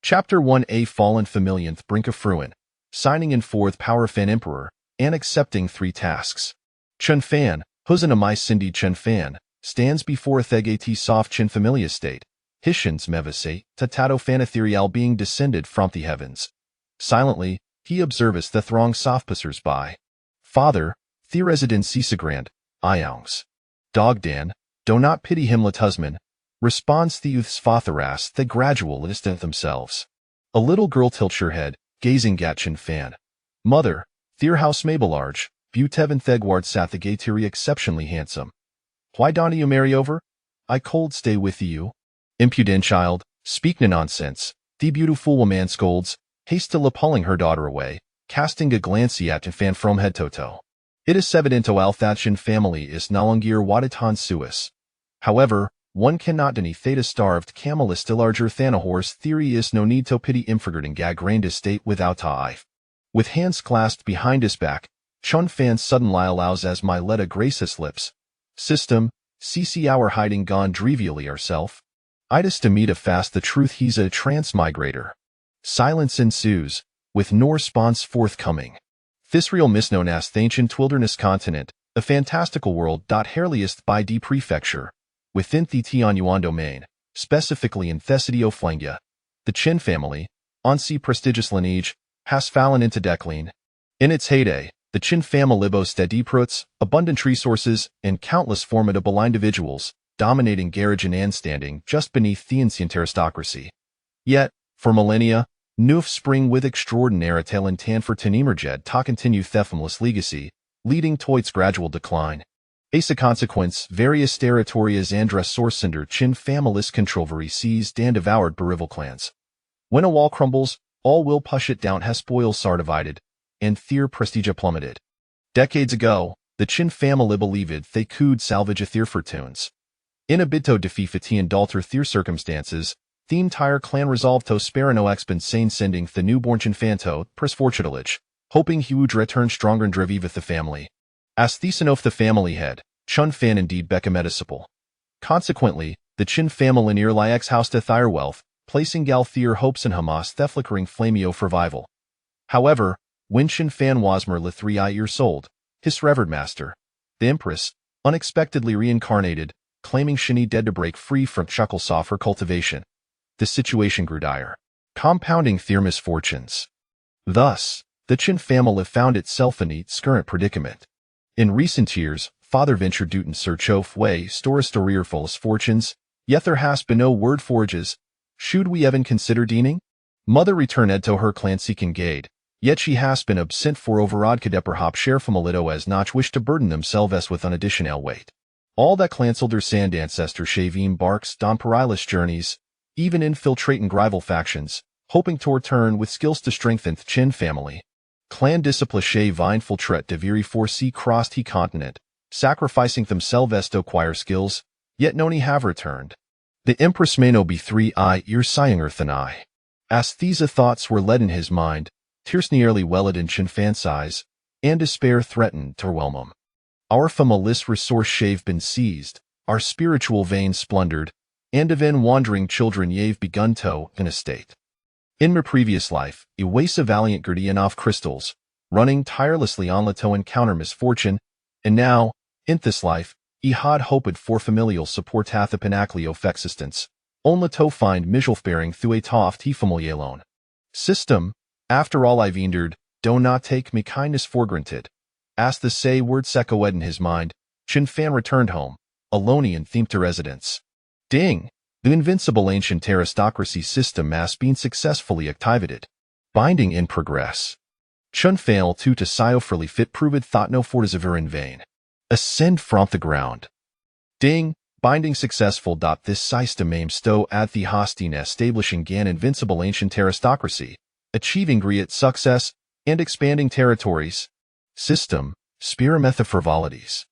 Chapter 1a Fallen Familionth Brink of Fruin, signing in 4th Power Fan Emperor, and accepting 3 tasks. Chun Fan, Husanamai Cindy Chun Fan, stands before Thegati Soft Chin Familia State, Hishans Mevase, Tatato Fanatherial being descended from the heavens. Silently, he observeth the throng softpassers by. Father, the resident Cisagrand, Ioungs. Dogdan, do not pity him Latusman, responds the youth's fatheras the gradual instant themselves. A little girl tilts her head, gazing at Chin Fan. Mother, their house Mabelarge, Butevan Thegward Sathagatiri exceptionally handsome. Why don't you marry over? I cold stay with you. Impudent child, speak no nonsense, the beautiful woman scolds, hastily pulling her daughter away, casting a glance at Chin Fan from head to toe. It is evident to all that Chin family is nalangir wadatan suis. However, one cannot deny theta starved camel is still larger than a horse theory is no need to pity imfrigard and gag estate without taif. With hands clasped behind his back, Chun Fan suddenly allows as my letta graces lips. System, cc our hiding gone trivially ourself. Itis to meet a fast the truth he's a transmigrator. Silence ensues, with no response forthcoming. This real misknown as the ancient wilderness continent, a fantastical world. Hairliest by D prefecture. Within the Tianyuan domain, specifically in Thessadio-Flangia, the Chin family, on sea prestigious lineage, has fallen into decline. In its heyday, the Chin family boasted deepruts, abundant resources, and countless formidable individuals, dominating garage and standing just beneath the ancient aristocracy. Yet, for millennia, Nuf spring with extraordinary talent for Tenemerjed to continue Thefamless legacy, leading to its gradual decline. As a consequence, various territories and Sorcinder Chin families controversy seized and devoured rival clans. When a wall crumbles, all will push it down has spoils are divided, and their prestige plummeted. Decades ago, the Chin family believed they could salvage a their fortunes. In a bid to defeat and alter their circumstances, the entire clan resolved to spare no expense sending the newborn Chin Fanto presfortunately, hoping he would return stronger and drive with the family. As Thesanof the family head, Chun Fan indeed became medicipal. Consequently, the Chin family near Liax house to Thire wealth, placing Galthier hopes in Hamas the flickering flameo for revival. However, when Chin Fan was merely 3 years old, his revered master, the Empress, unexpectedly reincarnated, claiming Shini dead to break free from Chucklesaw for cultivation. The situation grew dire, compounding their misfortunes. Thus, the Chin family found itself in its current predicament. In recent years, Father ventured in search of way stores to rear false fortunes, yet there has been no word forages. Should we even consider deaning? Mother returned to her clan seeking gade, yet she has been absent for over odd cadeper hop share from Alito as not wish to burden themselves with an additional weight. All that clansel their sand ancestor Shavim barks don perilous journeys, even infiltrating rival factions, hoping to return with skills to strengthen the Chin family. Clan disciple vine filtret de viri for sea crossed he continent, sacrificing themselves to acquire skills, yet noni have returned. The Empress may no be 3 years sighing than I. As these thoughts were led in his mind, tears nearly welled in Chin Fan's eyes, and despair threatened to overwhelm him. Our familis resource shave been seized, our spiritual veins splundered, and even wandering children yave begun to in a state. In my previous life, I was a valiant guardian of crystals, running tirelessly on to encounter misfortune, and now, in this life, I had hoped for familial support at the pinnacle of existence, only to find myself bearing through a toft he familiar alone. System, after all I've endured, do not take me kindness for granted. As the say word echoed in his mind, Chin Fan returned home, alone in theme to residence. Ding! The invincible ancient aristocracy system has been successfully activated. Binding in progress. Chun Fan to Siofrily fit proved thought no fortiziver in vain. Ascend from the ground. Ding! Binding successful. This system aims to at the hosting establishing gan invincible ancient aristocracy, achieving great success, and expanding territories. System, spira method frivolities.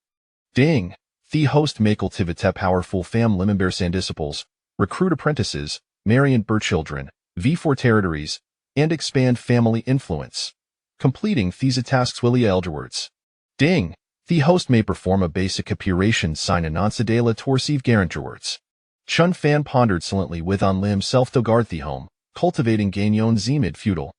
Ding! The host make cultivate powerful fam limembers and disciples, recruit apprentices, marry and bear children, v4 territories, and expand family influence. Completing these tasks will elderwards. Ding! The host may perform a basic operation sign a non-sedala torsive guarantorwards. Chun Fan pondered silently with on limb self to guard the home, cultivating Gagnon Zemid feudal.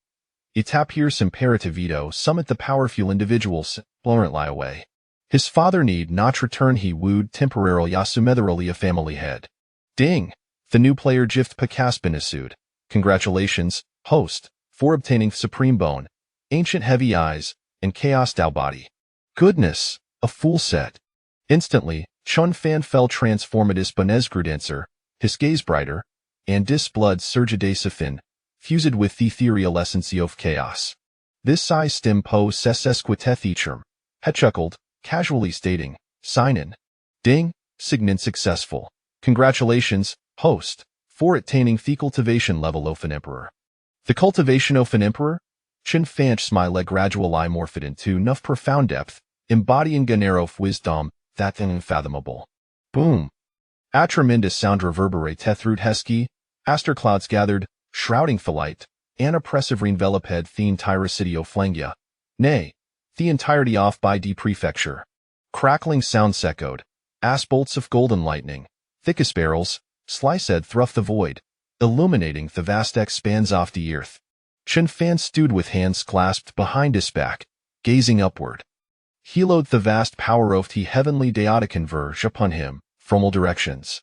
Etapirs imperativido summit the powerful individuals, Florent lie away. His father need not return he wooed temporarily Yasumetheroli a family head. Ding! The new player Gift Pakaspin issued. Congratulations, host, for obtaining Supreme Bone, Ancient Heavy Eyes, and Chaos Dao Body. Goodness, a full set. Instantly, Chun Fan fell transformatis Bonezgrudenser, his gaze brighter, and dis blood surgidacifin, fused with the ethereal essence of chaos. This size stim po sesesquitethicharm, had chuckled, casually stating, sign in. Ding, signin successful. Congratulations, host, for attaining the cultivation level of an emperor. The cultivation of an emperor? Chun Fanch smile gradual I morphed into enough profound depth, embodying Ganerof wisdom, that unfathomable. Boom. A tremendous sound reverberate through Hesky, aster clouds gathered, shrouding Philite, and oppressive enveloped the entire city of Flangia. Nay, the entirety off by D prefecture. Crackling sounds echoed, as bolts of golden lightning, thickest barrels, sliced through the void, illuminating the vast expanse off the earth. Chun Fan stood with hands clasped behind his back, gazing upward. He loathed the vast power of the heavenly deity converge upon him, from all directions.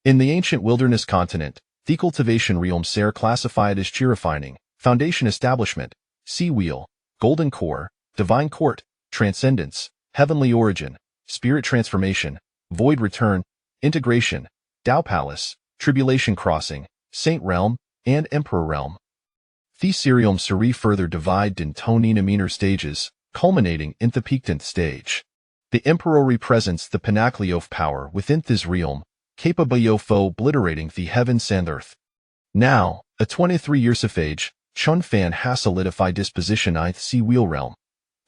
In the ancient wilderness continent, the cultivation realm Ser classified as Chirifining, Foundation Establishment, Sea Wheel, Golden Core, Divine Court, Transcendence, Heavenly Origin, Spirit Transformation, Void Return, Integration, Tao Palace, Tribulation Crossing, Saint Realm, and Emperor Realm. The Serium Seri further divided in tonin meaner stages, culminating in the 15th stage. The Emperor represents the pinnacle of power within this realm, capable of obliterating the heavens and earth. Now, at 23 years of age, Chun Fan has solidified disposition in the Sea Wheel realm.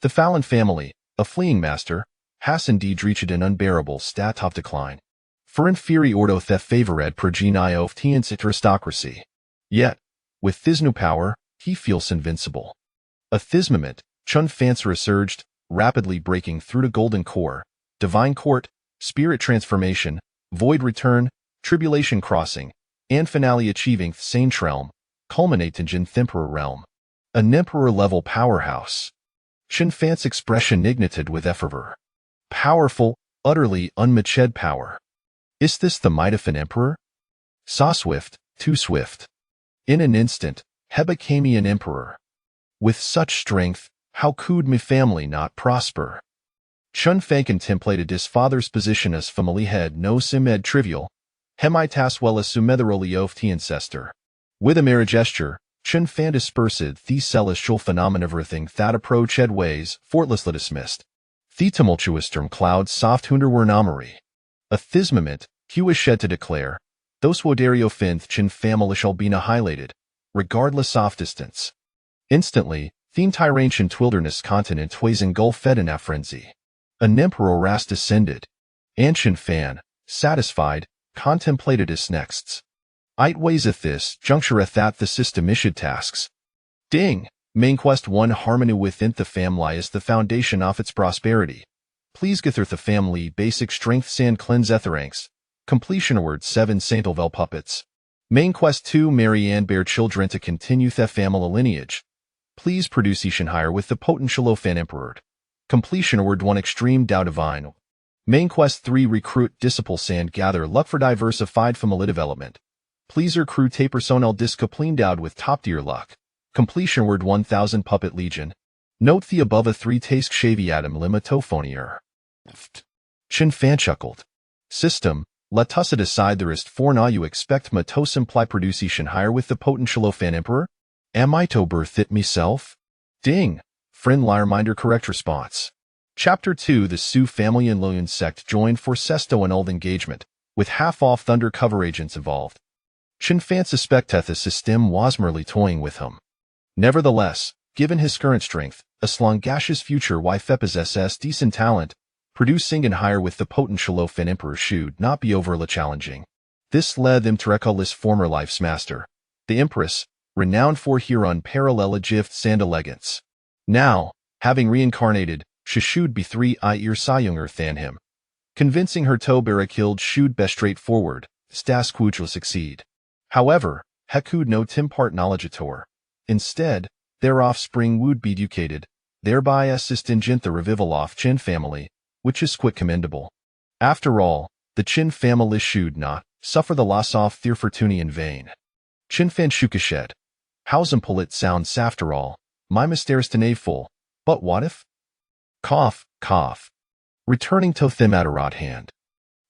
The Fallon family, a fleeing master, has indeed reached an unbearable stat of decline. For inferi ordo the favored progeny of the aristocracy. Yet, with this new power, he feels invincible. At this moment, Chun Fan's resurged, rapidly breaking through the Golden Core, Divine Court, Spirit Transformation, Void Return, Tribulation Crossing, and finally achieving the Saint Realm, culminating in the Emperor Realm. An Emperor-level powerhouse. Chun Fan's expression ignited with fervor. Powerful, utterly unmatched power. Is this the might of an emperor? So swift, too swift. In an instant, he became an emperor. With such strength, how could my family not prosper? Chun Fan contemplated his father's position as family head no simed trivial, hemitas well as sumetheroli of the ancestor. With a mere gesture, Chun Fan dispersed the celestial phenomena of everything that approached ways, fortlessly dismissed. The tumultuous storm clouds soft hunder were anomaly. At this moment, he was shed to declare, those wodario finth Chun family shall be annihilated, regardless of distance. Instantly, the entire ancient wilderness continent was engulfed in a frenzy. An emperor wrath descended. And Chun Fan, satisfied, contemplated his nexts. It was at this juncture that the system issued tasks. Ding! Main quest 1 harmony within the family is the foundation of its prosperity. Please get the family basic strength and cleanse etherranks. Completion award 7 Saint-Elvel puppets. Main quest 2 marry and bear children to continue the family lineage. Please produce Ishan higher with the potential of an emperor. Completion award 1 extreme Tao divine. Main quest 3 recruit disciple and gather luck for diversified family development. Please recruit a personnel discipline endowed with top tier luck. Completion word 1000 puppet legion. Note the above a 3 task shavy atom limitophonier. Chun Fan chuckled. System, let us decide there is 4 now you expect ma to simply produce Ishan higher with the potential of an emperor? Am I to birth it myself? Ding! Friend liar minder correct response. Chapter 2 The Sioux family and Lillian sect joined for Sesto and old engagement, with half-off undercover agents involved. Chun Fan suspecteth the system was merely toying with him. Nevertheless, given his current strength, as long as his future wife possesses decent talent, producing and hire with the potential of an emperor should not be overly challenging. This led them to recall his former life's master, the Empress, renowned for her unparalleled gifts and elegance. Now, having reincarnated, she should be 3 years younger than him. Convincing her to bear a killed should be straightforward, Stas will succeed. However, Hekud no timpart knowledgeator. Instead, their offspring would be educated, thereby assisting the revival of Chin family, which is quite commendable. After all, the Chin family should not suffer the loss of their fortune in vain. Chin fan shukashed. Hausenpolit sounds after all, my mysteries to full, but what if? Cough, cough. Returning to Thematarot hand.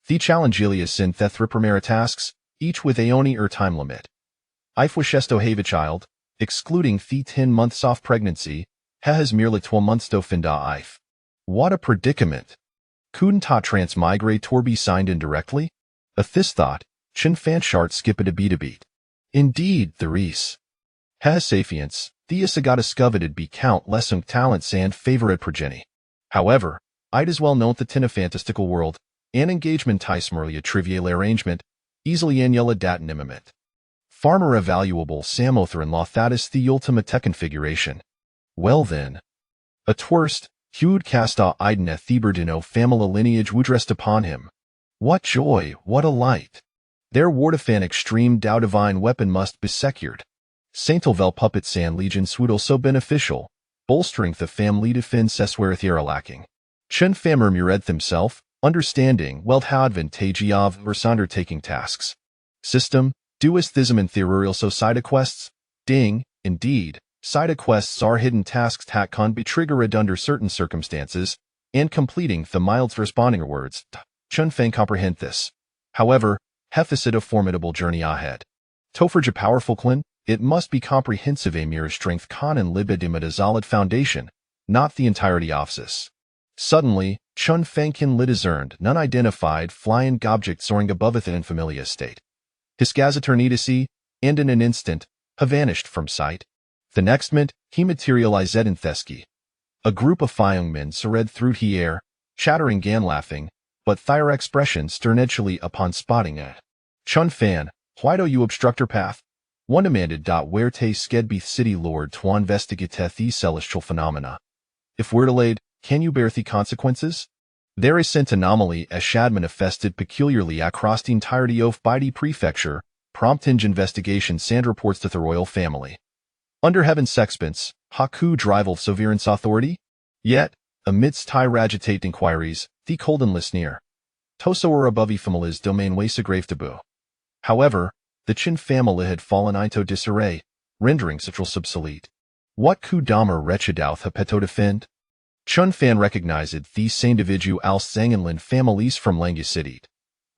The challengelius in the primera tasks, each with aoni time limit. Ifwishesto have a child, excluding the 10 months off pregnancy, has merely 12 months to finda if. What a predicament. Couldn't ta transmigrate tor be signed indirectly? A this thought, Chin fan shart skip it a beat a beat. Indeed, the res. Has sapience, the isagata scoveted be countless talents and favorite progeny. However, I'd as well note the tin a fantastical world, an engagement merely a trivial arrangement, easily annulla dat nimament. Farmer evaluable samother in law that is the ultimate configuration. Well then. A twerst, hewed casta idna theberdino family lineage would rest upon him. What joy, what a light. Their wardafan extreme dow divine weapon must be secured. Saintelvel puppet san legion swoodle so beneficial, bolstering the family defense seswerethera lacking. Chen famer mured himself, understanding well how advantage of versus undertaking tasks. System, duisthism and theorial so side quests, ding, indeed, side quests are hidden tasks that can be triggered under certain circumstances, and completing the mild responding words, Chun Fang comprehend this. However, Hephasid a formidable journey ahead. To forge a powerful clan, it must be comprehensive a mere strength con and libidim at a solid foundation, not the entirety of this. Suddenly, Chun Fang kin lit discerned none identified flying object soaring above it in familiar state. His gazeternidisi, and in an instant, ha vanished from sight. The next minute, he materialized in Theski. A group of young men surred through the air, chattering gan laughing, but their expression sternedly upon spotting it. Chun Fan, why do you obstruct her path? One demanded. Where te skedbeath city lord to investigate the celestial phenomena. If we're delayed, can you bear the consequences? There is sent anomaly as shad manifested peculiarly across the entirety of Baidi prefecture, prompting investigations and reports to the royal family. Under heaven's sexpence, Haku drivel severance authority? Yet, amidst tyragitate inquiries, the colden listener. Toso or above family's domain wasa grave taboo. However, the Chin family had fallen into disarray, rendering such obsolete. What could damer wretchedouth hapeto defend? Chun Fan recognized these individual Zangenlin families from Langia City.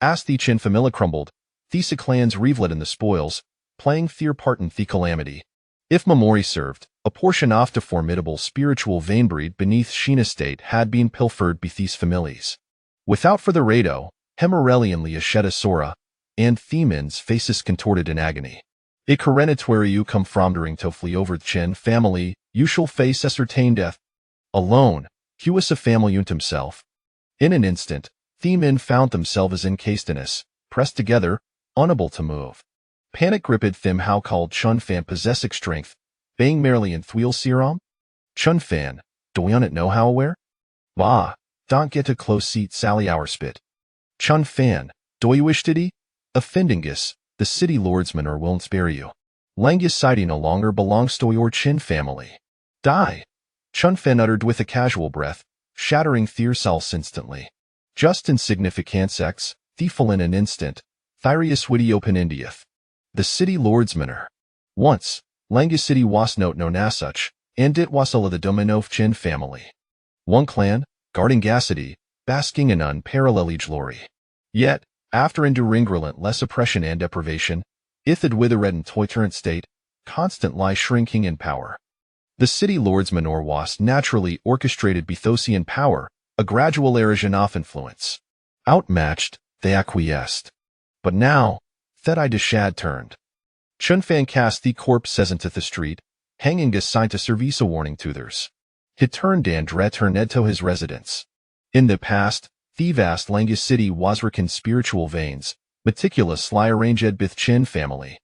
As the Chin family crumbled, these clans reveled in the spoils, playing their part in the calamity. If memory served, a portion of the formidable spiritual veinbreed beneath Sheena State had been pilfered by these families. Without further ado, Hemerelianly Asheta Sora, and Themen's faces contorted in agony. A corenitwary come from during to flee over the Chen family, you shall face ascertain death. Alone, he was a family unto himself. In an instant, Themen found themselves encased in us, pressed together, unable to move. Panic gripped them how called Chun Fan possessive strength, baying merely in Thweel Serum? Chun Fan, do we on it know how aware? Bah, don't get a close seat Sally our spit. Chun Fan, do you wish to offendingus, the city lordsman or won't spare you. Langus City no longer belongs to your Chin family. Die. Chun Fan uttered with a casual breath, shattering Thiersals instantly. Just insignificant sex, thieful in an instant, Thyrius witty open Indiath. The city lordsmaner. Once, Langus City was not known as such, and it was all of the Dominov Chin family. One clan, guarding Gassity, basking in unparalleled glory. Yet, after enduring relentless oppression and deprivation, ithid withered and tolerant state, constant lie shrinking in power. The city lordsmanor was naturally orchestrated Bethosian power, a gradual erosion of influence. Outmatched, they acquiesced. But now, Thedai de Shad turned. Chun Fan cast the corpse into the street, hanging a sign to service a warning to others. He turned and returned to his residence. In the past, the vast Langus City was rich in spiritual veins, meticulously arranged by the Chin family.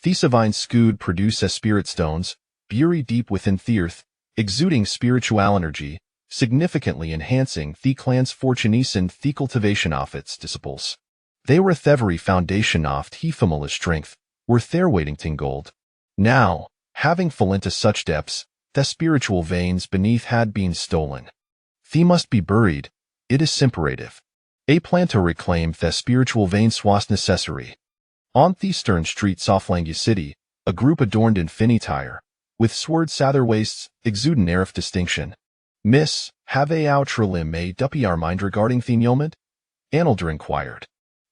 Thesavine scood produce as spirit stones, buried deep within the earth, exuding spiritual energy, significantly enhancing the clan's fortunes and the cultivation of its disciples. They were the very foundation of the family's strength, worth their weighting in gold. Now, having fallen into such depths, the spiritual veins beneath had been stolen. They must be buried. It is imperative. A plan to reclaim the spiritual veins was necessary. On the stern streets of Langia City, a group adorned in finitire, with swords at their waists, exude an air of distinction. Miss, have a outralim made up your mind regarding the moment? Anelder inquired.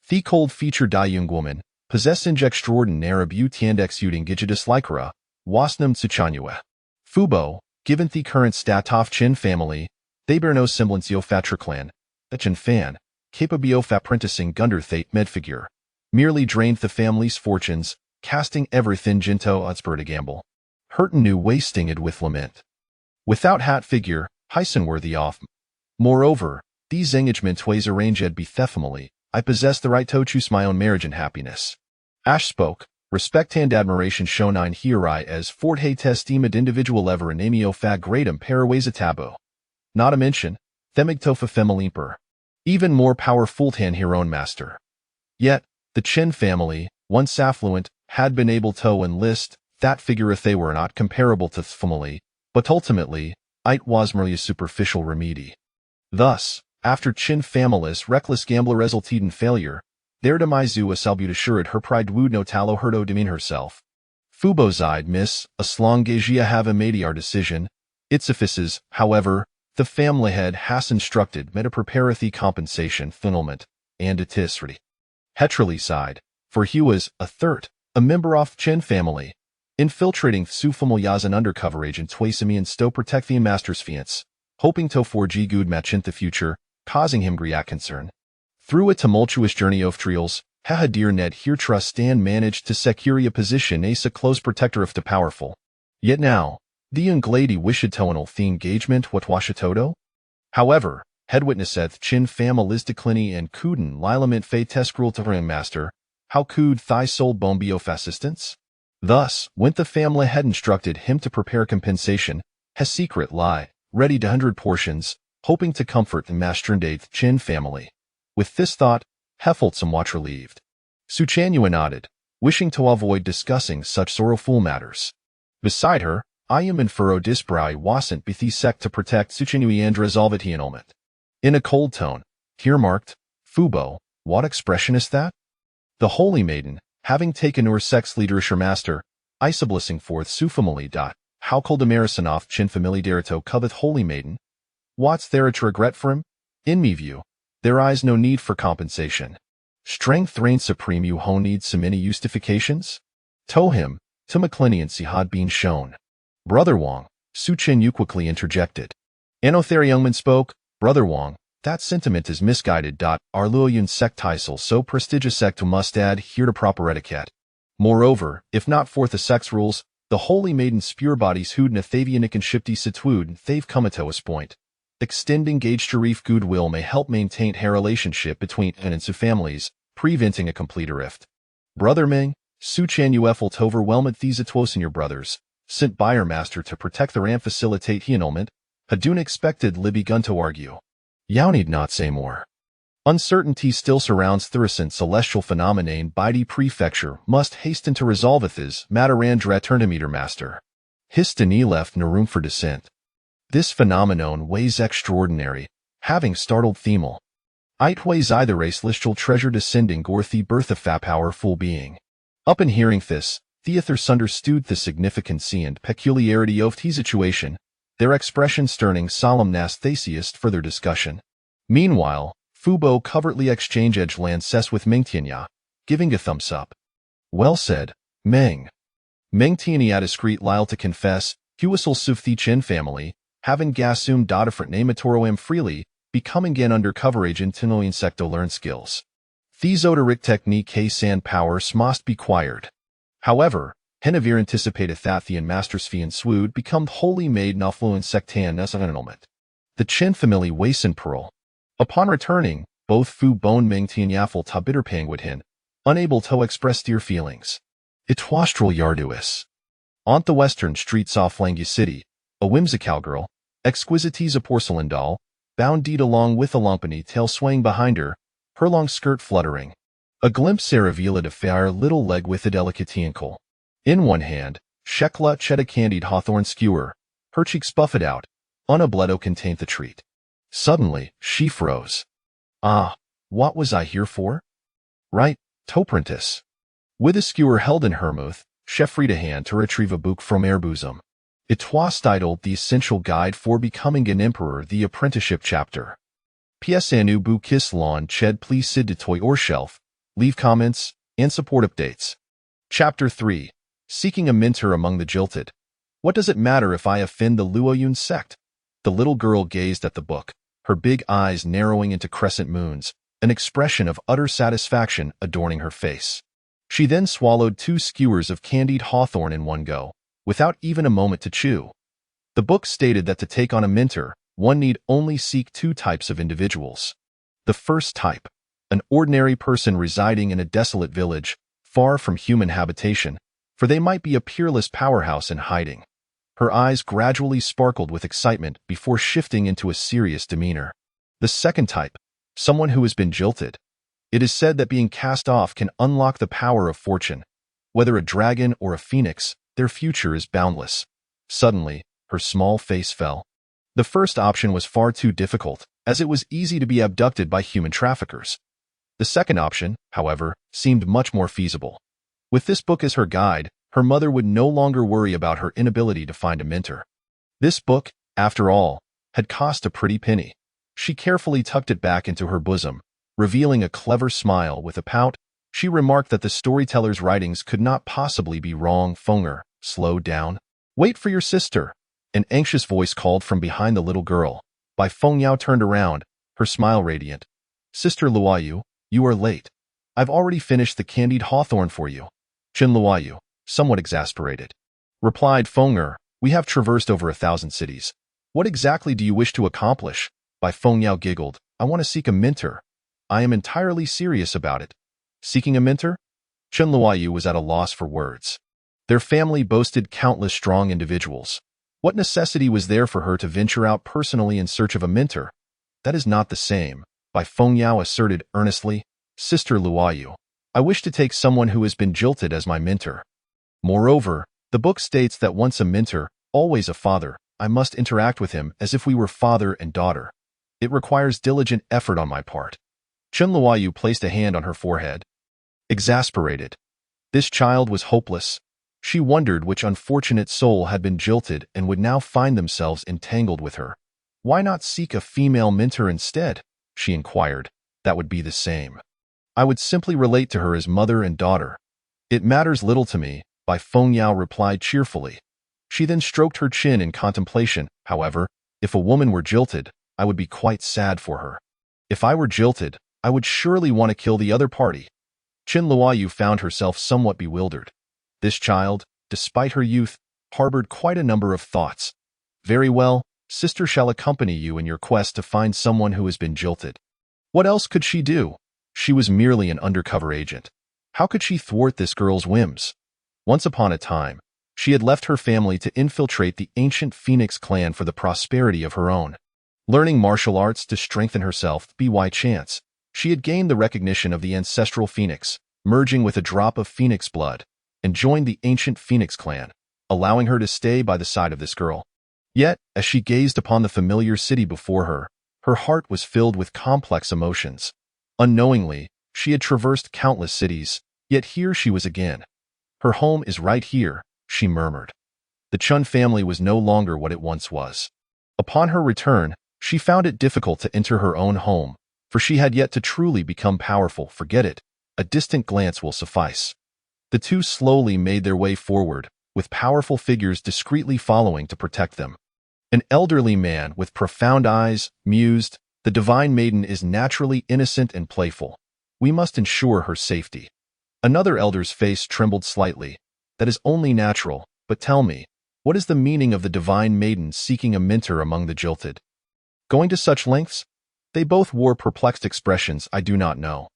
The cold-featured young woman, possessing extraordinary beauty and exuding gidgetus lycra, was named Tsuchanue. Fubo, given the current stat of Chin family, they bear no semblance of clan. The Chin fan, capable of apprenticing Gunder Thate medfigure, merely drained the family's fortunes, casting everything into Utsper to gamble. Hurton knew wasting it with lament. Without hat figure, Hyson worthy of. Moreover, these engagements ways arranged bethefamily. I possess the right to choose my own marriage and happiness. Ash spoke, respect and admiration shown in heri as Fort Hay testimed individual ever in amio fag gradum paraways a taboo. Not a mention, themigtofa femilimper. Even more powerful than her own master. Yet, the Chin family, once affluent, had been able to enlist that figure if they were not comparable to the family, but ultimately, it was merely a superficial remedy. Thus, after Chin family's reckless gambler resulted in failure, their demise was albeit assured her pride would no talo herdo demean herself. Fubo's-eyed miss, a slongagia have made our decision. Its offices, however, the family head has instructed me to prepare the compensation funnelment, and it is ready. Hetrally sighed, for he was, a member of Chin family, infiltrating Sufamil an undercover agent Twasemi and Stow protect the master's fiance, hoping to forge a good match in the future, causing him great concern. Through a tumultuous journey of trials, Hahadir Ned here trust and managed to secure a position as a close protector of the powerful. Yet now, the young lady wished to annul the engagement what washatodo? However, head witnesseth Chin family's decliny and couldn't lilament fate test rule to ring master, how could thy soul bone be of assistance? Thus, when the family had instructed him to prepare compensation, his secret lie, ready to 100 portions, hoping to comfort the master and Chin family. With this thought, he felt somewhat relieved. Suchanua nodded, wishing to avoid discussing such sorrowful matters. Beside her, I am in furrow disbrow wasn't be the sect to protect Suchanui and resolve it annulment. In a cold tone, here marked, Fubo, what expression is that? The holy maiden, having taken her sex leader as her master, isablissing forth Sufamili. How cold a Marisanoff Chin family derito coveth holy maiden? What's there to regret for him? In me view, there is no need for compensation. Strength reigns supreme you ho need so many justifications? To him, to McCliniancy had been shown. Brother Wong, Su Chin Yu quickly interjected. Another youngman spoke, Brother Wong, that sentiment is misguided. Our Luoyun sect title so prestigious sect must add here to proper etiquette. Moreover, if not for the sex rules, the holy maiden's pure bodies who'd Nathavianic and shifty situde they've come to us point. Extend engaged Sharif goodwill may help maintain a relationship between tenants of families, preventing a complete rift. Brother Ming, Su Chan Ufel toverwhelmed these atwos in your brothers, sent buyer master to protect their and facilitate he annulment, Hadun expected Libby gun to argue. Yao need not say more. Uncertainty still surrounds the recent celestial phenomenon by the prefecture must hasten to resolveth his Matarandra turnimeter master. Histony left no room for dissent. This phenomenon weighs extraordinary, having startled Themel. It weighs either a celestial treasure descending or the birth of a powerful being. Up in hearing this, Theathers understood the significancy and peculiarity of the situation, their expressions turning solemn Theseus for their discussion. Meanwhile, Fubo covertly exchanged glances with Mingtianya, giving a thumbs up. Well said, Meng. Mingtianya discreet lyle to confess, Huisil Suf the Chin family, having gasum different namatoro freely, becoming an undercover agent to insecto learn skills. These odoric technique and powers must be acquired. However, Henavir anticipated that the master's fee and swood become wholly made affluent sectan as an annulment. The Chin family wasen pearl. Upon returning, both Fu Bone Ming Tianyafel ta bitter panguid hin, unable to express their feelings. It was arduous. On the western streets of Langia City, a whimsical girl, exquisities a porcelain doll, bound deed along with a lumpany tail swaying behind her, her long skirt fluttering. A glimpse revealed a fair little leg with a delicate ankle. In one hand, Shekla ched a candied hawthorn skewer, her cheeks buffed out. On a bledo contained the treat. Suddenly, she froze. Ah, what was I here for? Right, Toprentis. With a skewer held in her mouth, she freed a hand to retrieve a book from her bosom. It was titled The Essential Guide for Becoming an Emperor, the Apprenticeship Chapter. PSNU book is lawn ched please sid to toy or shelf, leave comments, and support updates. Chapter 3. Seeking a mentor among the jilted. What does it matter if I offend the Luoyun sect? The little girl gazed at the book, her big eyes narrowing into crescent moons, an expression of utter satisfaction adorning her face. She then swallowed 2 skewers of candied hawthorn in one go, without even a moment to chew. The book stated that to take on a mentor, one need only seek 2 types of individuals. The first type, an ordinary person residing in a desolate village, far from human habitation, for they might be a peerless powerhouse in hiding. Her eyes gradually sparkled with excitement before shifting into a serious demeanor. The second type, someone who has been jilted. It is said that being cast off can unlock the power of fortune. Whether a dragon or a phoenix, their future is boundless. Suddenly, her small face fell. The first option was far too difficult, as it was easy to be abducted by human traffickers. The second option, however, seemed much more feasible. With this book as her guide, her mother would no longer worry about her inability to find a mentor. This book, after all, had cost a pretty penny. She carefully tucked it back into her bosom, revealing a clever smile with a pout. She remarked that the storyteller's writings could not possibly be wrong. Fenger, slow down. Wait for your sister. An anxious voice called from behind the little girl. Bai Fengyao turned around, her smile radiant. Sister Luoyu, you are late. I've already finished the candied hawthorn for you. Qin Luoyu, somewhat exasperated, replied Fenger, we have traversed over 1,000 cities. What exactly do you wish to accomplish? Bai Fengyao giggled. I want to seek a mentor. I am entirely serious about it. Seeking a mentor? Qin Luoyu was at a loss for words. Their family boasted countless strong individuals. What necessity was there for her to venture out personally in search of a mentor? That is not the same, Bai Fengyao asserted earnestly. Sister Luoyu, I wish to take someone who has been jilted as my mentor. Moreover, the book states that once a mentor, always a father, I must interact with him as if we were father and daughter. It requires diligent effort on my part. Qin Luoyu placed a hand on her forehead. Exasperated. This child was hopeless. She wondered which unfortunate soul had been jilted and would now find themselves entangled with her. Why not seek a female mentor instead? She inquired. That would be the same. I would simply relate to her as mother and daughter. It matters little to me, Bai Fengyao replied cheerfully. She then stroked her chin in contemplation. However, if a woman were jilted, I would be quite sad for her. If I were jilted, I would surely want to kill the other party. Qin Luoyu found herself somewhat bewildered. This child, despite her youth, harbored quite a number of thoughts. Very well, sister shall accompany you in your quest to find someone who has been jilted. What else could she do? She was merely an undercover agent. How could she thwart this girl's whims? Once upon a time, she had left her family to infiltrate the ancient Phoenix clan for the prosperity of her own. Learning martial arts to strengthen herself by chance, she had gained the recognition of the ancestral Phoenix, merging with a drop of Phoenix blood, and joined the ancient Phoenix clan, allowing her to stay by the side of this girl. Yet, as she gazed upon the familiar city before her, her heart was filled with complex emotions. Unknowingly, she had traversed countless cities, yet here she was again. Her home is right here, she murmured. The Chun family was no longer what it once was. Upon her return, she found it difficult to enter her own home, for she had yet to truly become powerful. Forget it. A distant glance will suffice. The two slowly made their way forward, with powerful figures discreetly following to protect them. An elderly man with profound eyes mused, the divine maiden is naturally innocent and playful. We must ensure her safety. Another elder's face trembled slightly. That is only natural, but tell me, what is the meaning of the divine maiden seeking a mentor among the jilted? Going to such lengths? They both wore perplexed expressions. I do not know.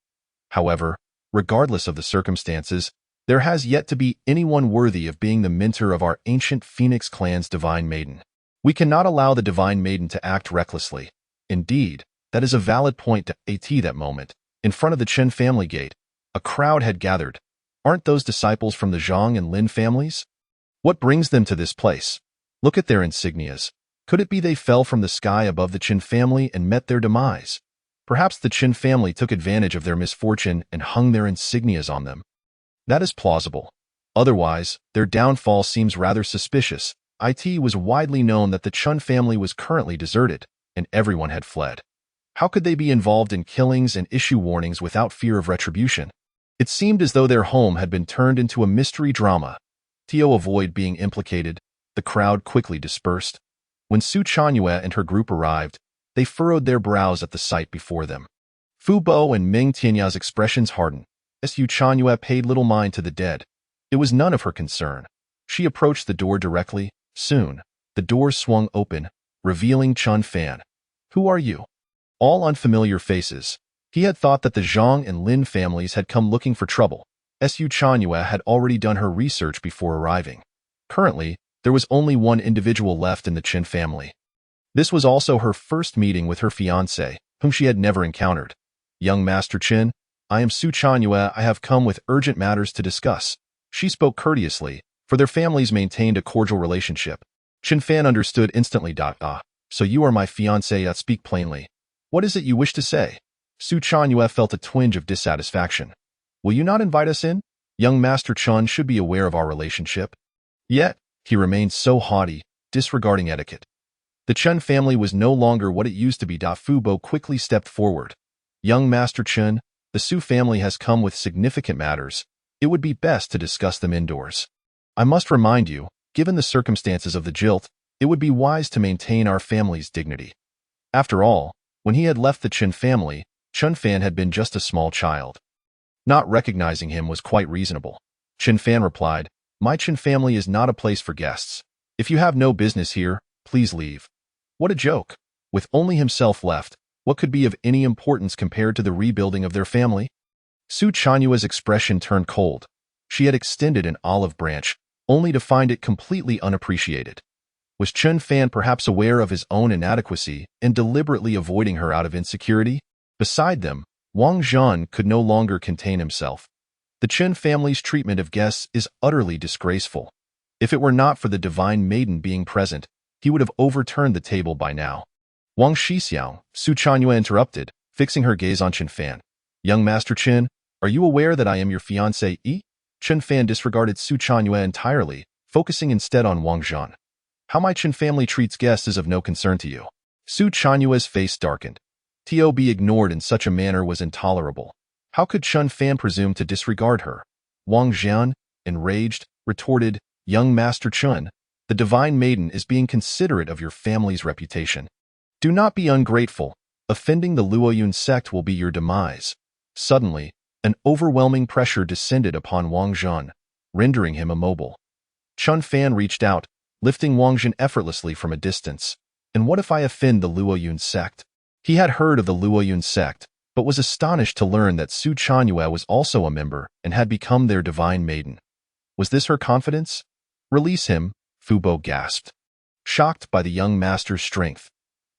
However, regardless of the circumstances, there has yet to be anyone worthy of being the mentor of our ancient Phoenix clan's divine maiden. We cannot allow the divine maiden to act recklessly. Indeed, that is a valid point to at that moment. In front of the Chen family gate, A crowd had gathered. Aren't those disciples from the Zhang and Lin families? What brings them to this place? Look at their insignias. Could it be they fell from the sky above the Qin family and met their demise? Perhaps the Qin family took advantage of their misfortune and hung their insignias on them. That is plausible. Otherwise, their downfall seems rather suspicious. It was widely known that the Chun family was currently deserted, and everyone had fled. How could they be involved in killings and issue warnings without fear of retribution? It seemed as though their home had been turned into a mystery drama. To avoid being implicated, the crowd quickly dispersed. When Su Chanyue and her group arrived, they furrowed their brows at the sight before them. Fu Bo and Ming Tianya's expressions hardened. Su Chanyue paid little mind to the dead. It was none of her concern. She approached the door directly. Soon, the door swung open, revealing Chun Fan. Who are you? All unfamiliar faces. He had thought that the Zhang and Lin families had come looking for trouble. Su Chanyue had already done her research before arriving. Currently, there was only one individual left in the Qin family. This was also her first meeting with her fiancé, whom she had never encountered. Young Master Qin, I am Su Chanyue. I have come with urgent matters to discuss. She spoke courteously, for their families maintained a cordial relationship. Qin Fan understood instantly. So you are my fiancé. Speak plainly. What is it you wish to say? Su Chanyue felt a twinge of dissatisfaction. Will you not invite us in? Young Master Chun should be aware of our relationship. Yet, he remained so haughty, disregarding etiquette. The Chen family was no longer what it used to be. Fu Bo quickly stepped forward. Young Master Chen, the Su family has come with significant matters. It would be best to discuss them indoors. I must remind you, given the circumstances of the jilt, it would be wise to maintain our family's dignity. After all, when he had left the Qin family, Chun Fan had been just a small child. Not recognizing him was quite reasonable. Qin Fan replied, My Qin family is not a place for guests. If you have no business here, please leave. What a joke. With only himself left, what could be of any importance compared to the rebuilding of their family? Su Chanyue's expression turned cold. She had extended an olive branch, only to find it completely unappreciated. Was Chun Fan perhaps aware of his own inadequacy and deliberately avoiding her out of insecurity? Beside them, Wang Zhan could no longer contain himself. The Chen family's treatment of guests is utterly disgraceful. If it were not for the divine maiden being present, he would have overturned the table by now. Wang Shixiao, Su Chanyue interrupted, fixing her gaze on Qin Fan. Young Master Qin, are you aware that I am your fiancé? Qin Fan disregarded Su Chanyue entirely, focusing instead on Wang Zhan. How my Qin family treats guests is of no concern to you. Su Chanyue's face darkened. To be ignored in such a manner was intolerable. How could Chun Fan presume to disregard her? Wang Zhan, enraged, retorted, Young Master Chun, the divine maiden is being considerate of your family's reputation. Do not be ungrateful. Offending the Luoyun sect will be your demise. Suddenly, an overwhelming pressure descended upon Wang Zhan, rendering him immobile. Chun Fan reached out, lifting Wang Zhan effortlessly from a distance. And what if I offend the Luoyun sect? He had heard of the Luoyun sect, but was astonished to learn that Su Chanyue was also a member and had become their divine maiden. Was this her confidence? Release him, Fu Bo gasped, shocked by the young master's strength.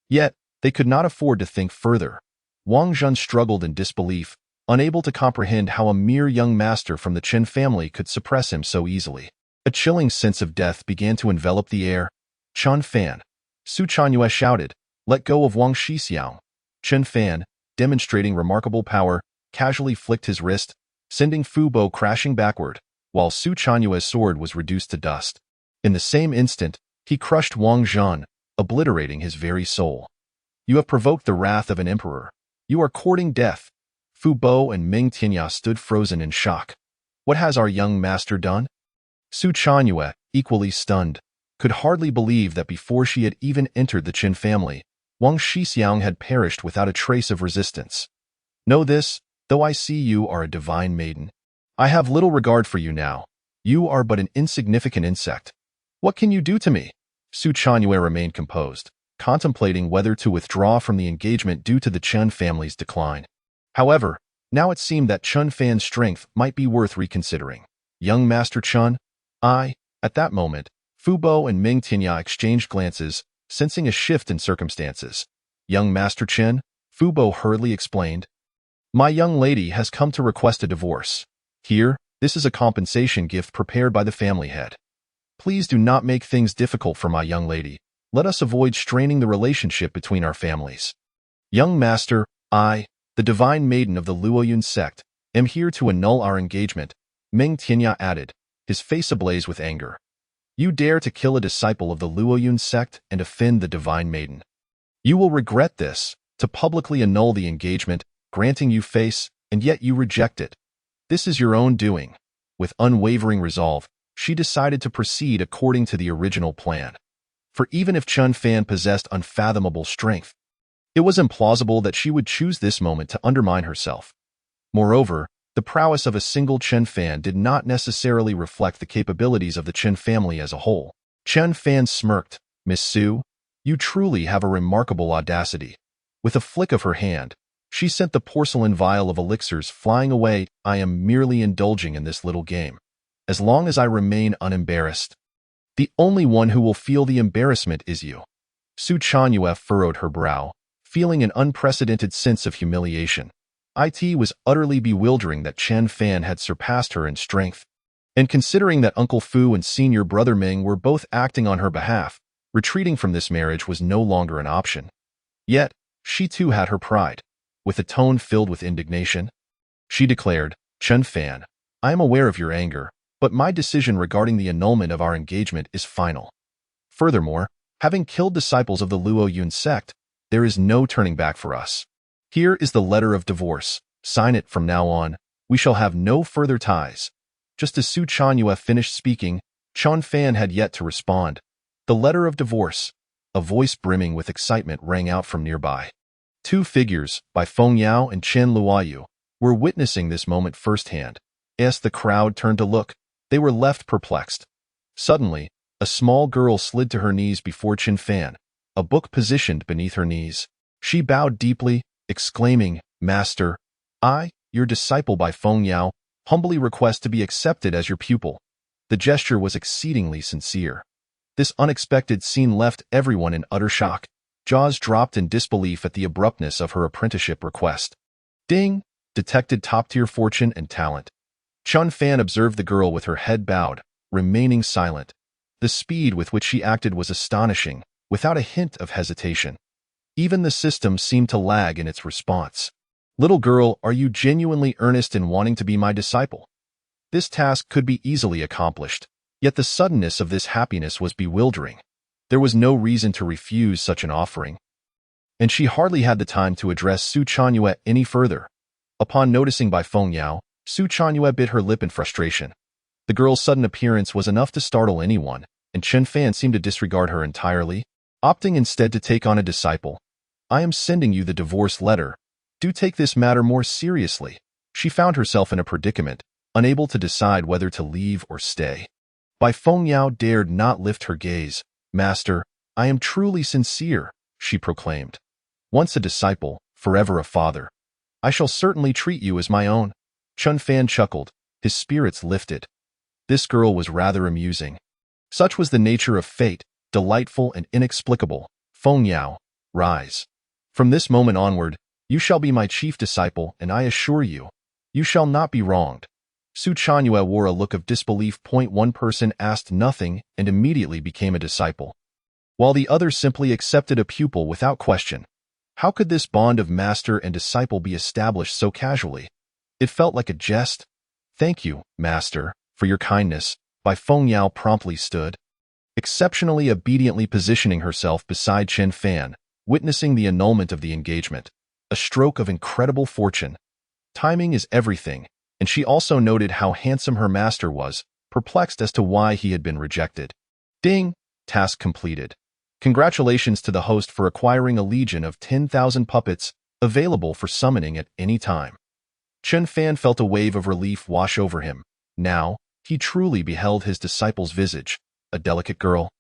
Yet, they could not afford to think further. Wang Zhan struggled in disbelief, unable to comprehend how a mere young master from the Qin family could suppress him so easily. A chilling sense of death began to envelop the air. Chun Fan. Su Chanyue shouted, Let go of Wang Shixiao. Qin Fan, demonstrating remarkable power, casually flicked his wrist, sending Fu Bo crashing backward, while Su Chanyue's sword was reduced to dust. In the same instant, he crushed Wang Zhan, obliterating his very soul. You have provoked the wrath of an emperor. You are courting death. Fu Bo and Ming Tianya stood frozen in shock. What has our young master done? Su Chanyue, equally stunned, could hardly believe that before she had even entered the Qin family, Wang Shixiang had perished without a trace of resistance. Know this, though I see you are a divine maiden. I have little regard for you now. You are but an insignificant insect. What can you do to me? Su Chanyue remained composed, contemplating whether to withdraw from the engagement due to the Chen family's decline. However, now it seemed that Chun Fan's strength might be worth reconsidering. Young Master Chun? At that moment, Fu Bo and Ming Tianya exchanged glances, sensing a shift in circumstances. Young Master Chen, Fu Bo hurriedly explained. My young lady has come to request a divorce. Here, this is a compensation gift prepared by the family head. Please do not make things difficult for my young lady. Let us avoid straining the relationship between our families. Young master, I, the divine maiden of the Luoyun sect, am here to annul our engagement, Meng Tianya added, his face ablaze with anger. You dare to kill a disciple of the Luoyun sect and offend the divine maiden. You will regret this, to publicly annul the engagement, granting you face, and yet you reject it. This is your own doing. With unwavering resolve, she decided to proceed according to the original plan. For even if Chun Fan possessed unfathomable strength, it was implausible that she would choose this moment to undermine herself. Moreover, the prowess of a single Chun Fan did not necessarily reflect the capabilities of the Chun family as a whole. Chun Fan smirked. Miss Su, you truly have a remarkable audacity. With a flick of her hand, she sent the porcelain vial of elixirs flying away. I am merely indulging in this little game. As long as I remain unembarrassed. The only one who will feel the embarrassment is you. Su Chanyue furrowed her brow, feeling an unprecedented sense of humiliation. It was utterly bewildering that Chen Fan had surpassed her in strength. And considering that Uncle Fu and senior brother Ming were both acting on her behalf, retreating from this marriage was no longer an option. Yet, she too had her pride. With a tone filled with indignation, she declared, Chen Fan, I am aware of your anger, but my decision regarding the annulment of our engagement is final. Furthermore, having killed disciples of the Luoyun sect, there is no turning back for us. Here is the letter of divorce. Sign it from now on. We shall have no further ties. Just as Su Chanyue finished speaking, Chun Fan had yet to respond. The letter of divorce. A voice brimming with excitement rang out from nearby. Two figures, by Feng Yao and Chen Luoyu, were witnessing this moment firsthand. As the crowd turned to look, they were left perplexed. Suddenly, a small girl slid to her knees before Chen Fan, a book positioned beneath her knees. She bowed deeply, exclaiming, Master, I, your disciple by Feng Yao, humbly request to be accepted as your pupil. The gesture was exceedingly sincere. This unexpected scene left everyone in utter shock. Jaws dropped in disbelief at the abruptness of her apprenticeship request. Ding! Detected top-tier fortune and talent. Chun Fan observed the girl with her head bowed, remaining silent. The speed with which she acted was astonishing, without a hint of hesitation. Even the system seemed to lag in its response. Little girl, are you genuinely earnest in wanting to be my disciple? This task could be easily accomplished, yet the suddenness of this happiness was bewildering. There was no reason to refuse such an offering. And she hardly had the time to address Su Chanyue any further. Upon noticing by Feng Yao, Su Chanyue bit her lip in frustration. The girl's sudden appearance was enough to startle anyone, and Chen Fan seemed to disregard her entirely, opting instead to take on a disciple. I am sending you the divorce letter. Do take this matter more seriously. She found herself in a predicament, unable to decide whether to leave or stay. Bai Feng Yao dared not lift her gaze. Master, I am truly sincere, she proclaimed. Once a disciple, forever a father. I shall certainly treat you as my own. Chun Fan chuckled, his spirits lifted. This girl was rather amusing. Such was the nature of fate, delightful and inexplicable. Feng Yao, rise. From this moment onward, you shall be my chief disciple, and I assure you, you shall not be wronged. Su Chanyue wore a look of disbelief. One person asked nothing and immediately became a disciple, while the other simply accepted a pupil without question. How could this bond of master and disciple be established so casually? It felt like a jest. Thank you, master, for your kindness. Bai Feng Yao promptly stood, exceptionally obediently positioning herself beside Chen Fan, witnessing the annulment of the engagement. A stroke of incredible fortune. Timing is everything, and she also noted how handsome her master was, perplexed as to why he had been rejected. Ding! Task completed. Congratulations to the host for acquiring a legion of 10,000 puppets, available for summoning at any time. Chen Fan felt a wave of relief wash over him. Now, he truly beheld his disciple's visage, a delicate girl.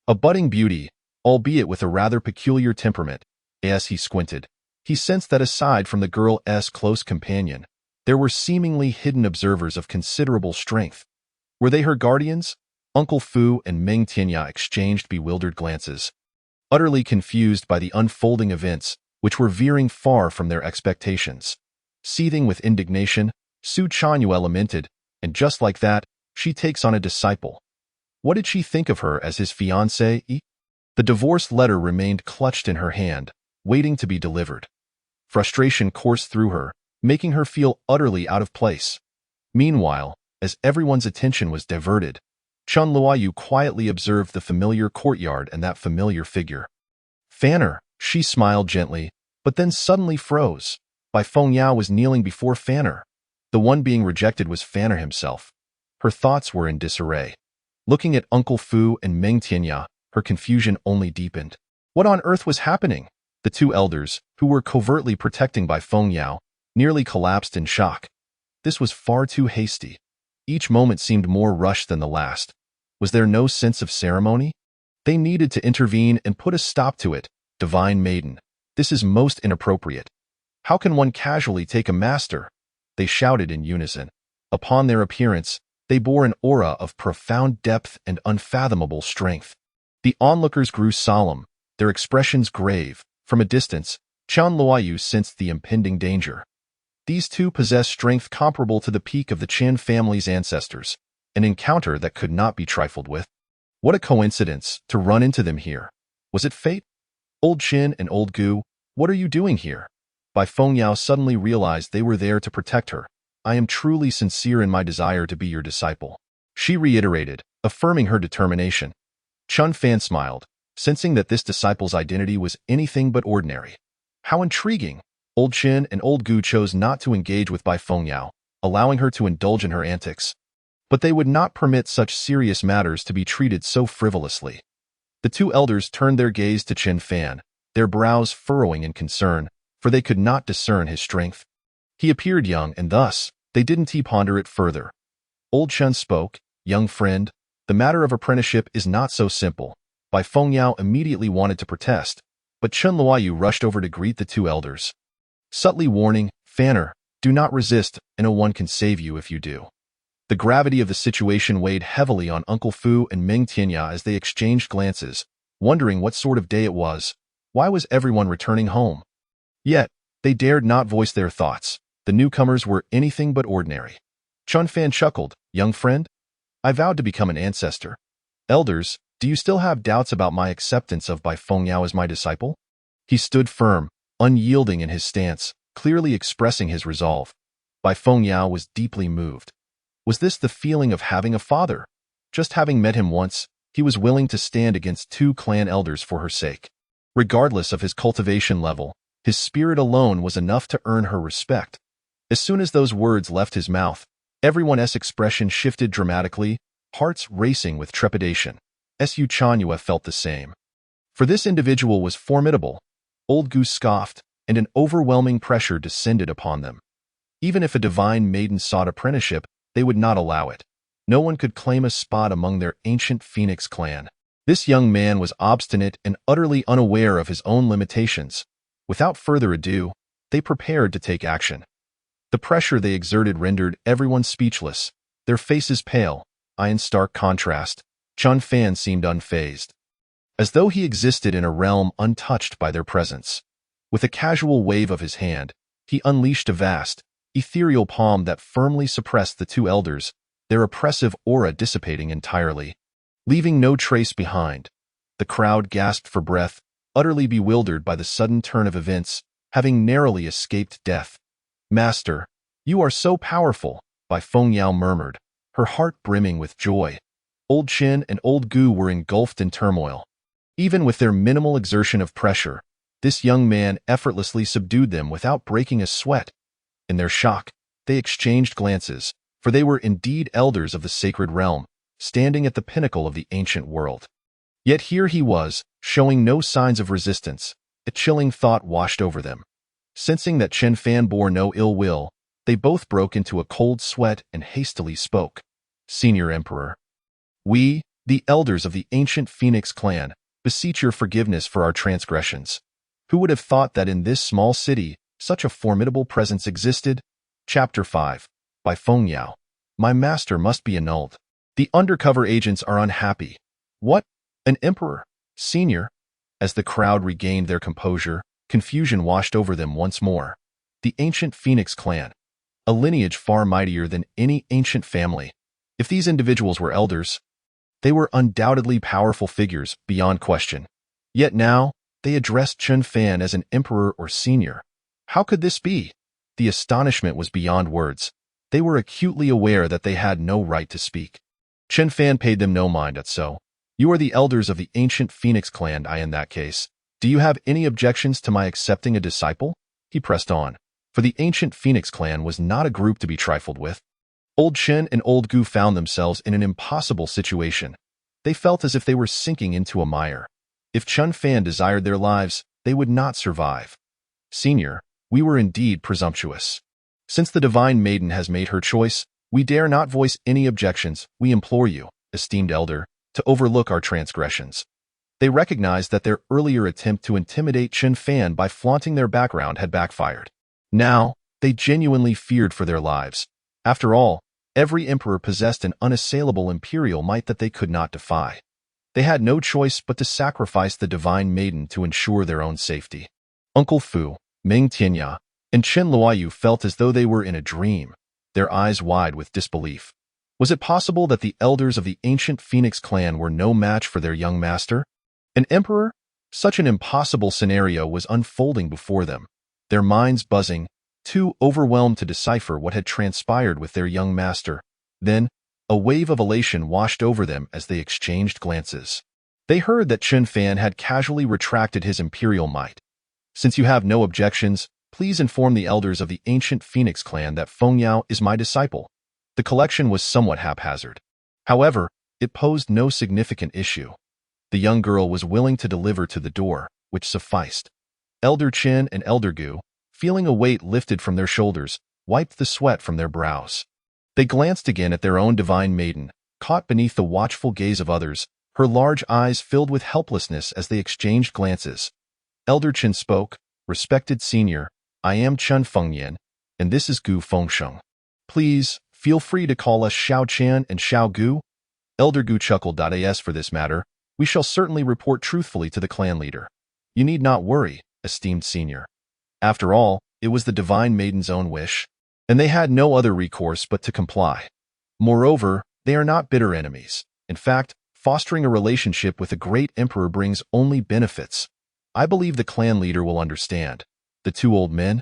A budding beauty, albeit with a rather peculiar temperament. As he squinted, he sensed that aside from the girl's close companion, there were seemingly hidden observers of considerable strength. Were they her guardians? Uncle Fu and Meng Tianya exchanged bewildered glances, utterly confused by the unfolding events, which were veering far from their expectations. Seething with indignation, Su Chanyue lamented, and just like that, she takes on a disciple. What did she think of her as his fiancée? The divorce letter remained clutched in her hand, waiting to be delivered. Frustration coursed through her, making her feel utterly out of place. Meanwhile, as everyone's attention was diverted, Chun Luoyu quietly observed the familiar courtyard and that familiar figure. Fanner, she smiled gently, but then suddenly froze. Bai Fengyao was kneeling before Fanner. The one being rejected was Fanner himself. Her thoughts were in disarray. Looking at Uncle Fu and Meng Tianya, her confusion only deepened. What on earth was happening? The two elders, who were covertly protecting Bai Fengyao, nearly collapsed in shock. This was far too hasty. Each moment seemed more rushed than the last. Was there no sense of ceremony? They needed to intervene and put a stop to it. Divine Maiden, this is most inappropriate. How can one casually take a master? They shouted in unison. Upon their appearance, they bore an aura of profound depth and unfathomable strength. The onlookers grew solemn, their expressions grave. From a distance, Chun Luoyu sensed the impending danger. These two possessed strength comparable to the peak of the Chen family's ancestors, an encounter that could not be trifled with. What a coincidence to run into them here. Was it fate? Old Chen and Old Gu, what are you doing here? Bai Fengyao suddenly realized they were there to protect her. I am truly sincere in my desire to be your disciple, she reiterated, affirming her determination. Chun Fan smiled, sensing that this disciple's identity was anything but ordinary. How intriguing! Old Chen and Old Gu chose not to engage with Bai Fengyao, allowing her to indulge in her antics. But they would not permit such serious matters to be treated so frivolously. The two elders turned their gaze to Chen Fan, their brows furrowing in concern, for they could not discern his strength. He appeared young, and thus, they didn't ponder it further. Old Chen spoke, young friend, the matter of apprenticeship is not so simple. Bai Fengyao immediately wanted to protest, but Chun Luoyu rushed over to greet the two elders. Subtly warning, Fanner, do not resist, and no one can save you if you do. The gravity of the situation weighed heavily on Uncle Fu and Meng Tianya as they exchanged glances, wondering what sort of day it was. Why was everyone returning home? Yet, they dared not voice their thoughts. The newcomers were anything but ordinary. Chun Fan chuckled, young friend? I vowed to become an ancestor. Elders, do you still have doubts about my acceptance of Bai Fengyao as my disciple? He stood firm, unyielding in his stance, clearly expressing his resolve. Bai Fengyao was deeply moved. Was this the feeling of having a father? Just having met him once, he was willing to stand against two clan elders for her sake. Regardless of his cultivation level, his spirit alone was enough to earn her respect. As soon as those words left his mouth, everyone's expression shifted dramatically, hearts racing with trepidation. Su Chanyue felt the same. For this individual was formidable. Old Gu scoffed, and an overwhelming pressure descended upon them. Even if a divine maiden sought apprenticeship, they would not allow it. No one could claim a spot among their ancient Phoenix clan. This young man was obstinate and utterly unaware of his own limitations. Without further ado, they prepared to take action. The pressure they exerted rendered everyone speechless, their faces pale. In stark contrast, Chun Fan seemed unfazed, as though he existed in a realm untouched by their presence. With a casual wave of his hand, he unleashed a vast, ethereal palm that firmly suppressed the two elders, their oppressive aura dissipating entirely, leaving no trace behind. The crowd gasped for breath, utterly bewildered by the sudden turn of events, having narrowly escaped death. Master, you are so powerful, Bai Fengyao murmured, her heart brimming with joy. Old Chen and Old Gu were engulfed in turmoil. Even with their minimal exertion of pressure, this young man effortlessly subdued them without breaking a sweat. In their shock, they exchanged glances, for they were indeed elders of the sacred realm, standing at the pinnacle of the ancient world. Yet here he was, showing no signs of resistance. A chilling thought washed over them. Sensing that Chen Fan bore no ill will, they both broke into a cold sweat and hastily spoke. Senior Emperor, we, the elders of the ancient Phoenix clan, beseech your forgiveness for our transgressions. Who would have thought that in this small city, such a formidable presence existed? Chapter 5. Bai Fengyao. My master must be annulled. The undercover agents are unhappy. What? An emperor? Senior? As the crowd regained their composure, confusion washed over them once more. the ancient Phoenix clan, a lineage far mightier than any ancient family. If these individuals were elders, they were undoubtedly powerful figures beyond question. Yet now, they addressed Chen Fan as an emperor or senior. How could this be? The astonishment was beyond words. They were acutely aware that they had no right to speak. Chen Fan paid them no mind at so. You are the elders of the ancient Phoenix clan, in that case. Do you have any objections to my accepting a disciple? He pressed on. For the ancient Phoenix clan was not a group to be trifled with. Old Chen and Old Gu found themselves in an impossible situation. They felt as if they were sinking into a mire. If Chen Fan desired their lives, they would not survive. Senior, we were indeed presumptuous. Since the Divine Maiden has made her choice, we dare not voice any objections. We implore you, esteemed elder, to overlook our transgressions. They recognized that their earlier attempt to intimidate Chen Fan by flaunting their background had backfired. Now, they genuinely feared for their lives. After all, every emperor possessed an unassailable imperial might that they could not defy. They had no choice but to sacrifice the Divine Maiden to ensure their own safety. Uncle Fu, Meng Tianya, and Chen Luoyu felt as though they were in a dream, their eyes wide with disbelief. Was it possible that the elders of the ancient Phoenix clan were no match for their young master? An emperor? Such an impossible scenario was unfolding before them, their minds buzzing, too overwhelmed to decipher what had transpired with their young master. Then, a wave of elation washed over them as they exchanged glances. They heard that Chen Fan had casually retracted his imperial might. Since you have no objections, please inform the elders of the ancient Phoenix clan that Feng Yao is my disciple. The collection was somewhat haphazard. However, it posed no significant issue. The young girl was willing to deliver to the door, which sufficed. Elder Chen and Elder Gu, feeling a weight lifted from their shoulders, wiped the sweat from their brows. They glanced again at their own Divine Maiden, caught beneath the watchful gaze of others, her large eyes filled with helplessness as they exchanged glances. Elder Chen spoke, "Respected senior, I am Chen Fengyan, and this is Gu Fengsheng. Please, feel free to call us Xiao Chan and Xiao Gu." Elder Gu chuckled. As for this matter, we shall certainly report truthfully to the clan leader. You need not worry, esteemed senior. After all, it was the Divine Maiden's own wish, and they had no other recourse but to comply. Moreover, they are not bitter enemies. In fact, fostering a relationship with a great emperor brings only benefits. I believe the clan leader will understand. The two old men,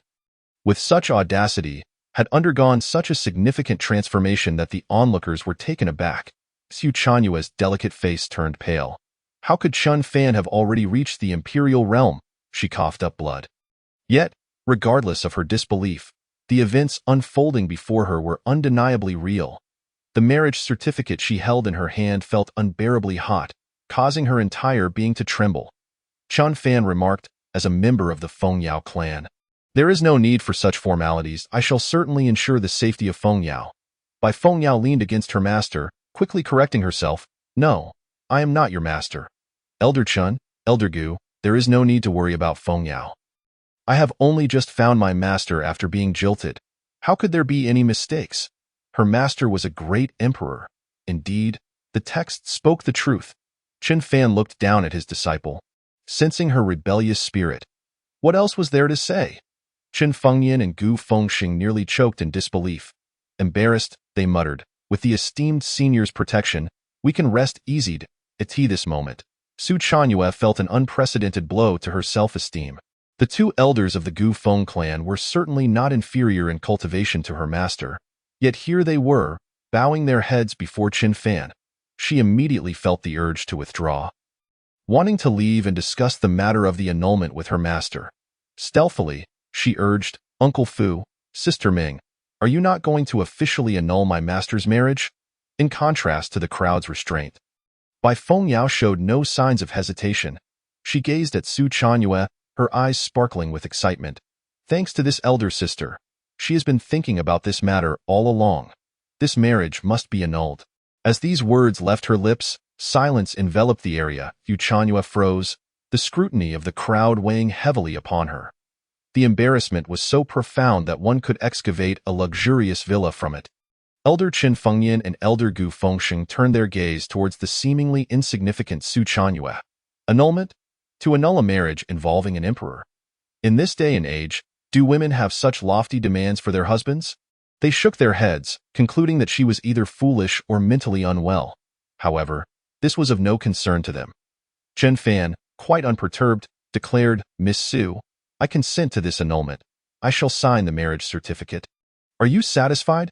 with such audacity, had undergone such a significant transformation that the onlookers were taken aback. Su Chanyua's delicate face turned pale. How could Chen Fan have already reached the imperial realm? She coughed up blood. Yet, regardless of her disbelief, the events unfolding before her were undeniably real. The marriage certificate she held in her hand felt unbearably hot, causing her entire being to tremble. Chen Fan remarked, as a member of the Feng Yao clan, "There is no need for such formalities. I shall certainly ensure the safety of Feng Yao." Feng Yao leaned against her master, quickly correcting herself. "No, I am not your master. Elder Chen, Elder Gu, there is no need to worry about Feng Yao. I have only just found my master after being jilted. How could there be any mistakes? Her master was a great emperor. Indeed, the text spoke the truth." Chen Fan looked down at his disciple, sensing her rebellious spirit. What else was there to say? Chen Fengyan and Gu Fengsheng nearly choked in disbelief. Embarrassed, they muttered, "With the esteemed senior's protection, we can rest easy at this moment." Su Chanyue felt an unprecedented blow to her self-esteem. The two elders of the Gu Feng clan were certainly not inferior in cultivation to her master, yet here they were, bowing their heads before Chen Fan. She immediately felt the urge to withdraw, wanting to leave and discuss the matter of the annulment with her master. Stealthily, she urged, "Uncle Fu, Sister Ming, are you not going to officially annul my master's marriage?" In contrast to the crowd's restraint, Feng Yao showed no signs of hesitation. She gazed at Su Chanyue, her eyes sparkling with excitement. "Thanks to this elder sister. She has been thinking about this matter all along. This marriage must be annulled." As these words left her lips, silence enveloped the area. Su Chanyue froze, the scrutiny of the crowd weighing heavily upon her. The embarrassment was so profound that one could excavate a luxurious villa from it. Elder Chen Fengyan and Elder Gu Fengsheng turned their gaze towards the seemingly insignificant Su Chanyue. Annulment? To annul a marriage involving an emperor. In this day and age, Do women have such lofty demands for their husbands? They shook their heads, concluding that she was either foolish or mentally unwell. However, this was of no concern to them. Chen Fan, quite unperturbed, declared, Miss Su, I consent to this annulment. I shall sign the marriage certificate. Are you satisfied?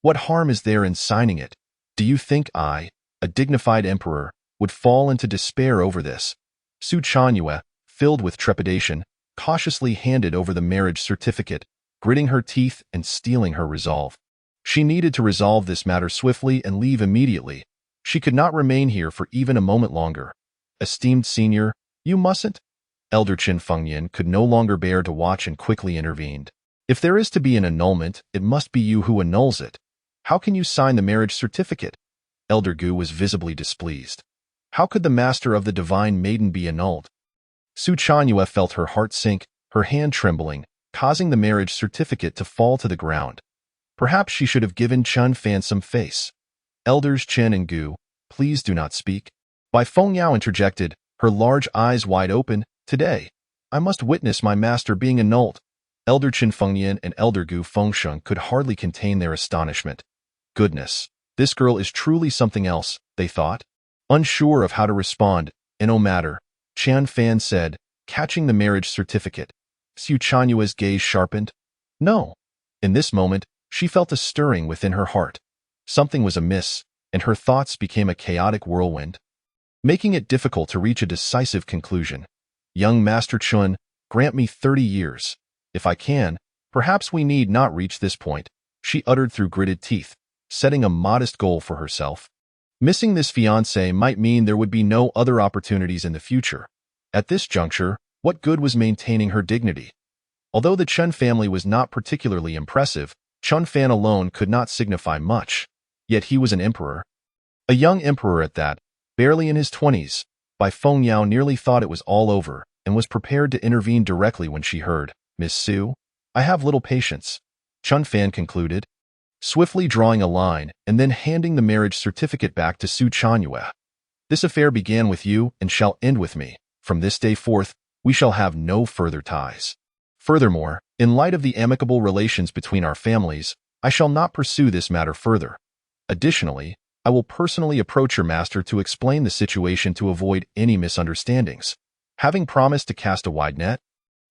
What harm is there in signing it? Do you think I, a dignified emperor, would fall into despair over this? Su Chanyue, filled with trepidation, cautiously handed over the marriage certificate, gritting her teeth and steeling her resolve. She needed to resolve this matter swiftly and leave immediately. She could not remain here for even a moment longer. Esteemed senior, you mustn't. Elder Qin Fengyan could no longer bear to watch and quickly intervened. If there is to be an annulment, it must be you who annuls it. How can you sign the marriage certificate? Elder Gu was visibly displeased. How could the master of the divine maiden be annulled? Su Chanyue felt her heart sink, her hand trembling, causing the marriage certificate to fall to the ground. Perhaps she should have given Chen Fan some face. Elders Chen and Gu, please do not speak. Bai Fengyao interjected, her large eyes wide open. Today, I must witness my master being annulled. Elder Qin Fengyan and Elder Gu Fengsheng could hardly contain their astonishment. Goodness, this girl is truly something else, they thought. Unsure of how to respond, no matter, Chen Fan said, catching the marriage certificate. Su Chanyue's gaze sharpened. No. In this moment, she felt a stirring within her heart. Something was amiss, and her thoughts became a chaotic whirlwind, making it difficult to reach a decisive conclusion. Young Master Chun, grant me 30 years. If I can, perhaps we need not reach this point, she uttered through gritted teeth, setting a modest goal for herself. Missing this fiancé might mean there would be no other opportunities in the future. At this juncture, what good was maintaining her dignity? Although the Chen family was not particularly impressive, Chen Fan alone could not signify much. Yet he was an emperor. A young emperor at that, barely in his 20s. Bai Fengyao nearly thought it was all over and was prepared to intervene directly when she heard, Miss Su, I have little patience. Chen Fan concluded, swiftly drawing a line and then handing the marriage certificate back to Su Chanyue. This affair began with you and shall end with me. From this day forth, we shall have no further ties. Furthermore, in light of the amicable relations between our families, I shall not pursue this matter further. Additionally, I will personally approach your master to explain the situation to avoid any misunderstandings. Having promised to cast a wide net,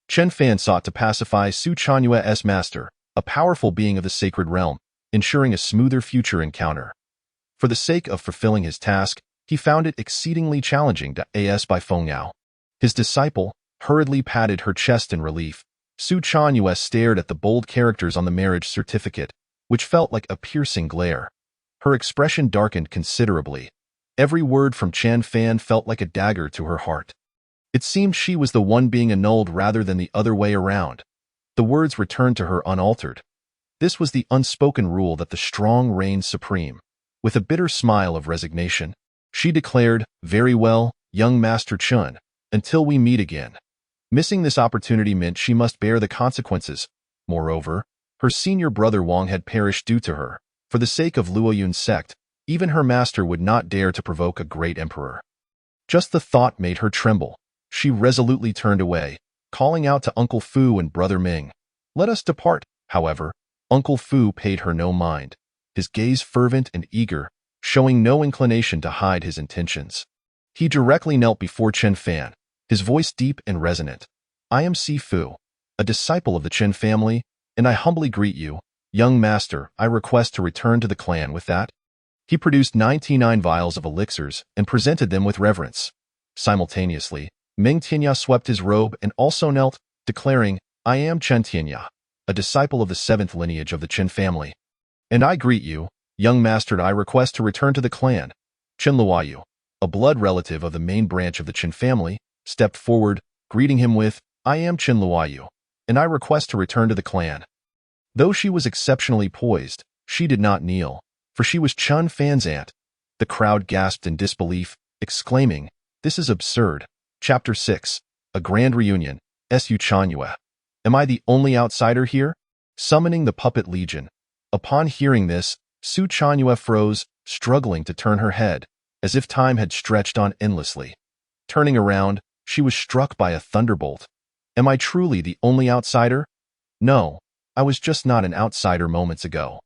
Chen Fan sought to pacify Su Chanyue's master, a powerful being of the sacred realm, ensuring a smoother future encounter. For the sake of fulfilling his task, he found it exceedingly challenging to as Bai Fengyao. His disciple hurriedly patted her chest in relief. Su Chanyue stared at the bold characters on the marriage certificate, which felt like a piercing glare. Her expression darkened considerably. Every word from Chen Fan felt like a dagger to her heart. It seemed she was the one being annulled rather than the other way around. The words returned to her unaltered. This was the unspoken rule that the strong reigned supreme. With a bitter smile of resignation, she declared, very well, young Master Chun, until we meet again. Missing this opportunity meant she must bear the consequences. Moreover, her senior brother Wang had perished due to her. For the sake of Luoyun's sect, even her master would not dare to provoke a great emperor. Just the thought made her tremble. She resolutely turned away, calling out to Uncle Fu and Brother Ming. Let us depart. However, Uncle Fu paid her no mind, his gaze fervent and eager, showing no inclination to hide his intentions. He directly knelt before Chen Fan, his voice deep and resonant. I am Si Fu, a disciple of the Chen family, and I humbly greet you. Young master, I request to return to the clan with that. He produced 99 vials of elixirs and presented them with reverence. Simultaneously, Ming Tianya swept his robe and also knelt, declaring, I am Chen Tianya, a disciple of the 7th lineage of the Chen family. And I greet you, young master. I request to return to the clan. Chen Luoyu, a blood relative of the main branch of the Chen family, stepped forward, greeting him with, I am Chen Luoyu, and I request to return to the clan. Though she was exceptionally poised, she did not kneel, for she was Chen Fan's aunt. The crowd gasped in disbelief, exclaiming, this is absurd. Chapter 6. A Grand Reunion. Su Chanyue. Am I the only outsider here? Summoning the Puppet Legion. Upon hearing this, Su Chanyue froze, struggling to turn her head, as if time had stretched on endlessly. Turning around, she was struck by a thunderbolt. Am I truly the only outsider? No, I was just not an outsider moments ago.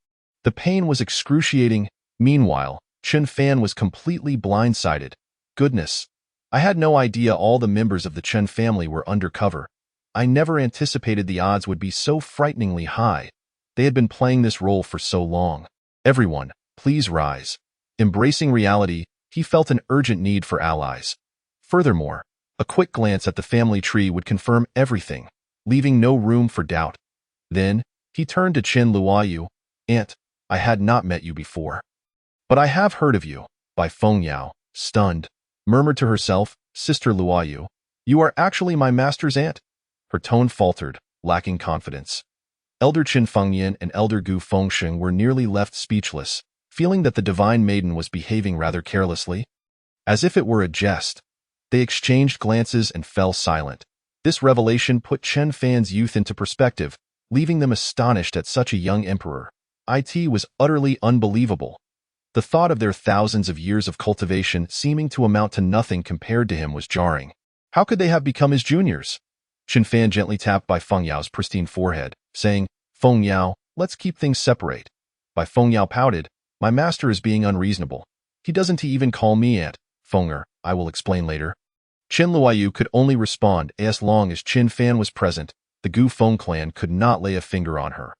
The pain was excruciating. Meanwhile, Chen Fan was completely blindsided. Goodness, I had no idea all the members of the Chen family were undercover. I never anticipated the odds would be so frighteningly high. They had been playing this role for so long. Everyone, please rise. Embracing reality, he felt an urgent need for allies. Furthermore, a quick glance at the family tree would confirm everything, leaving no room for doubt. Then, he turned to Chen Luoyu. Aunt, I had not met you before. But I have heard of you. By Feng Yao, stunned, murmured to herself, Sister Luoyu, you are actually my master's aunt? Her tone faltered, lacking confidence. Elder Qin Fengyan and Elder Gu Fengsheng were nearly left speechless, feeling that the divine maiden was behaving rather carelessly. As if it were a jest, they exchanged glances and fell silent. This revelation put Chen Fan's youth into perspective, leaving them astonished at such a young emperor. It was utterly unbelievable. The thought of their thousands of years of cultivation seeming to amount to nothing compared to him was jarring. How could they have become his juniors? Chen Fan gently tapped Bai Feng Yao's pristine forehead, saying, Feng Yao, let's keep things separate. Bai Feng Yao pouted, my master is being unreasonable. He doesn't even call me aunt. Fenger, I will explain later. Chen Luoyu could only respond as long as Chen Fan was present. The Gu Feng clan could not lay a finger on her.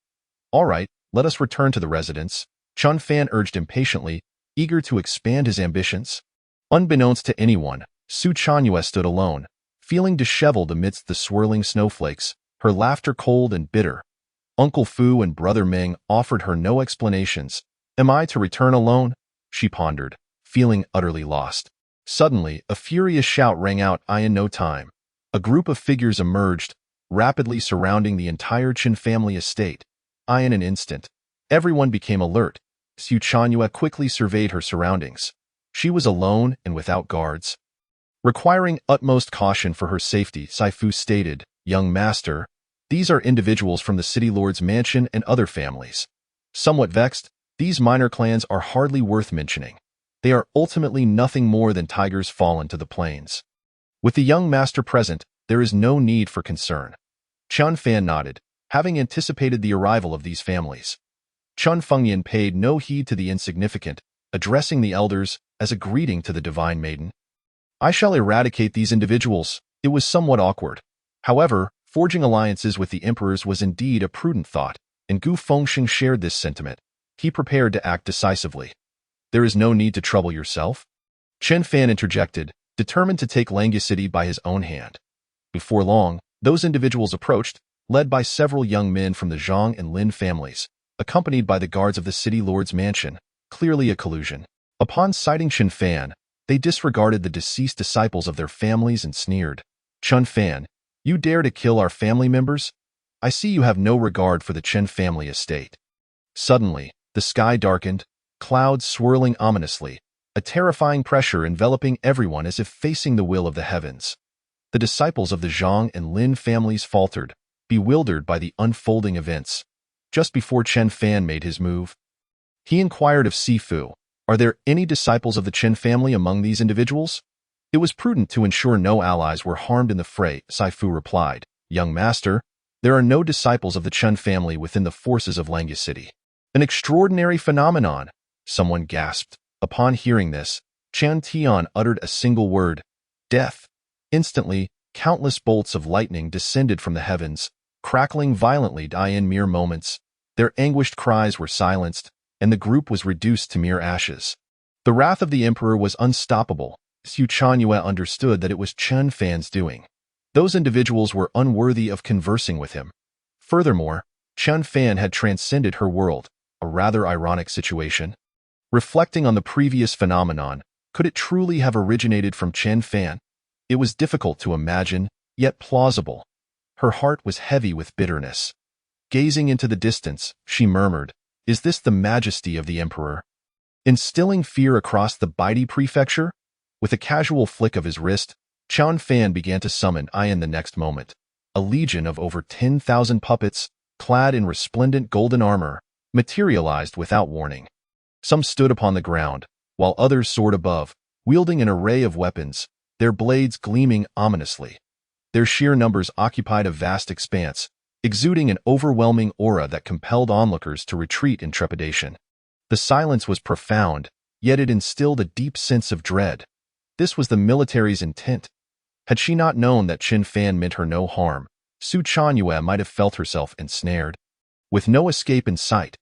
All right, let us return to the residence, Chen Fan urged impatiently, eager to expand his ambitions. Unbeknownst to anyone, Su Chanyue stood alone, feeling disheveled amidst the swirling snowflakes, her laughter cold and bitter. Uncle Fu and Brother Ming offered her no explanations. Am I to return alone? She pondered, feeling utterly lost. Suddenly, a furious shout rang out in no time. A group of figures emerged, rapidly surrounding the entire Qin family estate. In an instant, everyone became alert. Su Chanyue quickly surveyed her surroundings. She was alone and without guards. Requiring utmost caution for her safety, Saifu stated, Young master, these are individuals from the city lord's mansion and other families. Somewhat vexed, these minor clans are hardly worth mentioning. They are ultimately nothing more than tigers fallen to the plains. With the young master present, there is no need for concern. Chen Fan nodded, having anticipated the arrival of these families. Chen Fengyan paid no heed to the insignificant, addressing the elders as a greeting to the divine maiden. I shall eradicate these individuals. It was somewhat awkward. However, forging alliances with the emperors was indeed a prudent thought, and Gu Fengsheng shared this sentiment. He prepared to act decisively. There is no need to trouble yourself. Chen Fan interjected, determined to take Langya City by his own hand. Before long, those individuals approached, led by several young men from the Zhang and Lin families, accompanied by the guards of the city lord's mansion, clearly a collusion. Upon sighting Chen Fan, they disregarded the deceased disciples of their families and sneered. Chen Fan, you dare to kill our family members? I see you have no regard for the Chen family estate. Suddenly, the sky darkened, clouds swirling ominously, a terrifying pressure enveloping everyone as if facing the will of the heavens. The disciples of the Zhang and Lin families faltered, bewildered by the unfolding events. Just before Chen Fan made his move, he inquired of Sifu, are there any disciples of the Chen family among these individuals? It was prudent to ensure no allies were harmed in the fray, Sifu replied. Young master, there are no disciples of the Chen family within the forces of Langya City. An extraordinary phenomenon, someone gasped. Upon hearing this, Chan Tian uttered a single word, death. Instantly, countless bolts of lightning descended from the heavens, crackling violently in mere moments. Their anguished cries were silenced, and the group was reduced to mere ashes. The wrath of the emperor was unstoppable. Su Chanyue understood that it was Chen Fan's doing. Those individuals were unworthy of conversing with him. Furthermore, Chen Fan had transcended her world, a rather ironic situation. Reflecting on the previous phenomenon, could it truly have originated from Chen Fan? It was difficult to imagine, yet plausible. Her heart was heavy with bitterness. Gazing into the distance, she murmured, is this the majesty of the emperor? Instilling fear across the Baidi prefecture? With a casual flick of his wrist, Chen Fan began to summon in the next moment. A legion of over 10,000 puppets, clad in resplendent golden armor, materialized without warning. Some stood upon the ground, while others soared above, wielding an array of weapons, their blades gleaming ominously. Their sheer numbers occupied a vast expanse, exuding an overwhelming aura that compelled onlookers to retreat in trepidation. The silence was profound, yet it instilled a deep sense of dread. This was the military's intent. Had she not known that Chen Fan meant her no harm, Su Chanyue might have felt herself ensnared. With no escape in sight,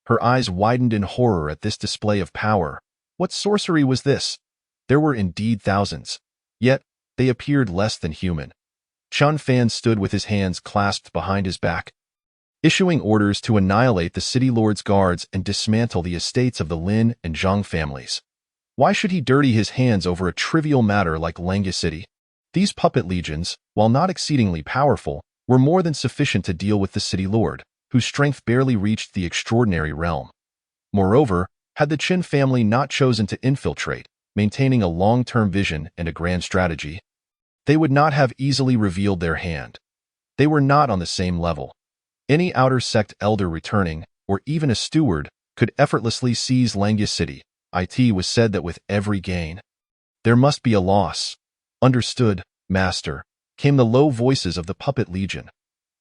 her eyes widened in horror at this display of power. What sorcery was this? There were indeed thousands, yet they appeared less than human. Chen Fan stood with his hands clasped behind his back, issuing orders to annihilate the city lord's guards and dismantle the estates of the Lin and Zhang families. Why should he dirty his hands over a trivial matter like Langya City? These puppet legions, while not exceedingly powerful, were more than sufficient to deal with the city lord, whose strength barely reached the extraordinary realm. Moreover, had the Qin family not chosen to infiltrate, maintaining a long-term vision and a grand strategy, they would not have easily revealed their hand. They were not on the same level. Any outer sect elder returning, or even a steward, could effortlessly seize Langya City. It was said that with every gain, there must be a loss. Understood, master, came the low voices of the puppet legion.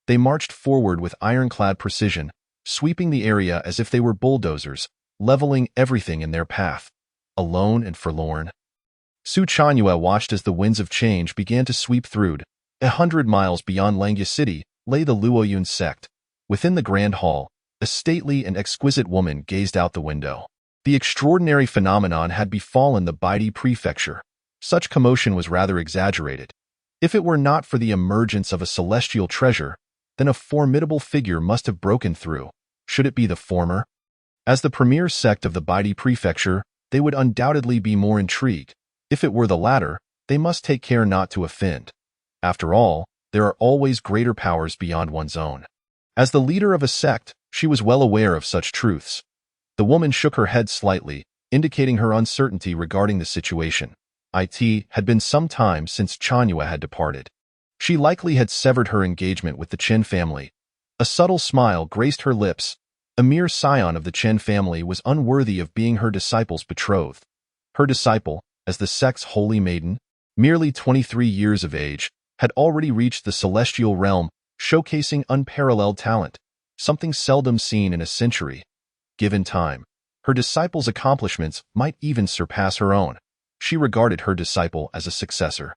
They marched forward with ironclad precision, sweeping the area as if they were bulldozers, leveling everything in their path. Alone and forlorn, Su Chanyue watched as the winds of change began to sweep through. 100 miles beyond Langya City lay the Luoyun sect. Within the grand hall, a stately and exquisite woman gazed out the window. The extraordinary phenomenon had befallen the Baidi prefecture. Such commotion was rather exaggerated. If it were not for the emergence of a celestial treasure, then a formidable figure must have broken through. Should it be the former? As the premier sect of the Baidi prefecture, they would undoubtedly be more intrigued. If it were the latter, they must take care not to offend. After all, there are always greater powers beyond one's own. As the leader of a sect, she was well aware of such truths. The woman shook her head slightly, indicating her uncertainty regarding the situation. It had been some time since Chanyue had departed. She likely had severed her engagement with the Chen family. A subtle smile graced her lips. A mere scion of the Chen family was unworthy of being her disciple's betrothed. Her disciple, as the sect's holy maiden, merely 23 years of age, had already reached the celestial realm, showcasing unparalleled talent, something seldom seen in a century. Given time, her disciple's accomplishments might even surpass her own. She regarded her disciple as a successor.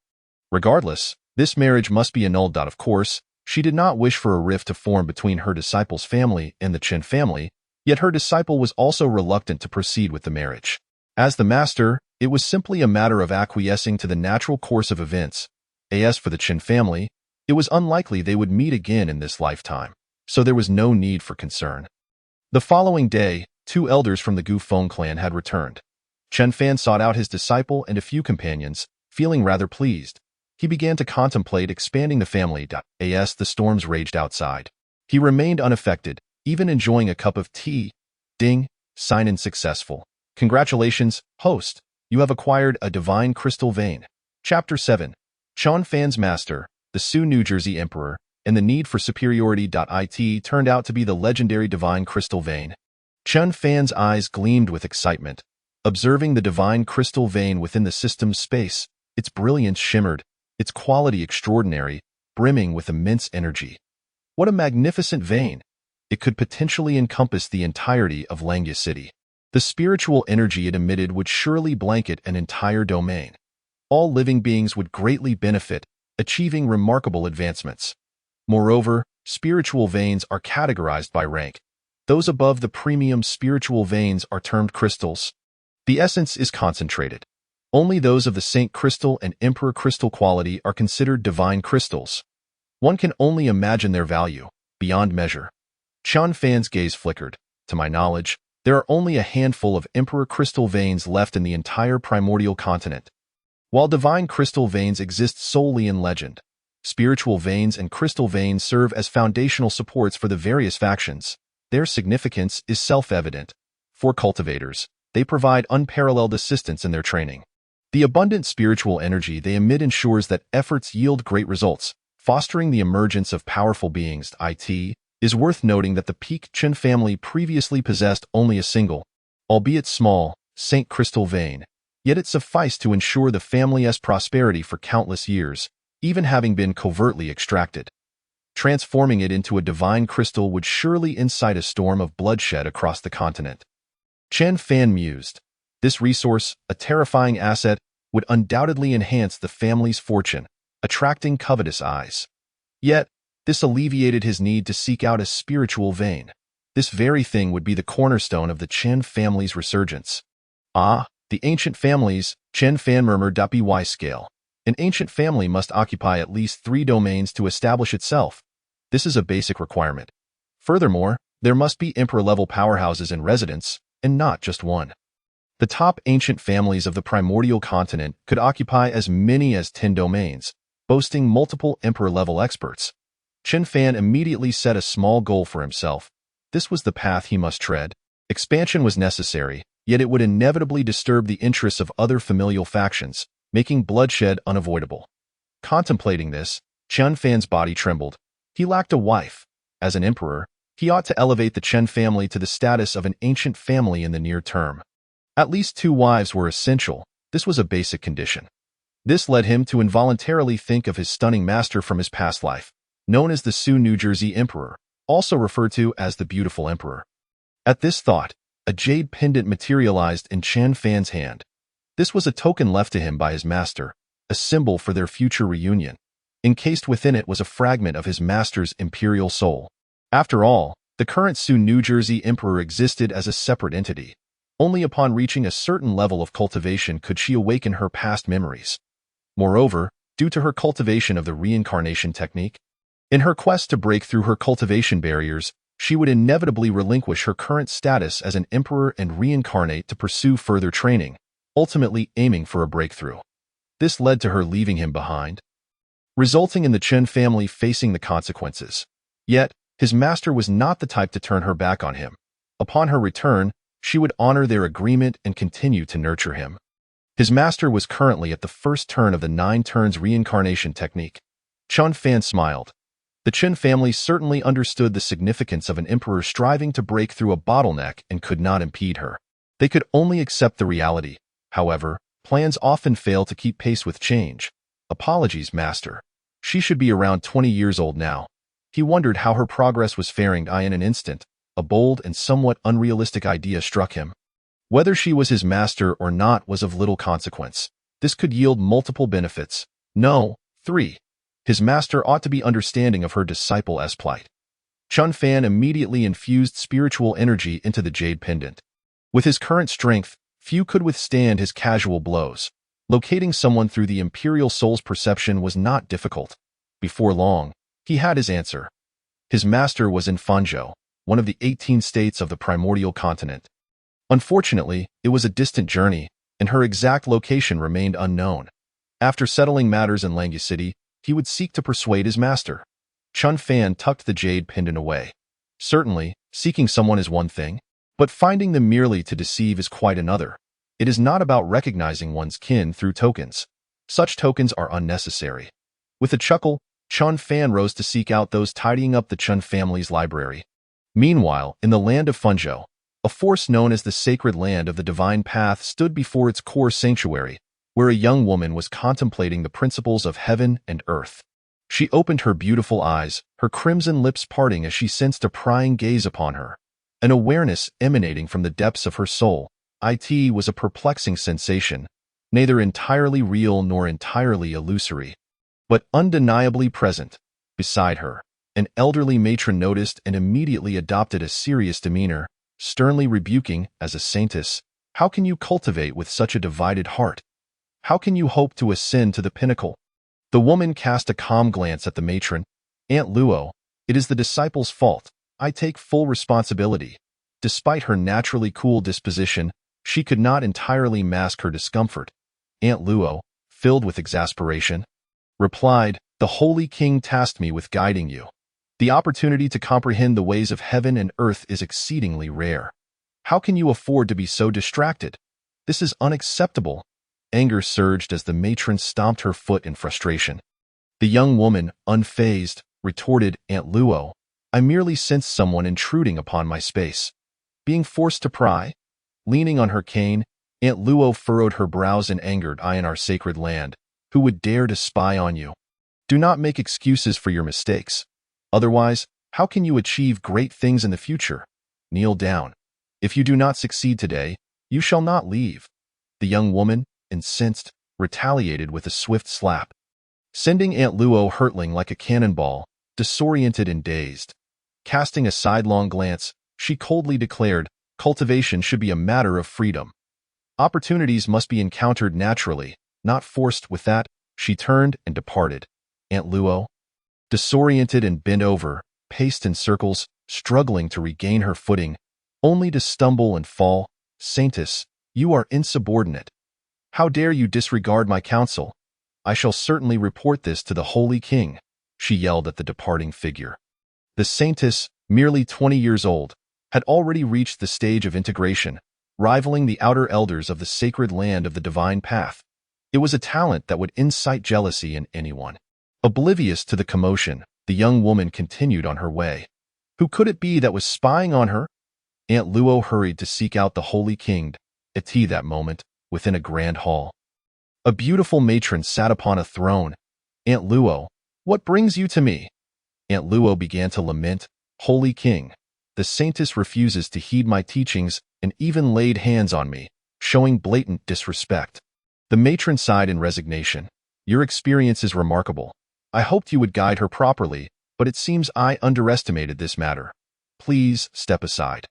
Regardless, this marriage must be annulled. Of course, she did not wish for a rift to form between her disciple's family and the Chen family, yet her disciple was also reluctant to proceed with the marriage. As the master, it was simply a matter of acquiescing to the natural course of events. As for the Chen family, it was unlikely they would meet again in this lifetime, so there was no need for concern. The following day, 2 elders from the Gufeng clan had returned. Chen Fan sought out his disciple and a few companions, feeling rather pleased. He began to contemplate expanding the family. As the storms raged outside, he remained unaffected, even enjoying a cup of tea. Ding, sign-in successful. Congratulations, host. You have acquired a divine crystal vein. Chapter 7. Chen Fan's master, the Sioux New Jersey Emperor, and the need for superiority. It turned out to be the legendary divine crystal vein. Chen Fan's eyes gleamed with excitement. Observing the divine crystal vein within the system's space, its brilliance shimmered, its quality extraordinary, brimming with immense energy. What a magnificent vein! It could potentially encompass the entirety of Langya City. The spiritual energy it emitted would surely blanket an entire domain. All living beings would greatly benefit, achieving remarkable advancements. Moreover, spiritual veins are categorized by rank. Those above the premium spiritual veins are termed crystals. The essence is concentrated. Only those of the Saint Crystal and Emperor Crystal quality are considered divine crystals. One can only imagine their value, beyond measure. Chen Fan's gaze flickered. To my knowledge, there are only a handful of Emperor Crystal veins left in the entire primordial continent. While divine crystal veins exist solely in legend, spiritual veins and crystal veins serve as foundational supports for the various factions. Their significance is self-evident. For cultivators, they provide unparalleled assistance in their training. The abundant spiritual energy they emit ensures that efforts yield great results, fostering the emergence of powerful beings. It is worth noting that the peak Chen family previously possessed only a single, albeit small, Saint Crystal vein, yet it sufficed to ensure the family's prosperity for countless years, even having been covertly extracted. Transforming it into a divine crystal would surely incite a storm of bloodshed across the continent. Chen Fan mused. This resource, a terrifying asset, would undoubtedly enhance the family's fortune, attracting covetous eyes. Yet, this alleviated his need to seek out a spiritual vein. This very thing would be the cornerstone of the Chen family's resurgence. Ah, the ancient families, Chen Fan murmured. By scale. An ancient family must occupy at least 3 domains to establish itself. This is a basic requirement. Furthermore, there must be emperor-level powerhouses in residence, and not just one. The top ancient families of the primordial continent could occupy as many as 10 domains, boasting multiple emperor-level experts. Chen Fan immediately set a small goal for himself. This was the path he must tread. Expansion was necessary, yet it would inevitably disturb the interests of other familial factions, making bloodshed unavoidable. Contemplating this, Chen Fan's body trembled. He lacked a wife. As an emperor, he ought to elevate the Chen family to the status of an ancient family in the near term. At least 2 wives were essential. This was a basic condition. This led him to involuntarily think of his stunning master from his past life, known as the Sioux, New Jersey Emperor, also referred to as the Beautiful Emperor. At this thought, a jade pendant materialized in Chen Fan's hand. This was a token left to him by his master, a symbol for their future reunion. Encased within it was a fragment of his master's imperial soul. After all, the current Sioux, New Jersey Emperor existed as a separate entity. Only upon reaching a certain level of cultivation could she awaken her past memories. Moreover, due to her cultivation of the reincarnation technique, in her quest to break through her cultivation barriers, she would inevitably relinquish her current status as an emperor and reincarnate to pursue further training, ultimately aiming for a breakthrough. This led to her leaving him behind, resulting in the Chen family facing the consequences. Yet, his master was not the type to turn her back on him. Upon her return, she would honor their agreement and continue to nurture him. His master was currently at the first turn of the 9 turns reincarnation technique. Chen Fan smiled. The Chen family certainly understood the significance of an emperor striving to break through a bottleneck and could not impede her. They could only accept the reality. However, plans often fail to keep pace with change. Apologies, master. She should be around 20 years old now. He wondered how her progress was faring. In an instant, a bold and somewhat unrealistic idea struck him. Whether she was his master or not was of little consequence. This could yield multiple benefits. No, 3. His master ought to be understanding of her disciple's plight. Chen Fan immediately infused spiritual energy into the jade pendant. With his current strength, few could withstand his casual blows. Locating someone through the imperial soul's perception was not difficult. Before long, he had his answer. His master was in Fanzhou, one of the 18 states of the primordial continent. Unfortunately, it was a distant journey, and her exact location remained unknown. After settling matters in Langya City, he would seek to persuade his master. Chen Fan tucked the jade pendant away. Certainly, seeking someone is one thing, but finding them merely to deceive is quite another. It is not about recognizing one's kin through tokens. Such tokens are unnecessary. With a chuckle, Chen Fan rose to seek out those tidying up the Chen family's library. Meanwhile, in the land of Fanzhou, a force known as the Sacred Land of the Divine Path stood before its core sanctuary, where a young woman was contemplating the principles of heaven and earth. She opened her beautiful eyes, her crimson lips parting as she sensed a prying gaze upon her. An awareness emanating from the depths of her soul. It was a perplexing sensation, neither entirely real nor entirely illusory, but undeniably present. Beside her, an elderly matron noticed and immediately adopted a serious demeanor, sternly rebuking, as a saintess, "How can you cultivate with such a divided heart? How can you hope to ascend to the pinnacle?" The woman cast a calm glance at the matron. "Aunt Luo, it is the disciple's fault. I take full responsibility." Despite her naturally cool disposition, she could not entirely mask her discomfort. Aunt Luo, filled with exasperation, replied, "The Holy King tasked me with guiding you. The opportunity to comprehend the ways of heaven and earth is exceedingly rare. How can you afford to be so distracted? This is unacceptable." Anger surged as the matron stomped her foot in frustration. The young woman, unfazed, retorted, "Aunt Luo, I merely sensed someone intruding upon my space. Being forced to pry?" Leaning on her cane, Aunt Luo furrowed her brows in anger. "I in our sacred land, who would dare to spy on you? Do not make excuses for your mistakes. Otherwise, how can you achieve great things in the future? Kneel down. If you do not succeed today, you shall not leave. The young woman, incensed, retaliated with a swift slap, sending Aunt Luo hurtling like a cannonball, disoriented and dazed. Casting a sidelong glance, she coldly declared, cultivation should be a matter of freedom. Opportunities must be encountered naturally, not forced. With that, she turned and departed. Aunt Luo, disoriented and bent over, paced in circles, struggling to regain her footing, only to stumble and fall. Saintess, you are insubordinate. How dare you disregard my counsel? I shall certainly report this to the Holy King, she yelled at the departing figure. The Saintess, merely 20 years old, had already reached the stage of integration, rivaling the outer elders of the sacred land of the divine path. It was a talent that would incite jealousy in anyone. Oblivious to the commotion, the young woman continued on her way. Who could it be that was spying on her? Aunt Luo hurried to seek out the Holy King. At tea that moment, within a grand hall, a beautiful matron sat upon a throne. Aunt Luo, what brings you to me? Aunt Luo began to lament. Holy King, the Saintess refuses to heed my teachings and even laid hands on me, showing blatant disrespect. The matron sighed in resignation. Your experience is remarkable. I hoped you would guide her properly, but it seems I underestimated this matter. Please step aside.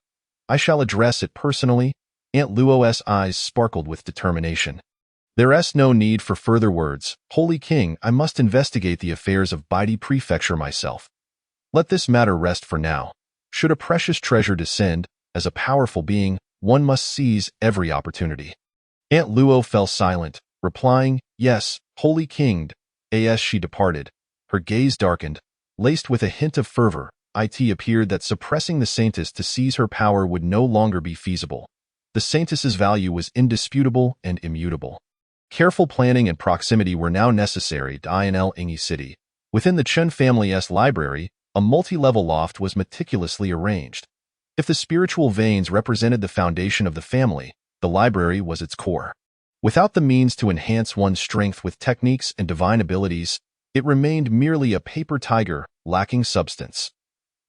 I shall address it personally. Aunt Luo's eyes sparkled with determination. There's no need for further words. Holy King, I must investigate the affairs of Baidi Prefecture myself. Let this matter rest for now. Should a precious treasure descend, as a powerful being, one must seize every opportunity. Aunt Luo fell silent, replying, Yes, Holy King. As she departed, her gaze darkened, laced with a hint of fervor. It appeared that suppressing the Saintess to seize her power would no longer be feasible. The Saintess's value was indisputable and immutable. Careful planning and proximity were now necessary to INL Ingi City. Within the Chen family's library, a multi-level loft was meticulously arranged. If the spiritual veins represented the foundation of the family, the library was its core. Without the means to enhance one's strength with techniques and divine abilities, it remained merely a paper tiger, lacking substance.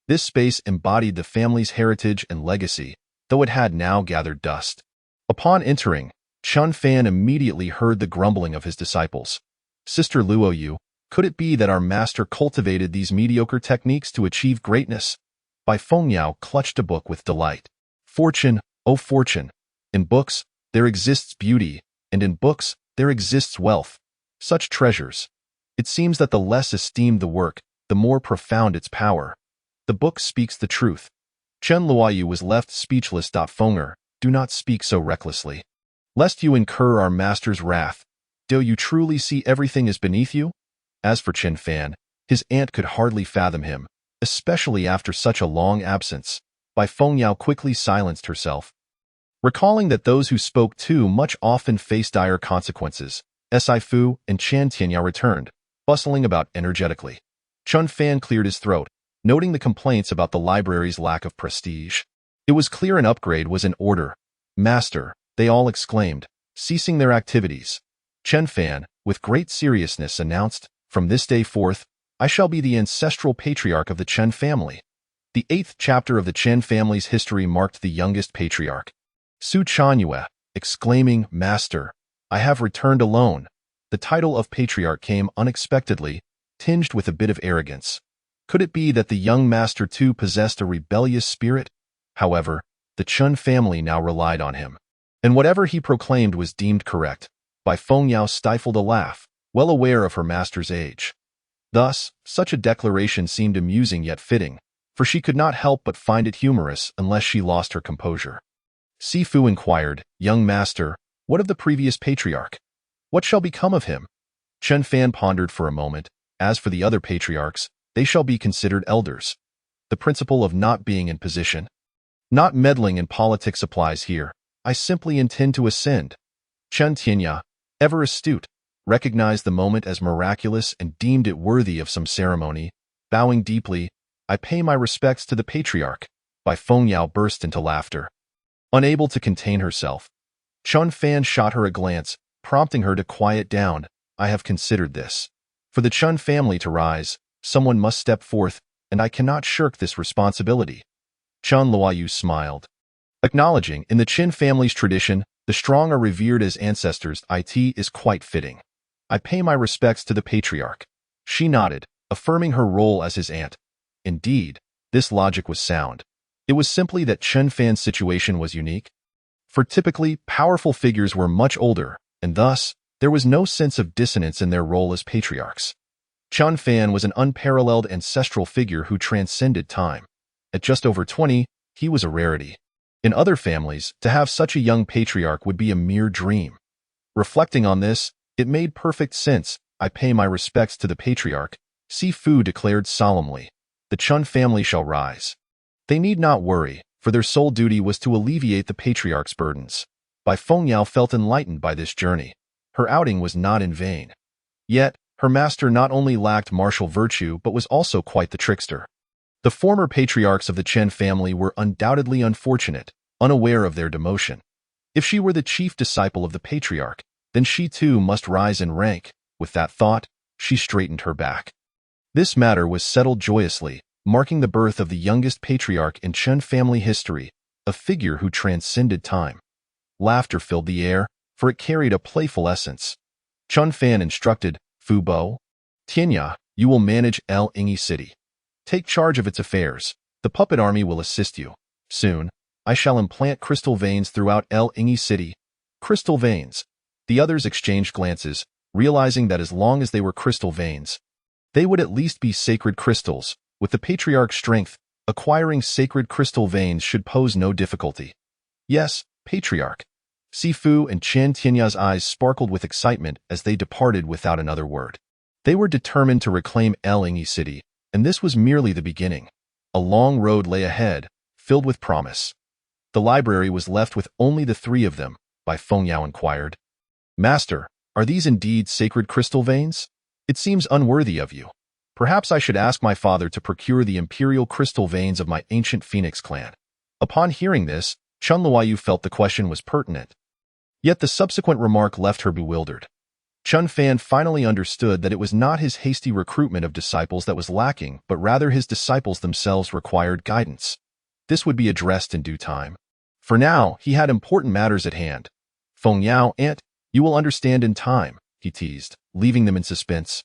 This space embodied the family's heritage and legacy, though it had now gathered dust. Upon entering, Chun Fan immediately heard the grumbling of his disciples. Sister Luo Yu, could it be that our master cultivated these mediocre techniques to achieve greatness? Bai Fengyao clutched a book with delight. Fortune, oh fortune! In books, there exists beauty, and in books, there exists wealth. Such treasures. It seems that the less esteemed the work, the more profound its power. The book speaks the truth. Chen Luoyu was left speechless. Fenger, do not speak so recklessly, lest you incur our master's wrath. Do you truly see everything is beneath you? As for Chen Fan, his aunt could hardly fathom him, especially after such a long absence. Bai Fengyao quickly silenced herself, recalling that those who spoke too much often face dire consequences. Si Fu and Chan Tianya returned, bustling about energetically. Chun Fan cleared his throat, noting the complaints about the library's lack of prestige. It was clear an upgrade was in order. Master, they all exclaimed, ceasing their activities. Chen Fan, with great seriousness, announced, from this day forth, I shall be the ancestral patriarch of the Chen family. The 8th chapter of the Chen family's history marked the youngest patriarch, Su Chanyue, exclaiming, Master, I have returned alone. The title of patriarch came unexpectedly, tinged with a bit of arrogance. Could it be that the young master too possessed a rebellious spirit? However, the Chun family now relied on him, and whatever he proclaimed was deemed correct. Bai Fengyao stifled a laugh, well aware of her master's age. Thus, such a declaration seemed amusing yet fitting, for she could not help but find it humorous unless she lost her composure. Sifu inquired, Young master, what of the previous patriarch? What shall become of him? Chen Fan pondered for a moment. As for the other patriarchs, they shall be considered elders. The principle of not being in position, not meddling in politics applies here. I simply intend to ascend. Chen Tianya, ever astute, recognized the moment as miraculous and deemed it worthy of some ceremony. Bowing deeply, I pay my respects to the patriarch. Bai Fengyao burst into laughter. Unable to contain herself, Chun Fan shot her a glance, prompting her to quiet down. I have considered this. For the Chun family to rise, someone must step forth. and I cannot shirk this responsibility. Chen Luoyu smiled. Acknowledging, in the Qin family's tradition, the strong are revered as ancestors. It is quite fitting. I pay my respects to the patriarch. She nodded, affirming her role as his aunt. Indeed, this logic was sound. It was simply that Chen Fan's situation was unique. For typically, powerful figures were much older, and thus, there was no sense of dissonance in their role as patriarchs. Chen Fan was an unparalleled ancestral figure who transcended time. At just over 20, he was a rarity. In other families, to have such a young patriarch would be a mere dream. Reflecting on this, it made perfect sense. I pay my respects to the patriarch, Sifu declared solemnly. The Chen family shall rise. They need not worry, for their sole duty was to alleviate the patriarch's burdens. Bai Fengyao felt enlightened by this journey. Her outing was not in vain. Yet, her master not only lacked martial virtue but was also quite the trickster. The former patriarchs of the Chen family were undoubtedly unfortunate, unaware of their demotion. If she were the chief disciple of the patriarch, then she too must rise in rank. With that thought, she straightened her back. This matter was settled joyously, marking the birth of the youngest patriarch in Chen family history, a figure who transcended time. Laughter filled the air, for it carried a playful essence. Chen Fan instructed, Fu Bo, Tianya, you will manage El Ingi City. Take charge of its affairs. The puppet army will assist you. Soon, I shall implant crystal veins throughout El Ingi City. Crystal veins. The others exchanged glances, realizing that as long as they were crystal veins, they would at least be sacred crystals. With the patriarch's strength, acquiring sacred crystal veins should pose no difficulty. Yes, patriarch. Sifu and Chen Tianya's eyes sparkled with excitement as they departed without another word. They were determined to reclaim El Ingi City, and this was merely the beginning. A long road lay ahead, filled with promise. The library was left with only the three of them. Bai Fengyao inquired. Master, are these indeed sacred crystal veins? It seems unworthy of you. Perhaps I should ask my father to procure the imperial crystal veins of my ancient Phoenix clan. Upon hearing this, Chen Luoyu felt the question was pertinent. Yet the subsequent remark left her bewildered. Chen Fan finally understood that it was not his hasty recruitment of disciples that was lacking, but rather his disciples themselves required guidance. This would be addressed in due time. For now, he had important matters at hand. Fengyao, aunt, you will understand in time, he teased, leaving them in suspense.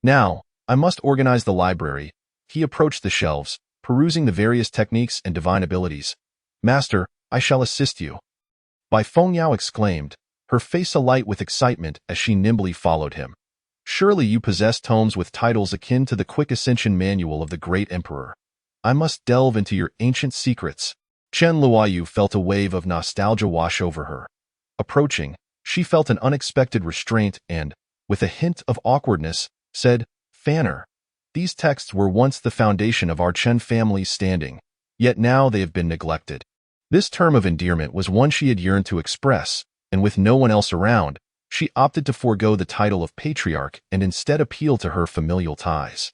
Now, I must organize the library. He approached the shelves, perusing the various techniques and divine abilities. Master, I shall assist you. Bai Fengyao exclaimed, her face alight with excitement as she nimbly followed him. Surely you possess tomes with titles akin to the Quick Ascension Manual of the Great Emperor. I must delve into your ancient secrets. Chen Luoyu felt a wave of nostalgia wash over her. Approaching, she felt an unexpected restraint and, with a hint of awkwardness, said, Fanner, these texts were once the foundation of our Chen family's standing, yet now they have been neglected. This term of endearment was one she had yearned to express, and with no one else around, she opted to forego the title of patriarch and instead appeal to her familial ties.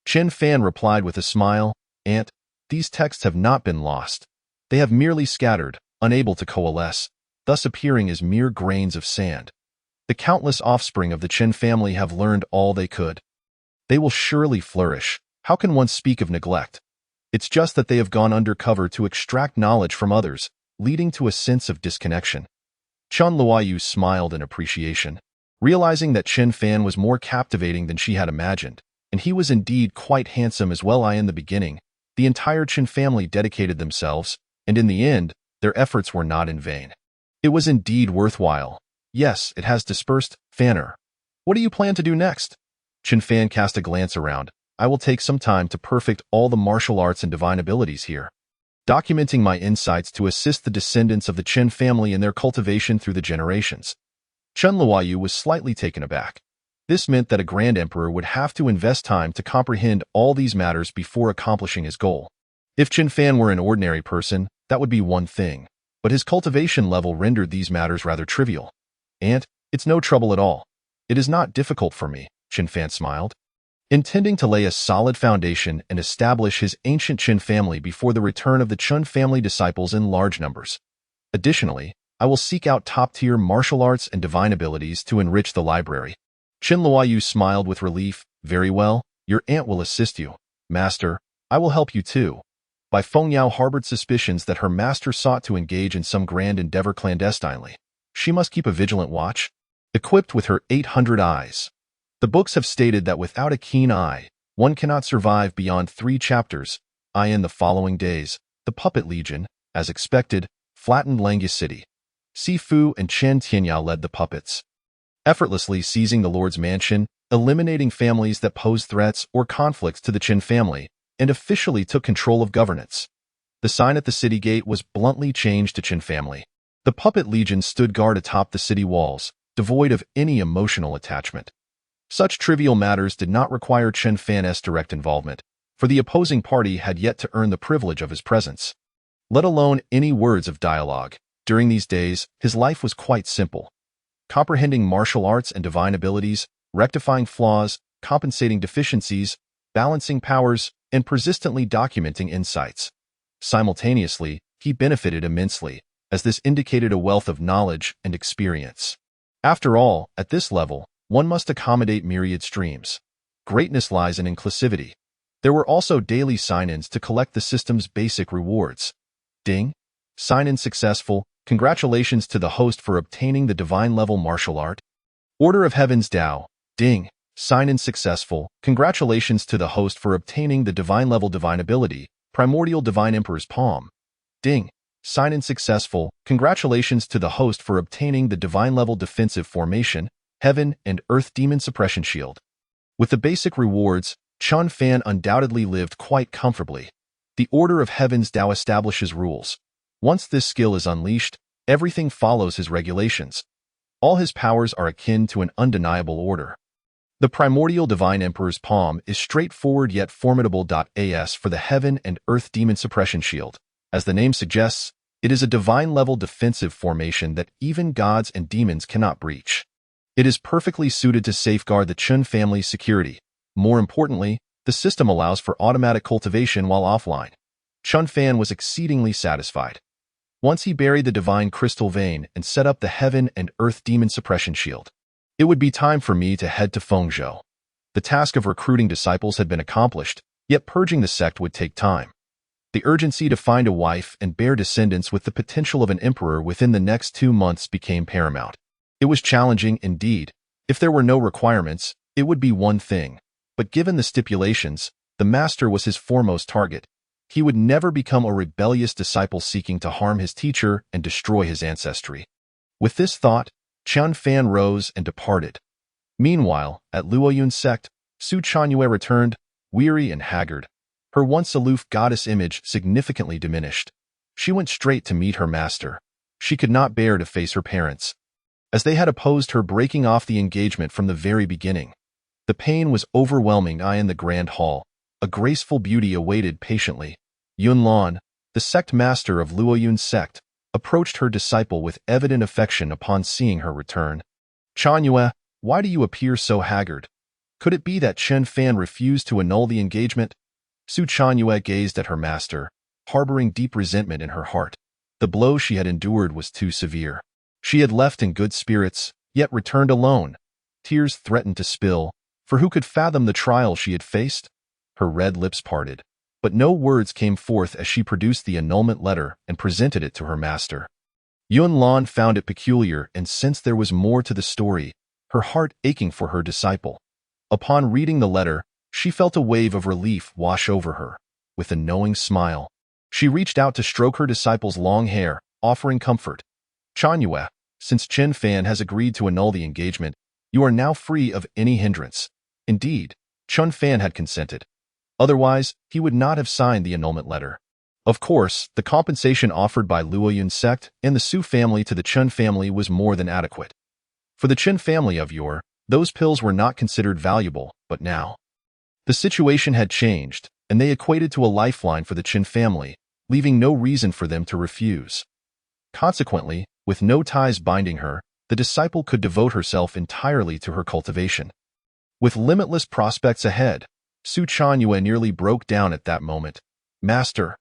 Chen Fan replied with a smile, Aunt, these texts have not been lost. They have merely scattered, unable to coalesce, thus appearing as mere grains of sand. The countless offspring of the Chen family have learned all they could. They will surely flourish. How can one speak of neglect? It's just that they have gone undercover to extract knowledge from others, leading to a sense of disconnection. Chen Luoyu smiled in appreciation, realizing that Chen Fan was more captivating than she had imagined, and he was indeed quite handsome as well. In the beginning, the entire Chen family dedicated themselves, and in the end, their efforts were not in vain. It was indeed worthwhile. Yes, it has dispersed. Fanner, what do you plan to do next? Chen Fan cast a glance around. I will take some time to perfect all the martial arts and divine abilities here, documenting my insights to assist the descendants of the Chen family in their cultivation through the generations. Chen Luoyu was slightly taken aback. This meant that a grand emperor would have to invest time to comprehend all these matters before accomplishing his goal. If Chen Fan were an ordinary person, that would be one thing, but his cultivation level rendered these matters rather trivial. Aunt, it's no trouble at all. It is not difficult for me, Chen Fan smiled, intending to lay a solid foundation and establish his ancient Qin family before the return of the Chen family disciples in large numbers. Additionally, I will seek out top-tier martial arts and divine abilities to enrich the library. Chen Luoyu smiled with relief. Very well, your aunt will assist you. Master, I will help you too. Bai Fengyao harbored suspicions that her master sought to engage in some grand endeavor clandestinely. She must keep a vigilant watch, equipped with her 800 eyes. The books have stated that without a keen eye, one cannot survive beyond 3 chapters. In the following days, the Puppet Legion, as expected, flattened Langya City. Sifu and Chen Tianyao led the puppets, effortlessly seizing the Lord's mansion, eliminating families that posed threats or conflicts to the Qin family, and officially took control of governance. The sign at the city gate was bluntly changed to Qin family. The Puppet Legion stood guard atop the city walls, devoid of any emotional attachment. Such trivial matters did not require Chen Fan's direct involvement, for the opposing party had yet to earn the privilege of his presence, let alone any words of dialogue. During these days, his life was quite simple. Comprehending martial arts and divine abilities, rectifying flaws, compensating deficiencies, balancing powers, and persistently documenting insights. Simultaneously, he benefited immensely, as this indicated a wealth of knowledge and experience. After all, at this level, one must accommodate myriad streams. Greatness lies in inclusivity. There were also daily sign-ins to collect the system's basic rewards. Ding. Sign-in successful. Congratulations to the host for obtaining the divine-level martial art. Order of Heaven's Tao. Ding. Sign-in successful. Congratulations to the host for obtaining the divine-level divine ability, Primordial Divine Emperor's Palm. Ding. Sign-in successful. Congratulations to the host for obtaining the divine-level defensive formation, Heaven and Earth Demon Suppression Shield. With the basic rewards, Chen Fan undoubtedly lived quite comfortably. The Order of Heaven's Tao establishes rules. Once this skill is unleashed, everything follows his regulations. All his powers are akin to an undeniable order. The Primordial Divine Emperor's Palm is straightforward yet formidable. As for the Heaven and Earth Demon Suppression Shield, as the name suggests, it is a divine-level defensive formation that even gods and demons cannot breach. It is perfectly suited to safeguard the Chen family's security. More importantly, the system allows for automatic cultivation while offline. Chen Fan was exceedingly satisfied. Once he buried the divine crystal vein and set up the Heaven and Earth Demon Suppression Shield, it would be time for me to head to Fengzhou. The task of recruiting disciples had been accomplished, yet purging the sect would take time. The urgency to find a wife and bear descendants with the potential of an emperor within the next 2 months became paramount. It was challenging indeed. If there were no requirements, it would be one thing. But given the stipulations, the master was his foremost target. He would never become a rebellious disciple seeking to harm his teacher and destroy his ancestry. With this thought, Chen Fan rose and departed. Meanwhile, at Luoyun's sect, Su Chanyue returned, weary and haggard. Her once aloof goddess image significantly diminished. She went straight to meet her master. She could not bear to face her parents, as they had opposed her breaking off the engagement from the very beginning. The pain was overwhelming. In the grand hall, a graceful beauty awaited patiently. Yunlan, the sect master of Luoyun's sect, approached her disciple with evident affection upon seeing her return. Chanyue, why do you appear so haggard? Could it be that Chen Fan refused to annul the engagement? Su Chanyue gazed at her master, harboring deep resentment in her heart. The blow she had endured was too severe. She had left in good spirits, yet returned alone. Tears threatened to spill, for who could fathom the trial she had faced? Her red lips parted, but no words came forth as she produced the annulment letter and presented it to her master. Yunlan found it peculiar and sensed there was more to the story, her heart aching for her disciple. Upon reading the letter, she felt a wave of relief wash over her. With a knowing smile, she reached out to stroke her disciple's long hair, offering comfort. Chanyue, since Chen Fan has agreed to annul the engagement, you are now free of any hindrance. Indeed, Chen Fan had consented. Otherwise, he would not have signed the annulment letter. Of course, the compensation offered by Luoyun's sect and the Su family to the Chen family was more than adequate. For the Chen family of yore, those pills were not considered valuable, but now the situation had changed, and they equated to a lifeline for the Chen family, leaving no reason for them to refuse. Consequently, with no ties binding her, the disciple could devote herself entirely to her cultivation. With limitless prospects ahead, Su Chanyue nearly broke down at that moment. Master,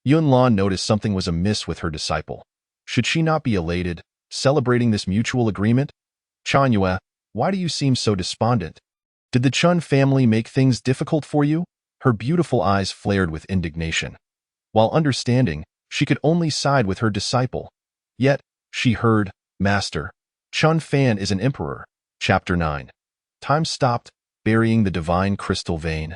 Yunlan noticed something was amiss with her disciple. Should she not be elated, celebrating this mutual agreement? Chanyue, why do you seem so despondent? Did the Chen family make things difficult for you? Her beautiful eyes flared with indignation. While understanding, she could only side with her disciple. Yet, she heard, "Master, Chun Fan is an emperor." Chapter 9. Time stopped, burying the divine crystal vein.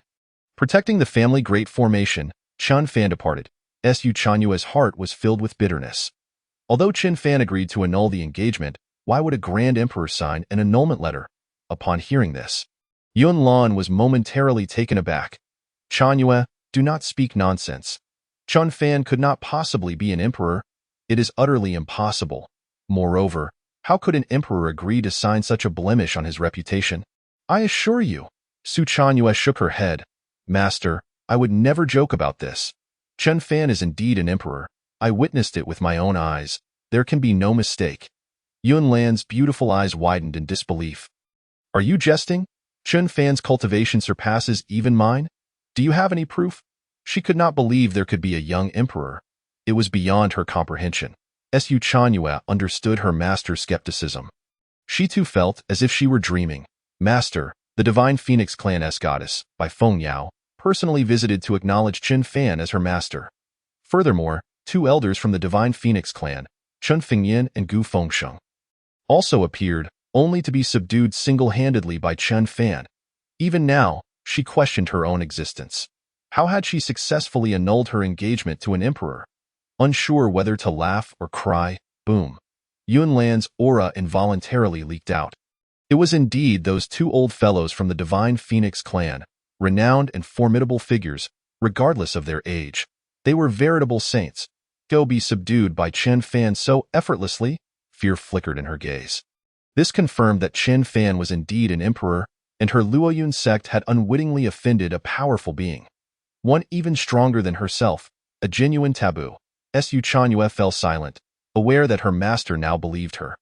Protecting the family great formation, Chun Fan departed. Su Chanyue's heart was filled with bitterness. Although Qin Fan agreed to annul the engagement, why would a grand emperor sign an annulment letter? Upon hearing this, Yun Lan was momentarily taken aback. "Chanyue, do not speak nonsense. Chun Fan could not possibly be an emperor. It is utterly impossible. Moreover, how could an emperor agree to sign such a blemish on his reputation? I assure you." Su Chanyue shook her head. "Master, I would never joke about this. Chun Fan is indeed an emperor. I witnessed it with my own eyes. There can be no mistake." Yun Lan's beautiful eyes widened in disbelief. "Are you jesting? Chun Fan's cultivation surpasses even mine? Do you have any proof?" She could not believe there could be a young emperor. It was beyond her comprehension. Su Chanyue understood her master's skepticism. She too felt as if she were dreaming. "Master, the divine Phoenix Clan's goddess, by Feng Yao, personally visited to acknowledge Qin Fan as her master. Furthermore, 2 elders from the divine Phoenix Clan, Chun Fengyin and Gu Fengsheng, also appeared, only to be subdued single-handedly by Chun Fan. Even now, she questioned her own existence. How had she successfully annulled her engagement to an emperor? Unsure whether to laugh or cry, boom. Yun Lan's aura involuntarily leaked out. It was indeed those 2 old fellows from the divine Phoenix Clan, renowned and formidable figures, regardless of their age. They were veritable saints. Go be subdued by Qin Fan so effortlessly? Fear flickered in her gaze. This confirmed that Qin Fan was indeed an emperor, and her Luoyun sect had unwittingly offended a powerful being. One even stronger than herself, a genuine taboo. Su Chanyue fell silent, aware that her master now believed her.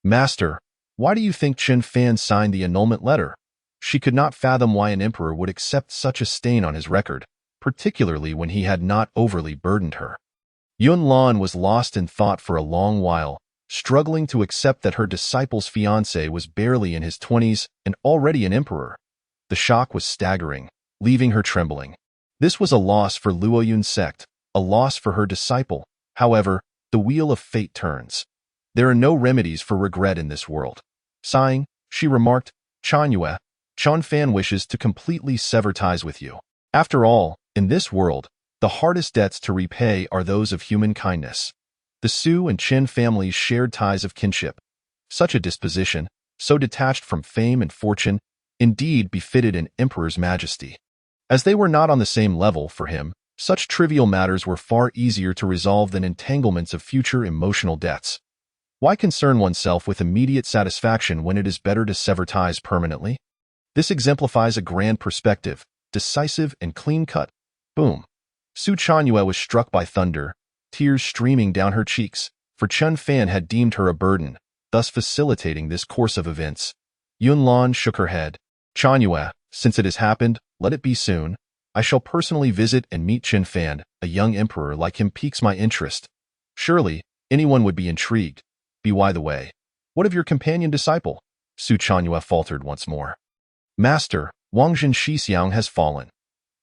"Master, why do you think Qin Fan signed the annulment letter?" She could not fathom why an emperor would accept such a stain on his record, particularly when he had not overly burdened her. Yun Lan was lost in thought for a long while, struggling to accept that her disciple's fiancé was barely in his 20s and already an emperor. The shock was staggering, leaving her trembling. This was a loss for Luoyun's sect, a loss for her disciple. However, the wheel of fate turns. There are no remedies for regret in this world. Sighing, she remarked, "Chanyue, Chun Fan wishes to completely sever ties with you. After all, in this world, the hardest debts to repay are those of human kindness." The Su and Qin families shared ties of kinship. Such a disposition, so detached from fame and fortune, indeed befitted an emperor's majesty. As they were not on the same level for him, such trivial matters were far easier to resolve than entanglements of future emotional debts. Why concern oneself with immediate satisfaction when it is better to sever ties permanently? This exemplifies a grand perspective, decisive and clean-cut. Boom. Su Chanyue was struck by thunder, tears streaming down her cheeks, for Chun Fan had deemed her a burden, thus facilitating this course of events. Yun Lan shook her head. "Chanyue, since it has happened, let it be soon. I shall personally visit and meet Qin Fan. A young emperor like him piques my interest. Surely, anyone would be intrigued. By the way, what of your companion disciple?" Su Chanyue faltered once more. "Master, Wangjin Shixiang has fallen.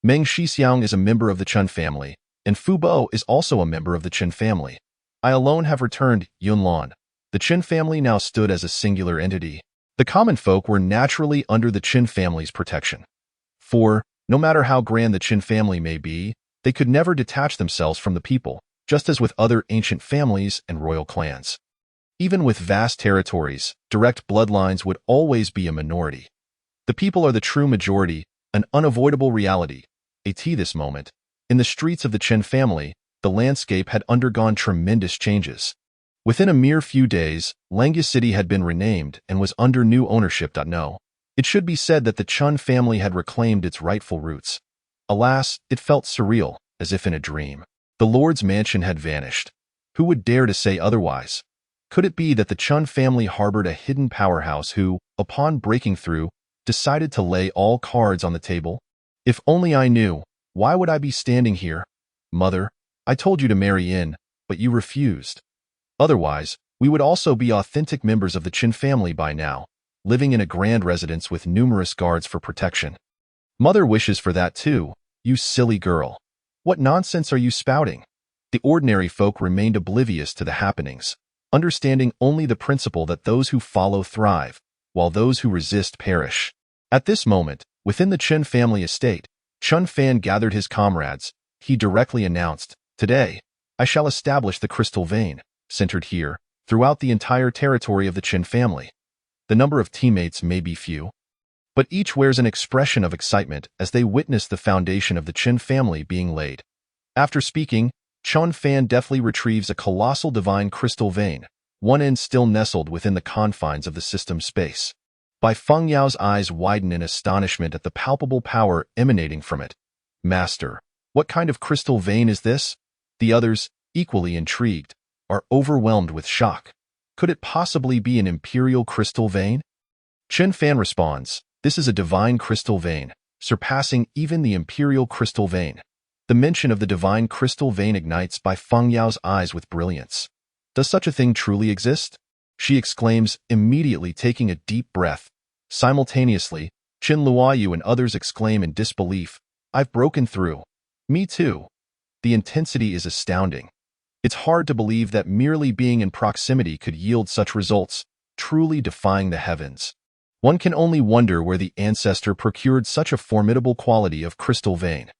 Meng Shixiang is a member of the Chun family, and Fu Bo is also a member of the Qin family. I alone have returned." Yun Lan. The Qin family now stood as a singular entity. The common folk were naturally under the Qin family's protection. For, no matter how grand the Qin family may be, they could never detach themselves from the people, just as with other ancient families and royal clans. Even with vast territories, direct bloodlines would always be a minority. The people are the true majority, an unavoidable reality. At this moment, in the streets of the Qin family, the landscape had undergone tremendous changes. Within a mere few days, Langya City had been renamed and was under new ownership. No, it should be said that the Chun family had reclaimed its rightful roots. Alas, it felt surreal, as if in a dream. The Lord's mansion had vanished. Who would dare to say otherwise? Could it be that the Chun family harbored a hidden powerhouse who, upon breaking through, decided to lay all cards on the table? If only I knew, why would I be standing here? Mother, I told you to marry in, but you refused. Otherwise, we would also be authentic members of the Qin family by now, living in a grand residence with numerous guards for protection. Mother wishes for that too. "You silly girl. What nonsense are you spouting?" The ordinary folk remained oblivious to the happenings, understanding only the principle that those who follow thrive, while those who resist perish. At this moment, within the Chen family estate, Chun Fan gathered his comrades. He directly announced, "Today, I shall establish the crystal vein, centered here, throughout the entire territory of the Chen family." The number of teammates may be few, but each wears an expression of excitement as they witness the foundation of the Chen family being laid. After speaking, Chun Fan deftly retrieves a colossal divine crystal vein, one end still nestled within the confines of the system space. Bai Feng Yao's eyes widen in astonishment at the palpable power emanating from it. "Master, what kind of crystal vein is this?" The others, equally intrigued, are overwhelmed with shock. Could it possibly be an imperial crystal vein? Chen Fan responds, "This is a divine crystal vein, surpassing even the imperial crystal vein." The mention of the divine crystal vein ignites Bai Feng Yao's eyes with brilliance. "Does such a thing truly exist?" she exclaims, immediately taking a deep breath. Simultaneously, Qin Luoyu and others exclaim in disbelief, "I've broken through." "Me too." The intensity is astounding. It's hard to believe that merely being in proximity could yield such results, truly defying the heavens. One can only wonder where the ancestor procured such a formidable quality of crystal vein.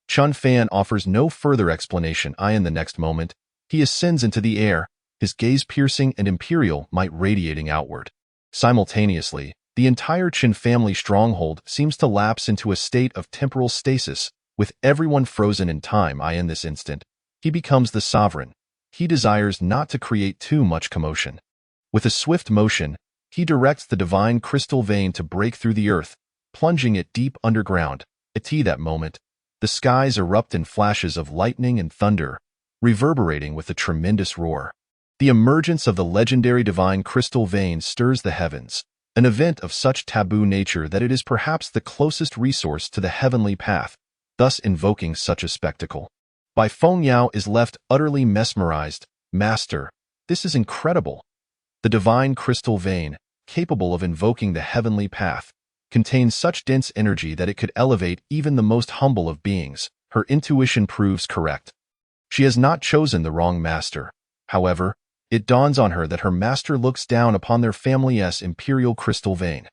Chun Fan offers no further explanation. In the next moment, he ascends into the air, his gaze piercing and imperial might radiating outward. Simultaneously, the entire Qin family stronghold seems to lapse into a state of temporal stasis, with everyone frozen in time. In this instant, he becomes the sovereign. He desires not to create too much commotion. With a swift motion, he directs the divine crystal vein to break through the earth, plunging it deep underground. At that moment, the skies erupt in flashes of lightning and thunder, reverberating with a tremendous roar. The emergence of the legendary divine crystal vein stirs the heavens, an event of such taboo nature that it is perhaps the closest resource to the heavenly path, thus invoking such a spectacle. Bai Feng Yao is left utterly mesmerized. "Master, this is incredible." The divine crystal vein, capable of invoking the heavenly path, contains such dense energy that it could elevate even the most humble of beings. Her intuition proves correct. She has not chosen the wrong master. However, it dawns on her that her master looks down upon their family's imperial crystal vein.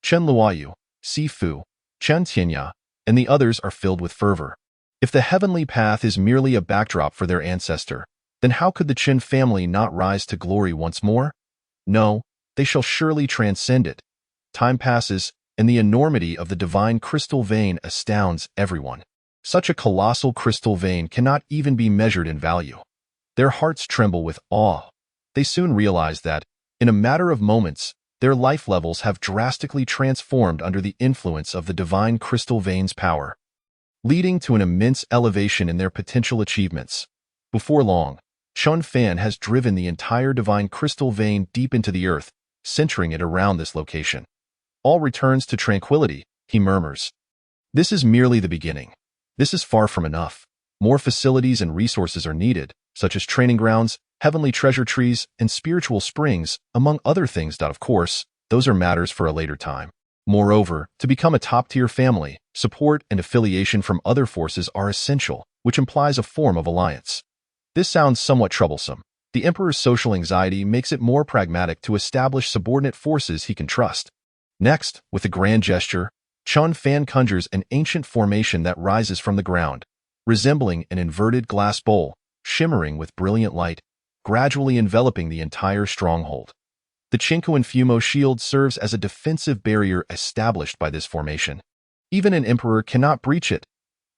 Chen Luoyu, Si Fu, Chen Tianya, and the others are filled with fervor. If the heavenly path is merely a backdrop for their ancestor, then how could the Qin family not rise to glory once more? No, they shall surely transcend it. Time passes, and the enormity of the divine crystal vein astounds everyone. Such a colossal crystal vein cannot even be measured in value. Their hearts tremble with awe. They soon realize that, in a matter of moments, their life levels have drastically transformed under the influence of the divine crystal vein's power, leading to an immense elevation in their potential achievements. Before long, Chun Fan has driven the entire divine crystal vein deep into the earth, centering it around this location. "All returns to tranquility," he murmurs. "This is merely the beginning. This is far from enough. More facilities and resources are needed, such as training grounds, heavenly treasure trees, and spiritual springs, among other things. Of course, those are matters for a later time. Moreover, to become a top-tier family, support and affiliation from other forces are essential, which implies a form of alliance." This sounds somewhat troublesome. The emperor's social anxiety makes it more pragmatic to establish subordinate forces he can trust. Next, with a grand gesture, Chun Fan conjures an ancient formation that rises from the ground, resembling an inverted glass bowl, shimmering with brilliant light, gradually enveloping the entire stronghold. The Chinko and Fumo shield serves as a defensive barrier established by this formation. Even an emperor cannot breach it.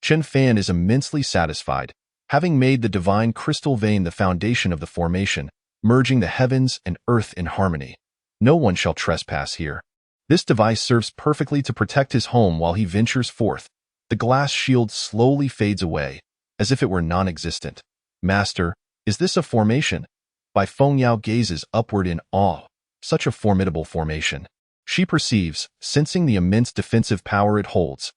Chen Fan is immensely satisfied, having made the divine crystal vein the foundation of the formation, merging the heavens and earth in harmony. No one shall trespass here. This device serves perfectly to protect his home while he ventures forth. The glass shield slowly fades away, as if it were non-existent. "Master, is this a formation?" Bai Feng Yao gazes upward in awe. Such a formidable formation. She perceives, sensing the immense defensive power it holds.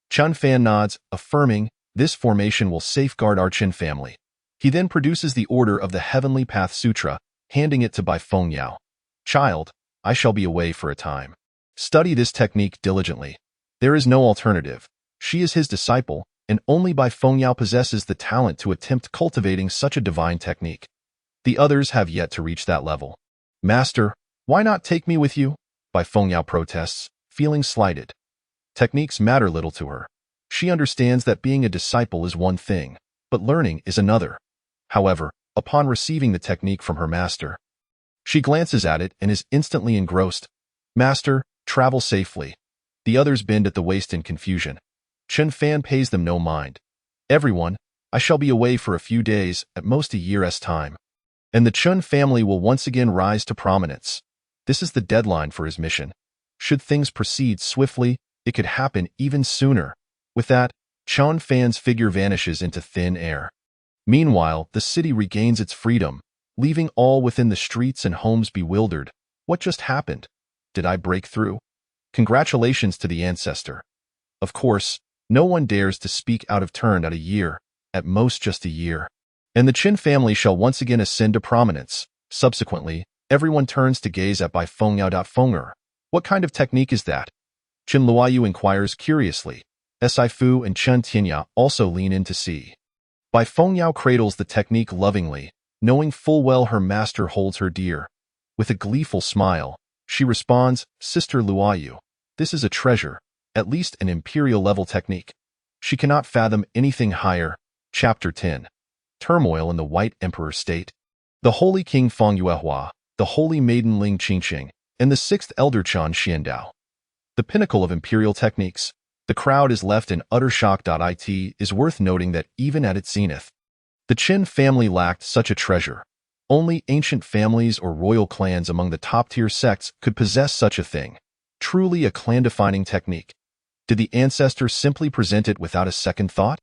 Chun Fan nods, affirming, "This formation will safeguard our Qin family." He then produces the Order of the Heavenly Path Sutra, handing it to Bai Feng Yao. "Child, I shall be away for a time. Study this technique diligently. There is no alternative. She is his disciple, and only Bai Fengyao possesses the talent to attempt cultivating such a divine technique. The others have yet to reach that level. Master, why not take me with you? Bai Fengyao protests, feeling slighted. Techniques matter little to her. She understands that being a disciple is one thing, but learning is another. However, upon receiving the technique from her master, she glances at it and is instantly engrossed. Master, travel safely. The others bend at the waist in confusion. Chen Fan pays them no mind. Everyone, I shall be away for a few days, at most a year's time. And the Chun family will once again rise to prominence. This is the deadline for his mission. Should things proceed swiftly, it could happen even sooner. With that, Chun Fan's figure vanishes into thin air. Meanwhile, the city regains its freedom, leaving all within the streets and homes bewildered. What just happened? Did I break through? Congratulations to the ancestor. Of course, no one dares to speak out of turn at a year, at most just a year. And the Qin family shall once again ascend to prominence. Subsequently, everyone turns to gaze at Bai Fengyao. Fenger. What kind of technique is that? Qin Luoyu inquires curiously. Si Fu and Chen Tianya also lean in to see. Bai Fengyao cradles the technique lovingly, knowing full well her master holds her dear. With a gleeful smile, she responds, Sister Luoyu, this is a treasure, at least an imperial-level technique. She cannot fathom anything higher. Chapter 10. Turmoil in the White Emperor State. The Holy King Feng Yuehua, the Holy Maiden Ling Qingqing, and the Sixth Elder Chan Xiandao. The pinnacle of imperial techniques. The crowd is left in utter shock. It is worth noting that even at its zenith, the Qin family lacked such a treasure. Only ancient families or royal clans among the top-tier sects could possess such a thing. Truly a clan-defining technique. Did the ancestor simply present it without a second thought?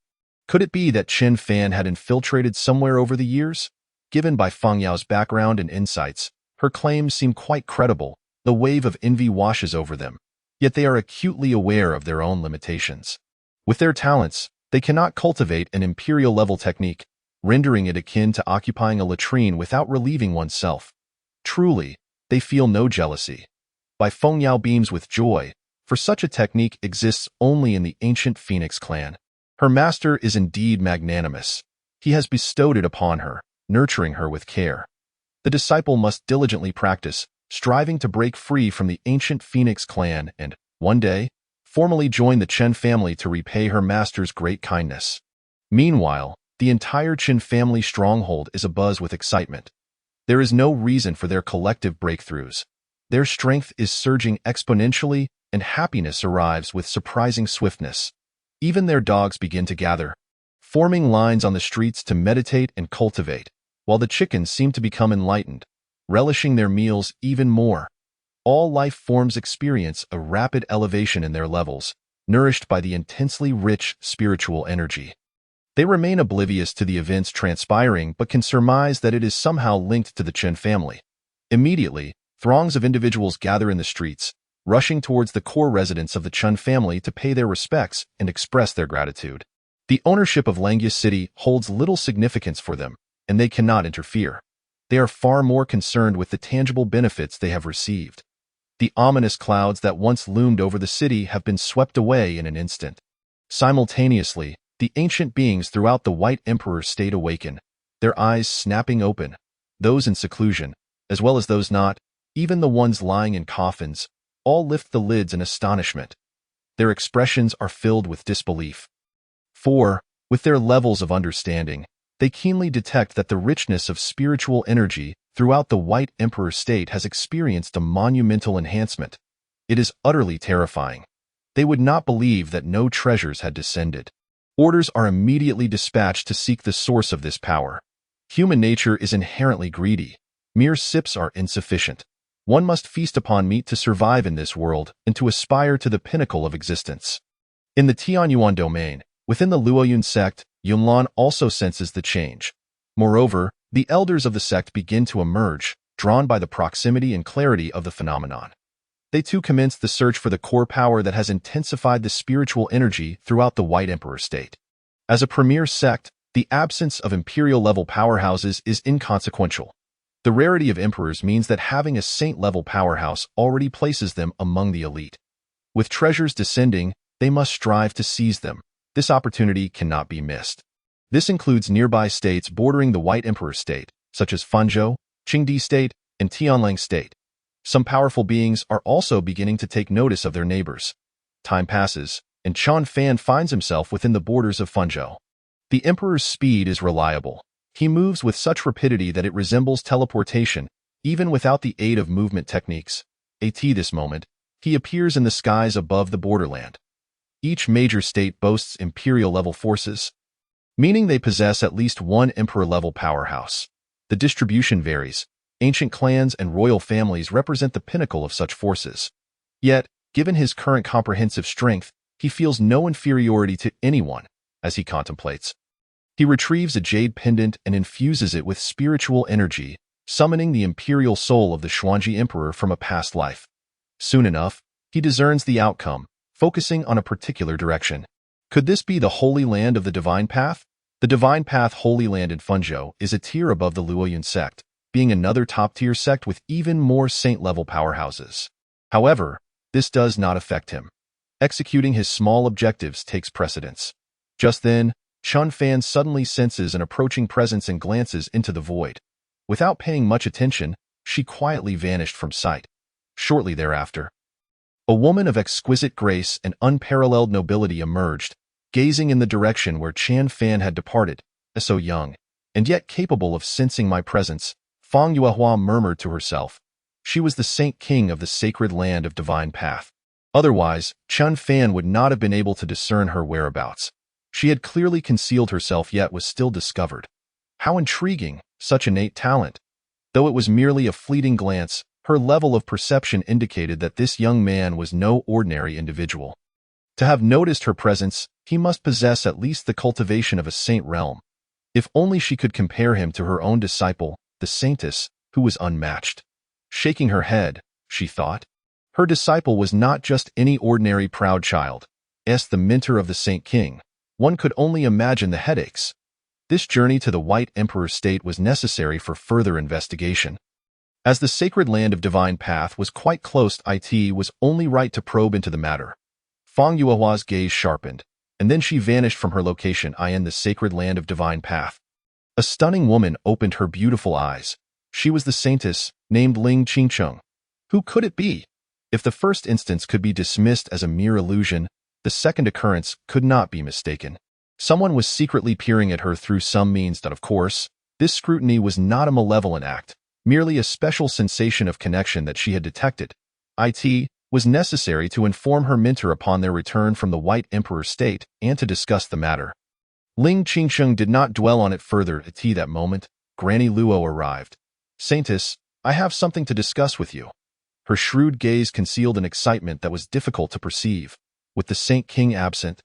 Could it be that Qin Fan had infiltrated somewhere over the years? Given Bai Fengyao's background and insights, her claims seem quite credible. The wave of envy washes over them. Yet they are acutely aware of their own limitations. With their talents, they cannot cultivate an imperial-level technique, rendering it akin to occupying a latrine without relieving oneself. Truly, they feel no jealousy. Bai Fengyao beams with joy, for such a technique exists only in the ancient Phoenix clan. Her master is indeed magnanimous. He has bestowed it upon her, nurturing her with care. The disciple must diligently practice, striving to break free from the ancient Phoenix clan and, one day, formally join the Chen family to repay her master's great kindness. Meanwhile, the entire Qin family stronghold is abuzz with excitement. There is no reason for their collective breakthroughs. Their strength is surging exponentially, and happiness arrives with surprising swiftness. Even their dogs begin to gather, forming lines on the streets to meditate and cultivate, while the chickens seem to become enlightened, relishing their meals even more. All life forms experience a rapid elevation in their levels, nourished by the intensely rich spiritual energy. They remain oblivious to the events transpiring but can surmise that it is somehow linked to the Chen family. Immediately, throngs of individuals gather in the streets, rushing towards the core residents of the Chen family to pay their respects and express their gratitude. The ownership of Langyus City holds little significance for them, and they cannot interfere. They are far more concerned with the tangible benefits they have received. The ominous clouds that once loomed over the city have been swept away in an instant. Simultaneously, the ancient beings throughout the White Emperor State awaken, their eyes snapping open. Those in seclusion, as well as those not, even the ones lying in coffins, all lift the lids in astonishment. Their expressions are filled with disbelief. For, with their levels of understanding, they keenly detect that the richness of spiritual energy throughout the White Emperor State has experienced a monumental enhancement. It is utterly terrifying. They would not believe that no treasures had descended. Orders are immediately dispatched to seek the source of this power. Human nature is inherently greedy. Mere sips are insufficient. One must feast upon meat to survive in this world and to aspire to the pinnacle of existence. In the Tianyuan domain, within the Luoyun sect, Yunlan also senses the change. Moreover, the elders of the sect begin to emerge, drawn by the proximity and clarity of the phenomenon. They too commence the search for the core power that has intensified the spiritual energy throughout the White Emperor State. As a premier sect, the absence of imperial-level powerhouses is inconsequential. The rarity of emperors means that having a saint-level powerhouse already places them among the elite. With treasures descending, they must strive to seize them. this opportunity cannot be missed. This includes nearby states bordering the White Emperor State, such as Fanzhou, Qingdi State, and Tianlang State. Some powerful beings are also beginning to take notice of their neighbors. Time passes, and Chen Fan finds himself within the borders of Fanzhou. The Emperor's speed is reliable. He moves with such rapidity that it resembles teleportation, even without the aid of movement techniques. At this moment, he appears in the skies above the borderland. Each major state boasts imperial-level forces, meaning they possess at least one emperor-level powerhouse. The distribution varies. Ancient clans and royal families represent the pinnacle of such forces. Yet, given his current comprehensive strength, he feels no inferiority to anyone as he contemplates. He retrieves a jade pendant and infuses it with spiritual energy, summoning the imperial soul of the Xuanji Emperor from a past life. Soon enough, he discerns the outcome, focusing on a particular direction. Could this be the Holy Land of the Divine Path? The Divine Path Holy Land in Fanzhou is a tier above the Luoyun sect, being another top-tier sect with even more saint-level powerhouses. However, this does not affect him. Executing his small objectives takes precedence. Just then, Chen Fan suddenly senses an approaching presence and glances into the void. Without paying much attention, she quietly vanished from sight. Shortly thereafter, a woman of exquisite grace and unparalleled nobility emerged, gazing in the direction where Chen Fan had departed. So young, and yet capable of sensing my presence, Fang Yuehua murmured to herself. She was the Saint King of the sacred land of Divine Path. Otherwise, Chen Fan would not have been able to discern her whereabouts. She had clearly concealed herself yet was still discovered. How intriguing, such innate talent. Though it was merely a fleeting glance, her level of perception indicated that this young man was no ordinary individual. To have noticed her presence, he must possess at least the cultivation of a saint realm. If only she could compare him to her own disciple, the saintess, who was unmatched. Shaking her head, she thought. Her disciple was not just any ordinary proud child. As the mentor of the Saint King, one could only imagine the headaches. This journey to the White Emperor State was necessary for further investigation. As the sacred land of Divine Path was quite close, it was only right to probe into the matter. Fang Yuehua's gaze sharpened, and then she vanished from her location in the sacred land of Divine Path. A stunning woman opened her beautiful eyes. She was the saintess, named Ling Qingcheng. Who could it be? If the first instance could be dismissed as a mere illusion, the second occurrence could not be mistaken. Someone was secretly peering at her through some means that, of course, this scrutiny was not a malevolent act, merely a special sensation of connection that she had detected. It was necessary to inform her mentor upon their return from the White Emperor State and to discuss the matter. Ling Qingcheng did not dwell on it further. At that moment, Granny Luo arrived. Saintess, I have something to discuss with you. Her shrewd gaze concealed an excitement that was difficult to perceive. With the Saint King absent,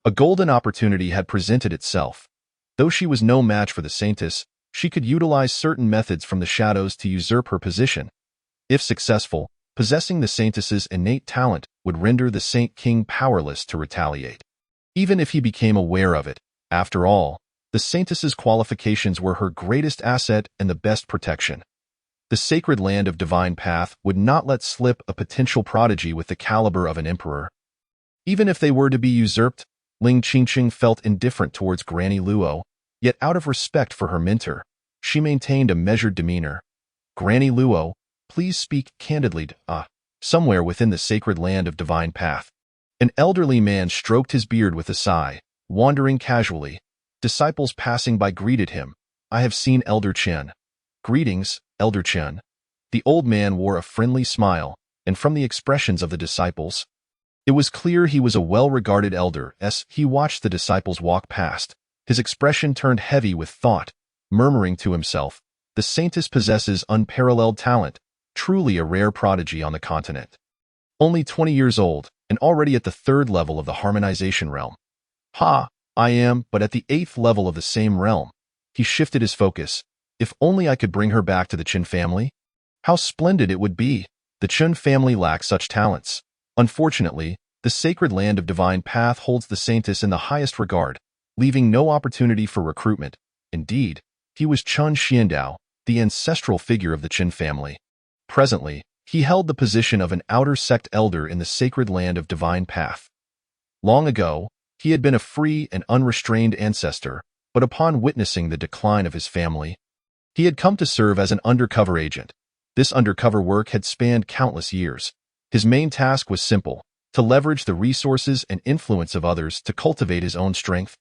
a golden opportunity had presented itself. Though she was no match for the saintess, she could utilize certain methods from the shadows to usurp her position. If successful, possessing the saintess's innate talent would render the Saint King powerless to retaliate. Even if he became aware of it, after all, the saintess's qualifications were her greatest asset and the best protection. The sacred land of Divine Path would not let slip a potential prodigy with the caliber of an emperor. Even if they were to be usurped, Ling Qingcheng felt indifferent towards Granny Luo, yet out of respect for her mentor, she maintained a measured demeanor. Granny Luo, please speak candidly. Somewhere within the sacred land of Divine Path. An elderly man stroked his beard with a sigh, wandering casually. Disciples passing by greeted him. I have seen Elder Chen. Greetings, Elder Chen. The old man wore a friendly smile, and from the expressions of the disciples, it was clear he was a well-regarded elder. As he watched the disciples walk past, his expression turned heavy with thought, murmuring to himself, the saintess possesses unparalleled talent, truly a rare prodigy on the continent. Only 20 years old, and already at the 3rd level of the harmonization realm. I am but at the 8th level of the same realm. He shifted his focus. If only I could bring her back to the Chen family? How splendid it would be. The Chen family lacks such talents. Unfortunately, the sacred land of Divine Path holds the saintess in the highest regard, leaving no opportunity for recruitment. Indeed, he was Chen Xiandao, the ancestral figure of the Chen family. Presently, he held the position of an outer sect elder in the sacred land of Divine Path. Long ago, He had been a free and unrestrained ancestor, but upon witnessing the decline of his family, he had come to serve as an undercover agent. This undercover work had spanned countless years. His main task was simple: to leverage the resources and influence of others to cultivate his own strength.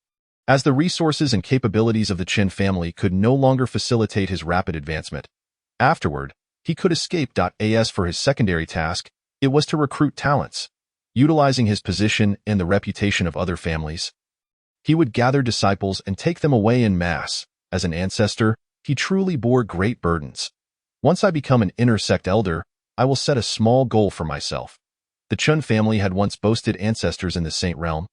As the resources and capabilities of the Qin family could no longer facilitate his rapid advancement, afterward, he could escape. As for his secondary task, it was to recruit talents. Utilizing his position and the reputation of other families, he would gather disciples and take them away en masse. As an ancestor, he truly bore great burdens. Once I become an inner sect elder, I will set a small goal for myself. The Chun family had once boasted ancestors in the Saint realm,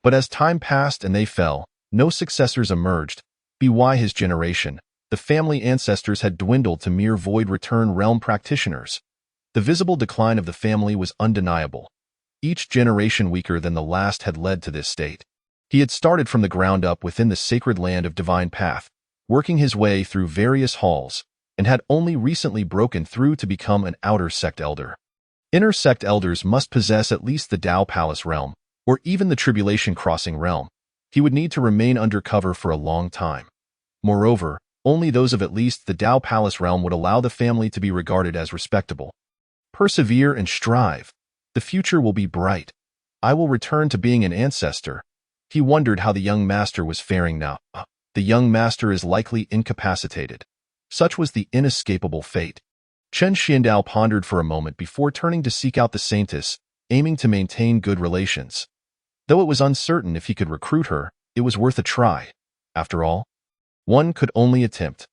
but as time passed and they fell, no successors emerged. By his generation, the family ancestors had dwindled to mere void return realm practitioners. The visible decline of the family was undeniable. Each generation weaker than the last had led to this state. He had started from the ground up within the sacred land of divine path, working his way through various halls, and had only recently broken through to become an outer sect elder. Inner sect elders must possess at least the Tao Palace realm, or even the Tribulation Crossing realm. He would need to remain undercover for a long time. Moreover, only those of at least the Tao Palace realm would allow the family to be regarded as respectable. Persevere and strive. The future will be bright. I will return to being an ancestor. He wondered how the young master was faring now. The young master is likely incapacitated. Such was the inescapable fate. Chen Xiandao pondered for a moment before turning to seek out the saintess, aiming to maintain good relations. Though it was uncertain if he could recruit her, it was worth a try. After all, one could only attempt.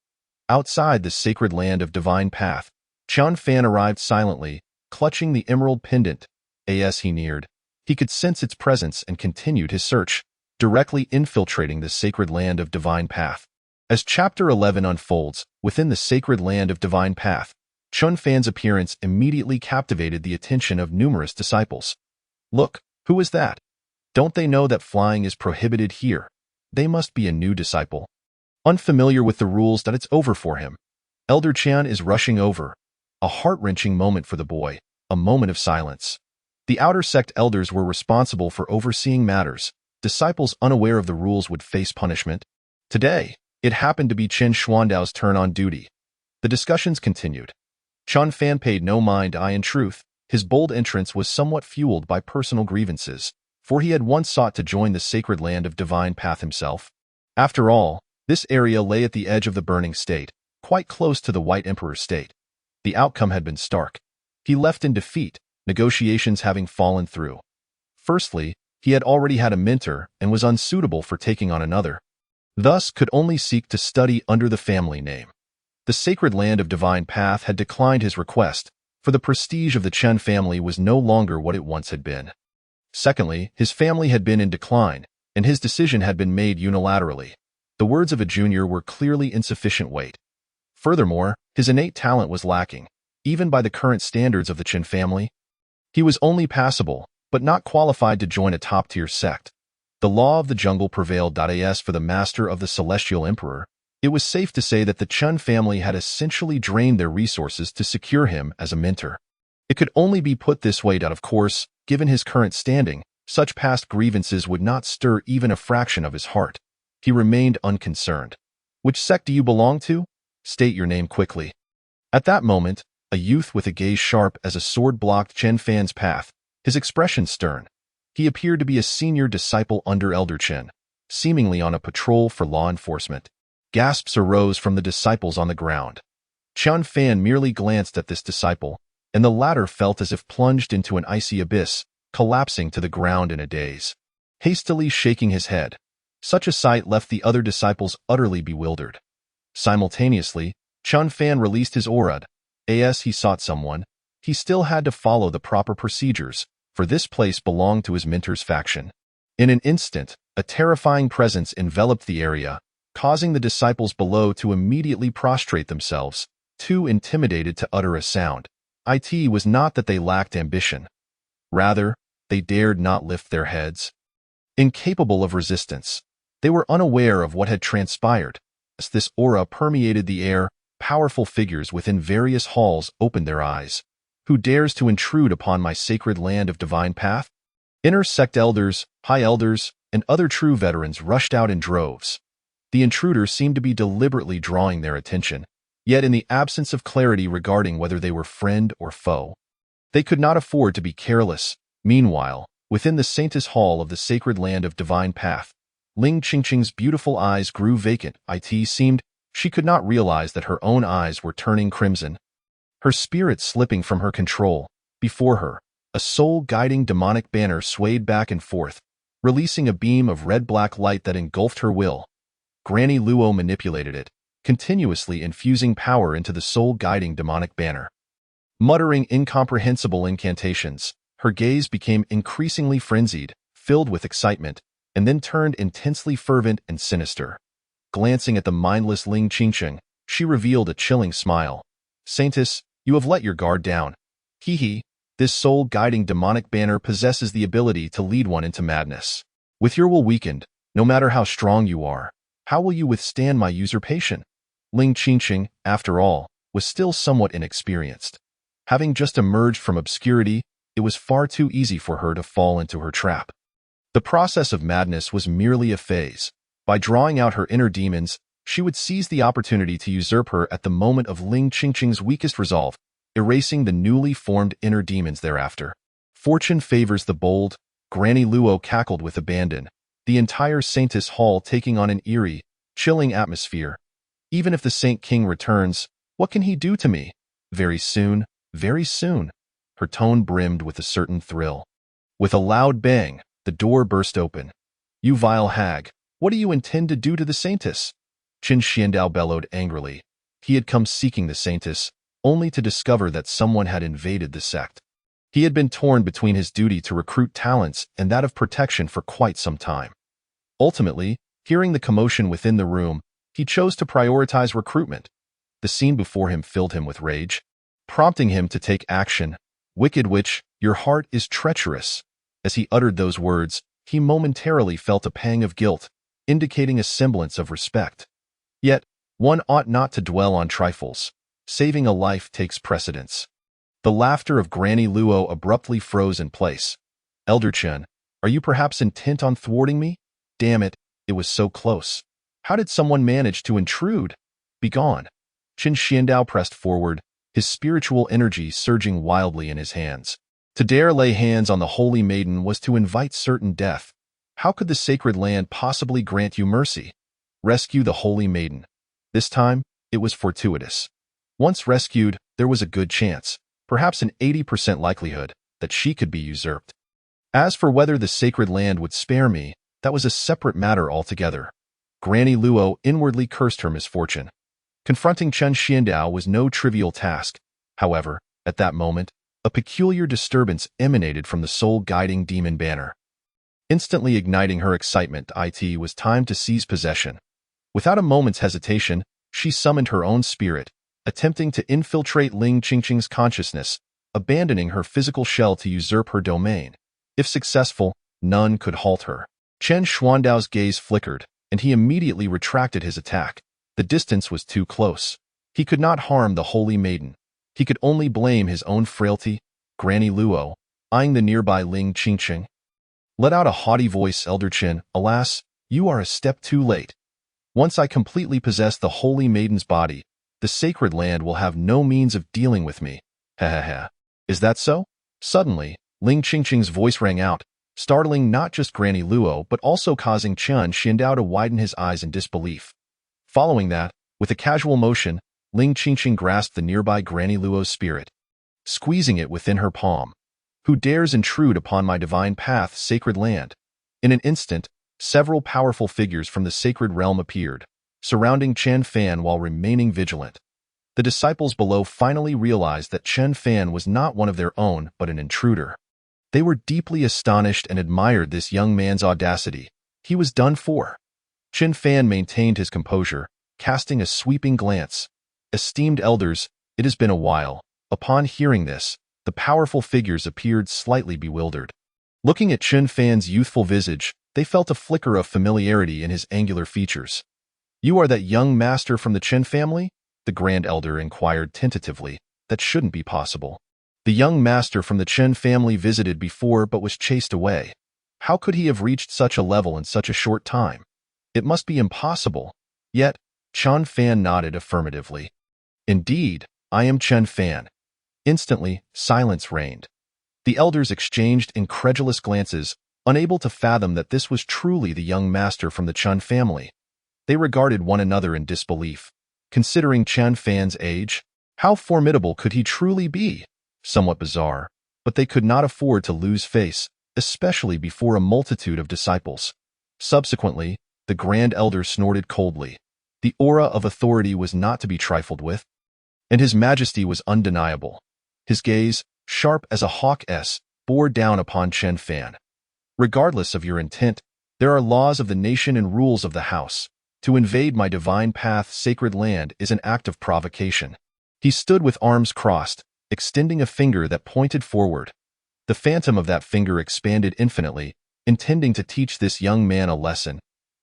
Outside the sacred land of divine path, Qian Fan arrived silently, clutching the emerald pendant. As he neared, he could sense its presence and continued his search, directly infiltrating the sacred land of divine path. As Chapter 11 unfolds, within the sacred land of divine path, Chun Fan's appearance immediately captivated the attention of numerous disciples. Look, who is that? Don't they know that flying is prohibited here? They must be a new disciple. Unfamiliar with the rules, that it's over for him. Elder Qian is rushing over. A heart-wrenching moment for the boy, a moment of silence. The outer sect elders were responsible for overseeing matters. Disciples unaware of the rules would face punishment. Today, it happened to be Chen Xuandao's turn on duty. The discussions continued. Chun Fan paid no mind. In truth, his bold entrance was somewhat fueled by personal grievances, for he had once sought to join the sacred land of divine path himself. After all, this area lay at the edge of the burning state, quite close to the White Emperor's state. The outcome had been stark. He left in defeat, negotiations having fallen through. Firstly, he had already had a mentor and was unsuitable for taking on another. Thus could only seek to study under the family name. The sacred land of divine path had declined his request, for the prestige of the Chen family was no longer what it once had been. Secondly, his family had been in decline, and his decision had been made unilaterally. The words of a junior were clearly insufficient weight. Furthermore, his innate talent was lacking, even by the current standards of the Chen family. He was only passable, but not qualified to join a top-tier sect. The law of the jungle prevailed. As for the master of the Celestial Emperor, it was safe to say that the Chun family had essentially drained their resources to secure him as a mentor. It could only be put this way. Of course, given his current standing, such past grievances would not stir even a fraction of his heart. He remained unconcerned. Which sect do you belong to? State your name quickly. At that moment, a youth with a gaze sharp as a sword blocked Chen Fan's path, his expression stern. He appeared to be a senior disciple under Elder Chen, seemingly on a patrol for law enforcement. Gasps arose from the disciples on the ground. Chen Fan merely glanced at this disciple, and the latter felt as if plunged into an icy abyss, collapsing to the ground in a daze. Hastily shaking his head, such a sight left the other disciples utterly bewildered. Simultaneously, Chen Fan released his aura. As he sought someone, he still had to follow the proper procedures, for this place belonged to his mentor's faction. In an instant, a terrifying presence enveloped the area, causing the disciples below to immediately prostrate themselves, too intimidated to utter a sound. It was not that they lacked ambition. Rather, they dared not lift their heads. Incapable of resistance, they were unaware of what had transpired. As this aura permeated the air, powerful figures within various halls opened their eyes. Who dares to intrude upon my sacred land of divine path? Inner sect elders, high elders, and other true veterans rushed out in droves. The intruder seemed to be deliberately drawing their attention, yet in the absence of clarity regarding whether they were friend or foe, they could not afford to be careless. Meanwhile, within the Saintess Hall of the sacred land of Divine Path, Ling Qingqing's beautiful eyes grew vacant. It seemed she could not realize that her own eyes were turning crimson, her spirit slipping from her control. Before her, a soul-guiding demonic banner swayed back and forth, releasing a beam of red-black light that engulfed her will. Granny Luo manipulated it, continuously infusing power into the soul-guiding demonic banner. Muttering incomprehensible incantations, her gaze became increasingly frenzied, filled with excitement, and then turned intensely fervent and sinister. Glancing at the mindless Ling Qingqing, she revealed a chilling smile. "Saintess, you have let your guard down. Hee. This soul-guiding demonic banner possesses the ability to lead one into madness. With your will weakened, no matter how strong you are, how will you withstand my usurpation?" Ling Qingqing, after all, was still somewhat inexperienced. Having just emerged from obscurity, it was far too easy for her to fall into her trap. The process of madness was merely a phase. By drawing out her inner demons, she would seize the opportunity to usurp her at the moment of Ling Qingqing's weakest resolve, erasing the newly formed inner demons thereafter. "Fortune favors the bold," Granny Luo cackled with abandon, the entire Saintess Hall taking on an eerie, chilling atmosphere. "Even if the Saint King returns, what can he do to me? Very soon, very soon." Her tone brimmed with a certain thrill. With a loud bang, the door burst open. "You vile hag, what do you intend to do to the Saintess?" Qin Xiandao bellowed angrily. He had come seeking the Saintess, only to discover that someone had invaded the sect. He had been torn between his duty to recruit talents and that of protection for quite some time. Ultimately, hearing the commotion within the room, he chose to prioritize recruitment. The scene before him filled him with rage, prompting him to take action. "Wicked witch, your heart is treacherous." As he uttered those words, he momentarily felt a pang of guilt, indicating a semblance of respect. Yet, one ought not to dwell on trifles. Saving a life takes precedence. The laughter of Granny Luo abruptly froze in place. "Elder Chen, are you perhaps intent on thwarting me? Damn it, it was so close. How did someone manage to intrude? Begone." Qin Xiandao pressed forward, his spiritual energy surging wildly in his hands. To dare lay hands on the Holy Maiden was to invite certain death. How could the sacred land possibly grant you mercy? Rescue the Holy Maiden. This time, it was fortuitous. Once rescued, there was a good chance, perhaps an 80% likelihood, that she could be usurped. As for whether the sacred land would spare me, that was a separate matter altogether. Granny Luo inwardly cursed her misfortune. Confronting Qin Xiandao was no trivial task. However, at that moment, a peculiar disturbance emanated from the soul-guiding demon banner. Instantly igniting her excitement, it was time to seize possession. Without a moment's hesitation, she summoned her own spirit, attempting to infiltrate Ling Qingqing's consciousness, abandoning her physical shell to usurp her domain. If successful, none could halt her. Chen Xuandao's gaze flickered, and he immediately retracted his attack. The distance was too close. He could not harm the Holy Maiden. He could only blame his own frailty. Granny Luo, eyeing the nearby Ling Qingqing, let out a haughty voice. "Elder Chen, alas, you are a step too late. Once I completely possess the Holy Maiden's body, the sacred land will have no means of dealing with me. Ha. Is that so?" Suddenly, Ling Qingqing's voice rang out, startling not just Granny Luo but also causing Qin Xiandao to widen his eyes in disbelief. Following that, with a casual motion, Ling Qingqing grasped the nearby Granny Luo's spirit, squeezing it within her palm. "Who dares intrude upon my divine path, sacred land?" In an instant, several powerful figures from the sacred realm appeared, surrounding Chen Fan while remaining vigilant. The disciples below finally realized that Chen Fan was not one of their own but an intruder. They were deeply astonished and admired this young man's audacity. He was done for. Chen Fan maintained his composure, casting a sweeping glance. "Esteemed elders, it has been a while." Upon hearing this, the powerful figures appeared slightly bewildered. Looking at Chen Fan's youthful visage, they felt a flicker of familiarity in his angular features. "You are that young master from the Chen family?" the Grand Elder inquired tentatively. "That shouldn't be possible. The young master from the Chen family visited before but was chased away. How could he have reached such a level in such a short time? It must be impossible. Yet, Chun Fan nodded affirmatively. Indeed, I am Chun Fan. Instantly, silence reigned. The elders exchanged incredulous glances, unable to fathom that this was truly the young master from the Chun family. They regarded one another in disbelief. Considering Chun Fan's age, how formidable could he truly be? Somewhat bizarre, but they could not afford to lose face, especially before a multitude of disciples. Subsequently, the Grand Elder snorted coldly. The aura of authority was not to be trifled with, and his majesty was undeniable. His gaze, sharp as a hawk's, bore down upon Chun Fan. Regardless of your intent, there are laws of the nation and rules of the house. To invade my divine path, sacred land, is an act of provocation. He stood with arms crossed, extending a finger that pointed forward. The phantom of that finger expanded infinitely, intending to teach this young man a lesson.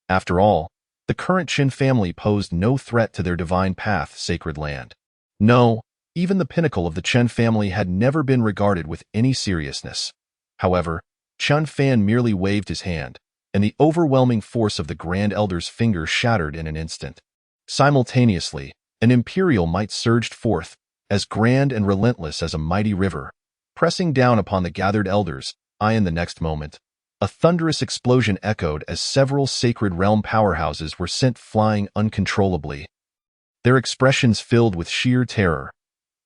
After all, the current Qin family posed no threat to their divine path, sacred land. No, even the pinnacle of the Chen family had never been regarded with any seriousness. However, Chun Fan merely waved his hand, and the overwhelming force of the Grand Elder's finger shattered in an instant. Simultaneously, an imperial might surged forth, as grand and relentless as a mighty river, pressing down upon the gathered elders. In the next moment, a thunderous explosion echoed as several sacred realm powerhouses were sent flying uncontrollably. Their expressions filled with sheer terror.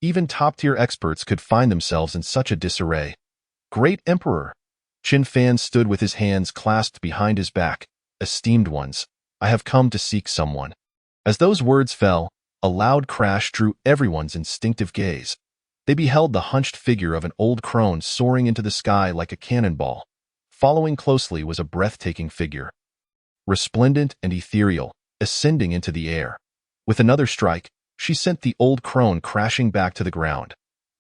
Even top-tier experts could find themselves in such a disarray. Great Emperor! Qin Fan stood with his hands clasped behind his back. Esteemed ones, I have come to seek someone. As those words fell, a loud crash drew everyone's instinctive gaze. They beheld the hunched figure of an old crone soaring into the sky like a cannonball. Following closely was a breathtaking figure, resplendent and ethereal, ascending into the air. With another strike, she sent the old crone crashing back to the ground.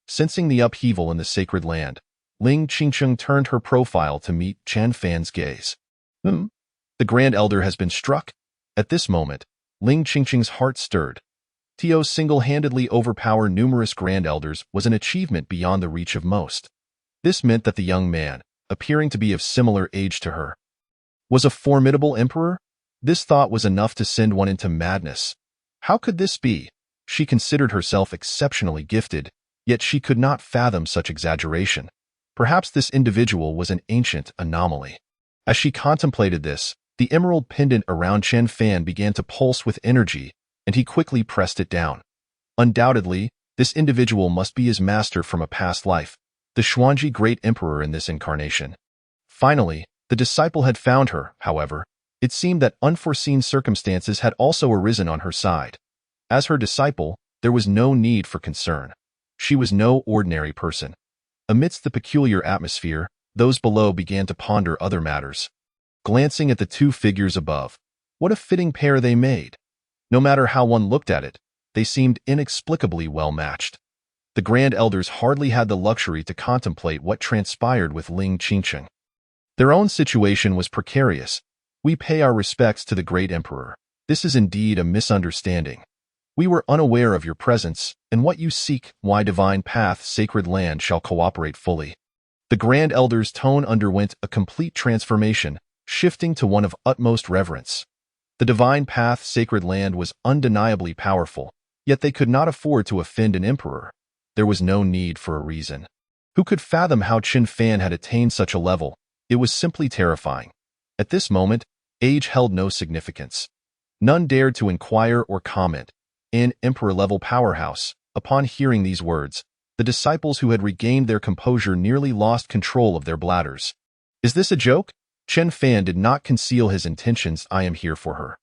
Sensing the upheaval in the sacred land, Ling Qingcheng turned her profile to meet Chun Fan's gaze. The Grand Elder has been struck? At this moment, Ling Qingcheng's heart stirred. To single-handedly overpower numerous Grand Elders was an achievement beyond the reach of most. This meant that the young man, appearing to be of similar age to her, was a formidable emperor? This thought was enough to send one into madness. How could this be? She considered herself exceptionally gifted, yet she could not fathom such exaggeration. Perhaps this individual was an ancient anomaly. As she contemplated this, the emerald pendant around Chun Fan began to pulse with energy, and he quickly pressed it down. Undoubtedly, this individual must be his master from a past life, the Xuanji Great Emperor in this incarnation. Finally, the disciple had found her. However, it seemed that unforeseen circumstances had also arisen on her side. As her disciple, there was no need for concern. She was no ordinary person. Amidst the peculiar atmosphere, those below began to ponder other matters. Glancing at the two figures above, what a fitting pair they made. No matter how one looked at it, they seemed inexplicably well matched. The Grand Elders hardly had the luxury to contemplate what transpired with Ling Qingcheng. Their own situation was precarious. We pay our respects to the Great Emperor. This is indeed a misunderstanding. We were unaware of your presence, and what you seek, why divine path, sacred land, shall cooperate fully. The Grand Elder's tone underwent a complete transformation, shifting to one of utmost reverence. The divine path, sacred land, was undeniably powerful, yet they could not afford to offend an emperor. There was no need for a reason. Who could fathom how Qin Fan had attained such a level? It was simply terrifying. At this moment, age held no significance. None dared to inquire or comment. In emperor-level powerhouse, upon hearing these words, the disciples who had regained their composure nearly lost control of their bladders. Is this a joke? Qin Fan did not conceal his intentions. I am here for her.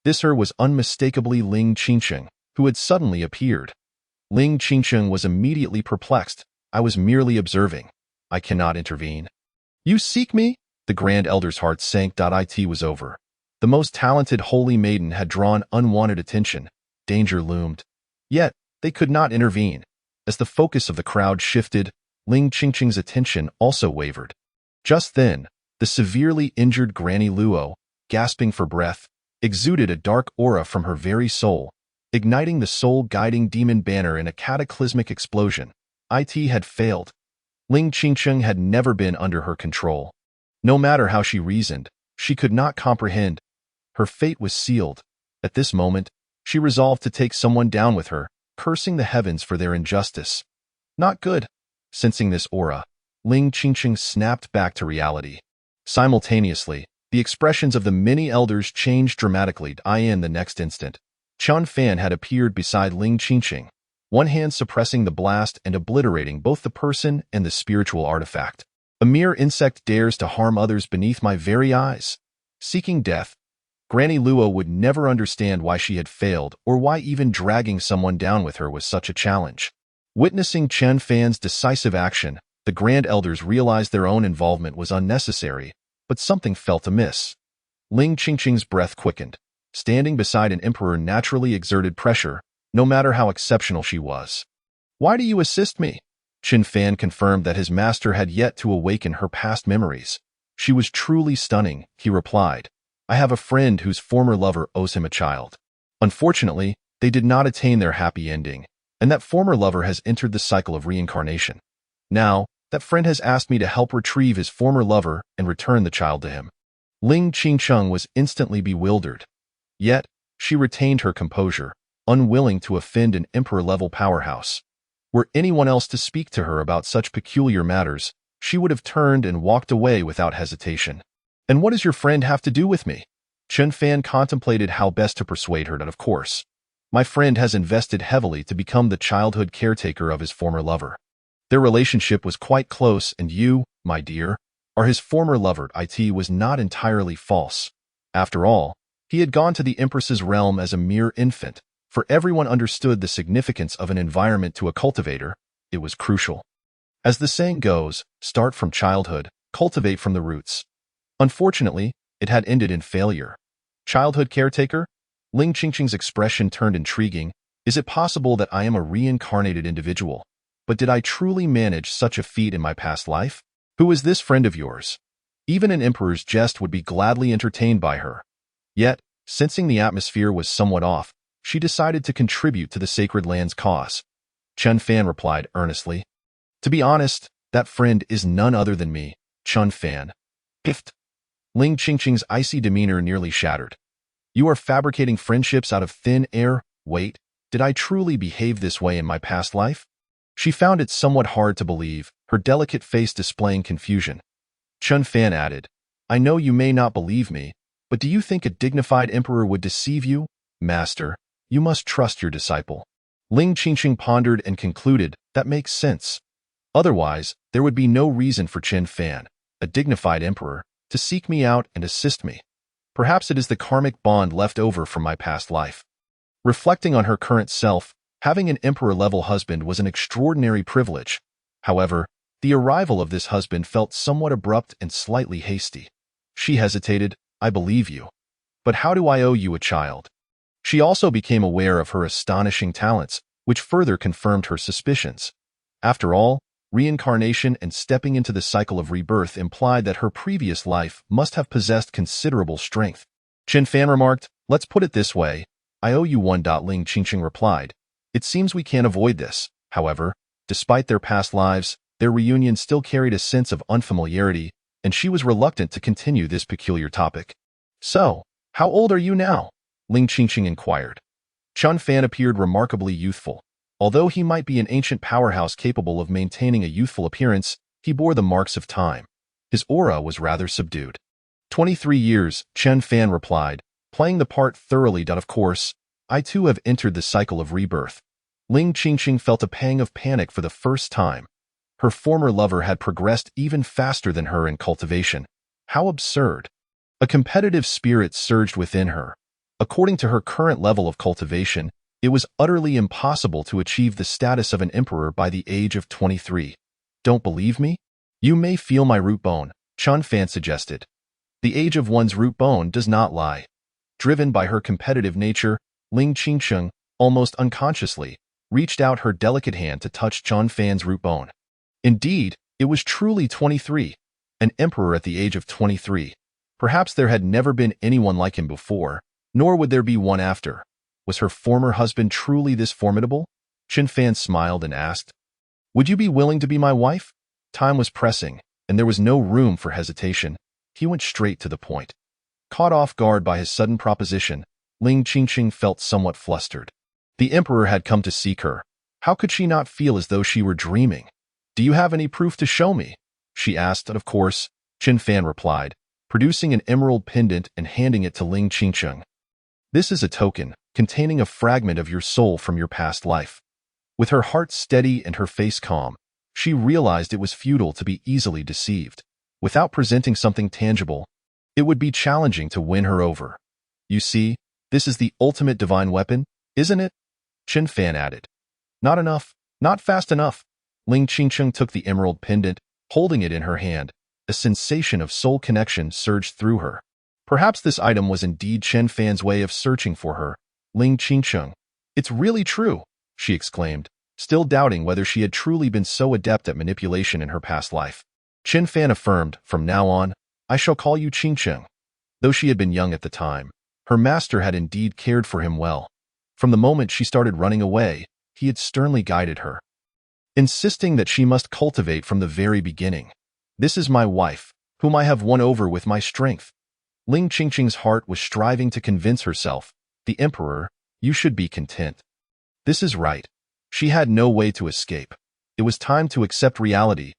This her was unmistakably Ling Qingcheng, who had suddenly appeared. Ling Qingcheng was immediately perplexed. I was merely observing. I cannot intervene. You seek me? The Grand Elder's heart sank. It was over. The most talented holy maiden had drawn unwanted attention. Danger loomed. Yet, they could not intervene. As the focus of the crowd shifted, Ling Qingcheng's attention also wavered. Just then, the severely injured Granny Luo, gasping for breath, exuded a dark aura from her very soul, igniting the soul-guiding demon banner in a cataclysmic explosion. It had failed. Ling Qingcheng had never been under her control. No matter how she reasoned, she could not comprehend. Her fate was sealed. At this moment, she resolved to take someone down with her, cursing the heavens for their injustice. Not good. Sensing this aura, Ling Qingqing snapped back to reality. Simultaneously, the expressions of the many elders changed dramatically. In the next instant, Chun Fan had appeared beside Ling Qingqing, one hand suppressing the blast and obliterating both the person and the spiritual artifact. A mere insect dares to harm others beneath my very eyes. Seeking death. Granny Luo would never understand why she had failed or why even dragging someone down with her was such a challenge. Witnessing Chen Fan's decisive action, the Grand Elders realized their own involvement was unnecessary, but something felt amiss. Ling Qingqing's breath quickened. Standing beside an emperor naturally exerted pressure, no matter how exceptional she was. Why do you assist me? Chen Fan confirmed that his master had yet to awaken her past memories. She was truly stunning, he replied. I have a friend whose former lover owes him a child. Unfortunately, they did not attain their happy ending, and that former lover has entered the cycle of reincarnation. Now, that friend has asked me to help retrieve his former lover and return the child to him. Ling Qingcheng was instantly bewildered. Yet, she retained her composure, unwilling to offend an emperor-level powerhouse. Were anyone else to speak to her about such peculiar matters, she would have turned and walked away without hesitation. And what does your friend have to do with me? Chen Fan contemplated how best to persuade her that, of course, my friend has invested heavily to become the childhood caretaker of his former lover. Their relationship was quite close, and you, my dear, are his former lover. It was not entirely false. After all, he had gone to the Empress's realm as a mere infant, for everyone understood the significance of an environment to a cultivator. It was crucial. As the saying goes, start from childhood, cultivate from the roots. Unfortunately, it had ended in failure. Childhood caretaker? Ling Qingqing's expression turned intriguing. Is it possible that I am a reincarnated individual? But did I truly manage such a feat in my past life? Who is this friend of yours? Even an emperor's jest would be gladly entertained by her. Yet, sensing the atmosphere was somewhat off, she decided to contribute to the sacred land's cause. Chen Fan replied earnestly. To be honest, that friend is none other than me, Chun Fan. Piffed. Ling Qingqing's icy demeanor nearly shattered. You are fabricating friendships out of thin air? Wait, did I truly behave this way in my past life? She found it somewhat hard to believe, her delicate face displaying confusion. Chun Fan added, I know you may not believe me, but do you think a dignified emperor would deceive you? Master, you must trust your disciple. Ling Qingqing pondered and concluded, that makes sense. Otherwise, there would be no reason for Chen Fan, a dignified emperor, to seek me out and assist me. Perhaps it is the karmic bond left over from my past life. Reflecting on her current self, having an emperor-level husband was an extraordinary privilege. However, the arrival of this husband felt somewhat abrupt and slightly hasty. She hesitated. I believe you. But how do I owe you a child? She also became aware of her astonishing talents, which further confirmed her suspicions. After all, reincarnation and stepping into the cycle of rebirth implied that her previous life must have possessed considerable strength. Chen Fan remarked, let's put it this way. I owe you one. Ling Qingqing replied. It seems we can't avoid this. However, despite their past lives, their reunion still carried a sense of unfamiliarity, and she was reluctant to continue this peculiar topic. So, how old are you now? Ling Qingqing inquired. Chun Fan appeared remarkably youthful. Although he might be an ancient powerhouse capable of maintaining a youthful appearance, he bore the marks of time. His aura was rather subdued. 23 years, Chen Fan replied, playing the part thoroughly. Of course, I too have entered the cycle of rebirth. Ling Qingqing felt a pang of panic for the first time. Her former lover had progressed even faster than her in cultivation. How absurd. A competitive spirit surged within her. According to her current level of cultivation, it was utterly impossible to achieve the status of an emperor by the age of 23. Don't believe me? You may feel my root bone, Chun Fan suggested. The age of one's root bone does not lie. Driven by her competitive nature, Ling Qingqing, almost unconsciously, reached out her delicate hand to touch Chun Fan's root bone. Indeed, it was truly 23. An emperor at the age of 23. Perhaps there had never been anyone like him before, nor would there be one after. Was her former husband truly this formidable? Chen Fan smiled and asked, would you be willing to be my wife? Time was pressing, and there was no room for hesitation. He went straight to the point. Caught off guard by his sudden proposition, Ling Qingqing felt somewhat flustered. The emperor had come to seek her. How could she not feel as though she were dreaming? "Do you have any proof to show me?" she asked, and of course, Chen Fan replied, producing an emerald pendant and handing it to Ling Qingqing. "This is a token, containing a fragment of your soul from your past life." With her heart steady and her face calm, she realized it was futile to be easily deceived. Without presenting something tangible, it would be challenging to win her over. "You see, this is the ultimate divine weapon, isn't it?" Chen Fan added. "Not enough, not fast enough." Ling Qingqing took the emerald pendant, holding it in her hand. A sensation of soul connection surged through her. Perhaps this item was indeed Chen Fan's way of searching for her. "Ling Qingqing, it's really true," she exclaimed, still doubting whether she had truly been so adept at manipulation in her past life. Chen Fan affirmed, "From now on, I shall call you Qingqing." Though she had been young at the time, her master had indeed cared for him well. From the moment she started running away, he had sternly guided her, insisting that she must cultivate from the very beginning. "This is my wife, whom I have won over with my strength." Ling Qingqing's heart was striving to convince herself, "The emperor, you should be content." This is right. She had no way to escape. It was time to accept reality.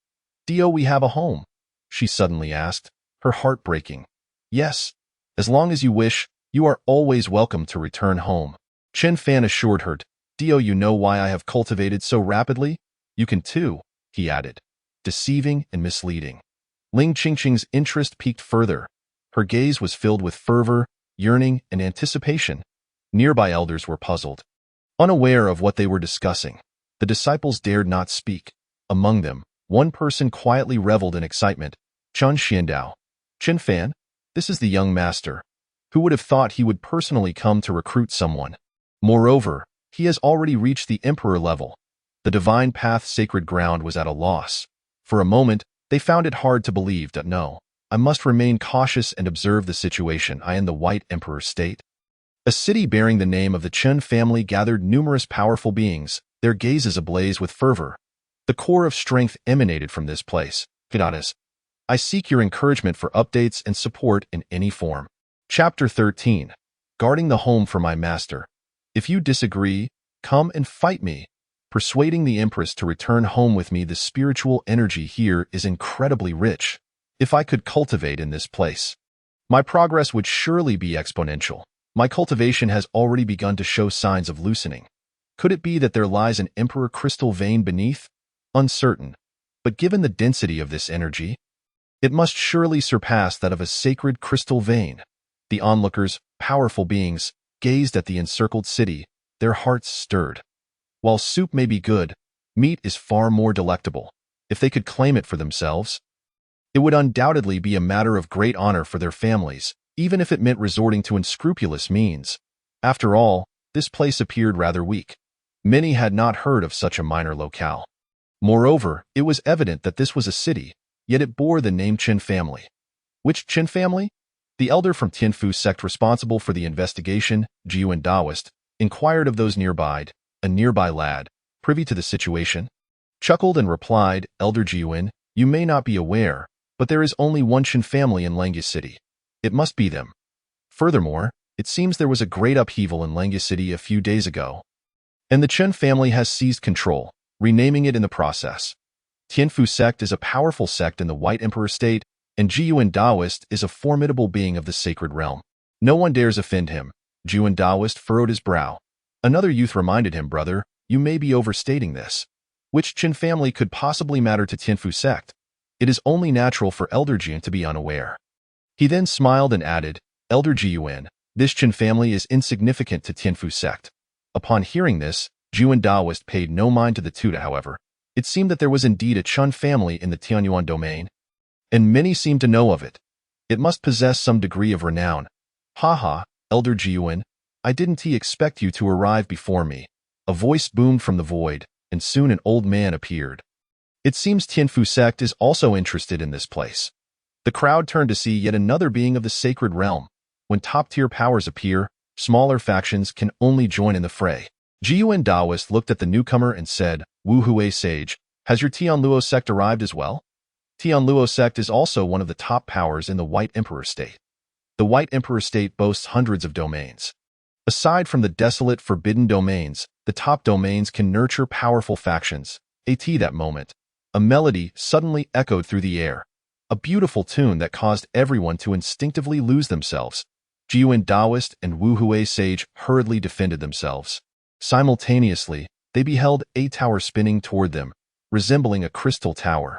"Do we have a home?" she suddenly asked, her heart breaking. "Yes. As long as you wish, you are always welcome to return home." Chen Fan assured her. "Do you know why I have cultivated so rapidly? You can too," he added, deceiving and misleading. Ling Qingqing's interest piqued further. Her gaze was filled with fervor, yearning, and anticipation. Nearby elders were puzzled, unaware of what they were discussing. The disciples dared not speak. Among them, one person quietly reveled in excitement. "Chun Xiandao. Chen Fan? This is the young master. Who would have thought he would personally come to recruit someone? Moreover, he has already reached the emperor level." The divine path sacred ground was at a loss. For a moment, they found it hard to believe that no, I must remain cautious and observe the situation. I in the White Emperor state. A city bearing the name of the Chen family gathered numerous powerful beings, their gazes ablaze with fervor. The core of strength emanated from this place. "Goddess, I seek your encouragement for updates and support in any form." Chapter 13. Guarding the home for my master. "If you disagree, come and fight me." Persuading the Empress to return home with me. The spiritual energy here is incredibly rich. If I could cultivate in this place, my progress would surely be exponential. My cultivation has already begun to show signs of loosening. Could it be that there lies an emperor crystal vein beneath? Uncertain. But given the density of this energy, it must surely surpass that of a sacred crystal vein. The onlookers, powerful beings, gazed at the encircled city, their hearts stirred. While soup may be good, meat is far more delectable. If they could claim it for themselves, it would undoubtedly be a matter of great honor for their families, even if it meant resorting to unscrupulous means. After all, this place appeared rather weak. Many had not heard of such a minor locale. Moreover, it was evident that this was a city, yet it bore the name Chen family. Which Chen family? The elder from Tianfu sect responsible for the investigation, Jiuan Daoist, inquired of those nearby. A nearby lad, privy to the situation, chuckled and replied, "Elder Jiuan, you may not be aware, but there is only one Chen family in Langya City. It must be them. Furthermore, it seems there was a great upheaval in Langya City a few days ago, and the Chen family has seized control, renaming it in the process. Tianfu sect is a powerful sect in the White Emperor state, and Jiuan Daoist is a formidable being of the sacred realm. No one dares offend him." Jiuan Daoist furrowed his brow. Another youth reminded him, "Brother, you may be overstating this. Which Chen family could possibly matter to Tianfu sect? It is only natural for Elder Jian to be unaware." He then smiled and added, "Elder Jiuan, this Chen family is insignificant to Tianfu sect." Upon hearing this, Jiuan Daoist paid no mind to the tutor. However, it seemed that there was indeed a Chen family in the Tianyuan domain, and many seemed to know of it. It must possess some degree of renown. "Ha, Elder Jiuan, I didn't expect you to arrive before me." A voice boomed from the void, and soon an old man appeared. "It seems Tianfu sect is also interested in this place." The crowd turned to see yet another being of the sacred realm. When top-tier powers appear, smaller factions can only join in the fray. Jiuan Daoist looked at the newcomer and said, "Wu Hui sage, has your Tianluo sect arrived as well?" Tianluo sect is also one of the top powers in the White Emperor state. The White Emperor state boasts hundreds of domains. Aside from the desolate forbidden domains, the top domains can nurture powerful factions. At that moment, a melody suddenly echoed through the air, a beautiful tune that caused everyone to instinctively lose themselves. Jiuan Taoist and Wu Hui sage hurriedly defended themselves. Simultaneously, they beheld a tower spinning toward them, resembling a crystal tower.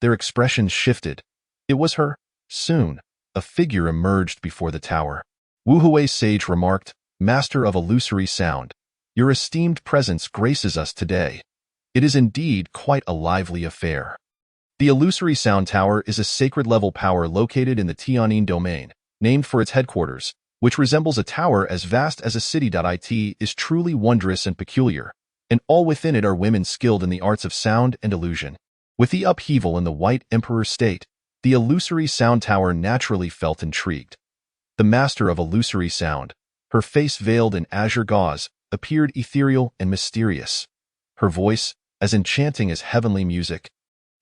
Their expressions shifted. It was her. Soon, a figure emerged before the tower. Wu Hui sage remarked, "Master of illusory sound, your esteemed presence graces us today. It is indeed quite a lively affair." The illusory sound tower is a sacred-level power located in the Tianyin domain, named for its headquarters, which resembles a tower as vast as a city. It is truly wondrous and peculiar, and all within it are women skilled in the arts of sound and illusion. With the upheaval in the White Emperor state, the illusory sound tower naturally felt intrigued. The master of illusory sound, her face veiled in azure gauze, appeared ethereal and mysterious. Her voice, as enchanting as heavenly music,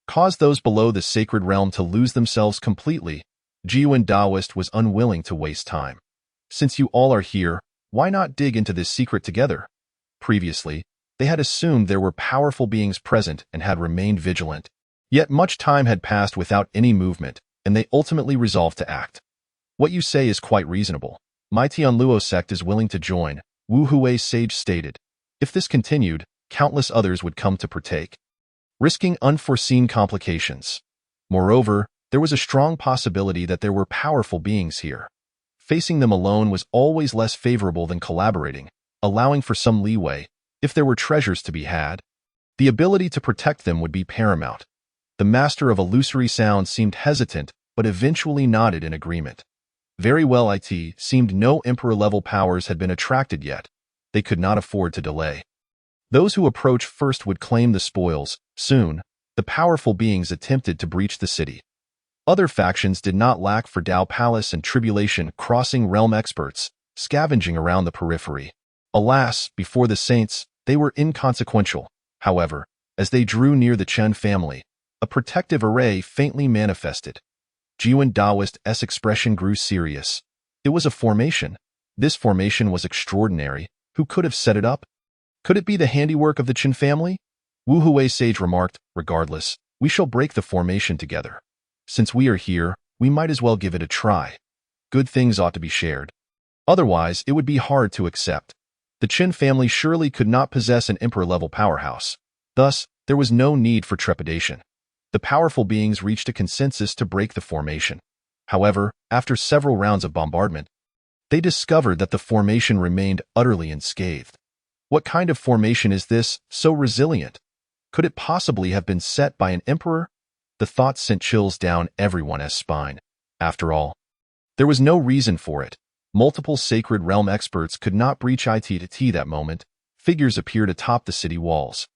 caused those below the sacred realm to lose themselves completely. Jiuan Taoist was unwilling to waste time. "Since you all are here, why not dig into this secret together?" Previously, they had assumed there were powerful beings present and had remained vigilant. Yet much time had passed without any movement, and they ultimately resolved to act. "What you say is quite reasonable. My Tianluo sect is willing to join," Wu Hui sage stated. If this continued, countless others would come to partake, risking unforeseen complications. Moreover, there was a strong possibility that there were powerful beings here. Facing them alone was always less favorable than collaborating, allowing for some leeway. If there were treasures to be had, the ability to protect them would be paramount. The master of illusory sound seemed hesitant, but eventually nodded in agreement. Very well. It seemed no emperor-level powers had been attracted yet. They could not afford to delay. Those who approached first would claim the spoils. Soon, the powerful beings attempted to breach the city. Other factions did not lack for Dao Palace and Tribulation crossing realm experts, scavenging around the periphery. Alas, before the saints, they were inconsequential. However, as they drew near the Chen family, a protective array faintly manifested. Jiuan Taoist's expression grew serious. It was a formation. This formation was extraordinary. Who could have set it up? Could it be the handiwork of the Chen family? Wu Hui sage remarked, "Regardless, we shall break the formation together. Since we are here, we might as well give it a try. Good things ought to be shared. Otherwise, it would be hard to accept." The Chen family surely could not possess an emperor-level powerhouse. Thus, there was no need for trepidation. The powerful beings reached a consensus to break the formation. However, after several rounds of bombardment, they discovered that the formation remained utterly unscathed. What kind of formation is this, so resilient? Could it possibly have been set by an emperor? The thought sent chills down everyone's spine. After all, there was no reason for it. Multiple sacred realm experts could not breach it. That moment, figures appeared atop the city walls.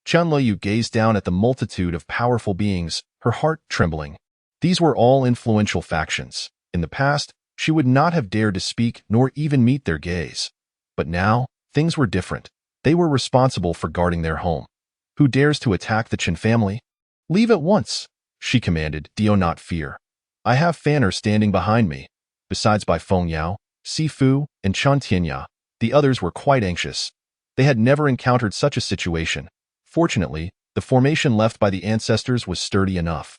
Chunluyu gazed down at the multitude of powerful beings, her heart trembling. These were all influential factions. In the past, she would not have dared to speak nor even meet their gaze. But now, things were different. They were responsible for guarding their home. Who dares to attack the Chen family? "Leave at once," she commanded. "Do not fear. I have Fanner standing behind me." Besides Bai Fengyao, Sifu, and Chen Tianya, the others were quite anxious. They had never encountered such a situation. Fortunately, the formation left by the ancestors was sturdy enough.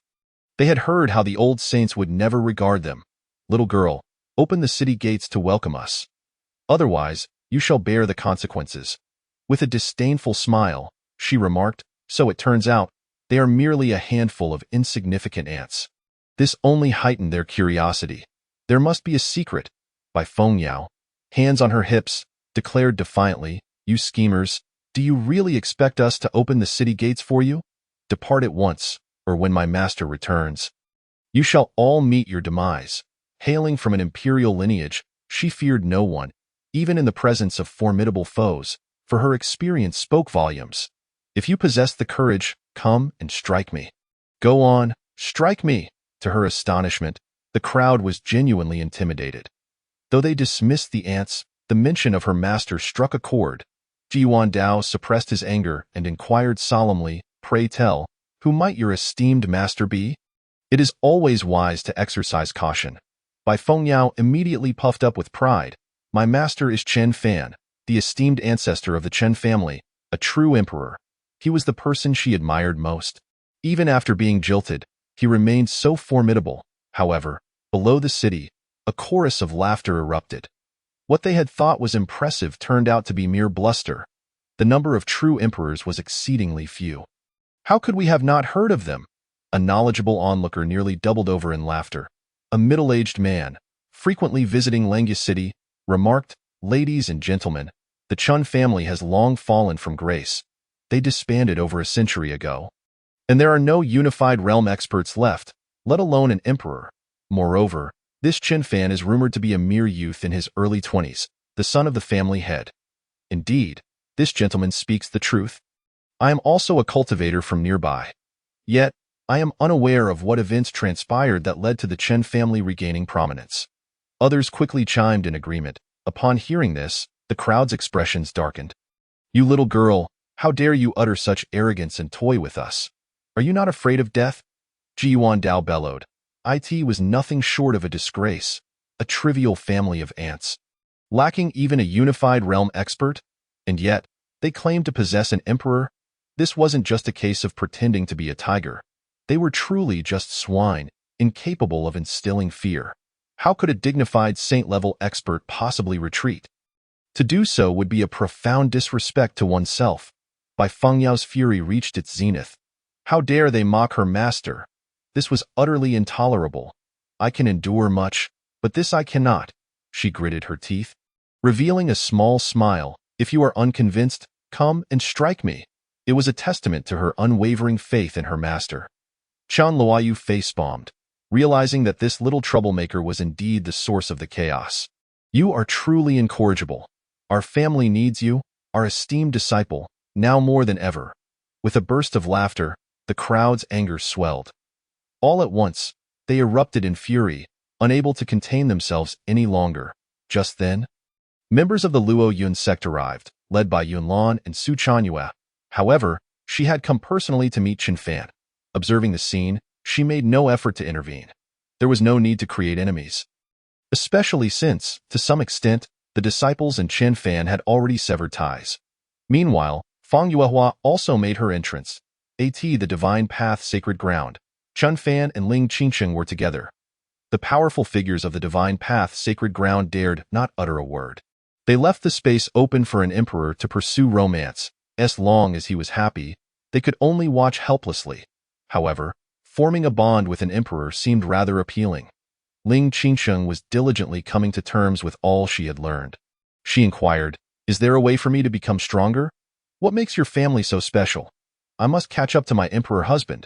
They had heard how the old saints would never regard them. "Little girl, open the city gates to welcome us. Otherwise, you shall bear the consequences." With a disdainful smile, she remarked, "So it turns out, they are merely a handful of insignificant ants." This only heightened their curiosity. "There must be a secret." Bai Fengyao, hands on her hips, declared defiantly, "You schemers, do you really expect us to open the city gates for you? Depart at once, or when my master returns, you shall all meet your demise." Hailing from an imperial lineage, she feared no one, even in the presence of formidable foes, for her experience spoke volumes. "If you possess the courage, come and strike me. Go on, strike me." To her astonishment, the crowd was genuinely intimidated. Though they dismissed the ants, the mention of her master struck a chord. Jiuan Dao suppressed his anger and inquired solemnly, "Pray tell, who might your esteemed master be?" It is always wise to exercise caution. Bai Fengyao immediately puffed up with pride. My master is Chen Fan, the esteemed ancestor of the Chen family, a true emperor. He was the person she admired most. Even after being jilted, he remained so formidable. However, below the city, a chorus of laughter erupted. What they had thought was impressive turned out to be mere bluster. The number of true emperors was exceedingly few. How could we have not heard of them? A knowledgeable onlooker nearly doubled over in laughter. A middle-aged man, frequently visiting Lengya City, remarked, "Ladies and gentlemen, the Chun family has long fallen from grace. They disbanded over a century ago. And there are no unified realm experts left, let alone an emperor. Moreover, this Chen Fan is rumored to be a mere youth in his early 20s, the son of the family head. Indeed, this gentleman speaks the truth. I am also a cultivator from nearby. Yet, I am unaware of what events transpired that led to the Chen family regaining prominence." Others quickly chimed in agreement. Upon hearing this, the crowd's expressions darkened. "You little girl, how dare you utter such arrogance and toy with us? Are you not afraid of death?" Ji Yuan Dao bellowed. It was nothing short of a disgrace, a trivial family of ants, lacking even a unified realm expert, and yet, they claimed to possess an emperor. This wasn't just a case of pretending to be a tiger. They were truly just swine, incapable of instilling fear. How could a dignified saint-level expert possibly retreat? To do so would be a profound disrespect to oneself. Bai Fengyao's fury reached its zenith. How dare they mock her master? This was utterly intolerable. I can endure much, but this I cannot. She gritted her teeth, revealing a small smile. If you are unconvinced, come and strike me. It was a testament to her unwavering faith in her master. Chan Luoyu face-bombed, realizing that this little troublemaker was indeed the source of the chaos. You are truly incorrigible. Our family needs you, our esteemed disciple, now more than ever. With a burst of laughter, the crowd's anger swelled. All at once, they erupted in fury, unable to contain themselves any longer. Just then, members of the Luo Yun sect arrived, led by Yunlan and Su Chanyue. However, she had come personally to meet Chen Fan. Observing the scene, she made no effort to intervene. There was no need to create enemies, especially since, to some extent, the disciples and Chen Fan had already severed ties. Meanwhile, Fang Yuehua also made her entrance. The divine path sacred ground. Chen Fan and Ling Qingcheng were together. The powerful figures of the divine path sacred ground dared not utter a word. They left the space open for an emperor to pursue romance. As long as he was happy, they could only watch helplessly. However, forming a bond with an emperor seemed rather appealing. Ling Qingcheng was diligently coming to terms with all she had learned. She inquired, "Is there a way for me to become stronger? What makes your family so special? I must catch up to my emperor husband."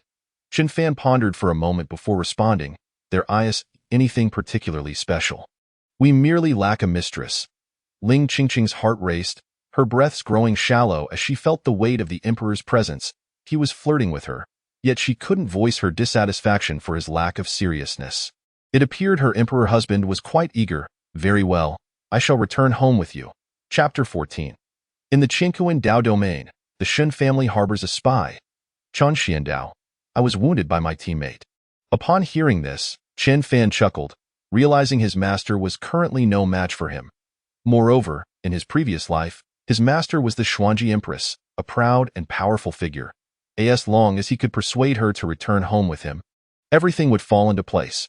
Chen Fan pondered for a moment before responding, "There is anything particularly special. We merely lack a mistress." Ling Qingcheng's heart raced, her breaths growing shallow as she felt the weight of the emperor's presence. He was flirting with her, yet she couldn't voice her dissatisfaction for his lack of seriousness. It appeared her emperor husband was quite eager. "Very well, I shall return home with you." Chapter 14. In the Qingkuan Dao domain, the Shen family harbors a spy. Chen Xiandao. I was wounded by my teammate. Upon hearing this, Chen Fan chuckled, realizing his master was currently no match for him. Moreover, in his previous life, his master was the Xuanji Empress, a proud and powerful figure. As long as he could persuade her to return home with him, everything would fall into place.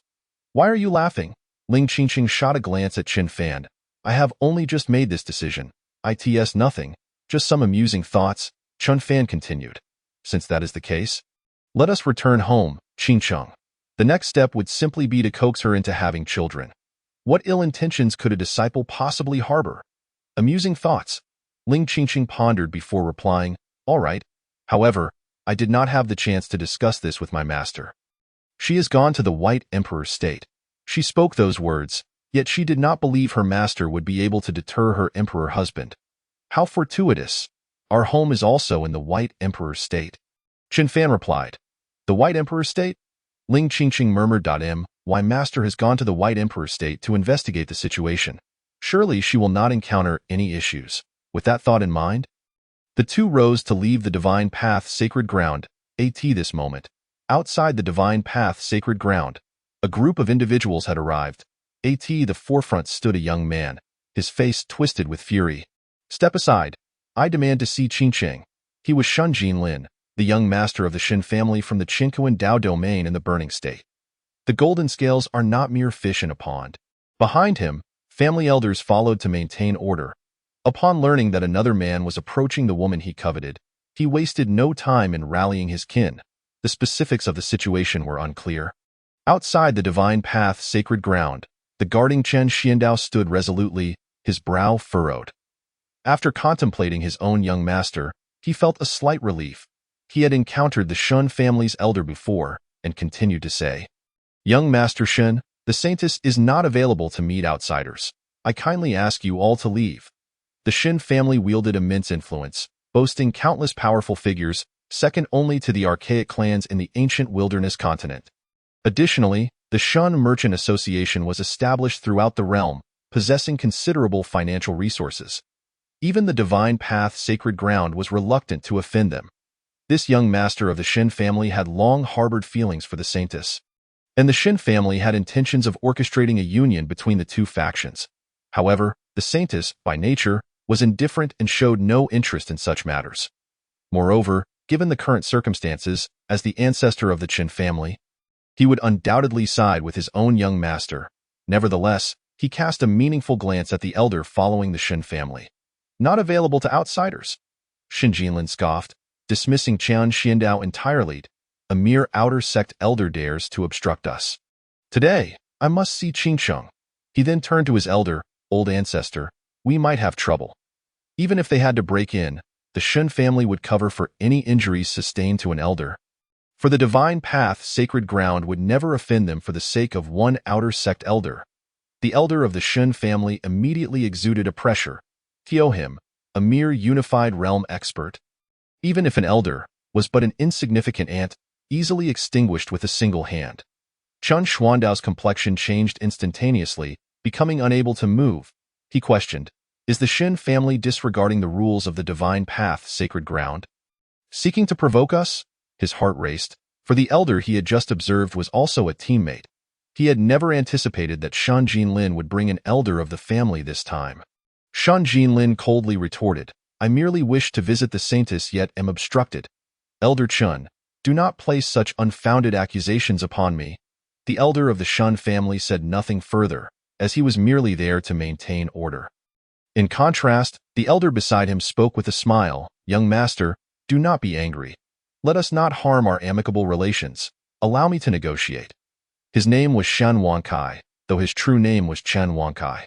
"Why are you laughing?" Ling Qingcheng shot a glance at Chen Fan. "I have only just made this decision. It's nothing, just some amusing thoughts," Chen Fan continued. "Since that is the case, let us return home, Qingcheng. The next step would simply be to coax her into having children. What ill intentions could a disciple possibly harbor?" Amusing thoughts. Ling Qingcheng pondered before replying, "All right. However, I did not have the chance to discuss this with my master. She has gone to the White Emperor state." She spoke those words, yet she did not believe her master would be able to deter her emperor husband. How fortuitous. Our home is also in the White Emperor state. Chen Fan replied, "The White Emperor state?" Ling Qingcheng murmured. "My master has gone to the White Emperor state to investigate the situation. Surely she will not encounter any issues." With that thought in mind, the two rose to leave the divine path sacred ground. This moment, Outside the divine path sacred ground, a group of individuals had arrived. At the forefront stood a young man, his face twisted with fury. "Step aside. I demand to see Qin Cheng." He was Shun Jinlin, the young master of the Shin family from the Qinkuan Dao domain in the Burning State. The golden scales are not mere fish in a pond. Behind him, family elders followed to maintain order. Upon learning that another man was approaching the woman he coveted, he wasted no time in rallying his kin. The specifics of the situation were unclear. Outside the divine path sacred ground, the guarding Chen Xiandao stood resolutely, his brow furrowed. After contemplating his own young master, he felt a slight relief. He had encountered the Shun family's elder before, and continued to say, "Young Master Shen, the saintess is not available to meet outsiders. I kindly ask you all to leave." The Shin family wielded immense influence, boasting countless powerful figures, second only to the archaic clans in the ancient wilderness continent. Additionally, the Shun Merchant Association was established throughout the realm, possessing considerable financial resources. Even the divine path sacred ground was reluctant to offend them. This young master of the Shin family had long harbored feelings for the saintess, and the Shin family had intentions of orchestrating a union between the two factions. However, the saintess, by nature, was indifferent and showed no interest in such matters. Moreover, given the current circumstances, as the ancestor of the Qin family, he would undoubtedly side with his own young master. Nevertheless, he cast a meaningful glance at the elder following the Shin family. "Not available to outsiders," Shin Jinlin scoffed, dismissing Qian Xiandao entirely. "A mere outer sect elder dares to obstruct us. Today, I must see Qingsheng." He then turned to his elder, "Old ancestor, we might have trouble. Even if they had to break in, the Shun family would cover for any injuries sustained to an elder. For the divine path sacred ground would never offend them for the sake of one outer sect elder." The elder of the Shun family immediately exuded a pressure. Him, a mere unified realm expert, even if an elder, was but an insignificant ant, easily extinguished with a single hand. Chun Xuandao's complexion changed instantaneously, becoming unable to move. He questioned, "Is the Shin family disregarding the rules of the divine path sacred ground? Seeking to provoke us?" His heart raced, for the elder he had just observed was also a teammate. He had never anticipated that Shun Jinlin would bring an elder of the family this time. Shun Jinlin coldly retorted, "I merely wish to visit the saintess yet am obstructed. Elder Chun, do not place such unfounded accusations upon me." The elder of the Shun family said nothing further, as he was merely there to maintain order. In contrast, the elder beside him spoke with a smile, "Young master, do not be angry. Let us not harm our amicable relations. Allow me to negotiate." His name was Shan Wankai, though his true name was Chen Wankai.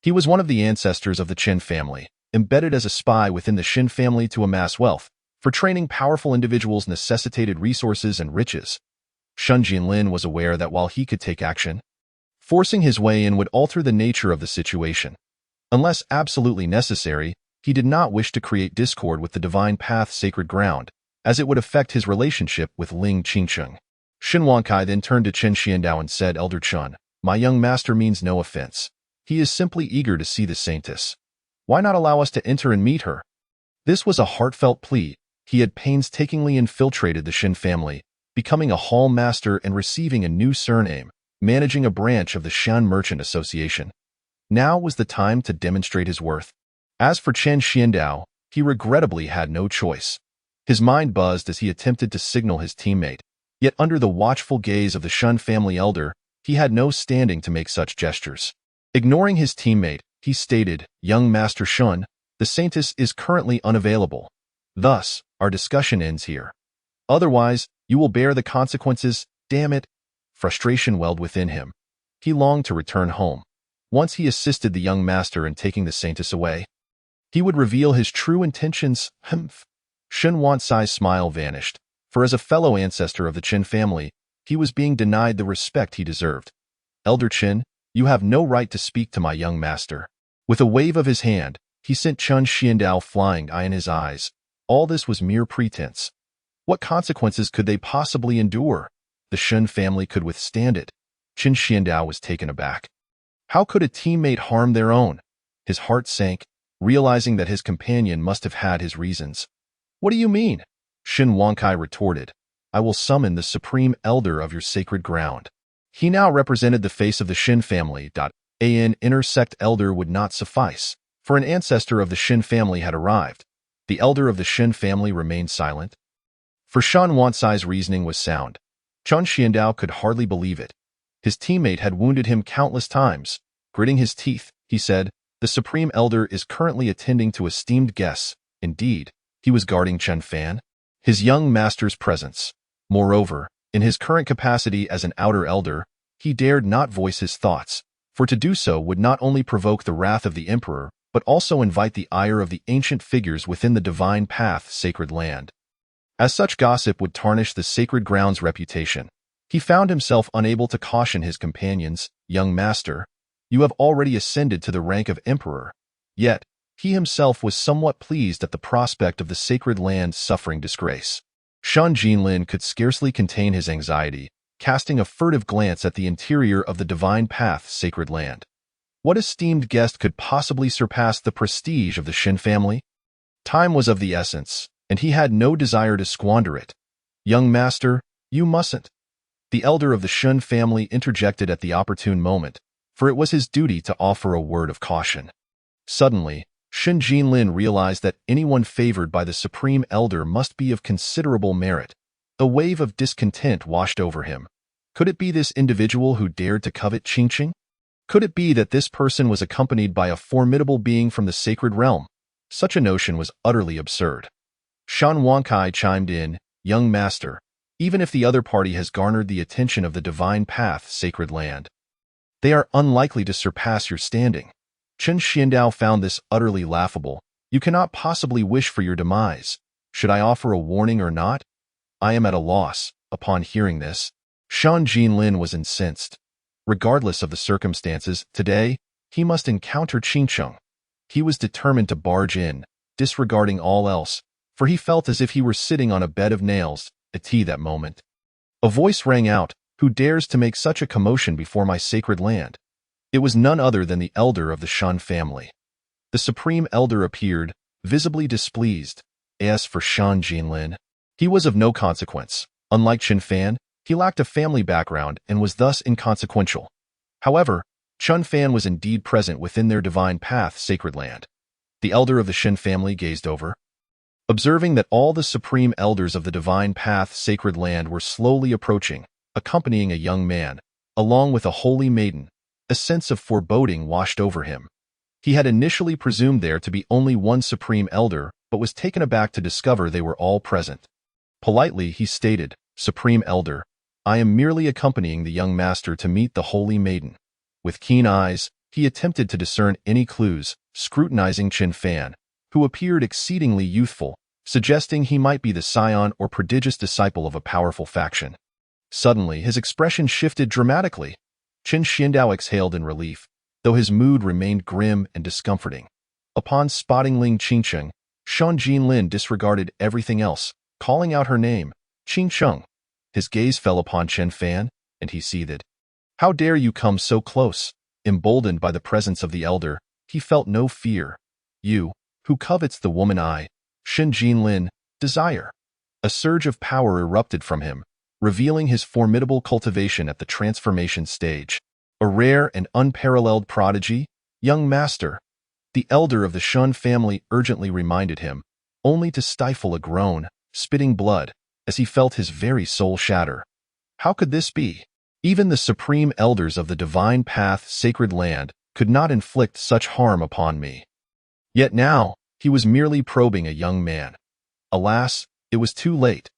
He was one of the ancestors of the Qin family, embedded as a spy within the Shin family to amass wealth. For training powerful individuals necessitated resources and riches. Shun Jinlin was aware that while he could take action, forcing his way in would alter the nature of the situation. Unless absolutely necessary, he did not wish to create discord with the divine path sacred ground, as it would affect his relationship with Ling Qingsheng. Shin Wankai then turned to Chen Xiandao and said, "Elder Chun, my young master means no offense. He is simply eager to see the saintess. Why not allow us to enter and meet her?" This was a heartfelt plea. He had painstakingly infiltrated the Shin family, becoming a hall master and receiving a new surname, managing a branch of the Shan Merchant Association. Now was the time to demonstrate his worth. As for Chen Xiandao, he regrettably had no choice. His mind buzzed as he attempted to signal his teammate. Yet under the watchful gaze of the Shun family elder, he had no standing to make such gestures. Ignoring his teammate, he stated, "Young Master Shun, the saintess is currently unavailable. Thus, our discussion ends here. Otherwise, you will bear the consequences, damn it." Frustration welled within him. He longed to return home. Once he assisted the young master in taking the saintess away, he would reveal his true intentions. Shen Wansai's smile vanished, for as a fellow ancestor of the Qin family, he was being denied the respect he deserved. "Elder Qin, you have no right to speak to my young master." With a wave of his hand, he sent Chun Xiandao flying, eye in his eyes. All this was mere pretense. What consequences could they possibly endure? The Shun family could withstand it. Qin Xiandao was taken aback. How could a teammate harm their own? His heart sank, realizing that his companion must have had his reasons. "What do you mean?" Shin Wankai retorted. I will summon the supreme elder of your sacred ground. He now represented the face of the Shin family. An intersect elder would not suffice, for an ancestor of the Shin family had arrived. The elder of the Shin family remained silent. For Shan Wansai's reasoning was sound. Chun Xiandao could hardly believe it. His teammate had wounded him countless times. Gritting his teeth, he said, "The Supreme Elder is currently attending to esteemed guests." Indeed, he was guarding Chen Fan, his young master's presence. Moreover, in his current capacity as an outer elder, he dared not voice his thoughts, for to do so would not only provoke the wrath of the emperor, but also invite the ire of the ancient figures within the divine path sacred land. As such gossip would tarnish the sacred ground's reputation, he found himself unable to caution his companions. "Young master, you have already ascended to the rank of emperor." Yet, he himself was somewhat pleased at the prospect of the sacred land suffering disgrace. Shan Jinlin could scarcely contain his anxiety, casting a furtive glance at the interior of the divine path sacred land. What esteemed guest could possibly surpass the prestige of the Shin family? Time was of the essence, and he had no desire to squander it. "Young master, you mustn't." The elder of the Shun family interjected at the opportune moment, for it was his duty to offer a word of caution. Suddenly, Shin Jinlin realized that anyone favored by the supreme elder must be of considerable merit. A wave of discontent washed over him. Could it be this individual who dared to covet Qingqing? Could it be that this person was accompanied by a formidable being from the sacred realm? Such a notion was utterly absurd. Shan Wankai chimed in, "Young master, even if the other party has garnered the attention of the divine path sacred land, they are unlikely to surpass your standing." Chen Xiandao found this utterly laughable. "You cannot possibly wish for your demise. Should I offer a warning or not? I am at a loss." Upon hearing this, Shan Jinlin was incensed. Regardless of the circumstances, today, he must encounter Qingcheng. He was determined to barge in, disregarding all else, for he felt as if he were sitting on a bed of nails. At that moment, a voice rang out, "Who dares to make such a commotion before my sacred land?" It was none other than the elder of the Shan family. The supreme elder appeared, visibly displeased. As for Shan Jinlin, he was of no consequence. Unlike Chen Fan, he lacked a family background and was thus inconsequential. However, Chen Fan was indeed present within their divine path sacred land. The elder of the Shin family gazed over. Observing that all the supreme elders of the divine path sacred land were slowly approaching, accompanying a young man, along with a holy maiden, a sense of foreboding washed over him. He had initially presumed there to be only one supreme elder, but was taken aback to discover they were all present. Politely, he stated, "Supreme elder, I am merely accompanying the young master to meet the holy maiden." With keen eyes, he attempted to discern any clues, scrutinizing Chen Fan, who appeared exceedingly youthful, suggesting he might be the scion or prodigious disciple of a powerful faction. Suddenly, his expression shifted dramatically. Chen Xiandao exhaled in relief, though his mood remained grim and discomforting. Upon spotting Ling Qingcheng, Shan Jinlin disregarded everything else, calling out her name, "Qingcheng." His gaze fell upon Chen Fan, and he seethed. "How dare you come so close?" Emboldened by the presence of the elder, he felt no fear. "You, who covets the woman I, Shin Jinlin, desire." A surge of power erupted from him, revealing his formidable cultivation at the transformation stage. "A rare and unparalleled prodigy, young master," the elder of the Shun family urgently reminded him, only to stifle a groan, spitting blood, as he felt his very soul shatter. How could this be? Even the supreme elders of the divine path sacred land could not inflict such harm upon me. Yet now, he was merely probing a young man. Alas, it was too late.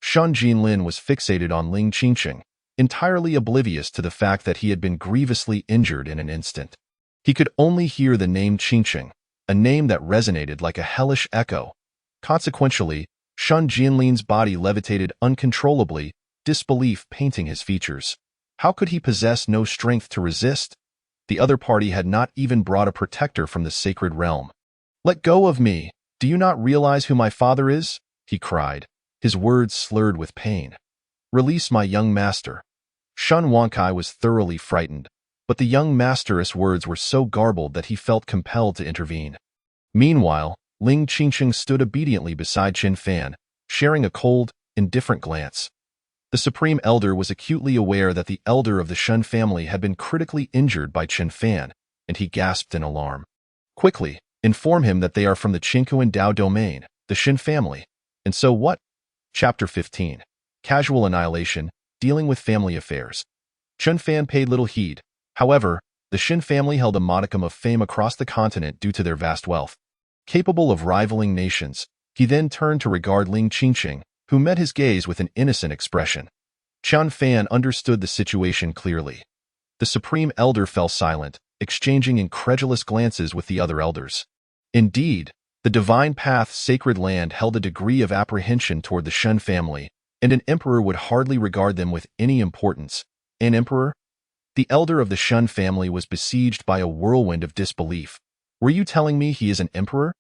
Shan Jinlin was fixated on Ling Qingcheng, entirely oblivious to the fact that he had been grievously injured in an instant. He could only hear the name Qingcheng, a name that resonated like a hellish echo. Consequentially, Shan Jinlin's body levitated uncontrollably, disbelief painting his features. How could he possess no strength to resist? The other party had not even brought a protector from the sacred realm. "Let go of me! Do you not realize who my father is?" he cried, his words slurred with pain. "Release my young master." Shun Wankai was thoroughly frightened, but the young master's words were so garbled that he felt compelled to intervene. Meanwhile, Ling Qingcheng stood obediently beside Chen Fan, sharing a cold, indifferent glance. The Supreme Elder was acutely aware that the elder of the Shun family had been critically injured by Chen Fan, and he gasped in alarm. Quickly, inform him that they are from the Qingkuan Dao domain, the Shin family. And so what? Chapter 15. Casual Annihilation, Dealing with Family Affairs. Chen Fan paid little heed. However, the Shin family held a modicum of fame across the continent due to their vast wealth. Capable of rivaling nations, he then turned to regard Ling Qingqing, who met his gaze with an innocent expression. Chen Fan understood the situation clearly. The Supreme Elder fell silent, exchanging incredulous glances with the other elders. Indeed, the Divine Path Sacred Land held a degree of apprehension toward the Shun family, and an emperor would hardly regard them with any importance. An emperor? The elder of the Shun family was besieged by a whirlwind of disbelief. Were you telling me he is an emperor?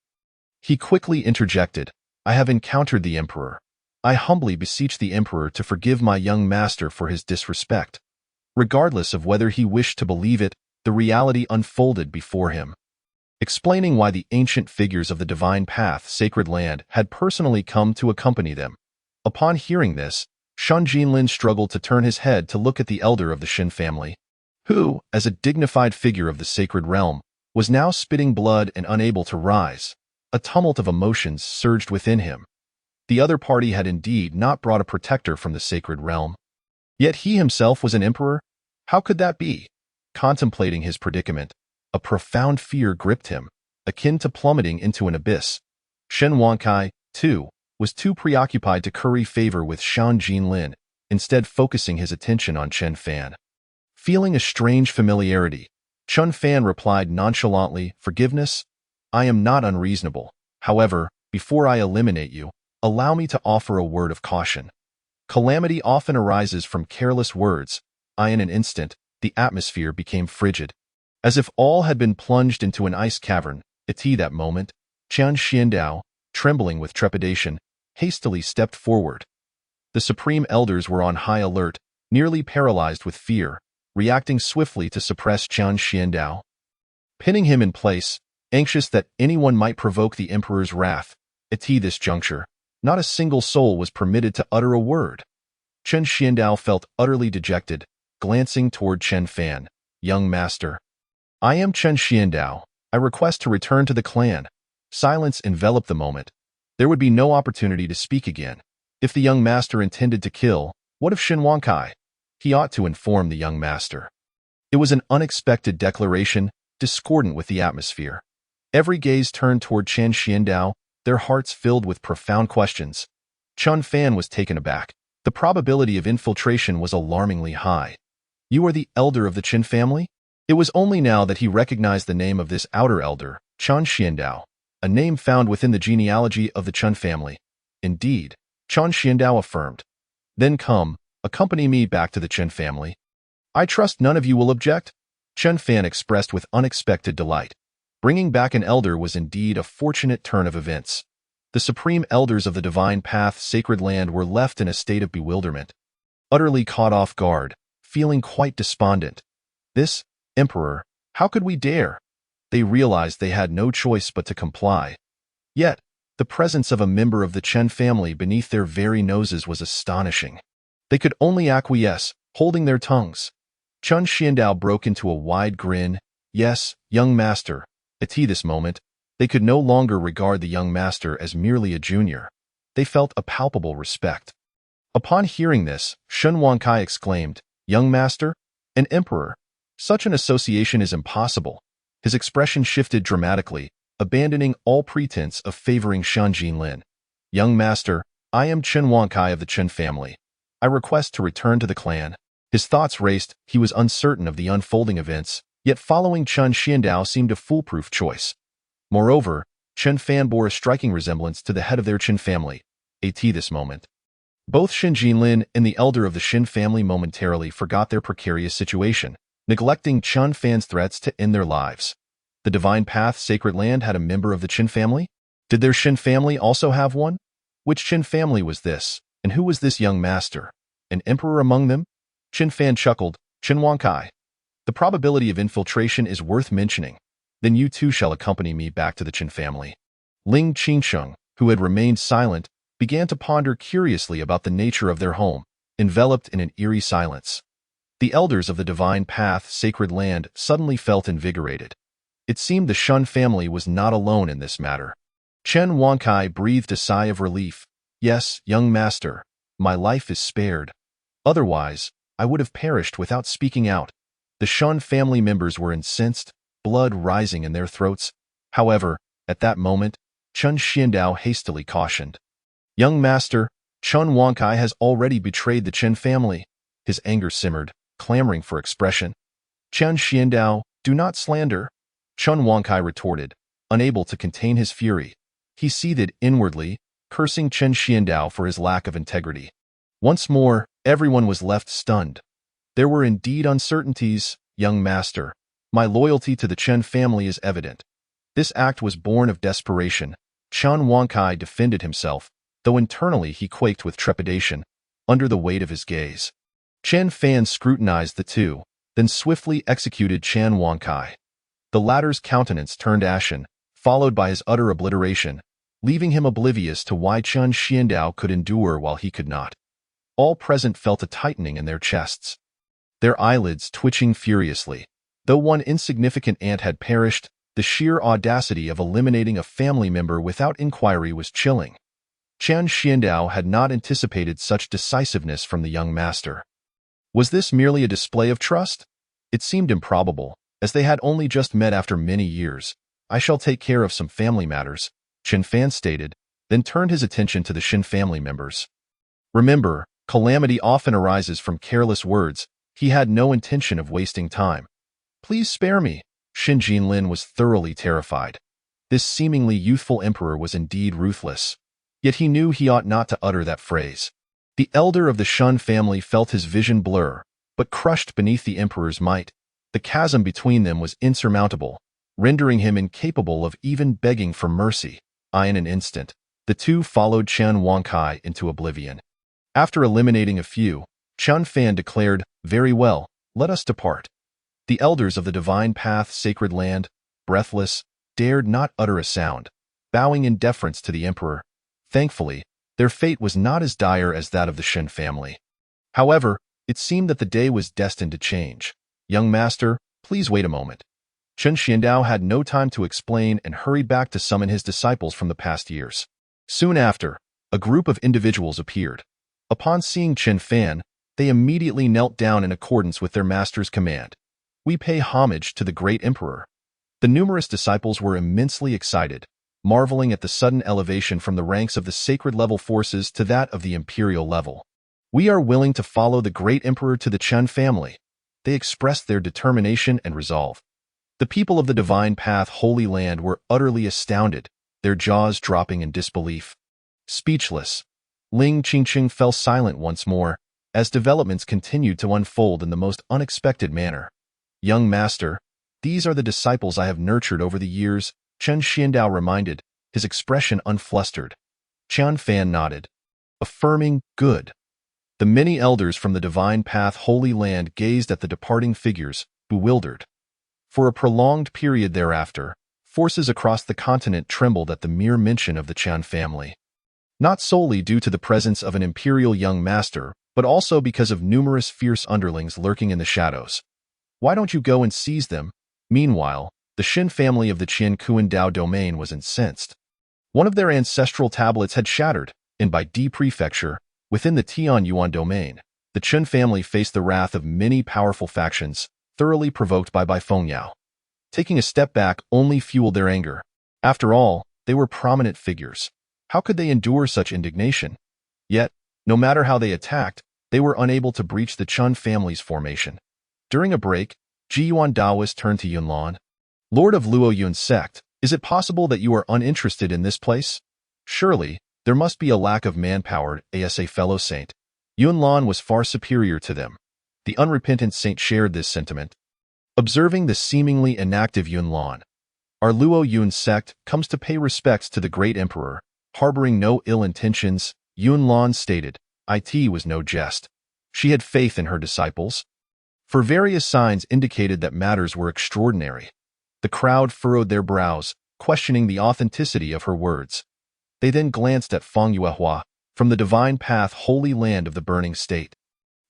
He quickly interjected, I have encountered the emperor. I humbly beseech the emperor to forgive my young master for his disrespect. Regardless of whether he wished to believe it, the reality unfolded before him. Explaining why the ancient figures of the Divine Path Sacred Land had personally come to accompany them. Upon hearing this, Shun Jinlin struggled to turn his head to look at the elder of the Shin family, who, as a dignified figure of the sacred realm, was now spitting blood and unable to rise. A tumult of emotions surged within him. The other party had indeed not brought a protector from the sacred realm. Yet he himself was an emperor? How could that be? Contemplating his predicament, a profound fear gripped him, akin to plummeting into an abyss. Shen Wankai, too, was too preoccupied to curry favor with Shan Jinlin, instead focusing his attention on Chen Fan. Feeling a strange familiarity, Chen Fan replied nonchalantly, Forgiveness? I am not unreasonable. However, before I eliminate you, allow me to offer a word of caution. Calamity often arises from careless words. In an instant, the atmosphere became frigid. As if all had been plunged into an ice cavern, at that moment, Qian Xiandao, trembling with trepidation, hastily stepped forward. The Supreme Elders were on high alert, nearly paralyzed with fear, reacting swiftly to suppress Qian Xiandao. Pinning him in place, anxious that anyone might provoke the Emperor's wrath, at this juncture, not a single soul was permitted to utter a word. Chen Xiandao felt utterly dejected, glancing toward Chen Fan. Young master. I am Chen Xiandao. I request to return to the clan. Silence enveloped the moment. There would be no opportunity to speak again. If the young master intended to kill, what of Shin Wankai? He ought to inform the young master. It was an unexpected declaration, discordant with the atmosphere. Every gaze turned toward Chen Xiandao, their hearts filled with profound questions. Chen Fan was taken aback. The probability of infiltration was alarmingly high. You are the elder of the Chen family? It was only now that he recognized the name of this outer elder, Chen Xiandao, a name found within the genealogy of the Chen family. Indeed, Chen Xiandao affirmed. Then come, accompany me back to the Chen family. I trust none of you will object? Chen Fan expressed with unexpected delight. Bringing back an elder was indeed a fortunate turn of events. The Supreme Elders of the Divine Path Sacred Land were left in a state of bewilderment, utterly caught off guard, feeling quite despondent. This, Emperor, how could we dare? They realized they had no choice but to comply. Yet, the presence of a member of the Chen family beneath their very noses was astonishing. They could only acquiesce, holding their tongues. Chen Xiandao broke into a wide grin. Yes, young master. At this moment, they could no longer regard the young master as merely a junior. They felt a palpable respect. Upon hearing this, Shun Wankai exclaimed, Young master? An emperor? Such an association is impossible. His expression shifted dramatically, abandoning all pretense of favoring Shan Jinlin. Young master, I am Chen Wankai of the Chen family. I request to return to the clan. His thoughts raced, he was uncertain of the unfolding events, yet following Chen Xiandao seemed a foolproof choice. Moreover, Chen Fan bore a striking resemblance to the head of their Chen family, at this moment. Both Shin Jinlin and the elder of the Shin family momentarily forgot their precarious situation, neglecting Chen Fan's threats to end their lives. The Divine Path Sacred Land had a member of the Chen family? Did their Shin family also have one? Which Chen family was this, and who was this young master? An emperor among them? Chen Fan chuckled, Chen Wankai. The probability of infiltration is worth mentioning. Then you too shall accompany me back to the Chen family. Ling Qingsheng, who had remained silent, began to ponder curiously about the nature of their home. enveloped in an eerie silence. The elders of the divine path, sacred land, suddenly felt invigorated. It seemed the Shun family was not alone in this matter. Chen Wankai breathed a sigh of relief. Yes, young master, my life is spared. Otherwise, I would have perished without speaking out. The Shun family members were incensed, blood rising in their throats. However, at that moment, Chen Xiandao hastily cautioned. Young master, Chen Wankai has already betrayed the Chen family. His anger simmered, clamoring for expression. Chen Xiandao, do not slander. Chen Wankai retorted, unable to contain his fury. He seethed inwardly, cursing Chen Xiandao for his lack of integrity. Once more, everyone was left stunned. There were indeed uncertainties, young master. My loyalty to the Chen family is evident. This act was born of desperation. Chen Wankai defended himself, though internally he quaked with trepidation, under the weight of his gaze. Chen Fan scrutinized the two, then swiftly executed Chen Wankai. The latter's countenance turned ashen, followed by his utter obliteration, leaving him oblivious to why Chen Xiandao could endure while he could not. All present felt a tightening in their chests, their eyelids twitching furiously. Though one insignificant ant had perished, the sheer audacity of eliminating a family member without inquiry was chilling. Chen Xiandao had not anticipated such decisiveness from the young master. Was this merely a display of trust? It seemed improbable, as they had only just met after many years. I shall take care of some family matters, Chen Fan stated, then turned his attention to the Shin family members. Remember, calamity often arises from careless words. He had no intention of wasting time. Please spare me. Shin Jinlin was thoroughly terrified. This seemingly youthful emperor was indeed ruthless. Yet he knew he ought not to utter that phrase. The elder of the Shun family felt his vision blur, but crushed beneath the emperor's might. The chasm between them was insurmountable, rendering him incapable of even begging for mercy. In an instant, the two followed Chen Wankai into oblivion. After eliminating a few, Chen Fan declared, "Very well, let us depart." The elders of the divine path, sacred land, breathless, dared not utter a sound, bowing in deference to the emperor. Thankfully, their fate was not as dire as that of the Shin family. However, it seemed that the day was destined to change. Young master, please wait a moment. Chen Xiandao had no time to explain and hurried back to summon his disciples from the past years. Soon after, a group of individuals appeared. Upon seeing Chen Fan, they immediately knelt down in accordance with their master's command. We pay homage to the great emperor. The numerous disciples were immensely excited, marveling at the sudden elevation from the ranks of the sacred level forces to that of the imperial level. We are willing to follow the great emperor to the Chen family. They expressed their determination and resolve. The people of the divine path, Holy Land, were utterly astounded, their jaws dropping in disbelief. Speechless, Ling Qingqing fell silent once more, as developments continued to unfold in the most unexpected manner. Young master, these are the disciples I have nurtured over the years, Chen Xiandao reminded, his expression unflustered. Chen Fan nodded, affirming, good. The many elders from the divine path, Holy Land, gazed at the departing figures, bewildered. For a prolonged period thereafter, forces across the continent trembled at the mere mention of the Chen family. Not solely due to the presence of an imperial young master, but also because of numerous fierce underlings lurking in the shadows. Why don't you go and seize them? Meanwhile, the Shin family of the Qian Kuan Dao domain was incensed. One of their ancestral tablets had shattered, and by D prefecture, within the Tian Yuan domain, the Chen family faced the wrath of many powerful factions, thoroughly provoked by Fengyao. Taking a step back only fueled their anger. After all, they were prominent figures. How could they endure such indignation? Yet, no matter how they attacked, they were unable to breach the Chen family's formation. During a break, Ji Yuan Daoist turned to Yunlan. Lord of Luo Yun sect, is it possible that you are uninterested in this place? Surely, there must be a lack of manpower as a fellow saint. Yunlan was far superior to them. The unrepentant saint shared this sentiment. Observing the seemingly inactive Yunlan, our Luo Yun sect comes to pay respects to the great emperor, harboring no ill intentions, Yunlan stated. It was no jest. She had faith in her disciples. For various signs indicated that matters were extraordinary. The crowd furrowed their brows, questioning the authenticity of her words. They then glanced at Feng Yuehua, from the divine path, Holy Land of the Burning State.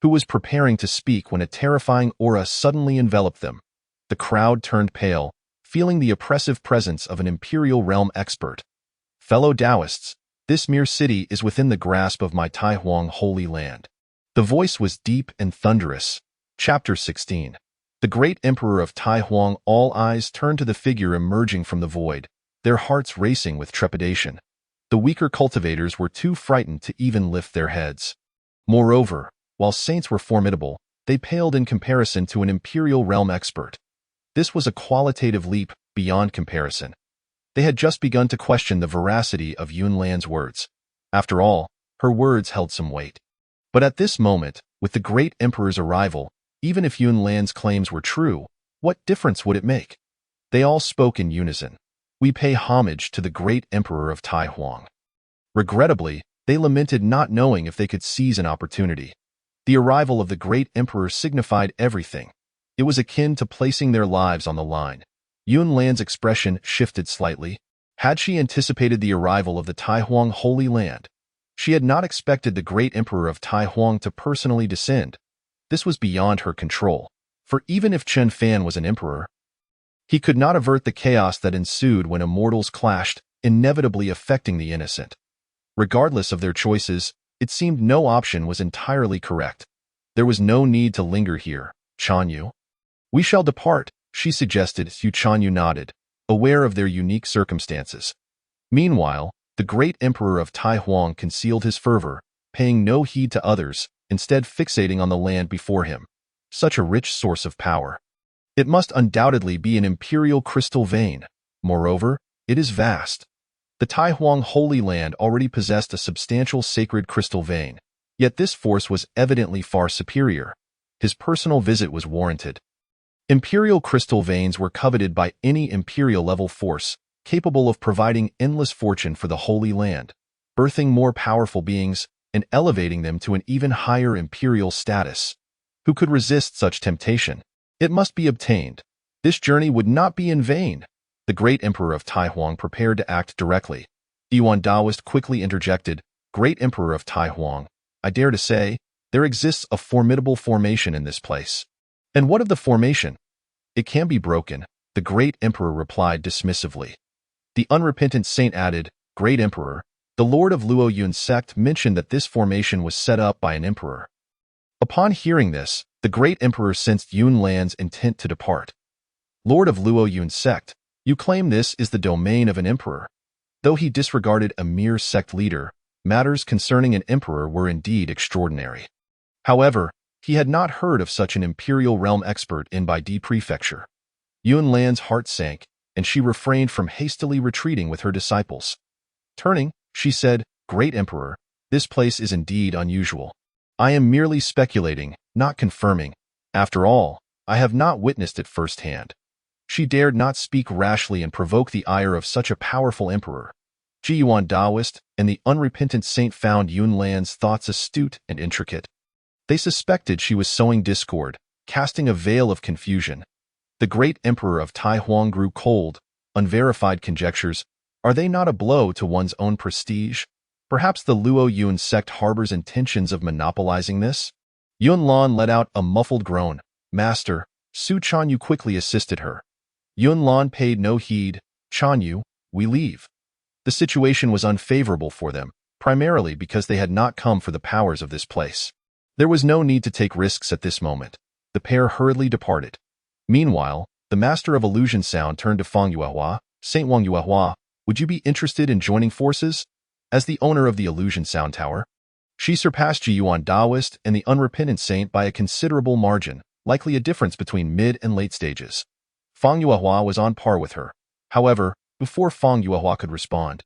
who was preparing to speak when a terrifying aura suddenly enveloped them. The crowd turned pale, feeling the oppressive presence of an imperial realm expert. Fellow Taoists, this mere city is within the grasp of my Tai Huang holy land. The voice was deep and thunderous. Chapter 16. The great emperor of Tai Huang. All eyes turned to the figure emerging from the void, their hearts racing with trepidation. The weaker cultivators were too frightened to even lift their heads. Moreover, while saints were formidable, they paled in comparison to an imperial realm expert. This was a qualitative leap beyond comparison. They had just begun to question the veracity of Yun Lan's words. After all, her words held some weight. But at this moment, with the great emperor's arrival, even if Yun Lan's claims were true, what difference would it make? They all spoke in unison. We pay homage to the great emperor of Tai Huang. Regrettably, they lamented not knowing if they could seize an opportunity. The arrival of the great emperor signified everything. It was akin to placing their lives on the line. Yun Lan's expression shifted slightly. Had she anticipated the arrival of the Tai Huang Holy Land? She had not expected the great emperor of Tai Huang to personally descend. This was beyond her control, for even if Chen Fan was an emperor, he could not avert the chaos that ensued when immortals clashed, inevitably affecting the innocent. Regardless of their choices, it seemed no option was entirely correct. There was no need to linger here, Chanyu. We shall depart, she suggested. Yu Chanyu nodded, aware of their unique circumstances. Meanwhile, the great emperor of Tai Huang concealed his fervor, paying no heed to others, instead fixating on the land before him. Such a rich source of power. It must undoubtedly be an imperial crystal vein. Moreover, it is vast. The Tai Huang Holy Land already possessed a substantial sacred crystal vein, yet this force was evidently far superior. His personal visit was warranted. Imperial crystal veins were coveted by any imperial-level force, capable of providing endless fortune for the Holy Land, birthing more powerful beings, and elevating them to an even higher imperial status. Who could resist such temptation? It must be obtained. This journey would not be in vain. The great emperor of Tai Huang prepared to act directly. Yuan Daoist quickly interjected, Great Emperor of Tai Huang, I dare to say, there exists a formidable formation in this place. And what of the formation? It can be broken, the great emperor replied dismissively. The unrepentant saint added, Great Emperor, the Lord of Luo Yun's sect mentioned that this formation was set up by an emperor. Upon hearing this, the great emperor sensed Yun Lan's intent to depart. Lord of Luo Yun's sect, you claim this is the domain of an emperor. Though he disregarded a mere sect leader, matters concerning an emperor were indeed extraordinary. However, he had not heard of such an imperial realm expert in Baidi Prefecture. Yun Lan's heart sank, and she refrained from hastily retreating with her disciples. Turning, she said, Great Emperor, this place is indeed unusual. I am merely speculating, not confirming. After all, I have not witnessed it firsthand. She dared not speak rashly and provoke the ire of such a powerful emperor. Yuan Daoist and the unrepentant saint found Yun Lan's thoughts astute and intricate. They suspected she was sowing discord, casting a veil of confusion. The great emperor of Tai Huang grew cold. Unverified conjectures, are they not a blow to one's own prestige? Perhaps the Luo Yun sect harbors intentions of monopolizing this? Yun Lan let out a muffled groan. Master, Su Chanyu quickly assisted her. Yun Lan paid no heed. Chanyu, we leave. The situation was unfavorable for them, primarily because they had not come for the powers of this place. There was no need to take risks at this moment. The pair hurriedly departed. Meanwhile, the master of illusion sound turned to Fang Yuehua. Saint Wang Yuehua, would you be interested in joining forces? As the owner of the illusion sound tower, she surpassed Yuan Daoist and the unrepentant saint by a considerable margin, likely a difference between mid and late stages. Fang Yuehua was on par with her. However, before Fang Yuehua could respond,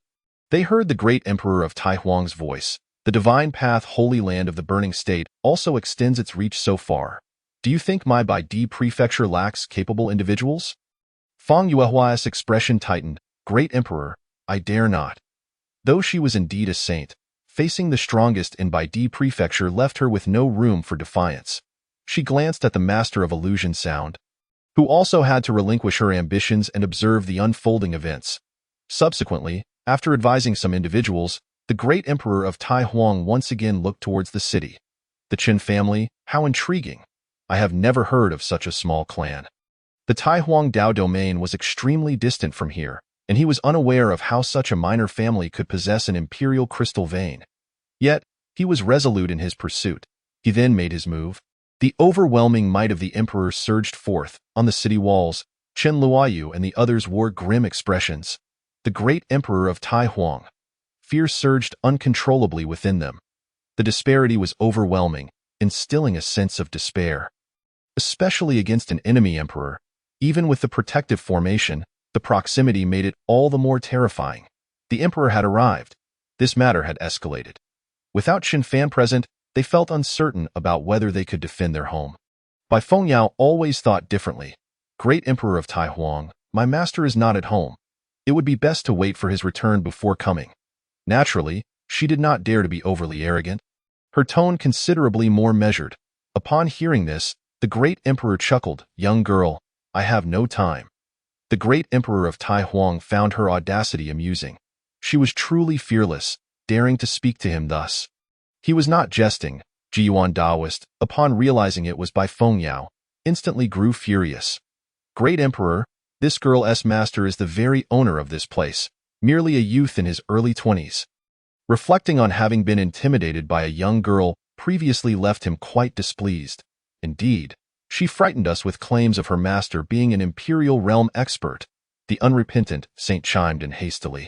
they heard the great emperor of Tai Huang's voice. The divine path holy land of the burning state also extends its reach so far. Do you think my Baidi prefecture lacks capable individuals? Fang Yuehua's expression tightened. Great Emperor, I dare not. Though she was indeed a saint, facing the strongest in Baidi prefecture left her with no room for defiance. She glanced at the master of illusion sound, who also had to relinquish her ambitions and observe the unfolding events. Subsequently, after advising some individuals, the great emperor of Tai Huang once again looked towards the city. The Qin family? How intriguing. I have never heard of such a small clan. The Taihuang Dao domain was extremely distant from here, and he was unaware of how such a minor family could possess an imperial crystal vein. Yet, he was resolute in his pursuit. He then made his move. The overwhelming might of the emperor surged forth. On the city walls, Chen Luoyu and the others wore grim expressions. The great emperor of Taihuang. Fear surged uncontrollably within them. The disparity was overwhelming, instilling a sense of despair. Especially against an enemy emperor, even with the protective formation, the proximity made it all the more terrifying. The emperor had arrived. This matter had escalated. Without Qin Fan present, they felt uncertain about whether they could defend their home. Bai Fengyao always thought differently. Great Emperor of Taihuang, my master is not at home. It would be best to wait for his return before coming. Naturally, she did not dare to be overly arrogant. Her tone considerably more measured. Upon hearing this, the great emperor chuckled, "Young girl, I have no time." The great emperor of Taihuang found her audacity amusing. She was truly fearless, daring to speak to him thus. He was not jesting. Jiyuan Daoist, upon realizing it was Bai Fengyao, instantly grew furious. Great Emperor, this girl's master is the very owner of this place, merely a youth in his early 20s. Reflecting on having been intimidated by a young girl previously left him quite displeased. Indeed, she frightened us with claims of her master being an imperial realm expert. The unrepentant saint chimed in hastily.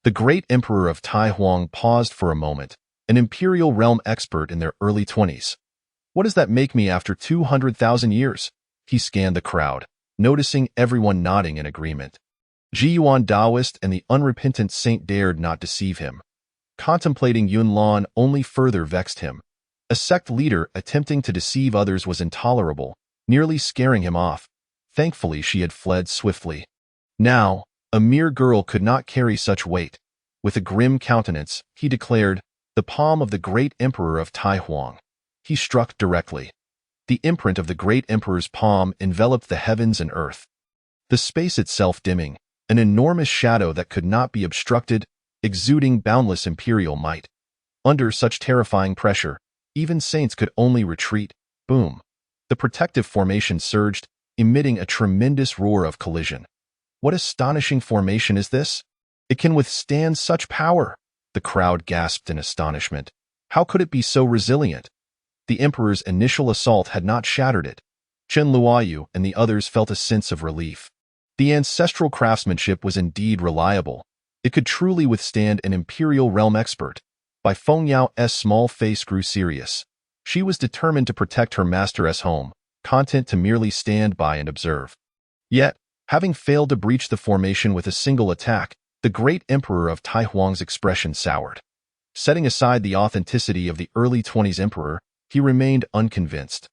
The great emperor of Taihuang paused for a moment, an imperial realm expert in their early 20s. What does that make me after 200,000 years? He scanned the crowd, noticing everyone nodding in agreement. Jiyuan Daoist and the unrepentant saint dared not deceive him. Contemplating Yunlan only further vexed him. A sect leader attempting to deceive others was intolerable, nearly scaring him off. Thankfully, she had fled swiftly. Now, a mere girl could not carry such weight. With a grim countenance, he declared, "The palm of the great emperor of Taihuang." He struck directly. The imprint of the great emperor's palm enveloped the heavens and earth. The space itself dimming, an enormous shadow that could not be obstructed, exuding boundless imperial might. Under such terrifying pressure, even saints could only retreat. Boom. The protective formation surged, emitting a tremendous roar of collision. What astonishing formation is this? It can withstand such power. The crowd gasped in astonishment. How could it be so resilient? The emperor's initial assault had not shattered it. Chen Luoyu and the others felt a sense of relief. The ancestral craftsmanship was indeed reliable. It could truly withstand an imperial realm expert. Bai Fengyao's small face grew serious. She was determined to protect her master's home, content to merely stand by and observe. Yet, having failed to breach the formation with a single attack, the great emperor of Taihuang's expression soured. Setting aside the authenticity of the early 20s emperor, he remained unconvinced.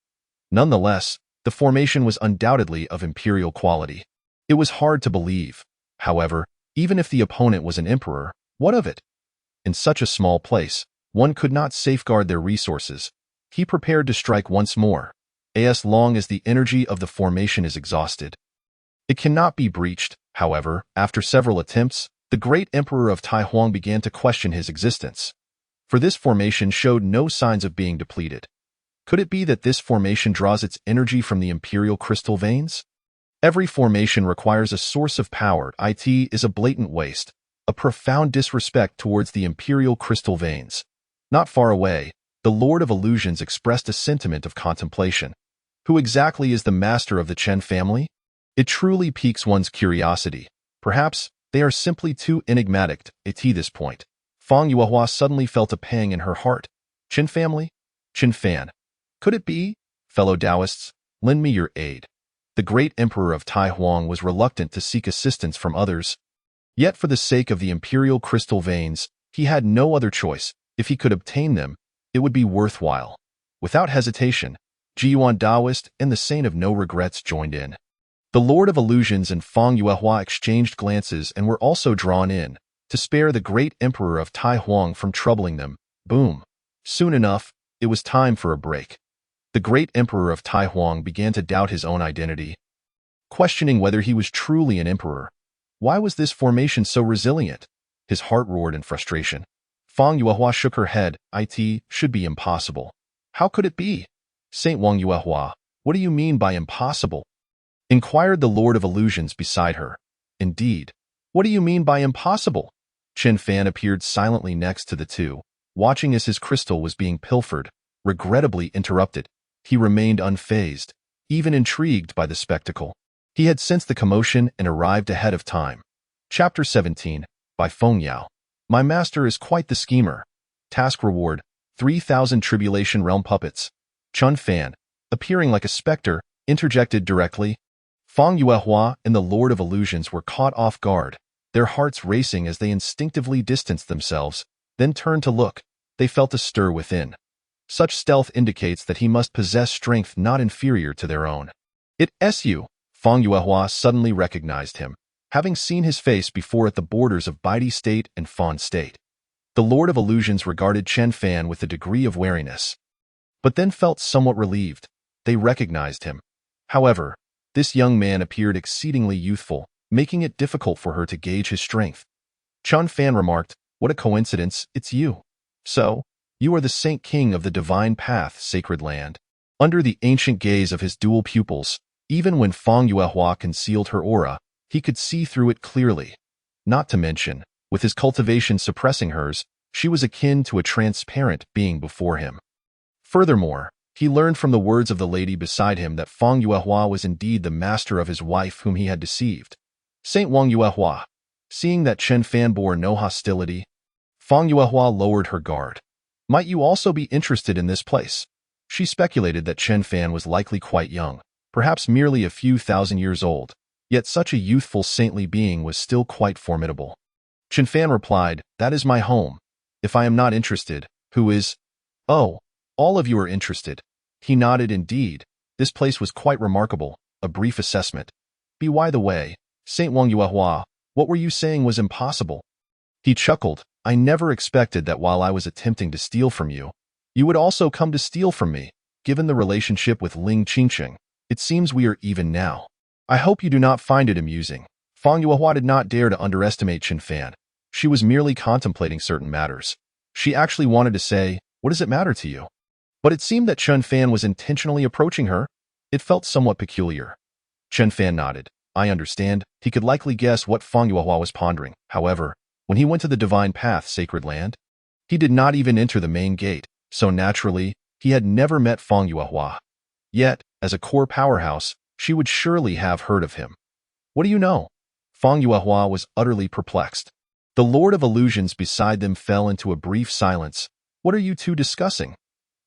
Nonetheless, the formation was undoubtedly of imperial quality. It was hard to believe. However, even if the opponent was an emperor, what of it? In such a small place, one could not safeguard their resources. He prepared to strike once more, as long as the energy of the formation is exhausted. It cannot be breached. However, after several attempts, the great emperor of Taihuang began to question his existence. For this formation showed no signs of being depleted. Could it be that this formation draws its energy from the imperial crystal veins? Every formation requires a source of power. It is a blatant waste, a profound disrespect towards the imperial crystal veins. Not far away, the Lord of Illusions expressed a sentiment of contemplation. Who exactly is the master of the Chen family? It truly piques one's curiosity. Perhaps they are simply too enigmatic at this point. Fang Yuehua suddenly felt a pang in her heart. Qin family? Qin Fan. Could it be? Fellow Taoists, lend me your aid. The great emperor of Taihuang was reluctant to seek assistance from others. Yet for the sake of the imperial crystal veins, he had no other choice. If he could obtain them, it would be worthwhile. Without hesitation, Jiyuan Daoist and the Saint of No Regrets joined in. The Lord of Illusions and Fang Yuehua exchanged glances and were also drawn in, to spare the great emperor of Taihuang from troubling them. Boom. Soon enough, it was time for a break. The great emperor of Taihuang began to doubt his own identity, questioning whether he was truly an emperor. Why was this formation so resilient? His heart roared in frustration. Fang Yuehua shook her head. It should be impossible. How could it be? Saint Wang Yuehua, what do you mean by impossible? Inquired the Lord of Illusions beside her. Indeed. What do you mean by impossible? Chen Fan appeared silently next to the two, watching as his crystal was being pilfered, regrettably interrupted. He remained unfazed, even intrigued by the spectacle. He had sensed the commotion and arrived ahead of time. Chapter 17, by Feng Yao. My master is quite the schemer. Task reward, 3,000 Tribulation Realm puppets. Chun Fan, appearing like a specter, interjected directly. Feng Yuehua and the Lord of Illusions were caught off guard, their hearts racing as they instinctively distanced themselves, then turned to look. They felt a stir within. Such stealth indicates that he must possess strength not inferior to their own. It's you. Feng Yuehua suddenly recognized him, having seen his face before at the borders of Baidi State and Fawn State. The Lord of Illusions regarded Chen Fan with a degree of wariness, but then felt somewhat relieved. They recognized him. However, this young man appeared exceedingly youthful, making it difficult for her to gauge his strength. Chun Fan remarked, "What a coincidence, it's you. So, you are the Saint King of the Divine Path, Sacred Land." Under the ancient gaze of his dual pupils, even when Feng Yuehua concealed her aura, he could see through it clearly. Not to mention, with his cultivation suppressing hers, she was akin to a transparent being before him. Furthermore, he learned from the words of the lady beside him that Feng Yuehua was indeed the master of his wife whom he had deceived. Saint Wang Yuehua, seeing that Chen Fan bore no hostility, Feng Yuehua lowered her guard. Might you also be interested in this place? She speculated that Chen Fan was likely quite young, perhaps merely a few thousand years old, yet such a youthful saintly being was still quite formidable. Chen Fan replied, "That is my home. If I am not interested, who is?" "Oh, all of you are interested." He nodded. Indeed, this place was quite remarkable. A brief assessment. By the way, Saint Wang Yuehua, what were you saying was impossible? He chuckled. I never expected that while I was attempting to steal from you, you would also come to steal from me. Given the relationship with Ling Qingqing, it seems we are even now. I hope you do not find it amusing. Feng Yuehua did not dare to underestimate Chen Fan. She was merely contemplating certain matters. She actually wanted to say, "What does it matter to you?" But it seemed that Chen Fan was intentionally approaching her. It felt somewhat peculiar. Chen Fan nodded. I understand. He could likely guess what Feng Yuehua was pondering. However, when he went to the Divine Path, Sacred Land, he did not even enter the main gate, so naturally, he had never met Feng Yuehua. Yet, as a core powerhouse, she would surely have heard of him. What do you know? Feng Yuehua was utterly perplexed. The Lord of Illusions beside them fell into a brief silence. What are you two discussing?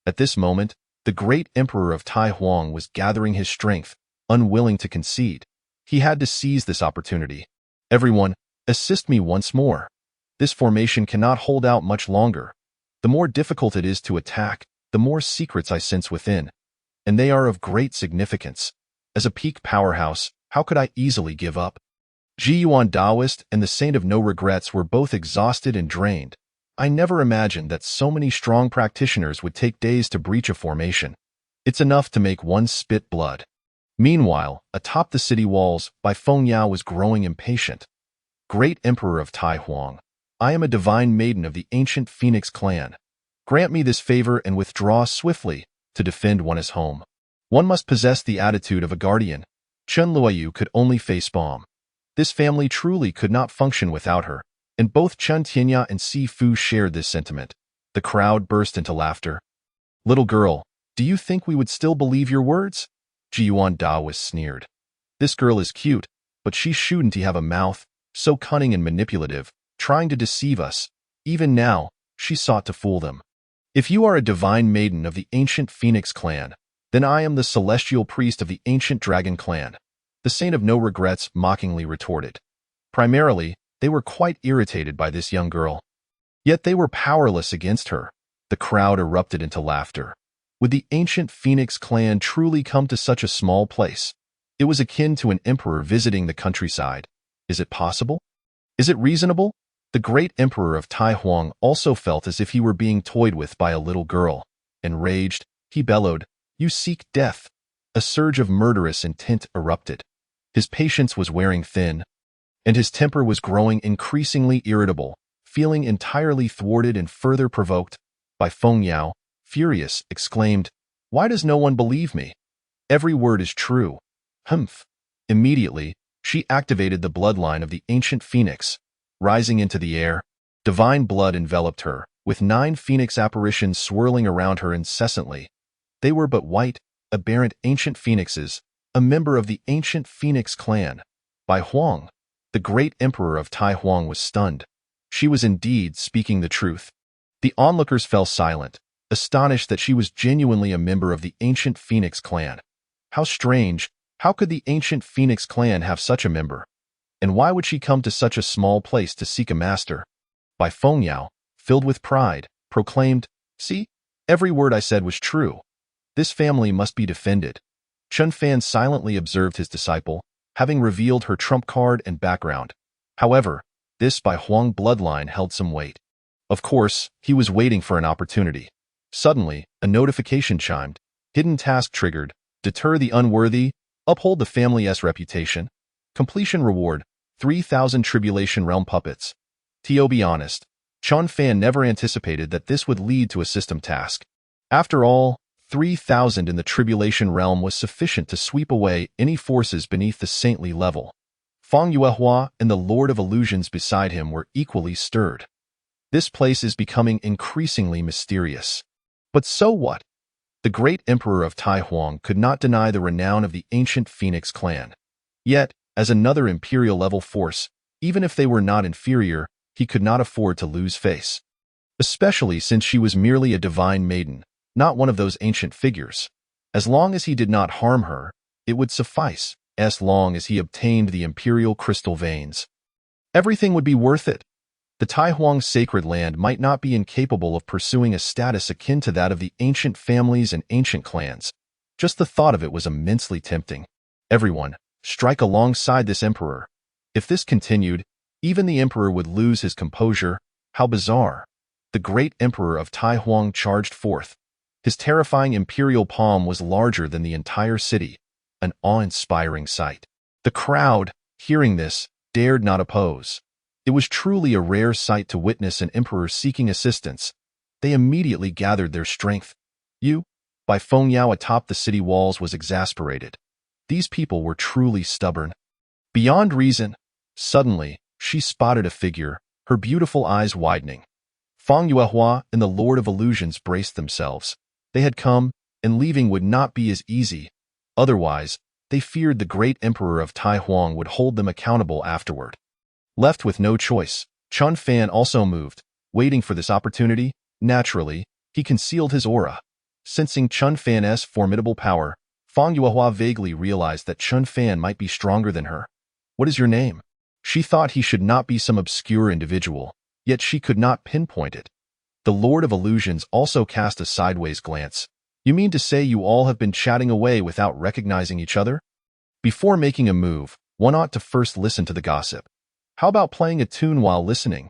At this moment, the great Emperor of Tai Huang was gathering his strength, unwilling to concede. He had to seize this opportunity. Everyone, assist me once more. This formation cannot hold out much longer. The more difficult it is to attack, the more secrets I sense within, and they are of great significance. As a peak powerhouse, how could I easily give up? Ji Yuan Taoist and the Saint of No Regrets were both exhausted and drained. I never imagined that so many strong practitioners would take days to breach a formation. It's enough to make one spit blood. Meanwhile, atop the city walls, Bai Feng Yao was growing impatient. Great Emperor of Tai Huang, I am a divine maiden of the ancient Phoenix clan. Grant me this favor and withdraw swiftly. To defend one is home. One must possess the attitude of a guardian. Chen Luoyu could only face bomb. This family truly could not function without her, and both Chen Tianya and Si Fu shared this sentiment. The crowd burst into laughter. Little girl, do you think we would still believe your words? Ji Yuan Taoist sneered. This girl is cute, but she shouldn't have a mouth, so cunning and manipulative, trying to deceive us. Even now, she sought to fool them. If you are a divine maiden of the ancient Phoenix clan, then I am the celestial priest of the ancient Dragon clan. The Saint of No Regrets mockingly retorted. Primarily, they were quite irritated by this young girl. Yet they were powerless against her. The crowd erupted into laughter. Would the ancient Phoenix clan truly come to such a small place? It was akin to an emperor visiting the countryside. Is it possible? Is it reasonable? The great emperor of Tai Huang also felt as if he were being toyed with by a little girl. Enraged, he bellowed, "You seek death." A surge of murderous intent erupted. His patience was wearing thin, and his temper was growing increasingly irritable. Feeling entirely thwarted and further provoked, Bai Feng Yao, furious, exclaimed, "Why does no one believe me? Every word is true." Humph. Immediately, she activated the bloodline of the ancient phoenix. Rising into the air, divine blood enveloped her, with 9 phoenix apparitions swirling around her incessantly. They were but white, aberrant ancient phoenixes, a member of the ancient phoenix clan. Bai Huang, the great emperor of Tai Huang, was stunned. She was indeed speaking the truth. The onlookers fell silent, astonished that she was genuinely a member of the ancient phoenix clan. How strange! How could the ancient phoenix clan have such a member? And why would she come to such a small place to seek a master? Bai Fengyao, filled with pride, proclaimed, "See, every word I said was true. This family must be defended." Chun Fan silently observed his disciple, having revealed her trump card and background. However, this Bai Huang bloodline held some weight. Of course, he was waiting for an opportunity. Suddenly, a notification chimed. Hidden task triggered. Deter the unworthy. Uphold the family's reputation. Completion reward, 3,000 Tribulation Realm puppets. To be honest, Chun Fan never anticipated that this would lead to a system task. After all, 3,000 in the Tribulation Realm was sufficient to sweep away any forces beneath the saintly level. Feng Yuehua and the Lord of Illusions beside him were equally stirred. This place is becoming increasingly mysterious. But so what? The great emperor of Tai Huang could not deny the renown of the ancient Phoenix clan. Yet, as another imperial-level force, even if they were not inferior, he could not afford to lose face. Especially since she was merely a divine maiden, not one of those ancient figures. As long as he did not harm her, it would suffice, as long as he obtained the imperial crystal veins. Everything would be worth it. The Tai Huang sacred land might not be incapable of pursuing a status akin to that of the ancient families and ancient clans. Just the thought of it was immensely tempting. Everyone, strike alongside this emperor. If this continued, even the emperor would lose his composure. How bizarre. The great emperor of Tai Huang charged forth. His terrifying imperial palm was larger than the entire city, an awe-inspiring sight. The crowd, hearing this, dared not oppose. It was truly a rare sight to witness an emperor seeking assistance. They immediately gathered their strength. Bai Fengyao atop the city walls was exasperated. These people were truly stubborn. Beyond reason, suddenly, she spotted a figure, her beautiful eyes widening. Feng Yuehua and the Lord of Illusions braced themselves. They had come, and leaving would not be as easy. Otherwise, they feared the great emperor of Tai Huang would hold them accountable afterward. Left with no choice, Chun Fan also moved, waiting for this opportunity. Naturally, he concealed his aura. Sensing Chun Fan's formidable power, Feng Yuehua vaguely realized that Chun Fan might be stronger than her. "What is your name?" She thought he should not be some obscure individual, yet she could not pinpoint it. The Lord of Illusions also cast a sideways glance. "You mean to say you all have been chatting away without recognizing each other?" Before making a move, one ought to first listen to the gossip. How about playing a tune while listening?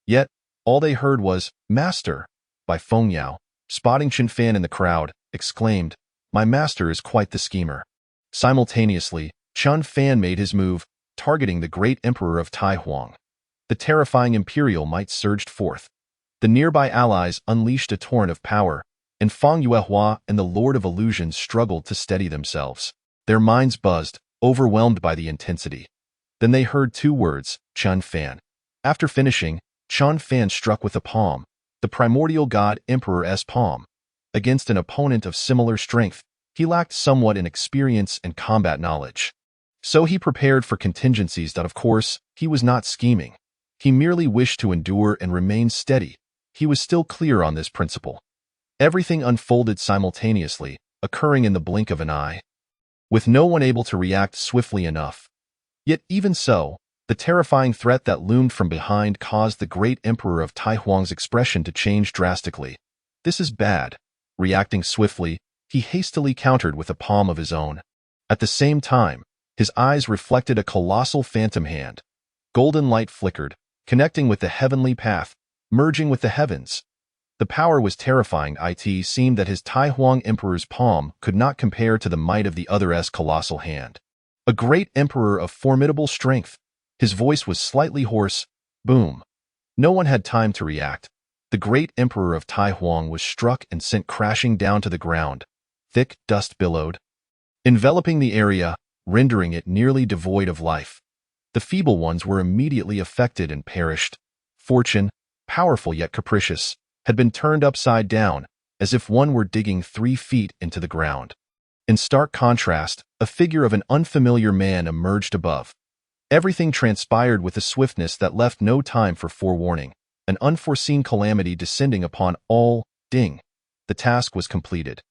Yet, all they heard was, "Master," by Fengyao. Spotting Chun Fan in the crowd, exclaimed, "My master is quite the schemer." Simultaneously, Chun Fan made his move, targeting the great emperor of Tai Huang. The terrifying imperial might surged forth. The nearby allies unleashed a torrent of power, and Feng Yuehua and the Lord of Illusions struggled to steady themselves. Their minds buzzed, overwhelmed by the intensity. Then they heard 2 words, Chun Fan. After finishing, Chun Fan struck with the palm, the primordial god Emperor's palm. Against an opponent of similar strength, he lacked somewhat in experience and combat knowledge. So he prepared for contingencies that, of course, he was not scheming. He merely wished to endure and remain steady. He was still clear on this principle. Everything unfolded simultaneously, occurring in the blink of an eye, with no one able to react swiftly enough. Yet even so, the terrifying threat that loomed from behind caused the great emperor of Tai Huang's expression to change drastically. "This is bad." Reacting swiftly, he hastily countered with a palm of his own. At the same time, his eyes reflected a colossal phantom hand. Golden light flickered, connecting with the heavenly path, merging with the heavens. The power was terrifying. It seemed that his Tai Huang emperor's palm could not compare to the might of the other's colossal hand. A great emperor of formidable strength. His voice was slightly hoarse. Boom. No one had time to react. The great emperor of Tai Huang was struck and sent crashing down to the ground. Thick dust billowed, enveloping the area, rendering it nearly devoid of life. The feeble ones were immediately affected and perished. Fortune, powerful yet capricious, had been turned upside down, as if one were digging 3 feet into the ground. In stark contrast, a figure of an unfamiliar man emerged above. Everything transpired with a swiftness that left no time for forewarning, an unforeseen calamity descending upon all. Ding. The task was completed.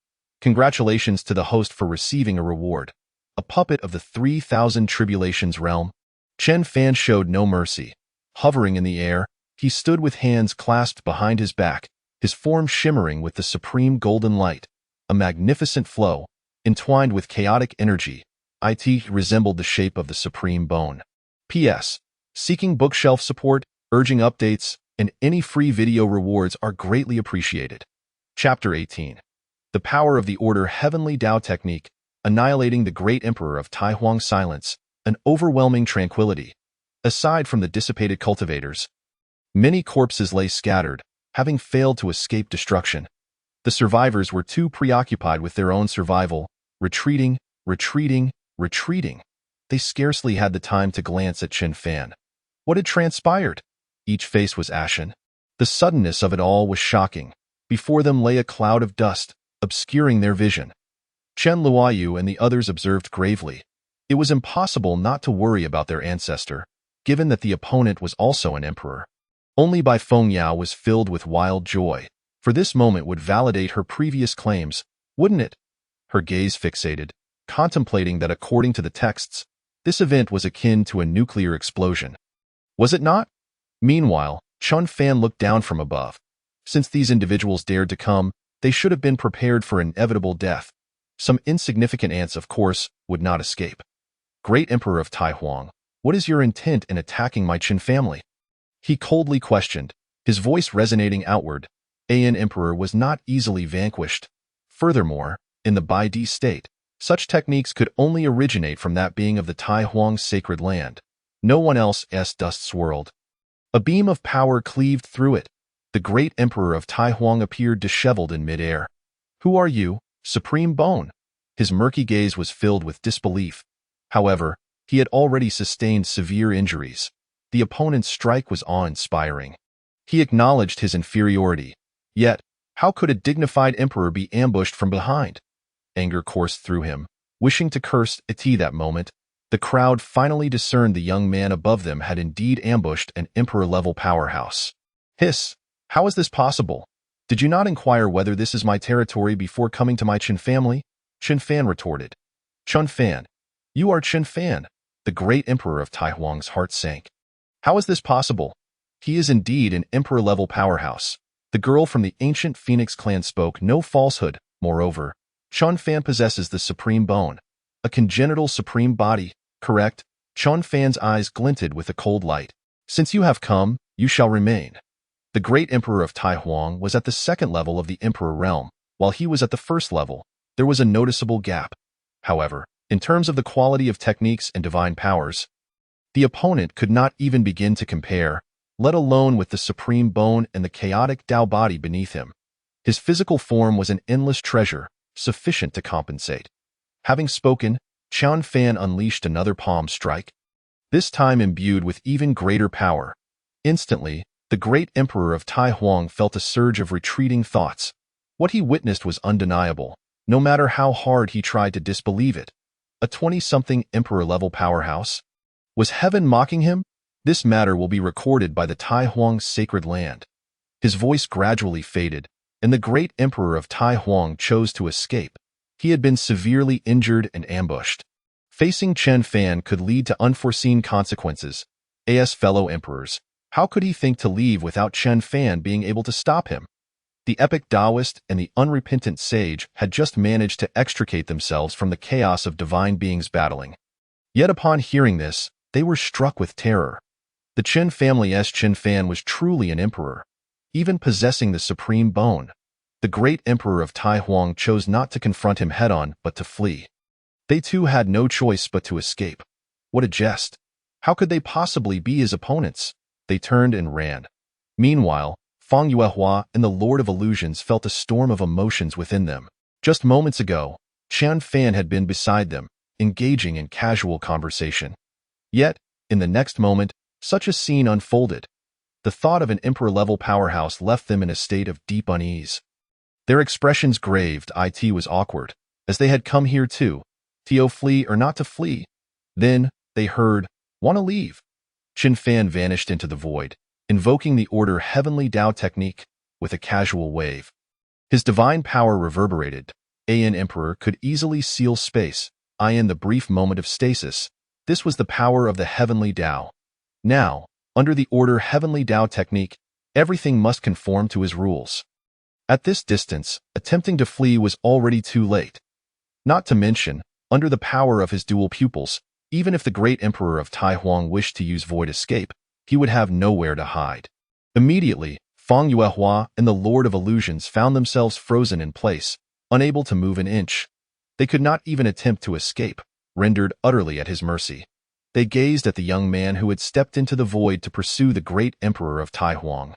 Congratulations to the host for receiving a reward. A puppet of the 3,000 tribulations realm. Chen Fan showed no mercy. Hovering in the air, he stood with hands clasped behind his back, his form shimmering with the supreme golden light. A magnificent flow, entwined with chaotic energy. It resembled the shape of the supreme bone. P.S. Seeking bookshelf support, urging updates, and any free video rewards are greatly appreciated. Chapter 18. The Power of the Order Heavenly Tao Technique, annihilating the great emperor of Tai Huang. Silence, an overwhelming tranquility. Aside from the dissipated cultivators, many corpses lay scattered, having failed to escape destruction. The survivors were too preoccupied with their own survival, retreating. They scarcely had the time to glance at Chen Fan. What had transpired? Each face was ashen. The suddenness of it all was shocking. Before them lay a cloud of dust, obscuring their vision. Chen Luoyu and the others observed gravely. It was impossible not to worry about their ancestor, given that the opponent was also an emperor. Only Bai Fengyao was filled with wild joy, for this moment would validate her previous claims, wouldn't it? Her gaze fixated, contemplating that according to the texts, this event was akin to a nuclear explosion. Was it not? Meanwhile, Chen Fan looked down from above. Since these individuals dared to come, they should have been prepared for inevitable death. Some insignificant ants, of course, would not escape. Great Emperor of Tai Huang, what is your intent in attacking my Qin family? He coldly questioned, his voice resonating outward. An emperor was not easily vanquished. Furthermore, in the Bai Di state, such techniques could only originate from that being of the Tai Huang sacred land. No one else's dust swirled. A beam of power cleaved through it. The great emperor of Tai Huang appeared disheveled in midair. Who are you, Supreme Bone? His murky gaze was filled with disbelief. However, he had already sustained severe injuries. The opponent's strike was awe-inspiring. He acknowledged his inferiority. Yet, how could a dignified emperor be ambushed from behind? Anger coursed through him, wishing to curse it. That moment, the crowd finally discerned the young man above them had indeed ambushed an emperor-level powerhouse. Hiss! How is this possible? Did you not inquire whether this is my territory before coming to my Qin family? Chen Fan retorted. Chen Fan. You are Chen Fan. The great emperor of Tai Huang's heart sank. How is this possible? He is indeed an emperor-level powerhouse. The girl from the ancient Phoenix clan spoke no falsehood. Moreover, Chen Fan possesses the supreme bone, a congenital supreme body, correct? Chen Fan's eyes glinted with a cold light. Since you have come, you shall remain. The great emperor of Tai Huang was at the second level of the emperor realm, while he was at the first level. There was a noticeable gap. However, in terms of the quality of techniques and divine powers, the opponent could not even begin to compare, let alone with the supreme bone and the chaotic Tao body beneath him. His physical form was an endless treasure, sufficient to compensate. Having spoken, Chen Fan unleashed another palm strike, this time imbued with even greater power. Instantly, the great emperor of Tai Huang felt a surge of retreating thoughts. What he witnessed was undeniable, no matter how hard he tried to disbelieve it. A 20-something emperor-level powerhouse? Was heaven mocking him? This matter will be recorded by the Tai Huang sacred land. His voice gradually faded, and the great emperor of Tai Huang chose to escape. He had been severely injured and ambushed. Facing Chen Fan could lead to unforeseen consequences. As fellow emperors, how could he think to leave without Chen Fan being able to stop him? The epic Taoist and the unrepentant sage had just managed to extricate themselves from the chaos of divine beings battling. Yet upon hearing this, they were struck with terror. The Chen family's Chen Fan was truly an emperor, even possessing the supreme bone. The great emperor of Tai Huang chose not to confront him head-on, but to flee. They too had no choice but to escape. What a jest! How could they possibly be his opponents? They turned and ran. Meanwhile, Fang Yuehua and the Lord of Illusions felt a storm of emotions within them. Just moments ago, Qian Fan had been beside them, engaging in casual conversation. Yet, in the next moment, such a scene unfolded. The thought of an emperor-level powerhouse left them in a state of deep unease. Their expressions graved. It was awkward, as they had come here too. To flee or not to flee? Then, they heard, "Want to leave?" Qian Fan vanished into the void, invoking the order Heavenly Dao technique with a casual wave. His divine power reverberated. An emperor could easily seal space. In the brief moment of stasis, this was the power of the Heavenly Dao. Now, under the order Heavenly Dao technique, everything must conform to his rules. At this distance, attempting to flee was already too late. Not to mention, under the power of his dual pupils, even if the great emperor of Taihuang wished to use void escape, he would have nowhere to hide. Immediately, Fang Yuehua and the Lord of Illusions found themselves frozen in place, unable to move an inch. They could not even attempt to escape, rendered utterly at his mercy. They gazed at the young man who had stepped into the void to pursue the great emperor of Taihuang.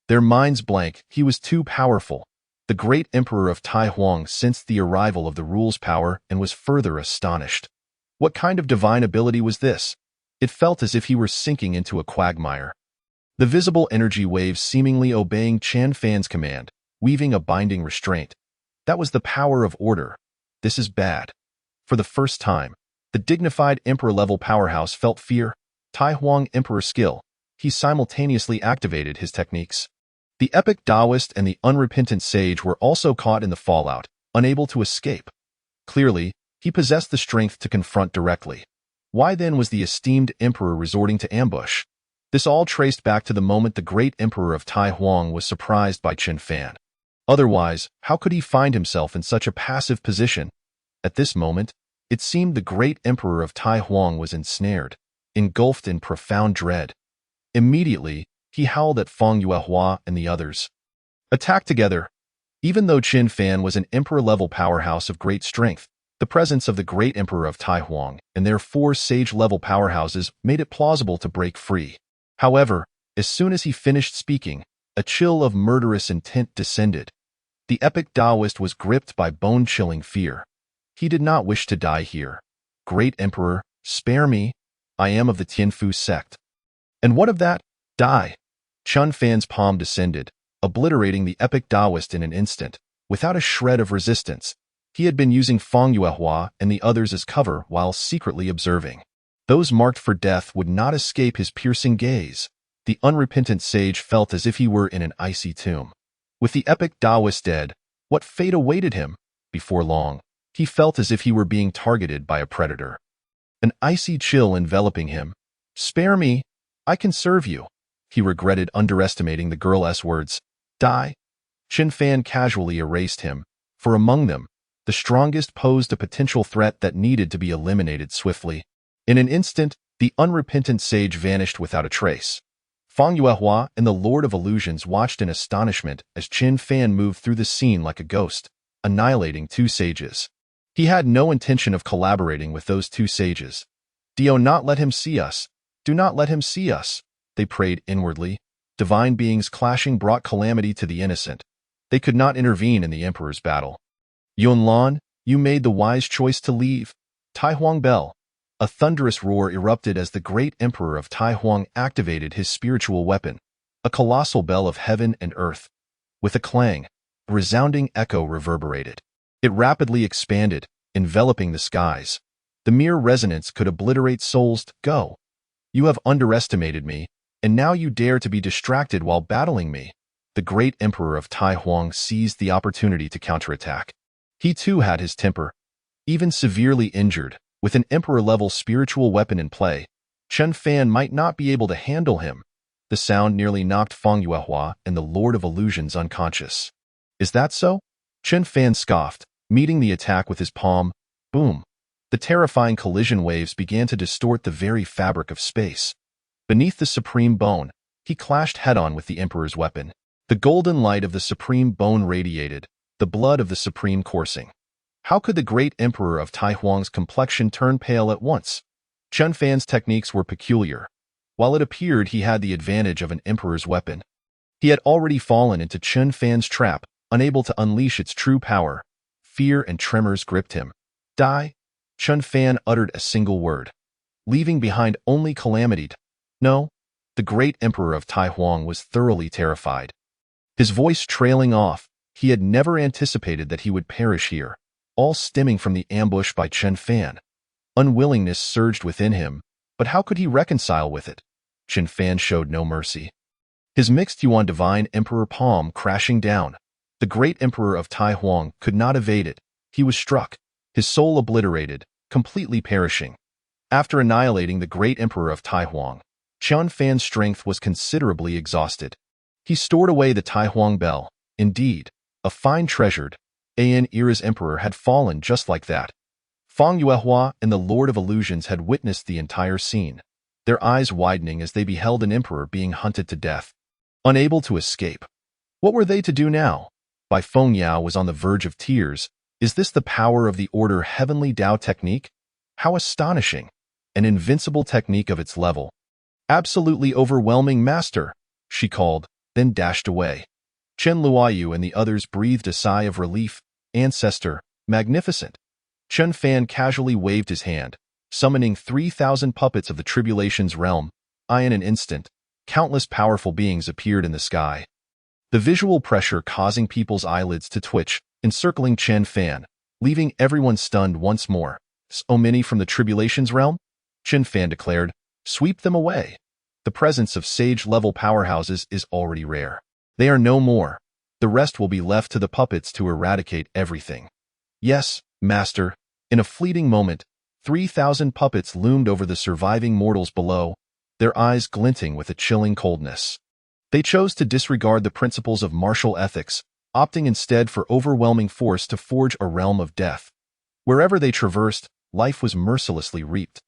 Their minds blank. He was too powerful. The great emperor of Taihuang sensed the arrival of the rule's power and was further astonished. What kind of divine ability was this? It felt as if he were sinking into a quagmire. The visible energy waves seemingly obeying Qian Fan's command, weaving a binding restraint. That was the power of order. This is bad. For the first time, the dignified emperor-level powerhouse felt fear. Taihuang emperor skill. He simultaneously activated his techniques. The epic Taoist and the unrepentant sage were also caught in the fallout, unable to escape. Clearly, he possessed the strength to confront directly. Why then was the esteemed emperor resorting to ambush? This all traced back to the moment the great emperor of Taihuang was surprised by Qian Fan. Otherwise, how could he find himself in such a passive position? At this moment, it seemed the great emperor of Taihuang was ensnared, engulfed in profound dread. Immediately, he howled at Fang Yuehua and the others. Attack together! Even though Qian Fan was an emperor-level powerhouse of great strength, the presence of the great emperor of Taihuang and their 4 sage-level powerhouses made it plausible to break free. However, as soon as he finished speaking, a chill of murderous intent descended. The epic Taoist was gripped by bone-chilling fear. He did not wish to die here. Great Emperor, spare me. I am of the Tianfu sect. And what of that? Die. Qian Fan's palm descended, obliterating the epic Taoist in an instant, without a shred of resistance. He had been using Fang Yuehua and the others as cover while secretly observing. Those marked for death would not escape his piercing gaze. The unrepentant sage felt as if he were in an icy tomb. With the epic Taoist dead, what fate awaited him? Before long, he felt as if he were being targeted by a predator. An icy chill enveloping him. Spare me. I can serve you. He regretted underestimating the girl's words. Die. Qian Fan casually erased him, for among them, the strongest posed a potential threat that needed to be eliminated swiftly. In an instant, the unrepentant sage vanished without a trace. Fang Yuehua and the Lord of Illusions watched in astonishment as Qian Fan moved through the scene like a ghost, annihilating 2 sages. He had no intention of collaborating with those 2 sages. Do not let him see us. Do not let him see us, they prayed inwardly. Divine beings clashing brought calamity to the innocent. They could not intervene in the emperor's battle. Yunlan, you made the wise choice to leave. Taihuang Bell. A thunderous roar erupted as the great emperor of Taihuang activated his spiritual weapon, a colossal bell of heaven and earth. With a clang, a resounding echo reverberated. It rapidly expanded, enveloping the skies. The mere resonance could obliterate souls. Go. You have underestimated me, and now you dare to be distracted while battling me. The great emperor of Taihuang seized the opportunity to counterattack. He too had his temper. Even severely injured, with an emperor-level spiritual weapon in play, Qian Fan might not be able to handle him. The sound nearly knocked Fang Yuehua and the Lord of Illusions unconscious. Is that so? Qian Fan scoffed, meeting the attack with his palm. Boom. The terrifying collision waves began to distort the very fabric of space. Beneath the supreme bone, he clashed head-on with the emperor's weapon. The golden light of the supreme bone radiated, the blood of the supreme coursing. How could the great emperor of Taihuang's complexion turn pale at once? Qian Fan's techniques were peculiar. While it appeared he had the advantage of an emperor's weapon, He had already fallen into Chen Fan's trap, unable to unleash its true power. Fear and tremors gripped him. Die? Chen Fan uttered a single word, leaving behind only calamity. No, the great emperor of Tai Huang was thoroughly terrified. His voice trailing off, he had never anticipated that he would perish here, all stemming from the ambush by Chen Fan. Unwillingness surged within him, but how could he reconcile with it? Chen Fan showed no mercy. His mixed Yuan divine emperor palm crashing down. The great emperor of Tai Huang could not evade it. He was struck, his soul obliterated, completely perishing. After annihilating the great emperor of Tai Huang, Chen Fan's strength was considerably exhausted. He stored away the Tai Huang bell. Indeed, a fine treasured An era's emperor had fallen just like that. Fang Yuehua and the Lord of Illusions had witnessed the entire scene, their eyes widening as they beheld an emperor being hunted to death, unable to escape. What were they to do now? Bai Feng Yao was on the verge of tears. Is this the power of the Order Heavenly Tao technique? How astonishing! An invincible technique of its level. Absolutely overwhelming, master, she called, then dashed away. Chen Luoyu and the others breathed a sigh of relief. Ancestor, magnificent. Chen Fan casually waved his hand, summoning 3,000 puppets of the Tribulation's realm. In an instant, countless powerful beings appeared in the sky. The visual pressure causing people's eyelids to twitch, encircling Chen Fan, leaving everyone stunned once more. So many from the Tribulation's realm? Chen Fan declared, sweep them away. The presence of sage-level powerhouses is already rare. They are no more. The rest will be left to the puppets to eradicate everything. Yes, master. In a fleeting moment, 3,000 puppets loomed over the surviving mortals below, their eyes glinting with a chilling coldness. They chose to disregard the principles of martial ethics, opting instead for overwhelming force to forge a realm of death. Wherever they traversed, life was mercilessly reaped.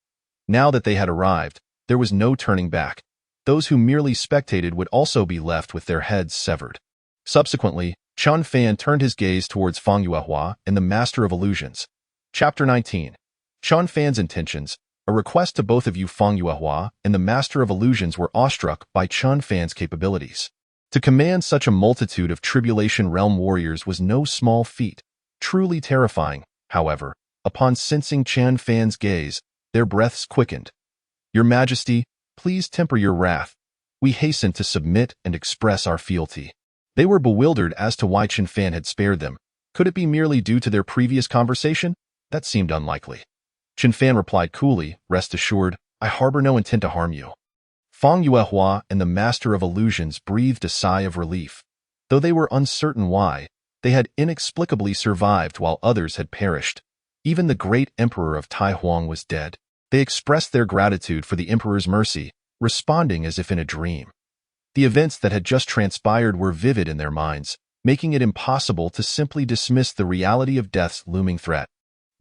Now that they had arrived, there was no turning back. Those who merely spectated would also be left with their heads severed. Subsequently, Chen Fan turned his gaze towards Fang Yuehua and the Master of Illusions. Chapter 19. Chen Fan's intentions. A request to both of you. Fang Yuehua and the Master of Illusions were awestruck by Chen Fan's capabilities. To command such a multitude of Tribulation Realm warriors was no small feat. Truly terrifying, however, upon sensing Chen Fan's gaze, their breaths quickened. Your Majesty, please temper your wrath. We hasten to submit and express our fealty. They were bewildered as to why Chen Fan had spared them. Could it be merely due to their previous conversation? That seemed unlikely. Chen Fan replied coolly, rest assured, I harbor no intent to harm you. Fang Yuehua and the Master of Illusions breathed a sigh of relief. Though they were uncertain why, they had inexplicably survived while others had perished. Even the great emperor of Tai Huang was dead. They expressed their gratitude for the emperor's mercy, responding as if in a dream. The events that had just transpired were vivid in their minds, making it impossible to simply dismiss the reality of death's looming threat.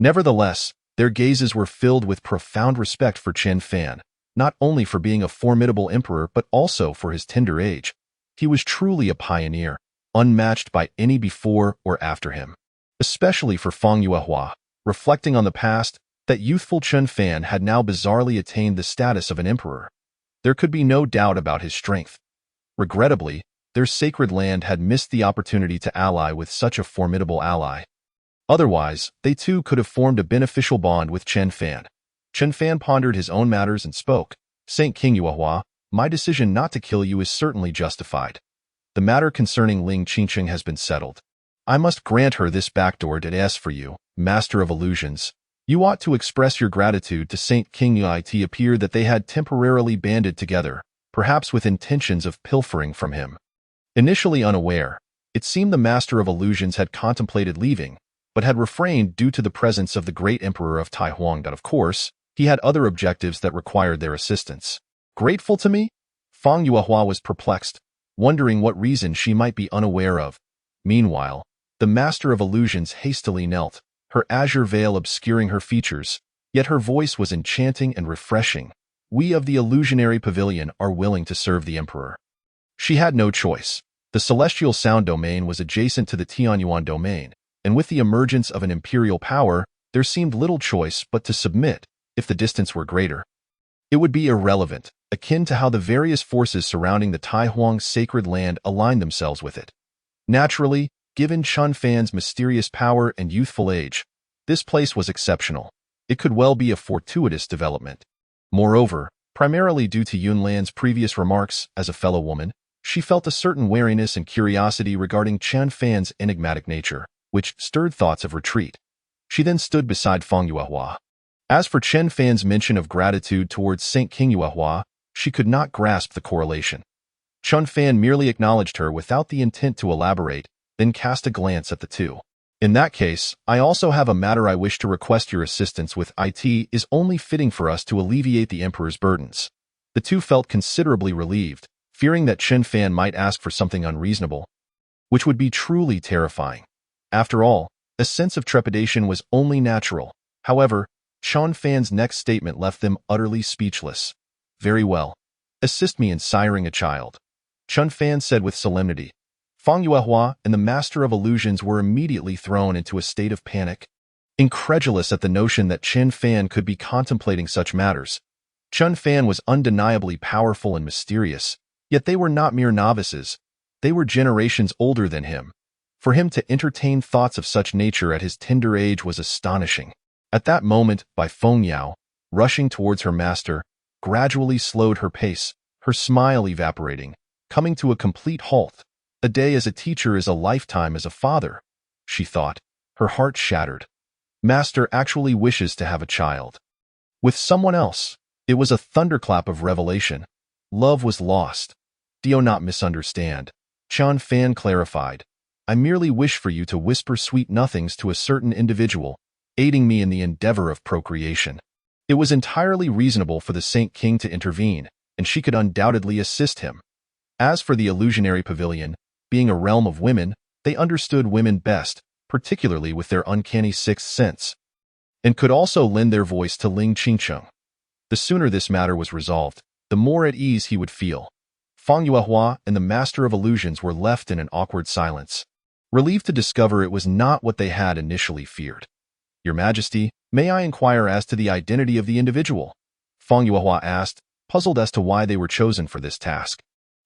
Nevertheless, their gazes were filled with profound respect for Chen Fan, not only for being a formidable emperor but also for his tender age. He was truly a pioneer, unmatched by any before or after him. Especially for Fang Yuehua, reflecting on the past, that youthful Chen Fan had now bizarrely attained the status of an emperor. There could be no doubt about his strength. Regrettably, their sacred land had missed the opportunity to ally with such a formidable ally. Otherwise, they too could have formed a beneficial bond with Chen Fan. Chen Fan pondered his own matters and spoke, Saint King Yuehua, my decision not to kill you is certainly justified. The matter concerning Ling Qingqing has been settled. I must grant her this backdoor deed for you, Master of Illusions. You ought to express your gratitude to Saint King Yu. It appeared that they had temporarily banded together, perhaps with intentions of pilfering from him. Initially unaware, it seemed the Master of Illusions had contemplated leaving, but had refrained due to the presence of the great emperor of Tai Huang. Of course, he had other objectives that required their assistance. Grateful to me? Fang Yuehua was perplexed, wondering what reason she might be unaware of. Meanwhile, the Master of Illusions hastily knelt, her azure veil obscuring her features, yet her voice was enchanting and refreshing. We of the Illusionary Pavilion are willing to serve the Emperor. She had no choice. The Celestial Sound Domain was adjacent to the Tianyuan Domain, and with the emergence of an imperial power, there seemed little choice but to submit, if the distance were greater. It would be irrelevant. akin to how the various forces surrounding the Taihuang sacred land aligned themselves with it. Naturally, given Chun Fan's mysterious power and youthful age, this place was exceptional. It could well be a fortuitous development. Moreover, primarily due to Yunlan's previous remarks as a fellow woman, she felt a certain wariness and curiosity regarding Chun Fan's enigmatic nature, which stirred thoughts of retreat. She then stood beside Feng Yuehua. As for Chen Fan's mention of gratitude towards Saint King Yuehua, she could not grasp the correlation. Chun Fan merely acknowledged her without the intent to elaborate, then cast a glance at the two. In that case, I also have a matter I wish to request your assistance with. It is only fitting for us to alleviate the Emperor's burdens. The two felt considerably relieved, fearing that Chen Fan might ask for something unreasonable, which would be truly terrifying. After all, a sense of trepidation was only natural. However, Chun Fan's next statement left them utterly speechless. Very well. Assist me in siring a child, Chun Fan said with solemnity. Feng Yuehua and the Master of Illusions were immediately thrown into a state of panic. Incredulous at the notion that Chen Fan could be contemplating such matters. Chun Fan was undeniably powerful and mysterious, yet they were not mere novices. They were generations older than him. For him to entertain thoughts of such nature at his tender age was astonishing. At that moment, Feng Yao, rushing towards her master, gradually slowed her pace, her smile evaporating, coming to a complete halt. A day as a teacher is a lifetime as a father, she thought, her heart shattered. Master actually wishes to have a child. With someone else. It was a thunderclap of revelation. Love was lost. Do not misunderstand, Chun Fan clarified. I merely wish for you to whisper sweet nothings to a certain individual, aiding me in the endeavor of procreation. It was entirely reasonable for the Saint King to intervene, and she could undoubtedly assist him. As for the illusionary pavilion, being a realm of women, they understood women best, particularly with their uncanny sixth sense, and could also lend their voice to Ling Qingcheng. The sooner this matter was resolved, the more at ease he would feel. Feng Yuehua and the Master of Illusions were left in an awkward silence, relieved to discover it was not what they had initially feared. Your Majesty, may I inquire as to the identity of the individual? Feng Yuehua asked, puzzled as to why they were chosen for this task.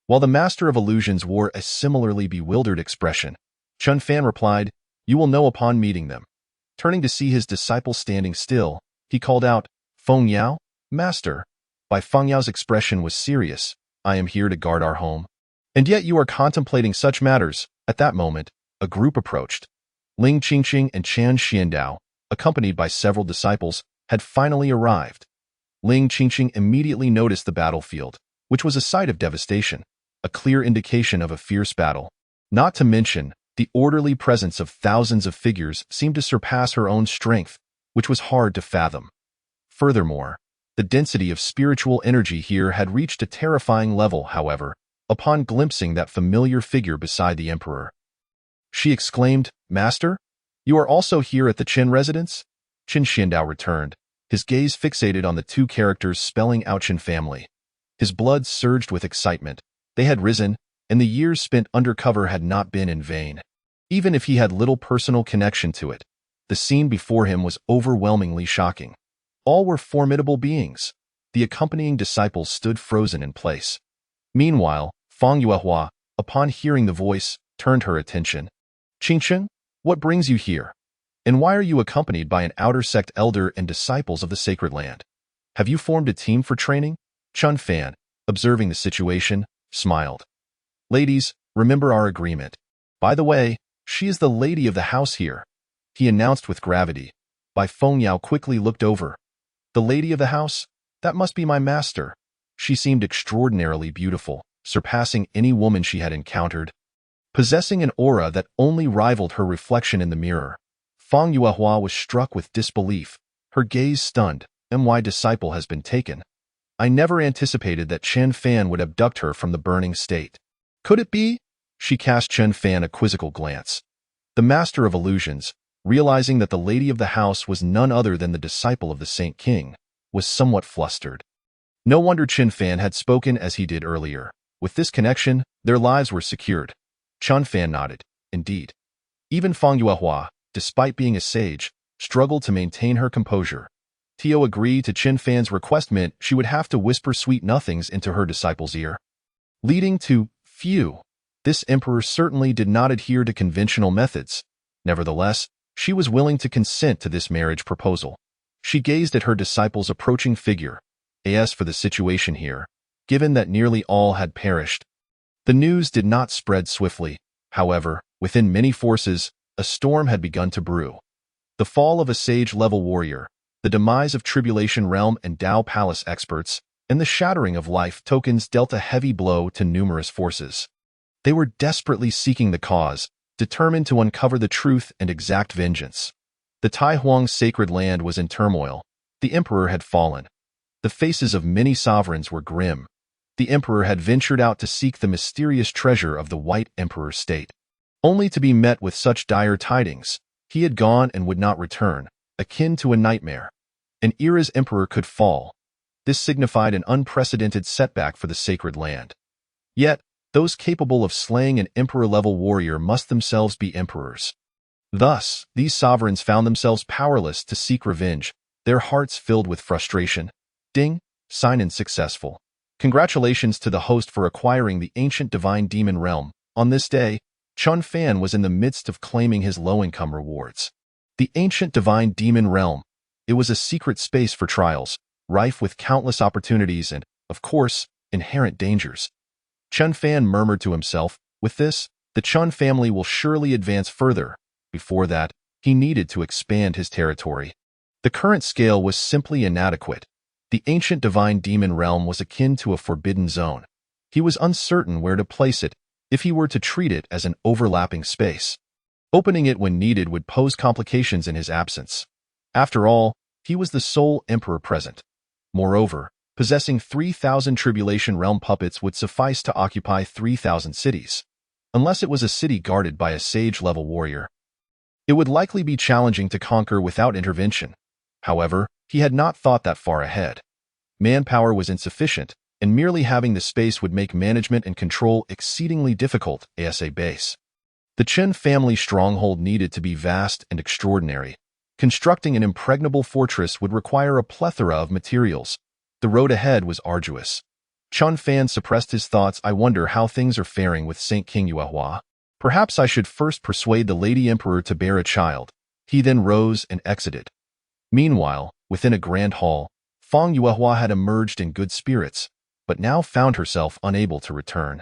While the Master of Illusions wore a similarly bewildered expression, Chun Fan replied, You will know upon meeting them. Turning to see his disciple standing still, he called out, Feng Yao, Master. Feng Yao's expression was serious. I am here to guard our home. And yet you are contemplating such matters. At that moment, a group approached. Ling Qingqing and Chan Xiandao, accompanied by several disciples, had finally arrived. Ling Qingqing immediately noticed the battlefield, which was a sight of devastation, a clear indication of a fierce battle. Not to mention, the orderly presence of thousands of figures seemed to surpass her own strength, which was hard to fathom. Furthermore, the density of spiritual energy here had reached a terrifying level, however, upon glimpsing that familiar figure beside the Emperor. She exclaimed, Master? You are also here at the Qin residence? Qin Xiandao returned, his gaze fixated on the two characters spelling out Qin family. His blood surged with excitement. They had risen, and the years spent undercover had not been in vain. Even if he had little personal connection to it, the scene before him was overwhelmingly shocking. All were formidable beings. The accompanying disciples stood frozen in place. Meanwhile, Feng Yuehua, upon hearing the voice, turned her attention. Qingcheng, what brings you here? And why are you accompanied by an outer sect elder and disciples of the sacred land? Have you formed a team for training? Chun Fan, observing the situation, smiled. Ladies, remember our agreement. By the way, she is the lady of the house here, he announced with gravity. Feng Yao quickly looked over. The lady of the house? That must be my master. She seemed extraordinarily beautiful, surpassing any woman she had encountered. Possessing an aura that only rivaled her reflection in the mirror, Feng Yuehua was struck with disbelief, her gaze stunned. My disciple has been taken. I never anticipated that Chen Fan would abduct her from the burning state. Could it be? She cast Chen Fan a quizzical glance. The Master of Illusions, realizing that the lady of the house was none other than the disciple of the Saint King, was somewhat flustered. No wonder Chen Fan had spoken as he did earlier. With this connection, their lives were secured. Chun Fan nodded. Indeed. Even Feng Yuehua, despite being a sage, struggled to maintain her composure. Tio agreed to Chen Fan's request meant she would have to whisper sweet nothings into her disciple's ear, leading to few. This emperor certainly did not adhere to conventional methods. Nevertheless, she was willing to consent to this marriage proposal. She gazed at her disciple's approaching figure. As for the situation here, given that nearly all had perished, the news did not spread swiftly. However, within many forces, a storm had begun to brew. The fall of a sage-level warrior, the demise of Tribulation Realm and Dao Palace experts, and the shattering of life tokens dealt a heavy blow to numerous forces. They were desperately seeking the cause, determined to uncover the truth and exact vengeance. The Tai Huang's sacred land was in turmoil. The emperor had fallen. The faces of many sovereigns were grim. The emperor had ventured out to seek the mysterious treasure of the White Emperor's state, only to be met with such dire tidings. He had gone and would not return, akin to a nightmare. An era's emperor could fall. This signified an unprecedented setback for the sacred land. Yet, those capable of slaying an emperor-level warrior must themselves be emperors. Thus, these sovereigns found themselves powerless to seek revenge, their hearts filled with frustration. Ding, sign-in successful. Congratulations to the host for acquiring the ancient divine demon realm. On this day, Chun Fan was in the midst of claiming his low-income rewards. The ancient divine demon realm. It was a secret space for trials, rife with countless opportunities and, of course, inherent dangers. Chun Fan murmured to himself, with this, the Chun family will surely advance further. Before that, he needed to expand his territory. The current scale was simply inadequate. The ancient divine demon realm was akin to a forbidden zone. He was uncertain where to place it if he were to treat it as an overlapping space. Opening it when needed would pose complications in his absence. After all, he was the sole emperor present. Moreover, possessing 3,000 Tribulation Realm puppets would suffice to occupy 3,000 cities. Unless it was a city guarded by a sage-level warrior, it would likely be challenging to conquer without intervention. However, he had not thought that far ahead. Manpower was insufficient, and merely having the space would make management and control exceedingly difficult. As a base, the Chen family stronghold needed to be vast and extraordinary. Constructing an impregnable fortress would require a plethora of materials. The road ahead was arduous. Chun Fan suppressed his thoughts. I wonder how things are faring with Saint King Yuehua. Perhaps I should first persuade the Lady Emperor to bear a child. He then rose and exited. Meanwhile, within a grand hall, Fang Yuehua had emerged in good spirits, but now found herself unable to return.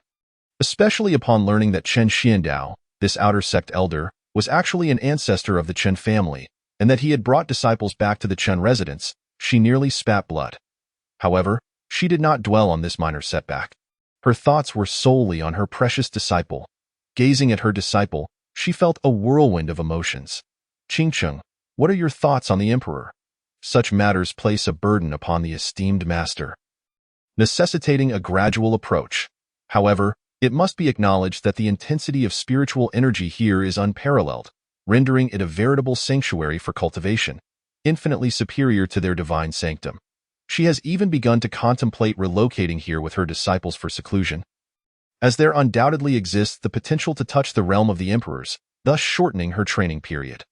Especially upon learning that Chen Xiandao, this outer sect elder, was actually an ancestor of the Chen family, and that he had brought disciples back to the Chen residence, she nearly spat blood. However, she did not dwell on this minor setback. Her thoughts were solely on her precious disciple. Gazing at her disciple, she felt a whirlwind of emotions. Qingcheng, what are your thoughts on the emperor? Such matters place a burden upon the esteemed master, necessitating a gradual approach. However, it must be acknowledged that the intensity of spiritual energy here is unparalleled, rendering it a veritable sanctuary for cultivation, infinitely superior to their divine sanctum. She has even begun to contemplate relocating here with her disciples for seclusion, as there undoubtedly exists the potential to touch the realm of the emperors, thus shortening her training period.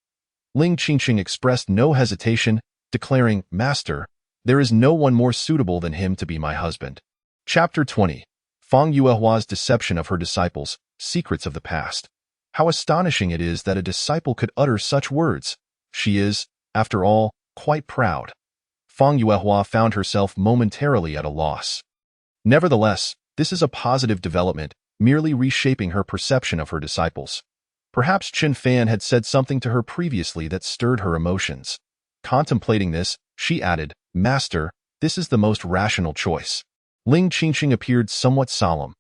Ling Qingqing expressed no hesitation, declaring, Master, there is no one more suitable than him to be my husband. Chapter 20. Fang Yuehua's deception of her disciples, secrets of the past. How astonishing it is that a disciple could utter such words. She is, after all, quite proud. Fang Yuehua found herself momentarily at a loss. Nevertheless, this is a positive development, merely reshaping her perception of her disciples. Perhaps Chen Fan had said something to her previously that stirred her emotions. Contemplating this, she added, Master, this is the most rational choice. Ling Qingqing appeared somewhat solemn.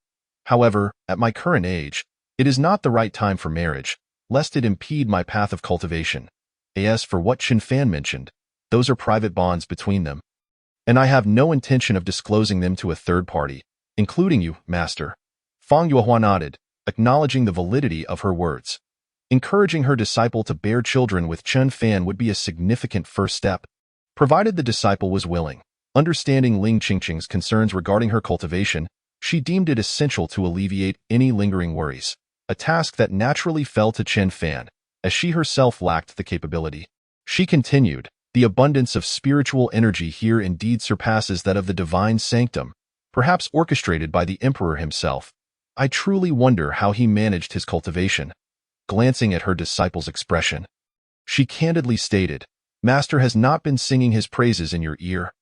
However, at my current age, it is not the right time for marriage, lest it impede my path of cultivation. As for what Chen Fan mentioned, those are private bonds between them, and I have no intention of disclosing them to a third party, including you, Master. Fang Yuehua nodded, acknowledging the validity of her words. Encouraging her disciple to bear children with Chen Fan would be a significant first step, provided the disciple was willing. Understanding Ling Qingqing's concerns regarding her cultivation, she deemed it essential to alleviate any lingering worries, a task that naturally fell to Chen Fan, as she herself lacked the capability. She continued, The abundance of spiritual energy here indeed surpasses that of the divine sanctum, perhaps orchestrated by the emperor himself. I truly wonder how he managed his cultivation. Glancing at her disciple's expression, she candidly stated, "Master has not been singing his praises in your ear."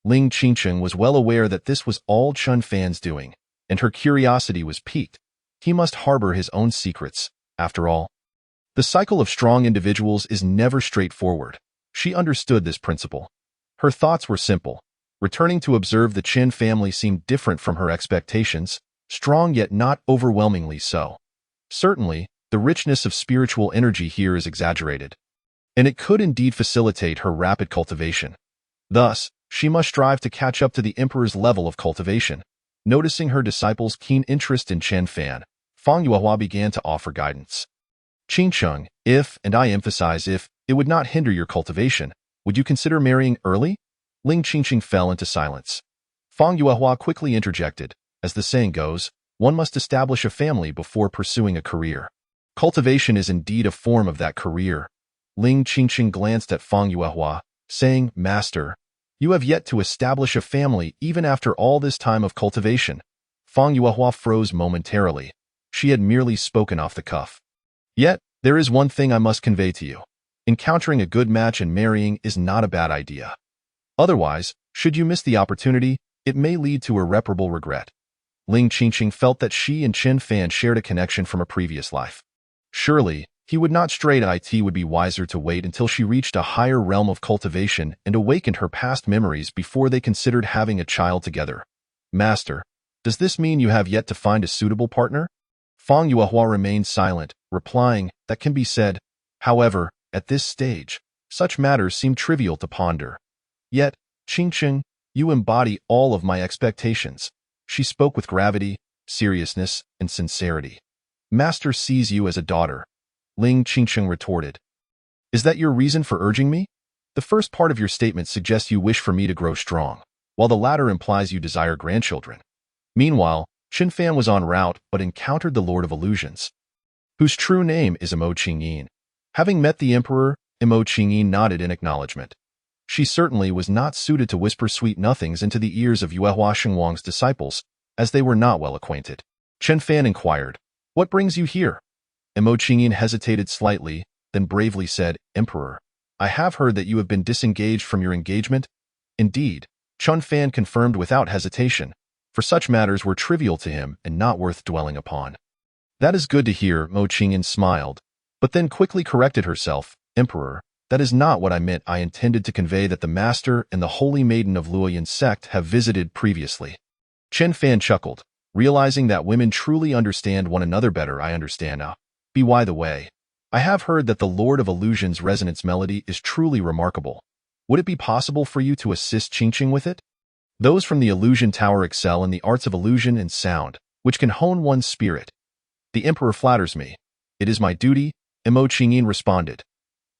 Ling Qingcheng was well aware that this was all Chun Fan's doing, and her curiosity was piqued. He must harbor his own secrets, after all. The cycle of strong individuals is never straightforward. She understood this principle. Her thoughts were simple. Returning to observe the Qin family seemed different from her expectations, strong yet not overwhelmingly so. Certainly, the richness of spiritual energy here is exaggerated, and it could indeed facilitate her rapid cultivation. Thus, she must strive to catch up to the emperor's level of cultivation. Noticing her disciple's keen interest in Chen Fan, Fang Yuehua began to offer guidance. "Qingcheng, if, and I emphasize if, it would not hinder your cultivation, would you consider marrying early?" Ling Qingcheng fell into silence. Fang Yuehua quickly interjected, "As the saying goes, one must establish a family before pursuing a career. Cultivation is indeed a form of that career." Ling Qingcheng glanced at Fang Yuehua, saying, "Master, you have yet to establish a family even after all this time of cultivation." Fang Yuehua froze momentarily. She had merely spoken off the cuff. "Yet, there is one thing I must convey to you. Encountering a good match and marrying is not a bad idea. Otherwise, should you miss the opportunity, it may lead to irreparable regret." Ling Qingcheng felt that she and Chen Fan shared a connection from a previous life. Surely, he would not stray. It would be wiser to wait until she reached a higher realm of cultivation and awakened her past memories before they considered having a child together. "Master, does this mean you have yet to find a suitable partner?" Fang Yuehua remained silent, replying, "That can be said. However, at this stage, such matters seem trivial to ponder. Yet, Qingcheng, you embody all of my expectations." She spoke with gravity, seriousness, and sincerity. "Master sees you as a daughter." Ling Qingcheng retorted, "Is that your reason for urging me? The first part of your statement suggests you wish for me to grow strong, while the latter implies you desire grandchildren." Meanwhile, Chen Fan was en route but encountered the Lord of Illusions, whose true name is Imo Qingyin. Having met the emperor, Imo Qingyin nodded in acknowledgement. She certainly was not suited to whisper sweet nothings into the ears of Yuehua Shengwang's disciples, as they were not well acquainted. Chen Fan inquired, "What brings you here?" Imo Qingyin hesitated slightly, then bravely said, "Emperor, I have heard that you have been disengaged from your engagement." Indeed, Chen Fan confirmed without hesitation, for such matters were trivial to him and not worth dwelling upon. "That is good to hear," Mo Qingyin smiled, but then quickly corrected herself, "Emperor, that is not what I meant. I intended to convey that the Master and the Holy Maiden of Luoyan sect have visited previously." Chen Fan chuckled, realizing that women truly understand one another better. "I understand now. By the way, I have heard that the Lord of Illusion's resonance melody is truly remarkable. Would it be possible for you to assist Qingcheng with it? Those from the Illusion Tower excel in the arts of illusion and sound, which can hone one's spirit." "The Emperor flatters me. It is my duty," Imo Qingyin responded.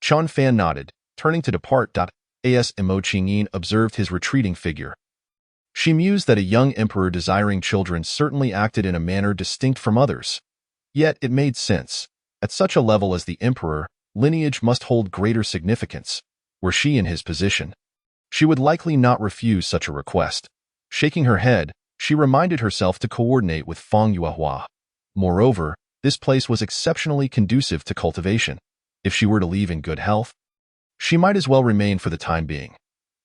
Chen Fan nodded, turning to depart. As Imo Qingyin observed his retreating figure, she mused that a young emperor desiring children certainly acted in a manner distinct from others. Yet it made sense. At such a level as the emperor, lineage must hold greater significance. Were she in his position, she would likely not refuse such a request. Shaking her head, she reminded herself to coordinate with Fang Yuehua. Moreover, this place was exceptionally conducive to cultivation. If she were to leave in good health, she might as well remain for the time being.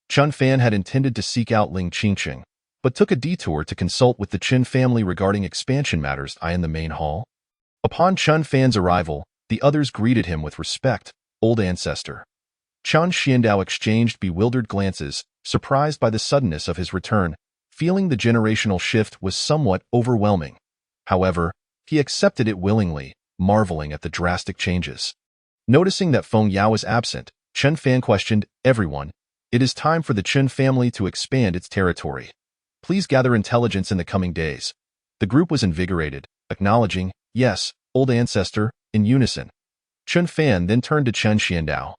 Chen Fan had intended to seek out Ling Qingcheng, but took a detour to consult with the Qin family regarding expansion matters in the main hall. Upon Chen Fan's arrival, the others greeted him with respect. "Old ancestor." Chen Xiandao exchanged bewildered glances, surprised by the suddenness of his return, feeling the generational shift was somewhat overwhelming. However, he accepted it willingly, marveling at the drastic changes. Noticing that Feng Yao was absent, Chen Fan questioned, "Everyone, it is time for the Qin family to expand its territory. Please gather intelligence in the coming days." The group was invigorated, acknowledging, "Yes, old ancestor," in unison. Chen Fan then turned to Chen Xiandao,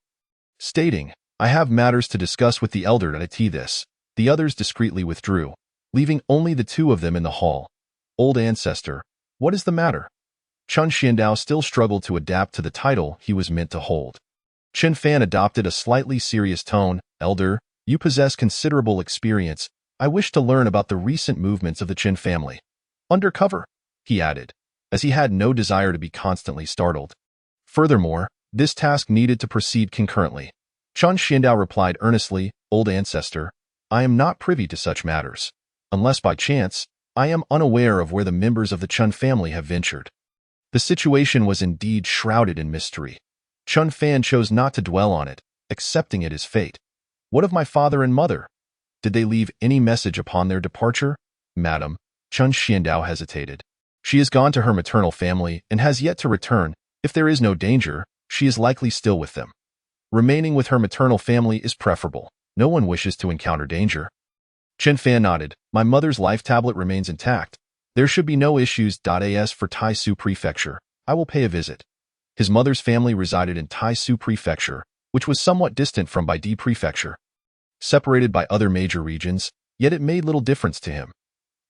stating, "I have matters to discuss with the elder at this." The others discreetly withdrew, leaving only the two of them in the hall. "Old ancestor, what is the matter?" Chen Xiandao still struggled to adapt to the title he was meant to hold. Chen Fan adopted a slightly serious tone. Elder, you possess considerable experience. I wish to learn about the recent movements of the Chen family. Undercover, he added, as he had no desire to be constantly startled. Furthermore, this task needed to proceed concurrently. Chen Xiandao replied earnestly, Old ancestor, I am not privy to such matters. Unless by chance, I am unaware of where the members of the Chen family have ventured. The situation was indeed shrouded in mystery. Chen Fan chose not to dwell on it, accepting it as fate. What of my father and mother? Did they leave any message upon their departure? Madam, Chen Xiandao hesitated. She has gone to her maternal family and has yet to return. If there is no danger, she is likely still with them. Remaining with her maternal family is preferable. No one wishes to encounter danger. Chen Fan nodded. My mother's life tablet remains intact. There should be no issues. As for Taisu Prefecture, I will pay a visit. His mother's family resided in Taisu Prefecture, which was somewhat distant from Baidi Prefecture. Separated by other major regions, yet it made little difference to him.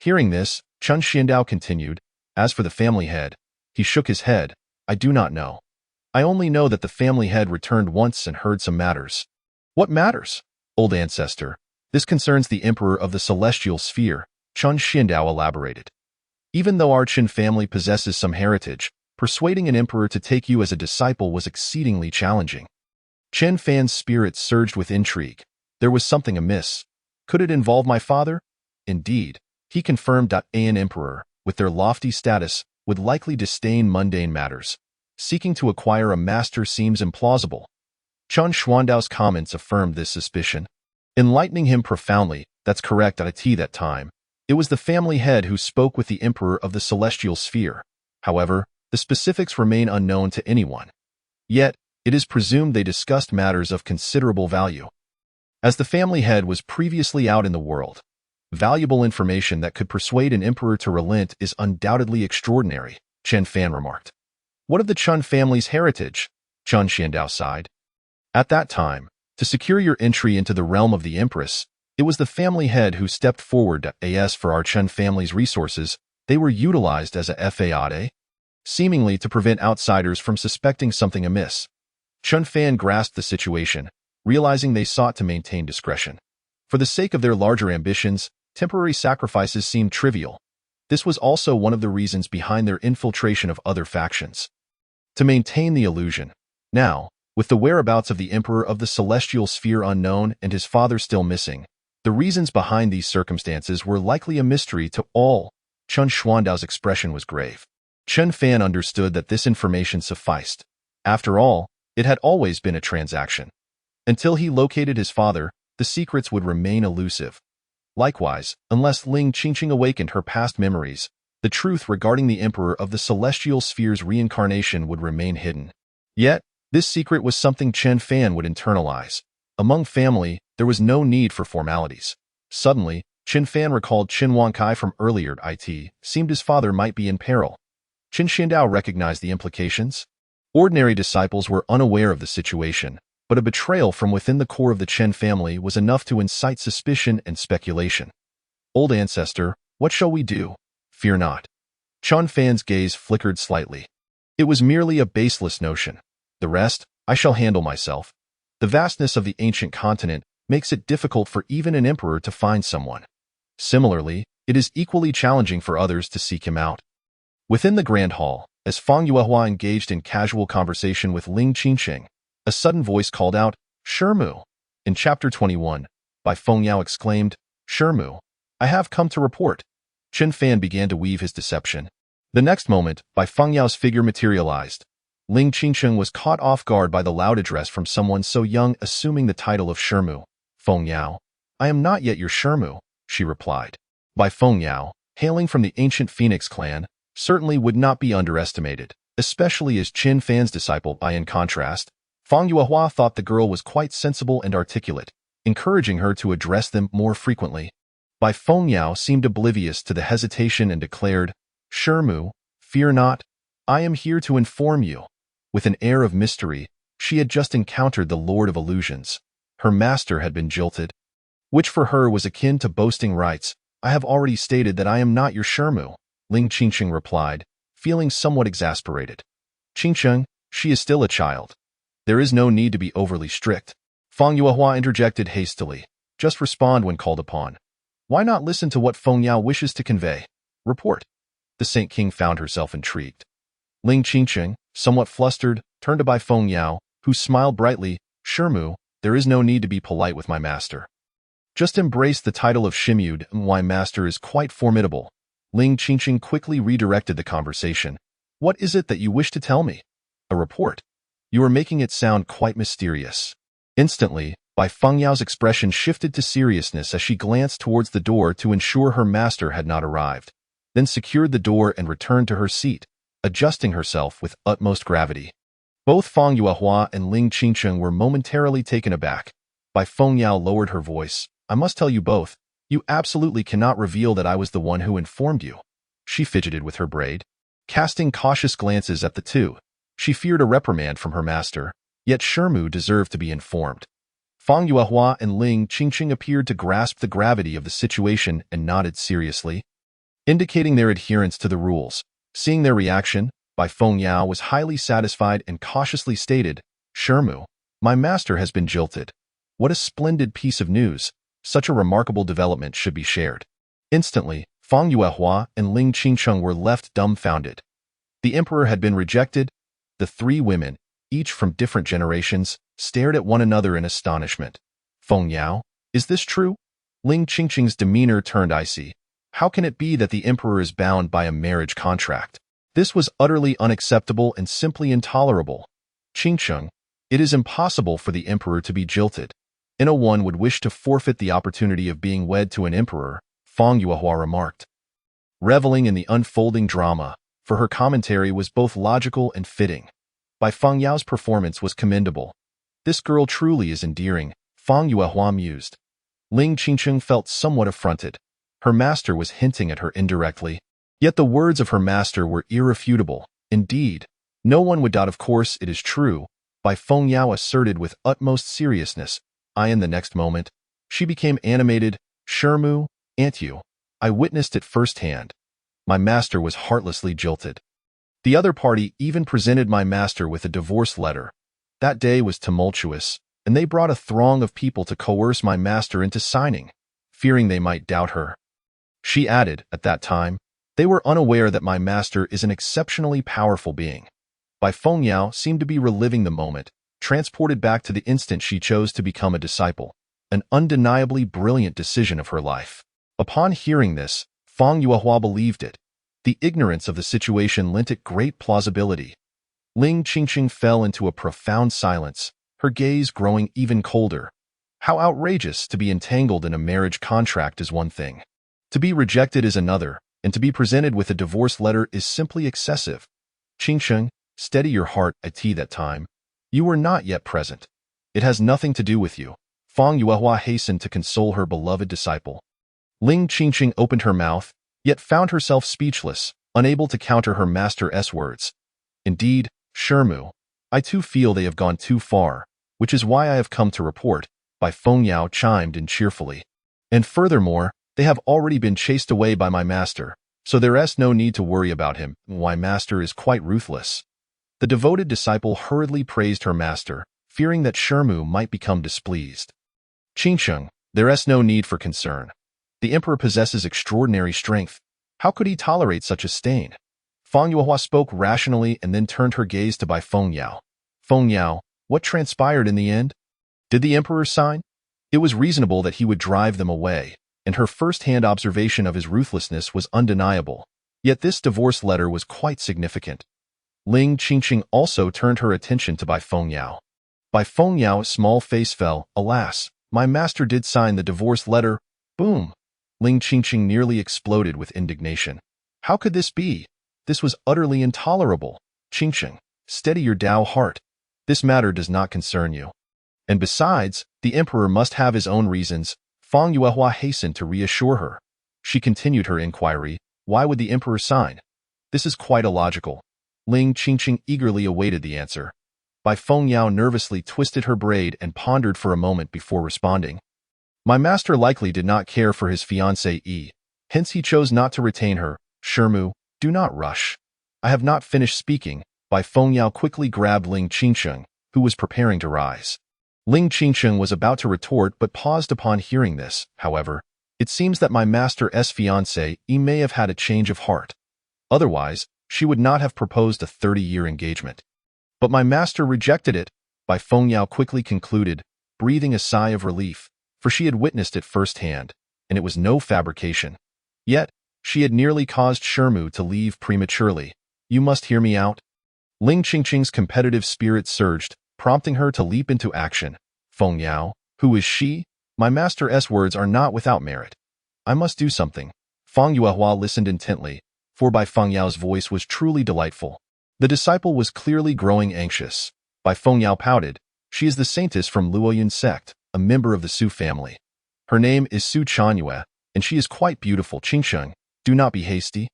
Hearing this, Chen Xiandao continued, as for the family head, he shook his head. I do not know. I only know that the family head returned once and heard some matters. What matters? Old ancestor, this concerns the emperor of the celestial sphere, Chen Xiandao elaborated. Even though our Chen family possesses some heritage, persuading an emperor to take you as a disciple was exceedingly challenging. Chen Fan's spirit surged with intrigue. There was something amiss. Could it involve my father? Indeed, he confirmed that an emperor, with their lofty status, would likely disdain mundane matters. Seeking to acquire a master seems implausible. Chen Xuandao's comments affirmed this suspicion. Enlightening him profoundly, that's correct at that time. It was the family head who spoke with the emperor of the celestial sphere. However, the specifics remain unknown to anyone. Yet, it is presumed they discussed matters of considerable value. As the family head was previously out in the world, valuable information that could persuade an emperor to relent is undoubtedly extraordinary, Chen Fan remarked. What of the Chen family's heritage? Chen Xiandao sighed. At that time, to secure your entry into the realm of the empress, it was the family head who stepped forward. As for our Chen family's resources, they were utilized as a fade, seemingly to prevent outsiders from suspecting something amiss. Chen Fan grasped the situation, realizing they sought to maintain discretion. For the sake of their larger ambitions, temporary sacrifices seemed trivial. This was also one of the reasons behind their infiltration of other factions. To maintain the illusion. Now, with the whereabouts of the emperor of the celestial sphere unknown and his father still missing, the reasons behind these circumstances were likely a mystery to all. Chen Xuandao's expression was grave. Chen Fan understood that this information sufficed. After all, it had always been a transaction. Until he located his father, the secrets would remain elusive. Likewise, unless Ling Qingqing awakened her past memories, the truth regarding the emperor of the celestial sphere's reincarnation would remain hidden. Yet, this secret was something Chen Fan would internalize. Among family, there was no need for formalities. Suddenly, Chen Fan recalled Qin Wankai from earlier. Seemed his father might be in peril. Chen Xiandao recognized the implications. Ordinary disciples were unaware of the situation, but a betrayal from within the core of the Chen family was enough to incite suspicion and speculation. Old ancestor, what shall we do? Fear not. Chen Fan's gaze flickered slightly. It was merely a baseless notion. The rest, I shall handle myself. The vastness of the ancient continent makes it difficult for even an emperor to find someone. Similarly, it is equally challenging for others to seek him out. Within the grand hall, as Fang Yuehua engaged in casual conversation with Ling Qingqing, a sudden voice called out, Shirmu. In chapter 21, Bai Fengyao exclaimed, Shirmu, I have come to report. Chen Fan began to weave his deception. The next moment, Bai Fengyao's figure materialized. Ling Qingqing was caught off guard by the loud address from someone so young, assuming the title of Shirmu. Fengyao, I am not yet your Shirmu, she replied. Bai Fengyao, hailing from the ancient Phoenix clan, certainly would not be underestimated, especially as Chen Fan's disciple. In contrast, Fang Yuehua thought the girl was quite sensible and articulate, encouraging her to address them more frequently. Bai Fengyao seemed oblivious to the hesitation and declared, Shirmu, fear not, I am here to inform you. With an air of mystery, she had just encountered the Lord of Illusions. Her master had been jilted, which for her was akin to boasting rights. I have already stated that I am not your Shirmu, Ling Qingqing replied, feeling somewhat exasperated. Qingqing, she is still a child. There is no need to be overly strict. Feng Yuehua interjected hastily. Just respond when called upon. Why not listen to what Feng Yao wishes to convey? Report. The Saint King found herself intrigued. Ling Qingqing, somewhat flustered, turned to Bai Feng Yao, who smiled brightly. Shirmu, there is no need to be polite with my master. Just embrace the title of Shimyud. My master is quite formidable. Ling Qingqing quickly redirected the conversation. What is it that you wish to tell me? A report. You are making it sound quite mysterious. Instantly, Bai Feng Yao's expression shifted to seriousness as she glanced towards the door to ensure her master had not arrived, then secured the door and returned to her seat, adjusting herself with utmost gravity. Both Feng Yuehua and Ling Qingqing were momentarily taken aback. Bai Feng Yao lowered her voice. I must tell you both, you absolutely cannot reveal that I was the one who informed you. She fidgeted with her braid, casting cautious glances at the two. She feared a reprimand from her master, yet Shirmu deserved to be informed. Feng Yuehua and Ling Qingqing appeared to grasp the gravity of the situation and nodded seriously, indicating their adherence to the rules. Seeing their reaction, Bai Feng Yao was highly satisfied and cautiously stated, Shirmu, my master has been jilted. What a splendid piece of news. Such a remarkable development should be shared. Instantly, Feng Yuehua and Ling Qingqing were left dumbfounded. The emperor had been rejected. The three women, each from different generations, stared at one another in astonishment. Feng Yao, is this true? Ling Qingqing's demeanor turned icy. How can it be that the emperor is bound by a marriage contract? This was utterly unacceptable and simply intolerable. Qingqing, it is impossible for the emperor to be jilted. One would wish to forfeit the opportunity of being wed to an emperor, Feng Yuehua remarked. Reveling in the unfolding drama, for her commentary was both logical and fitting. Bai Feng Yao's performance was commendable. This girl truly is endearing, Feng Yuehua mused. Ling Qingqing felt somewhat affronted. Her master was hinting at her indirectly. Yet the words of her master were irrefutable. Indeed, no one would doubt. Of course it is true, Bai Feng Yao asserted with utmost seriousness. In the next moment, she became animated. Shirmu, aunt you, I witnessed it firsthand. My master was heartlessly jilted. The other party even presented my master with a divorce letter. That day was tumultuous, and they brought a throng of people to coerce my master into signing, fearing they might doubt her. She added, at that time, they were unaware that my master is an exceptionally powerful being. Bai Feng Yao seemed to be reliving the moment, transported back to the instant she chose to become a disciple, an undeniably brilliant decision of her life. Upon hearing this, Feng Yuehua believed it. The ignorance of the situation lent it great plausibility. Ling Qingqing fell into a profound silence, her gaze growing even colder. How outrageous! To be entangled in a marriage contract is one thing. To be rejected is another, and to be presented with a divorce letter is simply excessive. Qingqing, steady your heart. At that time, you were not yet present. It has nothing to do with you. Feng Yuehua hastened to console her beloved disciple. Ling Qingqing opened her mouth, yet found herself speechless, unable to counter her master's words. Indeed, Shirmu, I too feel they have gone too far, which is why I have come to report, Bai Feng Yao chimed in cheerfully. And furthermore, they have already been chased away by my master, so there is no need to worry about him. My master is quite ruthless. The devoted disciple hurriedly praised her master, fearing that Shirmu might become displeased. Qingqing, there is no need for concern. The emperor possesses extraordinary strength. How could he tolerate such a stain? Feng Yuehua spoke rationally and then turned her gaze to Bai Feng Yao. Feng Yao, what transpired in the end? Did the emperor sign? It was reasonable that he would drive them away, and her first-hand observation of his ruthlessness was undeniable. Yet this divorce letter was quite significant. Ling Qingqing also turned her attention to Bai Feng Yao. Bai Feng Yao's small face fell. Alas, my master did sign the divorce letter. Boom! Ling Qingqing nearly exploded with indignation. How could this be? This was utterly intolerable. Qingqing, steady your Dao heart. This matter does not concern you. And besides, the emperor must have his own reasons. Feng Yuehua hastened to reassure her. She continued her inquiry. Why would the emperor sign? This is quite illogical. Ling Qingqing eagerly awaited the answer. Bai Feng Yao nervously twisted her braid and pondered for a moment before responding. My master likely did not care for his fiancée, hence he chose not to retain her. Shirmu, do not rush. I have not finished speaking. Bai Feng Yao quickly grabbed Ling Qingqing, who was preparing to rise. Ling Qingsheng was about to retort but paused upon hearing this. However, it seems that my master's fiancée may have had a change of heart. Otherwise, she would not have proposed a 30-year engagement. But my master rejected it, Bai Fengyao quickly concluded, breathing a sigh of relief, for she had witnessed it firsthand, and it was no fabrication. Yet, she had nearly caused Shermu to leave prematurely. You must hear me out. Ling Qingqing's competitive spirit surged, prompting her to leap into action. Fengyao, who is she? My master's words are not without merit. I must do something. Feng Yuehua listened intently, for Bai Fengyao's voice was truly delightful. The disciple was clearly growing anxious. Bai Fengyao pouted. She is the saintess from Luoyun sect, a member of the Su family. Her name is Su Chanyue, and she is quite beautiful. Qingsheng, do not be hasty.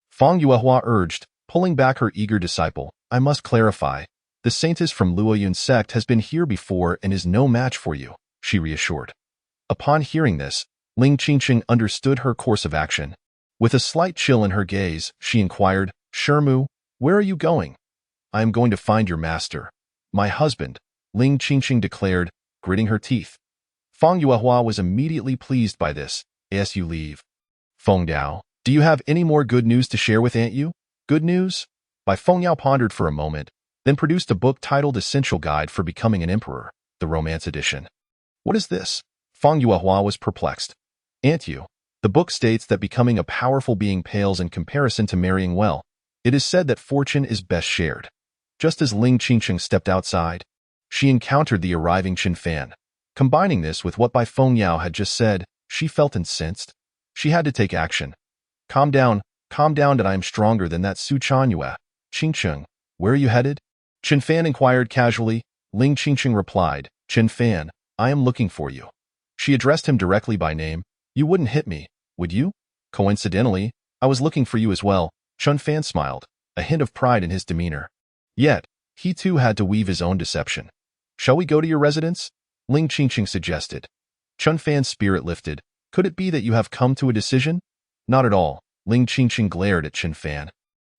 Feng Yuehua urged, pulling back her eager disciple. I must clarify. The saintess from Luoyun sect has been here before and is no match for you, she reassured. Upon hearing this, Ling Qingsheng understood her course of action. With a slight chill in her gaze, she inquired, Shermu, where are you going? I am going to find your master. My husband, Ling Qingsheng declared, gritting her teeth. Feng Yuehua was immediately pleased by this. As you leave. Fengyao, do you have any more good news to share with Aunt Yu? Good news? Bai Fengyao pondered for a moment, then produced a book titled Essential Guide for Becoming an Emperor, the Romance Edition. What is this? Feng Yuehua was perplexed. Aunt Yu, the book states that becoming a powerful being pales in comparison to marrying well. It is said that fortune is best shared. Just as Ling Qingsheng stepped outside, she encountered the arriving Chen Fan. Combining this with what Bai Fengyao had just said, she felt incensed. She had to take action. Calm down that I am stronger than that Su Chanyue. Qingsheng, where are you headed? Chen Fan inquired casually. Ling Qingsheng replied, Chen Fan, I am looking for you. She addressed him directly by name. You wouldn't hit me, would you? Coincidentally, I was looking for you as well. Chen Fan smiled, a hint of pride in his demeanor. Yet, he too had to weave his own deception. Shall we go to your residence? Ling Qingsheng suggested. Chen Fan's spirit lifted. Could it be that you have come to a decision? Not at all. Ling Qingsheng glared at Chen Fan,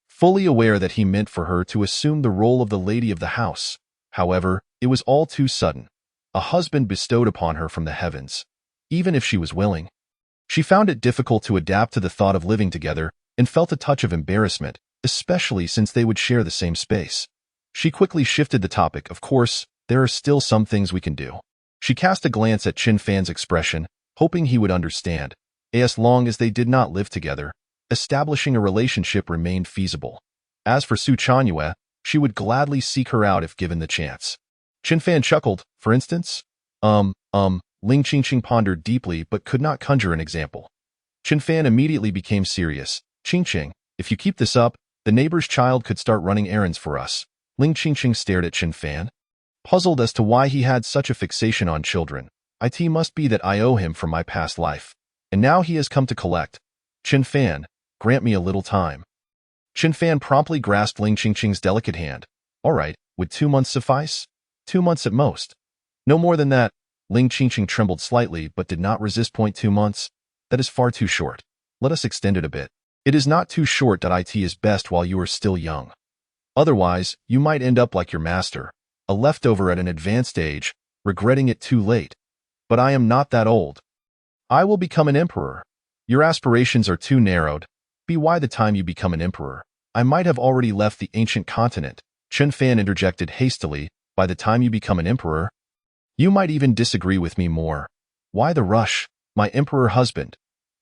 fully aware that he meant for her to assume the role of the lady of the house. However, it was all too sudden. A husband bestowed upon her from the heavens. Even if she was willing, she found it difficult to adapt to the thought of living together and felt a touch of embarrassment, especially since they would share the same space. She quickly shifted the topic. Of course, there are still some things we can do. She cast a glance at Chen Fan's expression, hoping he would understand. As long as they did not live together, establishing a relationship remained feasible. As for Su Chanyue, she would gladly seek her out if given the chance. Chen Fan chuckled. For instance? Ling Qingqing pondered deeply but could not conjure an example. Chen Fan immediately became serious. Qingqing, if you keep this up, the neighbor's child could start running errands for us. Ling Qingqing stared at Chen Fan, puzzled as to why he had such a fixation on children. It must be that I owe him from my past life. And now he has come to collect. Chen Fan, grant me a little time. Chen Fan promptly grasped Ling Qingqing's delicate hand. All right, would 2 months suffice? 2 months at most. No more than that. Ling Qingqing trembled slightly but did not resist. 2 months? That is far too short. Let us extend it a bit. It is not too short. It is best while you are still young. Otherwise, you might end up like your master, a leftover at an advanced age, regretting it too late. But I am not that old. I will become an emperor. Your aspirations are too narrowed. By the time you become an emperor, I might have already left the ancient continent. Chen Fan interjected hastily. By the time you become an emperor, you might even disagree with me more. Why the rush, my emperor husband?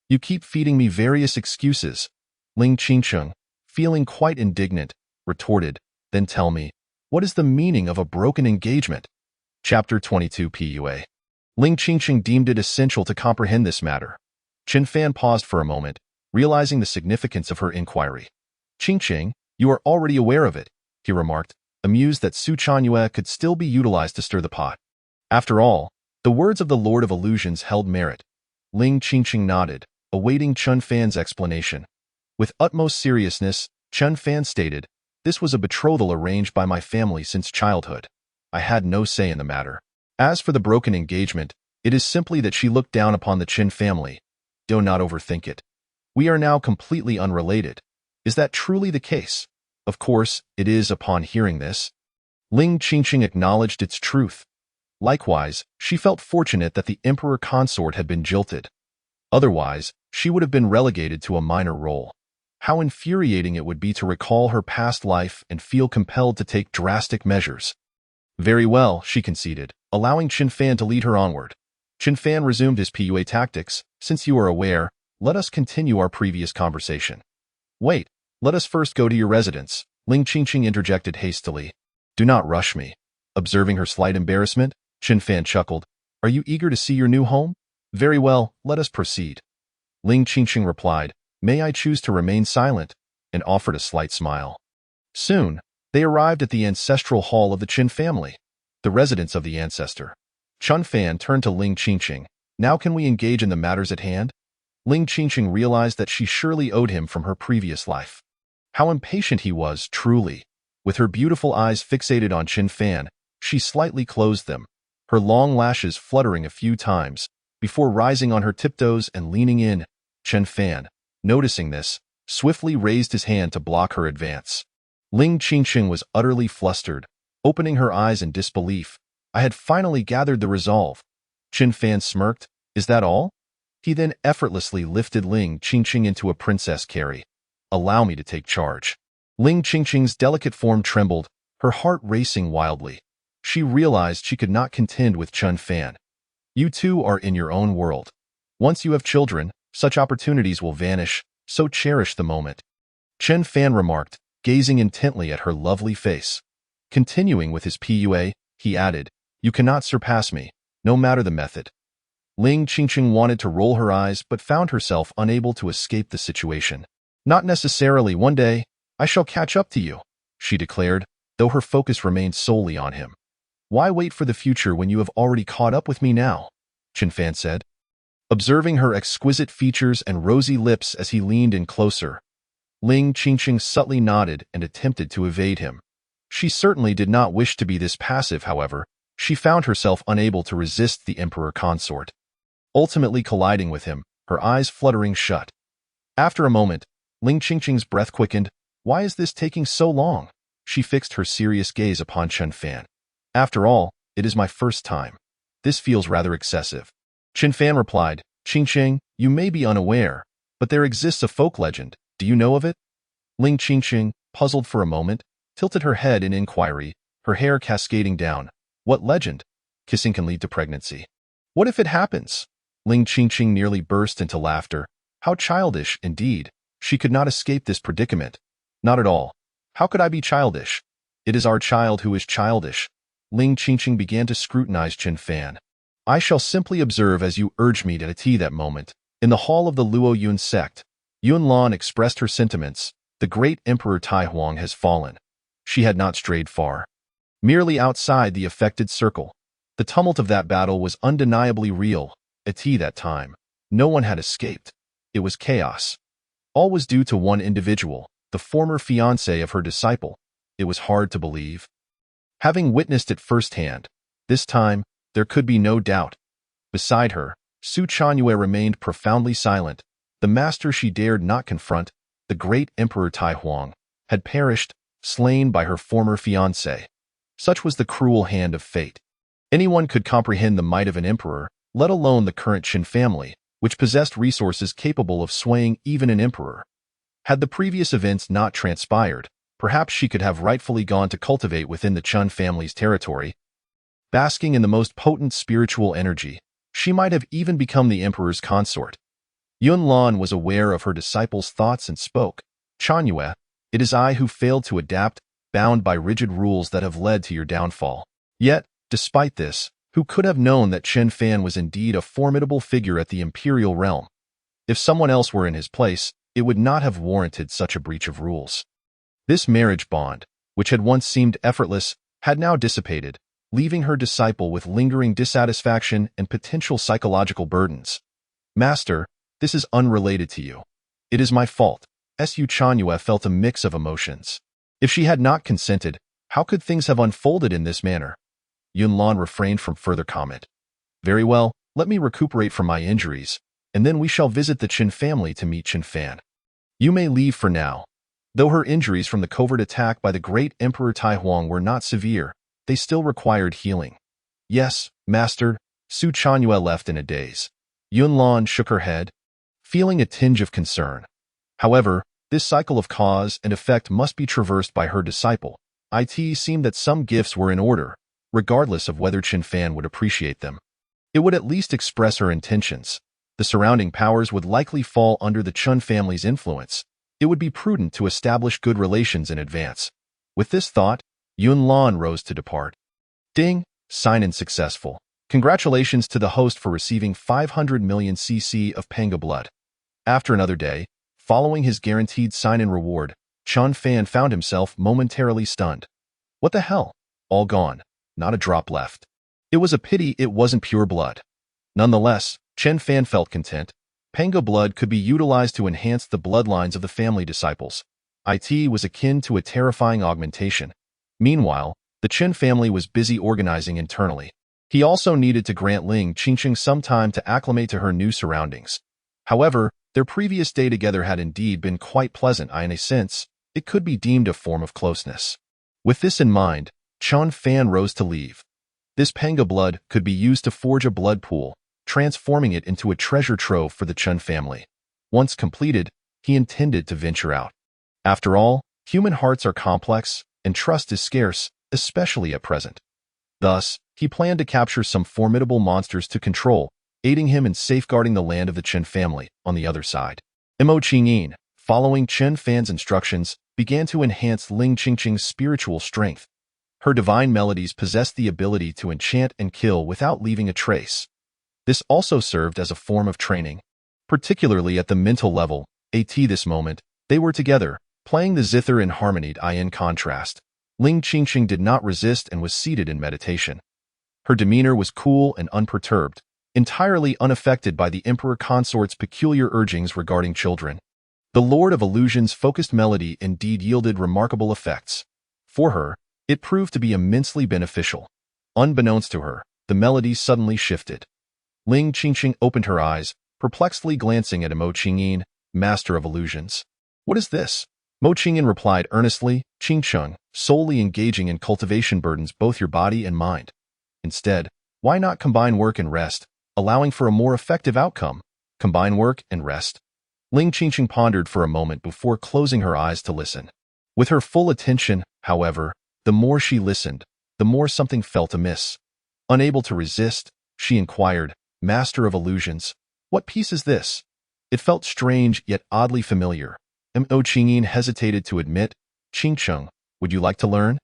You keep feeding me various excuses. Ling Qingsheng, feeling quite indignant, retorted, then tell me, what is the meaning of a broken engagement? Chapter 22 PUA. Ling Qingsheng deemed it essential to comprehend this matter. Chen Fan paused for a moment, realizing the significance of her inquiry. Qingsheng, you are already aware of it, he remarked, amused that Su Chanyue could still be utilized to stir the pot. After all, the words of the Lord of Illusions held merit. Ling Qingsheng nodded, awaiting Chen Fan's explanation. With utmost seriousness, Chen Fan stated, this was a betrothal arranged by my family since childhood. I had no say in the matter. As for the broken engagement, it is simply that she looked down upon the Qin family. Do not overthink it. We are now completely unrelated. Is that truly the case? Of course, it is. Upon hearing this, Ling Qingqing acknowledged its truth. Likewise, she felt fortunate that the emperor consort had been jilted. Otherwise, she would have been relegated to a minor role. How infuriating it would be to recall her past life and feel compelled to take drastic measures. Very well, she conceded, allowing Qin Fan to lead her onward. Qin Fan resumed his PUA tactics. Since you are aware, let us continue our previous conversation. Wait, let us first go to your residence, Ling Qingqing interjected hastily. Do not rush me. Observing her slight embarrassment, Qin Fan chuckled. Are you eager to see your new home? Very well, let us proceed. Ling Qingqing replied, May I choose to remain silent, and offered a slight smile. Soon, they arrived at the ancestral hall of the Qin family, the residence of the ancestor. Qin Fan turned to Ling Qingqing. Now can we engage in the matters at hand? Ling Qingqing realized that she surely owed him from her previous life. How impatient he was, truly. With her beautiful eyes fixated on Qin Fan, she slightly closed them, her long lashes fluttering a few times, before rising on her tiptoes and leaning in. Qin Fan, noticing this, swiftly raised his hand to block her advance. Ling Qingqing was utterly flustered, opening her eyes in disbelief. I had finally gathered the resolve. Qin Fan smirked. Is that all? He then effortlessly lifted Ling Qingqing into a princess carry. Allow me to take charge. Ling Qingqing's delicate form trembled, her heart racing wildly. She realized she could not contend with Qin Fan. You two are in your own world. Once you have children, such opportunities will vanish, so cherish the moment. Qin Fan remarked, gazing intently at her lovely face. Continuing with his PUA, he added, You cannot surpass me, no matter the method. Ling Qingqing wanted to roll her eyes but found herself unable to escape the situation. Not necessarily. One day, I shall catch up to you, she declared, though her focus remained solely on him. Why wait for the future when you have already caught up with me now? Qin Fan said. Observing her exquisite features and rosy lips as he leaned in closer, Ling Qingqing subtly nodded and attempted to evade him. She certainly did not wish to be this passive, however. She found herself unable to resist the emperor consort. Ultimately colliding with him, her eyes fluttering shut. After a moment, Ling Qingqing's breath quickened. Why is this taking so long? She fixed her serious gaze upon Qin Fan. After all, it is my first time. This feels rather excessive. Qin Fan replied, Qingqing, you may be unaware, but there exists a folk legend. Do you know of it? Ling Qingqing, puzzled for a moment, tilted her head in inquiry, her hair cascading down. What legend? Kissing can lead to pregnancy. What if it happens? Ling Qingqing nearly burst into laughter. How childish, indeed. She could not escape this predicament. Not at all. How could I be childish? It is our child who is childish. Ling Qingqing began to scrutinize Qin Fan. I shall simply observe as you urge me to tea that moment. In the hall of the Luo Yun sect, Yun Lan expressed her sentiments. The great Emperor Tai Huang has fallen. She had not strayed far. Merely outside the affected circle. The tumult of that battle was undeniably real. At tea that time, no one had escaped. It was chaos. All was due to one individual, the former fiancé of her disciple. It was hard to believe. Having witnessed it firsthand, this time, there could be no doubt. Beside her, Su Chanyue remained profoundly silent. The master she dared not confront, the great Emperor Tai Huang, had perished, slain by her former fiancé. Such was the cruel hand of fate. Anyone could comprehend the might of an emperor, let alone the current Qin family, which possessed resources capable of swaying even an emperor. Had the previous events not transpired, perhaps she could have rightfully gone to cultivate within the Qin family's territory. Basking in the most potent spiritual energy, she might have even become the emperor's consort. Yun Lan was aware of her disciple's thoughts and spoke. Chanyue, it is I who failed to adapt, bound by rigid rules that have led to your downfall. Yet, despite this, who could have known that Qin Fan was indeed a formidable figure at the imperial realm? If someone else were in his place, it would not have warranted such a breach of rules. This marriage bond, which had once seemed effortless, had now dissipated, leaving her disciple with lingering dissatisfaction and potential psychological burdens. Master, this is unrelated to you. It is my fault. Su Chanyue felt a mix of emotions. If she had not consented, how could things have unfolded in this manner? Yun Lan refrained from further comment. Very well, let me recuperate from my injuries, and then we shall visit the Qin family to meet Qin Fan. You may leave for now. Though her injuries from the covert attack by the great Emperor Tai Huang were not severe, they still required healing. Yes, master, Su Chanyue left in a daze. Yunlan shook her head, feeling a tinge of concern. However, this cycle of cause and effect must be traversed by her disciple. It seemed that some gifts were in order, regardless of whether Chen Fan would appreciate them. It would at least express her intentions. The surrounding powers would likely fall under the Chun family's influence. It would be prudent to establish good relations in advance. With this thought, Yunlan rose to depart. Ding! Sign-in successful. Congratulations to the host for receiving 500 million cc of Panga blood. After another day, following his guaranteed sign-in reward, Chun Fan found himself momentarily stunned. What the hell? All gone. Not a drop left. It was a pity it wasn't pure blood. Nonetheless, Chen Fan felt content. Panga blood could be utilized to enhance the bloodlines of the family disciples. It was akin to a terrifying augmentation. Meanwhile, the Chen family was busy organizing internally. He also needed to grant Ling Qingqing some time to acclimate to her new surroundings. However, their previous day together had indeed been quite pleasant, in a sense. It could be deemed a form of closeness. With this in mind, Chun Fan rose to leave. This Panga blood could be used to forge a blood pool, transforming it into a treasure trove for the Chun family. Once completed, he intended to venture out. After all, human hearts are complex, and trust is scarce, especially at present. Thus, he planned to capture some formidable monsters to control, aiding him in safeguarding the land of the Chen family. On the other side, Mo Qingyin, following Chen Fan's instructions, began to enhance Ling Qingqing's spiritual strength. Her divine melodies possessed the ability to enchant and kill without leaving a trace. This also served as a form of training, particularly at the mental level. At this moment, they were together, playing the zither in harmony. In contrast, Ling Qingqing did not resist and was seated in meditation. Her demeanor was cool and unperturbed, entirely unaffected by the Emperor Consort's peculiar urgings regarding children. The Lord of Illusion's focused melody indeed yielded remarkable effects. For her, it proved to be immensely beneficial. Unbeknownst to her, the melody suddenly shifted. Ling Qingqing opened her eyes, perplexedly glancing at Mo Qingyin, master of illusions. What is this? Mo Qingyin replied earnestly, Qingqing, solely engaging in cultivation burdens both your body and mind. Instead, why not combine work and rest, allowing for a more effective outcome? Combine work and rest? Ling Qingqing pondered for a moment before closing her eyes to listen. With her full attention, however, the more she listened, the more something felt amiss. Unable to resist, she inquired, Master of Illusions, what piece is this? It felt strange yet oddly familiar. Mo Qingyin hesitated to admit, Qingqing, would you like to learn?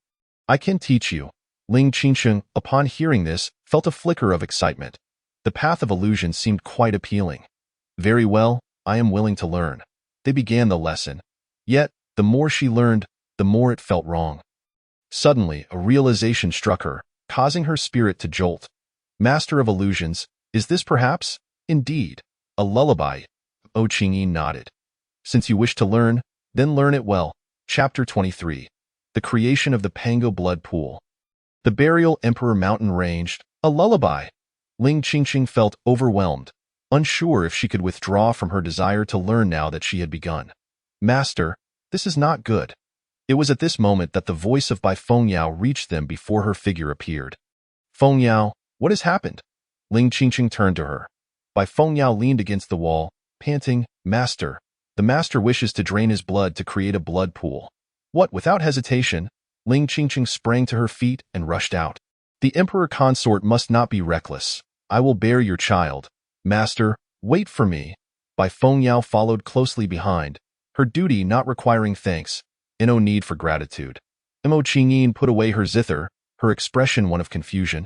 I can teach you. Ling Qingqing, upon hearing this, felt a flicker of excitement. The path of illusion seemed quite appealing. Very well, I am willing to learn. They began the lesson. Yet, the more she learned, the more it felt wrong. Suddenly, a realization struck her, causing her spirit to jolt. Master of Illusions, is this perhaps, indeed, a lullaby? Mo Qingyin nodded. Since you wish to learn, then learn it well. Chapter 23. The Creation of the Pango Blood Pool. The Burial Emperor Mountain Ranged, a lullaby. Ling Qingqing felt overwhelmed, unsure if she could withdraw from her desire to learn now that she had begun. Master, this is not good. It was at this moment that the voice of Bai Fengyao reached them before her figure appeared. Fengyao, what has happened? Ling Qingqing turned to her. Bai Fengyao leaned against the wall, panting, Master. The master wishes to drain his blood to create a blood pool. What? Without hesitation, Ling Qingqing sprang to her feet and rushed out. The Emperor Consort must not be reckless. I will bear your child. Master, wait for me. Bai Fengyao followed closely behind, her duty not requiring thanks, and no need for gratitude. Mo Qingyin put away her zither, her expression one of confusion.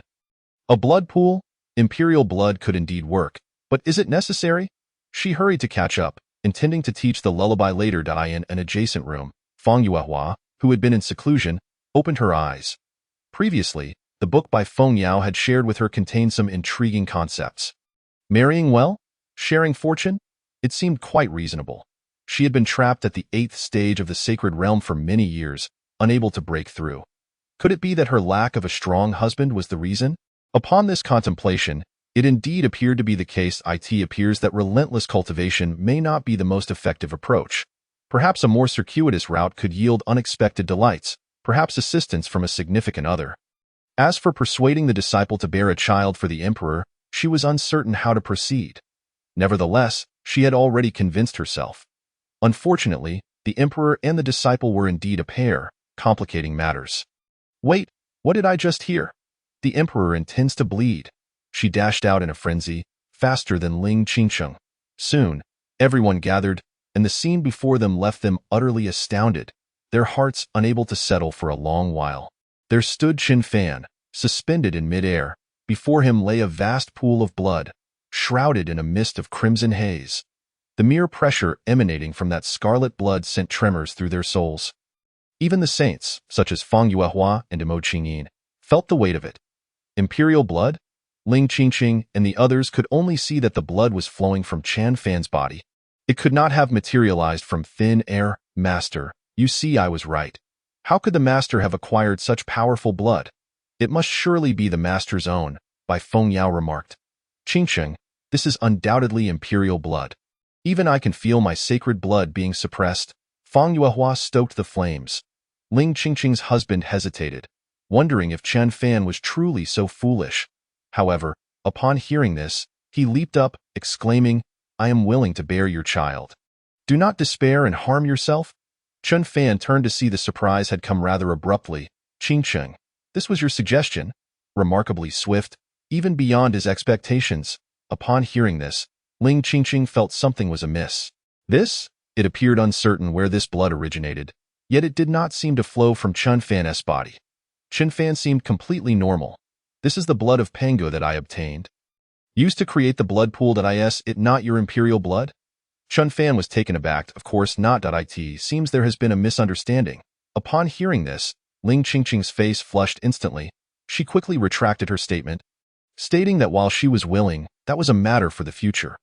A blood pool? Imperial blood could indeed work, but is it necessary? She hurried to catch up, intending to teach the lullaby later. In an adjacent room, Feng Yuehua, who had been in seclusion, opened her eyes. Previously, the book by Feng Yao had shared with her contained some intriguing concepts. Marrying well? Sharing fortune? It seemed quite reasonable. She had been trapped at the 8th stage of the sacred realm for many years, unable to break through. Could it be that her lack of a strong husband was the reason? Upon this contemplation, it indeed appeared to be the case. It appears that relentless cultivation may not be the most effective approach. Perhaps a more circuitous route could yield unexpected delights, perhaps assistance from a significant other. As for persuading the disciple to bear a child for the emperor, she was uncertain how to proceed. Nevertheless, she had already convinced herself. Unfortunately, the emperor and the disciple were indeed a pair, complicating matters. Wait, what did I just hear? The emperor intends to bleed. She dashed out in a frenzy, faster than Ling Qingsheng. Soon, everyone gathered, and the scene before them left them utterly astounded, their hearts unable to settle for a long while. There stood Qin Fan, suspended in midair. Before him lay a vast pool of blood, shrouded in a mist of crimson haze. The mere pressure emanating from that scarlet blood sent tremors through their souls. Even the saints, such as Fang Yuehua and Mo Qingyin, felt the weight of it. Imperial blood? Ling Qingqing and the others could only see that the blood was flowing from Chan Fan's body. It could not have materialized from thin air. Master, you see I was right. How could the master have acquired such powerful blood? It must surely be the master's own, Bai Fengyao remarked. Qingsheng, this is undoubtedly imperial blood. Even I can feel my sacred blood being suppressed. Fang Yuehua stoked the flames. Ling Qingqing's husband hesitated, wondering if Chen Fan was truly so foolish. However, upon hearing this, he leaped up, exclaiming, I am willing to bear your child. Do not despair and harm yourself. Chen Fan turned to see the surprise had come rather abruptly. Qingsheng, this was your suggestion? Remarkably swift, even beyond his expectations. Upon hearing this, Ling Qingqing felt something was amiss. It appeared uncertain where this blood originated, yet it did not seem to flow from Chen Fan's body. Chen Fan seemed completely normal. This is the blood of Pango that I obtained. Used to create the blood pool. It not your imperial blood? Chen Fan was taken aback. Of course not. It seems there has been a misunderstanding. Upon hearing this, Ling Qingqing's face flushed instantly. She quickly retracted her statement, stating that while she was willing, that was a matter for the future.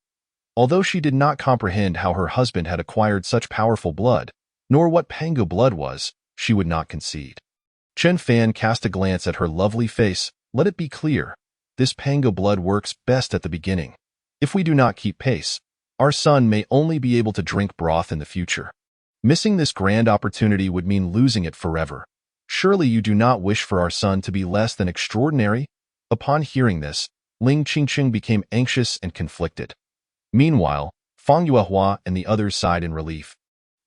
Although she did not comprehend how her husband had acquired such powerful blood, nor what Pango blood was, she would not concede. Chen Fan cast a glance at her lovely face. Let it be clear, this Pango blood works best at the beginning. If we do not keep pace, our son may only be able to drink broth in the future. Missing this grand opportunity would mean losing it forever. Surely you do not wish for our son to be less than extraordinary? Upon hearing this, Ling Qingqing became anxious and conflicted. Meanwhile, Fang Yuehua and the others sighed in relief,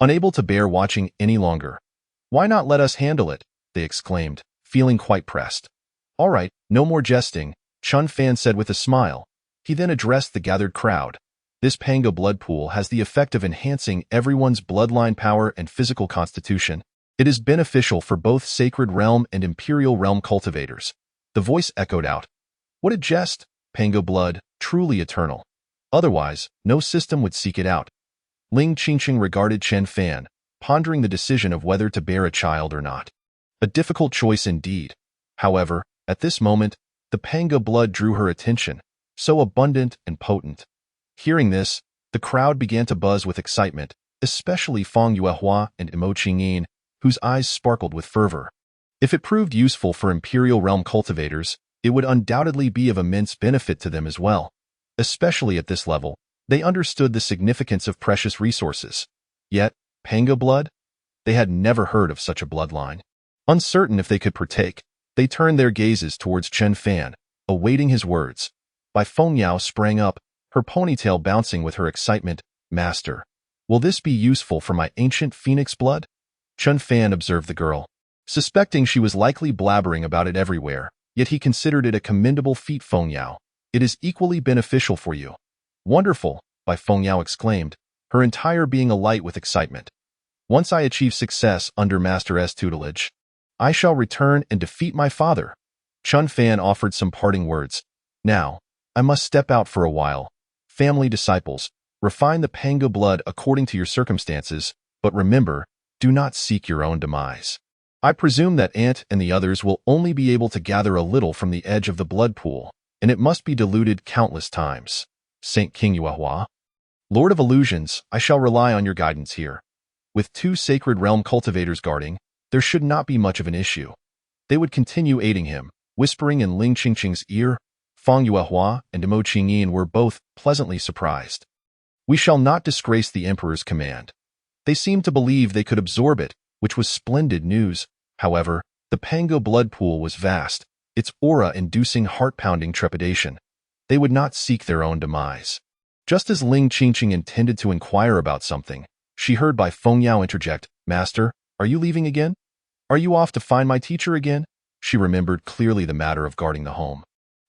unable to bear watching any longer. Why not let us handle it? They exclaimed, feeling quite pressed. All right, no more jesting, Chen Fan said with a smile. He then addressed the gathered crowd. This Pango blood pool has the effect of enhancing everyone's bloodline power and physical constitution. It is beneficial for both Sacred Realm and Imperial Realm cultivators. The voice echoed out. What a jest! Pango blood, truly eternal. Otherwise, no system would seek it out. Ling Qingqing regarded Chen Fan, pondering the decision of whether to bear a child or not. A difficult choice indeed. However, at this moment, the Pango blood drew her attention, so abundant and potent. Hearing this, the crowd began to buzz with excitement, especially Fang Yuehua and Mo Qingyin, whose eyes sparkled with fervor. If it proved useful for Imperial Realm cultivators, it would undoubtedly be of immense benefit to them as well. Especially at this level, they understood the significance of precious resources. Yet, Pango blood? They had never heard of such a bloodline. Uncertain if they could partake, they turned their gazes towards Chen Fan, awaiting his words. Bai Fengyao sprang up, her ponytail bouncing with her excitement. Master, will this be useful for my ancient phoenix blood? Chen Fan observed the girl, suspecting she was likely blabbering about it everywhere, yet he considered it a commendable feat. Fengyao, it is equally beneficial for you. Wonderful, Bai Fengyao exclaimed, her entire being alight with excitement. Once I achieve success under Master S tutelage, I shall return and defeat my father. Chen Fan offered some parting words. Now, I must step out for a while. Family disciples, refine the Pango blood according to your circumstances, but remember, do not seek your own demise. I presume that Aunt and the others will only be able to gather a little from the edge of the blood pool, and it must be diluted countless times. Saint King Yuehua, Lord of Illusions, I shall rely on your guidance here. With 2 Sacred Realm cultivators guarding, there should not be much of an issue. They would continue aiding him, whispering in Ling Qingqing's ear. Fang Yuehua and Mo Qingyin were both pleasantly surprised. We shall not disgrace the Emperor's command. They seemed to believe they could absorb it, which was splendid news. However, the Pango blood pool was vast. its aura-inducing heart-pounding trepidation. They would not seek their own demise. Just as Ling Qingqing intended to inquire about something, she heard Bai Fengyao interject, "Master, are you leaving again? Are you off to find my teacher again?" She remembered clearly the matter of guarding the home.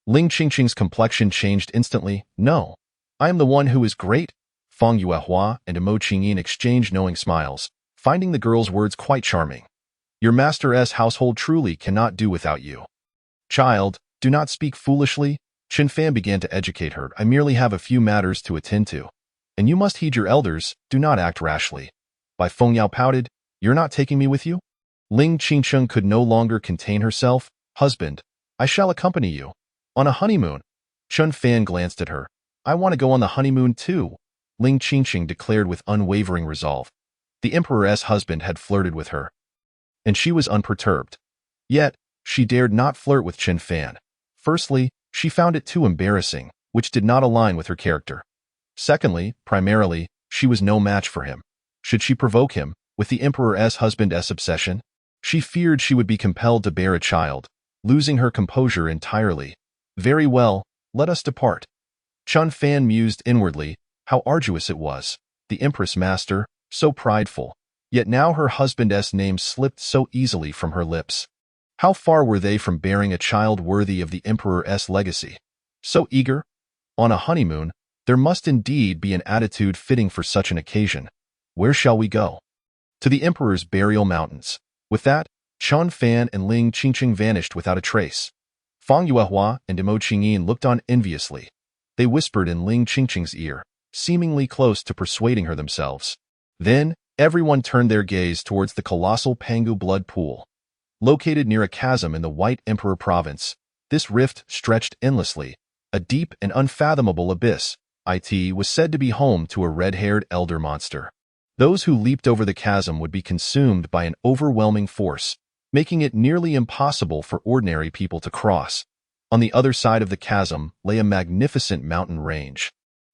Ling Qingqing's complexion changed instantly. "No, I am the one who is great." Feng Yuehua and Mo Qingyin exchanged knowing smiles, finding the girl's words quite charming. "Your master's household truly cannot do without you." "Child, do not speak foolishly," Chen Fan began to educate her. "I merely have a few matters to attend to. And you must heed your elders, do not act rashly." Bai Fengyao pouted, "You're not taking me with you?" Ling Qingqing could no longer contain herself. "Husband, I shall accompany you. On a honeymoon." Chen Fan glanced at her. "I want to go on the honeymoon too," Ling Qingqing declared with unwavering resolve. The emperor's husband had flirted with her, and she was unperturbed. Yet, she dared not flirt with Chen Fan. Firstly, she found it too embarrassing, which did not align with her character. Secondly, primarily, she was no match for him. Should she provoke him, with the emperor's husband's obsession? She feared she would be compelled to bear a child, losing her composure entirely. "Very well, let us depart." Chen Fan mused inwardly, how arduous it was. The Empress Master, so prideful. Yet now her husband's name slipped so easily from her lips. How far were they from bearing a child worthy of the Emperor's legacy? So eager? On a honeymoon, there must indeed be an attitude fitting for such an occasion. Where shall we go? To the Emperor's burial mountains. With that, Chen Fan and Ling Qingqing vanished without a trace. Feng Yuehua and Mo Qingyin looked on enviously. They whispered in Ling Qingqing's ear, seemingly close to persuading her themselves. Then, everyone turned their gaze towards the colossal Pangu blood pool. Located near a chasm in the White Emperor province, this rift stretched endlessly, a deep and unfathomable abyss. It was said to be home to a red-haired elder monster. Those who leaped over the chasm would be consumed by an overwhelming force, making it nearly impossible for ordinary people to cross. On the other side of the chasm lay a magnificent mountain range,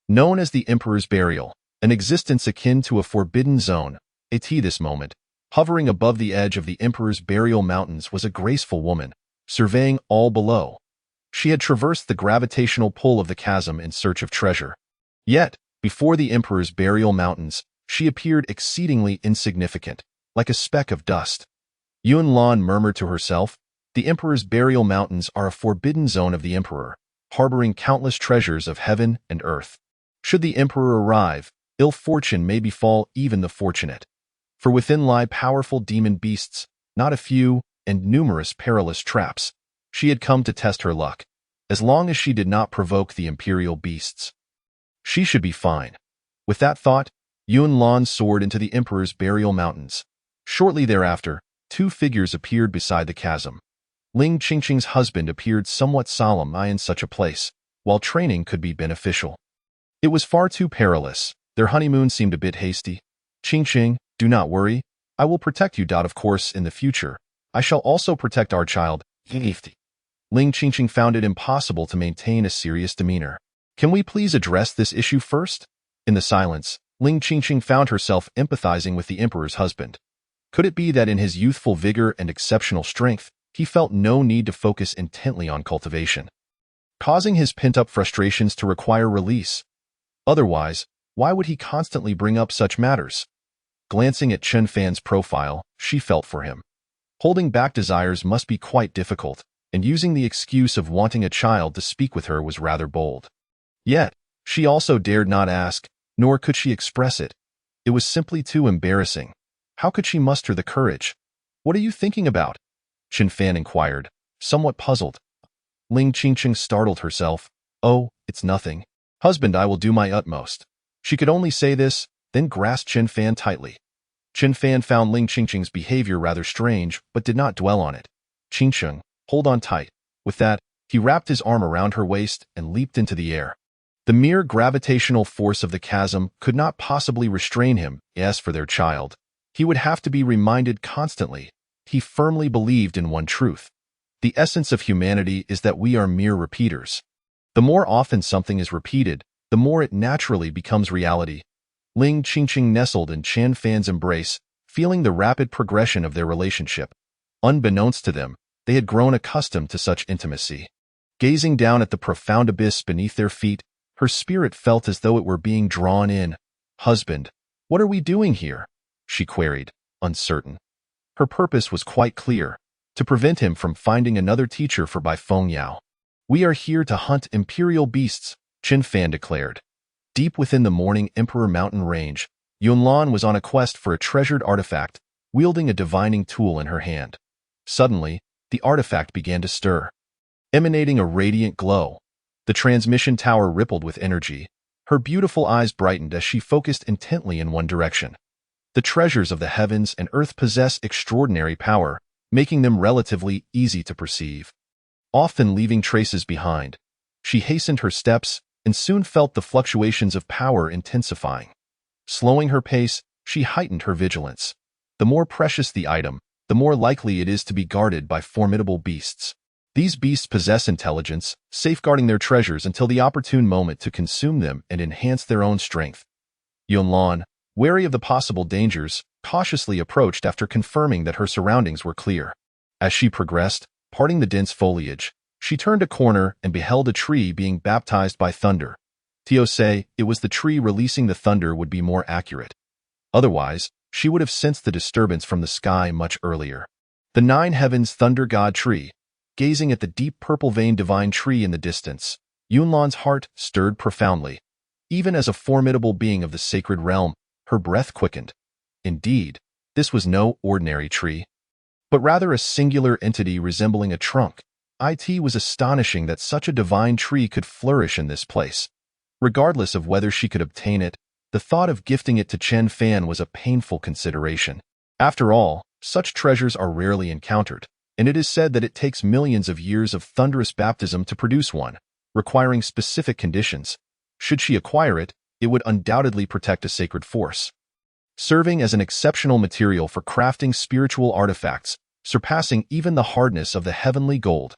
known as the Emperor's Burial, an existence akin to a forbidden zone. At this moment, hovering above the edge of the Emperor's Burial Mountains was a graceful woman, surveying all below. She had traversed the gravitational pull of the chasm in search of treasure. Yet, before the Emperor's Burial Mountains, she appeared exceedingly insignificant, like a speck of dust. Yun Lan murmured to herself, "The Emperor's Burial Mountains are a forbidden zone of the Emperor, harboring countless treasures of heaven and earth. Should the Emperor arrive, ill fortune may befall even the fortunate. For within lie powerful demon beasts, not a few, and numerous perilous traps." She had come to test her luck. As long as she did not provoke the imperial beasts, she should be fine. With that thought, Yun Lan soared into the Emperor's Burial Mountains. Shortly thereafter, two figures appeared beside the chasm. Ling Qingqing's husband appeared somewhat solemn in such a place, while training could be beneficial. It was far too perilous. Their honeymoon seemed a bit hasty. "Qingqing, do not worry. I will protect you. Of course, in the future, I shall also protect our child." Ling Qingqing found it impossible to maintain a serious demeanor. "Can we please address this issue first?" In the silence, Ling Qingqing found herself empathizing with the Emperor's husband. Could it be that in his youthful vigor and exceptional strength, he felt no need to focus intently on cultivation, causing his pent-up frustrations to require release? Otherwise, why would he constantly bring up such matters? Glancing at Chen Fan's profile, she felt for him. Holding back desires must be quite difficult, and using the excuse of wanting a child to speak with her was rather bold. Yet, she also dared not ask, nor could she express it. It was simply too embarrassing. How could she muster the courage? "What are you thinking about?" Chen Fan inquired, somewhat puzzled. Ling Qingqing startled herself. "Oh, it's nothing. Husband, I will do my utmost." She could only say this, then grasped Chen Fan tightly. Chen Fan found Ling Qingqing's behavior rather strange, but did not dwell on it. "Qingqing, hold on tight." With that, he wrapped his arm around her waist and leaped into the air. The mere gravitational force of the chasm could not possibly restrain him. As for their child, he would have to be reminded constantly. He firmly believed in one truth. The essence of humanity is that we are mere repeaters. The more often something is repeated, the more it naturally becomes reality. Ling Qingqing nestled in Chen Fan's embrace, feeling the rapid progression of their relationship. Unbeknownst to them, They had grown accustomed to such intimacy. Gazing down at the profound abyss beneath their feet, her spirit felt as though it were being drawn in. "Husband, what are we doing here?" she queried, uncertain. Her purpose was quite clear: to prevent him from finding another teacher for Bai Fengyao. "We are here to hunt imperial beasts," Qin Fan declared. Deep within the Morning Emperor mountain range, Yunlan was on a quest for a treasured artifact, wielding a divining tool in her hand. Suddenly, the artifact began to stir, emanating a radiant glow. The transmission tower rippled with energy. Her beautiful eyes brightened as she focused intently in one direction. The treasures of the heavens and earth possess extraordinary power, making them relatively easy to perceive, often leaving traces behind. She hastened her steps and soon felt the fluctuations of power intensifying. Slowing her pace, she heightened her vigilance. The more precious the item, the more likely it is to be guarded by formidable beasts. These beasts possess intelligence, safeguarding their treasures until the opportune moment to consume them and enhance their own strength. Yunlan, wary of the possible dangers, cautiously approached after confirming that her surroundings were clear. As she progressed, parting the dense foliage, she turned a corner and beheld a tree being baptized by thunder. Tio say it was the tree releasing the thunder would be more accurate. Otherwise, she would have sensed the disturbance from the sky much earlier. The Nine Heavens Thunder God Tree. Gazing at the deep purple-veined divine tree in the distance, Yunlan's heart stirred profoundly. Even as a formidable being of the sacred realm, her breath quickened. Indeed, this was no ordinary tree, but rather a singular entity resembling a trunk. It was astonishing that such a divine tree could flourish in this place. Regardless of whether she could obtain it, the thought of gifting it to Chen Fan was a painful consideration. After all, such treasures are rarely encountered, and it is said that it takes millions of years of thunderous baptism to produce one, requiring specific conditions. Should she acquire it, it would undoubtedly protect a sacred force, serving as an exceptional material for crafting spiritual artifacts, surpassing even the hardness of the heavenly gold.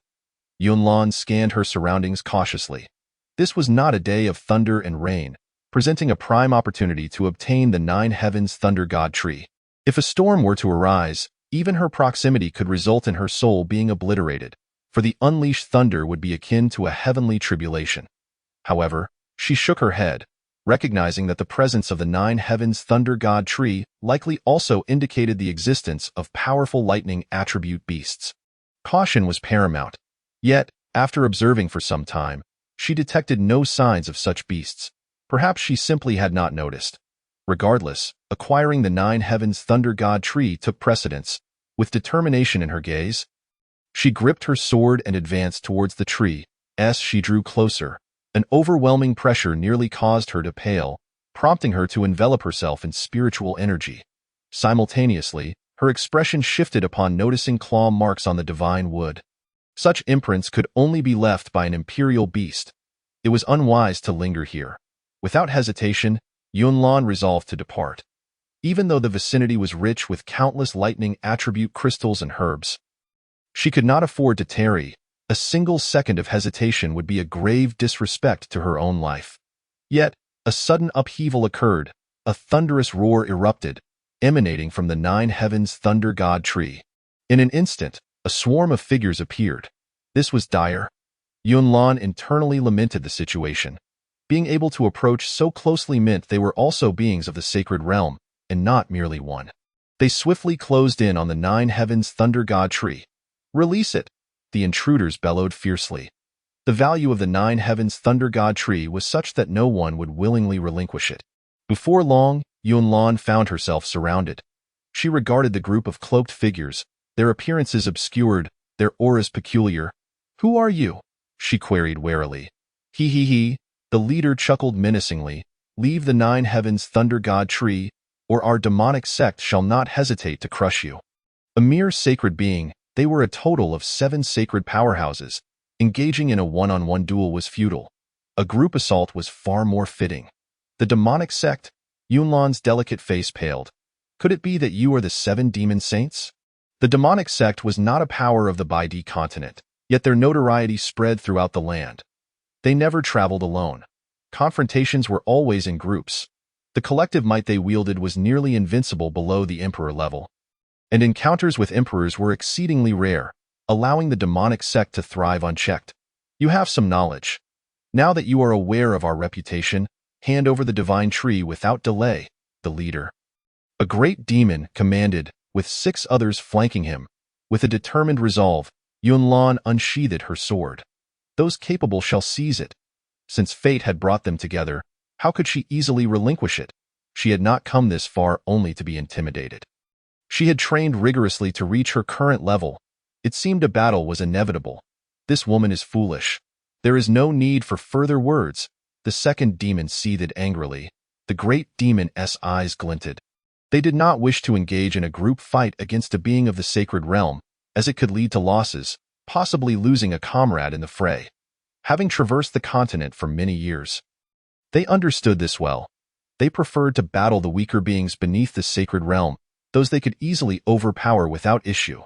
Yunlan scanned her surroundings cautiously. This was not a day of thunder and rain, presenting a prime opportunity to obtain the Nine Heavens Thunder God Tree. If a storm were to arise, even her proximity could result in her soul being obliterated, for the unleashed thunder would be akin to a heavenly tribulation. However, she shook her head, recognizing that the presence of the Nine Heavens Thunder God Tree likely also indicated the existence of powerful lightning attribute beasts. Caution was paramount. Yet, after observing for some time, she detected no signs of such beasts. Perhaps she simply had not noticed. Regardless, acquiring the Nine Heavens Thunder God Tree took precedence. With determination in her gaze, she gripped her sword and advanced towards the tree. As she drew closer, an overwhelming pressure nearly caused her to pale, prompting her to envelop herself in spiritual energy. Simultaneously, her expression shifted upon noticing claw marks on the divine wood. Such imprints could only be left by an imperial beast. It was unwise to linger here. Without hesitation, Yunlan resolved to depart. Even though the vicinity was rich with countless lightning attribute crystals and herbs, she could not afford to tarry. A single second of hesitation would be a grave disrespect to her own life. Yet, a sudden upheaval occurred. A thunderous roar erupted, emanating from the Nine Heavens Thunder God Tree. In an instant, a swarm of figures appeared. This was dire. Yunlan internally lamented the situation. Being able to approach so closely meant they were also beings of the sacred realm, and not merely one. They swiftly closed in on the Nine Heavens Thunder God Tree. "Release it!" the intruders bellowed fiercely. The value of the Nine Heavens Thunder God Tree was such that no one would willingly relinquish it. Before long, Yunlan found herself surrounded. She regarded the group of cloaked figures, their appearances obscured, their auras peculiar. "Who are you?" she queried warily. He, the leader chuckled menacingly. "Leave the Nine Heavens Thunder God Tree, or our demonic sect shall not hesitate to crush you." A mere sacred being, they were a total of 7 sacred powerhouses. Engaging in a one-on-one duel was futile. A group assault was far more fitting. The demonic sect? Yunlan's delicate face paled. Could it be that you are the 7 demon saints? The demonic sect was not a power of the Baidi continent, yet their notoriety spread throughout the land. They never traveled alone. Confrontations were always in groups. The collective might they wielded was nearly invincible below the emperor level. And encounters with emperors were exceedingly rare. allowing the demonic sect to thrive unchecked. You have some knowledge. Now that you are aware of our reputation, hand over the divine tree without delay, the leader. A great demon commanded, with 6 others flanking him. With a determined resolve, Yunlan unsheathed her sword. Those capable shall seize it. Since fate had brought them together, how could she easily relinquish it? She had not come this far only to be intimidated. She had trained rigorously to reach her current level. It seemed a battle was inevitable. This woman is foolish. There is no need for further words. The second demon seethed angrily. The great demon's eyes glinted. They did not wish to engage in a group fight against a being of the sacred realm, as it could lead to losses, possibly losing a comrade in the fray. Having traversed the continent for many years, they understood this well. They preferred to battle the weaker beings beneath the sacred realm, those they could easily overpower without issue.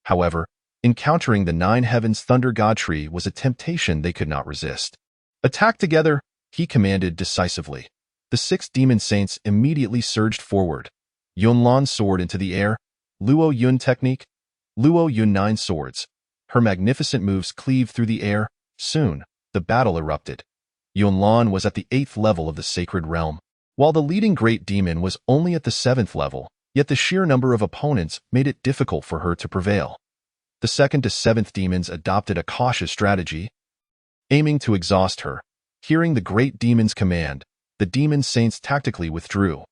However, encountering the 9 Heavens Thunder God Tree was a temptation they could not resist. Attack together, he commanded decisively. The 6 demon saints immediately surged forward. Yunlan's sword into the air, Luo Yun technique, Luo Yun 9 swords. Her magnificent moves cleaved through the air. Soon, the battle erupted. Yunlan was at the 8th level of the sacred realm, while the leading great demon was only at the 7th level, yet the sheer number of opponents made it difficult for her to prevail. The 2nd to 7th demons adopted a cautious strategy, aiming to exhaust her. Hearing the great demon's command, the demon saints tactically withdrew.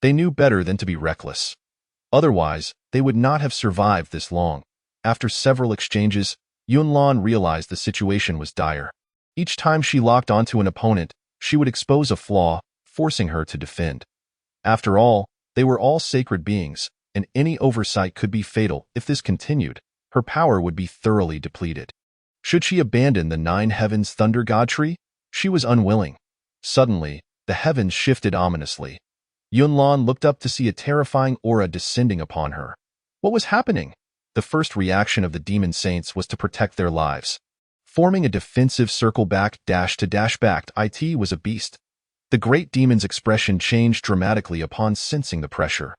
They knew better than to be reckless. Otherwise, they would not have survived this long. After several exchanges, Yunlan realized the situation was dire. Each time she locked onto an opponent, she would expose a flaw, forcing her to defend. After all, they were all sacred beings, and any oversight could be fatal. If this continued, her power would be thoroughly depleted. Should she abandon the 9 Heavens Thunder God Tree? She was unwilling. Suddenly, the heavens shifted ominously. Yunlan looked up to see a terrifying aura descending upon her. What was happening? The first reaction of the demon saints was to protect their lives. Forming a defensive circle back it was a beast. The great demon's expression changed dramatically upon sensing the pressure.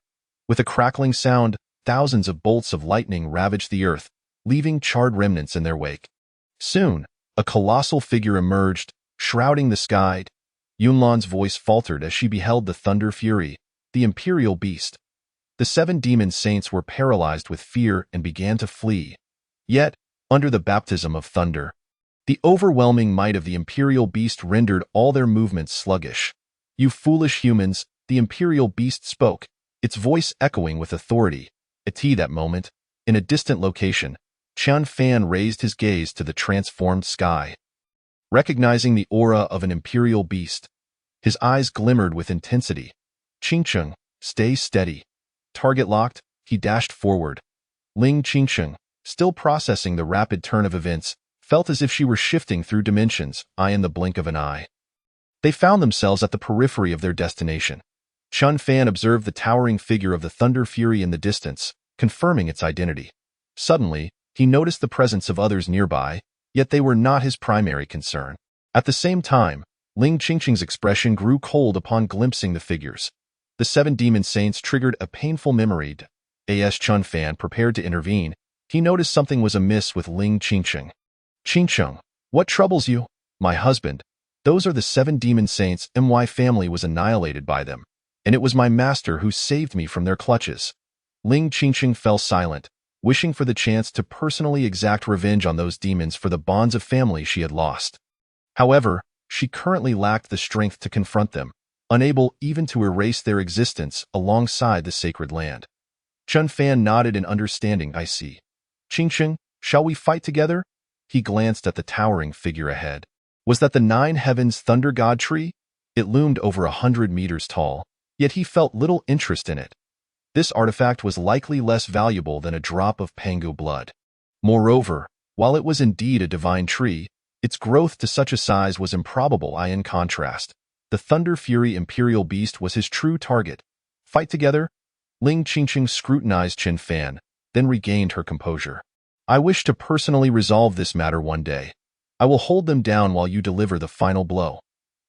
With a crackling sound, thousands of bolts of lightning ravaged the earth, leaving charred remnants in their wake. Soon, a colossal figure emerged, shrouding the sky. Yunlan's voice faltered as she beheld the Thunder Fury, the imperial beast. The 7 demon saints were paralyzed with fear and began to flee. Yet, under the baptism of thunder, the overwhelming might of the imperial beast rendered all their movements sluggish. "You foolish humans," the imperial beast spoke, its voice echoing with authority. At that moment, in a distant location, Chun Fan raised his gaze to the transformed sky. Recognizing the aura of an imperial beast, his eyes glimmered with intensity. "Qingcheng, stay steady." Target locked, he dashed forward. Ling Qingcheng, still processing the rapid turn of events, felt as if she were shifting through dimensions, eye in the blink of an eye. They found themselves at the periphery of their destination. Chun Fan observed the towering figure of the Thunder Fury in the distance, confirming its identity. Suddenly, he noticed the presence of others nearby, yet they were not his primary concern. At the same time, Ling Qingcheng's expression grew cold upon glimpsing the figures. The 7 demon saints triggered a painful memory. As Chun Fan prepared to intervene, he noticed something was amiss with Ling Qingcheng. "Qingcheng, what troubles you?" "My husband. Those are the 7 demon saints, and my family was annihilated by them, and it was my master who saved me from their clutches." Ling Qingcheng fell silent, wishing for the chance to personally exact revenge on those demons for the bonds of family she had lost. However, she currently lacked the strength to confront them, unable even to erase their existence alongside the sacred land. Chun Fan nodded in understanding. "I see. Qingcheng, shall we fight together?" He glanced at the towering figure ahead. Was that the 9 Heavens Thunder God Tree? It loomed over 100 meters tall, yet he felt little interest in it. This artifact was likely less valuable than a drop of Pangu blood. Moreover, while it was indeed a divine tree, its growth to such a size was improbable. In contrast, the Thunder Fury Imperial Beast was his true target. "Fight together?" Ling Qingcheng scrutinized Chun Fan, then regained her composure. "I wish to personally resolve this matter one day. I will hold them down while you deliver the final blow."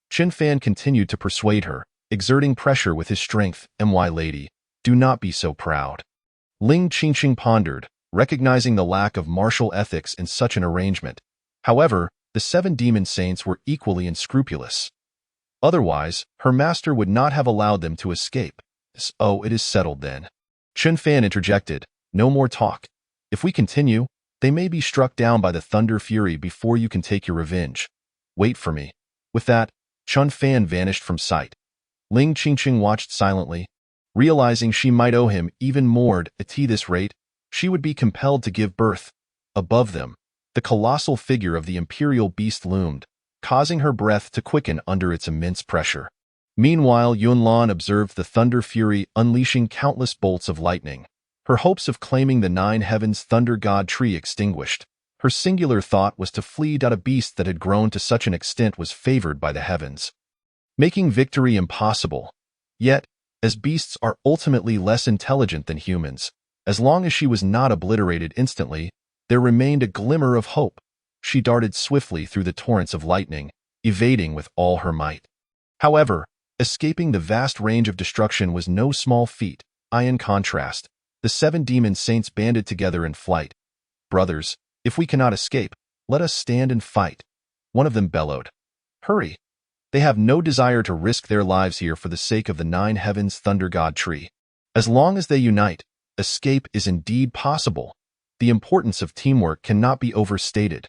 Chun Fan continued to persuade her, exerting pressure with his strength. "My lady, do not be so proud." Ling Qingcheng pondered, recognizing the lack of martial ethics in such an arrangement. However, the 7 demon saints were equally unscrupulous. Otherwise, her master would not have allowed them to escape. "Oh, it is settled then," Chun Fan interjected. "No more talk. If we continue, they may be struck down by the thunder fury before you can take your revenge. Wait for me." With that, Chun Fan vanished from sight. Ling Qingqing watched silently, realizing she might owe him even more. At this rate, she would be compelled to give birth. Above them, the colossal figure of the imperial beast loomed, causing her breath to quicken under its immense pressure. Meanwhile, Yunlan observed the thunder fury unleashing countless bolts of lightning. Her hopes of claiming the 9 heavens thunder god tree extinguished. Her singular thought was to flee. A beast that had grown to such an extent was favored by the heavens, making victory impossible. Yet, as beasts are ultimately less intelligent than humans, as long as she was not obliterated instantly, there remained a glimmer of hope. She darted swiftly through the torrents of lightning, evading with all her might. However, escaping the vast range of destruction was no small feat. In contrast, the 7 demon saints banded together in flight. "Brothers, if we cannot escape, let us stand and fight," one of them bellowed. "Hurry! They have no desire to risk their lives here for the sake of the 9 heavens thunder god tree. As long as they unite, escape is indeed possible. The importance of teamwork cannot be overstated.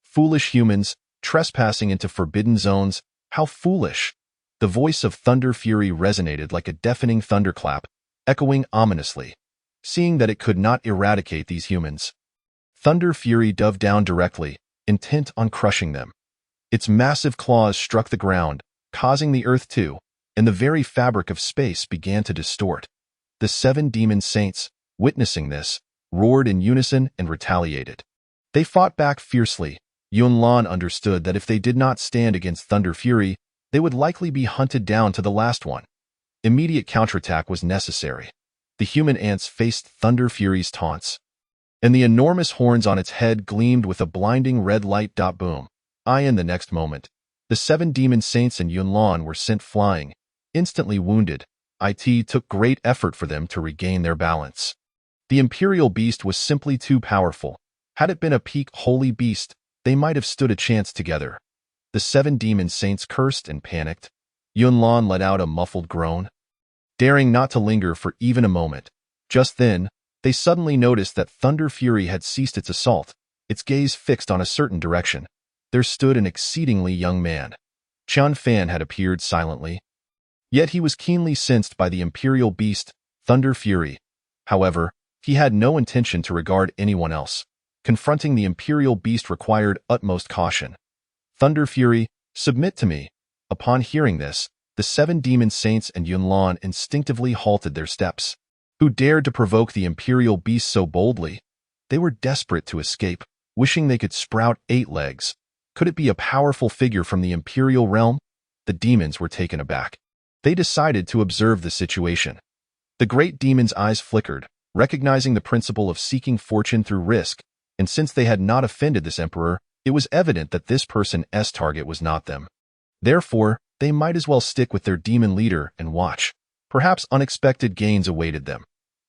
Foolish humans, trespassing into forbidden zones, how foolish!" The voice of Thunder Fury resonated like a deafening thunderclap, echoing ominously. Seeing that it could not eradicate these humans, Thunder Fury dove down directly, intent on crushing them. Its massive claws struck the ground, causing the earth to, and the very fabric of space began to distort. The 7 demon saints, witnessing this, roared in unison and retaliated. They fought back fiercely. Yunlan understood that if they did not stand against Thunder Fury, they would likely be hunted down to the last one. Immediate counterattack was necessary. The human ants faced Thunder Fury's taunts, and the enormous horns on its head gleamed with a blinding red light. Boom. In the next moment, the 7 demon saints and Yunlan were sent flying, instantly wounded. It took great effort for them to regain their balance. The imperial beast was simply too powerful. Had it been a peak holy beast, they might have stood a chance together. The 7 demon saints cursed and panicked. Yunlan let out a muffled groan, daring not to linger for even a moment. Just then, they suddenly noticed that Thunder Fury had ceased its assault, its gaze fixed on a certain direction. There stood an exceedingly young man. Chun Fan had appeared silently, yet he was keenly sensed by the imperial beast, Thunder Fury. However, he had no intention to regard anyone else. Confronting the imperial beast required utmost caution. "Thunder Fury, submit to me." Upon hearing this, the 7 demon saints and Yunlan instinctively halted their steps. Who dared to provoke the imperial beast so boldly? They were desperate to escape, wishing they could sprout 8 legs. Could it be a powerful figure from the imperial realm? The demons were taken aback. They decided to observe the situation. The great demon's eyes flickered, recognizing the principle of seeking fortune through risk, and since they had not offended this emperor, it was evident that this person's target was not them. Therefore, they might as well stick with their demon leader and watch. Perhaps unexpected gains awaited them.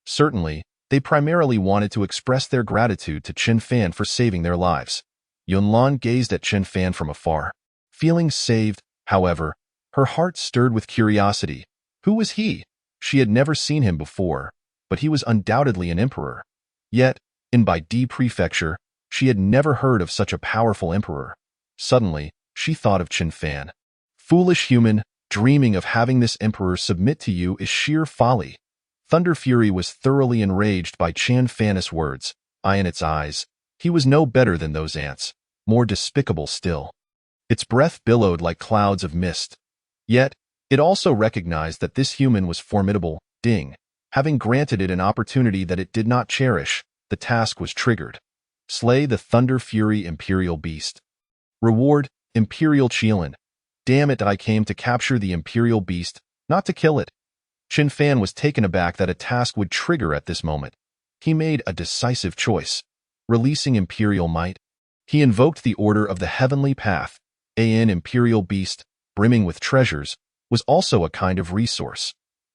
Certainly, they primarily wanted to express their gratitude to Chun Fan for saving their lives. Yunlan gazed at Chun Fan from afar. Feeling saved, however, her heart stirred with curiosity. Who was he? She had never seen him before, but he was undoubtedly an emperor. Yet, in Bai Di Prefecture, she had never heard of such a powerful emperor. Suddenly, she thought of Chun Fan. Foolish human, dreaming of having this emperor submit to you is sheer folly. Thunder Fury was thoroughly enraged by Chun Fan's words. In its eyes, he was no better than those ants, more despicable still. Its breath billowed like clouds of mist. Yet, it also recognized that this human was formidable. Having granted it an opportunity that it did not cherish, the task was triggered. Slay the Thunder Fury Imperial Beast. Reward, Imperial Qilin. Damn it, I came to capture the Imperial Beast, not to kill it. Chun Fan was taken aback that a task would trigger at this moment. He made a decisive choice. Releasing Imperial Might, he invoked the Order of the Heavenly Path. An Imperial Beast, brimming with treasures, was also a kind of resource.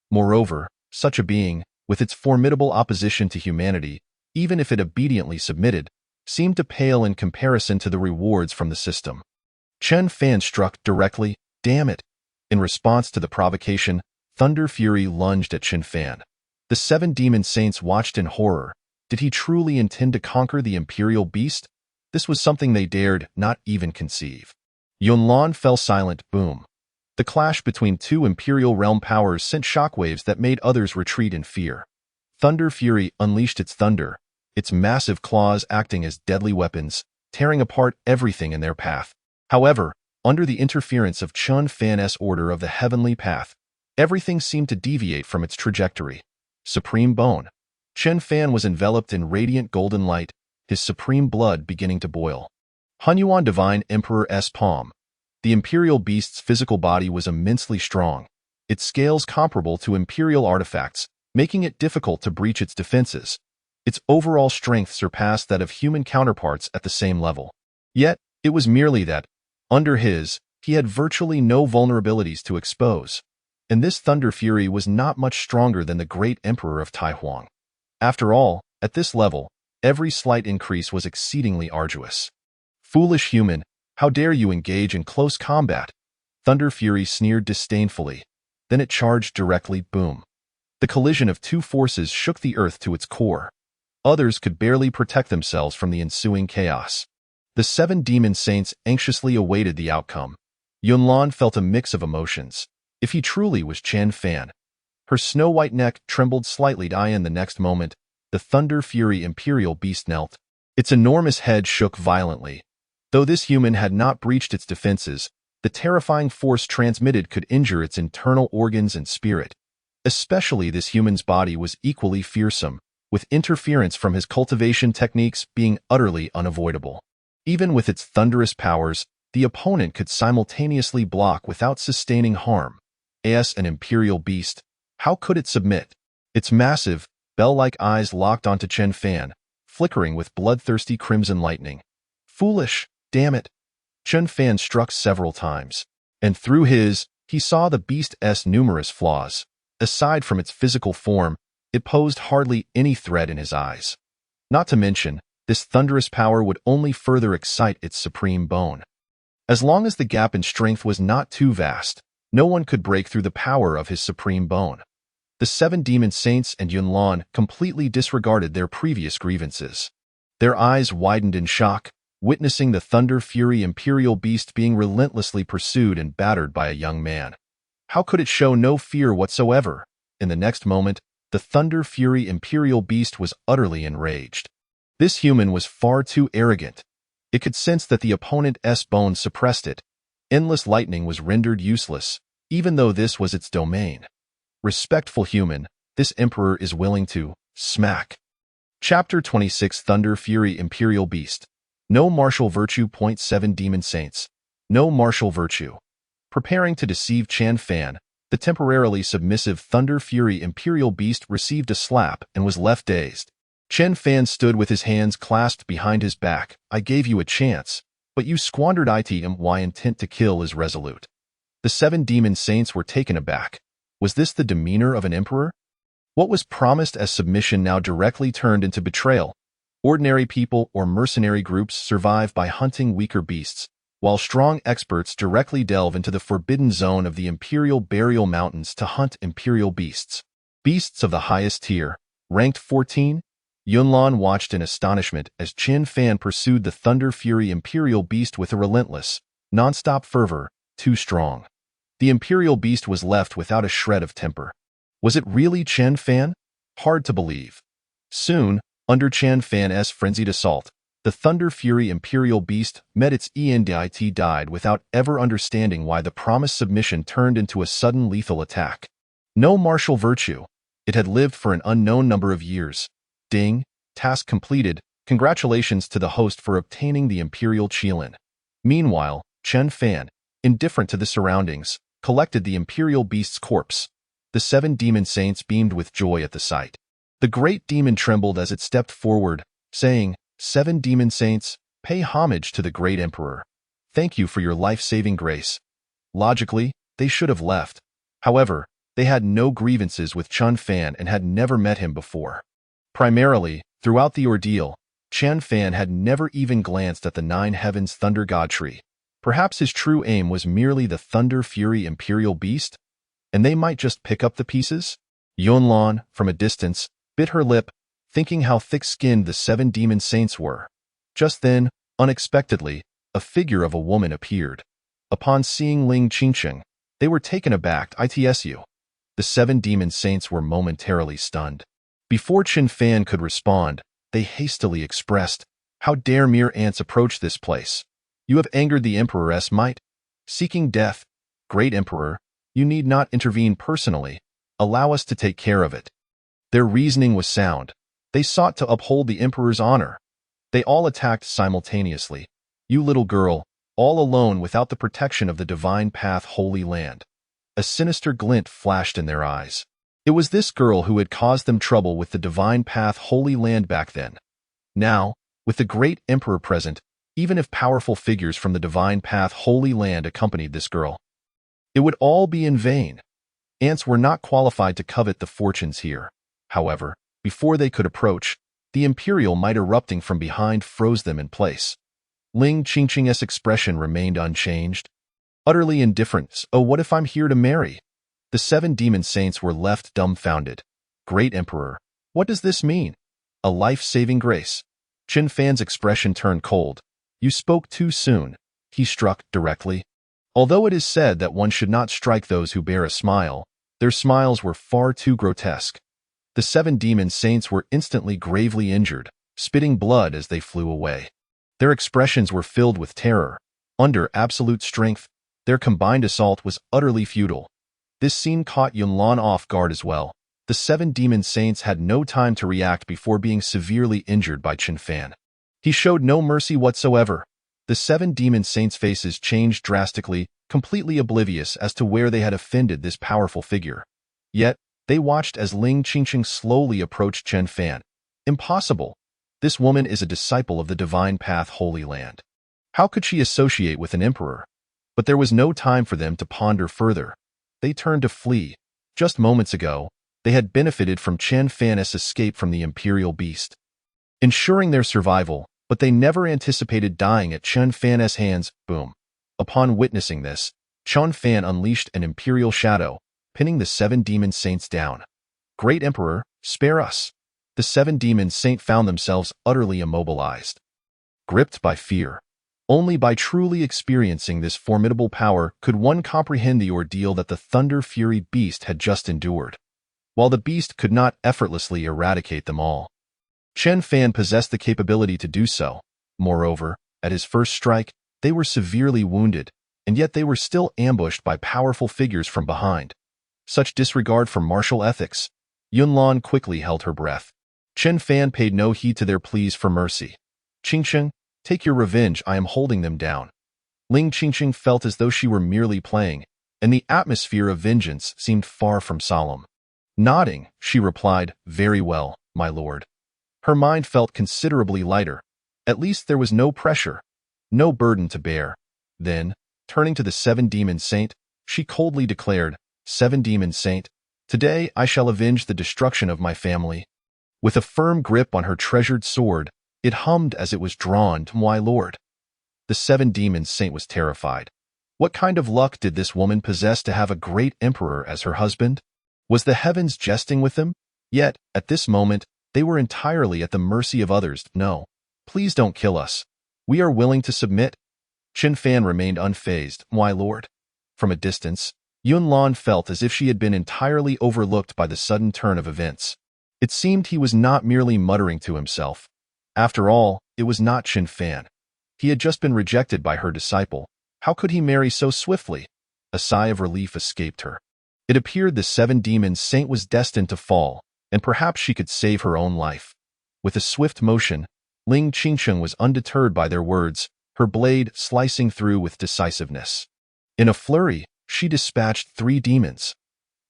Moreover, such a being, with its formidable opposition to humanity, even if it obediently submitted, seemed to pale in comparison to the rewards from the system. Chen Fan struck directly, damn it. In response to the provocation, Thunder Fury lunged at Chen Fan. The 7 demon saints watched in horror. Did he truly intend to conquer the Imperial Beast? This was something they dared not even conceive. Yunlan fell silent, boom. The clash between 2 Imperial Realm powers sent shockwaves that made others retreat in fear. Thunder Fury unleashed its thunder, its massive claws acting as deadly weapons, tearing apart everything in their path. However, under the interference of Chen Fan's Order of the Heavenly Path, everything seemed to deviate from its trajectory. Supreme Bone. Chen Fan was enveloped in radiant golden light, his supreme blood beginning to boil. Hunyuan Divine Emperor's palm. The Imperial Beast's physical body was immensely strong, its scales comparable to Imperial artifacts, making it difficult to breach its defenses. Its overall strength surpassed that of human counterparts at the same level. Yet, it was merely that, under his, he had virtually no vulnerabilities to expose. And this Thunder Fury was not much stronger than the great Emperor of Taihuang. After all, at this level, every slight increase was exceedingly arduous. Foolish human, how dare you engage in close combat? Thunder Fury sneered disdainfully. Then it charged directly, boom. The collision of 2 forces shook the earth to its core. Others could barely protect themselves from the ensuing chaos. The 7 demon saints anxiously awaited the outcome. Yunlan felt a mix of emotions. If he truly was Chen Fan. Her snow-white neck trembled slightly. In the next moment, the Thunder Fury Imperial Beast knelt. Its enormous head shook violently. Though this human had not breached its defenses, the terrifying force transmitted could injure its internal organs and spirit. Especially this human's body was equally fearsome, with interference from his cultivation techniques being utterly unavoidable. Even with its thunderous powers, the opponent could simultaneously block without sustaining harm. As an Imperial Beast, how could it submit? Its massive, bell-like eyes locked onto Chen Fan, flickering with bloodthirsty crimson lightning. Foolish, damn it. Chen Fan struck several times, and through his, he saw the beast's numerous flaws. Aside from its physical form, it posed hardly any threat in his eyes. Not to mention, this thunderous power would only further excite its supreme bone. As long as the gap in strength was not too vast, no one could break through the power of his supreme bone. The 7 demon saints and Yunlan completely disregarded their previous grievances. Their eyes widened in shock, witnessing the Thunder Fury Imperial Beast being relentlessly pursued and battered by a young man. How could it show no fear whatsoever? In the next moment, the Thunder Fury Imperial Beast was utterly enraged. This human was far too arrogant. It could sense that the opponent's bones suppressed it. Endless lightning was rendered useless, even though this was its domain. Respectful human, this emperor is willing to smack. Chapter 26 Thunder Fury Imperial Beast. No martial virtue. 7 Demon Saints. No martial virtue. Preparing to deceive Chen Fan, the temporarily submissive Thunder Fury Imperial Beast received a slap and was left dazed. Chen Fan stood with his hands clasped behind his back. I gave you a chance, but you squandered it. My intent to kill is resolute. The 7 demon saints were taken aback. Was this the demeanor of an emperor? What was promised as submission now directly turned into betrayal. Ordinary people or mercenary groups survive by hunting weaker beasts, while strong experts directly delve into the forbidden zone of the Imperial Burial Mountains to hunt imperial beasts. Beasts of the highest tier, ranked 14? Yunlan watched in astonishment as Chen Fan pursued the Thunder Fury Imperial Beast with a relentless, non-stop fervor, too strong. The Imperial Beast was left without a shred of temper. Was it really Chen Fan? Hard to believe. Soon, under Chen Fan's frenzied assault, the Thunder Fury Imperial Beast met its end. It died without ever understanding why the promised submission turned into a sudden lethal attack. No martial virtue. It had lived for an unknown number of years. Ding, task completed. Congratulations to the host for obtaining the Imperial Qilin. Meanwhile, Chen Fan, indifferent to the surroundings, collected the Imperial Beast's corpse. The 7 demon saints beamed with joy at the sight. The great demon trembled as it stepped forward, saying, 7 demon saints, pay homage to the great emperor. Thank you for your life-saving grace. Logically, they should have left. However, they had no grievances with Chen Fan and had never met him before. Primarily, Throughout the ordeal, Chen Fan had never even glanced at the Nine Heavens Thunder God Tree. Perhaps his true aim was merely the Thunder Fury Imperial Beast, and they might just pick up the pieces? Yunlan, from a distance, bit her lip, thinking how thick-skinned the 7 demon saints were. Just then, unexpectedly, a figure of a woman appeared. Upon seeing Ling Qingqing, they were taken aback. ITSU. The 7 demon saints were momentarily stunned. Before Chen Fan could respond, they hastily expressed, "How dare mere ants approach this place? You have angered the Emperor's might. Seeking death, great Emperor, you need not intervene personally. Allow us to take care of it." Their reasoning was sound. They sought to uphold the Emperor's honor. They all attacked simultaneously. You little girl, all alone without the protection of the Divine Path Holy Land. A sinister glint flashed in their eyes. It was this girl who had caused them trouble with the Divine Path Holy Land back then. Now, with the great Emperor present, even if powerful figures from the Divine Path Holy Land accompanied this girl, it would all be in vain. Ants were not qualified to covet the fortunes here. However, before they could approach, the imperial might erupting from behind froze them in place. Ling Qingqing's expression remained unchanged. Utterly indifferent. "Oh, what if I'm here to marry?" The 7 demon saints were left dumbfounded. "Great Emperor, what does this mean? A life-saving grace?" Chen Fan's expression turned cold. "You spoke too soon," he struck directly. Although it is said that one should not strike those who bear a smile, their smiles were far too grotesque. The 7 demon saints were instantly gravely injured, spitting blood as they flew away. Their expressions were filled with terror. Under absolute strength, their combined assault was utterly futile. This scene caught Yunlan off guard as well. The 7 demon saints had no time to react before being severely injured by Chen Fan. He showed no mercy whatsoever. The 7 demon saints' faces changed drastically, completely oblivious as to where they had offended this powerful figure. Yet, they watched as Ling Qingqing slowly approached Chen Fan. Impossible. This woman is a disciple of the Divine Path Holy Land. How could she associate with an emperor? But there was no time for them to ponder further. They turned to flee. Just moments ago, they had benefited from Chen Fan's escape from the imperial beast, ensuring their survival, but they never anticipated dying at Chen Fan's hands. Boom. Upon witnessing this, Chen Fan unleashed an imperial shadow, pinning the 7 demon saints down. "Great Emperor, spare us." The 7 demon saints found themselves utterly immobilized, gripped by fear. Only by truly experiencing this formidable power could one comprehend the ordeal that the Thunder Fury beast had just endured. While the beast could not effortlessly eradicate them all, Chen Fan possessed the capability to do so. Moreover, at his first strike, they were severely wounded, and yet they were still ambushed by powerful figures from behind. Such disregard for martial ethics. Yunlan quickly held her breath. Chen Fan paid no heed to their pleas for mercy. "Qingqing, take your revenge, I am holding them down." Ling Qingqing felt as though she were merely playing, and the atmosphere of vengeance seemed far from solemn. Nodding, she replied, "Very well, my lord." Her mind felt considerably lighter. At least there was no pressure, no burden to bear. Then, turning to the 7 demon saint, she coldly declared, "7 demon saint, today I shall avenge the destruction of my family." With a firm grip on her treasured sword, it hummed as it was drawn to "My lord." The 7 demon saint was terrified. What kind of luck did this woman possess to have a great emperor as her husband? Was the heavens jesting with them? Yet, at this moment, they were entirely at the mercy of others. "No, please don't kill us. We are willing to submit." Chen Fan remained unfazed. "My lord." From a distance, Yunlan felt as if she had been entirely overlooked by the sudden turn of events. It seemed he was not merely muttering to himself. After all, it was not Chen Fan. He had just been rejected by her disciple. How could he marry so swiftly? A sigh of relief escaped her. It appeared the 7 demon saint was destined to fall, and perhaps she could save her own life. With a swift motion, Ling Qingqing was undeterred by their words, her blade slicing through with decisiveness. In a flurry, she dispatched 3 demons.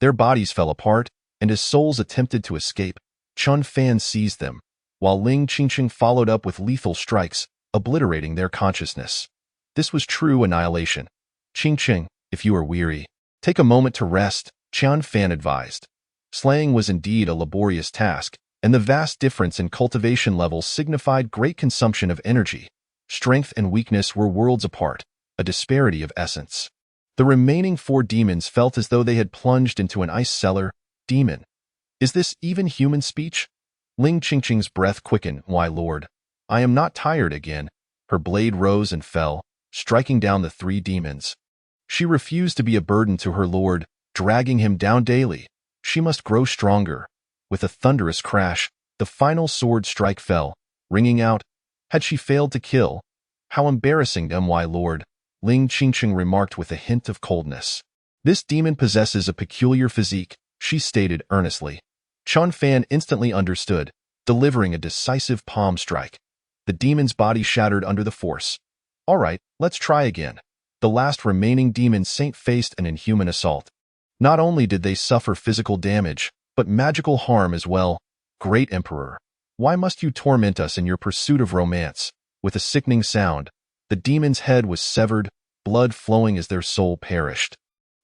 Their bodies fell apart, and as souls attempted to escape, Chen Fan seized them, while Ling Qingqing followed up with lethal strikes, obliterating their consciousness. This was true annihilation. "Qingqing, if you are weary, take a moment to rest," Chen Fan advised. Slaying was indeed a laborious task, and the vast difference in cultivation levels signified great consumption of energy. Strength and weakness were worlds apart, a disparity of essence. The remaining 4 demons felt as though they had plunged into an ice cellar. Demon. Is this even human speech? Ling Qingqing's breath quickened. Why, Lord, I am not tired again. Her blade rose and fell, striking down the 3 demons. She refused to be a burden to her lord, dragging him down daily. She must grow stronger. With a thunderous crash, the final sword strike fell, ringing out. Had she failed to kill? How embarrassing, my lord, Ling Qingqing remarked with a hint of coldness. This demon possesses a peculiar physique, she stated earnestly. Chun Fan instantly understood, delivering a decisive palm strike. The demon's body shattered under the force. All right, let's try again. The last remaining demon saint faced an inhuman assault. Not only did they suffer physical damage, but magical harm as well. Great Emperor, why must you torment us in your pursuit of romance? With a sickening sound, the demon's head was severed, blood flowing as their soul perished.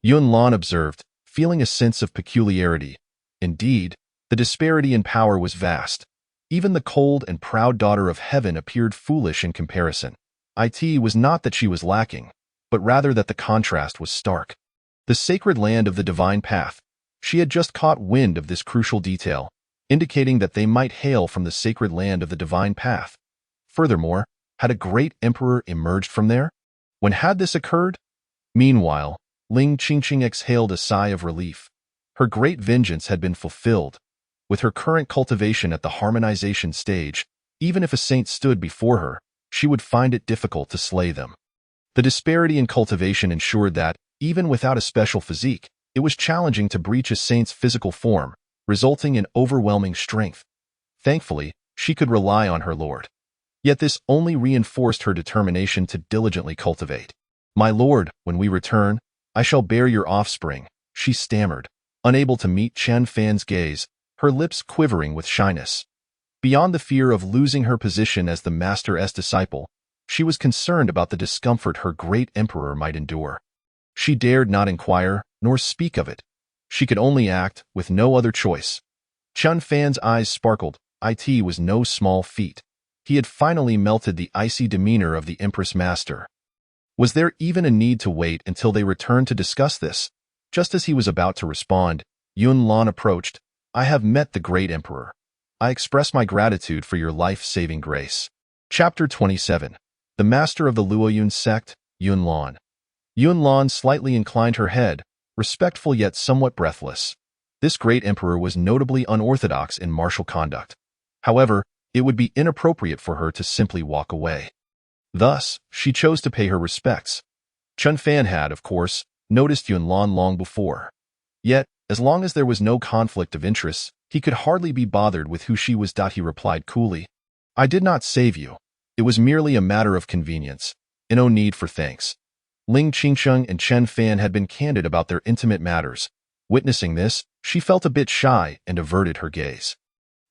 Yun Lan observed, feeling a sense of peculiarity. Indeed, the disparity in power was vast. Even the cold and proud daughter of heaven appeared foolish in comparison. It was not that she was lacking, but rather that the contrast was stark. The sacred land of the divine path. She had just caught wind of this crucial detail, indicating that they might hail from the sacred land of the divine path. Furthermore, had a great emperor emerged from there? When had this occurred? Meanwhile, Ling Qingqing exhaled a sigh of relief. Her great vengeance had been fulfilled. With her current cultivation at the harmonization stage, even if a saint stood before her, she would find it difficult to slay them. The disparity in cultivation ensured that, even without a special physique, it was challenging to breach a saint's physical form, resulting in overwhelming strength. Thankfully, she could rely on her lord. Yet this only reinforced her determination to diligently cultivate. My lord, when we return, I shall bear your offspring, she stammered, unable to meet Chen Fan's gaze, her lips quivering with shyness. Beyond the fear of losing her position as the master's disciple, she was concerned about the discomfort her great emperor might endure. She dared not inquire, nor speak of it. She could only act, with no other choice. Chun Fan's eyes sparkled. It was no small feat. He had finally melted the icy demeanor of the Empress Master. Was there even a need to wait until they returned to discuss this? Just as he was about to respond, Yun Lan approached. I have met the great emperor. I express my gratitude for your life-saving grace. Chapter 27. The Master of the Luoyun Sect, Yun Lan. Yun Lan slightly inclined her head, respectful yet somewhat breathless. This great emperor was notably unorthodox in martial conduct. However, it would be inappropriate for her to simply walk away. Thus, she chose to pay her respects. Chun Fan had, of course, noticed Yun Lan long before. Yet, as long as there was no conflict of interests, he could hardly be bothered with who she was. He replied coolly. I did not save you. It was merely a matter of convenience, and no need for thanks. Ling Qingqing and Chen Fan had been candid about their intimate matters. Witnessing this, she felt a bit shy and averted her gaze.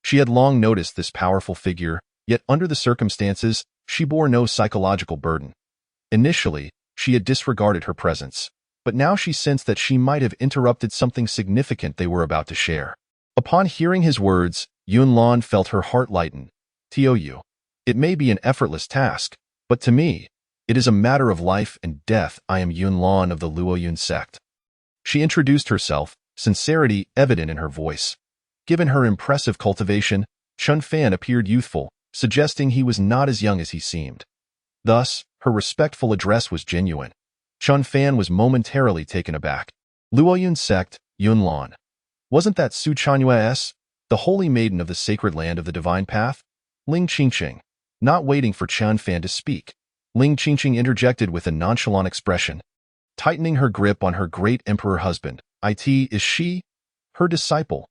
She had long noticed this powerful figure, yet under the circumstances, she bore no psychological burden. Initially, she had disregarded her presence, but now she sensed that she might have interrupted something significant they were about to share. Upon hearing his words, Yun Lan felt her heart lighten. Tou. It may be an effortless task, but to me, it is a matter of life and death. I am Yun Lan of the Luoyun sect. She introduced herself, sincerity evident in her voice. Given her impressive cultivation, Chun Fan appeared youthful, suggesting he was not as young as he seemed. Thus, her respectful address was genuine. Chun Fan was momentarily taken aback. Luoyun sect, Yun Lan. Wasn't that Su Chanyue's, the holy maiden of the sacred land of the divine path? Ling Qingqing. Not waiting for Chun Fan to speak, Ling Qingqing interjected with a nonchalant expression, tightening her grip on her great emperor husband. Is she? Her disciple.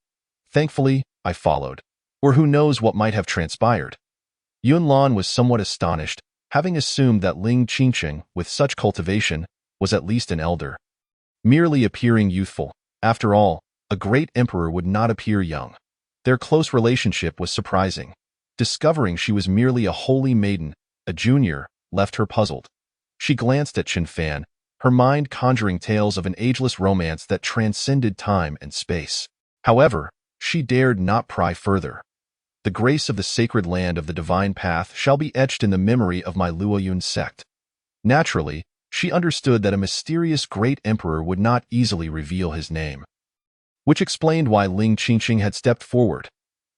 Thankfully, I followed. Or who knows what might have transpired. Yun Lan was somewhat astonished, having assumed that Ling Qingqing, with such cultivation, was at least an elder. Merely appearing youthful. After all, a great emperor would not appear young. Their close relationship was surprising. Discovering she was merely a holy maiden, a junior, left her puzzled. She glanced at Chen Fan, her mind conjuring tales of an ageless romance that transcended time and space. However, she dared not pry further. The grace of the sacred land of the divine path shall be etched in the memory of my Luoyun sect. Naturally, she understood that a mysterious great emperor would not easily reveal his name, which explained why Ling Qingqing had stepped forward.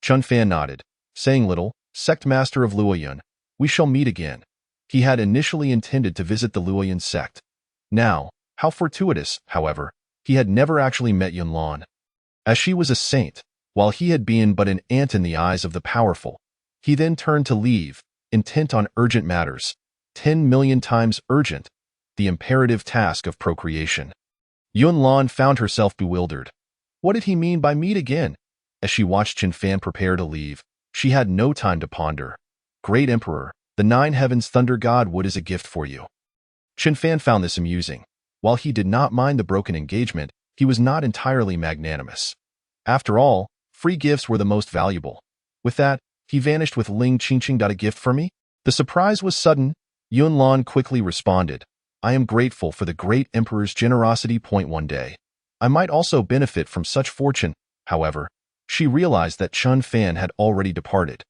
Chun Fan nodded, saying little. Sect master of Luoyun, we shall meet again. He had initially intended to visit the Luoyun sect. Now, how fortuitous, however, he had never actually met Yunlan. As she was a saint, while he had been but an ant in the eyes of the powerful, he then turned to leave, intent on urgent matters, 10 million times urgent, the imperative task of procreation. Yunlan found herself bewildered. What did he mean by meet again? As she watched Chun Fan prepare to leave, she had no time to ponder. Great Emperor, the Nine Heavens Thunder God wood is a gift for you. Chun Fan found this amusing. While he did not mind the broken engagement, he was not entirely magnanimous. After all, free gifts were the most valuable. With that, he vanished with Ling Qingqing. A gift for me? The surprise was sudden. Yunlan quickly responded, I am grateful for the great emperor's generosity. One day, I might also benefit from such fortune. However, she realized that Chun Fan had already departed.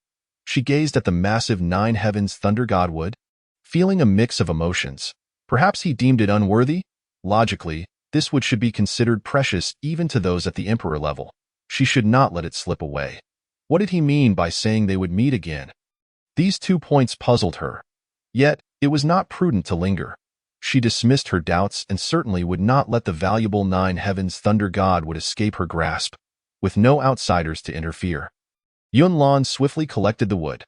She gazed at the massive Nine Heavens Thunder God wood, feeling a mix of emotions. Perhaps he deemed it unworthy? Logically, this wood should be considered precious even to those at the emperor level. She should not let it slip away. What did he mean by saying they would meet again? These 2 points puzzled her. Yet, it was not prudent to linger. She dismissed her doubts and certainly would not let the valuable Nine Heavens Thunder God would escape her grasp, with no outsiders to interfere. Yunlan swiftly collected the wood.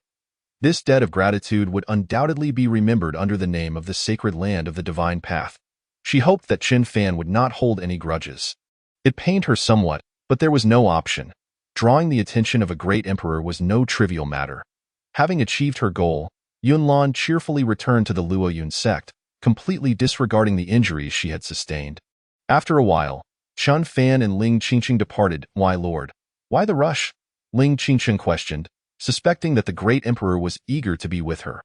This debt of gratitude would undoubtedly be remembered under the name of the sacred land of the divine path. She hoped that Chun Fan would not hold any grudges. It pained her somewhat, but there was no option. Drawing the attention of a great emperor was no trivial matter. Having achieved her goal, Yunlan cheerfully returned to the Luoyun sect, completely disregarding the injuries she had sustained. After a while, Chun Fan and Ling Qingqing departed. Why, Lord? Why the rush? Ling Qingqing questioned, suspecting that the great emperor was eager to be with her.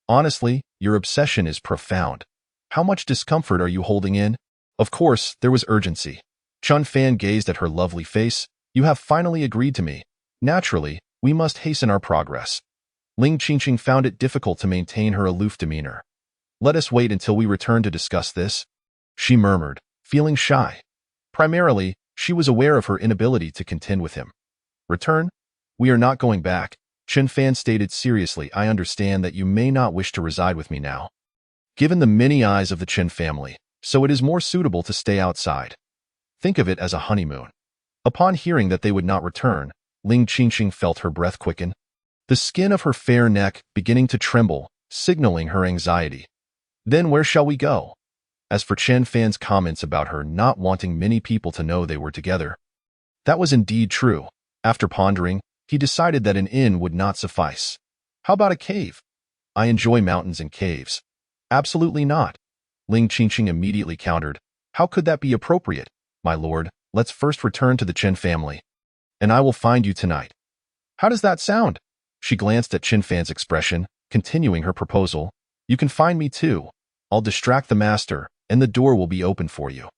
Honestly, your obsession is profound. How much discomfort are you holding in? Of course, there was urgency. Chun Fan gazed at her lovely face. You have finally agreed to me. Naturally, we must hasten our progress. Ling Qingqing found it difficult to maintain her aloof demeanor. Let us wait until we return to discuss this, she murmured, feeling shy. Primarily, she was aware of her inability to contend with him. Return? We are not going back, Chun Fan stated seriously. I understand that you may not wish to reside with me now, given the many eyes of the Chen family, so it is more suitable to stay outside. Think of it as a honeymoon. Upon hearing that they would not return, Ling Qingqing felt her breath quicken, the skin of her fair neck beginning to tremble, signaling her anxiety. Then where shall we go? As for Chen Fan's comments about her not wanting many people to know they were together, that was indeed true. After pondering, he decided that an inn would not suffice. How about a cave? I enjoy mountains and caves. Absolutely not. Ling Qingqing immediately countered. How could that be appropriate? My lord, let's first return to the Chen family, and I will find you tonight. How does that sound? She glanced at Chen Fan's expression, continuing her proposal. You can find me too. I'll distract the master, and the door will be open for you.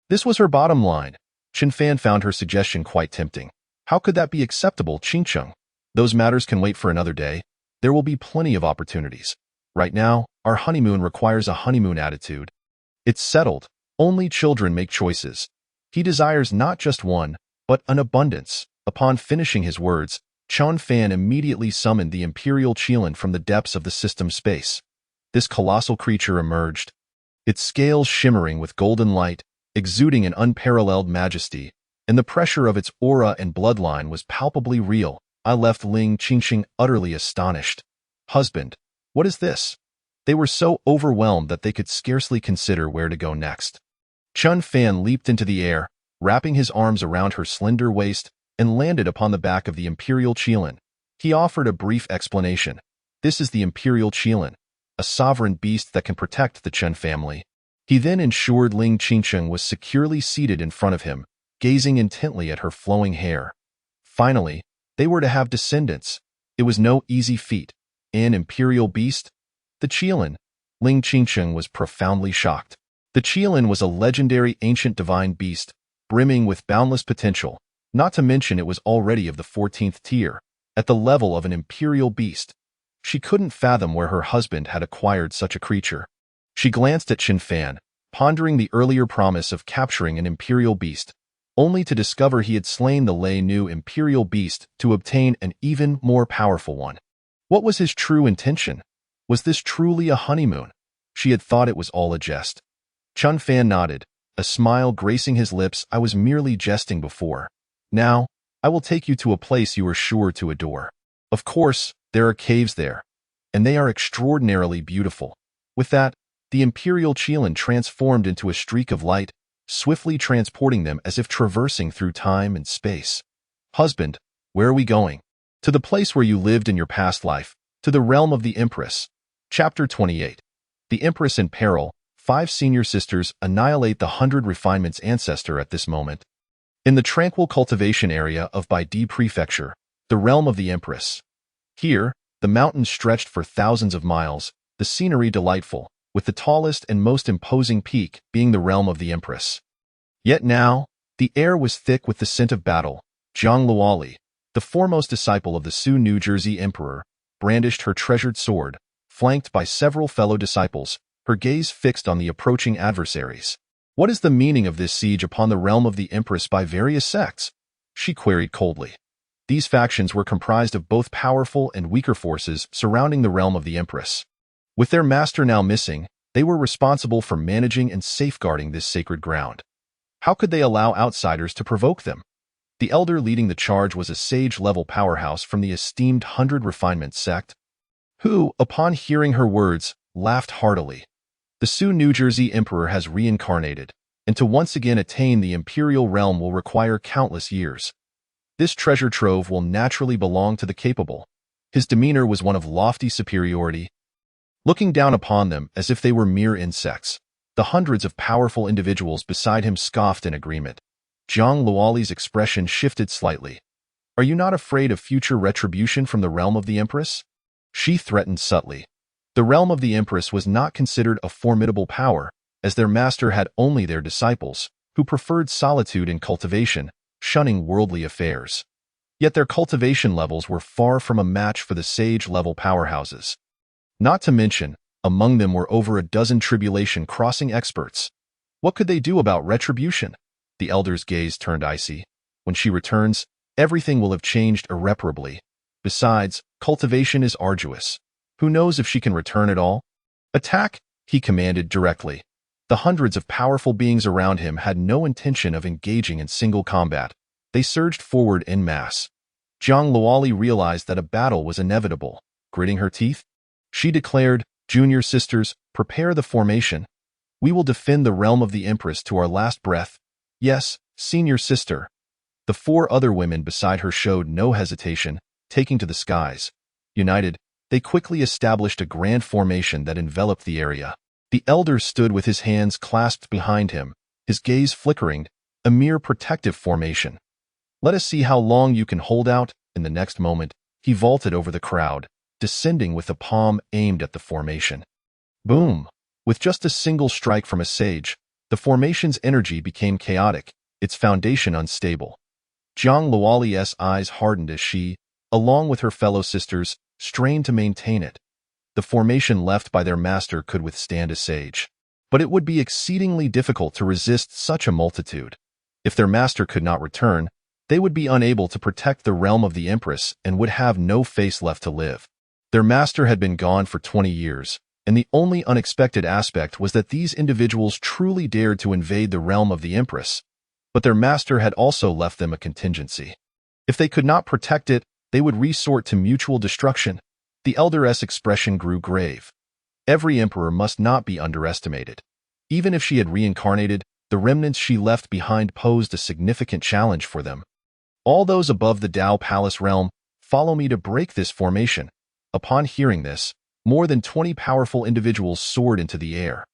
This was her bottom line. Chen Fan found her suggestion quite tempting. How could that be acceptable, Qingqing? Those matters can wait for another day. There will be plenty of opportunities. Right now, our honeymoon requires a honeymoon attitude. It's settled. Only children make choices. He desires not just one, but an abundance. Upon finishing his words, Chun Fan immediately summoned the Imperial Qilin from the depths of the system space. This colossal creature emerged, its scales shimmering with golden light, exuding an unparalleled majesty, and the pressure of its aura and bloodline was palpably real. I left Ling Qingqing utterly astonished. Husband, what is this? They were so overwhelmed that they could scarcely consider where to go next. Chun Fan leaped into the air, wrapping his arms around her slender waist, and landed upon the back of the Imperial Qilin. He offered a brief explanation. This is the Imperial Qilin, a sovereign beast that can protect the Chen family. He then ensured Ling Qingqing was securely seated in front of him, gazing intently at her flowing hair. Finally, they were to have descendants. It was no easy feat. An imperial beast? The Qilin? Ling Qingqing was profoundly shocked. The Qilin was a legendary ancient divine beast, brimming with boundless potential, not to mention it was already of the 14th tier. at the level of an imperial beast. She couldn't fathom where her husband had acquired such a creature. She glanced at Chen Fan, pondering the earlier promise of capturing an imperial beast, only to discover he had slain the Lei Nu imperial beast to obtain an even more powerful one. What was his true intention? Was this truly a honeymoon? She had thought it was all a jest. Chen Fan nodded, a smile gracing his lips. I was merely jesting before. Now, I will take you to a place you are sure to adore. Of course, there are caves there, and they are extraordinarily beautiful. With that, the imperial Qilin transformed into a streak of light, swiftly transporting them as if traversing through time and space. Husband, where are we going? To the place where you lived in your past life, to the realm of the Empress. Chapter 28. The Empress in Peril. 5 senior sisters annihilate the 100 Refinements ancestor at this moment. In the tranquil cultivation area of Baidi Prefecture, the realm of the Empress. Here, the mountains stretched for thousands of miles, the scenery delightful, with the tallest and most imposing peak being the realm of the Empress. Yet now, the air was thick with the scent of battle. Zhang Luoli, the foremost disciple of the Sioux New Jersey Emperor, brandished her treasured sword, flanked by several fellow disciples, her gaze fixed on the approaching adversaries. What is the meaning of this siege upon the realm of the Empress by various sects? She queried coldly. These factions were comprised of both powerful and weaker forces surrounding the realm of the Empress. With their master now missing, they were responsible for managing and safeguarding this sacred ground. How could they allow outsiders to provoke them? The elder leading the charge was a sage-level powerhouse from the esteemed 100 Refinement sect, who, upon hearing her words, laughed heartily. The Sioux New Jersey Emperor has reincarnated, and to once again attain the imperial realm will require countless years. This treasure trove will naturally belong to the capable. His demeanor was one of lofty superiority, looking down upon them as if they were mere insects. The hundreds of powerful individuals beside him scoffed in agreement. Zhang Luoli's expression shifted slightly. Are you not afraid of future retribution from the realm of the Empress? She threatened subtly. The realm of the Empress was not considered a formidable power, as their master had only their disciples, who preferred solitude and cultivation, shunning worldly affairs. Yet their cultivation levels were far from a match for the sage-level powerhouses. Not to mention, among them were over a dozen tribulation-crossing experts. What could they do about retribution? The elder's gaze turned icy. When she returns, everything will have changed irreparably. Besides, cultivation is arduous. Who knows if she can return at all? Attack, he commanded directly. The hundreds of powerful beings around him had no intention of engaging in single combat. They surged forward en masse. Zhang Luoli realized that a battle was inevitable. Gritting her teeth, she declared, Junior sisters, prepare the formation. We will defend the realm of the Empress to our last breath. Yes, senior sister. The 4 other women beside her showed no hesitation, taking to the skies. United, they quickly established a grand formation that enveloped the area. The elder stood with his hands clasped behind him, his gaze flickering, a mere protective formation. Let us see how long you can hold out. In the next moment, he vaulted over the crowd, descending with a palm aimed at the formation. Boom! With just a single strike from a sage, the formation's energy became chaotic, its foundation unstable. Zhang Luoli's eyes hardened as she, along with her fellow sisters, strained to maintain it. The formation left by their master could withstand a sage, but it would be exceedingly difficult to resist such a multitude. If their master could not return, they would be unable to protect the realm of the Empress and would have no face left to live. Their master had been gone for 20 years, and the only unexpected aspect was that these individuals truly dared to invade the realm of the Empress, but their master had also left them a contingency. If they could not protect it, they would resort to mutual destruction. The elderess expression grew grave. Every emperor must not be underestimated. Even if she had reincarnated, the remnants she left behind posed a significant challenge for them. All those above the Dao Palace realm, follow me to break this formation. Upon hearing this, more than 20 powerful individuals soared into the air.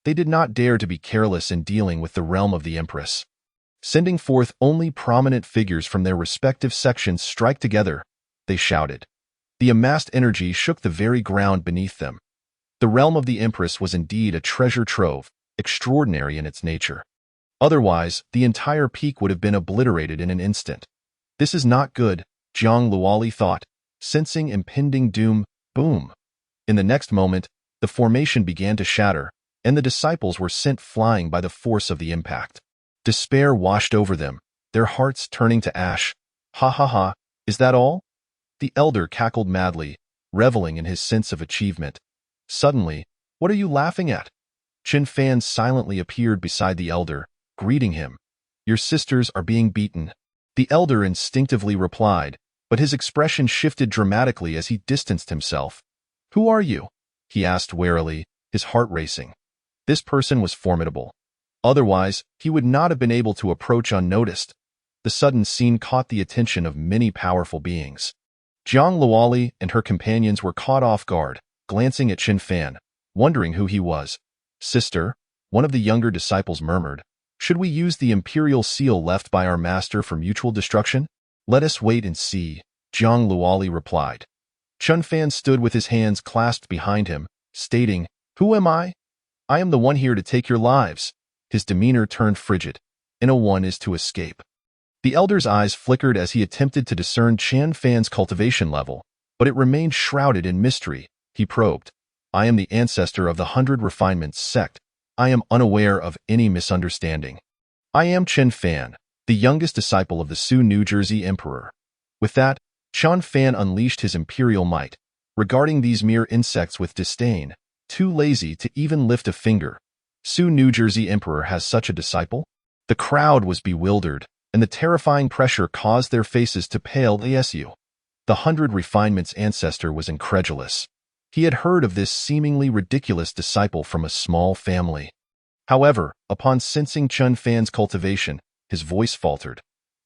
They did not dare to be careless in dealing with the realm of the Empress. Sending forth only prominent figures from their respective sections strike together, they shouted. The amassed energy shook the very ground beneath them. The realm of the Empress was indeed a treasure trove, extraordinary in its nature. Otherwise, the entire peak would have been obliterated in an instant. This is not good, Jiang Luoli thought, sensing impending doom. Boom! In the next moment, the formation began to shatter, and the disciples were sent flying by the force of the impact. Despair washed over them, their hearts turning to ash. Ha ha ha, is that all? The elder cackled madly, reveling in his sense of achievement. Suddenly, what are you laughing at? Chen Fan silently appeared beside the elder, greeting him. Your sisters are being beaten. The elder instinctively replied, but his expression shifted dramatically as he distanced himself. Who are you? He asked warily, his heart racing. This person was formidable. Otherwise, he would not have been able to approach unnoticed. The sudden scene caught the attention of many powerful beings. Jiang Luoli and her companions were caught off guard, glancing at Chen Fan, wondering who he was. Sister, one of the younger disciples murmured, should we use the imperial seal left by our master for mutual destruction? Let us wait and see, Jiang Luoli replied. Chen Fan stood with his hands clasped behind him, stating, Who am I? I am the one here to take your lives. His demeanor turned frigid. One is to escape. The elder's eyes flickered as he attempted to discern Chen Fan's cultivation level, but it remained shrouded in mystery. He probed. I am the ancestor of the 100 Refinements sect. I am unaware of any misunderstanding. I am Chen Fan, the youngest disciple of the Sioux New Jersey Emperor. With that, Chen Fan unleashed his imperial might, regarding these mere insects with disdain, too lazy to even lift a finger. Sioux New Jersey Emperor has such a disciple? The crowd was bewildered, and the terrifying pressure caused their faces to pale. The 100 Refinements ancestor was incredulous. He had heard of this seemingly ridiculous disciple from a small family. However, upon sensing Chen Fan's cultivation, his voice faltered.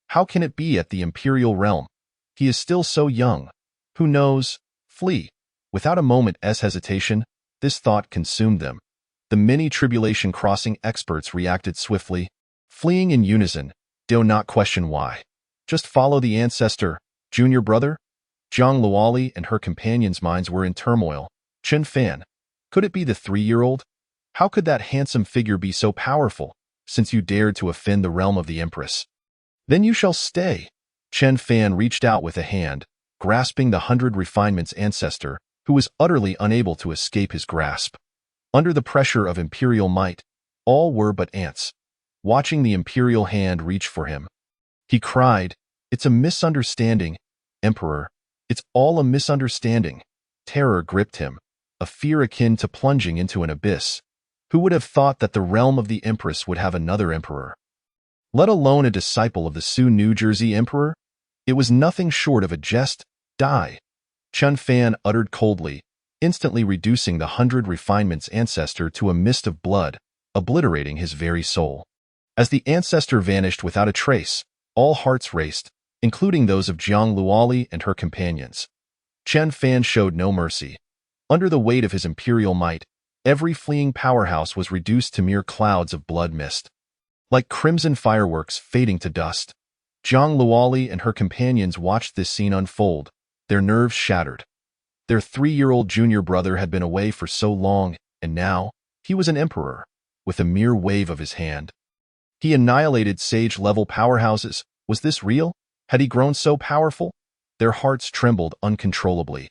How can it be at the imperial realm? He is still so young. Who knows? Flee. Without a moment's hesitation, this thought consumed them. The many tribulation crossing experts reacted swiftly, fleeing in unison. Do not question why. Just follow the ancestor, junior brother. Jiang Luoli and her companions' minds were in turmoil. Chen Fan. Could it be the 3-year-old? How could that handsome figure be so powerful, since you dared to offend the realm of the Empress? Then you shall stay. Chen Fan reached out with a hand, grasping the 100 Refinements ancestor, who was utterly unable to escape his grasp. Under the pressure of imperial might, all were but ants, watching the imperial hand reach for him. He cried, It's a misunderstanding, Emperor. It's all a misunderstanding. Terror gripped him, a fear akin to plunging into an abyss. Who would have thought that the realm of the Empress would have another emperor? Let alone a disciple of the Sioux New Jersey Emperor? It was nothing short of a jest. Die. Chen Fan uttered coldly, instantly reducing the 100 Refinements ancestor to a mist of blood, obliterating his very soul. As the ancestor vanished without a trace, all hearts raced, including those of Jiang Luoli and her companions. Chen Fan showed no mercy. Under the weight of his imperial might, every fleeing powerhouse was reduced to mere clouds of blood mist. Like crimson fireworks fading to dust, Jiang Luoli and her companions watched this scene unfold, their nerves shattered. Their 3-year-old junior brother had been away for so long, and now, he was an emperor, with a mere wave of his hand. He annihilated sage-level powerhouses. Was this real? Had he grown so powerful? Their hearts trembled uncontrollably.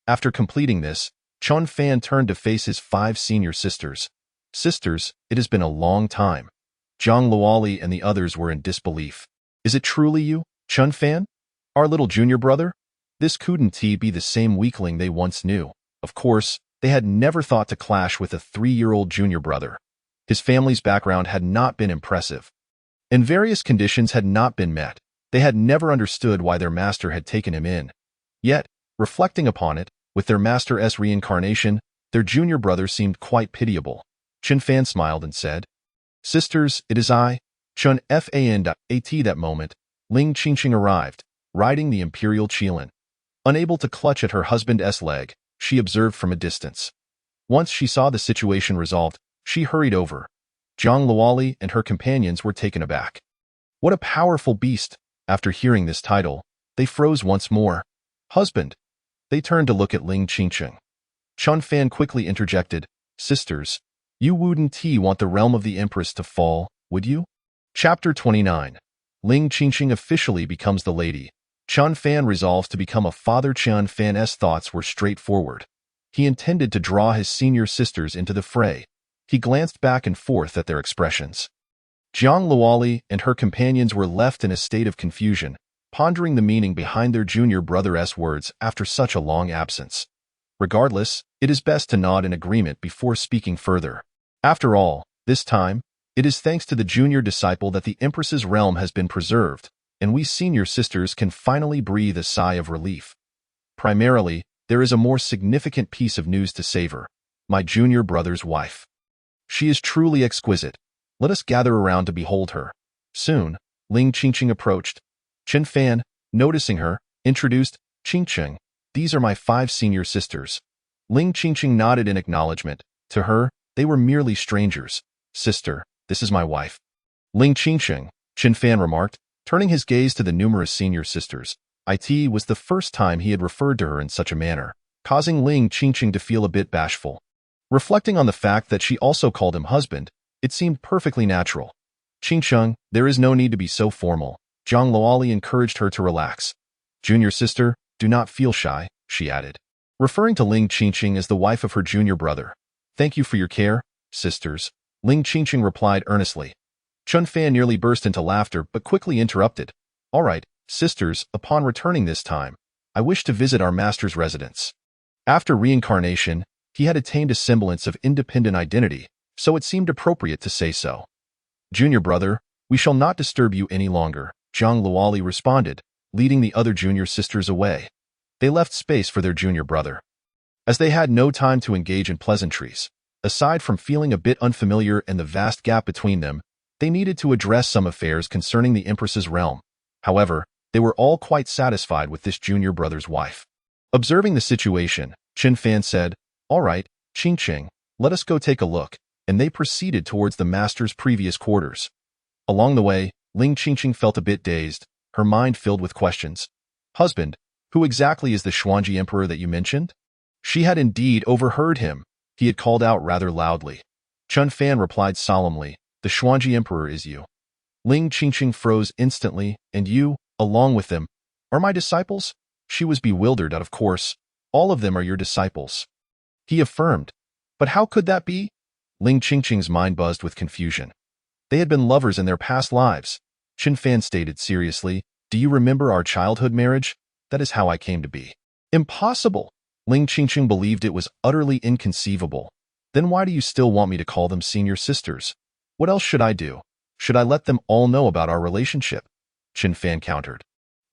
After completing this, Chen Fan turned to face his 5 senior sisters. Sisters, it has been a long time. Jiang Luoli and the others were in disbelief. Is it truly you, Chen Fan? Our little junior brother? This couldn't be the same weakling they once knew. Of course, they had never thought to clash with a 3-year-old junior brother. His family's background had not been impressive, and various conditions had not been met. They had never understood why their master had taken him in. Yet, reflecting upon it, with their master's reincarnation, their junior brother seemed quite pitiable. Chen Fan smiled and said, Sisters, it is I, Chen Fan. At that moment, Ling Qingqing arrived, riding the imperial Qilin. Unable to clutch at her husband's leg, she observed from a distance. Once she saw the situation resolved, she hurried over. Jiang Luoli and her companions were taken aback. What a powerful beast! After hearing this title, they froze once more. Husband! They turned to look at Ling Qingqing. Chen Fan quickly interjected, Sisters, you wouldn't want the realm of the Empress to fall, would you? Chapter 29. Ling Qingqing officially becomes the lady. Chun Fan resolves to become a father. Chun Fan's thoughts were straightforward. He intended to draw his senior sisters into the fray. He glanced back and forth at their expressions. Jiang Luoli and her companions were left in a state of confusion, pondering the meaning behind their junior brother's words after such a long absence. Regardless, it is best to nod in agreement before speaking further. After all, this time, it is thanks to the junior disciple that the Empress's realm has been preserved, and we senior sisters can finally breathe a sigh of relief. Primarily, there is a more significant piece of news to savor: my junior brother's wife. She is truly exquisite. Let us gather around to behold her. Soon, Ling Qingqing approached. Chen Fan, noticing her, introduced, Qingqing, these are my 5 senior sisters. Ling Qingqing nodded in acknowledgement. To her, they were merely strangers. Sister, this is my wife. Ling Qingqing, Chen Fan remarked, turning his gaze to the numerous senior sisters. It was the first time he had referred to her in such a manner, causing Ling Qingqing to feel a bit bashful. Reflecting on the fact that she also called him husband, it seemed perfectly natural. Qingqing, there is no need to be so formal. Jiang Luoli encouraged her to relax. Junior sister, do not feel shy, she added, referring to Ling Qingqing as the wife of her junior brother. Thank you for your care, sisters, Ling Qingqing replied earnestly. Chun Fan nearly burst into laughter but quickly interrupted. All right, sisters, upon returning this time, I wish to visit our master's residence. After reincarnation, he had attained a semblance of independent identity, so it seemed appropriate to say so. Junior brother, we shall not disturb you any longer, Jiang Luoli responded, leading the other junior sisters away. They left space for their junior brother. As they had no time to engage in pleasantries, aside from feeling a bit unfamiliar and the vast gap between them, they needed to address some affairs concerning the Empress's realm. However, they were all quite satisfied with this junior brother's wife. Observing the situation, Chen Fan said, All right, Qingqing, let us go take a look, and they proceeded towards the master's previous quarters. Along the way, Ling Qingqing felt a bit dazed, her mind filled with questions. Husband, who exactly is the Xuanji emperor that you mentioned? She had indeed overheard him. He had called out rather loudly. Chun Fan replied solemnly, The Xuanji emperor is you. Ling Qingqing froze instantly, and you, along with them, are my disciples? She was bewildered. Of course, all of them are your disciples. He affirmed. But how could that be? Ling Qingqing's mind buzzed with confusion. They had been lovers in their past lives. Chen Fan stated seriously, Do you remember our childhood marriage? That is how I came to be. Impossible! Ling Qingqing believed it was utterly inconceivable. Then why do you still want me to call them senior sisters? What else should I do? Should I let them all know about our relationship? Chen Fan countered.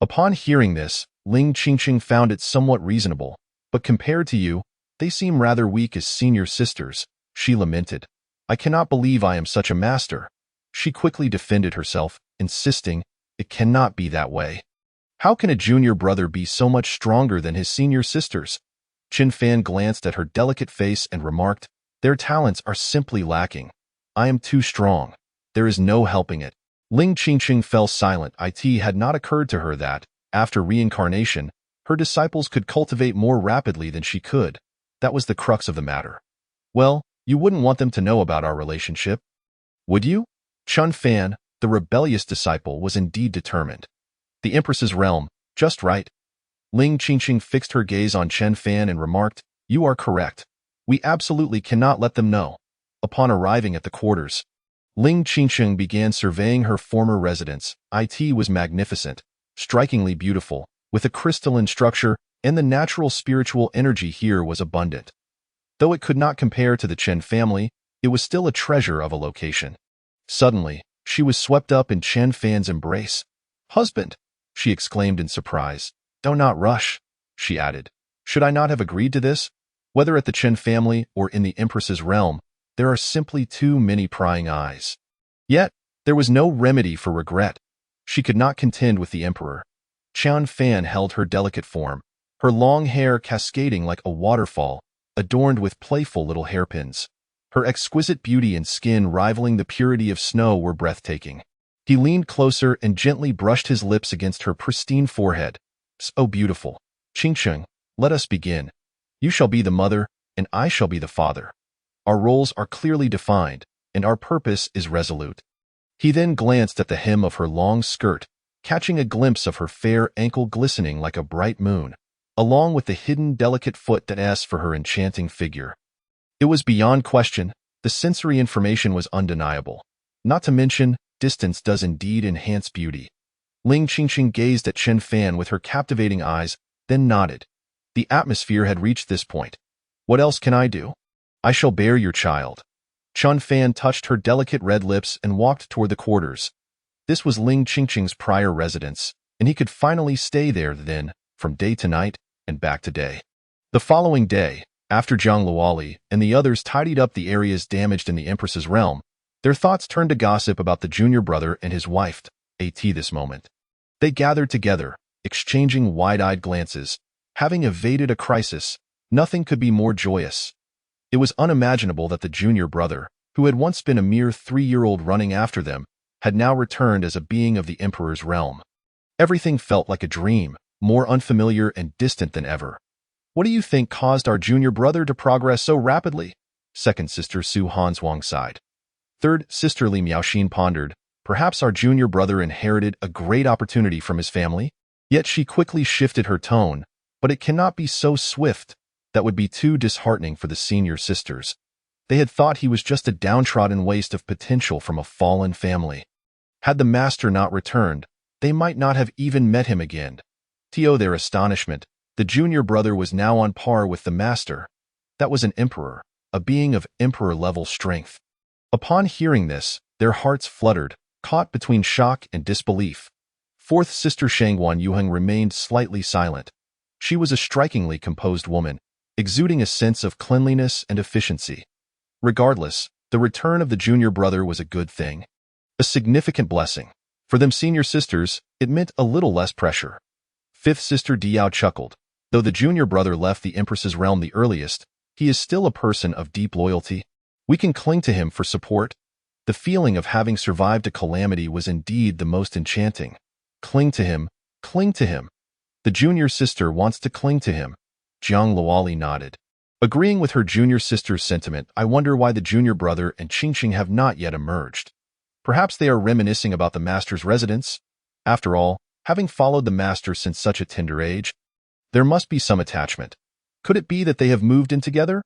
Upon hearing this, Ling Qingqing found it somewhat reasonable, but compared to you, they seem rather weak as senior sisters, she lamented. I cannot believe I am such a master. She quickly defended herself, insisting, It cannot be that way. How can a junior brother be so much stronger than his senior sisters? Chen Fan glanced at her delicate face and remarked, Their talents are simply lacking. I am too strong. There is no helping it. Ling Qingqing fell silent. It had not occurred to her that, after reincarnation, her disciples could cultivate more rapidly than she could. That was the crux of the matter. Well, you wouldn't want them to know about our relationship, would you? Chun Fan, the rebellious disciple, was indeed determined. The Empress's realm, just right. Ling Qingqing fixed her gaze on Chen Fan and remarked, You are correct. We absolutely cannot let them know. Upon arriving at the quarters, Ling Qingqing began surveying her former residence. It was magnificent, strikingly beautiful, with a crystalline structure, and the natural spiritual energy here was abundant. Though it could not compare to the Chen family, it was still a treasure of a location. Suddenly, she was swept up in Chen Fan's embrace. Husband, she exclaimed in surprise. Do not rush, she added. Should I not have agreed to this? Whether at the Chen family or in the Empress's realm, there are simply too many prying eyes. Yet, there was no remedy for regret. She could not contend with the emperor. Chun Fan held her delicate form, her long hair cascading like a waterfall, adorned with playful little hairpins. Her exquisite beauty and skin rivaling the purity of snow were breathtaking. He leaned closer and gently brushed his lips against her pristine forehead. So beautiful. Qingqing, let us begin. You shall be the mother, and I shall be the father. Our roles are clearly defined, and our purpose is resolute. He then glanced at the hem of her long skirt. catching a glimpse of her fair ankle glistening like a bright moon, along with the hidden delicate foot that asked for her enchanting figure. It was beyond question. The sensory information was undeniable. Not to mention, distance does indeed enhance beauty. Ling Qingqing gazed at Chen Fan with her captivating eyes, then nodded. The atmosphere had reached this point. What else can I do? I shall bear your child. Chen Fan touched her delicate red lips and walked toward the quarters. This was Ling Qingqing's prior residence, and he could finally stay there then, from day to night, and back to day. The following day, after Zhang Luoli and the others tidied up the areas damaged in the Empress's realm, their thoughts turned to gossip about the junior brother and his wife, At this moment. They gathered together, exchanging wide-eyed glances. Having evaded a crisis, nothing could be more joyous. It was unimaginable that the junior brother, who had once been a mere 3-year-old running after them, had now returned as a being of the Emperor's realm. Everything felt like a dream, more unfamiliar and distant than ever. What do you think caused our junior brother to progress so rapidly? Second sister Su Hanzhuang sighed. Third sister Li Miaoxin pondered. Perhaps our junior brother inherited a great opportunity from his family? Yet she quickly shifted her tone. But it cannot be so swift. That would be too disheartening for the senior sisters. They had thought he was just a downtrodden waste of potential from a fallen family. Had the master not returned, they might not have even met him again. To their astonishment, the junior brother was now on par with the master. That was an emperor, a being of emperor-level strength. Upon hearing this, their hearts fluttered, caught between shock and disbelief. Fourth sister Shangguan Yuheng remained slightly silent. She was a strikingly composed woman, exuding a sense of cleanliness and efficiency. Regardless, the return of the junior brother was a good thing. A significant blessing. For them senior sisters, it meant a little less pressure. Fifth sister Diao chuckled. Though the junior brother left the Empress's realm the earliest, he is still a person of deep loyalty. We can cling to him for support. The feeling of having survived a calamity was indeed the most enchanting. Cling to him, cling to him. The junior sister wants to cling to him. Zhang Luoli nodded. Agreeing with her junior sister's sentiment, I wonder why the junior brother and Qingqing have not yet emerged. Perhaps they are reminiscing about the master's residence? After all, having followed the master since such a tender age, there must be some attachment. Could it be that they have moved in together?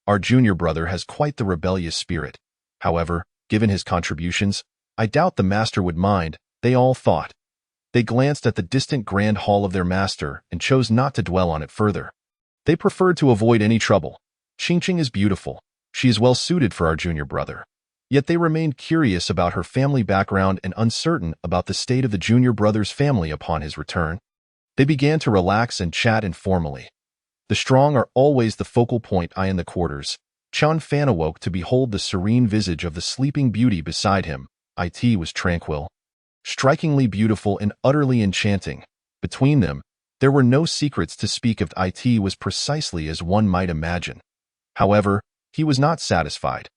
Our junior brother has quite the rebellious spirit. However, given his contributions, I doubt the master would mind, they all thought. They glanced at the distant grand hall of their master and chose not to dwell on it further. They preferred to avoid any trouble. Qingqing is beautiful. She is well suited for our junior brother. Yet they remained curious about her family background and uncertain about the state of the junior brother's family upon his return. They began to relax and chat informally. The strong are always the focal point in the quarters. Chen Fan awoke to behold the serene visage of the sleeping beauty beside him. It was tranquil, strikingly beautiful and utterly enchanting. Between them, there were no secrets to speak of. It was precisely as one might imagine. However, he was not satisfied.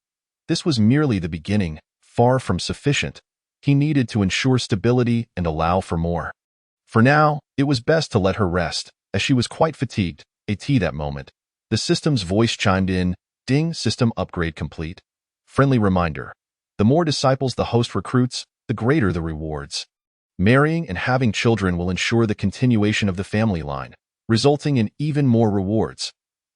This was merely the beginning, far from sufficient. He needed to ensure stability and allow for more. For now, it was best to let her rest, as she was quite fatigued. That moment, the system's voice chimed in, "Ding, system upgrade complete." Friendly reminder. The more disciples the host recruits, the greater the rewards. Marrying and having children will ensure the continuation of the family line, resulting in even more rewards.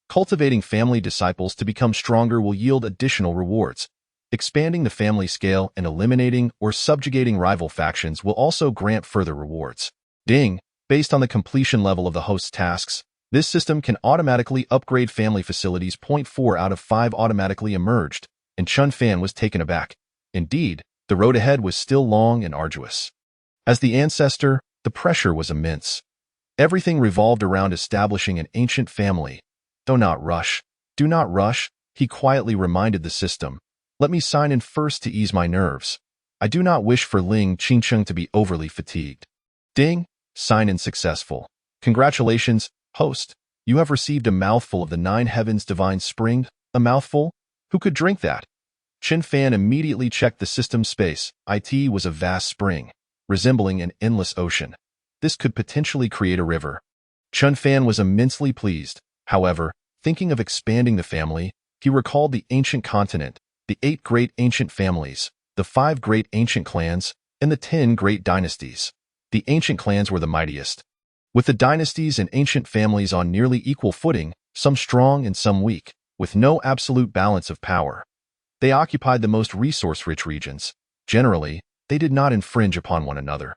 Cultivating family disciples to become stronger will yield additional rewards. Expanding the family scale and eliminating or subjugating rival factions will also grant further rewards. Ding, based on the completion level of the host's tasks, this system can automatically upgrade family facilities. 4 out of 5 automatically emerged, and Chen Fan was taken aback. Indeed, the road ahead was still long and arduous. As the ancestor, the pressure was immense. Everything revolved around establishing an ancient family. Do not rush, he quietly reminded the system. Let me sign in first to ease my nerves. I do not wish for Ling Qingqing to be overly fatigued. Ding, sign in successful. Congratulations, host. You have received a mouthful of the 9 heavens divine spring. A mouthful? Who could drink that? Chen Fan immediately checked the system's space. It was a vast spring, resembling an endless ocean. This could potentially create a river. Chen Fan was immensely pleased. However, thinking of expanding the family, he recalled the ancient continent, the 8 great ancient families, the 5 great ancient clans, and the 10 great dynasties. The ancient clans were the mightiest, with the dynasties and ancient families on nearly equal footing, some strong and some weak, with no absolute balance of power. They occupied the most resource-rich regions. Generally, they did not infringe upon one another.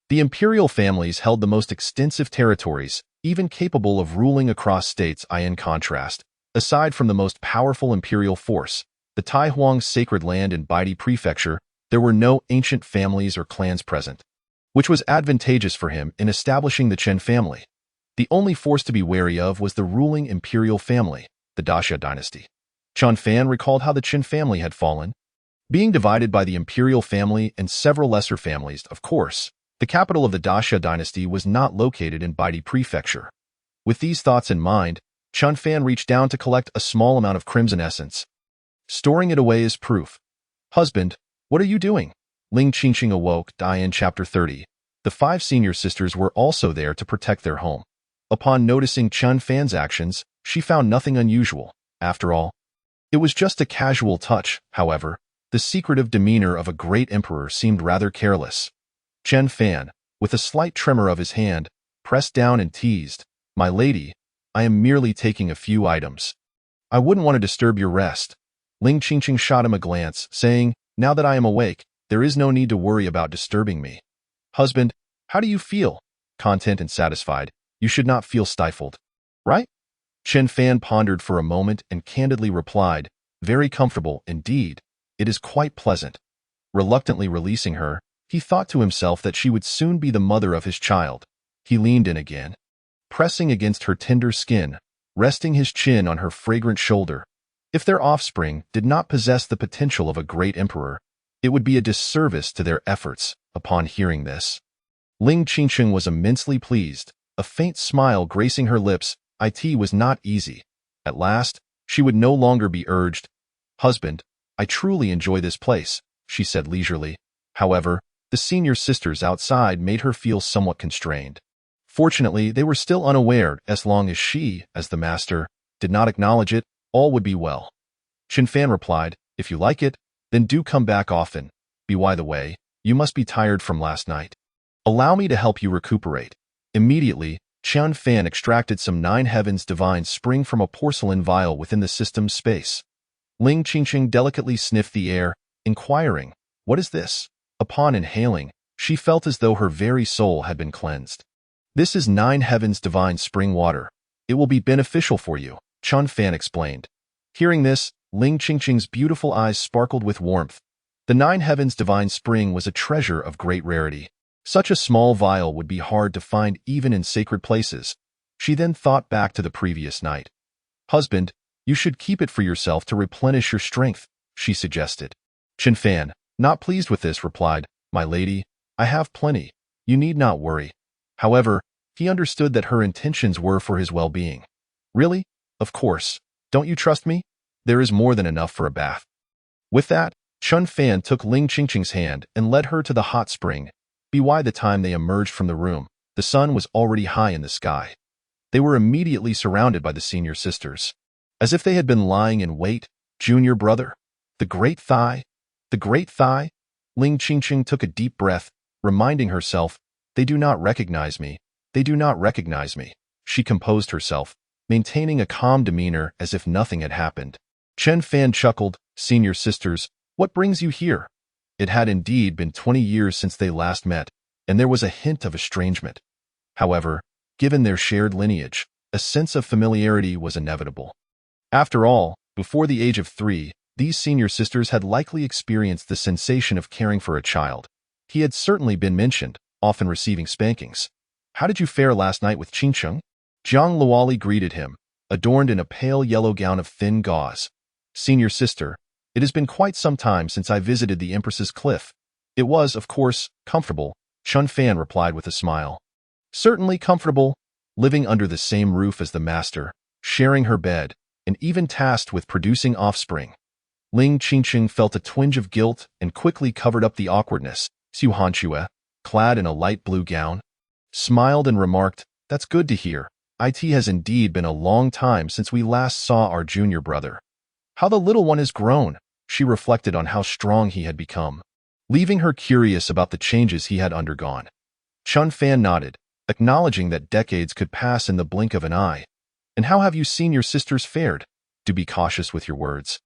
The imperial families held the most extensive territories, even capable of ruling across states. In contrast, aside from the most powerful imperial force, the Taihuang's sacred land in Baidi Prefecture, there were no ancient families or clans present, which was advantageous for him in establishing the Chen family. The only force to be wary of was the ruling imperial family, the Daxia dynasty. Chun Fan recalled how the Qin family had fallen, being divided by the imperial family and several lesser families. Of course, the capital of the Daxia dynasty was not located in Baidi Prefecture. With these thoughts in mind, Chun Fan reached down to collect a small amount of crimson essence, storing it away as proof. "Husband, what are you doing?" Ling Qingqing awoke. In Chapter 30. The 5 senior sisters were also there to protect their home. Upon noticing Chun Fan's actions, she found nothing unusual. After all, it was just a casual touch. However, the secretive demeanor of a great emperor seemed rather careless. Chen Fan, with a slight tremor of his hand, pressed down and teased, "My lady, I am merely taking a few items. I wouldn't want to disturb your rest." Ling Qingqing shot him a glance, saying, "Now that I am awake, there is no need to worry about disturbing me." "Husband, how do you feel?" "Content and satisfied. You should not feel stifled, right?" Chen Fan pondered for a moment and candidly replied, "Very comfortable indeed. It is quite pleasant." Reluctantly releasing her, he thought to himself that she would soon be the mother of his child. He leaned in again, pressing against her tender skin, resting his chin on her fragrant shoulder. If their offspring did not possess the potential of a great emperor, it would be a disservice to their efforts. Upon hearing this, Ling Qingqing was immensely pleased, a faint smile gracing her lips. It was not easy. At last, she would no longer be urged. "Husband, I truly enjoy this place," she said leisurely. However, the senior sisters outside made her feel somewhat constrained. Fortunately, they were still unaware. As long as she, as the master, did not acknowledge it, all would be well. Chen Fan replied, "If you like it, then do come back often. By the way, you must be tired from last night. Allow me to help you recuperate." Immediately, Chen Fan extracted some 9 heavens divine spring from a porcelain vial within the system's space. Ling Qingqing delicately sniffed the air, inquiring, "What is this?" Upon inhaling, she felt as though her very soul had been cleansed. "This is 9 heavens divine spring water. It will be beneficial for you," Chun Fan explained. Hearing this, Ling Qingqing's beautiful eyes sparkled with warmth. The 9 heavens divine spring was a treasure of great rarity. Such a small vial would be hard to find even in sacred places. She then thought back to the previous night. "Husband, you should keep it for yourself to replenish your strength," she suggested. Chen Fan, not pleased with this, replied, "My lady, I have plenty. You need not worry." However, he understood that her intentions were for his well-being. "Really? Of course. Don't you trust me? There is more than enough for a bath." With that, Chun Fan took Ling Qingqing's hand and led her to the hot spring. By the time they emerged from the room, the sun was already high in the sky. They were immediately surrounded by the senior sisters. As if they had been lying in wait, "Junior brother, the great thigh, the great thigh." Ling Qingqing took a deep breath, reminding herself, "They do not recognize me. They do not recognize me." She composed herself, maintaining a calm demeanor as if nothing had happened. Chen Fan chuckled, "Senior sisters, what brings you here?" It had indeed been 20 years since they last met, and there was a hint of estrangement. However, given their shared lineage, a sense of familiarity was inevitable. After all, before the age of 3, these senior sisters had likely experienced the sensation of caring for a child. He had certainly been mentioned, often receiving spankings. "How did you fare last night with Qingqing?" Jiang Luoli greeted him, adorned in a pale yellow gown of thin gauze. "Senior sister, it has been quite some time since I visited the Empress's cliff. It was, of course, comfortable," Chun Fan replied with a smile. "Certainly comfortable, living under the same roof as the master, sharing her bed, and even tasked with producing offspring." Ling Qingqing felt a twinge of guilt and quickly covered up the awkwardness. Xu Hanxue, clad in a light blue gown, smiled and remarked, "That's good to hear. It has indeed been a long time since we last saw our junior brother. How the little one has grown." She reflected on how strong he had become, leaving her curious about the changes he had undergone. Chun Fan nodded, acknowledging that decades could pass in the blink of an eye. And how have you seen your sisters fared? Do be cautious with your words.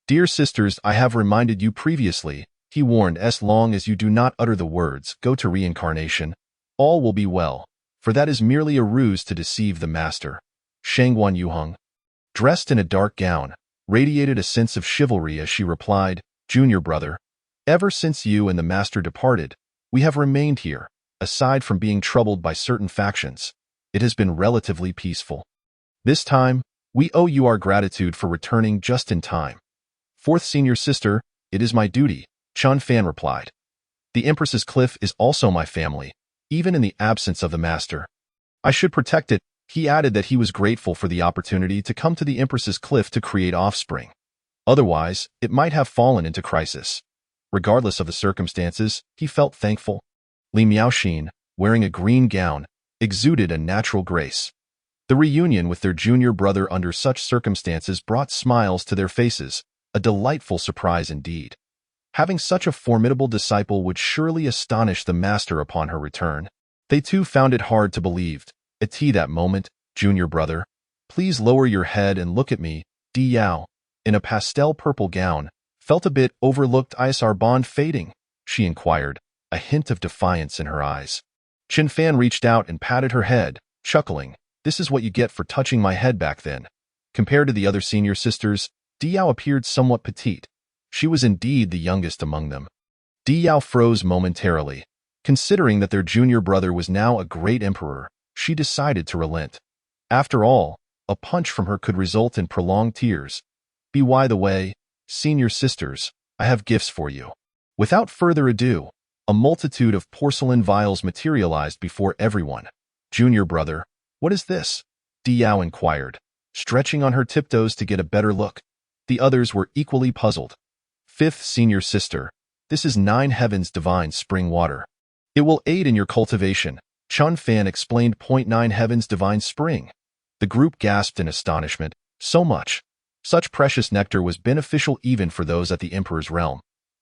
Dear sisters, I have reminded you previously, he warned, as long as you do not utter the words, go to reincarnation, all will be well, for that is merely a ruse to deceive the master. Shangguan Yuheng, dressed in a dark gown, radiated a sense of chivalry as she replied, Junior brother, ever since you and the master departed, we have remained here. Aside from being troubled by certain factions, it has been relatively peaceful. This time, we owe you our gratitude for returning just in time. Fourth senior sister, it is my duty, Chun Fan replied. The Empress's cliff is also my family, even in the absence of the master. I should protect it. He added that he was grateful for the opportunity to come to the Empress's cliff to create offspring. Otherwise, it might have fallen into crisis. Regardless of the circumstances, he felt thankful. Li Miaoxin, wearing a green gown, exuded a natural grace. The reunion with their junior brother under such circumstances brought smiles to their faces, a delightful surprise indeed. Having such a formidable disciple would surely astonish the master upon her return. They too found it hard to believe. At that moment, junior brother, please lower your head and look at me. Di Yao, in a pastel purple gown, felt a bit overlooked. Is our bond fading? She inquired, a hint of defiance in her eyes. Chun Fan reached out and patted her head, chuckling. This is what you get for touching my head back then. Compared to the other senior sisters, Di Yao appeared somewhat petite. She was indeed the youngest among them. Di Yao froze momentarily. Considering that their junior brother was now a great emperor, she decided to relent. After all, a punch from her could result in prolonged tears. By the way, senior sisters, I have gifts for you. Without further ado, a multitude of porcelain vials materialized before everyone. Junior brother, what is this? Di Yao inquired, stretching on her tiptoes to get a better look. The others were equally puzzled. Fifth senior sister, this is 9 Heavens divine spring water. It will aid in your cultivation, Chun Fan explained. 9 Heavens divine spring. The group gasped in astonishment. So much. Such precious nectar was beneficial even for those at the emperor's realm.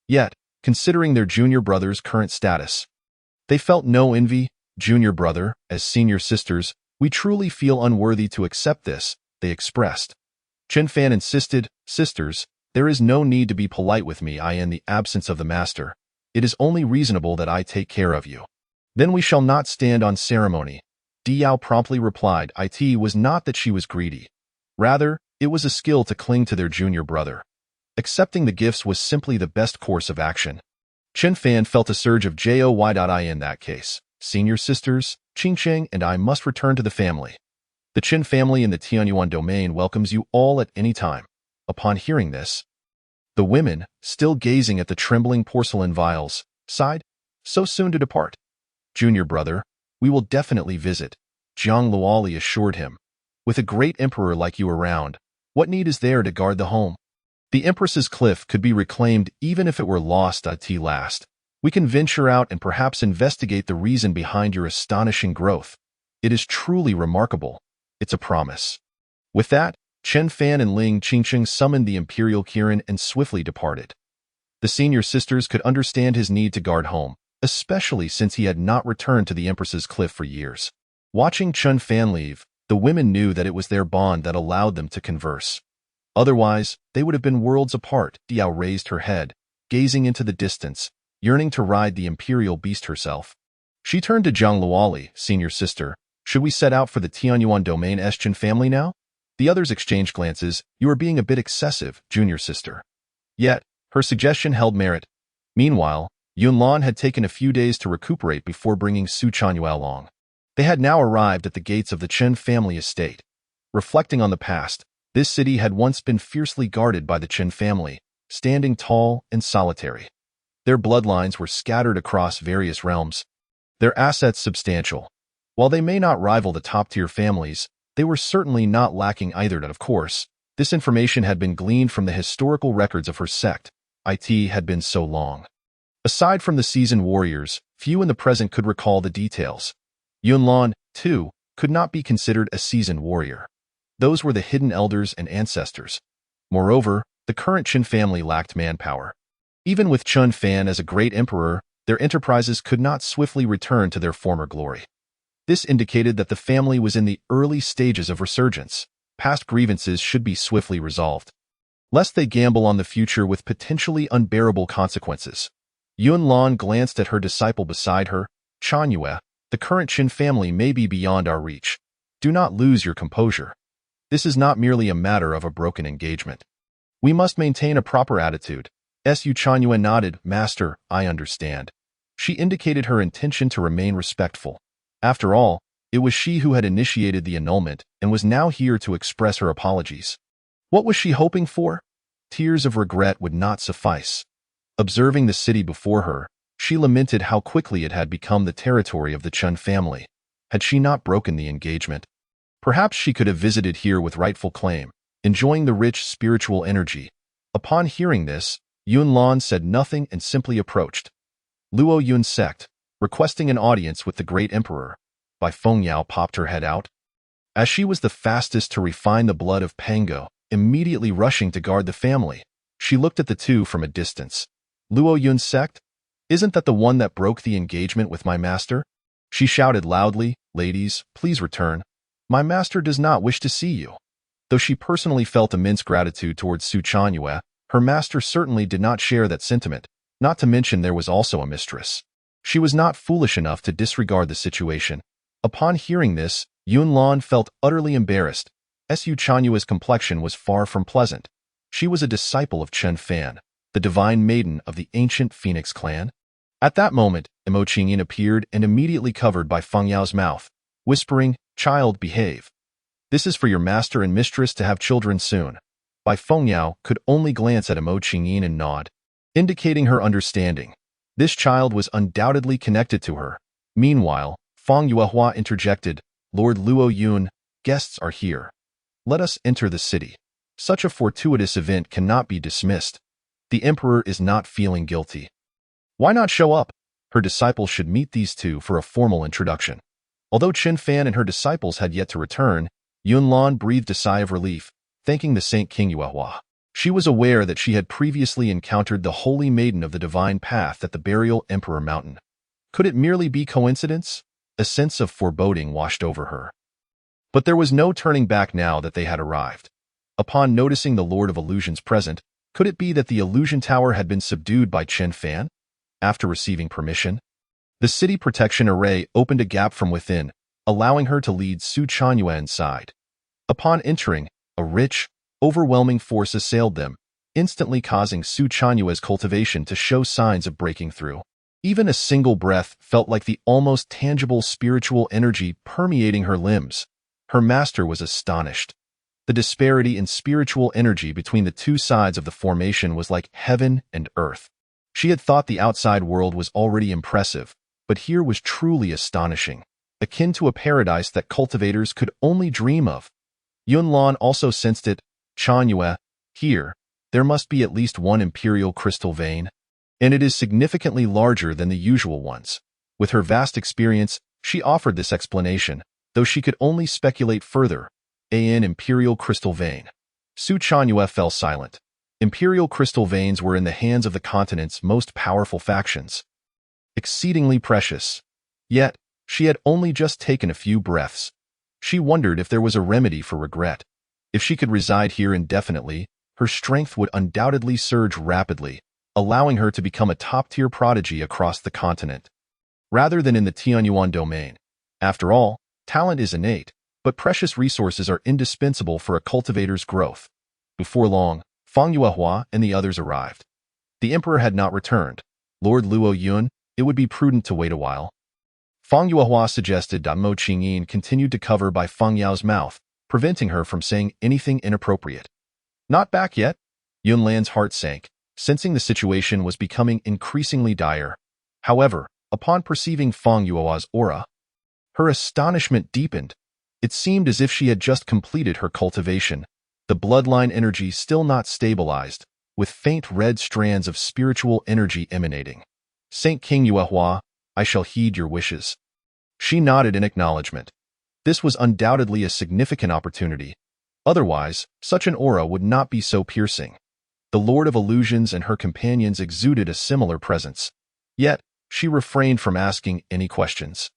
Yet, considering their junior brother's current status, they felt no envy. Junior brother, as senior sisters, we truly feel unworthy to accept this, they expressed. Chun Fan insisted, sisters, there is no need to be polite with me. In the absence of the master, it is only reasonable that I take care of you. Then we shall not stand on ceremony. Di Yao promptly replied. It was not that she was greedy. Rather, it was a skill to cling to their junior brother. Accepting the gifts was simply the best course of action. Chun Fan felt a surge of joy. In that case, senior sisters, Qingsheng and I must return to the family. The Qin family in the Tianyuan domain welcomes you all at any time. Upon hearing this, the women, still gazing at the trembling porcelain vials, sighed. So soon to depart. Junior brother, we will definitely visit, Zhang Luoli assured him. With a great emperor like you around, what need is there to guard the home? The Empress's cliff could be reclaimed even if it were lost at last. We can venture out and perhaps investigate the reason behind your astonishing growth. It is truly remarkable. It's a promise. With that, Chun Fan and Ling Qingsheng summoned the Imperial Kirin and swiftly departed. The senior sisters could understand his need to guard home, especially since he had not returned to the Empress's cliff for years. Watching Chun Fan leave, the women knew that it was their bond that allowed them to converse. Otherwise, they would have been worlds apart. Diao raised her head, gazing into the distance, yearning to ride the imperial beast herself. She turned to Zhang Luoli, senior sister. Should we set out for the Tianyuan domain Chun family now? The others exchanged glances. You are being a bit excessive, junior sister. Yet, her suggestion held merit. Meanwhile, Yunlan had taken a few days to recuperate before bringing Su Chanyue along. They had now arrived at the gates of the Chen family estate. Reflecting on the past, this city had once been fiercely guarded by the Chen family, standing tall and solitary. Their bloodlines were scattered across various realms, their assets substantial. While they may not rival the top-tier families, they were certainly not lacking either. Of course, this information had been gleaned from the historical records of her sect. It had been so long. Aside from the seasoned warriors, few in the present could recall the details. Yunlan, too, could not be considered a seasoned warrior. Those were the hidden elders and ancestors. Moreover, the current Qin family lacked manpower. Even with Chun Fan as a great emperor, their enterprises could not swiftly return to their former glory. This indicated that the family was in the early stages of resurgence. Past grievances should be swiftly resolved, lest they gamble on the future with potentially unbearable consequences. Yunlan glanced at her disciple beside her. Chanyue, the current Qin family may be beyond our reach. Do not lose your composure. This is not merely a matter of a broken engagement. We must maintain a proper attitude. Su Chanyue nodded. Master, I understand. She indicated her intention to remain respectful. After all, it was she who had initiated the annulment and was now here to express her apologies. What was she hoping for? Tears of regret would not suffice. Observing the city before her, she lamented how quickly it had become the territory of the Chen family. Had she not broken the engagement, perhaps she could have visited here with rightful claim, enjoying the rich spiritual energy. Upon hearing this, Yunlan said nothing and simply approached Luo Yun sect, requesting an audience with the great emperor. Bai Fengyao popped her head out. As she was the fastest to refine the blood of Pango, immediately rushing to guard the family, she looked at the two from a distance. Luo Yun sect? Isn't that the one that broke the engagement with my master? She shouted loudly, Ladies, please return. My master does not wish to see you. Though she personally felt immense gratitude towards Su Chanyue, her master certainly did not share that sentiment, not to mention there was also a mistress. She was not foolish enough to disregard the situation. Upon hearing this, Yunlan felt utterly embarrassed. Su Chanyue's complexion was far from pleasant. She was a disciple of Chen Fan, the divine maiden of the ancient Phoenix clan. At that moment, Mo Qingyin appeared and immediately covered Bai Fengyao's mouth, whispering, Child, behave. This is for your master and mistress to have children soon. Bai Fengyao could only glance at Mo Qingyin and nod, indicating her understanding. This child was undoubtedly connected to her. Meanwhile, Feng Yuehua interjected, Lord Luo Yun, guests are here. Let us enter the city. Such a fortuitous event cannot be dismissed. The emperor is not feeling guilty. Why not show up? Her disciples should meet these two for a formal introduction. Although Qin Fan and her disciples had yet to return, Yunlan breathed a sigh of relief, thanking the Saint King Yuehua. She was aware that she had previously encountered the holy maiden of the divine path at the burial Emperor Mountain. Could it merely be coincidence? A sense of foreboding washed over her. But there was no turning back now that they had arrived. Upon noticing the Lord of Illusions present, could it be that the illusion tower had been subdued by Qin Fan? After receiving permission, the city protection array opened a gap from within, allowing her to lead Su Chanyue inside. Upon entering, a rich, overwhelming force assailed them, instantly causing Su Chanyue's cultivation to show signs of breaking through. Even a single breath felt like the almost tangible spiritual energy permeating her limbs. Her master was astonished. The disparity in spiritual energy between the two sides of the formation was like heaven and earth. She had thought the outside world was already impressive, but here was truly astonishing, akin to a paradise that cultivators could only dream of. Yunlan also sensed it. Chanyue, here, there must be at least one imperial crystal vein, and it is significantly larger than the usual ones. With her vast experience, she offered this explanation, though she could only speculate further. An imperial crystal vein. Su Chanyue fell silent. Imperial crystal veins were in the hands of the continent's most powerful factions. Exceedingly precious. Yet, she had only just taken a few breaths. She wondered if there was a remedy for regret. If she could reside here indefinitely, her strength would undoubtedly surge rapidly, allowing her to become a top-tier prodigy across the continent, rather than in the Tianyuan domain. After all, talent is innate, but precious resources are indispensable for a cultivator's growth. Before long, Feng Yuehua and the others arrived. The emperor had not returned. Lord Luo Yun, it would be prudent to wait a while. Feng Yuehua suggested that Mo Qingyin continued to cover Bai Fengyao's mouth, preventing her from saying anything inappropriate. Not back yet? Yunlan's heart sank, sensing the situation was becoming increasingly dire. However, upon perceiving Feng Yuehua's aura, her astonishment deepened. It seemed as if she had just completed her cultivation, the bloodline energy still not stabilized, with faint red strands of spiritual energy emanating. Saint King Yuehua, I shall heed your wishes. She nodded in acknowledgement. This was undoubtedly a significant opportunity. Otherwise, such an aura would not be so piercing. The Lord of Illusions and her companions exuded a similar presence. Yet, she refrained from asking any questions.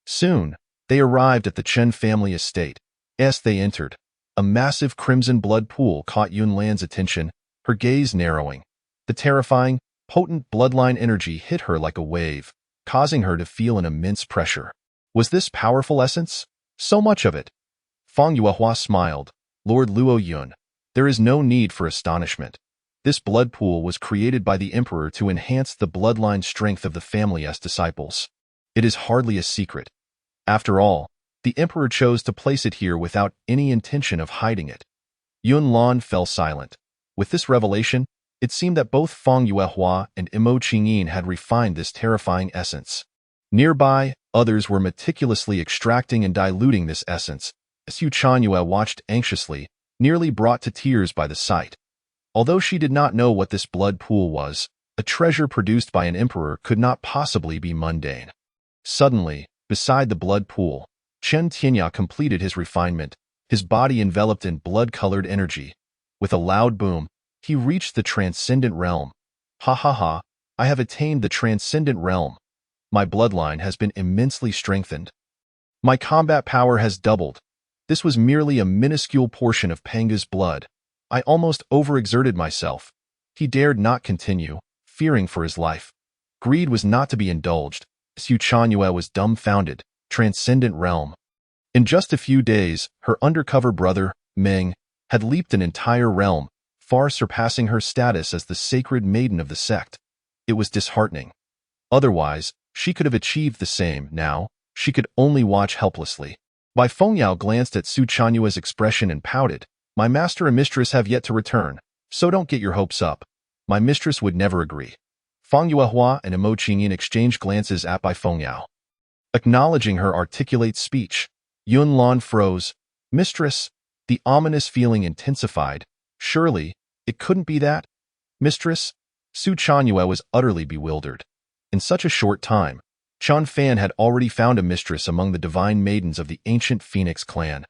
Soon, they arrived at the Chen family estate. As they entered, a massive crimson blood pool caught Yunlan's attention, her gaze narrowing. The terrifying, potent bloodline energy hit her like a wave, causing her to feel an immense pressure. Was this powerful essence? So much of it. Fang Yuehua smiled. Lord Luo Yun, there is no need for astonishment. This blood pool was created by the Emperor to enhance the bloodline strength of the family as disciples. It is hardly a secret. After all, the Emperor chose to place it here without any intention of hiding it. Yunlan fell silent. With this revelation, it seemed that both Fang Yuehua and Imo Qingyin had refined this terrifying essence. Nearby, others were meticulously extracting and diluting this essence. Su Chanyue watched anxiously, nearly brought to tears by the sight. Although she did not know what this blood pool was, a treasure produced by an emperor could not possibly be mundane. Suddenly, beside the blood pool, Chen Tianya completed his refinement, his body enveloped in blood-colored energy. With a loud boom, he reached the transcendent realm. Ha ha ha, I have attained the transcendent realm. My bloodline has been immensely strengthened. My combat power has doubled. This was merely a minuscule portion of Panga's blood. I almost overexerted myself. He dared not continue, fearing for his life. Greed was not to be indulged. Su Chanyue was dumbfounded. Transcendent realm. In just a few days, her undercover brother, Meng, had leaped an entire realm, far surpassing her status as the sacred maiden of the sect. It was disheartening. Otherwise, she could have achieved the same. Now, she could only watch helplessly. Bai Fengyao glanced at Su Chanyue's expression and pouted. My master and mistress have yet to return, so don't get your hopes up. My mistress would never agree. Fang Yuehua and Imo Qingyin exchanged glances at Bai Fengyao. Acknowledging her articulate speech, Yunlan froze. Mistress, the ominous feeling intensified. Surely, it couldn't be that? Mistress? Su Chanyue was utterly bewildered. In such a short time, Chen Fan had already found a mistress among the divine maidens of the ancient Phoenix clan.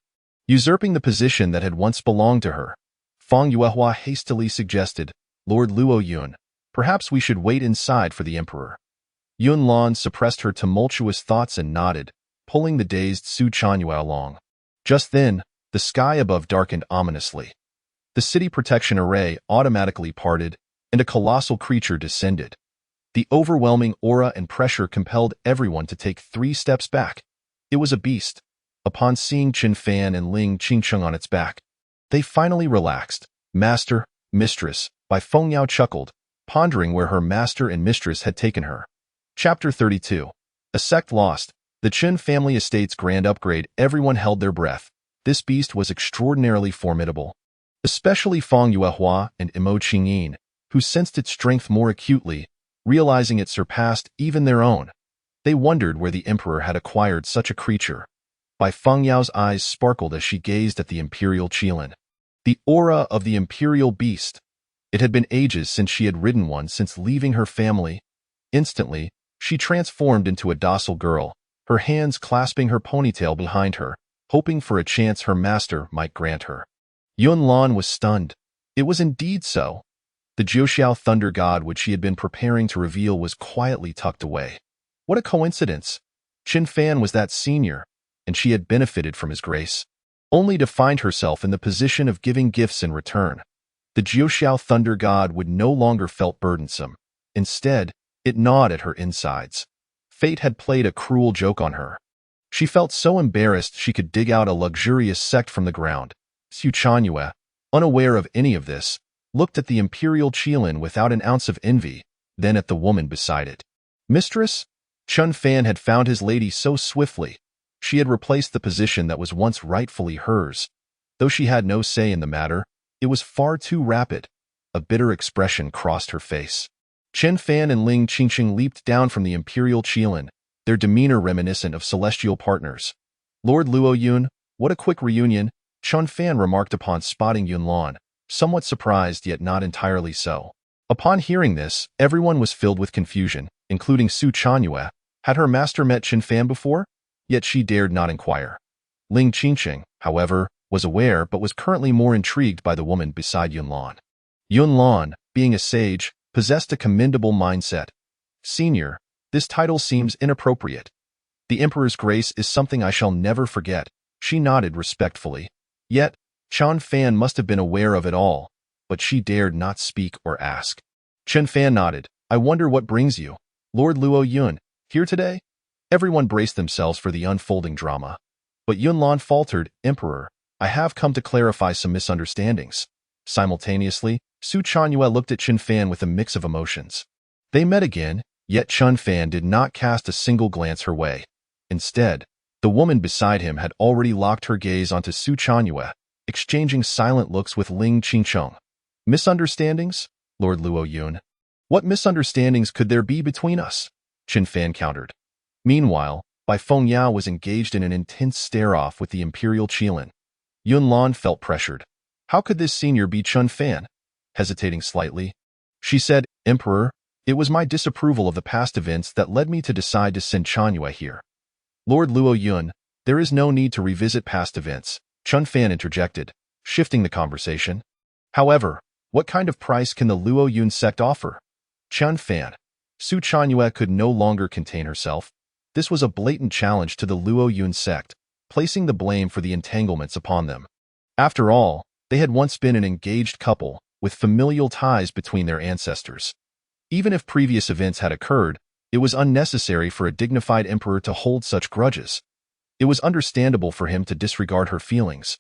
Usurping the position that had once belonged to her, Fang Yuehua hastily suggested, Lord Luo Yun, perhaps we should wait inside for the emperor. Yunlan suppressed her tumultuous thoughts and nodded, pulling the dazed Su Chanyue along. Just then, the sky above darkened ominously. The city protection array automatically parted, and a colossal creature descended. The overwhelming aura and pressure compelled everyone to take 3 steps back. It was a beast. Upon seeing Chen Fan and Ling Qingcheng on its back, they finally relaxed. Master, mistress, Bai Fengyao chuckled, pondering where her master and mistress had taken her. Chapter 32. A sect lost. The Chen family estate's grand upgrade. Everyone held their breath. This beast was extraordinarily formidable. Especially Fang Yuehua and Imo Qingyin, who sensed its strength more acutely, realizing it surpassed even their own. They wondered where the emperor had acquired such a creature. Bai Fengyao's eyes sparkled as she gazed at the imperial qilin. The aura of the imperial beast. It had been ages since she had ridden one since leaving her family. Instantly, she transformed into a docile girl, her hands clasping her ponytail behind her, hoping for a chance her master might grant her. Yunlan was stunned. It was indeed so. The Jiuxiao thunder god which she had been preparing to reveal was quietly tucked away. What a coincidence! Chen Fan was that senior, and she had benefited from his grace, only to find herself in the position of giving gifts in return. The Jiuxiao thunder god would no longer felt burdensome. Instead, it gnawed at her insides. Fate had played a cruel joke on her. She felt so embarrassed she could dig out a luxurious sect from the ground. Su Chanyue, unaware of any of this, looked at the imperial qilin without an ounce of envy, then at the woman beside it. Mistress? Chen Fan had found his lady so swiftly. She had replaced the position that was once rightfully hers. Though she had no say in the matter, it was far too rapid. A bitter expression crossed her face. Chen Fan and Ling Qingcheng leaped down from the imperial qilin, their demeanor reminiscent of celestial partners. Lord Luo Yun, what a quick reunion, Chen Fan remarked upon spotting Yunlan, somewhat surprised yet not entirely so. Upon hearing this, everyone was filled with confusion, including Su Chanyue. Had her master met Chen Fan before? Yet she dared not inquire. Ling Qingcheng, however, was aware but was currently more intrigued by the woman beside Yunlan. Yunlan, being a sage, possessed a commendable mindset. Senior, This title seems inappropriate. The Emperor's grace is something I shall never forget. She nodded respectfully. Yet, Chen Fan must have been aware of it all, but she dared not speak or ask. Chen Fan nodded. I wonder what brings you, Lord Luo Yun, here today? Everyone braced themselves for the unfolding drama. But Yunlan faltered, Emperor, I have come to clarify some misunderstandings. Simultaneously, Su Chanyue looked at Chen Fan with a mix of emotions. They met again, yet Chen Fan did not cast a single glance her way. Instead, the woman beside him had already locked her gaze onto Su Chanyue, exchanging silent looks with Ling Qingcheng. Misunderstandings? Lord Luo Yun. What misunderstandings could there be between us? Chen Fan countered. Meanwhile, Bai Fengyao was engaged in an intense stare-off with the Imperial Qilin. Yunlan felt pressured. How could this senior be Chen Fan? Hesitating slightly, she said, Emperor, it was my disapproval of the past events that led me to decide to send Chanyue here. Lord Luo Yun, there is no need to revisit past events, Chen Fan interjected, shifting the conversation. However, what kind of price can the Luo Yun sect offer? Chen Fan. Su Chanyue could no longer contain herself. This was a blatant challenge to the Luo Yun sect, placing the blame for the entanglements upon them. After all, they had once been an engaged couple, with familial ties between their ancestors. Even if previous events had occurred, it was unnecessary for a dignified emperor to hold such grudges. It was understandable for him to disregard her feelings.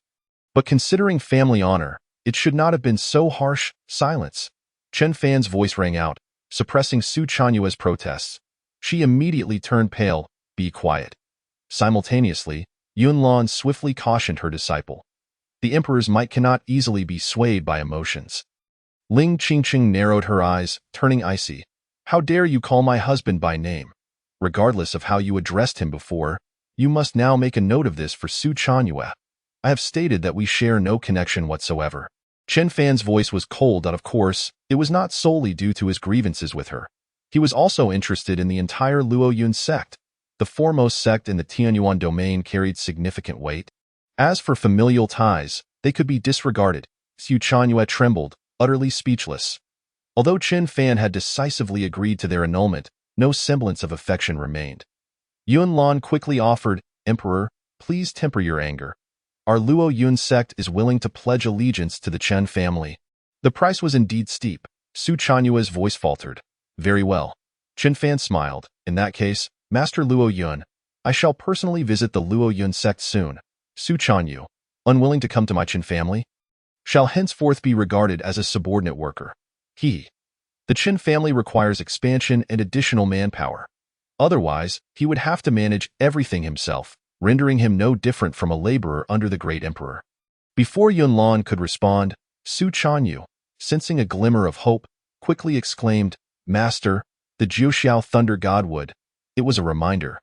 But considering family honor, it should not have been so harsh. Silence. Chen Fan's voice rang out, suppressing Su Chanyue's protests. She immediately turned pale. Be quiet. Simultaneously, Yunlan swiftly cautioned her disciple. The emperor's might cannot easily be swayed by emotions. Ling Qingcheng narrowed her eyes, turning icy. How dare you call my husband by name? Regardless of how you addressed him before, you must now make a note of this for Su Chanyue. I have stated that we share no connection whatsoever. Chen Fan's voice was cold, and of course, it was not solely due to his grievances with her. He was also interested in the entire Luo Yun sect. The foremost sect in the Tianyuan domain carried significant weight. As for familial ties, they could be disregarded. Su Chanyue trembled, utterly speechless. Although Chen Fan had decisively agreed to their annulment, no semblance of affection remained. Yunlan quickly offered, Emperor, please temper your anger. Our Luo Yun sect is willing to pledge allegiance to the Chen family. The price was indeed steep. Su Chanyue's voice faltered. Very well. Chen Fan smiled. In that case, Master Luo Yun, I shall personally visit the Luo Yun sect soon. Su Chanyu, unwilling to come to my Chen family, shall henceforth be regarded as a subordinate worker. The Chen family requires expansion and additional manpower. Otherwise, he would have to manage everything himself, rendering him no different from a laborer under the great emperor. Before Yunlan could respond, Su Chanyu, sensing a glimmer of hope, quickly exclaimed, Master, the Jiuxiao Thunder God would. It was a reminder.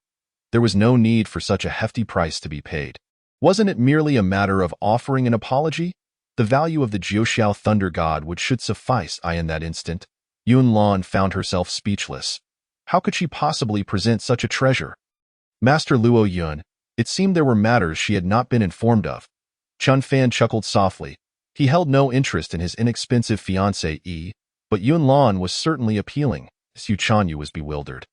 There was no need for such a hefty price to be paid. Wasn't it merely a matter of offering an apology? The value of the Jiuxiao Thunder God would should suffice. In that instant, Yunlan found herself speechless. How could she possibly present such a treasure? Master Luo Yun, it seemed there were matters she had not been informed of. Chen Fan chuckled softly. He held no interest in his inexpensive fiancée, but Yunlan was certainly appealing. Su Chanyu was bewildered.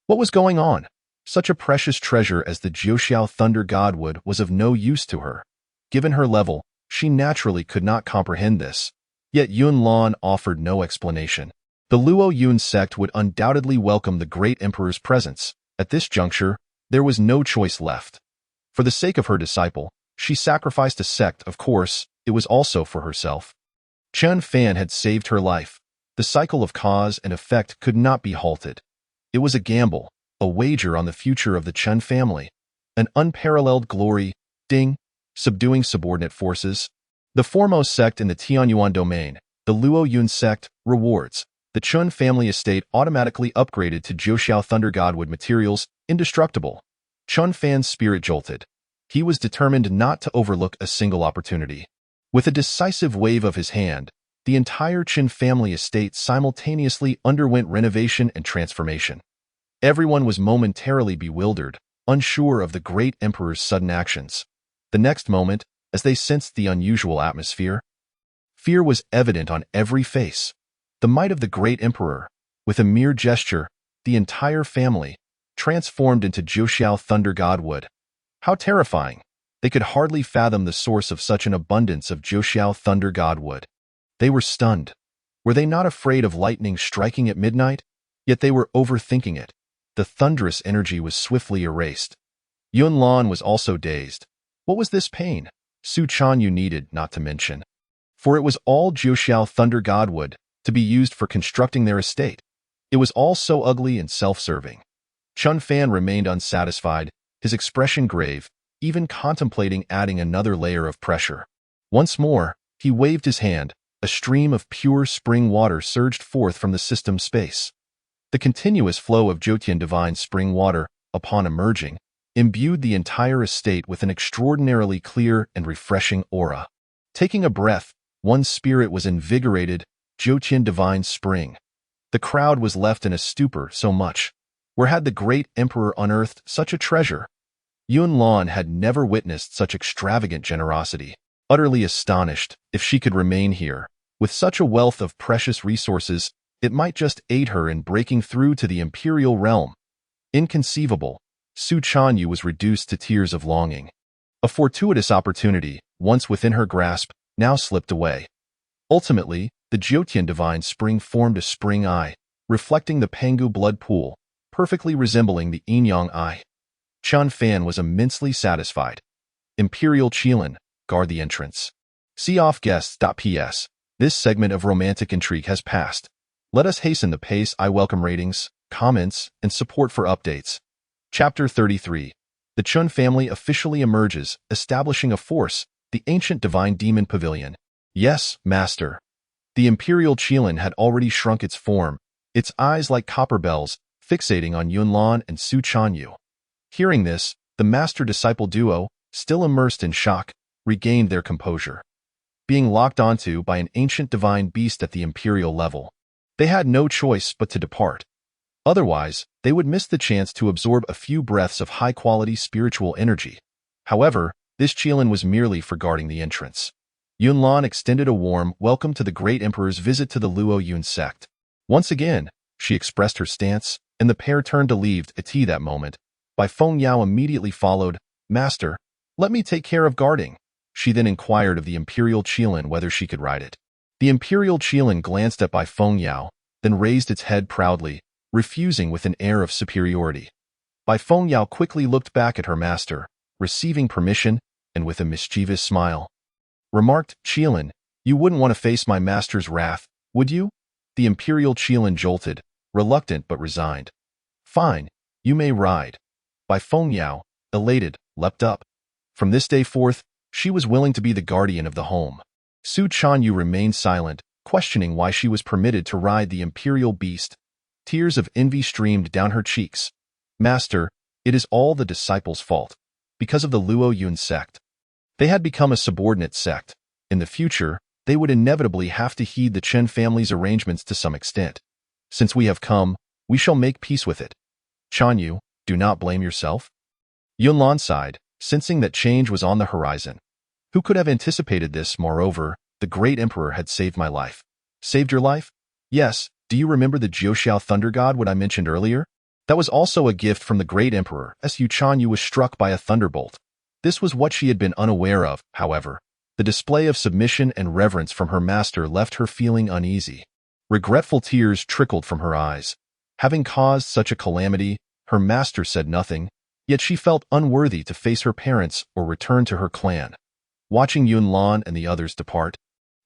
What was going on? Such a precious treasure as the Jiuxiao Thunder Godwood was of no use to her. Given her level, she naturally could not comprehend this. Yet Yunlan offered no explanation. The Luo Yun sect would undoubtedly welcome the great emperor's presence. At this juncture, there was no choice left. For the sake of her disciple, she sacrificed a sect. Of course, it was also for herself. Chen Fan had saved her life. The cycle of cause and effect could not be halted. It was a gamble, a wager on the future of the Chen family. An unparalleled glory, subduing subordinate forces. The foremost sect in the Tianyuan domain, the Luo Yun sect, rewards. The Chen family estate automatically upgraded to Jiuxiao Thunder Godwood materials, indestructible. Chen Fan's spirit jolted. He was determined not to overlook a single opportunity. With a decisive wave of his hand, the entire Chen family estate simultaneously underwent renovation and transformation. Everyone was momentarily bewildered, unsure of the great emperor's sudden actions. The next moment, as they sensed the unusual atmosphere, fear was evident on every face. The might of the great emperor. With a mere gesture, the entire family, transformed into Zhouxiao Thunder God would. How terrifying! They could hardly fathom the source of such an abundance of Zhouxiao Thunder God wood. They were stunned. Were they not afraid of lightning striking at midnight? Yet they were overthinking it. The thunderous energy was swiftly erased. Yunlan was also dazed. What was this pain? Su Chanyu needed not to mention. For it was all Zhouxiao Thunder God wood, to be used for constructing their estate. It was all so ugly and self-serving. Chun Fan remained unsatisfied, his expression grave, even contemplating adding another layer of pressure. Once more, he waved his hand. A stream of pure spring water surged forth from the system's space. The continuous flow of Jotian divine spring water, upon emerging, imbued the entire estate with an extraordinarily clear and refreshing aura. Taking a breath, one's spirit was invigorated. Jotian divine spring. The crowd was left in a stupor. So much. Where had the great emperor unearthed such a treasure? Yunlan had never witnessed such extravagant generosity. Utterly astonished, if she could remain here, with such a wealth of precious resources, it might just aid her in breaking through to the imperial realm. Inconceivable. Su Chanyu was reduced to tears of longing. A fortuitous opportunity, once within her grasp, now slipped away. Ultimately, the Jotian divine spring formed a spring eye, reflecting the Pangu blood pool, perfectly resembling the Yin-Yang eye. Chun Fan was immensely satisfied. Imperial Qilin, guard the entrance. See off guests.ps. This segment of romantic intrigue has passed. Let us hasten the pace. I welcome ratings, comments, and support for updates. Chapter 33. The Chun family officially emerges, establishing a force, the ancient divine demon pavilion. Yes, master. The Imperial Qilin had already shrunk its form, its eyes like copper bells, fixating on Yunlan and Su Chanyu. Hearing this, the master-disciple duo, still immersed in shock, regained their composure. Being locked onto by an ancient divine beast at the imperial level, they had no choice but to depart. Otherwise, they would miss the chance to absorb a few breaths of high-quality spiritual energy. However, this Qilin was merely for guarding the entrance. Yunlan extended a warm welcome to the great emperor's visit to the Luo Yun sect. Once again, she expressed her stance, and the pair turned to leave Ati that moment. Bai Feng Yao immediately followed. Master, let me take care of guarding. She then inquired of the Imperial Qilin whether she could ride it. The Imperial Qilin glanced at Bai Feng Yao, then raised its head proudly, refusing with an air of superiority. Bai Feng Yao quickly looked back at her master, receiving permission, and with a mischievous smile, remarked, Qilin, you wouldn't want to face my master's wrath, would you? The Imperial Qilin jolted, reluctant but resigned. Fine, you may ride. Bai Feng Yao, elated, leapt up. From this day forth, she was willing to be the guardian of the home. Su Chanyu remained silent, questioning why she was permitted to ride the imperial beast. Tears of envy streamed down her cheeks. Master, it is all the disciples' fault. Because of the Luo Yun sect. They had become a subordinate sect. In the future, they would inevitably have to heed the Chen family's arrangements to some extent. Since we have come, we shall make peace with it. Chanyu, do not blame yourself. Yunlan sighed, sensing that change was on the horizon. Who could have anticipated this? Moreover, the great emperor had saved my life. Saved your life? Yes, do you remember the Zhouxiao Thunder God what I mentioned earlier? That was also a gift from the great emperor, as Yu Chanyu was struck by a thunderbolt. This was what she had been unaware of, however. The display of submission and reverence from her master left her feeling uneasy. Regretful tears trickled from her eyes. Having caused such a calamity, her master said nothing, yet she felt unworthy to face her parents or return to her clan. Watching Yunlan and the others depart,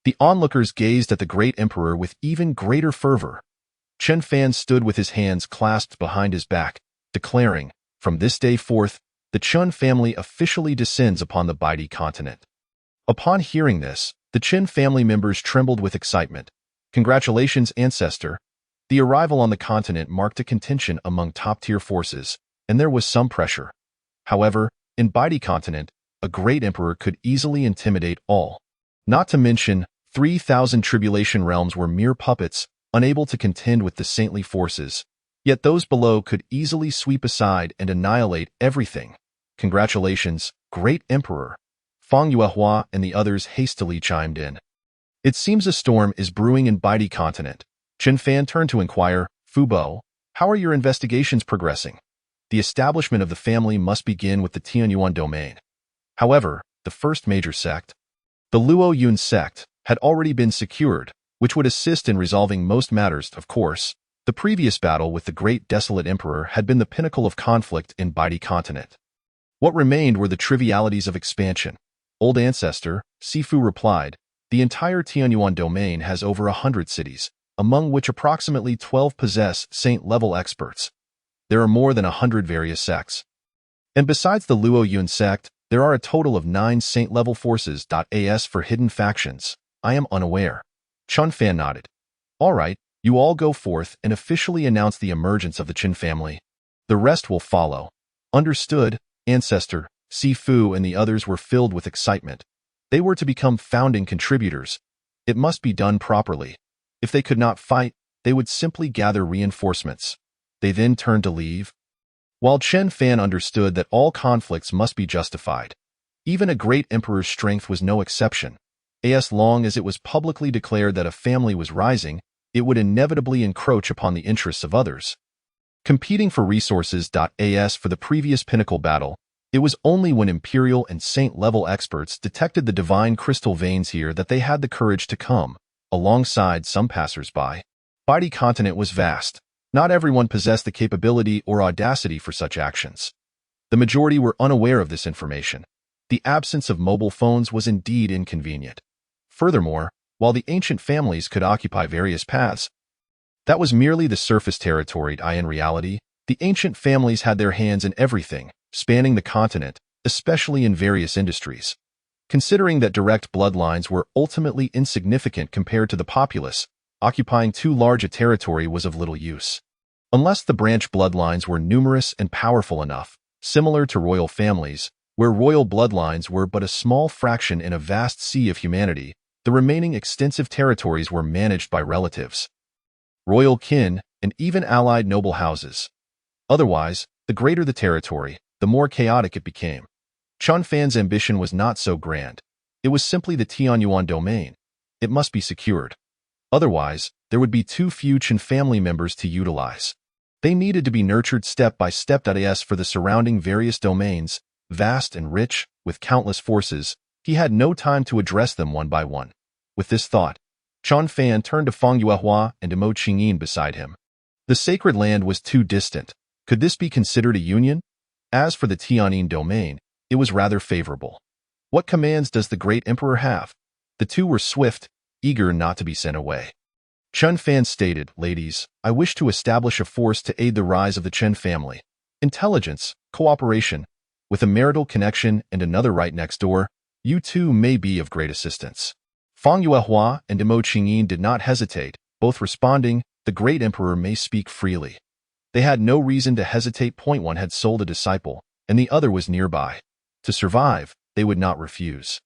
the onlookers gazed at the great emperor with even greater fervor. Chen Fan stood with his hands clasped behind his back, declaring, from this day forth, the Chun family officially descends upon the Baidi continent. Upon hearing this, the Chen family members trembled with excitement. Congratulations, ancestor. The arrival on the continent marked a contention among top-tier forces, and there was some pressure. However, in Baidi continent, a great emperor could easily intimidate all. Not to mention, 3,000 tribulation realms were mere puppets, unable to contend with the saintly forces. Yet those below could easily sweep aside and annihilate everything. Congratulations, great emperor. Fang Yuehua and the others hastily chimed in. It seems a storm is brewing in Baidi continent. Chen Fan turned to inquire, Fu Bo, How are your investigations progressing? The establishment of the family must begin with the Tianyuan domain. However, the first major sect, the Luo Yun sect, had already been secured, which would assist in resolving most matters. Of course, the previous battle with the great desolate emperor had been the pinnacle of conflict in Baidi continent. What remained were the trivialities of expansion. Old ancestor, Sifu replied, the entire Tianyuan domain has over 100 cities, among which approximately 12 possess saint-level experts. There are more than 100 various sects. And besides the Luo Yun sect, there are a total of 9 saint-level forces. As for hidden factions, I am unaware. Chun Fan nodded. All right, you all go forth and officially announce the emergence of the Qin family. The rest will follow. Understood, ancestor, Sifu and the others were filled with excitement. They were to become founding contributors. It must be done properly. If they could not fight, they would simply gather reinforcements. They then turned to leave. While Chen Fan understood that all conflicts must be justified, even a great emperor's strength was no exception. As long as it was publicly declared that a family was rising, it would inevitably encroach upon the interests of others. Competing for resources. As for the previous pinnacle battle, it was only when imperial and saint-level experts detected the divine crystal veins here that they had the courage to come, alongside some passers-by. Baidi continent was vast. Not everyone possessed the capability or audacity for such actions. The majority were unaware of this information. The absence of mobile phones was indeed inconvenient. Furthermore, while the ancient families could occupy various paths, that was merely the surface territory. In reality, the ancient families had their hands in everything, spanning the continent, especially in various industries. Considering that direct bloodlines were ultimately insignificant compared to the populace, occupying too large a territory was of little use. Unless the branch bloodlines were numerous and powerful enough, similar to royal families, where royal bloodlines were but a small fraction in a vast sea of humanity, the remaining extensive territories were managed by relatives, royal kin, and even allied noble houses. Otherwise, the greater the territory, the more chaotic it became. Chun Fan's ambition was not so grand. It was simply the Tianyuan domain. It must be secured. Otherwise, there would be too few Qin family members to utilize. They needed to be nurtured step by step. As for the surrounding various domains, vast and rich, with countless forces, he had no time to address them one by one. With this thought, Chun Fan turned to Feng Yuehua and Mo Qingyin beside him. The sacred land was too distant. Could this be considered a union? As for the Tianyin domain, it was rather favorable. What commands does the great emperor have? The two were swift, eager not to be sent away. Chun Fan stated, ladies, I wish to establish a force to aid the rise of the Chen family. Intelligence, cooperation, with a marital connection and another right next door, you two may be of great assistance. Feng Yuehua and Mo Qingyin did not hesitate, both responding, the great emperor may speak freely. They had no reason to hesitate. One had sold a disciple, and the other was nearby. To survive, they would not refuse.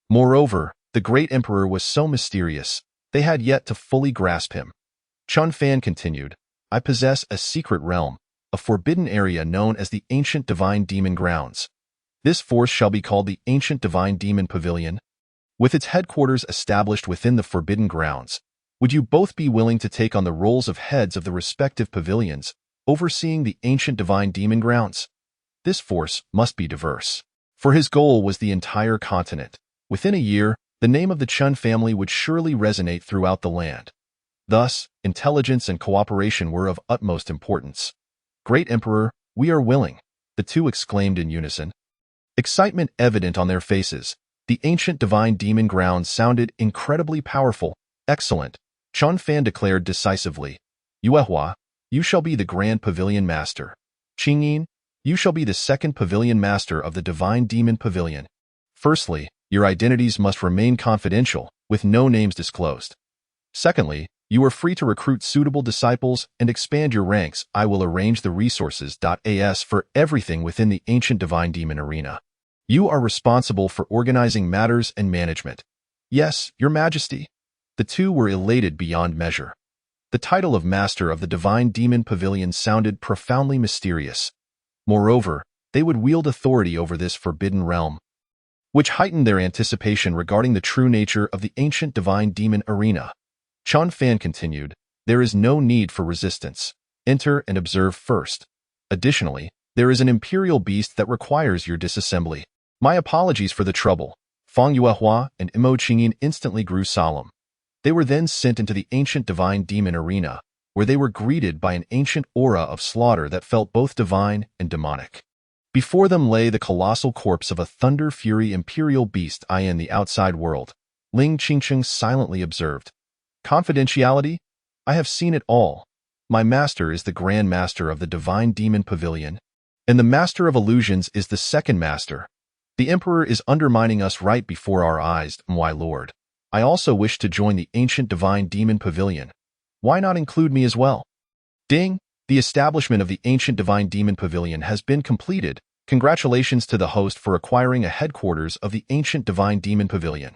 Moreover, the great emperor was so mysterious, they had yet to fully grasp him. Chun Fan continued, I possess a secret realm, a forbidden area known as the Ancient Divine Demon Grounds. This force shall be called the Ancient Divine Demon Pavilion. With its headquarters established within the Forbidden Grounds, would you both be willing to take on the roles of heads of the respective pavilions, overseeing the Ancient Divine Demon Grounds? This force must be diverse. For his goal was the entire continent. Within a year, the name of the Chun family would surely resonate throughout the land. Thus, intelligence and cooperation were of utmost importance. Great Emperor, we are willing, the two exclaimed in unison. Excitement evident on their faces, the Ancient Divine Demon Grounds sounded incredibly powerful. Excellent, Chun Fan declared decisively. Yuehua, you shall be the Grand Pavilion Master. Qingyin, you shall be the second Pavilion Master of the Divine Demon Pavilion. Firstly, your identities must remain confidential, with no names disclosed. Secondly, you are free to recruit suitable disciples and expand your ranks. I will arrange the resources. As for everything within the Ancient Divine Demon Arena, you are responsible for organizing matters and management. Yes, Your Majesty. The two were elated beyond measure. The title of Master of the Divine Demon Pavilion sounded profoundly mysterious. Moreover, they would wield authority over this forbidden realm, which heightened their anticipation regarding the true nature of the Ancient Divine Demon Arena. Chun Fan continued, there is no need for resistance. Enter and observe first. Additionally, there is an imperial beast that requires your disassembly. My apologies for the trouble. Fang Yuehua and Imo Qingyin instantly grew solemn. They were then sent into the ancient divine demon arena, where they were greeted by an ancient aura of slaughter that felt both divine and demonic. Before them lay the colossal corpse of a thunder fury imperial beast in the outside world. Ling Qingcheng silently observed. Confidentiality? I have seen it all. My master is the Grand Master of the Divine Demon Pavilion, and the Master of Illusions is the second master. The Emperor is undermining us right before our eyes, my lord. I also wish to join the ancient Divine Demon Pavilion. Why not include me as well? Ding! The establishment of the ancient Divine Demon Pavilion has been completed. Congratulations to the host for acquiring a headquarters of the ancient Divine Demon Pavilion.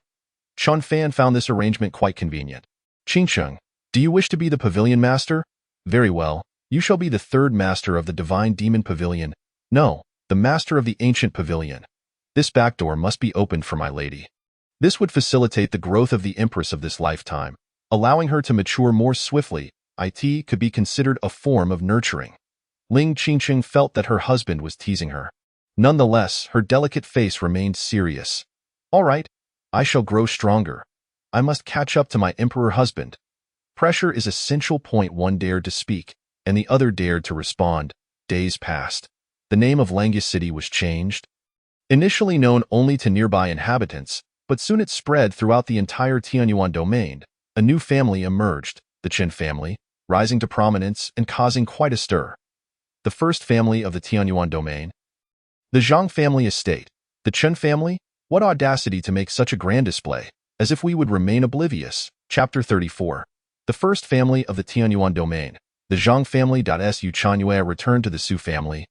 Chun Fan found this arrangement quite convenient. Qingcheng, do you wish to be the pavilion master? Very well, you shall be the third master of the Divine Demon Pavilion. No, the master of the ancient pavilion. This back door must be opened for my lady. This would facilitate the growth of the empress of this lifetime, allowing her to mature more swiftly. It could be considered a form of nurturing. Ling Qingcheng felt that her husband was teasing her. Nonetheless, her delicate face remained serious. All right, I shall grow stronger. I must catch up to my emperor husband. Pressure is essential. One dared to speak, and the other dared to respond. Days passed. The name of Langia City was changed. Initially known only to nearby inhabitants, but soon it spread throughout the entire Tianyuan domain. A new family emerged, the Qin family, rising to prominence and causing quite a stir. The first family of the Tianyuan domain. The Zhang family estate. The Qin family? What audacity to make such a grand display, as if we would remain oblivious. Chapter 34. The first family of the Tianyuan domain. The Zhang family. Su Chanyue returned to the Su family.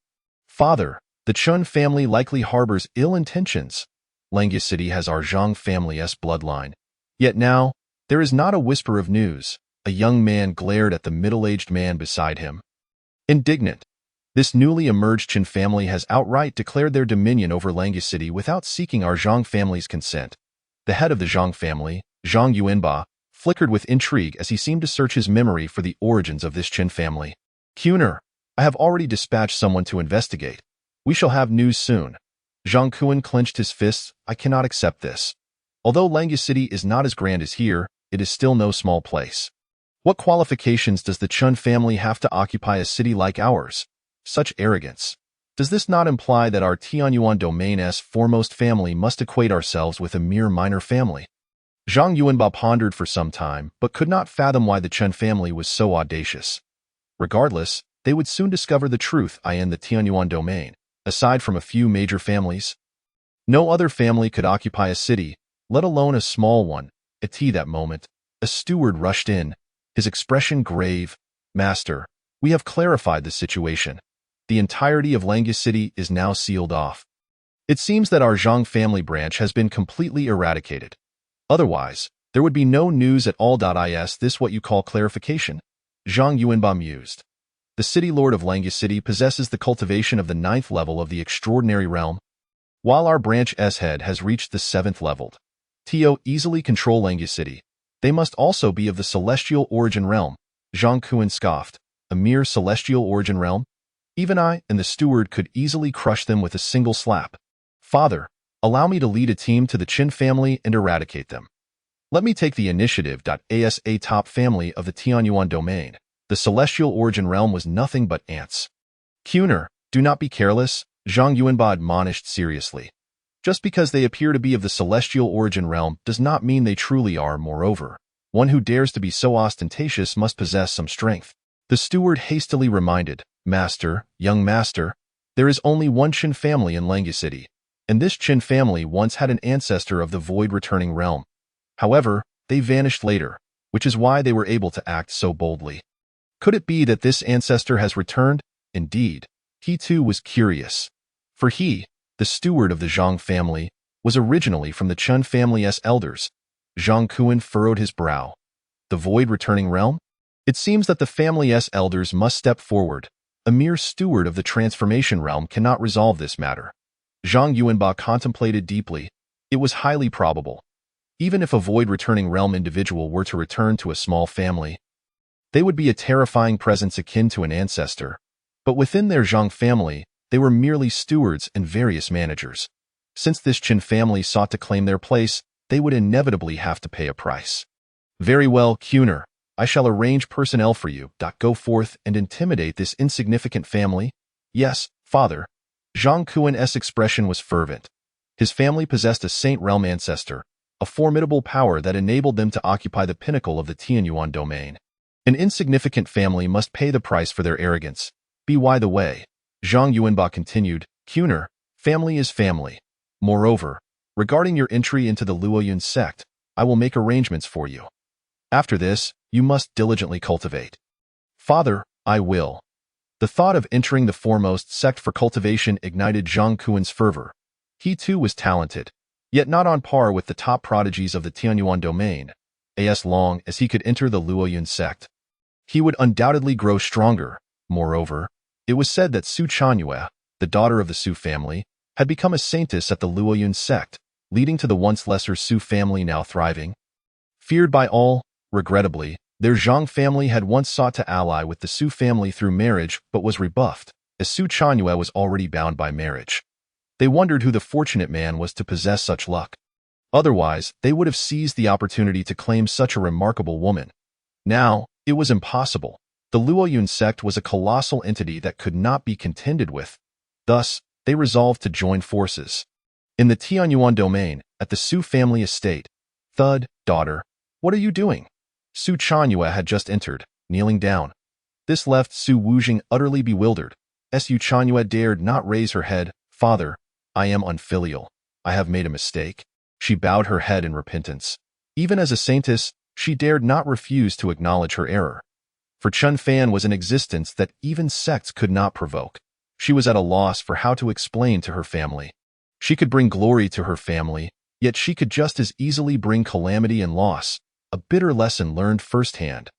Father, the Chun family likely harbors ill intentions. Langia City has our Zhang family's bloodline. Yet now, there is not a whisper of news. A young man glared at the middle-aged man beside him. Indignant. This newly emerged Qin family has outright declared their dominion over Langia City without seeking our Zhang family's consent. The head of the Zhang family, Zhang Yuanba, flickered with intrigue as he seemed to search his memory for the origins of this Qin family. Kuner, I have already dispatched someone to investigate. We shall have news soon. Zhang Kuan clenched his fists. I cannot accept this. Although Langia City is not as grand as here, it is still no small place. What qualifications does the Chun family have to occupy a city like ours? Such arrogance. Does this not imply that our Tianyuan domain's foremost family must equate ourselves with a mere minor family? Zhang Yuanba pondered for some time, but could not fathom why the Chen family was so audacious. Regardless, they would soon discover the truth in the Tianyuan domain. Aside from a few major families, no other family could occupy a city, let alone a small one. At that moment, a steward rushed in, his expression grave. Master, we have clarified the situation. The entirety of Langia City is now sealed off. It seems that our Zhang family branch has been completely eradicated. Otherwise, there would be no news at all. Is this what you call clarification? Zhang Yuanba mused. The city lord of Langia City possesses the cultivation of the 9th level of the extraordinary realm, while our branch's head has reached the 7th level. To easily control Langia City, they must also be of the celestial origin realm. Zhang Kuan scoffed. A mere celestial origin realm? Even I and the steward could easily crush them with a single slap. Father, allow me to lead a team to the Qin family and eradicate them. Let me take the initiative. As a top family of the Tianyuan domain, the celestial origin realm was nothing but ants. Kuner, do not be careless, Zhang Yuanba admonished seriously. Just because they appear to be of the celestial origin realm does not mean they truly are. Moreover, one who dares to be so ostentatious must possess some strength. The steward hastily reminded, Master, young master, there is only one Qin family in Langia City, and this Qin family once had an ancestor of the void-returning realm. However, they vanished later, which is why they were able to act so boldly. Could it be that this ancestor has returned? Indeed, he too was curious. For he, the steward of the Zhang family, was originally from the Chun family's elders. Zhang Kuan furrowed his brow. The void-returning realm? It seems that the family's elders must step forward. A mere steward of the transformation realm cannot resolve this matter. Zhang Yuanba contemplated deeply. It was highly probable. Even if a void-returning realm individual were to return to a small family, They would be a terrifying presence akin to an ancestor. But within their Zhang family, they were merely stewards and various managers. Since this Qin family sought to claim their place, they would inevitably have to pay a price. Very well, Kuner. I shall arrange personnel for you. Go forth and intimidate this insignificant family. Yes, father. Zhang Kuan's expression was fervent. His family possessed a Saint Realm ancestor, a formidable power that enabled them to occupy the pinnacle of the Tianyuan domain. An insignificant family must pay the price for their arrogance. By the way, Zhang Yuanba continued, Kuner, family is family. Moreover, regarding your entry into the Luoyun sect, I will make arrangements for you. After this, you must diligently cultivate. Father, I will. The thought of entering the foremost sect for cultivation ignited Zhang Kuan's fervor. He too was talented, yet not on par with the top prodigies of the Tianyuan domain, as long as he could enter the Luoyun sect. He would undoubtedly grow stronger. Moreover, it was said that Su Chanyue, the daughter of the Su family, had become a saintess at the Luoyun sect, leading to the once lesser Su family now thriving. Feared by all, regrettably, their Zhang family had once sought to ally with the Su family through marriage but was rebuffed, as Su Chanyue was already bound by marriage. They wondered who the fortunate man was to possess such luck. Otherwise, they would have seized the opportunity to claim such a remarkable woman. Now, it was impossible. The Luoyun sect was a colossal entity that could not be contended with. Thus, they resolved to join forces. In the Tianyuan domain, at the Su family estate, Thud, daughter, what are you doing? Su Chanyue had just entered, kneeling down. This left Su Wujing utterly bewildered. Su Chanyue dared not raise her head. Father, I am unfilial. I have made a mistake. She bowed her head in repentance. Even as a saintess, she dared not refuse to acknowledge her error. For Chun Fan was an existence that even sects could not provoke. She was at a loss for how to explain to her family. She could bring glory to her family, yet she could just as easily bring calamity and loss, a bitter lesson learned firsthand.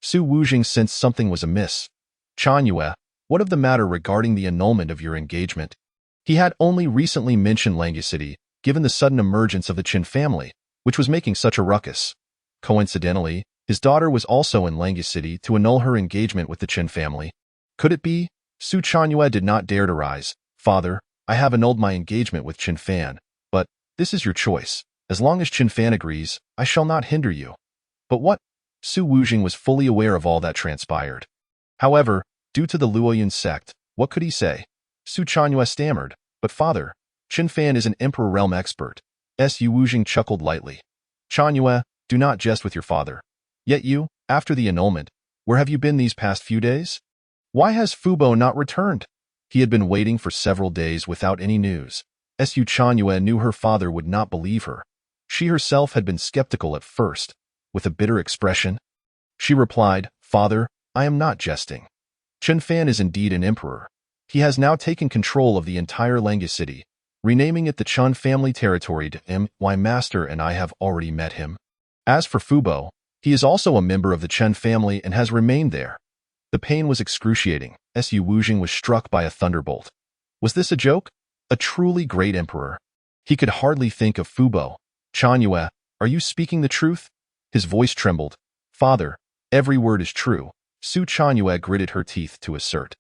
Su Wujing sensed something was amiss. Chanyue, what of the matter regarding the annulment of your engagement? He had only recently mentioned Langucity, given the sudden emergence of the Qin family, which was making such a ruckus. Coincidentally, his daughter was also in Langucity to annul her engagement with the Qin family. Could it be? Su Chanyue did not dare to rise. Father, I have annulled my engagement with Qin Fan, but this is your choice. As long as Qin Fan agrees, I shall not hinder you. But what? Su Wujing was fully aware of all that transpired. However, due to the Luoyun sect, what could he say? Su Chanyue stammered, but father, Qin Fan is an Emperor Realm expert. Su Wujing chuckled lightly. Chanyue, do not jest with your father. Yet you, after the annulment, where have you been these past few days? Why has Fubo not returned? He had been waiting for several days without any news. Su Chanyue knew her father would not believe her. She herself had been skeptical at first. With a bitter expression, she replied, Father, I am not jesting. Qin Fan is indeed an emperor. He has now taken control of the entire Langucity, renaming it the Chun family territory to my master and I have already met him. As for Fubo, he is also a member of the Chen family and has remained there. The pain was excruciating. Su Wujing was struck by a thunderbolt. Was this a joke? A truly great emperor. He could hardly think of Fubo. Chanyue, are you speaking the truth? His voice trembled. Father, every word is true. Su Chanyue gritted her teeth to assert.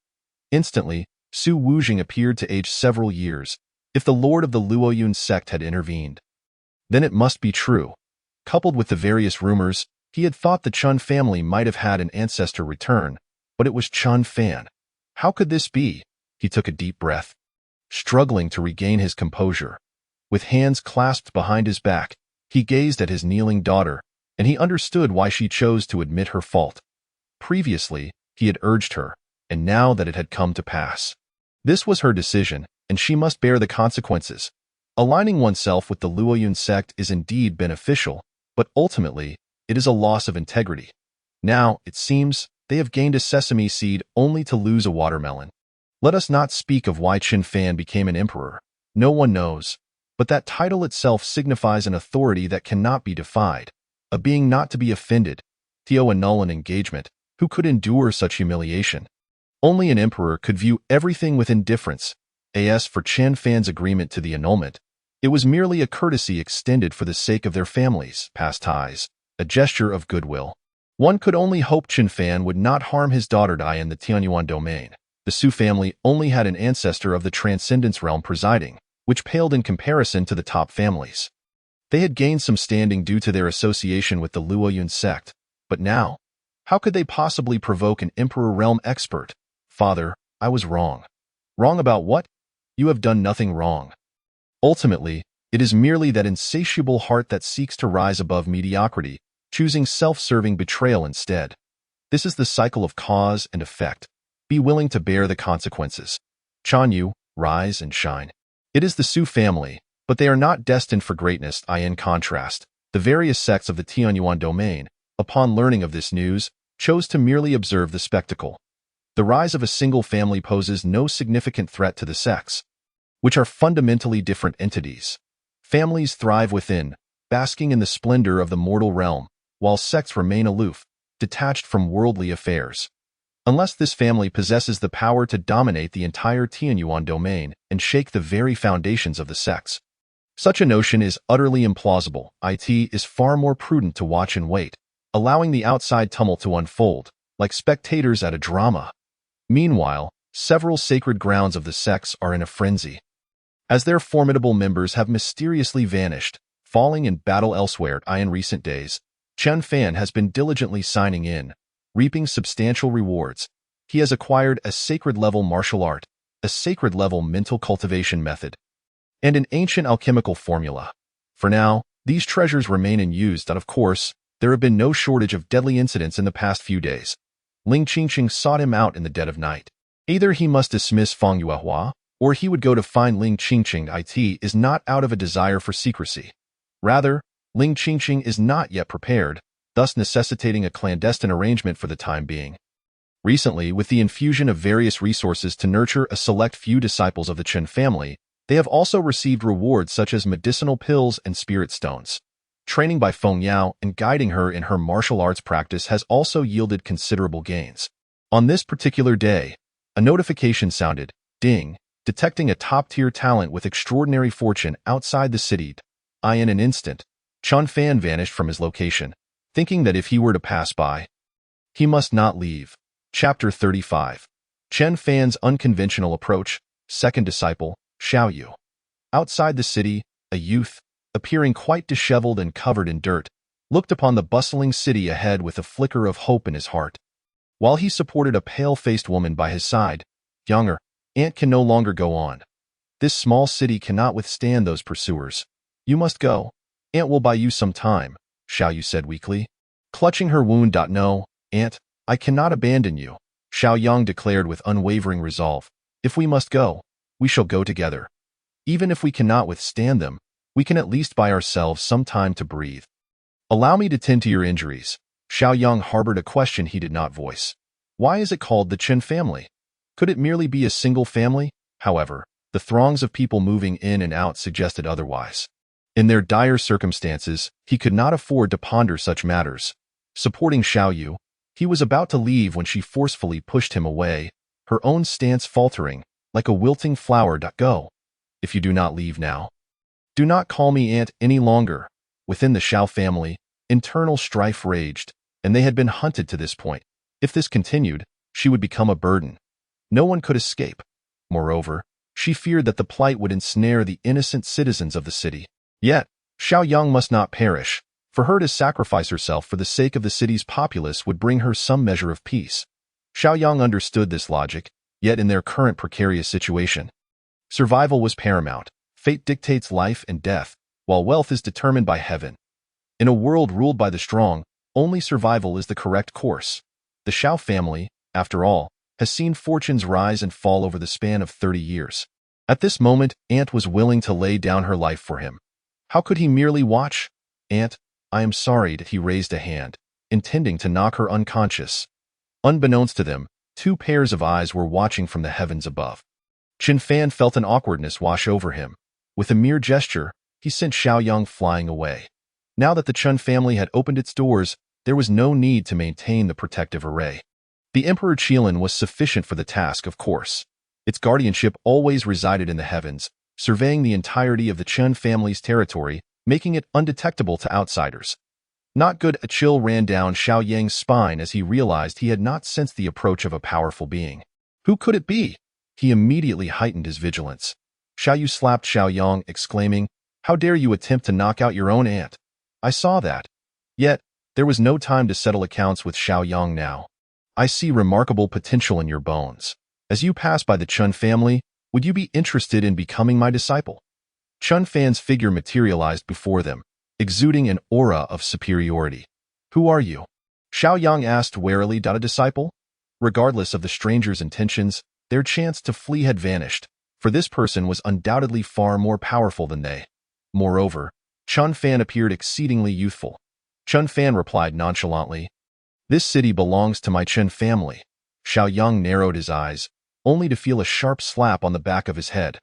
Instantly, Su Wujing appeared to age several years. If the lord of the Luoyun sect had intervened, then it must be true. Coupled with the various rumors, he had thought the Chun family might have had an ancestor return, but it was Chun Fan. How could this be? He took a deep breath, struggling to regain his composure. With hands clasped behind his back, he gazed at his kneeling daughter, and he understood why she chose to admit her fault. Previously, he had urged her, and now that it had come to pass, this was her decision, and she must bear the consequences. Aligning oneself with the Luoyun sect is indeed beneficial, but ultimately, it is a loss of integrity. Now, it seems, they have gained a sesame seed only to lose a watermelon. Let us not speak of why Qin Fan became an emperor. No one knows, but that title itself signifies an authority that cannot be defied. A being not to be offended. Theo annul an engagement. Who could endure such humiliation? Only an emperor could view everything with indifference. As for Qin Fan's agreement to the annulment, it was merely a courtesy extended for the sake of their families' past ties, a gesture of goodwill. One could only hope Chen Fan would not harm his daughter Dai in the Tianyuan domain. The Su family only had an ancestor of the Transcendence realm presiding, which paled in comparison to the top families. They had gained some standing due to their association with the Luoyun sect, but now, how could they possibly provoke an Emperor realm expert? Father, I was wrong. Wrong about what? You have done nothing wrong. Ultimately, it is merely that insatiable heart that seeks to rise above mediocrity, choosing self-serving betrayal instead. This is the cycle of cause and effect. Be willing to bear the consequences. Chanyu, rise and shine. It is the Su family, but they are not destined for greatness. In contrast, the various sects of the Tianyuan domain, upon learning of this news, chose to merely observe the spectacle. The rise of a single family poses no significant threat to the sects, which are fundamentally different entities. Families thrive within, basking in the splendor of the mortal realm, while sects remain aloof, detached from worldly affairs. Unless this family possesses the power to dominate the entire Tianyuan domain and shake the very foundations of the sects. Such a notion is utterly implausible. It is far more prudent to watch and wait, allowing the outside tumult to unfold, like spectators at a drama. Meanwhile, several sacred grounds of the sects are in a frenzy, as their formidable members have mysteriously vanished, falling in battle elsewhere. In recent days, Chen Fan has been diligently signing in, reaping substantial rewards. He has acquired a sacred-level martial art, a sacred-level mental cultivation method, and an ancient alchemical formula. For now, these treasures remain unused, and of course, there have been no shortage of deadly incidents in the past few days. Ling Qingqing sought him out in the dead of night. Either he must dismiss Feng Yuehua, or he would go to find Ling Qingqing. It is not out of a desire for secrecy. Rather, Ling Qingqing is not yet prepared, thus necessitating a clandestine arrangement for the time being. Recently, with the infusion of various resources to nurture a select few disciples of the Chen family, they have also received rewards such as medicinal pills and spirit stones. Training by Feng Yao and guiding her in her martial arts practice has also yielded considerable gains. On this particular day, a notification sounded, ding, detecting a top-tier talent with extraordinary fortune outside the city. In an instant, Chen Fan vanished from his location, thinking that if he were to pass by, he must not leave. Chapter 35. Chen Fan's unconventional approach, second disciple, Xiao Yu. Outside the city, a youth, appearing quite disheveled and covered in dirt, looked upon the bustling city ahead with a flicker of hope in his heart. While he supported a pale-faced woman by his side, younger, Aunt can no longer go on. This small city cannot withstand those pursuers. You must go. Aunt will buy you some time, Xiao Yu said weakly. Clutching her wound. No, Aunt, I cannot abandon you, Xiao Yang declared with unwavering resolve. If we must go, we shall go together. Even if we cannot withstand them, we can at least buy ourselves some time to breathe. Allow me to tend to your injuries. Xiao Yang harbored a question he did not voice. Why is it called the Chen family? Could it merely be a single family? However, the throngs of people moving in and out suggested otherwise. In their dire circumstances, he could not afford to ponder such matters. Supporting Xiao Yu, he was about to leave when she forcefully pushed him away, her own stance faltering, like a wilting flower. Go. If you do not leave now. Do not call me aunt any longer. Within the Xiao family, internal strife raged, and they had been hunted to this point. If this continued, she would become a burden. No one could escape. Moreover, she feared that the plight would ensnare the innocent citizens of the city. Yet, Xiao Yang must not perish. For her to sacrifice herself for the sake of the city's populace would bring her some measure of peace. Xiao Yang understood this logic, yet in their current precarious situation, survival was paramount. Fate dictates life and death, while wealth is determined by heaven. In a world ruled by the strong, only survival is the correct course. The Xiao family, after all, has seen fortunes rise and fall over the span of 30 years. At this moment, Aunt was willing to lay down her life for him. How could he merely watch? Aunt, I am sorry. He raised a hand, intending to knock her unconscious. Unbeknownst to them, two pairs of eyes were watching from the heavens above. Chen Fan felt an awkwardness wash over him. With a mere gesture, he sent Xiao Yang flying away. Now that the Chen family had opened its doors, there was no need to maintain the protective array. The Emperor Qilin was sufficient for the task, of course. Its guardianship always resided in the heavens, surveying the entirety of the Chen family's territory, making it undetectable to outsiders. Not good. A chill ran down Xiao Yang's spine as he realized he had not sensed the approach of a powerful being. Who could it be? He immediately heightened his vigilance. Xiao Yu slapped Xiao Yang, exclaiming, "How dare you attempt to knock out your own aunt? I saw that." Yet, there was no time to settle accounts with Xiao Yang now. "I see remarkable potential in your bones. As you pass by the Chun family, would you be interested in becoming my disciple?" Chun Fan's figure materialized before them, exuding an aura of superiority. "Who are you?" Xiao Yang asked warily. "A disciple?" Regardless of the stranger's intentions, their chance to flee had vanished, for this person was undoubtedly far more powerful than they. Moreover, Chun Fan appeared exceedingly youthful. Chun Fan replied nonchalantly, "This city belongs to my Chun family." Xiao Yang narrowed his eyes, only to feel a sharp slap on the back of his head.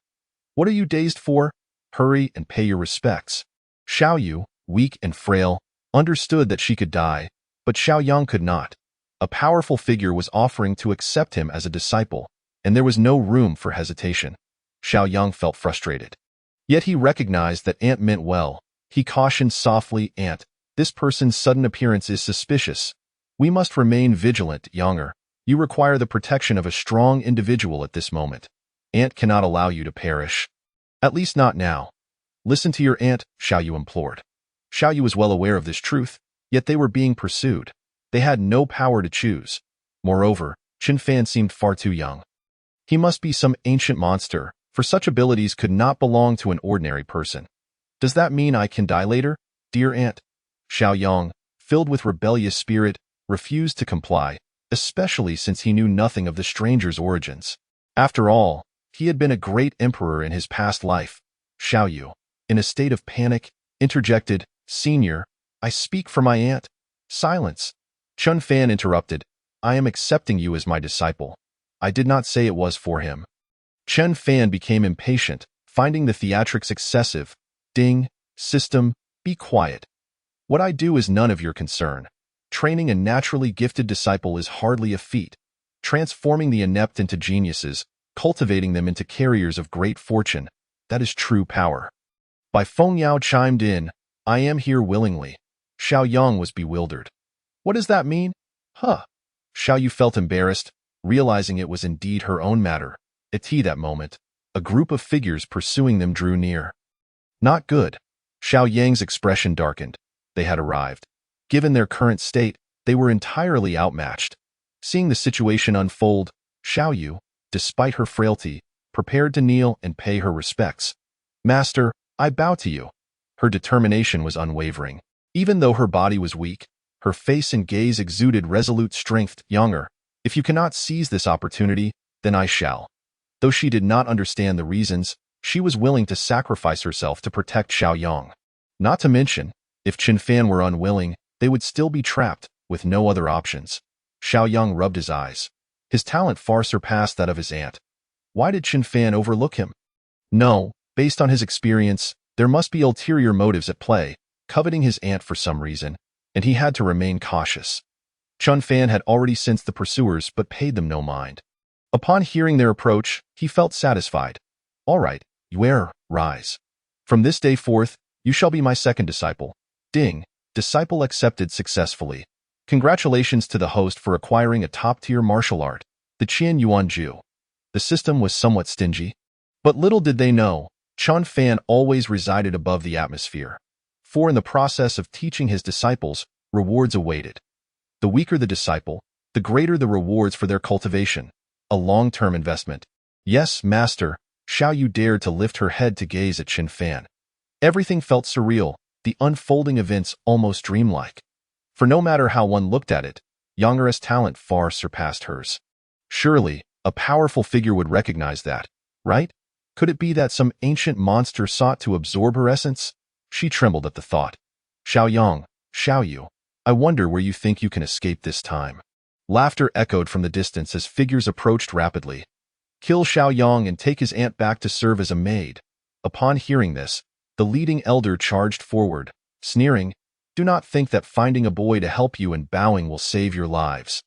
"What are you dazed for? Hurry and pay your respects." Xiao Yu, weak and frail, understood that she could die, but Xiao Yang could not. A powerful figure was offering to accept him as a disciple, and there was no room for hesitation. Xiao Yang felt frustrated. Yet he recognized that Aunt meant well. He cautioned softly, "Aunt, this person's sudden appearance is suspicious. We must remain vigilant, Younger. You require the protection of a strong individual at this moment. Aunt cannot allow you to perish. At least not now." "Listen to your aunt," Xiao Yu implored. Xiao Yu was well aware of this truth, yet they were being pursued. They had no power to choose. Moreover, Chun Fan seemed far too young. He must be some ancient monster, for such abilities could not belong to an ordinary person. "Does that mean I can die later, dear aunt?" Xiao Yang, filled with rebellious spirit, refused to comply, especially since he knew nothing of the stranger's origins. After all, he had been a great emperor in his past life. Xiao Yu, in a state of panic, interjected, "Senior, I speak for my aunt." "Silence." Chun Fan interrupted, "I am accepting you as my disciple. I did not say it was for him." Chun Fan became impatient, finding the theatrics excessive. "Ding, system, be quiet. What I do is none of your concern. Training a naturally gifted disciple is hardly a feat. Transforming the inept into geniuses, cultivating them into carriers of great fortune, that is true power." Bai Feng Yao chimed in, "I am here willingly." Xiao Yang was bewildered. "What does that mean?" "Huh." Xiao Yu felt embarrassed, realizing it was indeed her own matter. At that moment, a group of figures pursuing them drew near. Not good. Xiao Yang's expression darkened. They had arrived. Given their current state, they were entirely outmatched. Seeing the situation unfold, Xiao Yu, despite her frailty, prepared to kneel and pay her respects. "Master, I bow to you." Her determination was unwavering. Even though her body was weak, her face and gaze exuded resolute strength. "Younger, if you cannot seize this opportunity, then I shall." Though she did not understand the reasons, she was willing to sacrifice herself to protect Xiao Yang. Not to mention, if Chun Fan were unwilling, they would still be trapped, with no other options. Xiao Yang rubbed his eyes. His talent far surpassed that of his aunt. Why did Chun Fan overlook him? No, based on his experience, there must be ulterior motives at play, coveting his aunt for some reason, and he had to remain cautious. Chun Fan had already sensed the pursuers but paid them no mind. Upon hearing their approach, he felt satisfied. "All right, Yue, rise. From this day forth, you shall be my second disciple." Ding, disciple accepted successfully. Congratulations to the host for acquiring a top-tier martial art, the Qian Yuan Ju. The system was somewhat stingy, but little did they know, Chun Fan always resided above the atmosphere. For in the process of teaching his disciples, rewards awaited. The weaker the disciple, the greater the rewards for their cultivation. A long-term investment. "Yes, master." Xiao Yu dared to lift her head to gaze at Chun Fan. Everything felt surreal, the unfolding events almost dreamlike. For no matter how one looked at it, Younger's talent far surpassed hers. Surely, a powerful figure would recognize that, right? Could it be that some ancient monster sought to absorb her essence? She trembled at the thought. "Xiao Yang, Xiao Yu, I wonder where you think you can escape this time." Laughter echoed from the distance as figures approached rapidly. "Kill Xiao Yang and take his aunt back to serve as a maid." Upon hearing this, the leading elder charged forward, sneering, "Do not think that finding a boy to help you and bowing will save your lives."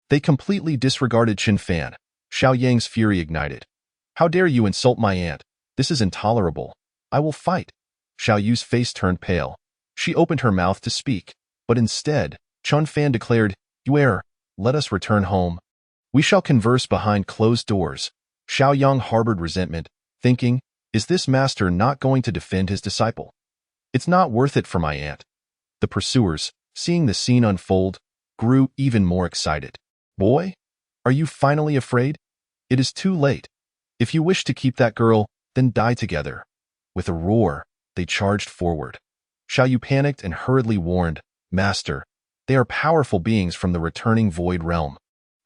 They completely disregarded Chun Fan. Xiao Yang's fury ignited. "How dare you insult my aunt? This is intolerable. I will fight." Xiao Yu's face turned pale. She opened her mouth to speak, But instead, Chun Fan declared, "Yue, let us return home. We shall converse behind closed doors." Xiao Yang harbored resentment, thinking, is this master not going to defend his disciple? It's not worth it for my aunt. The pursuers, seeing the scene unfold, grew even more excited. Boy, are you finally afraid? It is too late. If you wish to keep that girl, then die together. With a roar, they charged forward. Xiao Yu panicked and hurriedly warned, Master, they are powerful beings from the returning void realm.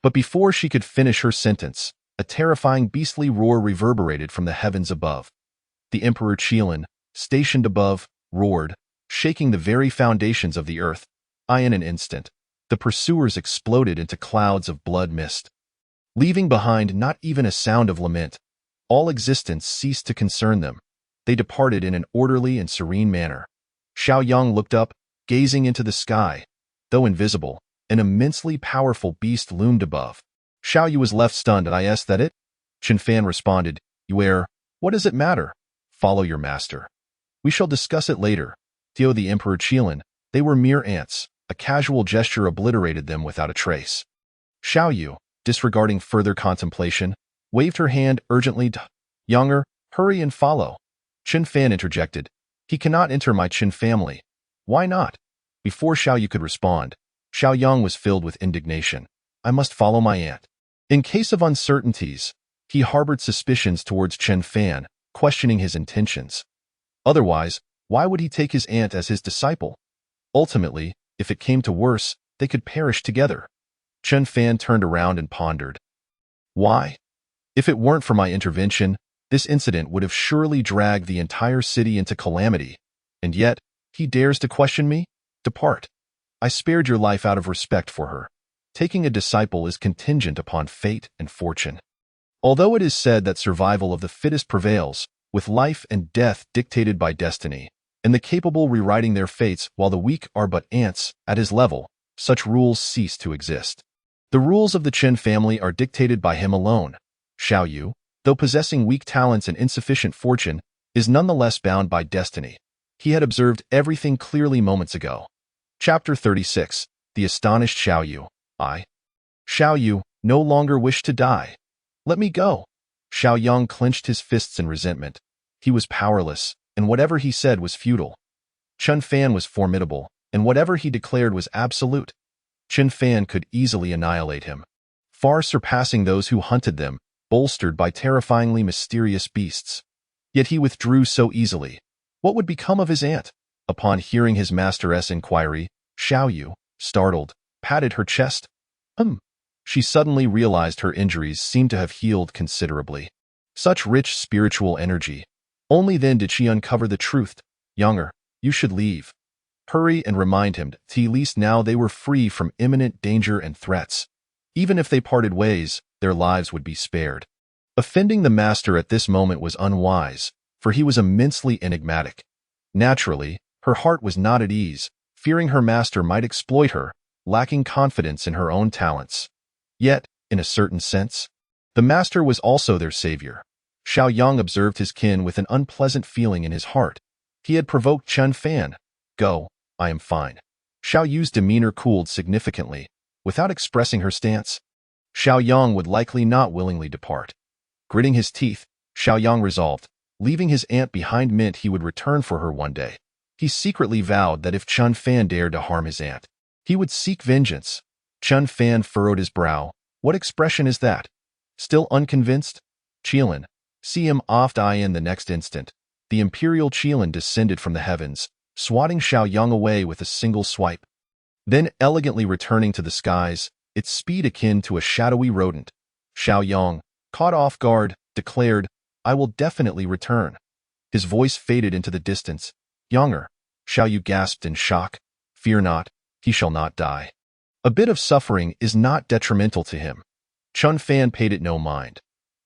But before she could finish her sentence, a terrifying beastly roar reverberated from the heavens above. The Emperor Qilin, stationed above, roared, shaking the very foundations of the earth. In an instant, the pursuers exploded into clouds of blood mist. Leaving behind not even a sound of lament, all existence ceased to concern them. They departed in an orderly and serene manner. Xiao Yang looked up, gazing into the sky. Though invisible, an immensely powerful beast loomed above. Xiao Yu was left stunned. Is that it? Chun Fan responded, Yue, what does it matter? Follow your master. We shall discuss it later. Tio the Emperor Qilin, they were mere ants. A casual gesture obliterated them without a trace. Xiao Yu, disregarding further contemplation, waved her hand urgently to Younger, hurry and follow. Chun Fan interjected, he cannot enter my Qin family. Why not? Before Xiao Yu could respond, Xiao Yang was filled with indignation. I must follow my aunt. In case of uncertainties, he harbored suspicions towards Chun Fan, questioning his intentions. Otherwise, why would he take his aunt as his disciple? Ultimately, if it came to worse, they could perish together. Chun Fan turned around and pondered. Why? If it weren't for my intervention, this incident would have surely dragged the entire city into calamity. And yet, he dares to question me? Depart. I spared your life out of respect for her. Taking a disciple is contingent upon fate and fortune. Although it is said that survival of the fittest prevails, with life and death dictated by destiny, and the capable rewriting their fates while the weak are but ants, at his level, such rules cease to exist. The rules of the Qin family are dictated by him alone. Xiao Yu, though possessing weak talents and insufficient fortune, is nonetheless bound by destiny. He had observed everything clearly moments ago. Chapter 36. The Astonished Xiao Yu. Xiao Yu, no longer wish to die. Let me go. Xiao Yang clenched his fists in resentment. He was powerless, and whatever he said was futile. Chun Fan was formidable, and whatever he declared was absolute. Chun Fan could easily annihilate him, far surpassing those who hunted them, bolstered by terrifyingly mysterious beasts. Yet he withdrew so easily. What would become of his aunt? Upon hearing his master's inquiry, Xiao Yu, startled, patted her chest. She suddenly realized her injuries seemed to have healed considerably. Such rich spiritual energy. Only then did she uncover the truth. Younger, you should leave. Hurry and remind him, at least now they were free from imminent danger and threats. Even if they parted ways, their lives would be spared. Offending the master at this moment was unwise, for he was immensely enigmatic. Naturally, her heart was not at ease, fearing her master might exploit her, lacking confidence in her own talents. Yet, in a certain sense, the master was also their savior. Xiao Yang observed his kin with an unpleasant feeling in his heart. He had provoked Chun Fan. Go, I am fine. Xiao Yu's demeanor cooled significantly. Without expressing her stance, Xiao Yang would likely not willingly depart. Gritting his teeth, Xiao Yang resolved, leaving his aunt behind meant he would return for her one day. He secretly vowed that if Chun Fan dared to harm his aunt, he would seek vengeance. Chun Fan furrowed his brow. What expression is that? Still unconvinced? Qilin. See him oft in the next instant. The imperial Qilin descended from the heavens, swatting Xiao Yang away with a single swipe. Then elegantly returning to the skies, its speed akin to a shadowy rodent. Xiao Yang, caught off guard, declared, I will definitely return. His voice faded into the distance. Younger. Xiao Yu gasped in shock. Fear not, he shall not die. A bit of suffering is not detrimental to him. Chun Fan paid it no mind.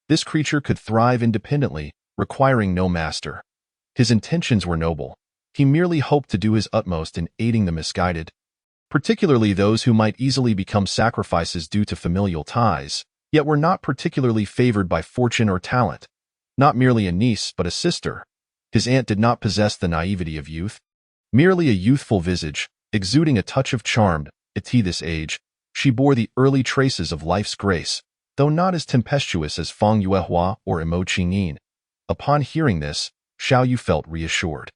This creature could thrive independently, requiring no master. His intentions were noble. He merely hoped to do his utmost in aiding the misguided, particularly those who might easily become sacrifices due to familial ties, yet were not particularly favored by fortune or talent. Not merely a niece, but a sister. His aunt did not possess the naivety of youth. Merely a youthful visage, Exuding a touch of charm, at this age, she bore the early traces of life's grace, though not as tempestuous as Feng Yuehua or Imo Qingyin. Upon hearing this, Xiao Yu felt reassured.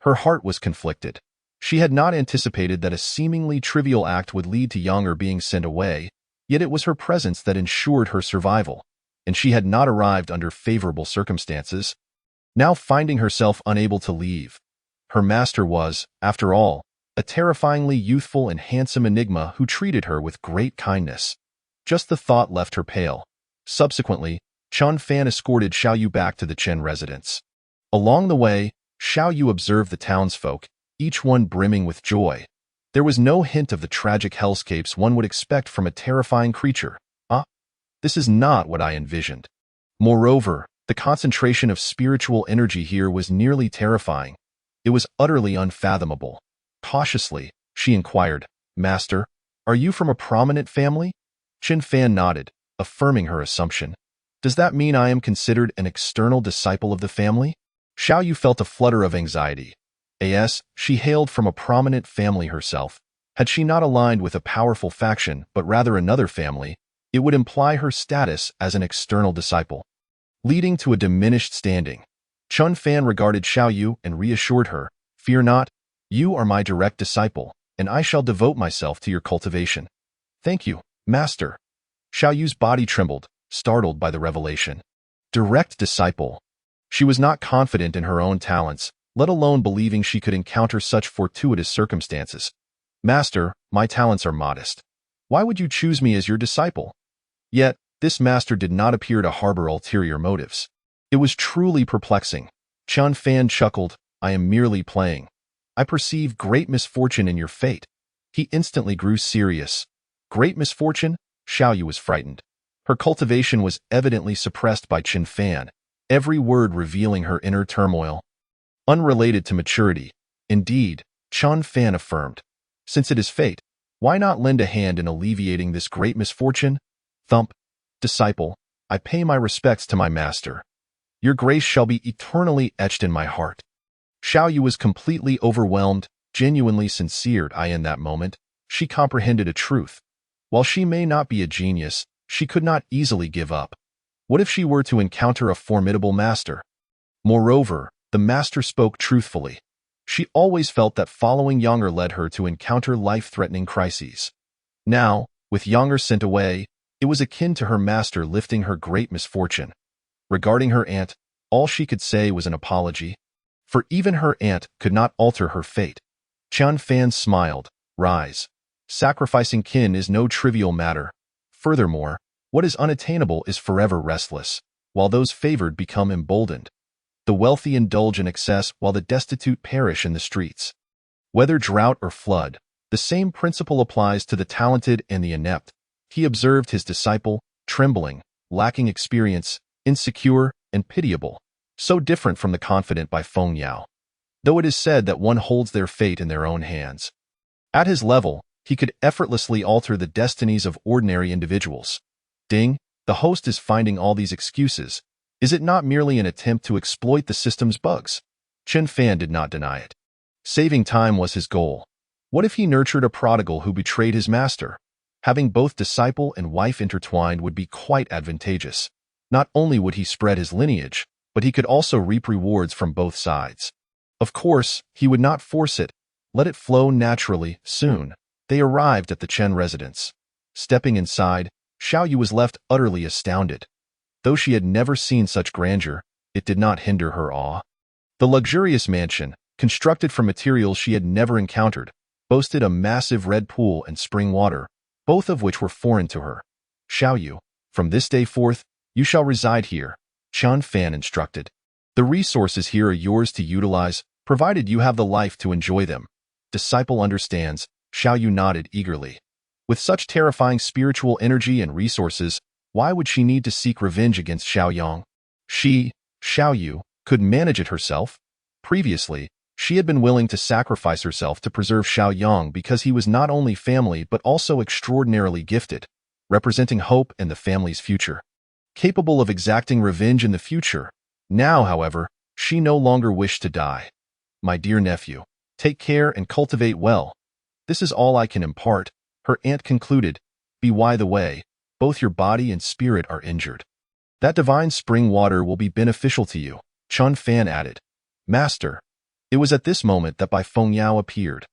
Her heart was conflicted. She had not anticipated that a seemingly trivial act would lead to Younger being sent away, yet it was her presence that ensured her survival, and she had not arrived under favorable circumstances. Now finding herself unable to leave, her master was, after all, a terrifyingly youthful and handsome enigma who treated her with great kindness. Just the thought left her pale. Subsequently, Chun Fan escorted Xiao Yu back to the Chen residence. Along the way, Xiao Yu observed the townsfolk, each one brimming with joy. There was no hint of the tragic hellscapes one would expect from a terrifying creature. This is not what I envisioned. Moreover, the concentration of spiritual energy here was nearly terrifying. It was utterly unfathomable. Cautiously, she inquired, "Master, are you from a prominent family?" Qin Fan nodded, affirming her assumption. "Does that mean I am considered an external disciple of the family?" Xiao Yu felt a flutter of anxiety. As she hailed from a prominent family herself. Had she not aligned with a powerful faction, but rather another family, it would imply her status as an external disciple, leading to a diminished standing. Chun Fan regarded Xiao Yu and reassured her, "Fear not, you are my direct disciple, and I shall devote myself to your cultivation." "Thank you, Master." Xiao Yu's body trembled, startled by the revelation. Direct disciple. She was not confident in her own talents, let alone believing she could encounter such fortuitous circumstances. "Master, my talents are modest. Why would you choose me as your disciple?" Yet, this master did not appear to harbor ulterior motives. It was truly perplexing. Chun Fan chuckled, "I am merely playing. I perceive great misfortune in your fate." He instantly grew serious. Great misfortune? Xiao Yu was frightened. Her cultivation was evidently suppressed by Qin Fan, every word revealing her inner turmoil. Unrelated to maturity. Indeed, Chun Fan affirmed. "Since it is fate, why not lend a hand in alleviating this great misfortune?" Thump. "Disciple, I pay my respects to my master. Your grace shall be eternally etched in my heart." Xiao Yu was completely overwhelmed, genuinely sincere. In that moment, she comprehended a truth. While she may not be a genius, she could not easily give up. What if she were to encounter a formidable master? Moreover, the master spoke truthfully. She always felt that following Younger led her to encounter life-threatening crises. Now, with Younger sent away, it was akin to her master lifting her great misfortune. Regarding her aunt, all she could say was an apology. For even her aunt could not alter her fate. Chun Fan smiled. "Rise. Sacrificing kin is no trivial matter. Furthermore, what is unattainable is forever restless, while those favored become emboldened. The wealthy indulge in excess while the destitute perish in the streets. Whether drought or flood, the same principle applies to the talented and the inept." He observed his disciple, trembling, lacking experience, insecure, and pitiable, so different from the confident by Feng Yao. Though it is said that one holds their fate in their own hands. At his level, he could effortlessly alter the destinies of ordinary individuals. Ding, the host is finding all these excuses. Is it not merely an attempt to exploit the system's bugs? Qin Fan did not deny it. Saving time was his goal. What if he nurtured a prodigal who betrayed his master? Having both disciple and wife intertwined would be quite advantageous. Not only would he spread his lineage, but he could also reap rewards from both sides. Of course, he would not force it. Let it flow naturally. Soon, they arrived at the Chen residence. Stepping inside, Xiao Yu was left utterly astounded. Though she had never seen such grandeur, it did not hinder her awe. The luxurious mansion, constructed from materials she had never encountered, boasted a massive red pool and spring water, both of which were foreign to her. "Xiao Yu, from this day forth, you shall reside here," Chun Fan instructed. "The resources here are yours to utilize, provided you have the life to enjoy them." Disciple understands, Xiao Yu nodded eagerly. With such terrifying spiritual energy and resources, why would she need to seek revenge against Xiaoyang? She, Xiao Yu, could manage it herself. Previously, she had been willing to sacrifice herself to preserve Xiaoyang because he was not only family but also extraordinarily gifted, representing hope and the family's future. Capable of exacting revenge in the future. Now, however, she no longer wished to die. "My dear nephew, take care and cultivate well." This is all I can impart, her aunt concluded. By the way, both your body and spirit are injured. That divine spring water will be beneficial to you, Chun Fan added. Master. It was at this moment that Bai Fengyao appeared.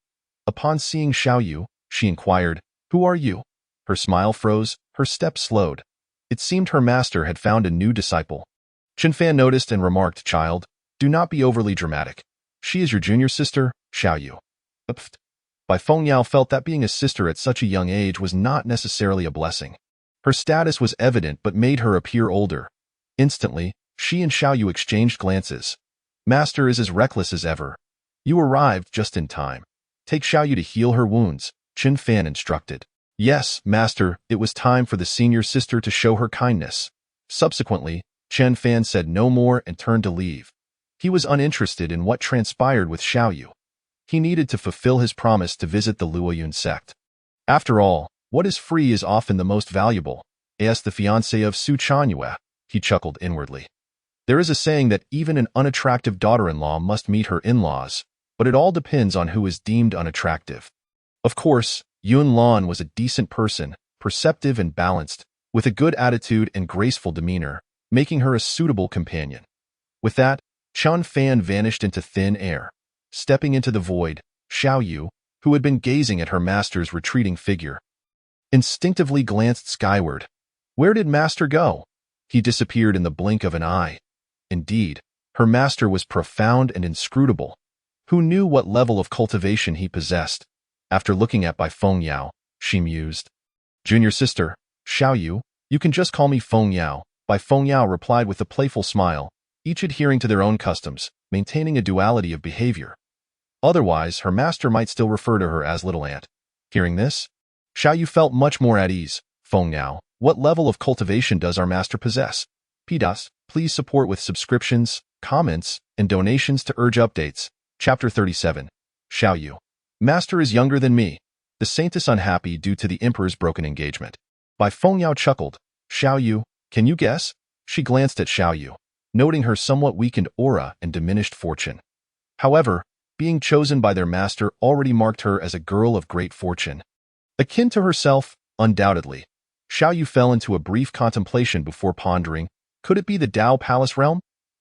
Upon seeing Xiao Yu, she inquired, Who are you? Her smile froze, her step slowed. It seemed her master had found a new disciple. Chun Fan noticed and remarked, Child, do not be overly dramatic. She is your junior sister, Xiao Yu. Bai Fengyao felt that being a sister at such a young age was not necessarily a blessing. Her status was evident but made her appear older. Instantly, she and Xiao Yu exchanged glances. Master is as reckless as ever. You arrived just in time. Take Xiao Yu to heal her wounds, Chun Fan instructed. Yes, Master, it was time for the senior sister to show her kindness. Subsequently, Chun Fan said no more and turned to leave. He was uninterested in what transpired with Xiao Yu. He needed to fulfill his promise to visit the Luoyun sect. After all, what is free is often the most valuable. As the fiancé of Su Chanyue, he chuckled inwardly. There is a saying that even an unattractive daughter-in-law must meet her in-laws, but it all depends on who is deemed unattractive. Of course, Yun Lan was a decent person, perceptive and balanced, with a good attitude and graceful demeanor, making her a suitable companion. With that, Chun Fan vanished into thin air. Stepping into the void, Xiao Yu, who had been gazing at her master's retreating figure, instinctively glanced skyward. Where did Master go? He disappeared in the blink of an eye. Indeed, her master was profound and inscrutable. Who knew what level of cultivation he possessed? After looking at Bai Fengyao, she mused. Junior sister, Xiao Yu, you can just call me Fengyao, Bai Fengyao replied with a playful smile, each adhering to their own customs, maintaining a duality of behavior. Otherwise, her master might still refer to her as Little Aunt. Hearing this, Xiao Yu felt much more at ease. Fengyao, what level of cultivation does our master possess? Please support with subscriptions, comments, and donations to urge updates. Chapter 37. Xiao Yu. Master is younger than me. The saint is unhappy due to the emperor's broken engagement. Bai Fengyao chuckled. Xiao Yu, can you guess? She glanced at Xiao Yu, noting her somewhat weakened aura and diminished fortune. However, being chosen by their master already marked her as a girl of great fortune. Akin to herself, undoubtedly. Xiao Yu fell into a brief contemplation before pondering, could it be the Dao Palace realm?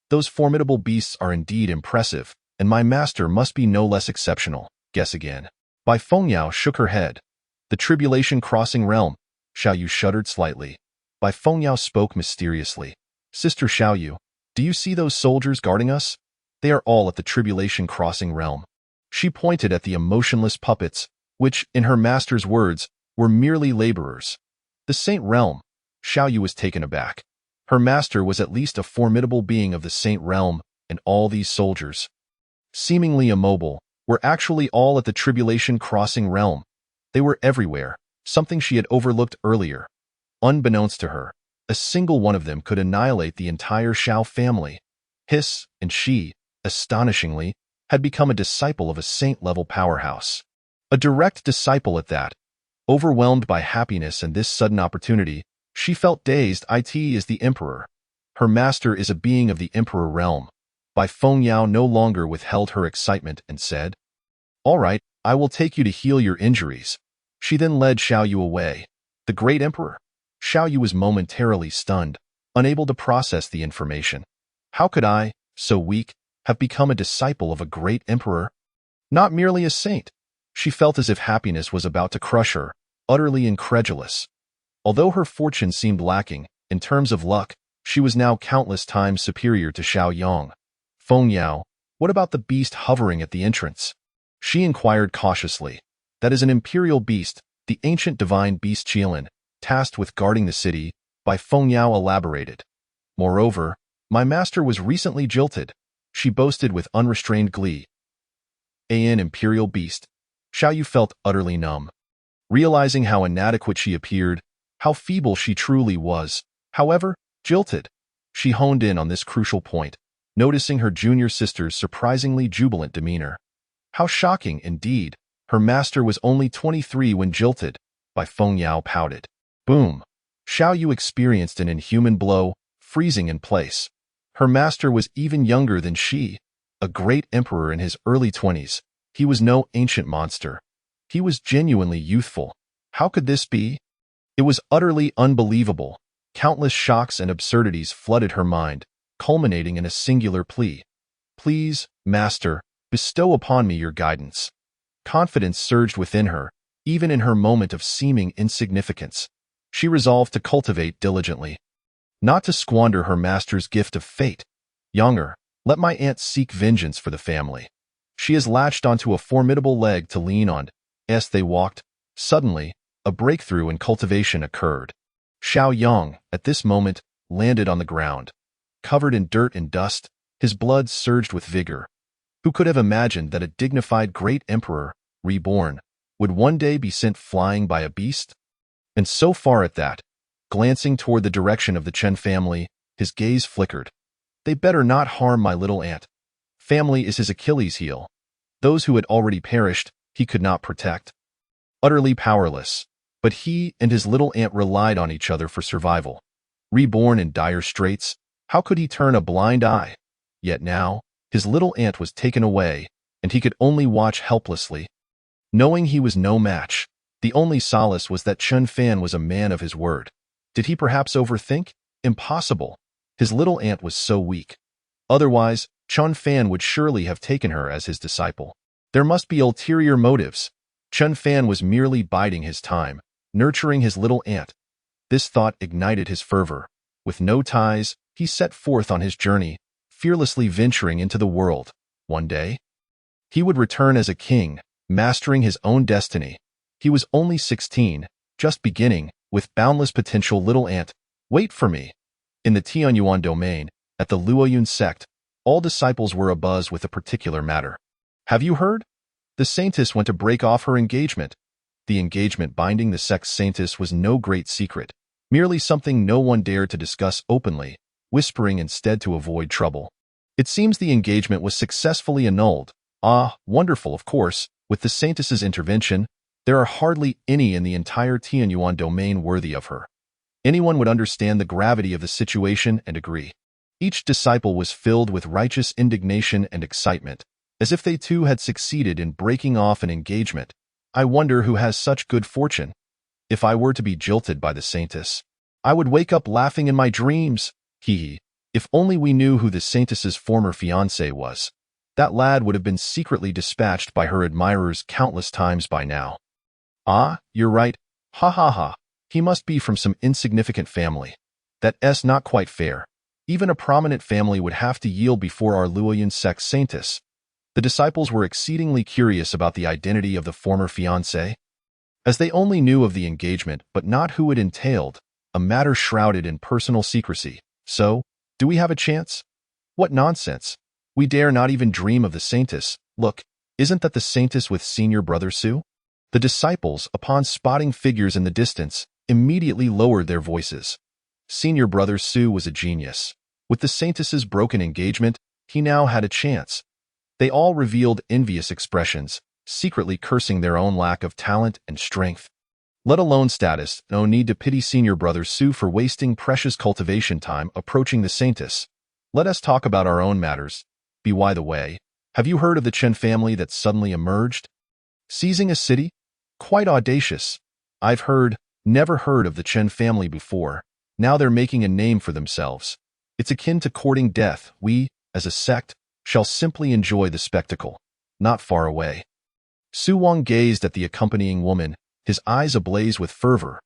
Those formidable beasts are indeed impressive, and my master must be no less exceptional. Guess again. Bai Fengyao shook her head. The Tribulation Crossing realm. Xiao Yu shuddered slightly. Bai Fengyao spoke mysteriously. Sister Xiao Yu, do you see those soldiers guarding us? They are all at the Tribulation Crossing realm. She pointed at the emotionless puppets, which, in her master's words, were merely laborers. The Saint Realm. Xiao Yu was taken aback. Her master was at least a formidable being of the Saint Realm, and all these soldiers, seemingly immobile, were actually all at the Tribulation Crossing realm. They were everywhere, something she had overlooked earlier. Unbeknownst to her, a single one of them could annihilate the entire Xiao family. And she, astonishingly, had become a disciple of a saint-level powerhouse. A direct disciple at that. Overwhelmed by happiness and this sudden opportunity, she felt dazed. It is the emperor. Her master is a being of the emperor realm. Bai Fengyao no longer withheld her excitement and said, All right, I will take you to heal your injuries. She then led Xiao Yu away. The great emperor? Xiao Yu was momentarily stunned, unable to process the information. How could I, so weak, have become a disciple of a great emperor? Not merely a saint. She felt as if happiness was about to crush her, utterly incredulous. Although her fortune seemed lacking, in terms of luck, she was now countless times superior to Xiao Yang. Fengyao, what about the beast hovering at the entrance? She inquired cautiously. That is an imperial beast, the ancient divine beast Qianlin, tasked with guarding the city, Bai Fengyao elaborated. Moreover, my master was recently jilted, she boasted with unrestrained glee. An imperial beast. Xiao Yu felt utterly numb. Realizing how inadequate she appeared, how feeble she truly was, however, jilted. She honed in on this crucial point, noticing her junior sister's surprisingly jubilant demeanor. How shocking, indeed. Her master was only 23 when jilted. Bai Fengyao pouted. Boom. Xiao Yu experienced an inhuman blow, freezing in place. Her master was even younger than she, a great emperor in his early 20s. He was no ancient monster. He was genuinely youthful. How could this be? It was utterly unbelievable. Countless shocks and absurdities flooded her mind, culminating in a singular plea. Please, Master, bestow upon me your guidance. Confidence surged within her, even in her moment of seeming insignificance. She resolved to cultivate diligently, not to squander her master's gift of fate. Younger, let my aunt seek vengeance for the family. She has latched onto a formidable leg to lean on. As they walked, suddenly, a breakthrough in cultivation occurred. Xiao Yang, at this moment, landed on the ground. Covered in dirt and dust, his blood surged with vigor. Who could have imagined that a dignified great emperor, reborn, would one day be sent flying by a beast? And so far at that, glancing toward the direction of the Chen family, his gaze flickered. They better not harm my little aunt. Family is his Achilles heel. Those who had already perished, he could not protect. Utterly powerless, but he and his little aunt relied on each other for survival. Reborn in dire straits, how could he turn a blind eye? Yet now, his little aunt was taken away, and he could only watch helplessly. Knowing he was no match, the only solace was that Chun Fan was a man of his word. Did he perhaps overthink? Impossible. His little aunt was so weak. Otherwise, Chun Fan would surely have taken her as his disciple. There must be ulterior motives. Chun Fan was merely biding his time, nurturing his little aunt. This thought ignited his fervor. With no ties, he set forth on his journey, fearlessly venturing into the world. One day, he would return as a king, mastering his own destiny. He was only 16, just beginning, with boundless potential. Little aunt, wait for me. In the Tianyuan domain, at the Luoyun sect, all disciples were abuzz with a particular matter. Have you heard? The saintess went to break off her engagement. The engagement binding the sect's saintess was no great secret, merely something no one dared to discuss openly, whispering instead to avoid trouble. It seems the engagement was successfully annulled. Ah, wonderful, of course. With the saintess's intervention, there are hardly any in the entire Tianyuan domain worthy of her. Anyone would understand the gravity of the situation and agree. Each disciple was filled with righteous indignation and excitement, as if they too had succeeded in breaking off an engagement. I wonder who has such good fortune. If I were to be jilted by the saintess, I would wake up laughing in my dreams. Hee. If only we knew who the saintess's former fiancé was. That lad would have been secretly dispatched by her admirers countless times by now. Ah, you're right. Ha ha ha. He must be from some insignificant family. That's not quite fair. Even a prominent family would have to yield before our Luoyun sect saintess. The disciples were exceedingly curious about the identity of the former fiancé, as they only knew of the engagement but not who it entailed, a matter shrouded in personal secrecy. So, do we have a chance? What nonsense. We dare not even dream of the saintess. Look, isn't that the saintess with senior brother Su? The disciples, upon spotting figures in the distance, immediately lowered their voices. Senior brother Su was a genius. With the saintess's broken engagement, he now had a chance. They all revealed envious expressions, secretly cursing their own lack of talent and strength. Let alone status, no need to pity senior brother Su for wasting precious cultivation time approaching the saintess. Let us talk about our own matters. By the way, have you heard of the Chen family that suddenly emerged? Seizing a city? Quite audacious. I've never heard of the Chen family before. Now they're making a name for themselves. It's akin to courting death. We, as a sect, shall simply enjoy the spectacle. Not far away. Su Wang gazed at the accompanying woman, his eyes ablaze with fervor.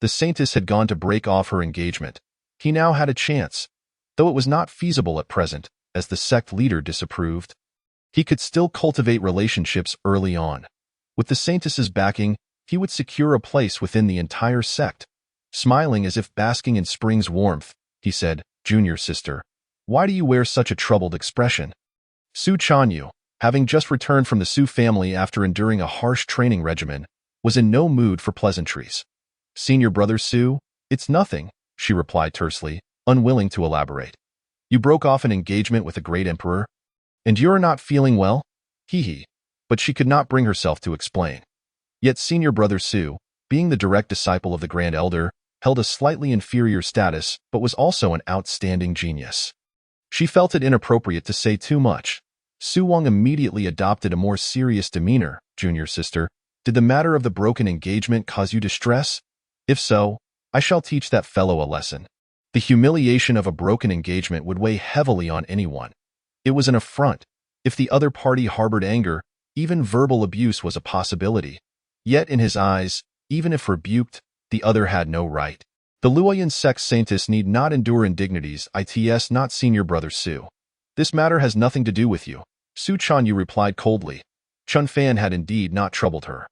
The saintess had gone to break off her engagement. He now had a chance, though it was not feasible at present, as the sect leader disapproved. He could still cultivate relationships early on. With the saintess's backing, he would secure a place within the entire sect. Smiling as if basking in spring's warmth, he said, "Junior sister, why do you wear such a troubled expression?" Su Chanyu, having just returned from the Su family after enduring a harsh training regimen, was in no mood for pleasantries. "Senior brother Su, it's nothing," she replied tersely, unwilling to elaborate. "You broke off an engagement with a great emperor, and you're not feeling well?" Hee. But she could not bring herself to explain. Yet senior brother Su, being the direct disciple of the Grand Elder, held a slightly inferior status but was also an outstanding genius. She felt it inappropriate to say too much. Su Wang immediately adopted a more serious demeanor. "Junior sister, Did the matter of the broken engagement cause you distress? If so, I shall teach that fellow a lesson. The humiliation of a broken engagement would weigh heavily on anyone. It was an affront. If the other party harbored anger, even verbal abuse was a possibility. Yet in his eyes, even if rebuked, the other had no right. The Luoyan sect saintess need not endure indignities, it's not senior brother Su. This matter has nothing to do with you, Su Chanyu replied coldly. Chun Fan had indeed not troubled her.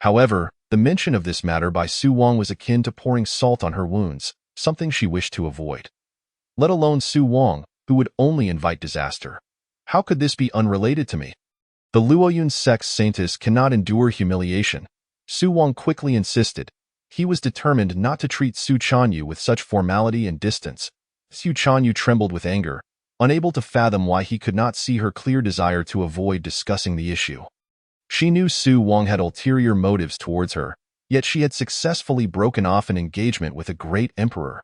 However, the mention of this matter by Su Wang was akin to pouring salt on her wounds, something she wished to avoid. Let alone Su Wang, who would only invite disaster. How could this be unrelated to me? The Luoyun sect saintess cannot endure humiliation, Su Wang quickly insisted. He was determined not to treat Su Chanyu with such formality and distance. Su Chanyu trembled with anger, unable to fathom why he could not see her clear desire to avoid discussing the issue. She knew Su Wang had ulterior motives towards her, yet she had successfully broken off an engagement with a great emperor.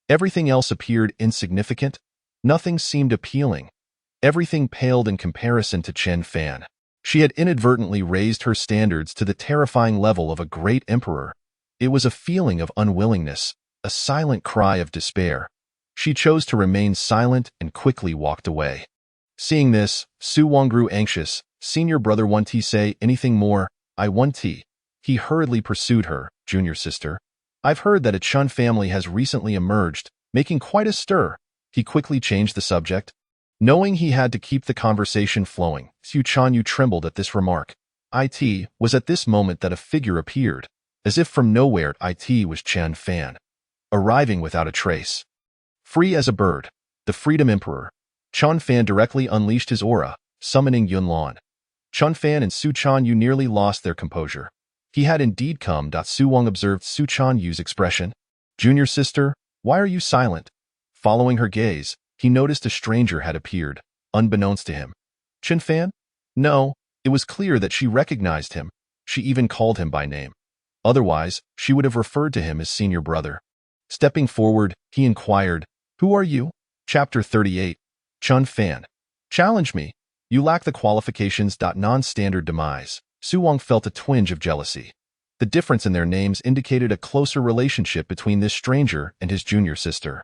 Everything else appeared insignificant. Nothing seemed appealing. Everything paled in comparison to Chen Fan. She had inadvertently raised her standards to the terrifying level of a great emperor. It was a feeling of unwillingness, a silent cry of despair. She chose to remain silent and quickly walked away. Seeing this, Su Wang grew anxious. Senior brother won't say anything more, I won't. He hurriedly pursued her, junior sister. I've heard that a Chun family has recently emerged, making quite a stir. He quickly changed the subject. Knowing he had to keep the conversation flowing, Su Chanyu trembled at this remark. It was at this moment that a figure appeared. As if from nowhere, it was Chen Fan, arriving without a trace. Free as a bird, the Freedom Emperor, Chen Fan directly unleashed his aura, summoning Yunlan. Chen Fan and Su Chanyu nearly lost their composure. He had indeed come. Su Wang observed Su Chanyu's expression. Junior sister, why are you silent? Following her gaze, he noticed a stranger had appeared, unbeknownst to him. Chen Fan? No, it was clear that she recognized him. She even called him by name. Otherwise, she would have referred to him as senior brother. Stepping forward, he inquired, Who are you? Chapter 38. Chun Fan. Challenge me. You lack the qualifications. Non-standard demise. Su Wang felt a twinge of jealousy. The difference in their names indicated a closer relationship between this stranger and his junior sister.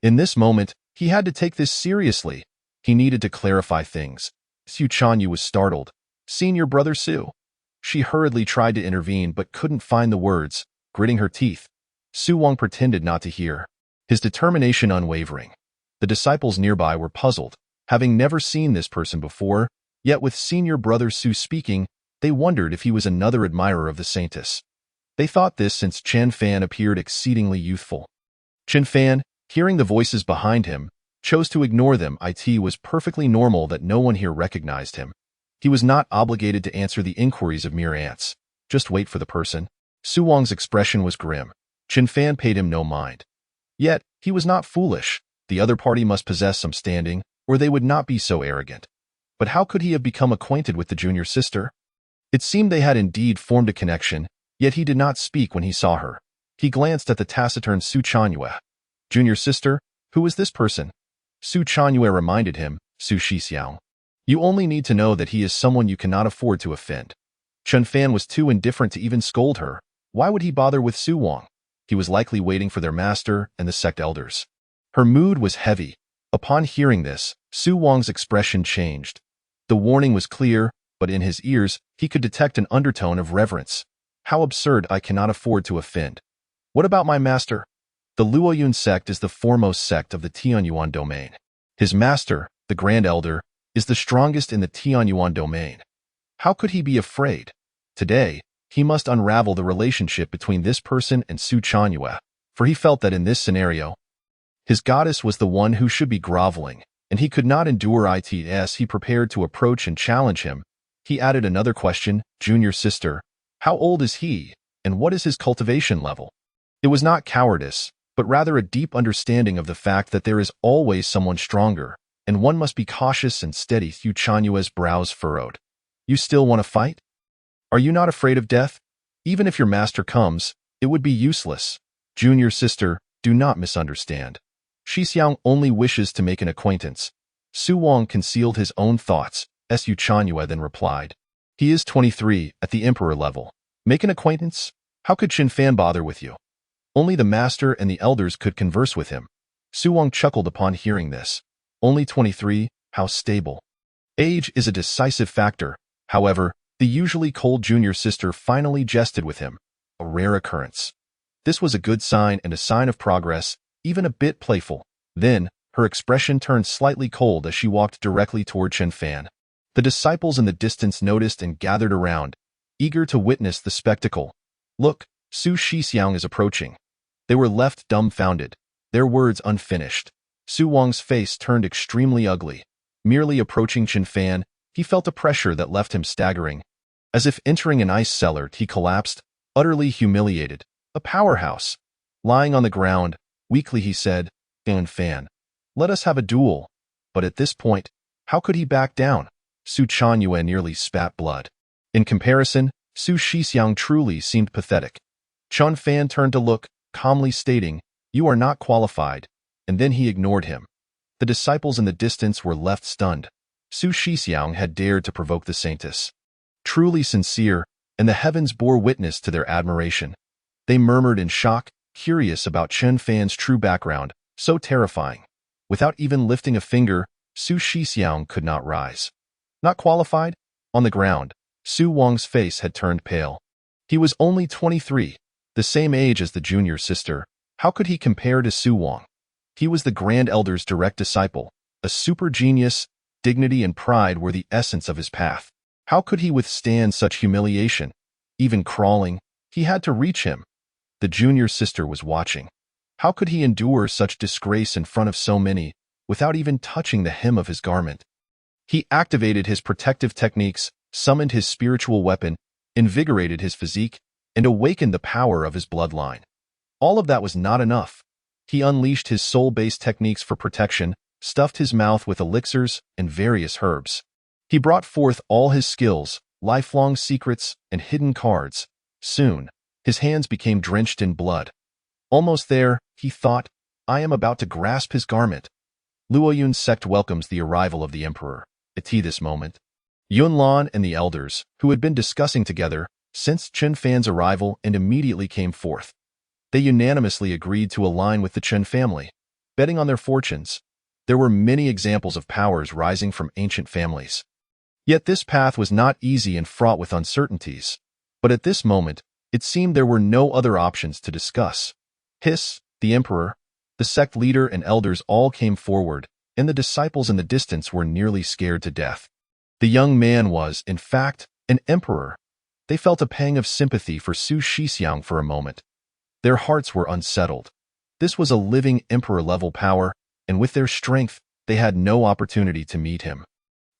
In this moment, he had to take this seriously. He needed to clarify things. Su Chanyu was startled. Senior brother Su. She hurriedly tried to intervene but couldn't find the words, gritting her teeth. Su Wang pretended not to hear, his determination unwavering. The disciples nearby were puzzled, having never seen this person before, yet with senior brother Su speaking, they wondered if he was another admirer of the saintess. They thought this since Chen Fan appeared exceedingly youthful. Chen Fan, hearing the voices behind him, chose to ignore them. It was perfectly normal that no one here recognized him. He was not obligated to answer the inquiries of mere ants. Just wait for the person. Su Wang's expression was grim. Chen Fan paid him no mind. Yet, he was not foolish. The other party must possess some standing, or they would not be so arrogant. But how could he have become acquainted with the junior sister? It seemed they had indeed formed a connection, yet he did not speak when he saw her. He glanced at the taciturn Su Chanyu. Junior sister, who is this person? Su Chanyu reminded him, Su Shixiang. You only need to know that he is someone you cannot afford to offend. Chen Fan was too indifferent to even scold her. Why would he bother with Su Wang? He was likely waiting for their master and the sect elders. Her mood was heavy. Upon hearing this, Su Wang's expression changed. The warning was clear, but in his ears, he could detect an undertone of reverence. How absurd! I cannot afford to offend. What about my master? The Luoyun sect is the foremost sect of the Tianyuan domain. His master, the Grand Elder, is the strongest in the Tianyuan domain. How could he be afraid? Today, he must unravel the relationship between this person and Su Chanyu, for he felt that in this scenario, his goddess was the one who should be groveling, and he could not endure it. As he prepared to approach and challenge him, he added another question, Junior sister, how old is he, and what is his cultivation level? It was not cowardice, but rather a deep understanding of the fact that there is always someone stronger, and one must be cautious and steady. Su Chanyu's brows furrowed. You still want to fight? Are you not afraid of death? Even if your master comes, it would be useless. Junior sister, do not misunderstand. Shixiang only wishes to make an acquaintance. Su Wang concealed his own thoughts. Su Chanyu then replied. He is 23, at the emperor level. Make an acquaintance? How could Chen Fan bother with you? Only the master and the elders could converse with him. Su Wang chuckled upon hearing this. Only 23, how stable. Age is a decisive factor. However, the usually cold junior sister finally jested with him. A rare occurrence. This was a good sign and a sign of progress, even a bit playful. Then, her expression turned slightly cold as she walked directly toward Chen Fan. The disciples in the distance noticed and gathered around, eager to witness the spectacle. Look, Su Shixiang is approaching. They were left dumbfounded, their words unfinished. Su Wang's face turned extremely ugly. Merely approaching Chen Fan, he felt a pressure that left him staggering. As if entering an ice cellar, he collapsed, utterly humiliated. A powerhouse. Lying on the ground, weakly he said, Fan, let us have a duel. But at this point, how could he back down? Su Chanyue nearly spat blood. In comparison, Su Shixiang truly seemed pathetic. Chen Fan turned to look, calmly stating, "You are not qualified," and then he ignored him. The disciples in the distance were left stunned. Su Shixiang had dared to provoke the saintess. Truly sincere, and the heavens bore witness to their admiration. They murmured in shock, curious about Chen Fan's true background, so terrifying. Without even lifting a finger, Su Shixiang could not rise. Not qualified? On the ground, Su Wang's face had turned pale. He was only 23, the same age as the junior sister. How could he compare to Su Wang? He was the Grand Elder's direct disciple, a super genius. Dignity and pride were the essence of his path. How could he withstand such humiliation? Even crawling, he had to reach him. The junior sister was watching. How could he endure such disgrace in front of so many, without even touching the hem of his garment? He activated his protective techniques, summoned his spiritual weapon, invigorated his physique, and awakened the power of his bloodline. All of that was not enough. He unleashed his soul-based techniques for protection, stuffed his mouth with elixirs and various herbs. He brought forth all his skills, lifelong secrets, and hidden cards. Soon, his hands became drenched in blood. Almost there, he thought, I am about to grasp his garment. Luoyun's sect welcomes the arrival of the emperor. At this moment, Yunlan and the elders, who had been discussing together, sensed Chen Fan's arrival and immediately came forth. They unanimously agreed to align with the Chen family, betting on their fortunes. There were many examples of powers rising from ancient families. Yet this path was not easy and fraught with uncertainties. But at this moment, it seemed there were no other options to discuss. The emperor, the sect leader and elders all came forward, and the disciples in the distance were nearly scared to death. The young man was, in fact, an emperor. They felt a pang of sympathy for Su Shixiang for a moment. Their hearts were unsettled. This was a living emperor-level power, and with their strength, they had no opportunity to meet him.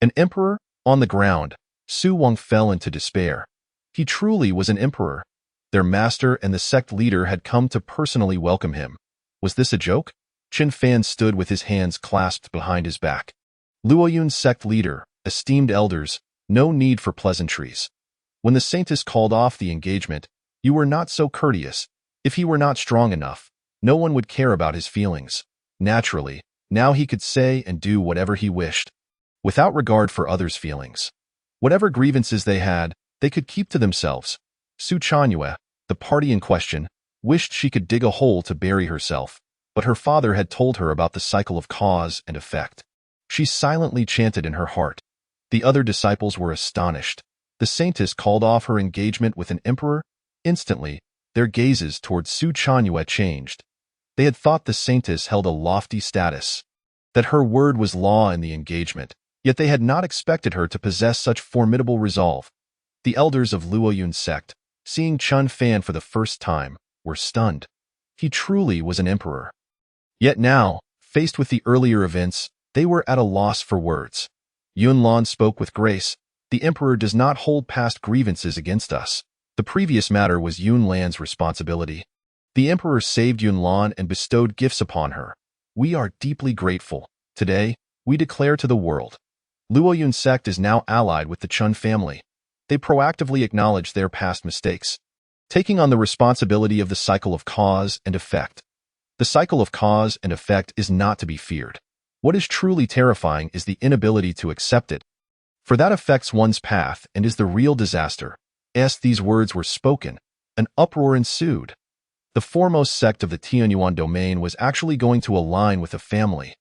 An emperor? On the ground, Su Wang fell into despair. He truly was an emperor. Their master and the sect leader had come to personally welcome him. Was this a joke? Chen Fan stood with his hands clasped behind his back. Luoyun's sect leader, esteemed elders, no need for pleasantries. When the saintess called off the engagement, you were not so courteous. If he were not strong enough, no one would care about his feelings. Naturally, now he could say and do whatever he wished, without regard for others' feelings. Whatever grievances they had, they could keep to themselves. Su Chanyue, the party in question, wished she could dig a hole to bury herself, but her father had told her about the cycle of cause and effect. She silently chanted in her heart. The other disciples were astonished. The saintess called off her engagement with an emperor. Instantly, their gazes toward Su Chanyue changed. They had thought the saintess held a lofty status, that her word was law in the engagement, yet they had not expected her to possess such formidable resolve. The elders of Luoyun's sect, seeing Chen Fan for the first time, were stunned. He truly was an emperor. Yet now, faced with the earlier events, they were at a loss for words. Yunlan spoke with grace. The emperor does not hold past grievances against us. The previous matter was Yunlan's responsibility. The emperor saved Yunlan and bestowed gifts upon her. We are deeply grateful. Today, we declare to the world. Luoyun's sect is now allied with the Chen family. They proactively acknowledge their past mistakes, taking on the responsibility of the cycle of cause and effect. The cycle of cause and effect is not to be feared. What is truly terrifying is the inability to accept it, for that affects one's path and is the real disaster. As these words were spoken, an uproar ensued. The foremost sect of the Tianyuan domain was actually going to align with a family.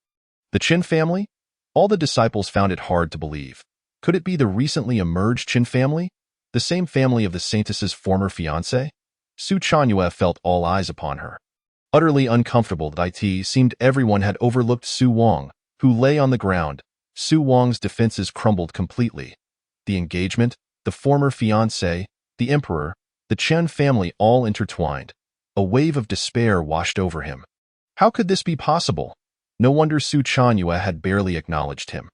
The Qin family? All the disciples found it hard to believe. Could it be the recently emerged Qin family? The same family of the saintess's former fiancé? Su Chanyue felt all eyes upon her. Utterly uncomfortable, it seemed everyone had overlooked Su Wang, who lay on the ground. Su Wang's defenses crumbled completely. The engagement, the former fiancé, the emperor, the Chen family all intertwined. A wave of despair washed over him. How could this be possible? No wonder Su Chanyue had barely acknowledged him.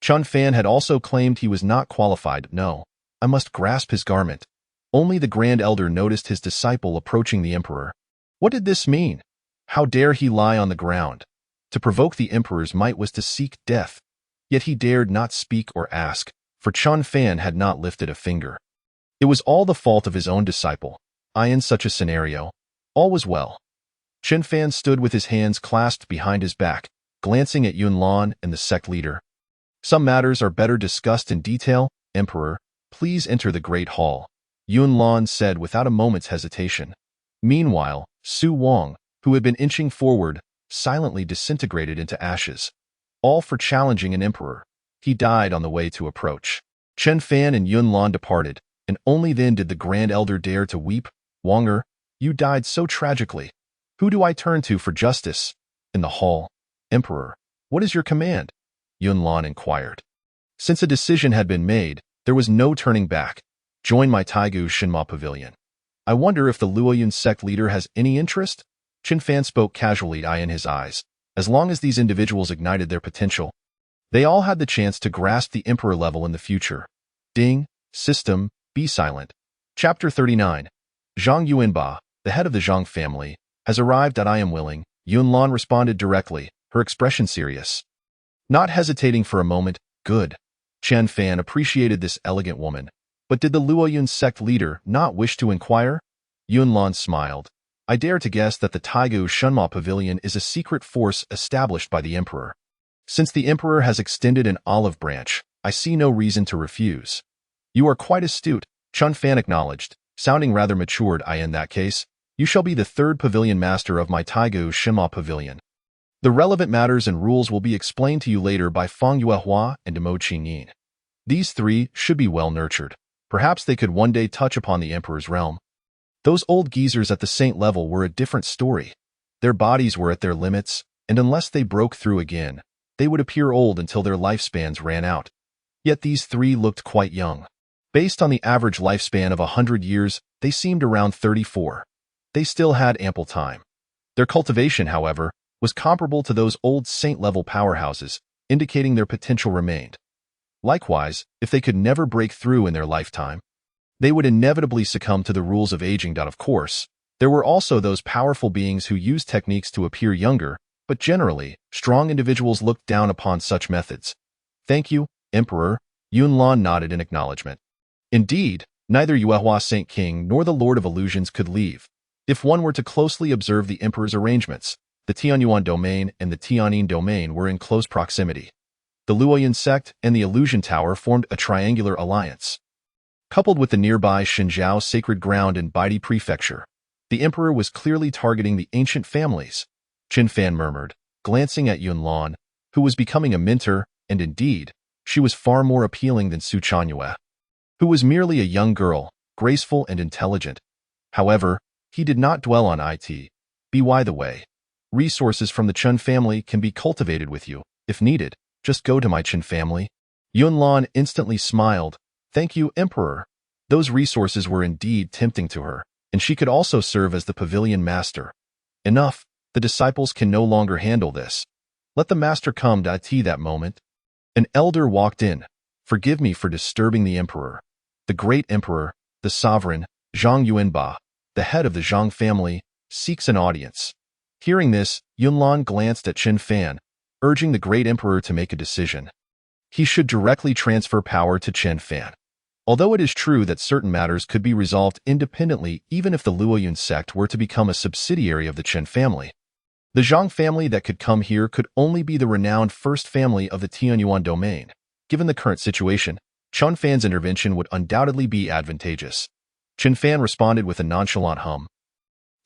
Chun Fan had also claimed he was not qualified. No, I must grasp his garment. Only the Grand Elder noticed his disciple approaching the emperor. What did this mean? How dare he lie on the ground? To provoke the emperor's might was to seek death. Yet he dared not speak or ask, for Chun Fan had not lifted a finger. It was all the fault of his own disciple. In such a scenario, all was well. Chen Fan stood with his hands clasped behind his back, glancing at Yun Lan and the sect leader. Some matters are better discussed in detail. Emperor, please enter the Great Hall, Yun Lan said without a moment's hesitation. Meanwhile, Su Wang, who had been inching forward, silently disintegrated into ashes. All for challenging an emperor. He died on the way to approach. Chen Fan and Yun Lan departed, and only then did the Grand Elder dare to weep. Wanger, you died so tragically. Who do I turn to for justice? In the hall. Emperor, what is your command? Yun Lan inquired. Since a decision had been made, there was no turning back. Join my Taigu Shinma Pavilion. I wonder if the Luoyun sect leader has any interest? Chen Fan spoke casually, eye in his eyes. As long as these individuals ignited their potential, they all had the chance to grasp the emperor level in the future. Ding, system, be silent. Chapter 39. Zhang Yuanba, the head of the Zhang family, has arrived. I am willing. Yun Lan responded directly, her expression serious. Not hesitating for a moment, good. Chen Fan appreciated this elegant woman. But did the Luoyun sect leader not wish to inquire? Yun Lan smiled. I dare to guess that the Taigu Shenma Pavilion is a secret force established by the emperor. Since the emperor has extended an olive branch, I see no reason to refuse. You are quite astute, Chun Fan acknowledged, sounding rather matured. In that case, you shall be the third pavilion master of my Taigu Shenma Pavilion. The relevant matters and rules will be explained to you later by Fang Yuehua and Mo Qingyin. These three should be well nurtured. Perhaps they could one day touch upon the emperor's realm. Those old geezers at the saint level were a different story. Their bodies were at their limits, and unless they broke through again, they would appear old until their lifespans ran out. Yet these three looked quite young. Based on the average lifespan of 100 years, they seemed around 34. They still had ample time. Their cultivation, however, was comparable to those old saint-level powerhouses, indicating their potential remained. Likewise, if they could never break through in their lifetime, they would inevitably succumb to the rules of aging. Of course, there were also those powerful beings who used techniques to appear younger, but generally, strong individuals looked down upon such methods. Thank you, Emperor. Yun Lan nodded in acknowledgement. Indeed, neither Yuehua Saint King nor the Lord of Illusions could leave. If one were to closely observe the emperor's arrangements, the Tianyuan domain and the Tianin domain were in close proximity. The Luoyun sect and the Illusion Tower formed a triangular alliance. Coupled with the nearby Xinjiao sacred ground in Baidi Prefecture, the emperor was clearly targeting the ancient families. Chen Fan murmured, glancing at Yun Lan, who was becoming a mentor, and indeed, she was far more appealing than Su Chanyue, who was merely a young girl, graceful and intelligent. However, he did not dwell on it. By the way, resources from the Chen family can be cultivated with you, if needed. Just go to my Chen family. Yun Lan instantly smiled. Thank you, Emperor. Those resources were indeed tempting to her, and she could also serve as the pavilion master. Enough, the disciples can no longer handle this. Let the master come. That moment, an elder walked in. Forgive me for disturbing the emperor. The great emperor, the sovereign, Zhang Yuanba, the head of the Zhang family, seeks an audience. Hearing this, Yun Lan glanced at Chen Fan, urging the great emperor to make a decision. He should directly transfer power to Chen Fan. Although it is true that certain matters could be resolved independently even if the Luoyun sect were to become a subsidiary of the Chen family, the Zhang family that could come here could only be the renowned first family of the Tianyuan domain. Given the current situation, Chen Fan's intervention would undoubtedly be advantageous. Chen Fan responded with a nonchalant hum,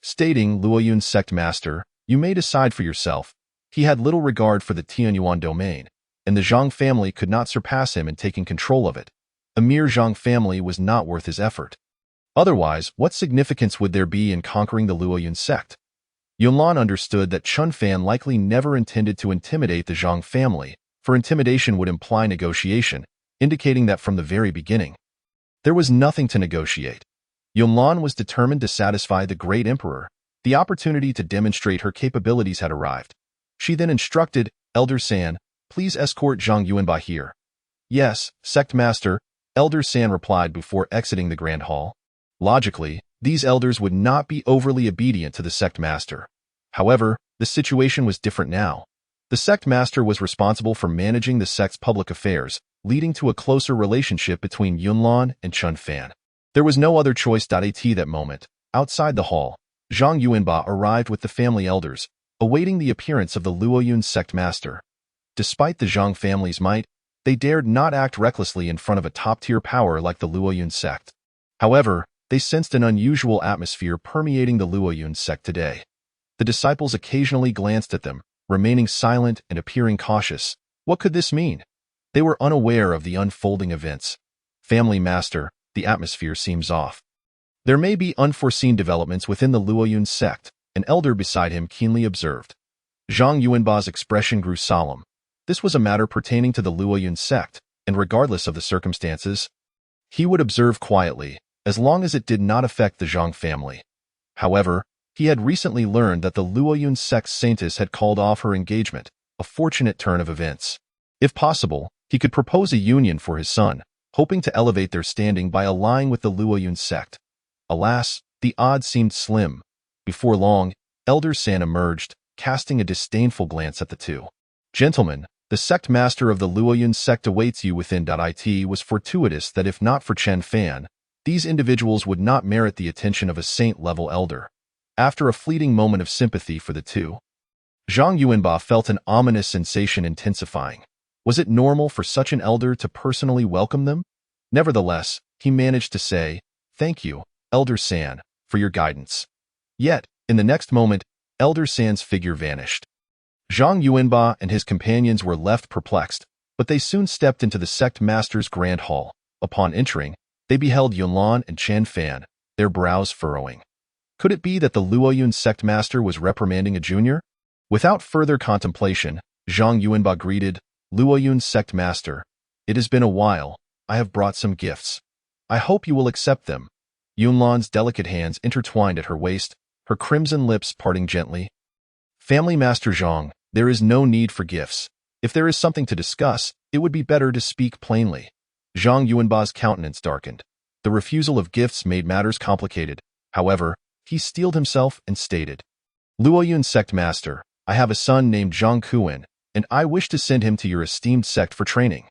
stating, Luoyun's sect master, you may decide for yourself. He had little regard for the Tianyuan domain, and the Zhang family could not surpass him in taking control of it. A mere Zhang family was not worth his effort. Otherwise, what significance would there be in conquering the Luoyun sect? Yunlan understood that Chen Fan likely never intended to intimidate the Zhang family, for intimidation would imply negotiation, indicating that from the very beginning, there was nothing to negotiate. Yunlan was determined to satisfy the great emperor. The opportunity to demonstrate her capabilities had arrived. She then instructed, Elder San, please escort Zhang Yuanba here. Yes, sect master, Elder San replied before exiting the grand hall. Logically, these elders would not be overly obedient to the sect master. However, the situation was different now. The sect master was responsible for managing the sect's public affairs, leading to a closer relationship between Yunlan and Chen Fan. There was no other choice. At that moment, outside the hall, Zhang Yuanba arrived with the family elders, awaiting the appearance of the Luoyun sect master. Despite the Zhang family's might, they dared not act recklessly in front of a top-tier power like the Luoyun sect. However, they sensed an unusual atmosphere permeating the Luoyun sect today. The disciples occasionally glanced at them, remaining silent and appearing cautious. What could this mean? They were unaware of the unfolding events. Family master, the atmosphere seems off. There may be unforeseen developments within the Luoyun sect, an elder beside him keenly observed. Zhang Yuanba's expression grew solemn. This was a matter pertaining to the Luoyun sect, and regardless of the circumstances, he would observe quietly, as long as it did not affect the Zhang family. However, he had recently learned that the Luoyun sect's saintess had called off her engagement, a fortunate turn of events. If possible, he could propose a union for his son, hoping to elevate their standing by allying with the Luoyun sect. Alas, the odds seemed slim. Before long, Elder San emerged, casting a disdainful glance at the two. Gentlemen, the sect master of the Luoyun sect awaits you within. It was fortuitous that if not for Chen Fan, these individuals would not merit the attention of a saint-level elder. After a fleeting moment of sympathy for the two, Zhang Yuanba felt an ominous sensation intensifying. Was it normal for such an elder to personally welcome them? Nevertheless, he managed to say, Thank you, Elder San, for your guidance. Yet, in the next moment, Elder San's figure vanished. Zhang Yuanba and his companions were left perplexed, but they soon stepped into the sect master's grand hall. Upon entering, they beheld Yunlan and Chen Fan, their brows furrowing. Could it be that the Luoyun sect master was reprimanding a junior? Without further contemplation, Zhang Yuanba greeted, Luoyun sect master, it has been a while. I have brought some gifts. I hope you will accept them. Yunlan's delicate hands intertwined at her waist, her crimson lips parting gently. Family Master Zhang, there is no need for gifts. If there is something to discuss, it would be better to speak plainly. Zhang Yuanba's countenance darkened. The refusal of gifts made matters complicated. However, he steeled himself and stated, Luoyun sect master, I have a son named Zhang Kuan, and I wish to send him to your esteemed sect for training.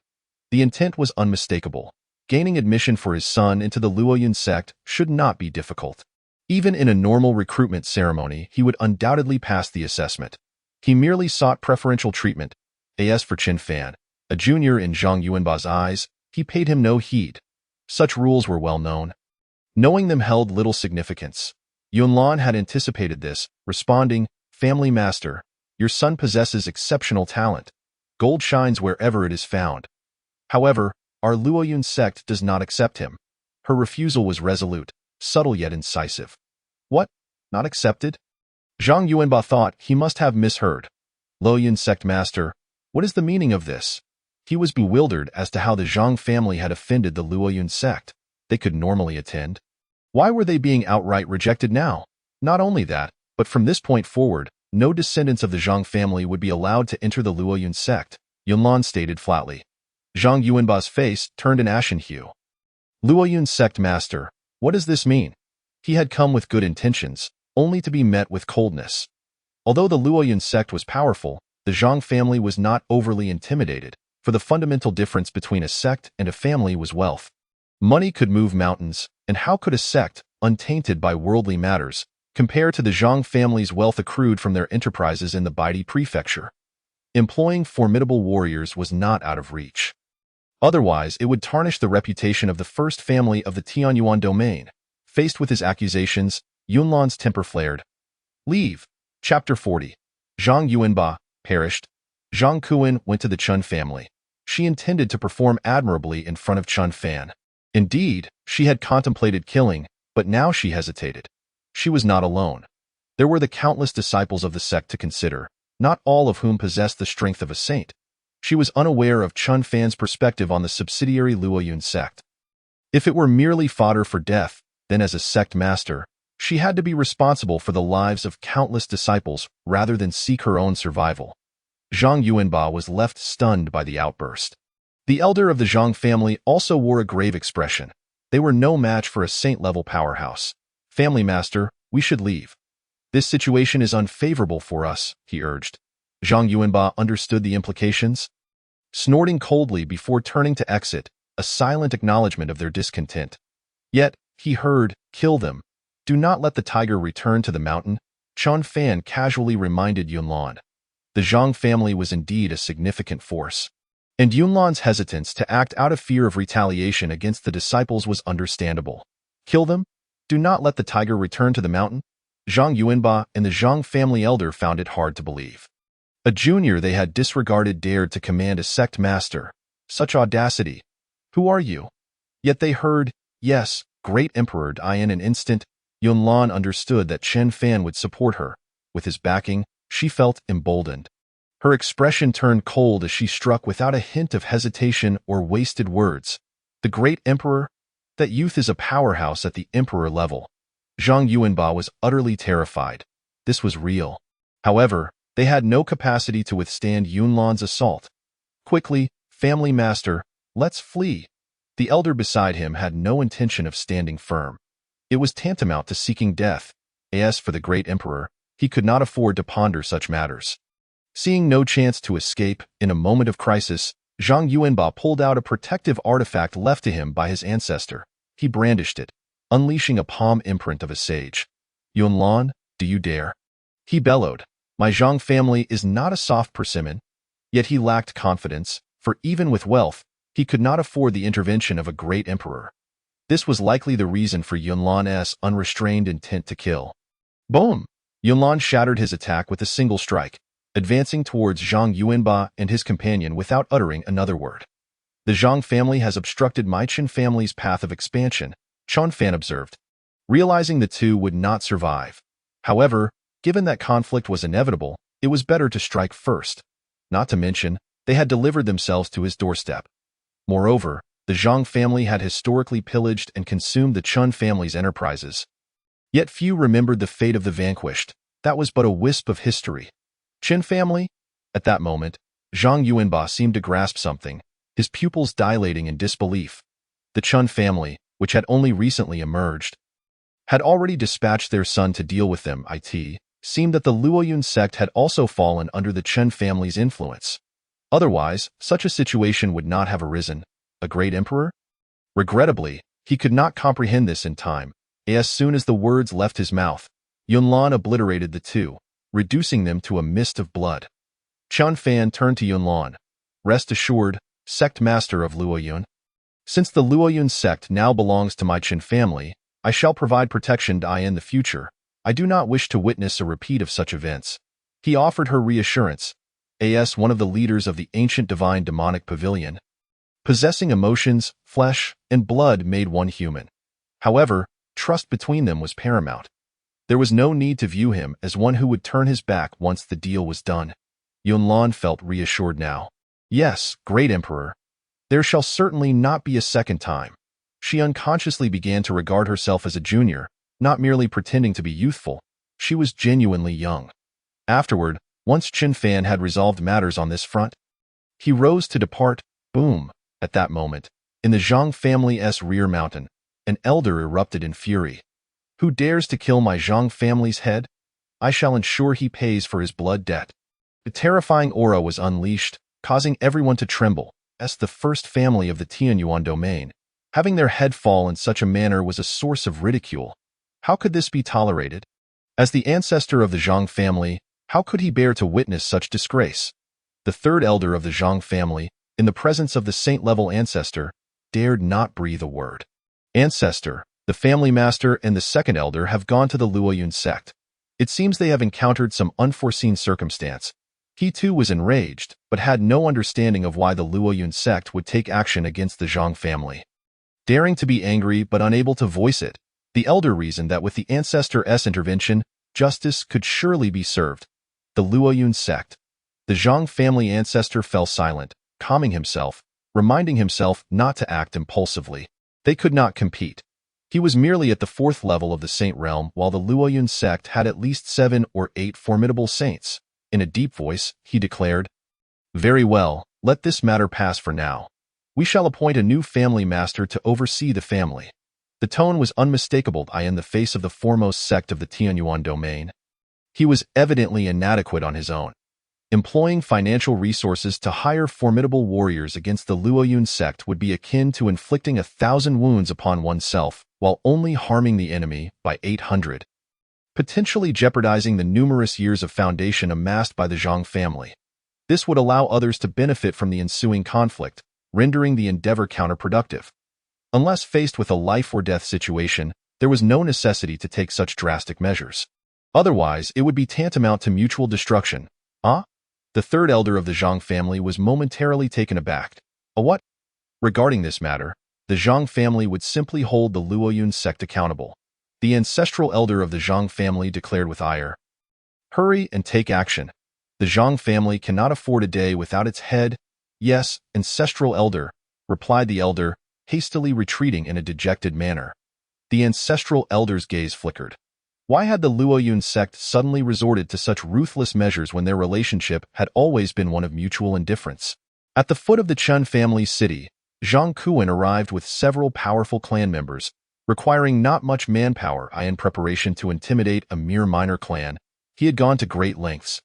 The intent was unmistakable. Gaining admission for his son into the Luoyun sect should not be difficult. Even in a normal recruitment ceremony, he would undoubtedly pass the assessment. He merely sought preferential treatment. As for Chen Fan, a junior in Zhang Yuanba's eyes, he paid him no heed. Such rules were well known. Knowing them held little significance. Yunlan had anticipated this, responding, Family Master, your son possesses exceptional talent. Gold shines wherever it is found. However, our Luoyun sect does not accept him. Her refusal was resolute, subtle yet incisive. What? Not accepted? Zhang Yuanba thought he must have misheard. Luoyun sect master, what is the meaning of this? He was bewildered as to how the Zhang family had offended the Luoyun sect. They could normally attend. Why were they being outright rejected now? Not only that, but from this point forward, no descendants of the Zhang family would be allowed to enter the Luoyun sect, Yunlan stated flatly. Zhang Yuanba's face turned an ashen hue. Luoyun sect master, what does this mean? He had come with good intentions, only to be met with coldness. Although the Luoyun sect was powerful, the Zhang family was not overly intimidated, for the fundamental difference between a sect and a family was wealth. Money could move mountains, and how could a sect, untainted by worldly matters, compare to the Zhang family's wealth accrued from their enterprises in the Baidi prefecture? Employing formidable warriors was not out of reach. Otherwise, it would tarnish the reputation of the first family of the Tianyuan domain. Faced with his accusations, Yunlan's temper flared. Leave. Chapter 40. Zhang Yuanba perished. Zhang Kuan went to the Chun family. She intended to perform admirably in front of Chun Fan. Indeed, she had contemplated killing, but now she hesitated. She was not alone. There were the countless disciples of the sect to consider, not all of whom possessed the strength of a saint. She was unaware of Chun Fan's perspective on the subsidiary Luoyun sect. If it were merely fodder for death, then as a sect master, she had to be responsible for the lives of countless disciples rather than seek her own survival. Zhang Yuanba was left stunned by the outburst. The elder of the Zhang family also wore a grave expression. They were no match for a saint-level powerhouse. Family master, we should leave. This situation is unfavorable for us, he urged. Zhang Yuanba understood the implications. Snorting coldly before turning to exit, a silent acknowledgement of their discontent. Yet, he heard, kill them. Do not let the tiger return to the mountain, Chun Fan casually reminded Yunlan. The Zhang family was indeed a significant force. And Yunlan's hesitance to act out of fear of retaliation against the disciples was understandable. Kill them? Do not let the tiger return to the mountain? Zhang Yuanba and the Zhang family elder found it hard to believe. A junior they had disregarded dared to command a sect master. Such audacity. Who are you? Yet they heard, yes, great emperor. In an instant, Yunlan understood that Chen Fan would support her. With his backing, she felt emboldened. Her expression turned cold as she struck without a hint of hesitation or wasted words. The great emperor? That youth is a powerhouse at the emperor level. Zhang Yuanba was utterly terrified. This was real. However, they had no capacity to withstand Yunlan's assault. Quickly, family master, let's flee. The elder beside him had no intention of standing firm. It was tantamount to seeking death. As for the great emperor, he could not afford to ponder such matters. Seeing no chance to escape, in a moment of crisis, Zhang Yuanba pulled out a protective artifact left to him by his ancestor. He brandished it, unleashing a palm imprint of a sage. Yunlan, do you dare? He bellowed. My Zhang family is not a soft persimmon. Yet he lacked confidence, for even with wealth, he could not afford the intervention of a great emperor. This was likely the reason for Yunlan's unrestrained intent to kill. Boom! Yunlan shattered his attack with a single strike, advancing towards Zhang Yuanba and his companion without uttering another word. The Zhang family has obstructed my Chen family's path of expansion, Chun Fan observed, realizing the two would not survive. However, given that conflict was inevitable, it was better to strike first. Not to mention, they had delivered themselves to his doorstep. Moreover, the Zhang family had historically pillaged and consumed the Chun family's enterprises. Yet few remembered the fate of the vanquished. That was but a wisp of history. Chen family? At that moment, Zhang Yuanba seemed to grasp something, his pupils dilating in disbelief. The Chun family, which had only recently emerged, had already dispatched their son to deal with them. It seemed that the Luoyun sect had also fallen under the Chen family's influence. Otherwise, such a situation would not have arisen. A great emperor? Regrettably, he could not comprehend this in time. As soon as the words left his mouth, Yunlan obliterated the two, reducing them to a mist of blood. Chun Fan turned to Yunlan. Rest assured, sect master of Luoyun. Since the Luoyun sect now belongs to my Chen family, I shall provide protection in the future. I do not wish to witness a repeat of such events. He offered her reassurance. As one of the leaders of the ancient divine demonic pavilion, possessing emotions, flesh, and blood made one human. However, trust between them was paramount. There was no need to view him as one who would turn his back once the deal was done. Yunlan felt reassured now. Yes, great emperor. There shall certainly not be a second time. She unconsciously began to regard herself as a junior, not merely pretending to be youthful. She was genuinely young. Afterward, once Chen Fan had resolved matters on this front, he rose to depart. Boom! At that moment, in the Zhang family's rear mountain, an elder erupted in fury. Who dares to kill my Zhang family's head? I shall ensure he pays for his blood debt. The terrifying aura was unleashed, causing everyone to tremble. As the first family of the Tianyuan domain, having their head fall in such a manner was a source of ridicule. How could this be tolerated? As the ancestor of the Zhang family, how could he bear to witness such disgrace? The third elder of the Zhang family, in the presence of the saint-level ancestor, dared not breathe a word. Ancestor, The family master and the second elder have gone to the Luoyun sect. It seems they have encountered some unforeseen circumstance. He too was enraged, but had no understanding of why the Luoyun sect would take action against the Zhang family. Daring to be angry but unable to voice it, the elder reasoned that with the ancestor's intervention, justice could surely be served. The Luoyun sect. The Zhang family ancestor fell silent, calming himself, reminding himself not to act impulsively. They could not compete. He was merely at the 4th level of the saint realm, while the Luoyun sect had at least 7 or 8 formidable saints. In a deep voice, he declared, "Very well, let this matter pass for now. We shall appoint a new family master to oversee the family." The tone was unmistakable in the face of the foremost sect of the Tianyuan domain. He was evidently inadequate on his own. Employing financial resources to hire formidable warriors against the Luoyun sect would be akin to inflicting 1,000 wounds upon oneself, while only harming the enemy by 800, potentially jeopardizing the numerous years of foundation amassed by the Zhang family. This would allow others to benefit from the ensuing conflict, rendering the endeavor counterproductive. Unless faced with a life-or-death situation, there was no necessity to take such drastic measures. Otherwise, it would be tantamount to mutual destruction. The third elder of the Zhang family was momentarily taken aback. A what? Regarding this matter, the Zhang family would simply hold the Luoyun sect accountable. The ancestral elder of the Zhang family declared with ire, "Hurry and take action. The Zhang family cannot afford a day without its head." "Yes, ancestral elder," replied the elder, hastily retreating in a dejected manner. The ancestral elder's gaze flickered. Why had the Luoyun sect suddenly resorted to such ruthless measures when their relationship had always been one of mutual indifference? At the foot of the Chun family's city, Zhang Kuan arrived with several powerful clan members, requiring not much manpower in preparation to intimidate a mere minor clan. He had gone to great lengths.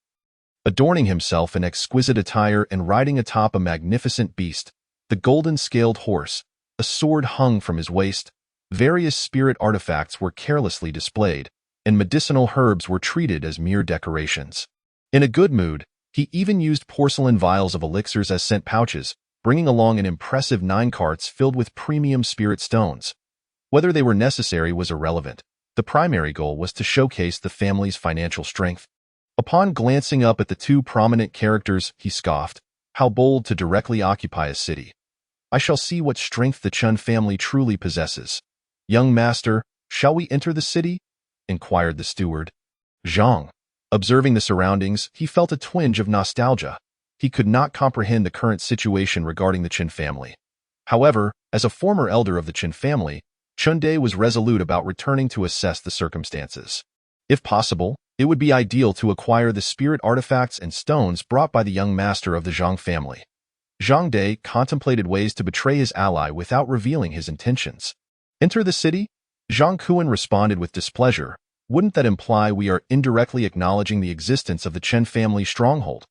Adorning himself in exquisite attire and riding atop a magnificent beast, the golden-scaled horse, a sword hung from his waist, various spirit artifacts were carelessly displayed, and medicinal herbs were treated as mere decorations. In a good mood, he even used porcelain vials of elixirs as scent pouches, bringing along an impressive 9 carts filled with premium spirit stones. Whether they were necessary was irrelevant. The primary goal was to showcase the family's financial strength. Upon glancing up at the 2 prominent characters, he scoffed, "How bold to directly occupy a city. I shall see what strength the Chun family truly possesses." "Young master, shall we enter the city?" inquired the steward. Zhang. Observing the surroundings, he felt a twinge of nostalgia. He could not comprehend the current situation regarding the Qin family. However, as a former elder of the Qin family, Chunde was resolute about returning to assess the circumstances. If possible, it would be ideal to acquire the spirit artifacts and stones brought by the young master of the Zhang family. Zhang De contemplated ways to betray his ally without revealing his intentions. "Enter the city?" Zhang Kuan responded with displeasure. "Wouldn't that imply we are indirectly acknowledging the existence of the Chen family stronghold?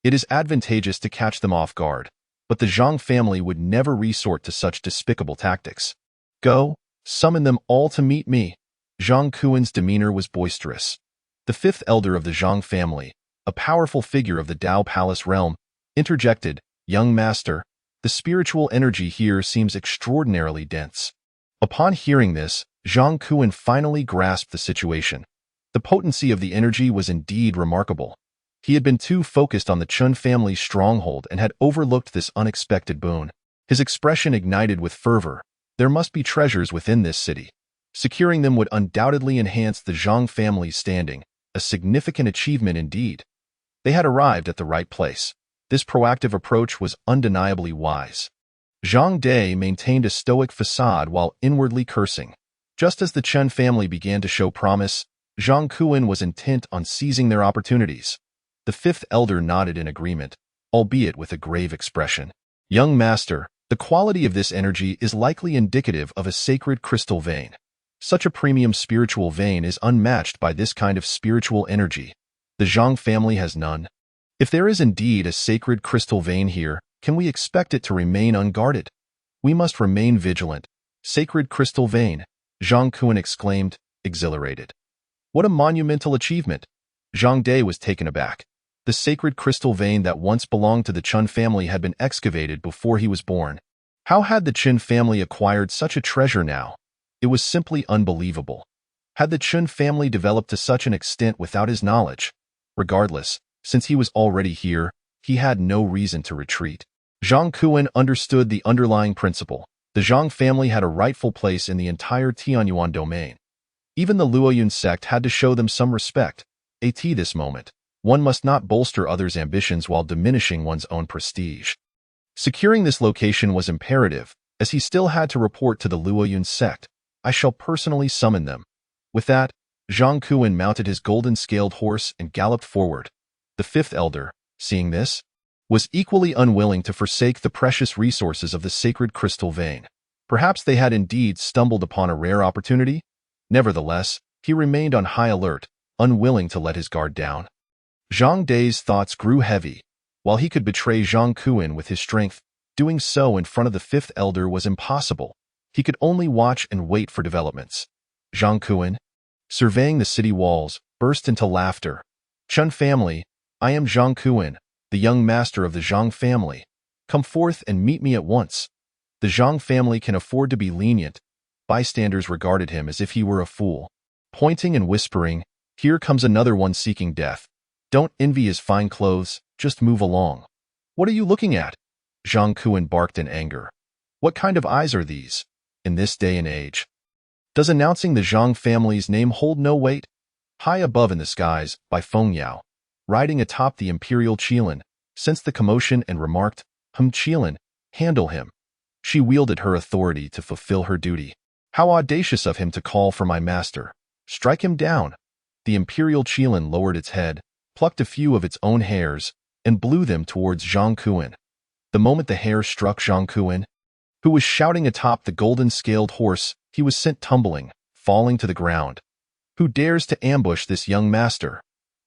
It is advantageous to catch them off guard, but the Zhang family would never resort to such despicable tactics. Go, summon them all to meet me." Zhang Kuan's demeanor was boisterous. The 5th elder of the Zhang family, a powerful figure of the Dao Palace realm, interjected, "Young master, the spiritual energy here seems extraordinarily dense." Upon hearing this, Zhang Kuan finally grasped the situation. The potency of the energy was indeed remarkable. He had been too focused on the Chun family's stronghold and had overlooked this unexpected boon. His expression ignited with fervor. There must be treasures within this city. Securing them would undoubtedly enhance the Zhang family's standing, a significant achievement indeed. They had arrived at the right place. This proactive approach was undeniably wise. Zhang De maintained a stoic facade while inwardly cursing. Just as the Chen family began to show promise, Zhang Kuan was intent on seizing their opportunities. The 5th elder nodded in agreement, albeit with a grave expression. "Young master, the quality of this energy is likely indicative of a sacred crystal vein. Such a premium spiritual vein is unmatched by this kind of spiritual energy. The Zhang family has none. If there is indeed a sacred crystal vein here, can we expect it to remain unguarded? We must remain vigilant." "Sacred crystal vein," Zhang Kuan exclaimed, exhilarated. "What a monumental achievement!" Zhang De was taken aback. The sacred crystal vein that once belonged to the Chun family had been excavated before he was born. How had the Qin family acquired such a treasure now? It was simply unbelievable. Had the Chun family developed to such an extent without his knowledge? Regardless, since he was already here, he had no reason to retreat. Zhang Kuan understood the underlying principle. The Zhang family had a rightful place in the entire Tianyuan domain. Even the Luoyun sect had to show them some respect. At this moment, one must not bolster others' ambitions while diminishing one's own prestige. Securing this location was imperative, as he still had to report to the Luoyun sect. I shall personally summon them. With that, Zhang Kuan mounted his golden-scaled horse and galloped forward. The fifth elder, seeing this, was equally unwilling to forsake the precious resources of the sacred crystal vein. Perhaps they had indeed stumbled upon a rare opportunity. Nevertheless, he remained on high alert, unwilling to let his guard down. Zhang Dai's thoughts grew heavy. While he could betray Zhang Kuan with his strength, doing so in front of the fifth elder was impossible. He could only watch and wait for developments. Zhang Kuan, surveying the city walls, burst into laughter. Chun family, I am Zhang Kuan, the young master of the Zhang family. Come forth and meet me at once. The Zhang family can afford to be lenient. Bystanders regarded him as if he were a fool. Pointing and whispering, here comes another one seeking death. Don't envy his fine clothes, just move along. What are you looking at? Zhang Kuan barked in anger. What kind of eyes are these? In this day and age, does announcing the Zhang family's name hold no weight? High above in the skies, by Feng Yao, riding atop the imperial Qilin, sensed the commotion and remarked, Qilin, handle him. She wielded her authority to fulfill her duty. How audacious of him to call for my master. Strike him down. The imperial Qilin lowered its head, plucked a few of its own hairs, and blew them towards Zhang Kuan. The moment the hair struck Zhang Kuan, who was shouting atop the golden-scaled horse, he was sent tumbling, falling to the ground. Who dares to ambush this young master?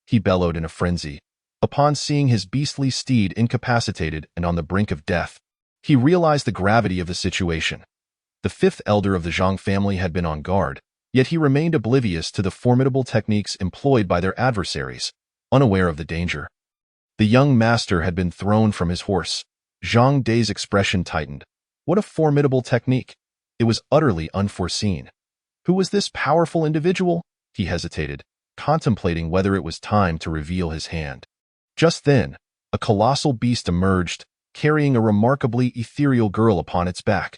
He bellowed in a frenzy. Upon seeing his beastly steed incapacitated and on the brink of death, he realized the gravity of the situation. The fifth elder of the Zhang family had been on guard, yet he remained oblivious to the formidable techniques employed by their adversaries, unaware of the danger. The young master had been thrown from his horse. Zhang Dai's expression tightened. What a formidable technique! It was utterly unforeseen. Who was this powerful individual? He hesitated, contemplating whether it was time to reveal his hand. Just then, a colossal beast emerged, carrying a remarkably ethereal girl upon its back.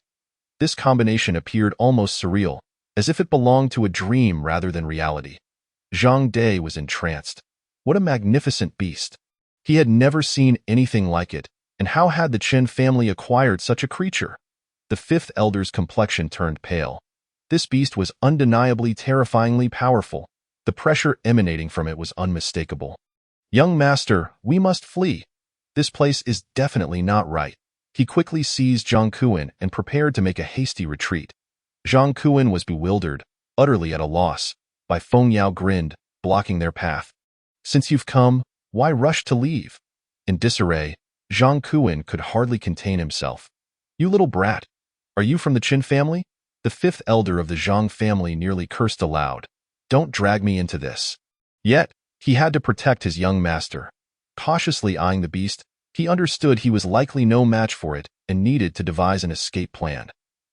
This combination appeared almost surreal, as if it belonged to a dream rather than reality. Zhang Dai was entranced. What a magnificent beast! He had never seen anything like it, and how had the Chen family acquired such a creature? The fifth elder's complexion turned pale. This beast was undeniably terrifyingly powerful. The pressure emanating from it was unmistakable. Young master, we must flee. This place is definitely not right. He quickly seized Zhang Kuan and prepared to make a hasty retreat. Zhang Kuan was bewildered, utterly at a loss. Bai Feng Yao grinned, blocking their path. Since you've come, why rush to leave? In disarray, Zhang Kuan could hardly contain himself. You little brat! Are you from the Qin family? The fifth elder of the Zhang family nearly cursed aloud. Don't drag me into this. Yet, he had to protect his young master. Cautiously eyeing the beast, he understood he was likely no match for it and needed to devise an escape plan.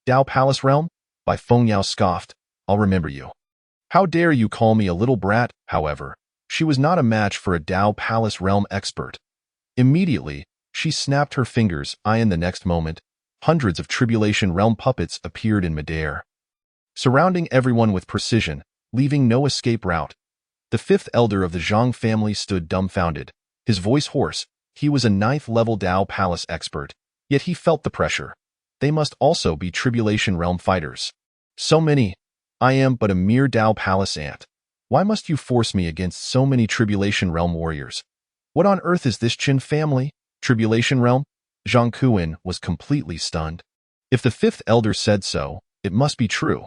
Dao Palace Realm? Bai Feng Yao scoffed. I'll remember you. How dare you call me a little brat? However, she was not a match for a Dao Palace Realm expert. Immediately, she snapped her fingers, and the next moment, hundreds of Tribulation Realm puppets appeared in midair, surrounding everyone with precision, leaving no escape route. The fifth elder of the Zhang family stood dumbfounded, his voice hoarse. He was a 9th-level Dao Palace expert, yet he felt the pressure. They must also be Tribulation Realm fighters. So many. I am but a mere Dao Palace ant. Why must you force me against so many Tribulation Realm warriors? What on earth is this Qin family? Tribulation Realm? Zhang Kuan was completely stunned. If the fifth elder said so, it must be true.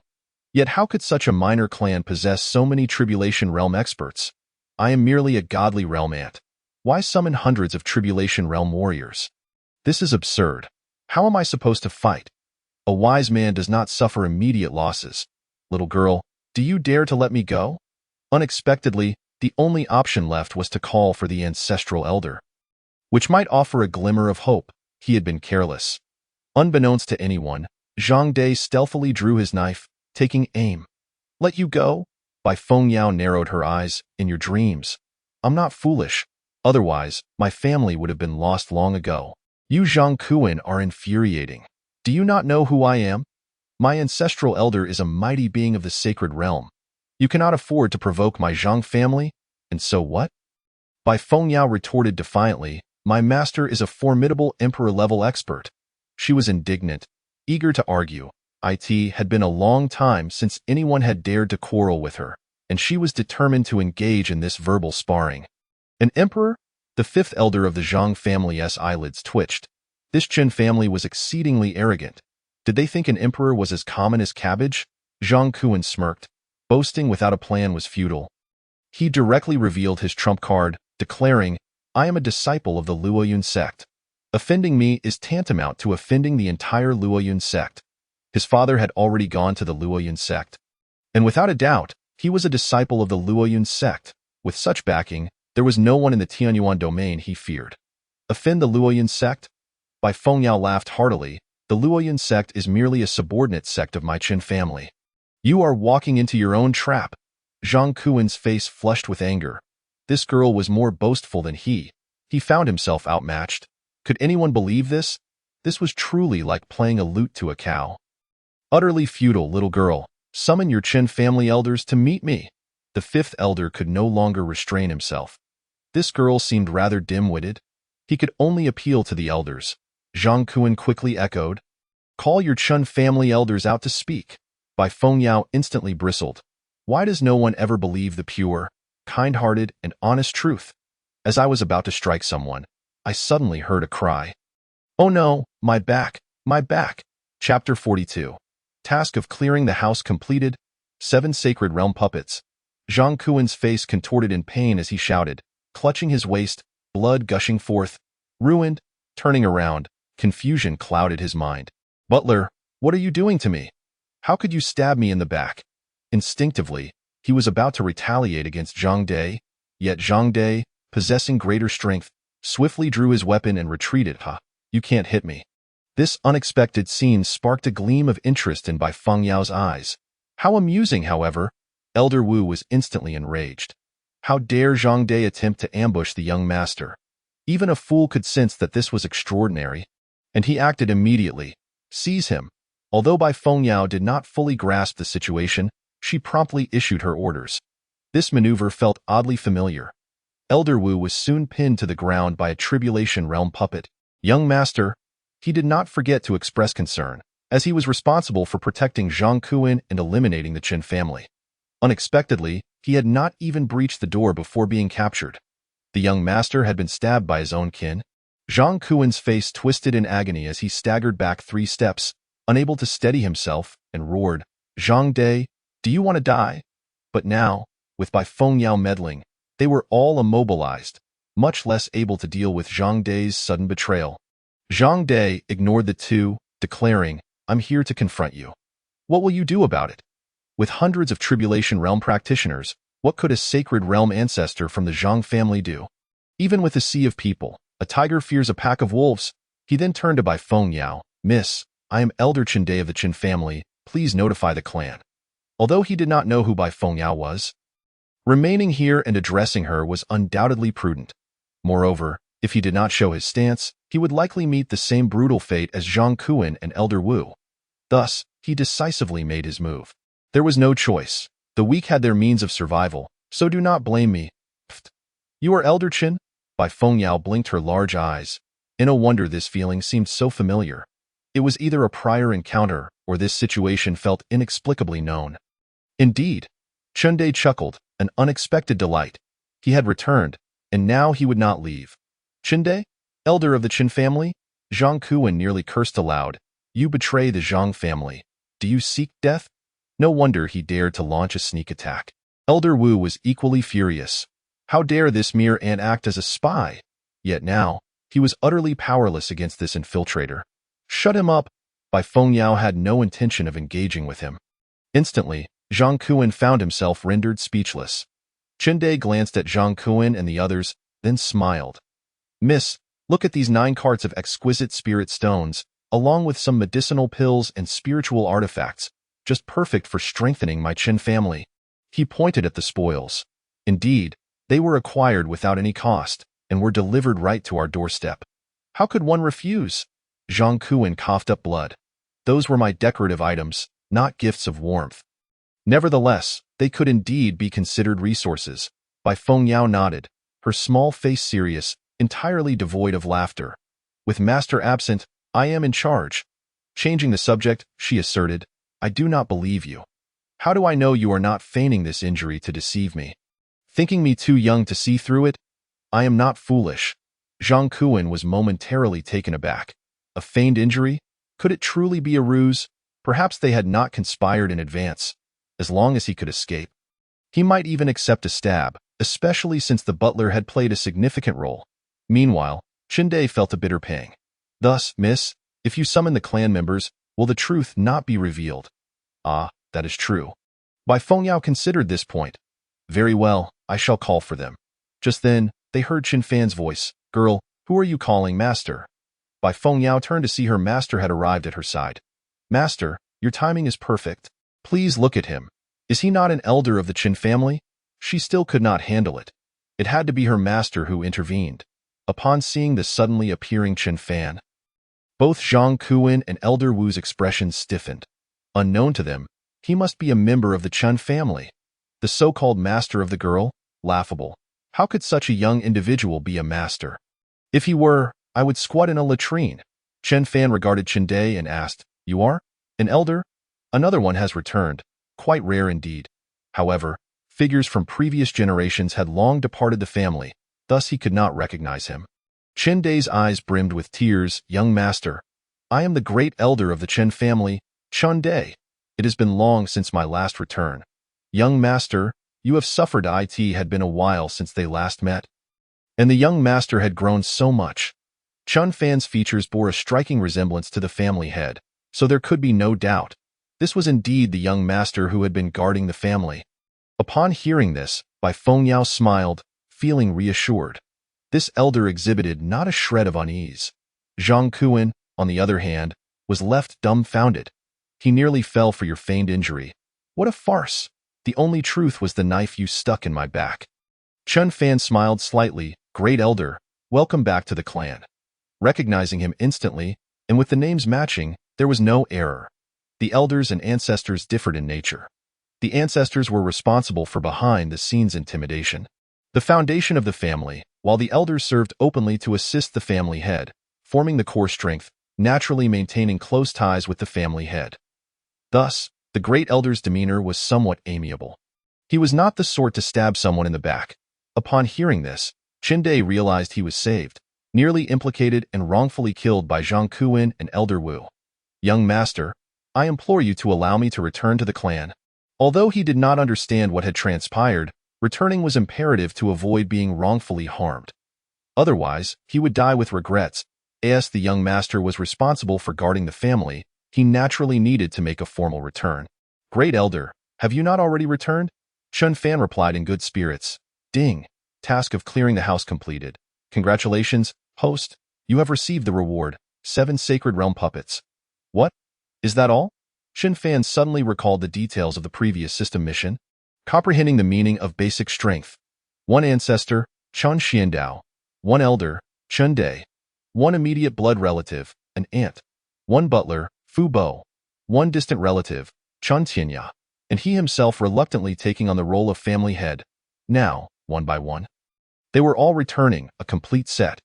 Yet how could such a minor clan possess so many Tribulation Realm experts? I am merely a godly realm ant. Why summon hundreds of Tribulation Realm warriors? This is absurd. How am I supposed to fight? A wise man does not suffer immediate losses. Little girl, do you dare to let me go? Unexpectedly, the only option left was to call for the ancestral elder, which might offer a glimmer of hope. He had been careless. Unbeknownst to anyone, Zhang Dai stealthily drew his knife, taking aim. Let you go? Bai Fengyao narrowed her eyes. In your dreams. I'm not foolish. Otherwise, my family would have been lost long ago. You Zhang are infuriating. Do you not know who I am? My ancestral elder is a mighty being of the sacred realm. You cannot afford to provoke my Zhang family, and so what? Bai Fengyao retorted defiantly, my master is a formidable emperor-level expert. She was indignant, eager to argue. It had been a long time since anyone had dared to quarrel with her, and she was determined to engage in this verbal sparring. An emperor? The fifth elder of the Zhang family's eyelids twitched. This Chen family was exceedingly arrogant. Did they think an emperor was as common as cabbage? Zhang smirked. Boasting without a plan was futile. He directly revealed his trump card, declaring, I am a disciple of the Luoyun sect. Offending me is tantamount to offending the entire Luoyun sect. His father had already gone to the Luoyun sect. And without a doubt, he was a disciple of the Luoyun sect. With such backing, there was no one in the Tianyuan domain he feared. Offend the Luoyun sect? Bai Fengyao laughed heartily. The Luoyun sect is merely a subordinate sect of my Qin family. You are walking into your own trap. Zhang Kuen's face flushed with anger. This girl was more boastful than he. He found himself outmatched. Could anyone believe this? This was truly like playing a lute to a cow. Utterly futile, little girl. Summon your Qin family elders to meet me. The fifth elder could no longer restrain himself. This girl seemed rather dim-witted. He could only appeal to the elders. Zhang Kuen quickly echoed, Call your Qin family elders out to speak. Bai Fengyao instantly bristled. Why does no one ever believe the pure, kind-hearted, and honest truth? As I was about to strike someone, I suddenly heard a cry. Oh no, my back, my back. Chapter 42. Task of clearing the house completed. 7 sacred realm puppets. Zhang Kuen's face contorted in pain as he shouted, clutching his waist, blood gushing forth. Ruined, turning around, confusion clouded his mind. Butler, what are you doing to me? How could you stab me in the back? Instinctively, he was about to retaliate against Zhang De, yet Zhang De, possessing greater strength, swiftly drew his weapon and retreated. You can't hit me. This unexpected scene sparked a gleam of interest in Bai Fengyao's eyes. How amusing, however. Elder Wu was instantly enraged. How dare Zhang De attempt to ambush the young master? Even a fool could sense that this was extraordinary, and he acted immediately. Seize him. Although Bai Fengyao did not fully grasp the situation, she promptly issued her orders. This maneuver felt oddly familiar. Elder Wu was soon pinned to the ground by a Tribulation Realm puppet. Young master. He did not forget to express concern, as he was responsible for protecting Zhang Kuen and eliminating the Qin family. Unexpectedly, he had not even breached the door before being captured. The young master had been stabbed by his own kin. Zhang Kuen's face twisted in agony as he staggered back 3 steps, unable to steady himself, and roared, Zhang De, do you want to die? But now, with Bai Fengyao meddling, they were all immobilized, much less able to deal with Zhang De's sudden betrayal. Zhang De ignored the two, declaring, I'm here to confront you. What will you do about it? With hundreds of Tribulation Realm practitioners, what could a sacred realm ancestor from the Zhang family do? Even with a sea of people, a tiger fears a pack of wolves. He then turned to Bai Fengyao. Miss, I am Elder Qin De of the Qin family. Please notify the clan. Although he did not know who Bai Fengyao was, remaining here and addressing her was undoubtedly prudent. Moreover, if he did not show his stance, he would likely meet the same brutal fate as Zhang Kuen and Elder Wu. Thus, he decisively made his move. There was no choice. The weak had their means of survival, so do not blame me. Pfft. You are Elder Qin? Bai Fengyao blinked her large eyes. No wonder this feeling seemed so familiar. It was either a prior encounter, or this situation felt inexplicably known. Indeed. Qin De chuckled, an unexpected delight. He had returned, and now he would not leave. Qin De? Elder of the Qin family? Zhang Kuen nearly cursed aloud. You betray the Zhang family. Do you seek death? No wonder he dared to launch a sneak attack. Elder Wu was equally furious. How dare this mere ant act as a spy? Yet now, he was utterly powerless against this infiltrator. Shut him up. Bai Fengyao had no intention of engaging with him. Instantly, Zhang Kuen found himself rendered speechless. Qin De glanced at Zhang Kuen and the others, then smiled. Miss, look at these 9 carts of exquisite spirit stones, along with some medicinal pills and spiritual artifacts. just perfect for strengthening my Qin family. He pointed at the spoils. Indeed, they were acquired without any cost, and were delivered right to our doorstep. How could one refuse? Zhang Kuan coughed up blood. Those were my decorative items, not gifts of warmth. Nevertheless, they could indeed be considered resources. Bai Fengyao nodded, her small face serious, entirely devoid of laughter. With master absent, I am in charge. Changing the subject, she asserted, I do not believe you. How do I know you are not feigning this injury to deceive me? Thinking me too young to see through it? I am not foolish. Zhang Kuan was momentarily taken aback. A feigned injury? Could it truly be a ruse? Perhaps they had not conspired in advance. As long as he could escape. He might even accept a stab, especially since the butler had played a significant role. Meanwhile, Qin felt a bitter pang. Thus, miss, if you summon the clan members, will the truth not be revealed? Ah, that is true. Bai Fengyao considered this point. Very well, I shall call for them. Just then, they heard Qin Fan's voice. Girl, who are you calling master? Bai Fengyao turned to see her master had arrived at her side. Master, your timing is perfect. Please look at him. Is he not an elder of the Qin family? She still could not handle it. It had to be her master who intervened. Upon seeing the suddenly appearing Qin Fan, both Zhang Kuan and Elder Wu's expressions stiffened. Unknown to them, he must be a member of the Chen family. The so-called master of the girl? Laughable. How could such a young individual be a master? If he were, I would squat in a latrine. Chen Fan regarded Qin and asked, You are? An elder? Another one has returned, quite rare indeed. However, figures from previous generations had long departed the family, thus he could not recognize him. Qin eyes brimmed with tears. Young master, I am the great elder of the Chen family, Qin Dai. It has been long since my last return. Young master, you have suffered. It had been a while since they last met. And the young master had grown so much. Qin Fan's features bore a striking resemblance to the family head, so there could be no doubt. This was indeed the young master who had been guarding the family. Upon hearing this, Bai Fengyao smiled, feeling reassured. This elder exhibited not a shred of unease. Zhang Kuan, on the other hand, was left dumbfounded. He nearly fell for your feigned injury. What a farce! The only truth was the knife you stuck in my back. Qin Fan smiled slightly. Great elder, welcome back to the clan. Recognizing him instantly, and with the names matching, there was no error. The elders and ancestors differed in nature. The ancestors were responsible for behind-the-scenes intimidation, the foundation of the family, while the elders served openly to assist the family head, forming the core strength, naturally maintaining close ties with the family head. Thus, the great elder's demeanor was somewhat amiable. He was not the sort to stab someone in the back. Upon hearing this, Qin realized he was saved, nearly implicated and wrongfully killed by Zhang Kuan and Elder Wu. Young master, I implore you to allow me to return to the clan. Although he did not understand what had transpired, returning was imperative to avoid being wrongfully harmed. Otherwise, he would die with regrets. As the young master was responsible for guarding the family, he naturally needed to make a formal return. Great elder, have you not already returned? Qin Fan replied in good spirits. Ding. Task of clearing the house completed. Congratulations, host. You have received the reward, 7 Sacred Realm puppets. What? Is that all? Qin Fan suddenly recalled the details of the previous system mission, comprehending the meaning of basic strength. 1 ancestor, Chen Xiandao. 1 elder, Qin Dai. 1 immediate blood relative, an aunt. 1 butler, Fu Bo. 1 distant relative, Chen Tianya. And he himself reluctantly taking on the role of family head. Now, one by one, they were all returning, a complete set.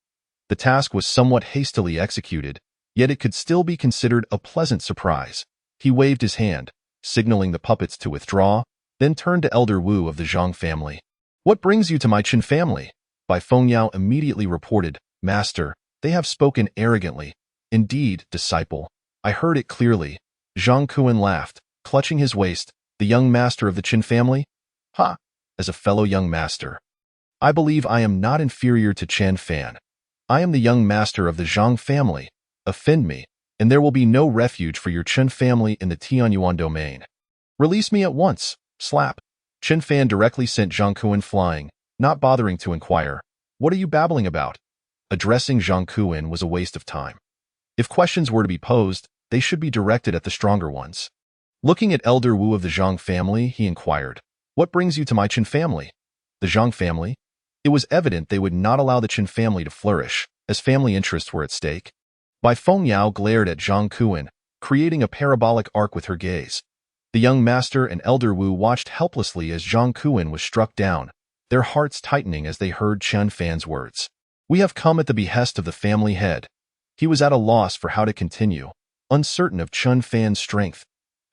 The task was somewhat hastily executed, yet it could still be considered a pleasant surprise. He waved his hand, signaling the puppets to withdraw, then turned to Elder Wu of the Zhang family. What brings you to my Qin family? Bai Fengyao immediately reported, Master, they have spoken arrogantly. Indeed, disciple. I heard it clearly. Zhang Kuan laughed, clutching his waist. The young master of the Qin family? Ha! As a fellow young master, I believe I am not inferior to Qin Fan. I am the young master of the Zhang family. Offend me, and there will be no refuge for your Qin family in the Tianyuan domain. Release me at once. Slap. Qin Fan directly sent Zhang Kuan flying, not bothering to inquire, What are you babbling about? Addressing Zhang Kuan was a waste of time. If questions were to be posed, they should be directed at the stronger ones. Looking at Elder Wu of the Zhang family, he inquired, "What brings you to my Qin family?" The Zhang family? It was evident they would not allow the Qin family to flourish, as family interests were at stake. Bai Fengyao glared at Zhang Kuan, creating a parabolic arc with her gaze. The young master and Elder Wu watched helplessly as Zhang Kuan was struck down, their hearts tightening as they heard Chen Fan's words. "We have come at the behest of the family head." He was at a loss for how to continue, uncertain of Chen Fan's strength.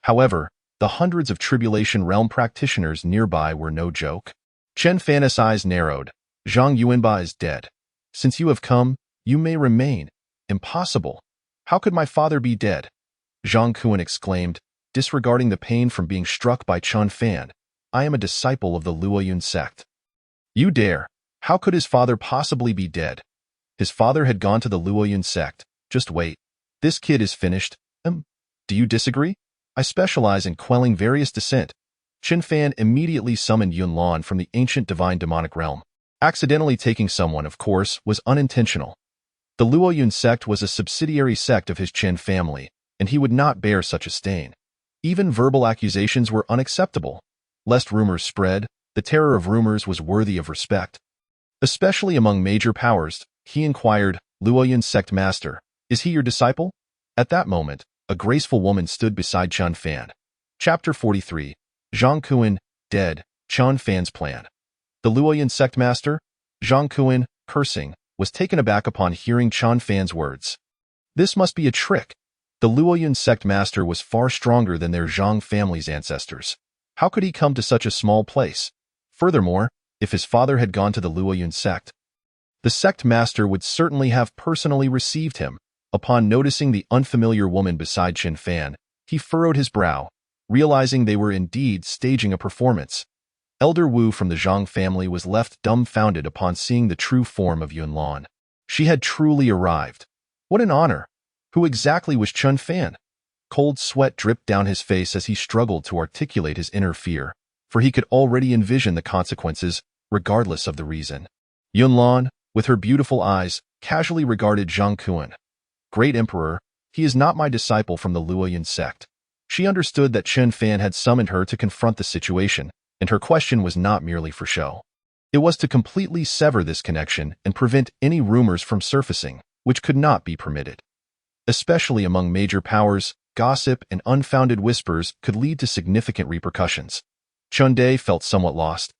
However, the hundreds of Tribulation Realm practitioners nearby were no joke. Chen Fan's eyes narrowed. "Zhang Yuanba is dead. Since you have come, you may remain." "Impossible. How could my father be dead?" Zhang Kuan exclaimed, disregarding the pain from being struck by Chen Fan. "I am a disciple of the Luoyun sect." "You dare? How could his father possibly be dead?" "His father had gone to the Luoyun sect. Just wait. This kid is finished." Do you disagree? I specialize in quelling various dissent." Chen Fan immediately summoned Yunlan from the ancient divine demonic realm. Accidentally taking someone, of course, was unintentional. The Luoyun sect was a subsidiary sect of his Chen family, and he would not bear such a stain. Even verbal accusations were unacceptable. Lest rumors spread, the terror of rumors was worthy of respect. Especially among major powers, he inquired, "Luoyun sect master, is he your disciple?" At that moment, a graceful woman stood beside Chen Fan. Chapter 43. Zhang Kuan, dead, Chen Fan's plan. The Luoyun sect master? Zhang Kuan, cursing, was taken aback upon hearing Chen Fan's words. This must be a trick. The Luoyun sect master was far stronger than their Zhang family's ancestors. How could he come to such a small place? Furthermore, if his father had gone to the Luoyun sect, the sect master would certainly have personally received him. Upon noticing the unfamiliar woman beside Chen Fan, he furrowed his brow, realizing they were indeed staging a performance. Elder Wu from the Zhang family was left dumbfounded upon seeing the true form of Yunlan. She had truly arrived. What an honor! Who exactly was Chen Fan? Cold sweat dripped down his face as he struggled to articulate his inner fear, for he could already envision the consequences, regardless of the reason. Yunlan, with her beautiful eyes, casually regarded Zhang Kuan. "Great Emperor, he is not my disciple from the Luoyun sect." She understood that Chen Fan had summoned her to confront the situation, and her question was not merely for show. It was to completely sever this connection and prevent any rumors from surfacing, which could not be permitted. Especially among major powers, gossip and unfounded whispers could lead to significant repercussions. Chen Day felt somewhat lost,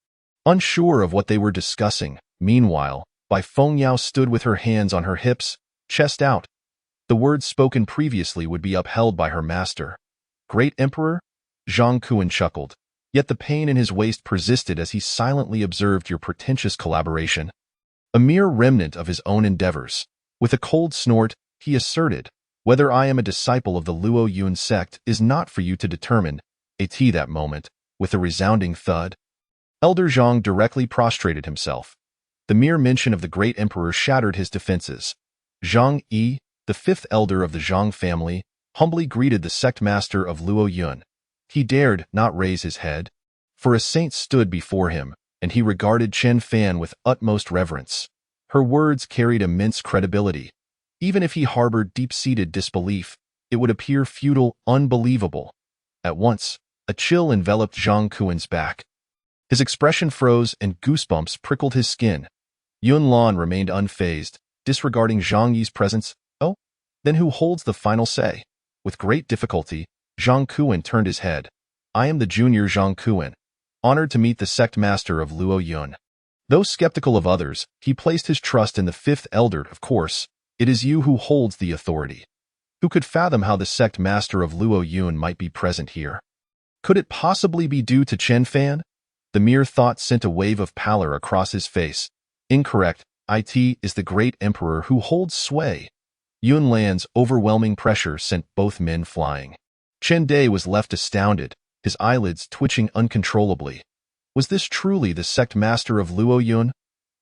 unsure of what they were discussing. Meanwhile, Bai Fengyao stood with her hands on her hips, chest out. The words spoken previously would be upheld by her master. "Great Emperor?" Zhang Kuan chuckled, yet the pain in his waist persisted as he silently observed your pretentious collaboration. A mere remnant of his own endeavors. With a cold snort, he asserted, "Whether I am a disciple of the Luoyun sect is not for you to determine." That moment, with a resounding thud, Elder Zhang directly prostrated himself. The mere mention of the great emperor shattered his defenses. Zhang Yi, the fifth elder of the Zhang family, humbly greeted the sect master of Luoyun. He dared not raise his head, for a saint stood before him, and he regarded Chen Fan with utmost reverence. Her words carried immense credibility. Even if he harbored deep-seated disbelief, it would appear futile, unbelievable. At once, a chill enveloped Zhang Kuan's back. His expression froze and goosebumps prickled his skin. Yunlan remained unfazed, disregarding Zhang Yi's presence. "Oh? Then who holds the final say?" With great difficulty, Zhang Kuan turned his head. "I am the junior Zhang Kuan, honored to meet the sect master of Luoyun." Though skeptical of others, he placed his trust in the fifth elder. "Of course, it is you who holds the authority." Who could fathom how the sect master of Luoyun might be present here? Could it possibly be due to Chen Fan? The mere thought sent a wave of pallor across his face. Incorrect. It is the great emperor who holds sway. Yunlan's overwhelming pressure sent both men flying. Chen Day was left astounded, his eyelids twitching uncontrollably. Was this truly the sect master of Luoyun?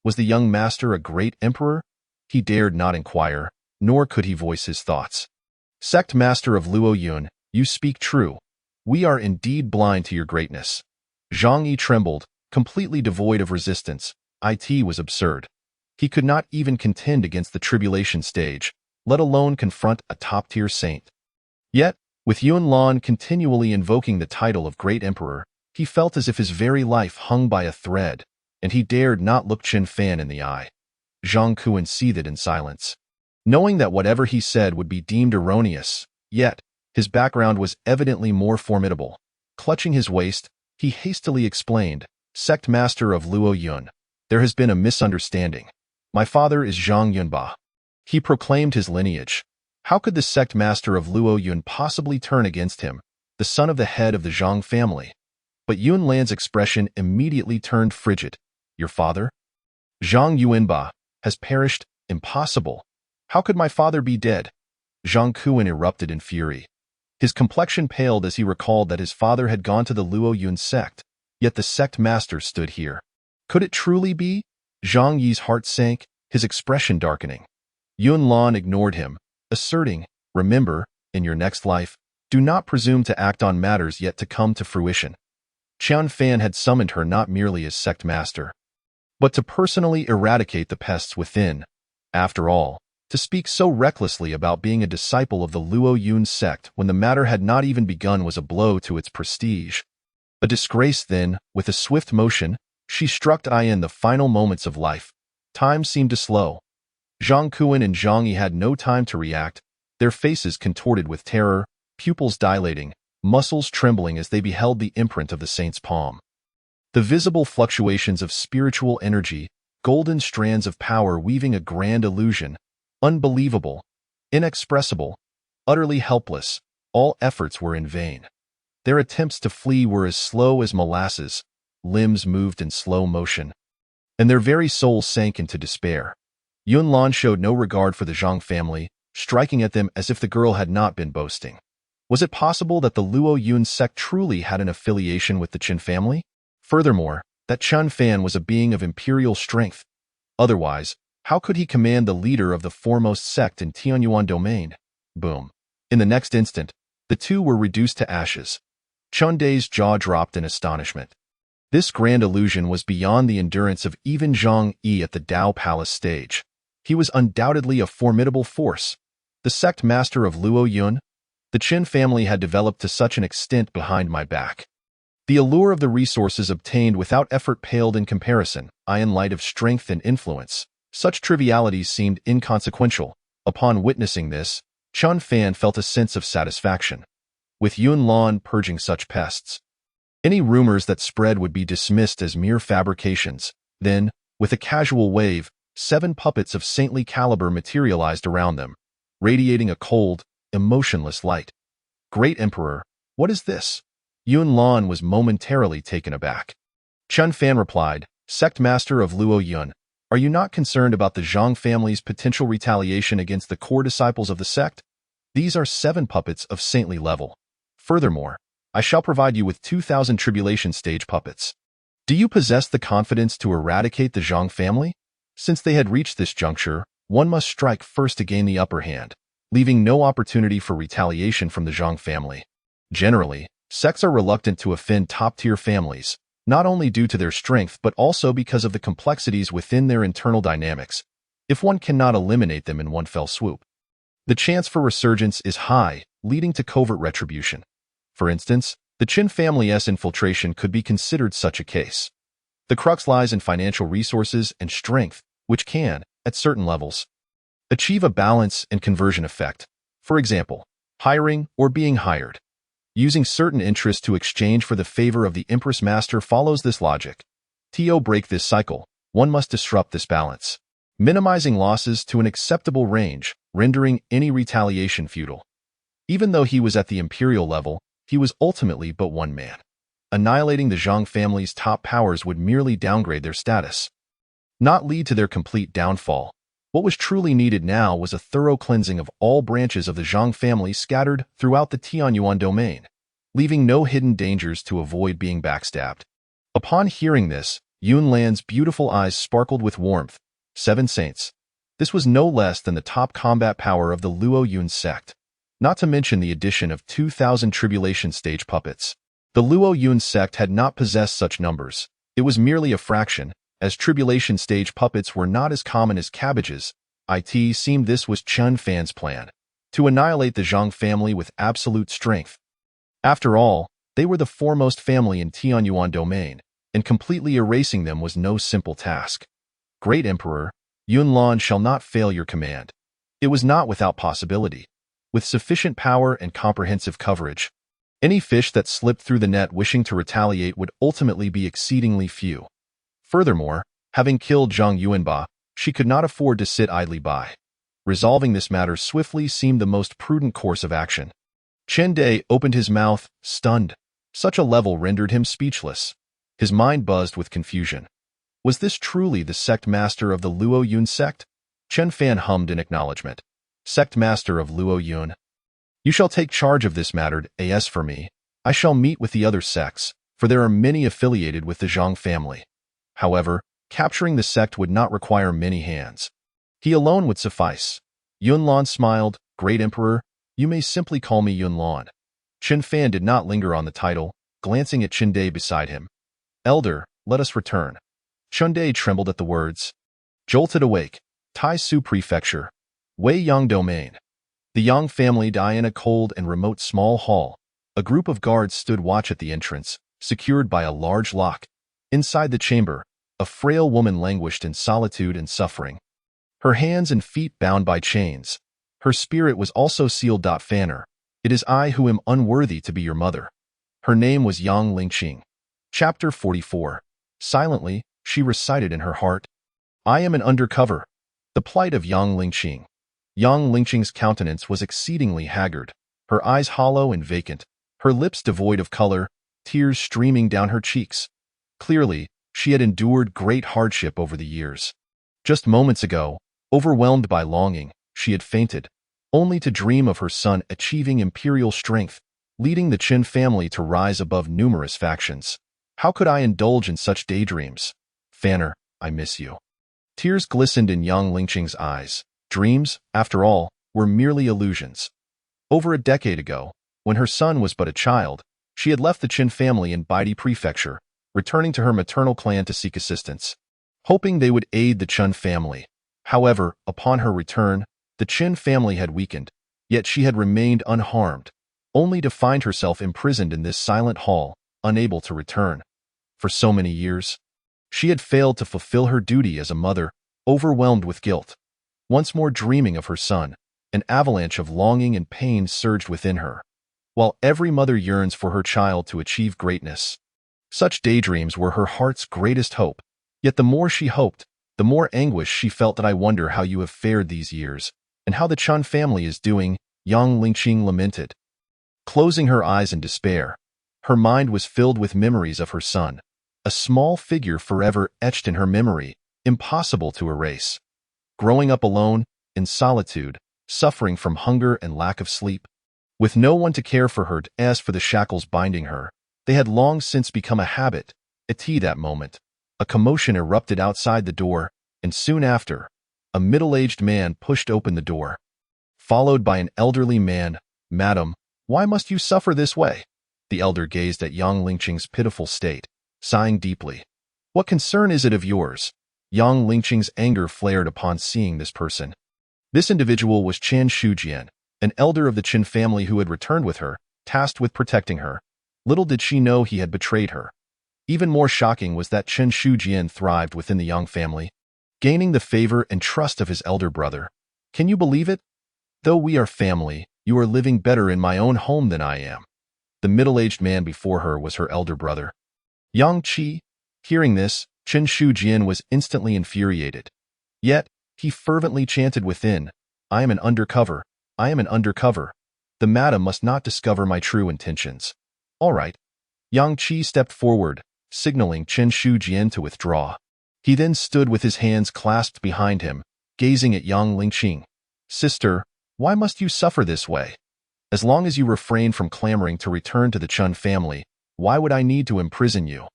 Was the young master a great emperor? He dared not inquire, nor could he voice his thoughts. "Sect master of Luoyun, you speak true. We are indeed blind to your greatness." Zhang Yi trembled, completely devoid of resistance. It was absurd. He could not even contend against the tribulation stage, let alone confront a top-tier saint. Yet, With Yunlan continually invoking the title of Great Emperor, he felt as if his very life hung by a thread, and he dared not look Chen Fan in the eye. Zhang Kuan seethed in silence, knowing that whatever he said would be deemed erroneous, yet his background was evidently more formidable. Clutching his waist, he hastily explained, "Sect Master of Luo Yun, there has been a misunderstanding. My father is Zhang Yunba." He proclaimed his lineage. How could the sect master of Luo Yun possibly turn against him, the son of the head of the Zhang family? But Yun Lan's expression immediately turned frigid. "Your father? Zhang Yuanba has perished? Impossible. How could my father be dead?" Zhang Kuan erupted in fury. His complexion paled as he recalled that his father had gone to the Luo Yun sect, yet the sect master stood here. Could it truly be? Zhang Yi's heart sank, his expression darkening. Yun Lan ignored him, asserting, "Remember, in your next life, do not presume to act on matters yet to come to fruition." Qian Fan had summoned her not merely as sect master, but to personally eradicate the pests within. After all, to speak so recklessly about being a disciple of the Luo Yun sect when the matter had not even begun was a blow to its prestige. A disgrace then, with a swift motion, she struck in the final moments of life. Time seemed to slow. Zhang Kuan and Zhang Yi had no time to react, their faces contorted with terror, pupils dilating, muscles trembling as they beheld the imprint of the saint's palm. The visible fluctuations of spiritual energy, golden strands of power weaving a grand illusion, unbelievable, inexpressible, utterly helpless, all efforts were in vain. Their attempts to flee were as slow as molasses, limbs moved in slow motion, and their very souls sank into despair. Yun Lan showed no regard for the Zhang family, striking at them as if the girl had not been boasting. Was it possible that the Luo Yun sect truly had an affiliation with the Qin family? Furthermore, that Qian Fan was a being of imperial strength. Otherwise, how could he command the leader of the foremost sect in Tianyuan domain? Boom. In the next instant, the two were reduced to ashes. Chun Day's jaw dropped in astonishment. This grand illusion was beyond the endurance of even Zhang Yi at the Dao Palace stage. He was undoubtedly a formidable force. The sect master of Luo Yun? The Qin family had developed to such an extent behind my back. The allure of the resources obtained without effort paled in comparison, in light of strength and influence. Such trivialities seemed inconsequential. Upon witnessing this, Chun Fan felt a sense of satisfaction. With Yun Lan purging such pests, any rumors that spread would be dismissed as mere fabrications. Then, with a casual wave, 7 puppets of saintly caliber materialized around them, radiating a cold, emotionless light. "Great Emperor, what is this?" Yun Lan was momentarily taken aback. Chun Fan replied, "Sect Master of Luo Yun, are you not concerned about the Zhang family's potential retaliation against the core disciples of the sect? These are 7 puppets of saintly level. Furthermore, I shall provide you with 2,000 tribulation stage puppets. Do you possess the confidence to eradicate the Zhang family?" Since they had reached this juncture, one must strike first to gain the upper hand, leaving no opportunity for retaliation from the Zhang family. Generally, sects are reluctant to offend top-tier families, not only due to their strength but also because of the complexities within their internal dynamics, if one cannot eliminate them in one fell swoop. The chance for resurgence is high, leading to covert retribution. For instance, the Qin family's infiltration could be considered such a case. The crux lies in financial resources and strength, which can, at certain levels, achieve a balance and conversion effect. For example, hiring or being hired. Using certain interests to exchange for the favor of the Empress Master follows this logic. To break this cycle, one must disrupt this balance, minimizing losses to an acceptable range, rendering any retaliation futile. Even though he was at the imperial level, he was ultimately but one man. Annihilating the Zhang family's top powers would merely downgrade their status, not lead to their complete downfall. What was truly needed now was a thorough cleansing of all branches of the Zhang family scattered throughout the Tianyuan domain, leaving no hidden dangers to avoid being backstabbed. Upon hearing this, Yun Lan's beautiful eyes sparkled with warmth. 7 saints. This was no less than the top combat power of the Luo Yun sect, not to mention the addition of 2,000 tribulation stage puppets. The Luo Yun sect had not possessed such numbers. It was merely a fraction, as tribulation stage puppets were not as common as cabbages. It seemed this was Chun Fan's plan. to annihilate the Zhang family with absolute strength. After all, they were the foremost family in Tianyuan domain, and completely erasing them was no simple task. Great Emperor, Yunlan shall not fail your command. It was not without possibility. With sufficient power and comprehensive coverage, any fish that slipped through the net wishing to retaliate would ultimately be exceedingly few. Furthermore, having killed Zhang Yuanba, she could not afford to sit idly by. Resolving this matter swiftly seemed the most prudent course of action. Chen Dai opened his mouth, stunned. Such a level rendered him speechless. His mind buzzed with confusion. Was this truly the sect master of the Luo Yun sect? Chen Fan hummed in acknowledgement. Sect master of Luo Yun. You shall take charge of this matter. As for me, I shall meet with the other sects, for there are many affiliated with the Zhang family. However, capturing the sect would not require many hands. He alone would suffice. Yunlan smiled. Great Emperor, you may simply call me Yunlan. Chen Fan did not linger on the title, glancing at Chen Dai beside him. Elder, let us return. Chen Dai trembled at the words. Jolted awake. Tai Su Prefecture. Wei Yang Domain. The Yang family died in a cold and remote small hall. A group of guards stood watch at the entrance, secured by a large lock. Inside the chamber, a frail woman languished in solitude and suffering. Her hands and feet bound by chains. Her spirit was also sealed. Fanner, it is I who am unworthy to be your mother. Her name was Yang Lingqing. Chapter 44. Silently, she recited in her heart, I am an undercover. The plight of Yang Lingqing. Yang Lingqing's countenance was exceedingly haggard, her eyes hollow and vacant, her lips devoid of color, tears streaming down her cheeks. Clearly, she had endured great hardship over the years. Just moments ago, overwhelmed by longing, she had fainted, only to dream of her son achieving imperial strength, leading the Qin family to rise above numerous factions. How could I indulge in such daydreams? Fanner, I miss you. Tears glistened in Yang Lingqing's eyes. Dreams, after all, were merely illusions. Over a decade ago, when her son was but a child, she had left the Qin family in Baidi Prefecture, returning to her maternal clan to seek assistance, hoping they would aid the Chen family. However, upon her return, the Qin family had weakened, yet she had remained unharmed, only to find herself imprisoned in this silent hall, unable to return. For so many years, she had failed to fulfill her duty as a mother, overwhelmed with guilt. Once more dreaming of her son, an avalanche of longing and pain surged within her. While every mother yearns for her child to achieve greatness, such daydreams were her heart's greatest hope. Yet the more she hoped, the more anguish she felt. That I wonder how you have fared these years, and how the Chen family is doing, Yang Lingqing lamented. Closing her eyes in despair, her mind was filled with memories of her son, a small figure forever etched in her memory, impossible to erase. Growing up alone, in solitude, suffering from hunger and lack of sleep, with no one to care for her. As for the shackles binding her, they had long since become a habit. At that moment, a commotion erupted outside the door, and soon after, a middle-aged man pushed open the door, followed by an elderly man. Madam, why must you suffer this way? The elder gazed at Yang Lingqing's pitiful state, sighing deeply. What concern is it of yours? Yang Lingqing's anger flared upon seeing this person. This individual was Chen Shujian, an elder of the Qin family who had returned with her, tasked with protecting her. Little did she know he had betrayed her. Even more shocking was that Chen Shujian thrived within the Yang family, gaining the favor and trust of his elder brother. Can you believe it? Though we are family, you are living better in my own home than I am. The middle-aged man before her was her elder brother. Yang Qi. Hearing this, Chen Shujian was instantly infuriated. Yet, he fervently chanted within, I am an undercover. I am an undercover. The madam must not discover my true intentions. All right. Yang Qi stepped forward, signaling Chen Shujian to withdraw. He then stood with his hands clasped behind him, gazing at Yang Lingqing. Sister, why must you suffer this way? As long as you refrain from clamoring to return to the Chen family, why would I need to imprison you?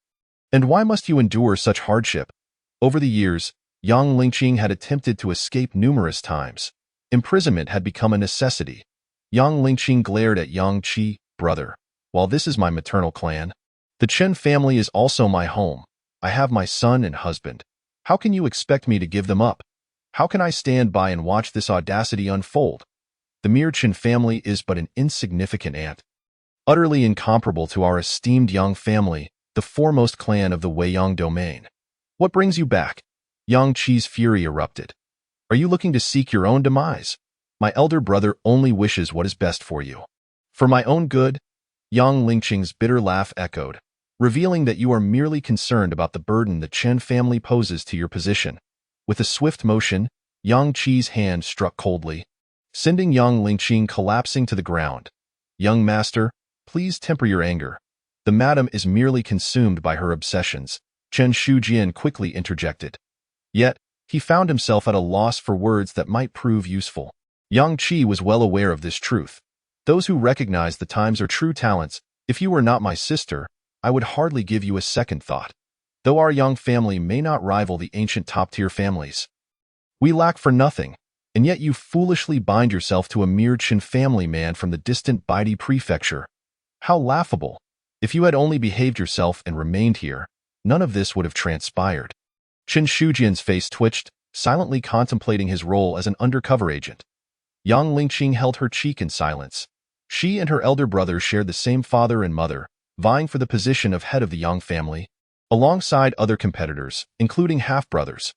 And why must you endure such hardship? Over the years, Yang Lingqing had attempted to escape numerous times. Imprisonment had become a necessity. Yang Lingqing glared at Yang Qi. Brother, while this is my maternal clan, the Chen family is also my home. I have my son and husband. How can you expect me to give them up? How can I stand by and watch this audacity unfold? The mere Chen family is but an insignificant ant, utterly incomparable to our esteemed Yang family, the foremost clan of the Weiyang domain. What brings you back? Yang Qi's fury erupted. Are you looking to seek your own demise? My elder brother only wishes what is best for you. For my own good? Yang Lingqing's bitter laugh echoed, revealing that you are merely concerned about the burden the Chen family poses to your position. With a swift motion, Yang Qi's hand struck coldly, sending Yang Lingqing collapsing to the ground. Young master, please temper your anger. The madam is merely consumed by her obsessions, Chen Shujian quickly interjected. Yet, he found himself at a loss for words that might prove useful. Yang Qi was well aware of this truth. Those who recognize the times are true talents. If you were not my sister, I would hardly give you a second thought. Though our Yang family may not rival the ancient top-tier families, we lack for nothing, and yet you foolishly bind yourself to a mere Qin family man from the distant Baidi prefecture. How laughable! If you had only behaved yourself and remained here, none of this would have transpired. Chen Shujian's face twitched, silently contemplating his role as an undercover agent. Yang Lingqing held her cheek in silence. She and her elder brother shared the same father and mother, vying for the position of head of the Yang family, alongside other competitors, including half-brothers.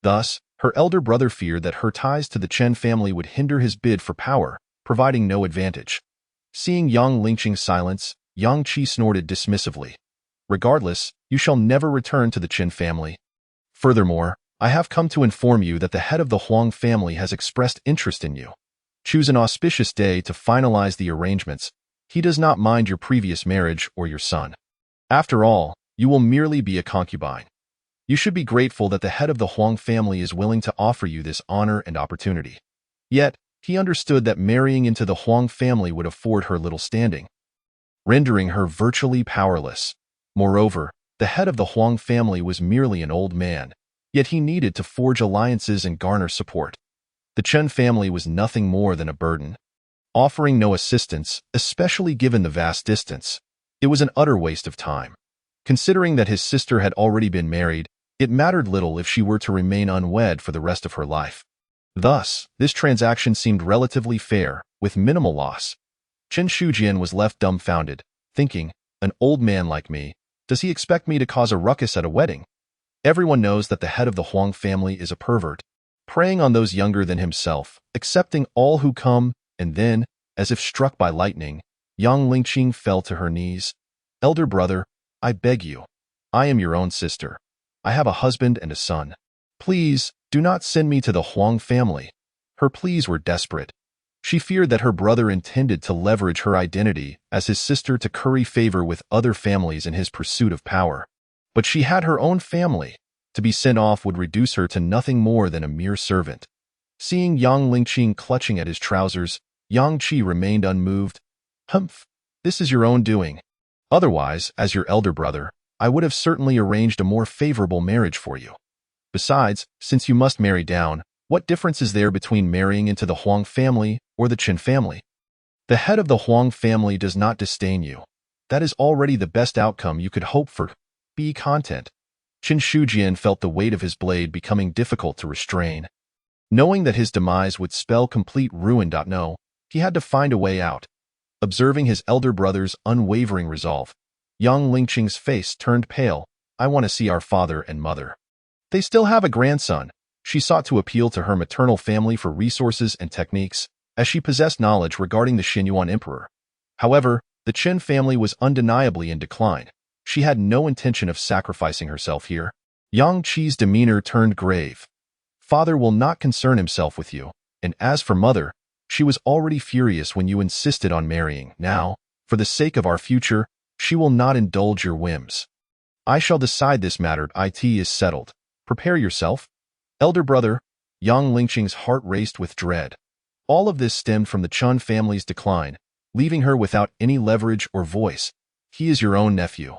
Thus, her elder brother feared that her ties to the Chen family would hinder his bid for power, providing no advantage. Seeing Yang Lingqing's silence, Yang Qi snorted dismissively. Regardless, you shall never return to the Chen family. Furthermore, I have come to inform you that the head of the Huang family has expressed interest in you. Choose an auspicious day to finalize the arrangements. He does not mind your previous marriage or your son. After all, you will merely be a concubine. You should be grateful that the head of the Huang family is willing to offer you this honor and opportunity. Yet, he understood that marrying into the Huang family would afford her little standing, rendering her virtually powerless. Moreover, the head of the Huang family was merely an old man, yet he needed to forge alliances and garner support. The Chen family was nothing more than a burden, offering no assistance, especially given the vast distance. It was an utter waste of time. Considering that his sister had already been married, it mattered little if she were to remain unwed for the rest of her life. Thus, this transaction seemed relatively fair, with minimal loss. Chen Shujian was left dumbfounded, thinking, an old man like me, does he expect me to cause a ruckus at a wedding? Everyone knows that the head of the Huang family is a pervert, preying on those younger than himself, accepting all who come, and then, as if struck by lightning, Yang Lingqing fell to her knees. Elder brother, I beg you. I am your own sister. I have a husband and a son. Please, do not send me to the Huang family. Her pleas were desperate. She feared that her brother intended to leverage her identity as his sister to curry favor with other families in his pursuit of power. But she had her own family. To be sent off would reduce her to nothing more than a mere servant. Seeing Yang Lingqing clutching at his trousers, Yang Qi remained unmoved. Humph, this is your own doing. Otherwise, as your elder brother, I would have certainly arranged a more favorable marriage for you. Besides, since you must marry down, what difference is there between marrying into the Huang family or the Qin family? The head of the Huang family does not disdain you. That is already the best outcome you could hope for. Be content. Chen Shujian felt the weight of his blade becoming difficult to restrain. Knowing that his demise would spell complete ruin. No, he had to find a way out. Observing his elder brother's unwavering resolve, Yang Lingqing's face turned pale. I want to see our father and mother. They still have a grandson. She sought to appeal to her maternal family for resources and techniques, as she possessed knowledge regarding the Xinyuan emperor. However, the Chen family was undeniably in decline. She had no intention of sacrificing herself here. Yang Qi's demeanor turned grave. Father will not concern himself with you, and as for mother, she was already furious when you insisted on marrying. Now, for the sake of our future, she will not indulge your whims. I shall decide this matter. It is settled. Prepare yourself. Elder brother, Yang Lingqing's heart raced with dread. All of this stemmed from the Chun family's decline, leaving her without any leverage or voice. He is your own nephew.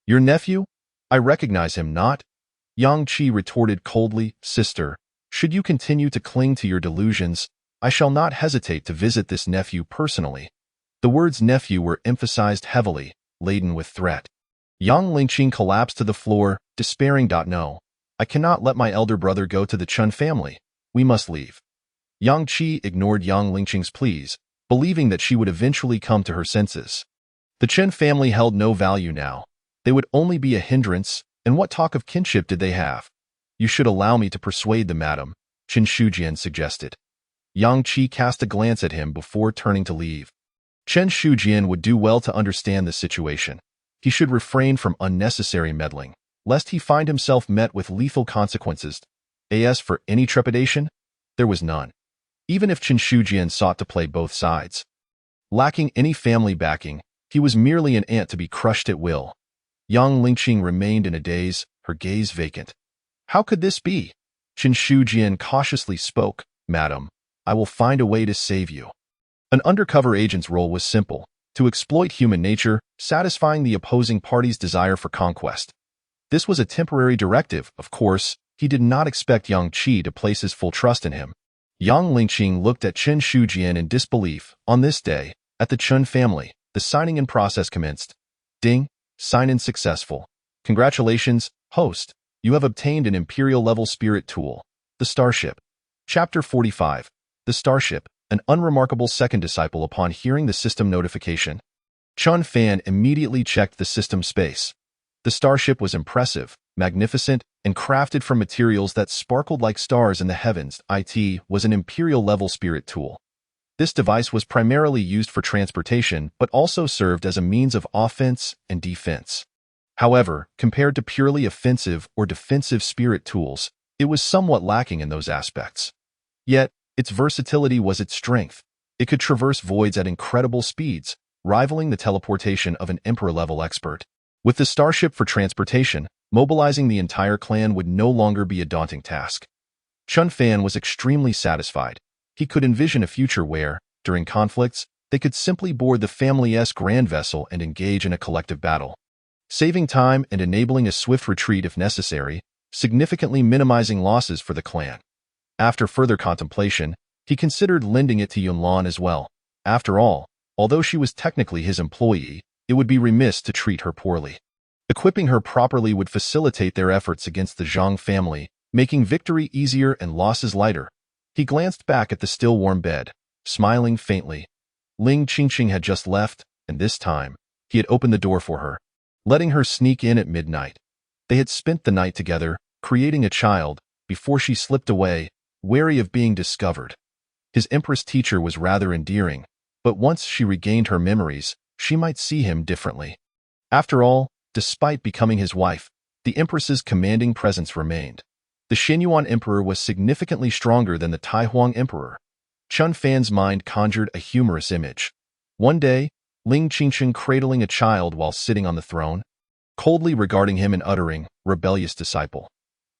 Your nephew? I recognize him not. Yang Qi retorted coldly, Sister, should you continue to cling to your delusions, I shall not hesitate to visit this nephew personally. The words nephew were emphasized heavily, laden with threat. Yang Lingqing collapsed to the floor, despairing. No, I cannot let my elder brother go to the Chun family. We must leave. Yang Qi ignored Yang Lingqing's pleas, believing that she would eventually come to her senses. The Chen family held no value now. They would only be a hindrance, and what talk of kinship did they have? You should allow me to persuade them, madam, Chen Shujian suggested. Yang Qi cast a glance at him before turning to leave. Chen Shujian would do well to understand the situation. He should refrain from unnecessary meddling, lest he find himself met with lethal consequences. As for any trepidation, there was none. Even if Chen Shujian sought to play both sides. Lacking any family backing, he was merely an ant to be crushed at will. Yang Lingqing remained in a daze, her gaze vacant. How could this be? Chen Shujian cautiously spoke, Madam, I will find a way to save you. An undercover agent's role was simple, to exploit human nature, satisfying the opposing party's desire for conquest. This was a temporary directive, of course. He did not expect Yang Qi to place his full trust in him. Yang Lingqing looked at Chen Shujian in disbelief. On this day, at the Chen family, the signing-in process commenced. Ding, sign-in successful. Congratulations, host. You have obtained an Imperial-level spirit tool, the Starship. Chapter 45. The Starship, an unremarkable second disciple. Upon hearing the system notification, Chun Fan immediately checked the system space. The Starship was impressive, magnificent, and crafted from materials that sparkled like stars in the heavens. It was an Imperial-level spirit tool. This device was primarily used for transportation, but also served as a means of offense and defense. However, compared to purely offensive or defensive spirit tools, it was somewhat lacking in those aspects. Yet, its versatility was its strength. It could traverse voids at incredible speeds, rivaling the teleportation of an Emperor-level expert. With the Starship for transportation, mobilizing the entire clan would no longer be a daunting task. Chun Fan was extremely satisfied. He could envision a future where, during conflicts, they could simply board the family's grand vessel and engage in a collective battle, saving time and enabling a swift retreat if necessary, significantly minimizing losses for the clan. After further contemplation, he considered lending it to Yunlan as well. After all, although she was technically his employee, it would be remiss to treat her poorly. Equipping her properly would facilitate their efforts against the Zhang family, making victory easier and losses lighter. He glanced back at the still warm bed, smiling faintly. Ling Qingqing had just left, and this time, he had opened the door for her, letting her sneak in at midnight. They had spent the night together, creating a child, before she slipped away, wary of being discovered. His Empress teacher was rather endearing, but once she regained her memories, she might see him differently. After all, despite becoming his wife, the Empress's commanding presence remained. The Shenyuan Emperor was significantly stronger than the Taihuang Emperor. Chun Fan's mind conjured a humorous image. One day, Ling Qingqing cradling a child while sitting on the throne, coldly regarding him and uttering, rebellious disciple.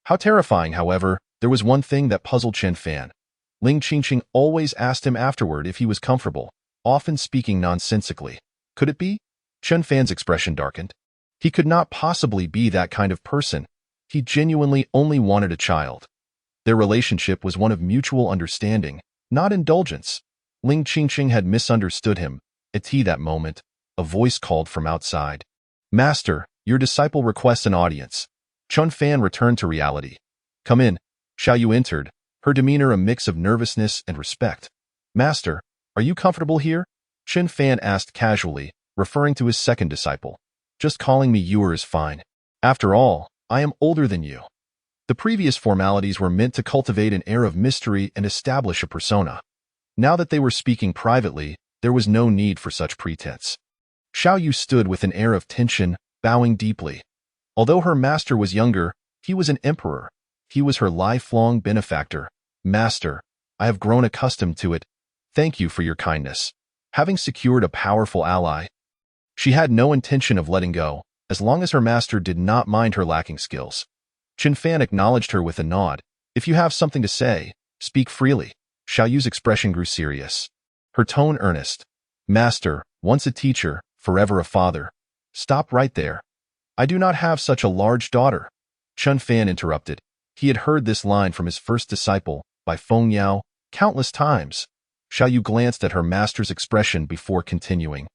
How terrifying, however, there was one thing that puzzled Chen Fan. Ling Qingqing always asked him afterward if he was comfortable, often speaking nonsensically. Could it be? Chen Fan's expression darkened. He could not possibly be that kind of person. He genuinely only wanted a child. Their relationship was one of mutual understanding, not indulgence. Ling Qingqing had misunderstood him. At that moment, a voice called from outside. Master, your disciple requests an audience. Chun Fan returned to reality. Come in. Xiao Yu entered, her demeanor a mix of nervousness and respect. Master, are you comfortable here? Chen Fan asked casually, referring to his second disciple. Just calling me Yuer is fine. After all, I am older than you. The previous formalities were meant to cultivate an air of mystery and establish a persona. Now that they were speaking privately, there was no need for such pretense. Xiao Yu stood with an air of tension, bowing deeply. Although her master was younger, he was an emperor. He was her lifelong benefactor. Master, I have grown accustomed to it. Thank you for your kindness. Having secured a powerful ally, she had no intention of letting go, as long as her master did not mind her lacking skills. Chen Fan acknowledged her with a nod. If you have something to say, speak freely. Xiao Yu's expression grew serious, her tone earnest. Master, once a teacher, forever a father. Stop right there. I do not have such a large daughter. Chun Fan interrupted. He had heard this line from his first disciple, by Feng Yao, countless times. Xiao Yu glanced at her master's expression before continuing.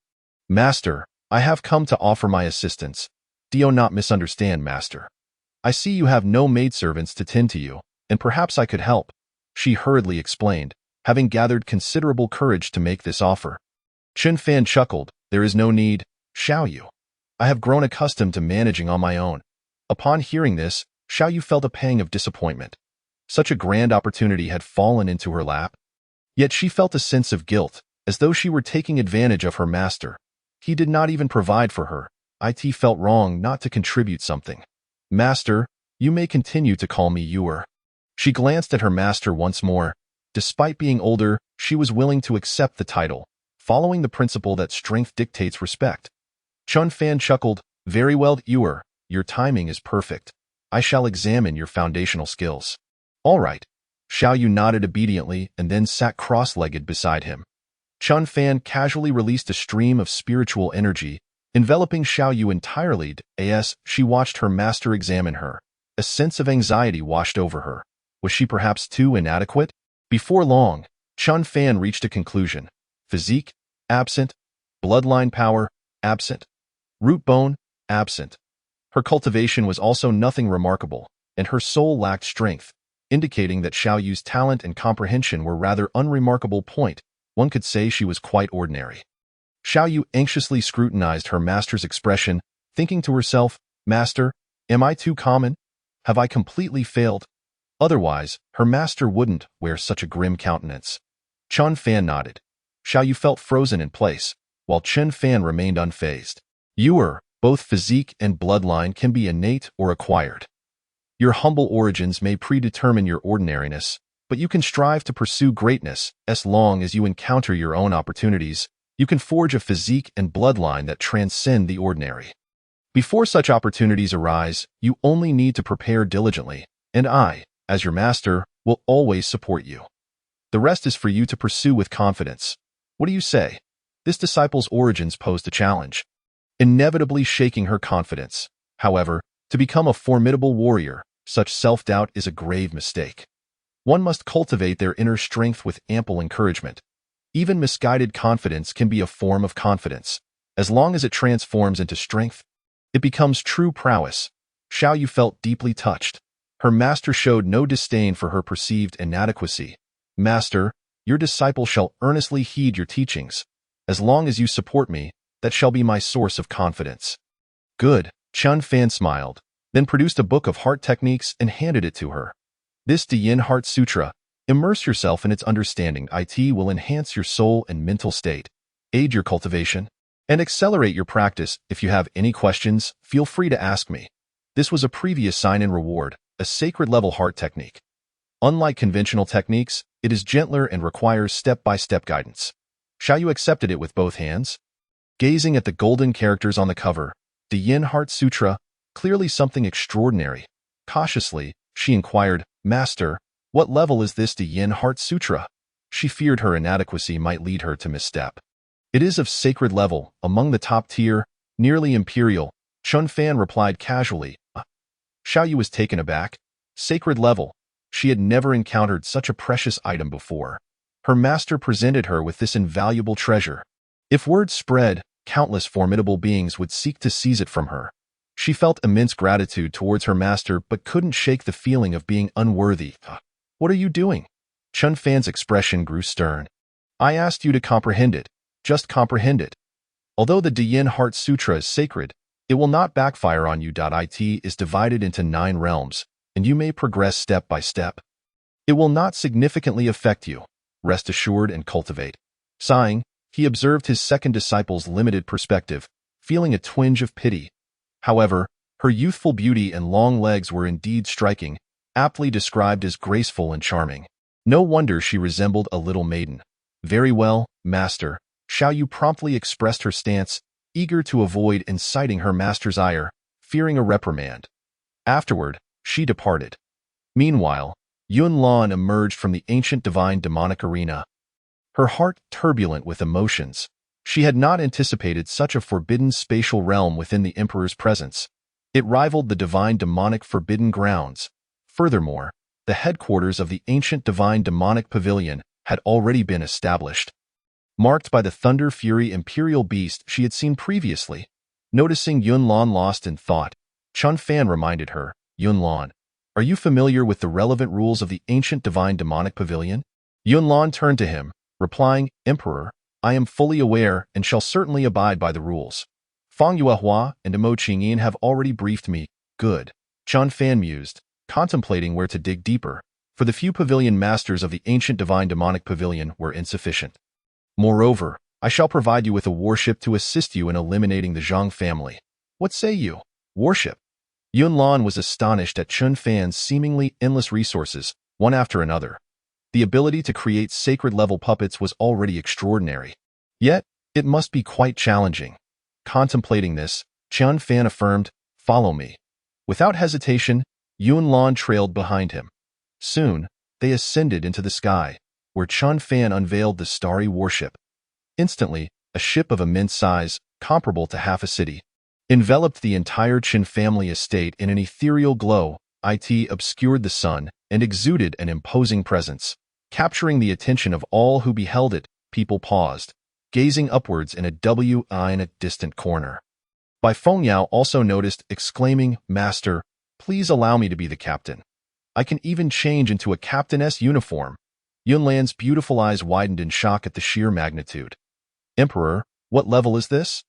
Master, I have come to offer my assistance. Do not misunderstand, Master. I see you have no maidservants to tend to you, and perhaps I could help. She hurriedly explained. having gathered considerable courage to make this offer. Chen Fan chuckled. There is no need, Xiao Yu. I have grown accustomed to managing on my own. Upon hearing this, Xiao Yu felt a pang of disappointment. Such a grand opportunity had fallen into her lap. Yet she felt a sense of guilt, as though she were taking advantage of her master. He did not even provide for her. It felt wrong not to contribute something. Master, you may continue to call me Yuer. She glanced at her master once more. Despite being older, she was willing to accept the title, following the principle that strength dictates respect. Chun Fan chuckled. Very well, Yuer. Your timing is perfect. I shall examine your foundational skills. All right. Xiao Yu nodded obediently and then sat cross-legged beside him. Chun Fan casually released a stream of spiritual energy, enveloping Xiao Yu entirely. As she watched her master examine her, a sense of anxiety washed over her. Was she perhaps too inadequate? Before long, Chun Fan reached a conclusion. Physique, absent. Bloodline power, absent. Root bone, absent. Her cultivation was also nothing remarkable, and her soul lacked strength, indicating that Xiao Yu's talent and comprehension were rather unremarkable. One could say she was quite ordinary. Xiao Yu anxiously scrutinized her master's expression, thinking to herself, Master, am I too common? Have I completely failed? Otherwise, her master wouldn't wear such a grim countenance. Chun Fan nodded. Xiao Yu felt frozen in place, while Chen Fan remained unfazed. Yuer, both physique and bloodline can be innate or acquired. Your humble origins may predetermine your ordinariness, but you can strive to pursue greatness as long as you encounter your own opportunities. You can forge a physique and bloodline that transcend the ordinary. Before such opportunities arise, you only need to prepare diligently, and I, as your master, will always support you. The rest is for you to pursue with confidence. What do you say? This disciple's origins posed a challenge, inevitably shaking her confidence. However, to become a formidable warrior, such self-doubt is a grave mistake. One must cultivate their inner strength with ample encouragement. Even misguided confidence can be a form of confidence. As long as it transforms into strength, it becomes true prowess. Xiao Yu felt deeply touched. Her master showed no disdain for her perceived inadequacy. Master, your disciple shall earnestly heed your teachings. As long as you support me, that shall be my source of confidence. Good, Chun Fan smiled, then produced a book of heart techniques and handed it to her. This Yin Heart Sutra, immerse yourself in its understanding. It will enhance your soul and mental state, aid your cultivation, and accelerate your practice. If you have any questions, feel free to ask me. This was a previous sign-in reward, a sacred-level heart technique. Unlike conventional techniques, it is gentler and requires step-by-step guidance. Xiao Yu accepted it with both hands. Gazing at the golden characters on the cover, Yin Heart Sutra, clearly something extraordinary. Cautiously, she inquired, Master, what level is this Yin Heart Sutra? She feared her inadequacy might lead her to misstep. It is of sacred level, among the top tier, nearly imperial, Chun Fan replied casually. Xiao Yu was taken aback. Sacred level. She had never encountered such a precious item before. Her master presented her with this invaluable treasure. If word spread, countless formidable beings would seek to seize it from her. She felt immense gratitude towards her master but couldn't shake the feeling of being unworthy. What are you doing? Chun Fan's expression grew stern. I asked you to comprehend it. Just comprehend it. Although the Yin Heart Sutra is sacred, it will not backfire on you. It is divided into 9 realms, and you may progress step by step. It will not significantly affect you. Rest assured and cultivate. Sighing, he observed his second disciple's limited perspective, feeling a twinge of pity. However, her youthful beauty and long legs were indeed striking, aptly described as graceful and charming. No wonder she resembled a little maiden. Very well, Master. Xiao Yu promptly expressed her stance, eager to avoid inciting her master's ire, fearing a reprimand. Afterward, she departed. Meanwhile, Yun Lan emerged from the ancient divine demonic arena. Her heart turbulent with emotions. She had not anticipated such a forbidden spatial realm within the Emperor's presence. It rivaled the divine demonic forbidden grounds. Furthermore, the headquarters of the ancient divine demonic pavilion had already been established. Marked by the thunder fury imperial beast she had seen previously. Noticing Yun Lan lost in thought, Chun Fan reminded her, Yun Lan, are you familiar with the relevant rules of the ancient divine demonic pavilion? Yunlan turned to him, replying, Emperor, I am fully aware and shall certainly abide by the rules. Fang Yuehua and Mo Qingyin have already briefed me. Good. Chun Fan mused, contemplating where to dig deeper, for the few pavilion masters of the ancient divine demonic pavilion were insufficient. Moreover, I shall provide you with a warship to assist you in eliminating the Zhang family. What say you? Warship? Yunlan was astonished at Chun Fan's seemingly endless resources, one after another. The ability to create sacred-level puppets was already extraordinary. Yet, it must be quite challenging. Contemplating this, Chun Fan affirmed, Follow me. Without hesitation, Yunlan trailed behind him. Soon, they ascended into the sky, where Chun Fan unveiled the starry warship. Instantly, a ship of immense size, comparable to half a city, enveloped the entire Qin family estate in an ethereal glow. It obscured the sun and exuded an imposing presence. Capturing the attention of all who beheld it, people paused, gazing upwards in a distant corner. Bai Fengyao also noticed, exclaiming, Master, please allow me to be the captain. I can even change into a captainess uniform. Yunlan's beautiful eyes widened in shock at the sheer magnitude. Emperor, what level is this?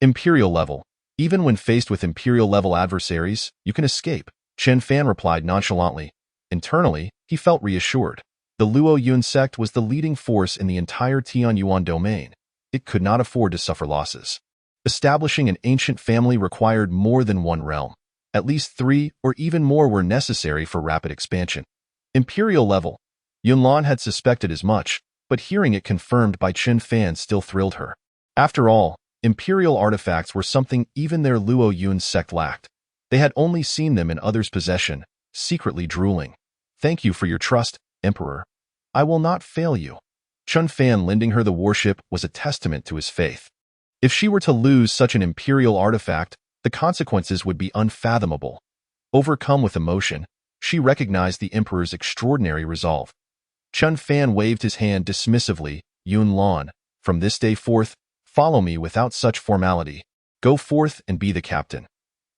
Imperial level. Even when faced with imperial-level adversaries, you can escape, Chen Fan replied nonchalantly. Internally, he felt reassured. The Luo Yun sect was the leading force in the entire Tianyuan domain. It could not afford to suffer losses. Establishing an ancient family required more than one realm. At least 3 or even more were necessary for rapid expansion. Imperial level. Yunlan had suspected as much, but hearing it confirmed by Chen Fan still thrilled her. After all, imperial artifacts were something even their Luo Yun sect lacked. They had only seen them in others' possession, secretly drooling. Thank you for your trust, Emperor. I will not fail you. Chun Fan lending her the warship was a testament to his faith. If she were to lose such an imperial artifact, the consequences would be unfathomable. Overcome with emotion, she recognized the Emperor's extraordinary resolve. Chun Fan waved his hand dismissively, Yunlan, from this day forth, follow me without such formality. Go forth and be the captain.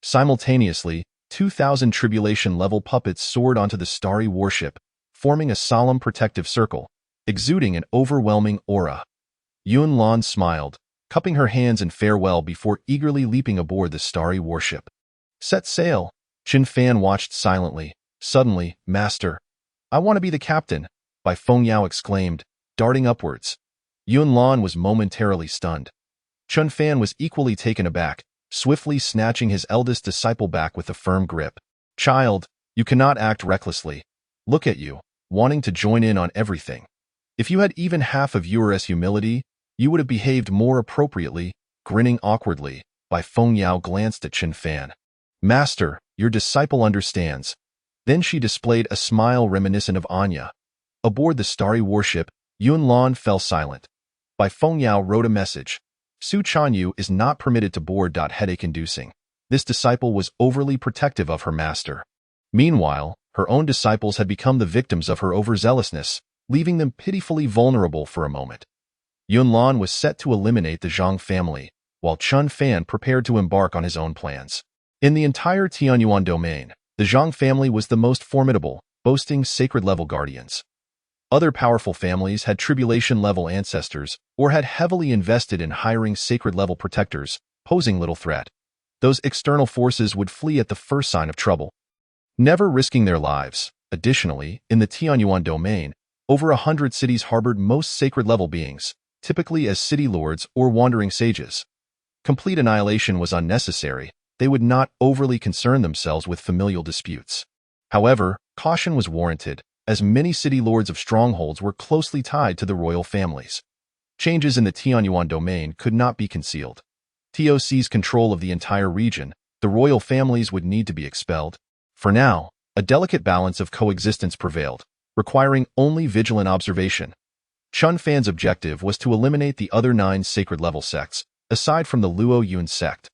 Simultaneously, 2,000 tribulation-level puppets soared onto the starry warship, forming a solemn protective circle, exuding an overwhelming aura. Yunlan smiled, cupping her hands in farewell before eagerly leaping aboard the starry warship. Set sail. Chen Fan watched silently. Suddenly, Master, I want to be the captain, Bai Fengyao exclaimed, darting upwards. Yunlan was momentarily stunned. Chun Fan was equally taken aback, swiftly snatching his eldest disciple back with a firm grip. Child, you cannot act recklessly. Look at you, wanting to join in on everything. If you had even half of Ura's humility, you would have behaved more appropriately. Grinning awkwardly, Bai Fengyao glanced at Chen Fan. Master, your disciple understands. Then she displayed a smile reminiscent of Anya. Aboard the starry warship, Yunlan fell silent. Bai Fengyao wrote a message. Su Chanyu is not permitted to board. Headache-inducing. This disciple was overly protective of her master. Meanwhile, her own disciples had become the victims of her overzealousness, leaving them pitifully vulnerable for a moment. Yunlan was set to eliminate the Zhang family, while Chun Fan prepared to embark on his own plans. In the entire Tianyuan domain, the Zhang family was the most formidable, boasting sacred-level guardians. Other powerful families had tribulation-level ancestors or had heavily invested in hiring sacred-level protectors, posing little threat. Those external forces would flee at the first sign of trouble, never risking their lives. Additionally, in the Tianyuan domain, over 100 cities harbored most sacred-level beings, typically as city lords or wandering sages. Complete annihilation was unnecessary. They would not overly concern themselves with familial disputes. However, caution was warranted, as many city lords of strongholds were closely tied to the royal families. Changes in the Tianyuan domain could not be concealed. TOC's control of the entire region, the royal families would need to be expelled. For now, a delicate balance of coexistence prevailed, requiring only vigilant observation. Chun Fan's objective was to eliminate the other 9 sacred-level sects, aside from the Luo Yun sect.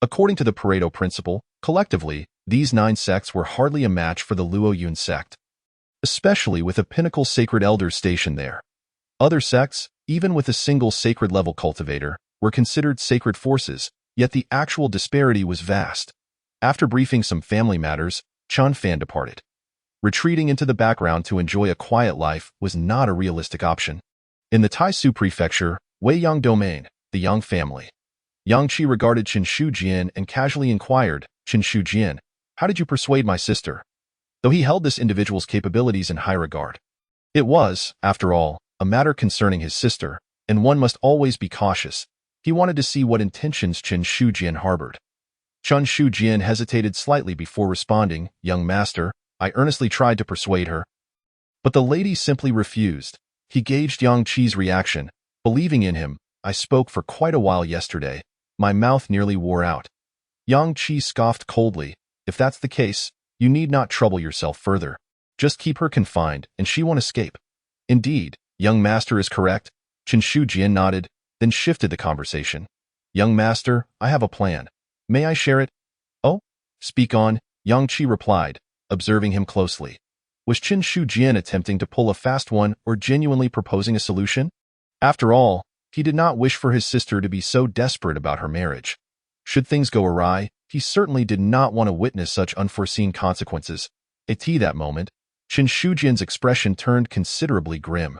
According to the Pareto principle, collectively, these 9 sects were hardly a match for the Luo Yun sect, especially with a pinnacle sacred elder stationed there. Other sects, even with a single sacred-level cultivator, were considered sacred forces, yet the actual disparity was vast. After briefing some family matters, Chun Fan departed. Retreating into the background to enjoy a quiet life was not a realistic option. In the Taisu prefecture, Weiyang domain, the Yang family. Yang Qi regarded Qin Shujian and casually inquired, "Qin Shujian, how did you persuade my sister?" Though he held this individual's capabilities in high regard. It was, after all, a matter concerning his sister, and one must always be cautious. He wanted to see what intentions Qin Shujian harbored. Qin Shujian hesitated slightly before responding, "Young master, I earnestly tried to persuade her." But the lady simply refused. He gauged Yang Qi's reaction. Believing in him, "I spoke for quite a while yesterday. My mouth nearly wore out." Yang Qi scoffed coldly. "If that's the case, you need not trouble yourself further. Just keep her confined, and she won't escape." "Indeed, young master is correct." Qin Shujian nodded, then shifted the conversation. "Young master, I have a plan. May I share it?" "Oh, speak on," Yang Qi replied, observing him closely. Was Qin Shujian attempting to pull a fast one or genuinely proposing a solution? After all, he did not wish for his sister to be so desperate about her marriage. Should things go awry, he certainly did not want to witness such unforeseen consequences. At that moment, Qin Shujian's expression turned considerably grim.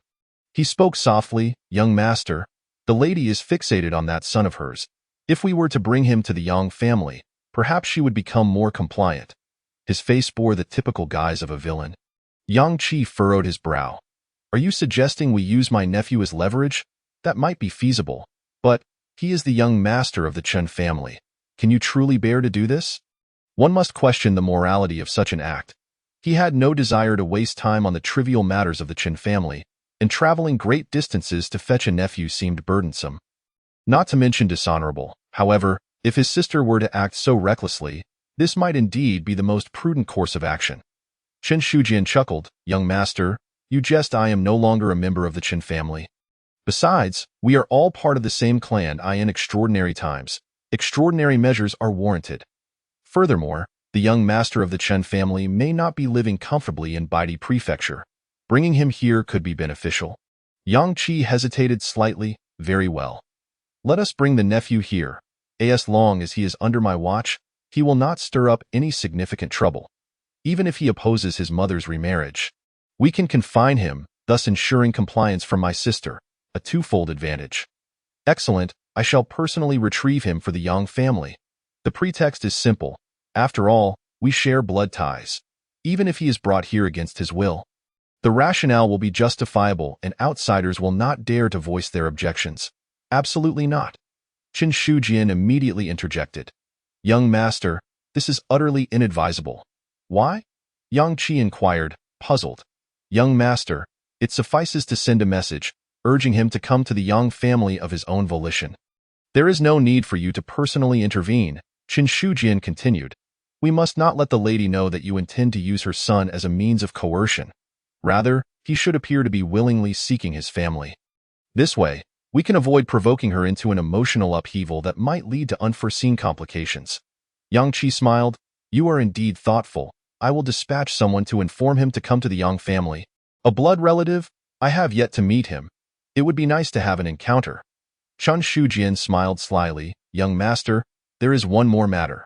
He spoke softly, "Young master, the lady is fixated on that son of hers. If we were to bring him to the Yang family, perhaps she would become more compliant." His face bore the typical guise of a villain. Yang Qi furrowed his brow. "Are you suggesting we use my nephew as leverage? That might be feasible. But he is the young master of the Chen family. Can you truly bear to do this?" One must question the morality of such an act. He had no desire to waste time on the trivial matters of the Chen family, and traveling great distances to fetch a nephew seemed burdensome. Not to mention dishonorable. However, if his sister were to act so recklessly, this might indeed be the most prudent course of action. Qin Shujian chuckled, "Young master, you jest. I am no longer a member of the Qin family. Besides, we are all part of the same clan. In extraordinary times, extraordinary measures are warranted. Furthermore, the young master of the Chen family may not be living comfortably in Baidi prefecture. Bringing him here could be beneficial." Yang Qi hesitated slightly. "Very well. Let us bring the nephew here. As long as he is under my watch, he will not stir up any significant trouble. Even if he opposes his mother's remarriage, we can confine him, thus ensuring compliance from my sister, a twofold advantage." "Excellent. I shall personally retrieve him for the Yang family. The pretext is simple. After all, we share blood ties. Even if he is brought here against his will, the rationale will be justifiable and outsiders will not dare to voice their objections." "Absolutely not." Qin Shujian immediately interjected. "Young master, this is utterly inadvisable." "Why?" Yang Qi inquired, puzzled. "Young master, it suffices to send a message, urging him to come to the Yang family of his own volition. There is no need for you to personally intervene," Qin Shujian continued. "We must not let the lady know that you intend to use her son as a means of coercion. Rather, he should appear to be willingly seeking his family. This way, we can avoid provoking her into an emotional upheaval that might lead to unforeseen complications." Yang Qi smiled. "You are indeed thoughtful. I will dispatch someone to inform him to come to the Yang family. A blood relative? I have yet to meet him. It would be nice to have an encounter." Qin Shujian smiled slyly. "Young master, there is one more matter.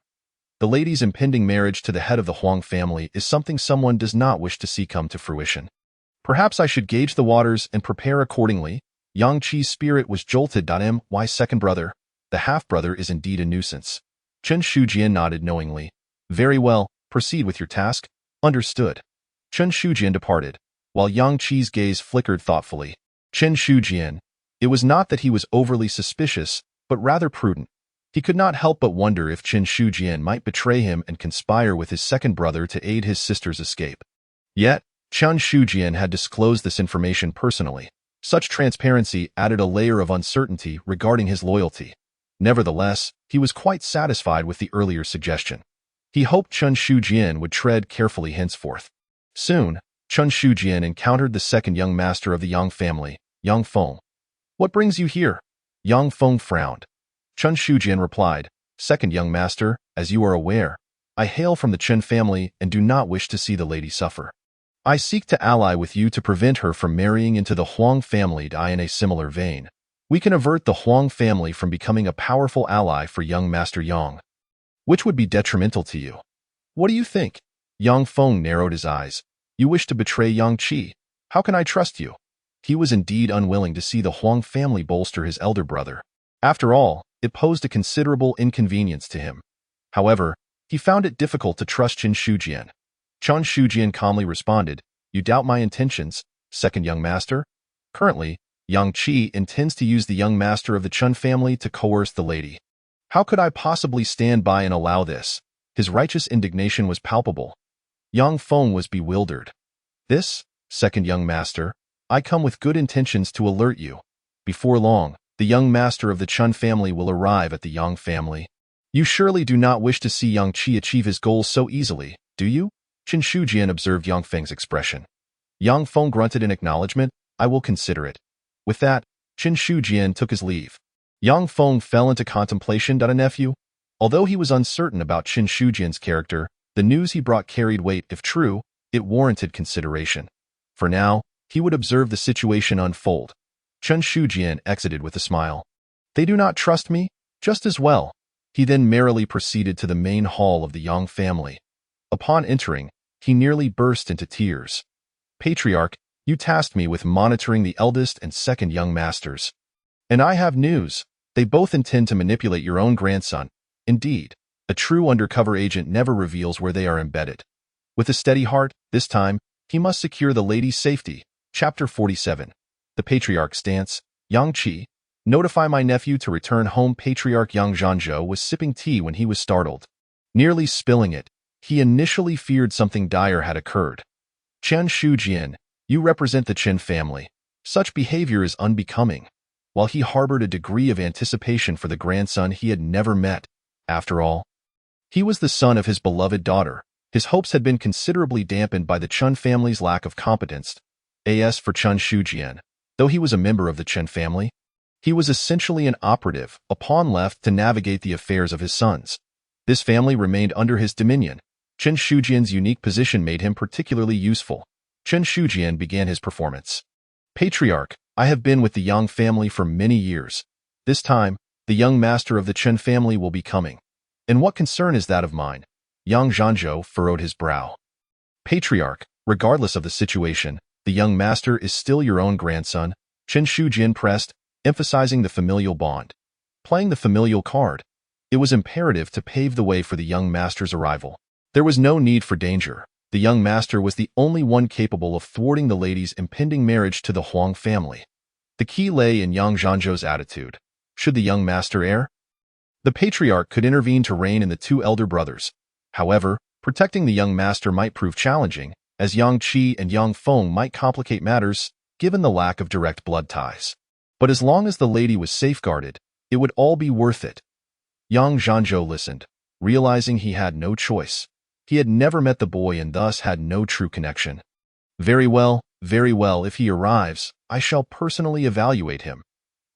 The lady's impending marriage to the head of the Huang family is something someone does not wish to see come to fruition. Perhaps I should gauge the waters and prepare accordingly." Yang Qi's spirit was jolted. "My second brother, the half-brother, is indeed a nuisance." Qin Shujian nodded knowingly. "Very well, proceed with your task." "Understood." Qin Shujian departed, while Yang Qi's gaze flickered thoughtfully. Qin Shujian. It was not that he was overly suspicious, but rather prudent. He could not help but wonder if Qin Shujian might betray him and conspire with his second brother to aid his sister's escape. Yet, Qin Shujian had disclosed this information personally. Such transparency added a layer of uncertainty regarding his loyalty. Nevertheless, he was quite satisfied with the earlier suggestion. He hoped Qin Shujian would tread carefully henceforth. Soon, Qin Shujian encountered the second young master of the Yang family, Yang Feng. "What brings you here?" Yang Feng frowned. Qin Shujian replied, "Second young master, as you are aware, I hail from the Chen family and do not wish to see the lady suffer. I seek to ally with you to prevent her from marrying into the Huang family. In a similar vein, we can avert the Huang family from becoming a powerful ally for young Master Yang. Which would be detrimental to you? What do you think?" Yang Feng narrowed his eyes. You wish to betray Yang Qi. How can I trust you? He was indeed unwilling to see the Huang family bolster his elder brother. After all, it posed a considerable inconvenience to him. However, he found it difficult to trust Qin Shujian. Qin Shujian calmly responded, "You doubt my intentions, second young master? Currently, Yang Qi intends to use the young master of the Chun family to coerce the lady. How could I possibly stand by and allow this?" His righteous indignation was palpable. Yang Feng was bewildered. "This, second young master, I come with good intentions to alert you. Before long, the young master of the Chun family will arrive at the Yang family. You surely do not wish to see Yang Qi achieve his goals so easily, do you?" Qin Shujian observed Yang Feng's expression. Yang Feng grunted in acknowledgement. "I will consider it." With that, Qin Shujian took his leave. Yang Feng fell into contemplation. A nephew. Although he was uncertain about Qin Shujian's character, the news he brought carried weight. If true, it warranted consideration. For now, he would observe the situation unfold. Qin Shujian exited with a smile. "They do not trust me? Just as well." He then merrily proceeded to the main hall of the Yang family. Upon entering, he nearly burst into tears. "Patriarch, you tasked me with monitoring the eldest and second young masters. And I have news. They both intend to manipulate your own grandson. Indeed, a true undercover agent never reveals where they are embedded. With a steady heart, this time, he must secure the lady's safety." Chapter 47. The Patriarch's Stance. Yang Qi, notify my nephew to return home. Patriarch Yang Zhanzhou was sipping tea when he was startled. Nearly spilling it, he initially feared something dire had occurred. "Qin Shujian, you represent the Qin family. Such behavior is unbecoming." While he harbored a degree of anticipation for the grandson he had never met, after all, he was the son of his beloved daughter. His hopes had been considerably dampened by the Chun family's lack of competence. As for Qin Shujian, though he was a member of the Qin family, he was essentially an operative, a pawn left to navigate the affairs of his sons. This family remained under his dominion. Qin Shujian's unique position made him particularly useful. Qin Shujian began his performance. "Patriarch, I have been with the Yang family for many years. This time, the young master of the Qin family will be coming. And what concern is that of mine?" Yang Zhanzhou furrowed his brow. "Patriarch, regardless of the situation, the young master is still your own grandson," Qin Shujian pressed, emphasizing the familial bond. Playing the familial card, it was imperative to pave the way for the young master's arrival. There was no need for danger. The young master was the only one capable of thwarting the lady's impending marriage to the Huang family. The key lay in Yang Zhanzhou's attitude. Should the young master err, the patriarch could intervene to rein in the two elder brothers. However, protecting the young master might prove challenging, as Yang Qi and Yang Feng might complicate matters, given the lack of direct blood ties. But as long as the lady was safeguarded, it would all be worth it. Yang Zhanzhou listened, realizing he had no choice. He had never met the boy and thus had no true connection. Very well, if he arrives, I shall personally evaluate him.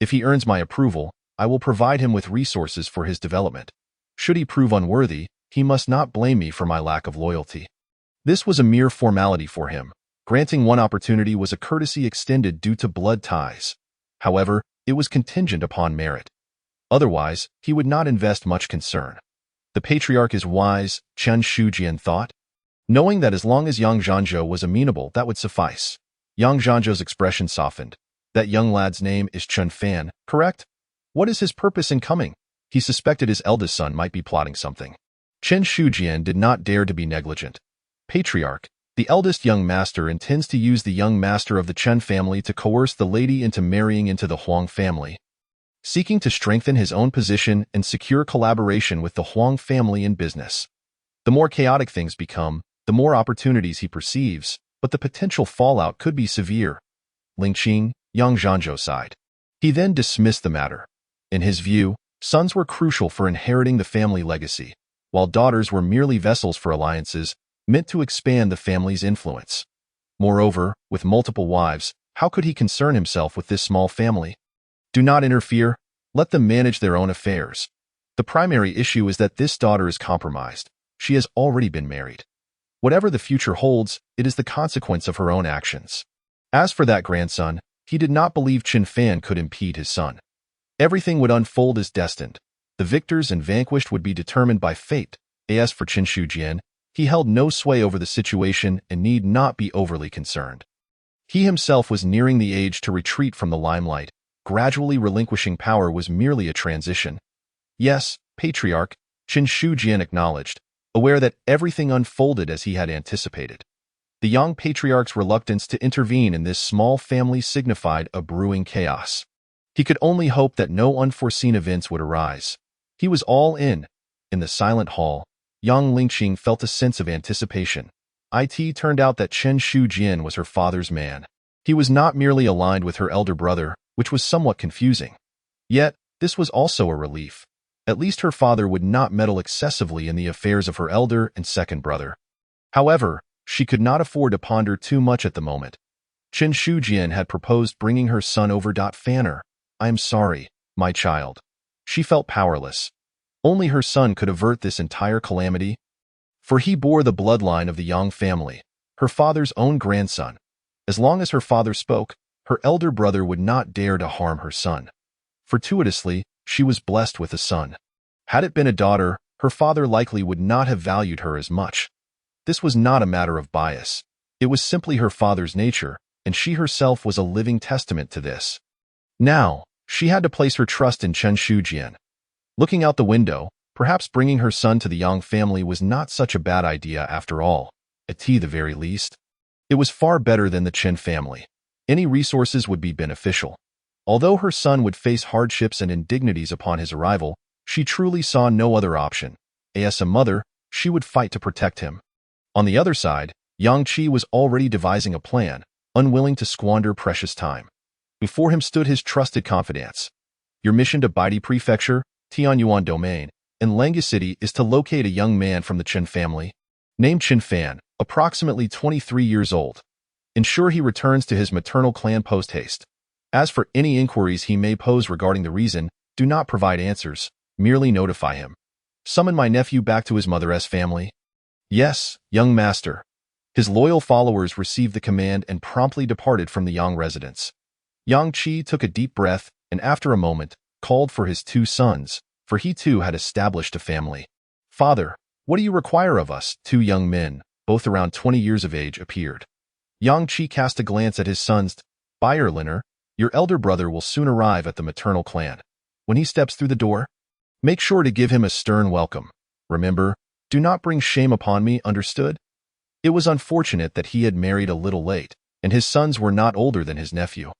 If he earns my approval, I will provide him with resources for his development. Should he prove unworthy, he must not blame me for my lack of loyalty." This was a mere formality for him. Granting one opportunity was a courtesy extended due to blood ties. However, it was contingent upon merit. Otherwise, he would not invest much concern. The patriarch is wise, Qin Shujian thought, knowing that as long as Yang Zhanzhou was amenable, that would suffice. Yang Zhanzhou's expression softened. "That young lad's name is Chun Fan, correct? What is his purpose in coming?" He suspected his eldest son might be plotting something. Qin Shujian did not dare to be negligent. "Patriarch, the eldest young master intends to use the young master of the Chen family to coerce the lady into marrying into the Huang family, seeking to strengthen his own position and secure collaboration with the Huang family in business. The more chaotic things become, the more opportunities he perceives, but the potential fallout could be severe." Ling Qing, Yang Zhanzhou sighed. He then dismissed the matter. In his view, sons were crucial for inheriting the family legacy, while daughters were merely vessels for alliances meant to expand the family's influence. Moreover, with multiple wives, how could he concern himself with this small family? "Do not interfere. Let them manage their own affairs. The primary issue is that this daughter is compromised. She has already been married. Whatever the future holds, it is the consequence of her own actions." As for that grandson, he did not believe Qin Fan could impede his son. Everything would unfold as destined. The victors and vanquished would be determined by fate. As for Qin Shujian, he held no sway over the situation and need not be overly concerned. He himself was nearing the age to retreat from the limelight. Gradually relinquishing power was merely a transition. Yes, Patriarch, Qin Shujian acknowledged, aware that everything unfolded as he had anticipated. The young patriarch's reluctance to intervene in this small family signified a brewing chaos. He could only hope that no unforeseen events would arise. He was all in. In the silent hall, young Lingqing felt a sense of anticipation. It turned out that Chen Shujian was her father's man. He was not merely aligned with her elder brother, which was somewhat confusing. Yet, this was also a relief. At least her father would not meddle excessively in the affairs of her elder and second brother. However, she could not afford to ponder too much at the moment. Chen Shujian had proposed bringing her son over. Fanner, I am sorry, my child. She felt powerless. Only her son could avert this entire calamity, for he bore the bloodline of the Yang family, her father's own grandson. As long as her father spoke, her elder brother would not dare to harm her son. Fortuitously, she was blessed with a son. Had it been a daughter, her father likely would not have valued her as much. This was not a matter of bias. It was simply her father's nature, and she herself was a living testament to this. Now, she had to place her trust in Chen Shujian. Looking out the window, perhaps bringing her son to the Yang family was not such a bad idea after all, at the very least. It was far better than the Chen family. Any resources would be beneficial. Although her son would face hardships and indignities upon his arrival, she truly saw no other option. As a mother, she would fight to protect him. On the other side, Yang Qi was already devising a plan, unwilling to squander precious time. Before him stood his trusted confidants. Your mission to Baidi Prefecture, Tianyuan Domain, and Langa City is to locate a young man from the Chen family, named Qin Fan, approximately 23 years old. Ensure he returns to his maternal clan post-haste. As for any inquiries he may pose regarding the reason, do not provide answers, merely notify him. Summon my nephew back to his mother's family. Yes, young master. His loyal followers received the command and promptly departed from the Yang residence. Yang Qi took a deep breath and after a moment, called for his two sons, for he too had established a family. Father, what do you require of us? Two young men, both around 20 years of age, appeared. Yang Qi cast a glance at his sons. Bayerliner, your elder brother will soon arrive at the maternal clan. When he steps through the door, make sure to give him a stern welcome. Remember, do not bring shame upon me, understood? It was unfortunate that he had married a little late, and his sons were not older than his nephew.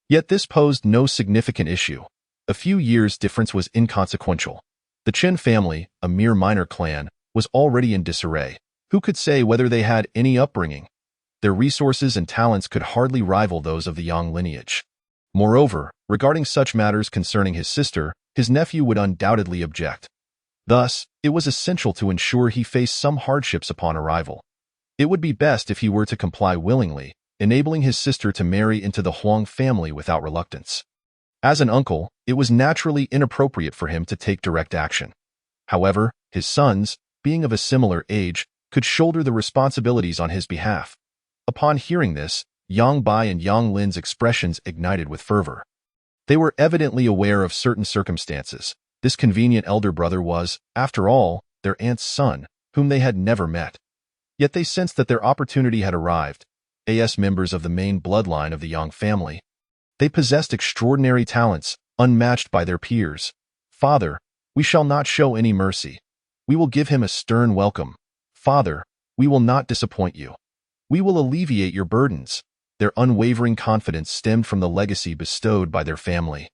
Yet this posed no significant issue. A few years' difference was inconsequential. The Chen family, a mere minor clan, was already in disarray. Who could say whether they had any upbringing? Their resources and talents could hardly rival those of the Yang lineage. Moreover, regarding such matters concerning his sister, his nephew would undoubtedly object. Thus, it was essential to ensure he faced some hardships upon arrival. It would be best if he were to comply willingly, enabling his sister to marry into the Huang family without reluctance. As an uncle, it was naturally inappropriate for him to take direct action. However, his sons, being of a similar age, could shoulder the responsibilities on his behalf. Upon hearing this, Yang Bai and Yang Lin's expressions ignited with fervor. They were evidently aware of certain circumstances. This convenient elder brother was, after all, their aunt's son, whom they had never met. Yet they sensed that their opportunity had arrived. As members of the main bloodline of the Yang family, they possessed extraordinary talents, unmatched by their peers. Father, we shall not show any mercy. We will give him a stern welcome. Father, we will not disappoint you. We will alleviate your burdens. Their unwavering confidence stemmed from the legacy bestowed by their family.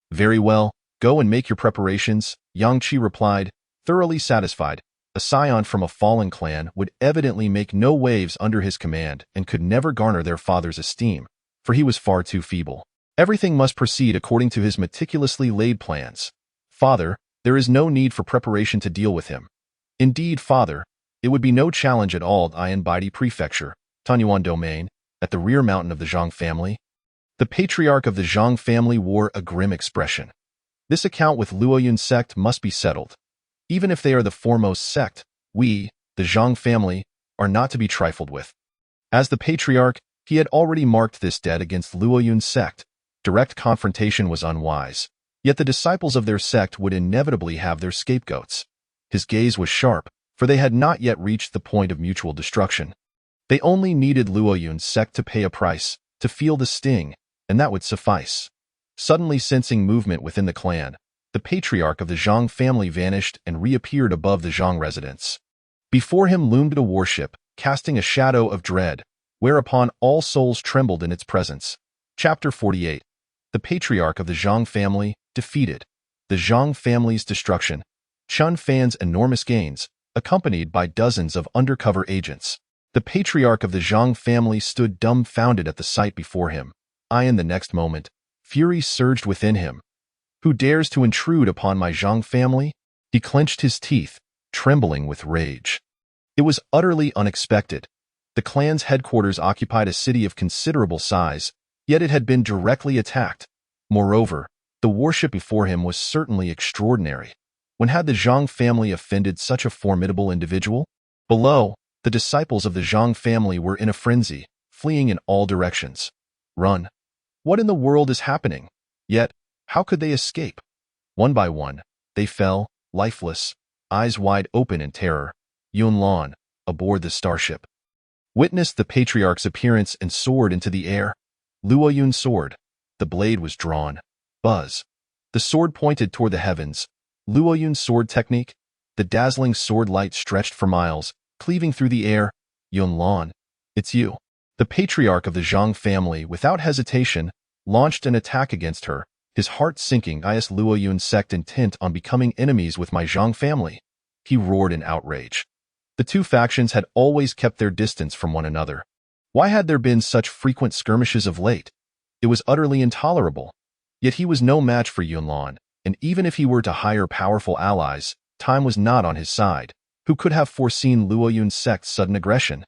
Very well, go and make your preparations, Yang Qi replied, thoroughly satisfied. A scion from a fallen clan would evidently make no waves under his command and could never garner their father's esteem, for he was far too feeble. Everything must proceed according to his meticulously laid plans. Father, there is no need for preparation to deal with him. Indeed, father, it would be no challenge at all in Baidi Prefecture, Tanyuan Domain, at the rear mountain of the Zhang family. The patriarch of the Zhang family wore a grim expression. This account with Luoyun sect must be settled. Even if they are the foremost sect, we, the Zhang family, are not to be trifled with. As the patriarch, he had already marked this debt against Luoyun sect. Direct confrontation was unwise. Yet the disciples of their sect would inevitably have their scapegoats. His gaze was sharp, for they had not yet reached the point of mutual destruction. They only needed Luoyun's sect to pay a price, to feel the sting, and that would suffice. Suddenly sensing movement within the clan, the patriarch of the Zhang family vanished and reappeared above the Zhang residence. Before him loomed a warship, casting a shadow of dread, whereupon all souls trembled in its presence. Chapter 48. The patriarch of the Zhang family, defeated. The Zhang family's destruction. Chun Fan's enormous gains, accompanied by dozens of undercover agents. The patriarch of the Zhang family stood dumbfounded at the sight before him. In the next moment, fury surged within him. Who dares to intrude upon my Zhang family? He clenched his teeth, trembling with rage. It was utterly unexpected. The clan's headquarters occupied a city of considerable size, yet it had been directly attacked. Moreover, the warship before him was certainly extraordinary. When had the Zhang family offended such a formidable individual? Below, the disciples of the Zhang family were in a frenzy, fleeing in all directions. Run! What in the world is happening? Yet, how could they escape? One by one, they fell, lifeless, eyes wide open in terror. Yunlan, aboard the starship, witnessed the patriarch's appearance and soared into the air. Luoyun's sword. The blade was drawn. Buzz. The sword pointed toward the heavens. Luoyun's sword technique. The dazzling sword light stretched for miles, cleaving through the air. Yunlan, it's you. The patriarch of the Zhang family, without hesitation, launched an attack against her, his heart sinking. Is Luoyun's sect intent on becoming enemies with my Zhang family? He roared in outrage. The two factions had always kept their distance from one another. Why had there been such frequent skirmishes of late? It was utterly intolerable. Yet he was no match for Yunlan, and even if he were to hire powerful allies, time was not on his side. Who could have foreseen Luoyun's sect's sudden aggression?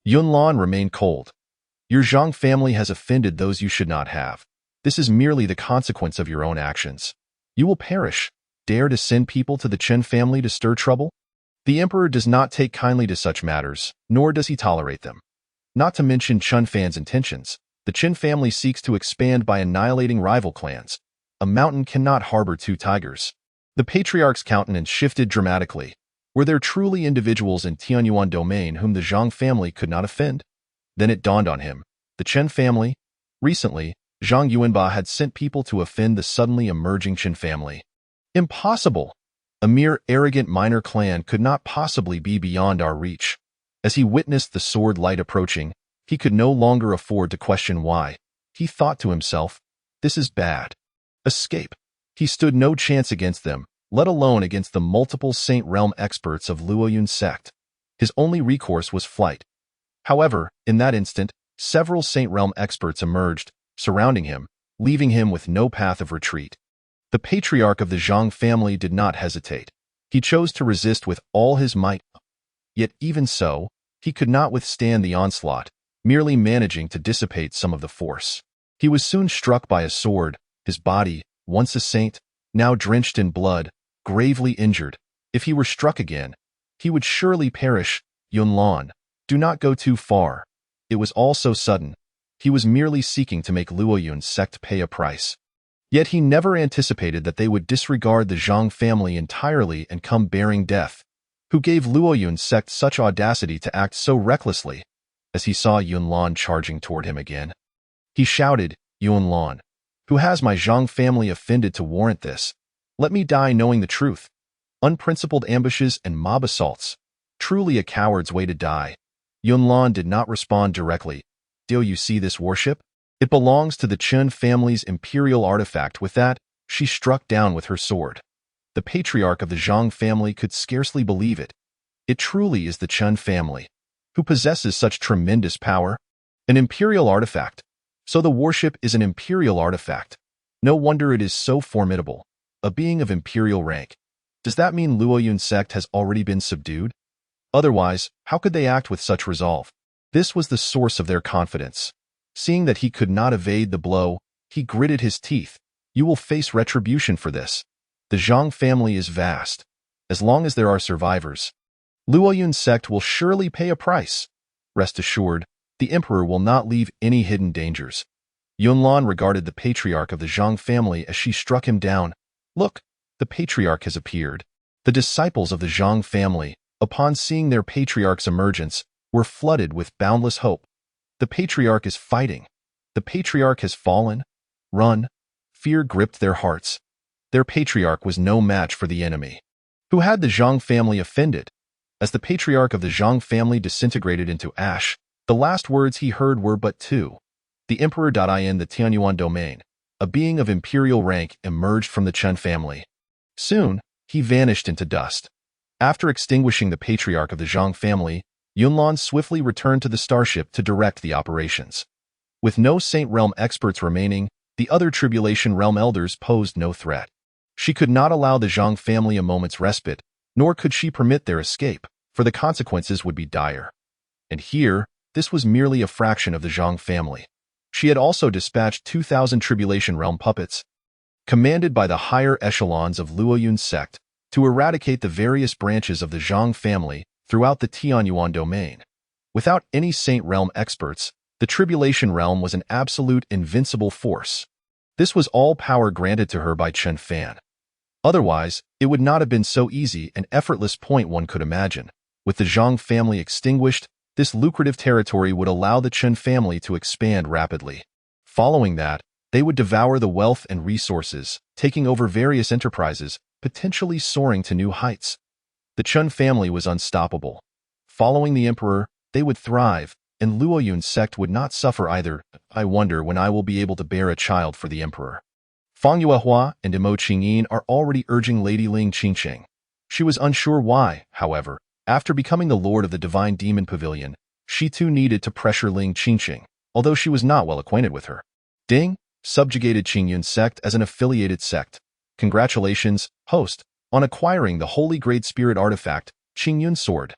Yunlan remained cold. Your Zhang family has offended those you should not have. This is merely the consequence of your own actions. You will perish. Dare to send people to the Chen family to stir trouble? The emperor does not take kindly to such matters, nor does he tolerate them. Not to mention Chun Fan's intentions, the Chen family seeks to expand by annihilating rival clans. A mountain cannot harbor two tigers. The patriarch's countenance shifted dramatically. Were there truly individuals in Tianyuan domain whom the Zhang family could not offend? Then it dawned on him. The Chen family? Recently, Zhang Yuanba had sent people to offend the suddenly emerging Chen family. Impossible! A mere arrogant minor clan could not possibly be beyond our reach. As he witnessed the sword light approaching, he could no longer afford to question why. He thought to himself, this is bad. Escape. He stood no chance against them, let alone against the multiple Saint Realm experts of Luoyun's sect. His only recourse was flight. However, in that instant, several Saint Realm experts emerged, surrounding him, leaving him with no path of retreat. The patriarch of the Zhang family did not hesitate. He chose to resist with all his might. Yet even so, he could not withstand the onslaught, merely managing to dissipate some of the force. He was soon struck by a sword, his body, once a saint, now drenched in blood, gravely injured. If he were struck again, he would surely perish. Yunlan, do not go too far. It was all so sudden. He was merely seeking to make Luoyun's sect pay a price. Yet he never anticipated that they would disregard the Zhang family entirely and come bearing death. Who gave Luoyun's sect such audacity to act so recklessly? As he saw Yunlan charging toward him again, he shouted, Yunlan, who has my Zhang family offended to warrant this? Let me die knowing the truth. Unprincipled ambushes and mob assaults. Truly a coward's way to die. Yunlan did not respond directly. Do you see this warship? It belongs to the Chen family's imperial artifact. With that, she struck down with her sword. The patriarch of the Zhang family could scarcely believe it. It truly is the Chen family. Who possesses such tremendous power? An imperial artifact. So the warship is an imperial artifact. No wonder it is so formidable. A being of imperial rank. Does that mean Luoyun's sect has already been subdued? Otherwise, how could they act with such resolve? This was the source of their confidence. Seeing that he could not evade the blow, he gritted his teeth. You will face retribution for this. The Zhang family is vast. As long as there are survivors, Luoyun's sect will surely pay a price. Rest assured, the emperor will not leave any hidden dangers. Yunlan regarded the patriarch of the Zhang family as she struck him down. Look, the patriarch has appeared. The disciples of the Zhang family, upon seeing their patriarch's emergence, were flooded with boundless hope. The patriarch is fighting. The patriarch has fallen. Run. Fear gripped their hearts. Their patriarch was no match for the enemy. Who had the Zhang family offended? As the patriarch of the Zhang family disintegrated into ash, the last words he heard were but two. The emperor. In the Tianyuan domain, a being of imperial rank emerged from the Chen family. Soon, he vanished into dust. After extinguishing the patriarch of the Zhang family, Yunlan swiftly returned to the starship to direct the operations. With no Saint Realm experts remaining, the other Tribulation Realm elders posed no threat. She could not allow the Zhang family a moment's respite, nor could she permit their escape, for the consequences would be dire. And here, this was merely a fraction of the Zhang family. She had also dispatched 2,000 Tribulation Realm puppets, commanded by the higher echelons of Luoyun's sect, to eradicate the various branches of the Zhang family throughout the Tianyuan domain. Without any Saint Realm experts, the Tribulation Realm was an absolute invincible force. This was all power granted to her by Chen Fan. Otherwise, it would not have been so easy and effortless point one could imagine. With the Zhang family extinguished, this lucrative territory would allow the Chen family to expand rapidly. Following that, they would devour the wealth and resources, taking over various enterprises, potentially soaring to new heights. The Chen family was unstoppable. Following the emperor, they would thrive, and Luoyun's sect would not suffer either. I wonder when I will be able to bear a child for the emperor. Fang Yuehua and Imo Qingyin are already urging Lady Ling Qingqing. She was unsure why, however. After becoming the lord of the Divine Demon Pavilion, she too needed to pressure Ling Qingqing, although she was not well acquainted with her. Ding subjugated Qingyun's sect as an affiliated sect. Congratulations, host, on acquiring the Holy Great Spirit artifact, Qingyun's sword.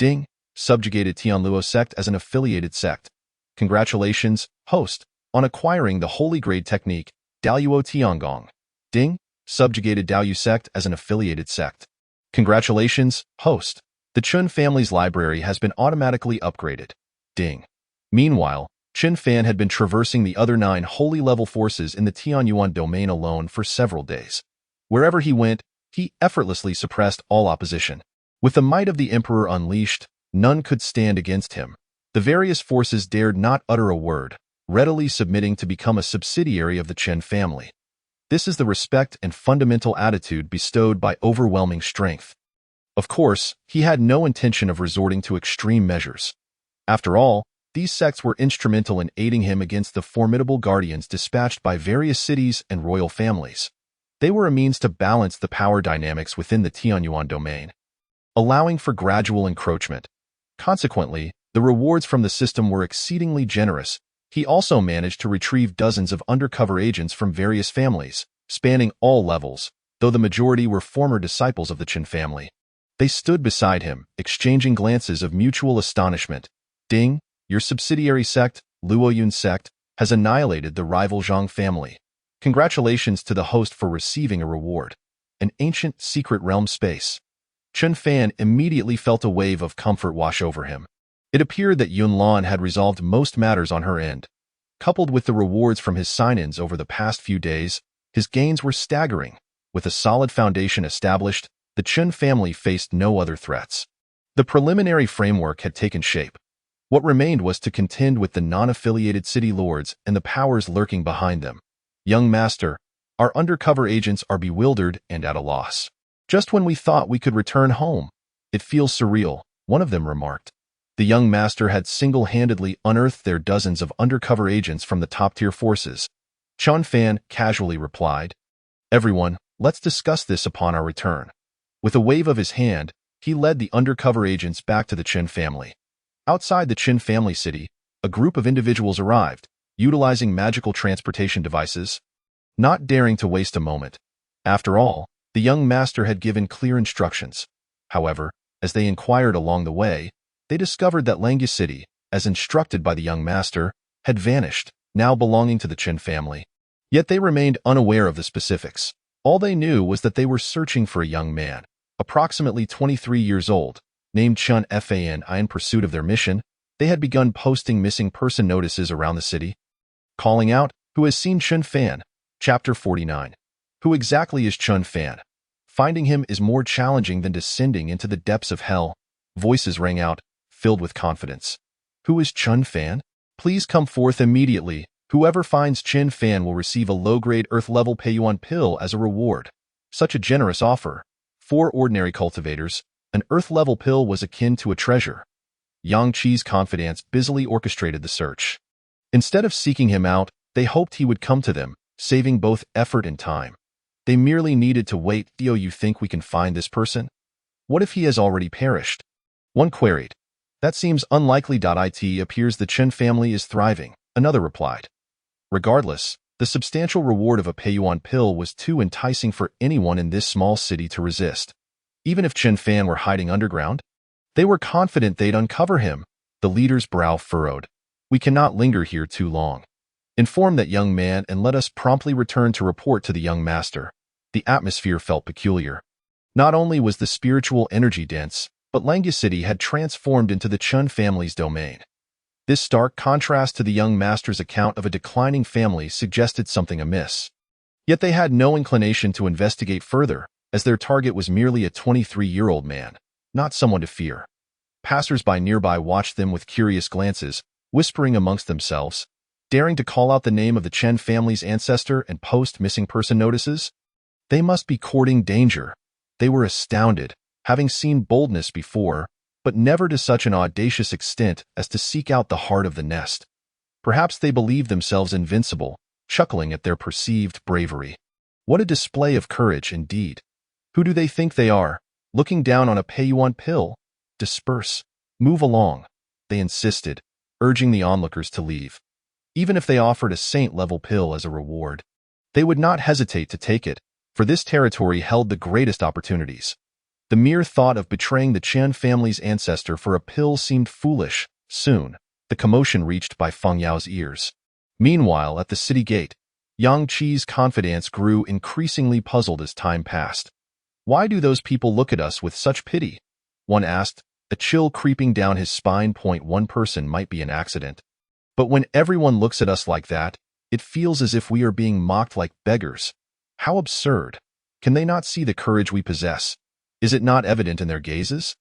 Ding subjugated Tianluo sect as an affiliated sect. Congratulations, host, on acquiring the Holy Grade technique, Daluo Tiangong. Ding subjugated Daoyu sect as an affiliated sect. Congratulations, host. The Chen family's library has been automatically upgraded. Ding. Meanwhile, Chen Fan had been traversing the other 9 holy-level forces in the Tianyuan domain alone for several days. Wherever he went, he effortlessly suppressed all opposition. With the might of the emperor unleashed, none could stand against him. The various forces dared not utter a word, readily submitting to become a subsidiary of the Chen family. This is the respect and fundamental attitude bestowed by overwhelming strength. Of course, he had no intention of resorting to extreme measures. After all, these sects were instrumental in aiding him against the formidable guardians dispatched by various cities and royal families. They were a means to balance the power dynamics within the Tianyuan domain, allowing for gradual encroachment. Consequently, the rewards from the system were exceedingly generous. He also managed to retrieve dozens of undercover agents from various families, spanning all levels, though the majority were former disciples of the Chen family. They stood beside him, exchanging glances of mutual astonishment. Ding, your subsidiary sect, Luoyun sect, has annihilated the rival Zhang family. Congratulations to the host for receiving a reward. An ancient secret realm space. Chen Fan immediately felt a wave of comfort wash over him. It appeared that Yunlan had resolved most matters on her end. Coupled with the rewards from his sign-ins over the past few days, his gains were staggering. With a solid foundation established, the Chen family faced no other threats. The preliminary framework had taken shape. What remained was to contend with the non-affiliated city lords and the powers lurking behind them. Young master, our undercover agents are bewildered and at a loss. Just when we thought we could return home. It feels surreal, one of them remarked. The young master had single-handedly unearthed their dozens of undercover agents from the top-tier forces. Chen Fan casually replied, "Everyone, let's discuss this upon our return." With a wave of his hand, he led the undercover agents back to the Chen family. Outside the Chen family city, a group of individuals arrived, utilizing magical transportation devices, not daring to waste a moment. After all, the young master had given clear instructions. However, as they inquired along the way, they discovered that Langya City, as instructed by the young master, had vanished, now belonging to the Chen family. Yet they remained unaware of the specifics. All they knew was that they were searching for a young man, approximately 23 years old, named Chen Fan. In pursuit of their mission, they had begun posting missing person notices around the city. Calling out, "Who has seen Chen Fan?" Chapter 49. Who exactly is Chen Fan? Finding him is more challenging than descending into the depths of hell. Voices rang out, filled with confidence. Who is Chun Fan? Please come forth immediately. Whoever finds Chin Fan will receive a low-grade Earth-level Peiyuan pill as a reward. Such a generous offer. For ordinary cultivators, an Earth-level pill was akin to a treasure. Yang Qi's confidants busily orchestrated the search. Instead of seeking him out, they hoped he would come to them, saving both effort and time. They merely needed to wait. Theo, you think we can find this person? What if he has already perished? One queried. That seems unlikely. It appears the Chen family is thriving, another replied. Regardless, the substantial reward of a Peiyuan pill was too enticing for anyone in this small city to resist. Even if Chen Fan were hiding underground, they were confident they'd uncover him. The leader's brow furrowed. We cannot linger here too long. Inform that young man and let us promptly return to report to the young master. The atmosphere felt peculiar. Not only was the spiritual energy dense, but Langya City had transformed into the Chun family's domain. This stark contrast to the young master's account of a declining family suggested something amiss. Yet they had no inclination to investigate further, as their target was merely a 23-year-old man, not someone to fear. Passers-by nearby watched them with curious glances, whispering amongst themselves, daring to call out the name of the Chen family's ancestor and post missing person notices. They must be courting danger. They were astounded, having seen boldness before, but never to such an audacious extent as to seek out the heart of the nest. Perhaps they believed themselves invincible, chuckling at their perceived bravery. What a display of courage indeed. Who do they think they are, looking down on a Peiyuan pill? Disperse. Move along, they insisted, urging the onlookers to leave. Even if they offered a saint-level pill as a reward, they would not hesitate to take it, for this territory held the greatest opportunities. The mere thought of betraying the Chen family's ancestor for a pill seemed foolish. Soon, the commotion reached Bai Fengyao's ears. Meanwhile, at the city gate, Yang Qi's confidants grew increasingly puzzled as time passed. Why do those people look at us with such pity? One asked, a chill creeping down his spine. One person might be an accident. But when everyone looks at us like that, it feels as if we are being mocked like beggars. How absurd. Can they not see the courage we possess? Is it not evident in their gazes?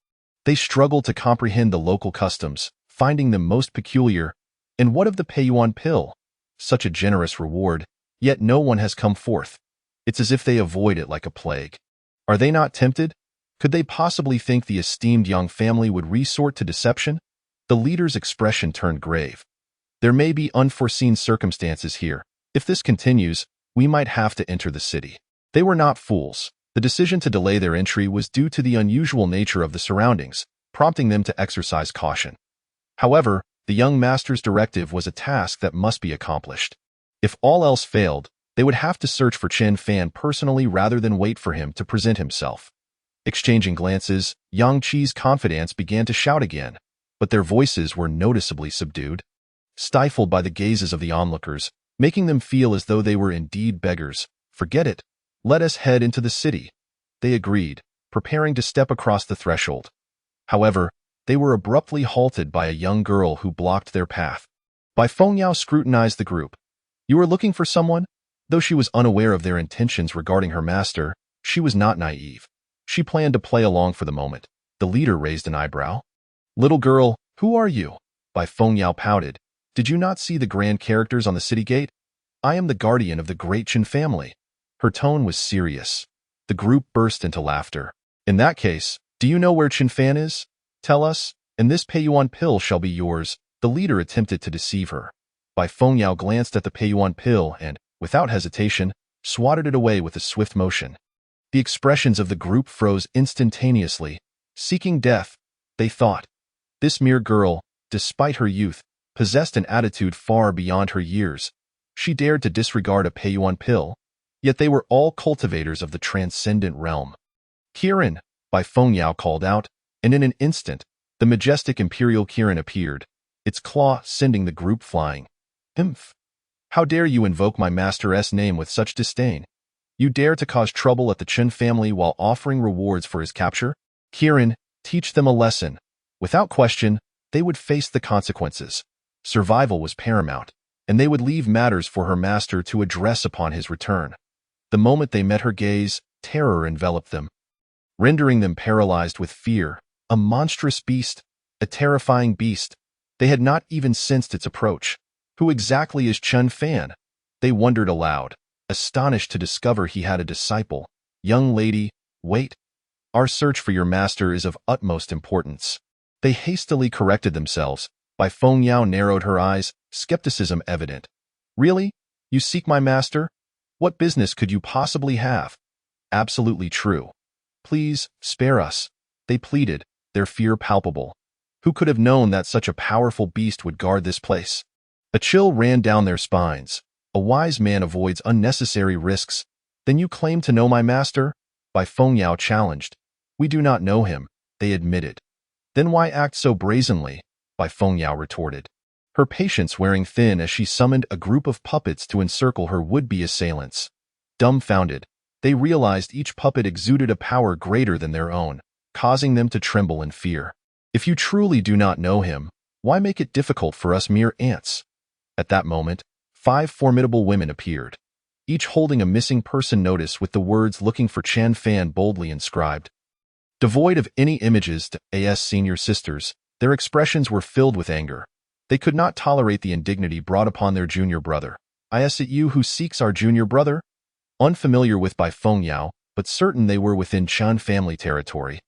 They struggle to comprehend the local customs, finding them most peculiar. And what of the Peiyuan pill? Such a generous reward, yet no one has come forth. It's as if they avoid it like a plague. Are they not tempted? Could they possibly think the esteemed young family would resort to deception? The leader's expression turned grave. There may be unforeseen circumstances here. If this continues, we might have to enter the city. They were not fools. The decision to delay their entry was due to the unusual nature of the surroundings, prompting them to exercise caution. However, the young master's directive was a task that must be accomplished. If all else failed, they would have to search for Chen Fan personally rather than wait for him to present himself. Exchanging glances, Yang Qi's confidants began to shout again, but their voices were noticeably subdued, stifled by the gazes of the onlookers, making them feel as though they were indeed beggars. Forget it. Let us head into the city. They agreed, preparing to step across the threshold. However, they were abruptly halted by a young girl who blocked their path. Bai Fengyao scrutinized the group. You are looking for someone? Though she was unaware of their intentions regarding her master, she was not naive. She planned to play along for the moment. The leader raised an eyebrow. Little girl, who are you? Bai Fengyao pouted. Did you not see the grand characters on the city gate? I am the guardian of the great Chen family. Her tone was serious. The group burst into laughter. In that case, do you know where Chen Fan is? Tell us, and this Peiyuan pill shall be yours. The leader attempted to deceive her. Bai Fengyao glanced at the Peiyuan pill and, without hesitation, swatted it away with a swift motion. The expressions of the group froze instantaneously. Seeking death, they thought. This mere girl, despite her youth, possessed an attitude far beyond her years. She dared to disregard a Peiyuan pill, yet they were all cultivators of the transcendent realm. Kirin, Bai Fengyao called out, and in an instant, the majestic imperial Kirin appeared, its claw sending the group flying. Imph! How dare you invoke my master's name with such disdain? You dare to cause trouble at the Chen family while offering rewards for his capture? Kirin, teach them a lesson. Without question, they would face the consequences. Survival was paramount, and they would leave matters for her master to address upon his return. The moment they met her gaze, terror enveloped them, rendering them paralyzed with fear. A monstrous beast, a terrifying beast. They had not even sensed its approach. Who exactly is Chun Fan? They wondered aloud, astonished to discover he had a disciple. Young lady, wait. Our search for your master is of utmost importance. They hastily corrected themselves. Bai Fengyao narrowed her eyes, skepticism evident. Really? You seek my master? What business could you possibly have? Absolutely true. Please, spare us. They pleaded, their fear palpable. Who could have known that such a powerful beast would guard this place? A chill ran down their spines. A wise man avoids unnecessary risks. Then you claim to know my master? Bai Fengyao challenged. We do not know him, they admitted. Then why act so brazenly? Bai Fengyao retorted, her patience wearing thin as she summoned a group of puppets to encircle her would-be assailants. Dumbfounded, they realized each puppet exuded a power greater than their own, causing them to tremble in fear. If you truly do not know him, why make it difficult for us mere ants? At that moment, 5 formidable women appeared, each holding a missing person notice with the words looking for Chan Fan boldly inscribed. Devoid of any images to A.S. senior sisters, their expressions were filled with anger. They could not tolerate the indignity brought upon their junior brother. Is it you who seeks our junior brother? Unfamiliar with Bai Fengyao, but certain they were within Chan family territory.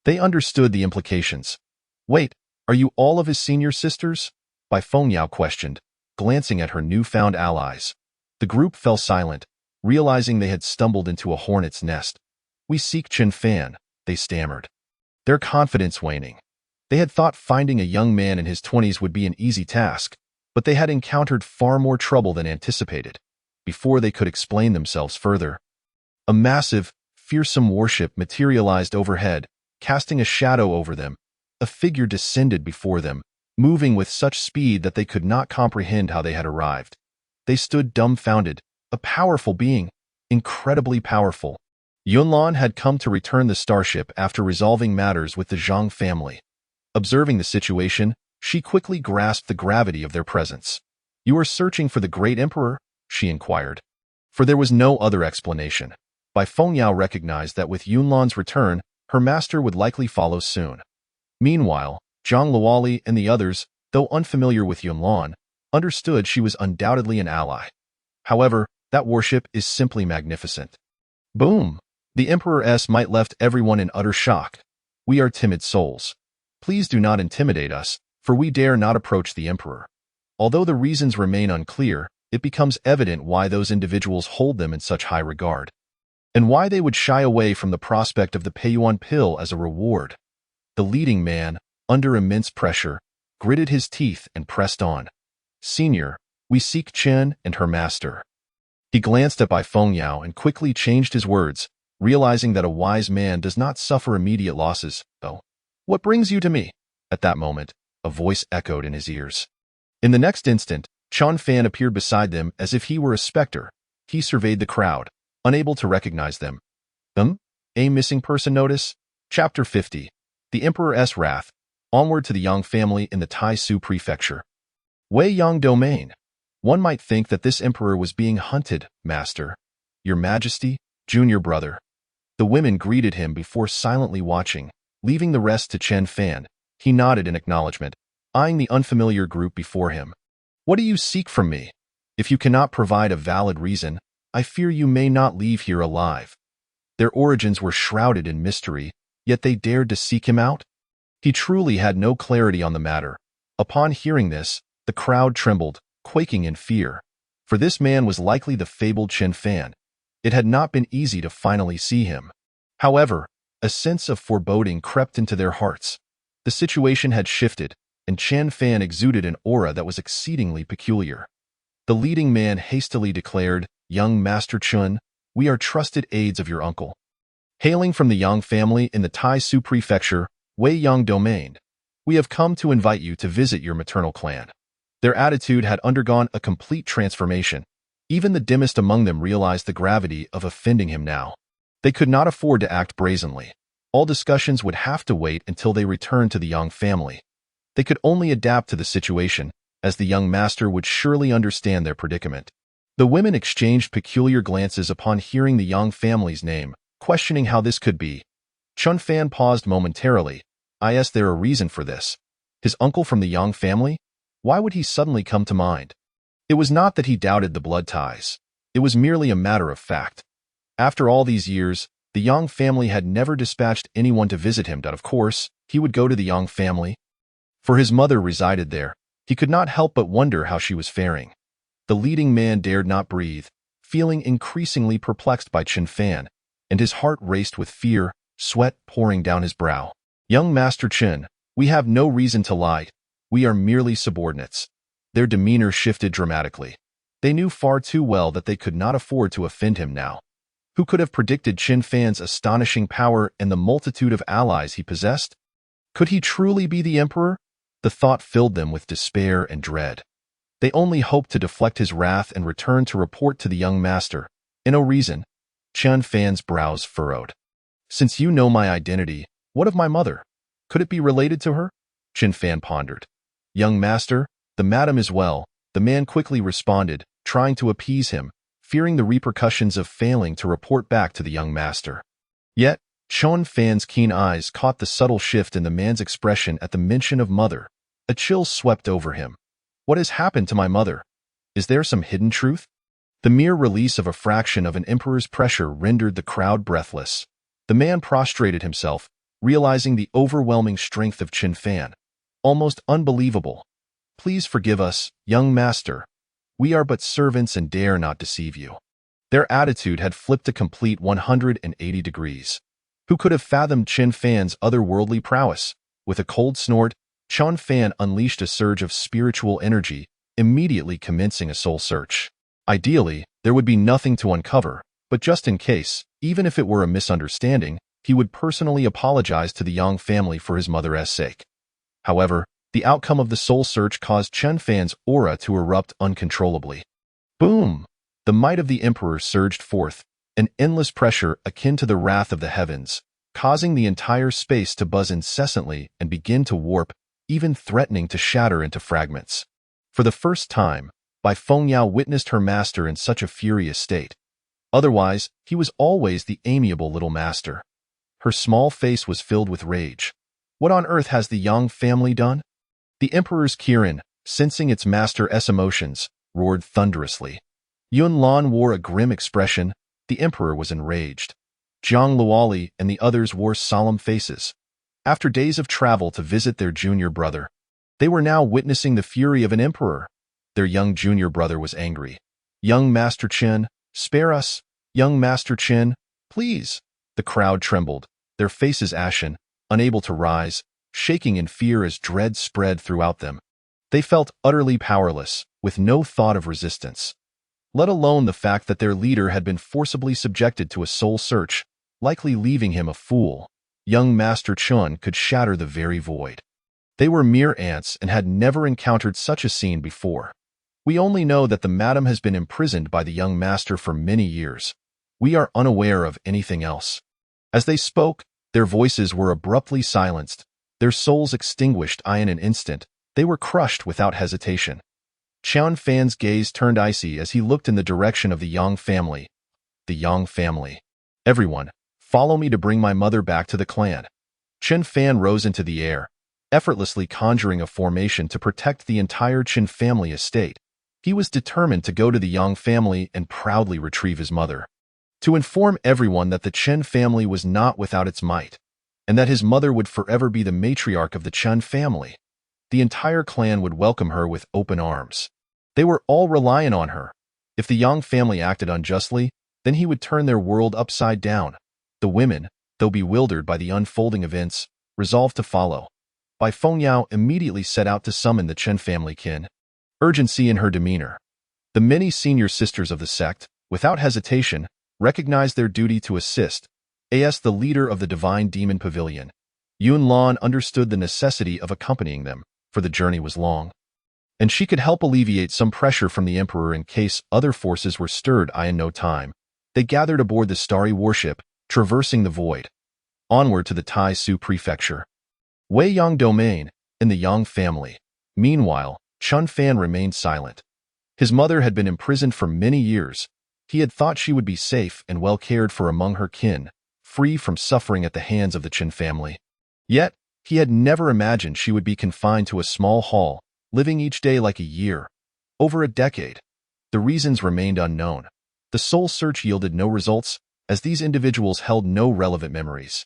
They understood the implications. Wait, are you all of his senior sisters? Bai Fengyao questioned, glancing at her newfound allies. The group fell silent, realizing they had stumbled into a hornet's nest. We seek Chan Fan, they stammered, their confidence waning. They had thought finding a young man in his 20s would be an easy task, but they had encountered far more trouble than anticipated. Before they could explain themselves further, a massive, fearsome warship materialized overhead, casting a shadow over them. A figure descended before them, moving with such speed that they could not comprehend how they had arrived. They stood dumbfounded, a powerful being, incredibly powerful. Yunlan had come to return the starship after resolving matters with the Zhang family. Observing the situation, she quickly grasped the gravity of their presence. You are searching for the great emperor? She inquired. For there was no other explanation. Bai Fengyao recognized that with Yunlan's return, her master would likely follow soon. Meanwhile, Zhang Luoli and the others, though unfamiliar with Yunlan, understood she was undoubtedly an ally. However, that warship is simply magnificent. Boom! The Emperor might left everyone in utter shock. We are timid souls. Please do not intimidate us, for we dare not approach the Emperor. Although the reasons remain unclear, it becomes evident why those individuals hold them in such high regard, and why they would shy away from the prospect of the Peiyuan pill as a reward. The leading man, under immense pressure, gritted his teeth and pressed on. Senior, we seek Chen and her master. He glanced at Bai Fengyao and quickly changed his words, realizing that a wise man does not suffer immediate losses. Oh, what brings you to me? At that moment, a voice echoed in his ears. In the next instant, Chan Fan appeared beside them as if he were a specter. He surveyed the crowd, unable to recognize them. A missing person notice? Chapter 50. The Emperor's Wrath. Onward to the Yang family in the Taisu prefecture. Wei Yang domain. One might think that this emperor was being hunted, master. Your Majesty, junior brother. The women greeted him before silently watching, leaving the rest to Chen Fan. He nodded in acknowledgement, eyeing the unfamiliar group before him. What do you seek from me? If you cannot provide a valid reason, I fear you may not leave here alive. Their origins were shrouded in mystery, yet they dared to seek him out? He truly had no clarity on the matter. Upon hearing this, the crowd trembled, quaking in fear. For this man was likely the fabled Chen Fan. It had not been easy to finally see him. However, a sense of foreboding crept into their hearts. The situation had shifted, and Chen Fan exuded an aura that was exceedingly peculiar. The leading man hastily declared, Young Master Chun, we are trusted aides of your uncle. Hailing from the Yang family in the Taisu prefecture, Wei Yang domain, we have come to invite you to visit your maternal clan. Their attitude had undergone a complete transformation. Even the dimmest among them realized the gravity of offending him now. They could not afford to act brazenly. All discussions would have to wait until they returned to the Yang family. They could only adapt to the situation, as the young master would surely understand their predicament. The women exchanged peculiar glances upon hearing the Yang family's name, questioning how this could be. Chun Fan paused momentarily, Is there a reason for this? His uncle from the Yang family? Why would he suddenly come to mind? It was not that he doubted the blood ties. It was merely a matter of fact. After all these years, the Yang family had never dispatched anyone to visit him, but of course, he would go to the Yang family. For his mother resided there, he could not help but wonder how she was faring. The leading man dared not breathe, feeling increasingly perplexed by Chen Fan, and his heart raced with fear, sweat pouring down his brow. Young Master Chen, we have no reason to lie. We are merely subordinates. Their demeanor shifted dramatically. They knew far too well that they could not afford to offend him now. Who could have predicted Chen Fan's astonishing power and the multitude of allies he possessed? Could he truly be the emperor? The thought filled them with despair and dread. They only hoped to deflect his wrath and return to report to the young master. For no reason. Chen Fan's brows furrowed. Since you know my identity, what of my mother? Could it be related to her? Chen Fan pondered. Young master, the madam is well, the man quickly responded, trying to appease him, fearing the repercussions of failing to report back to the young master. Yet, Chen Fan's keen eyes caught the subtle shift in the man's expression at the mention of mother. A chill swept over him. What has happened to my mother? Is there some hidden truth? The mere release of a fraction of an emperor's pressure rendered the crowd breathless. The man prostrated himself, realizing the overwhelming strength of Chen Fan. Almost unbelievable. Please forgive us, young master. We are but servants and dare not deceive you. Their attitude had flipped a complete 180 degrees. Who could have fathomed Chen Fan's otherworldly prowess? With a cold snort, Chen Fan unleashed a surge of spiritual energy, immediately commencing a soul search. Ideally, there would be nothing to uncover, but just in case, even if it were a misunderstanding, he would personally apologize to the Yang family for his mother's sake. However, the outcome of the soul search caused Chen Fan's aura to erupt uncontrollably. Boom! The might of the emperor surged forth, an endless pressure akin to the wrath of the heavens, causing the entire space to buzz incessantly and begin to warp, even threatening to shatter into fragments. For the first time, Bai Fengyao witnessed her master in such a furious state. Otherwise, he was always the amiable little master. Her small face was filled with rage. What on earth has the Yang family done? The emperor's Kirin, sensing its master's emotions, roared thunderously. Yun Lan wore a grim expression. The emperor was enraged. Zhang Luoli and the others wore solemn faces. After days of travel to visit their junior brother, they were now witnessing the fury of an emperor. Their young junior brother was angry. Young Master Chen, spare us. Young Master Chen, please. The crowd trembled, their faces ashen, unable to rise, shaking in fear as dread spread throughout them. They felt utterly powerless, with no thought of resistance. Let alone the fact that their leader had been forcibly subjected to a soul search, likely leaving him a fool. Young Master Chen could shatter the very void. They were mere ants and had never encountered such a scene before. We only know that the madam has been imprisoned by the young master for many years. We are unaware of anything else. As they spoke, their voices were abruptly silenced, their souls extinguished in an instant. They were crushed without hesitation. Chen Fan's gaze turned icy as he looked in the direction of the Yang family. The Yang family. Everyone, follow me to bring my mother back to the clan. Chen Fan rose into the air, effortlessly conjuring a formation to protect the entire Chen family estate. He was determined to go to the Yang family and proudly retrieve his mother. To inform everyone that the Chen family was not without its might, and that his mother would forever be the matriarch of the Chen family. The entire clan would welcome her with open arms. They were all reliant on her. If the Yang family acted unjustly, then he would turn their world upside down. The women, though bewildered by the unfolding events, resolved to follow. Bai Fengyao immediately set out to summon the Chen family kin. Urgency in her demeanor. The many senior sisters of the sect, without hesitation, recognized their duty to assist. As the leader of the Divine Demon Pavilion, Yun Lan understood the necessity of accompanying them, for the journey was long. And she could help alleviate some pressure from the emperor in case other forces were stirred in no time. They gathered aboard the starry warship, traversing the void. Onward to the Tai Su prefecture. Wei Yang domain, in the Yang family. Meanwhile, Chen Fan remained silent. His mother had been imprisoned for many years. He had thought she would be safe and well cared for among her kin, free from suffering at the hands of the Chen family. Yet, He had never imagined she would be confined to a small hall, living each day like a year, over a decade. The reasons remained unknown. The soul search yielded no results, as these individuals held no relevant memories.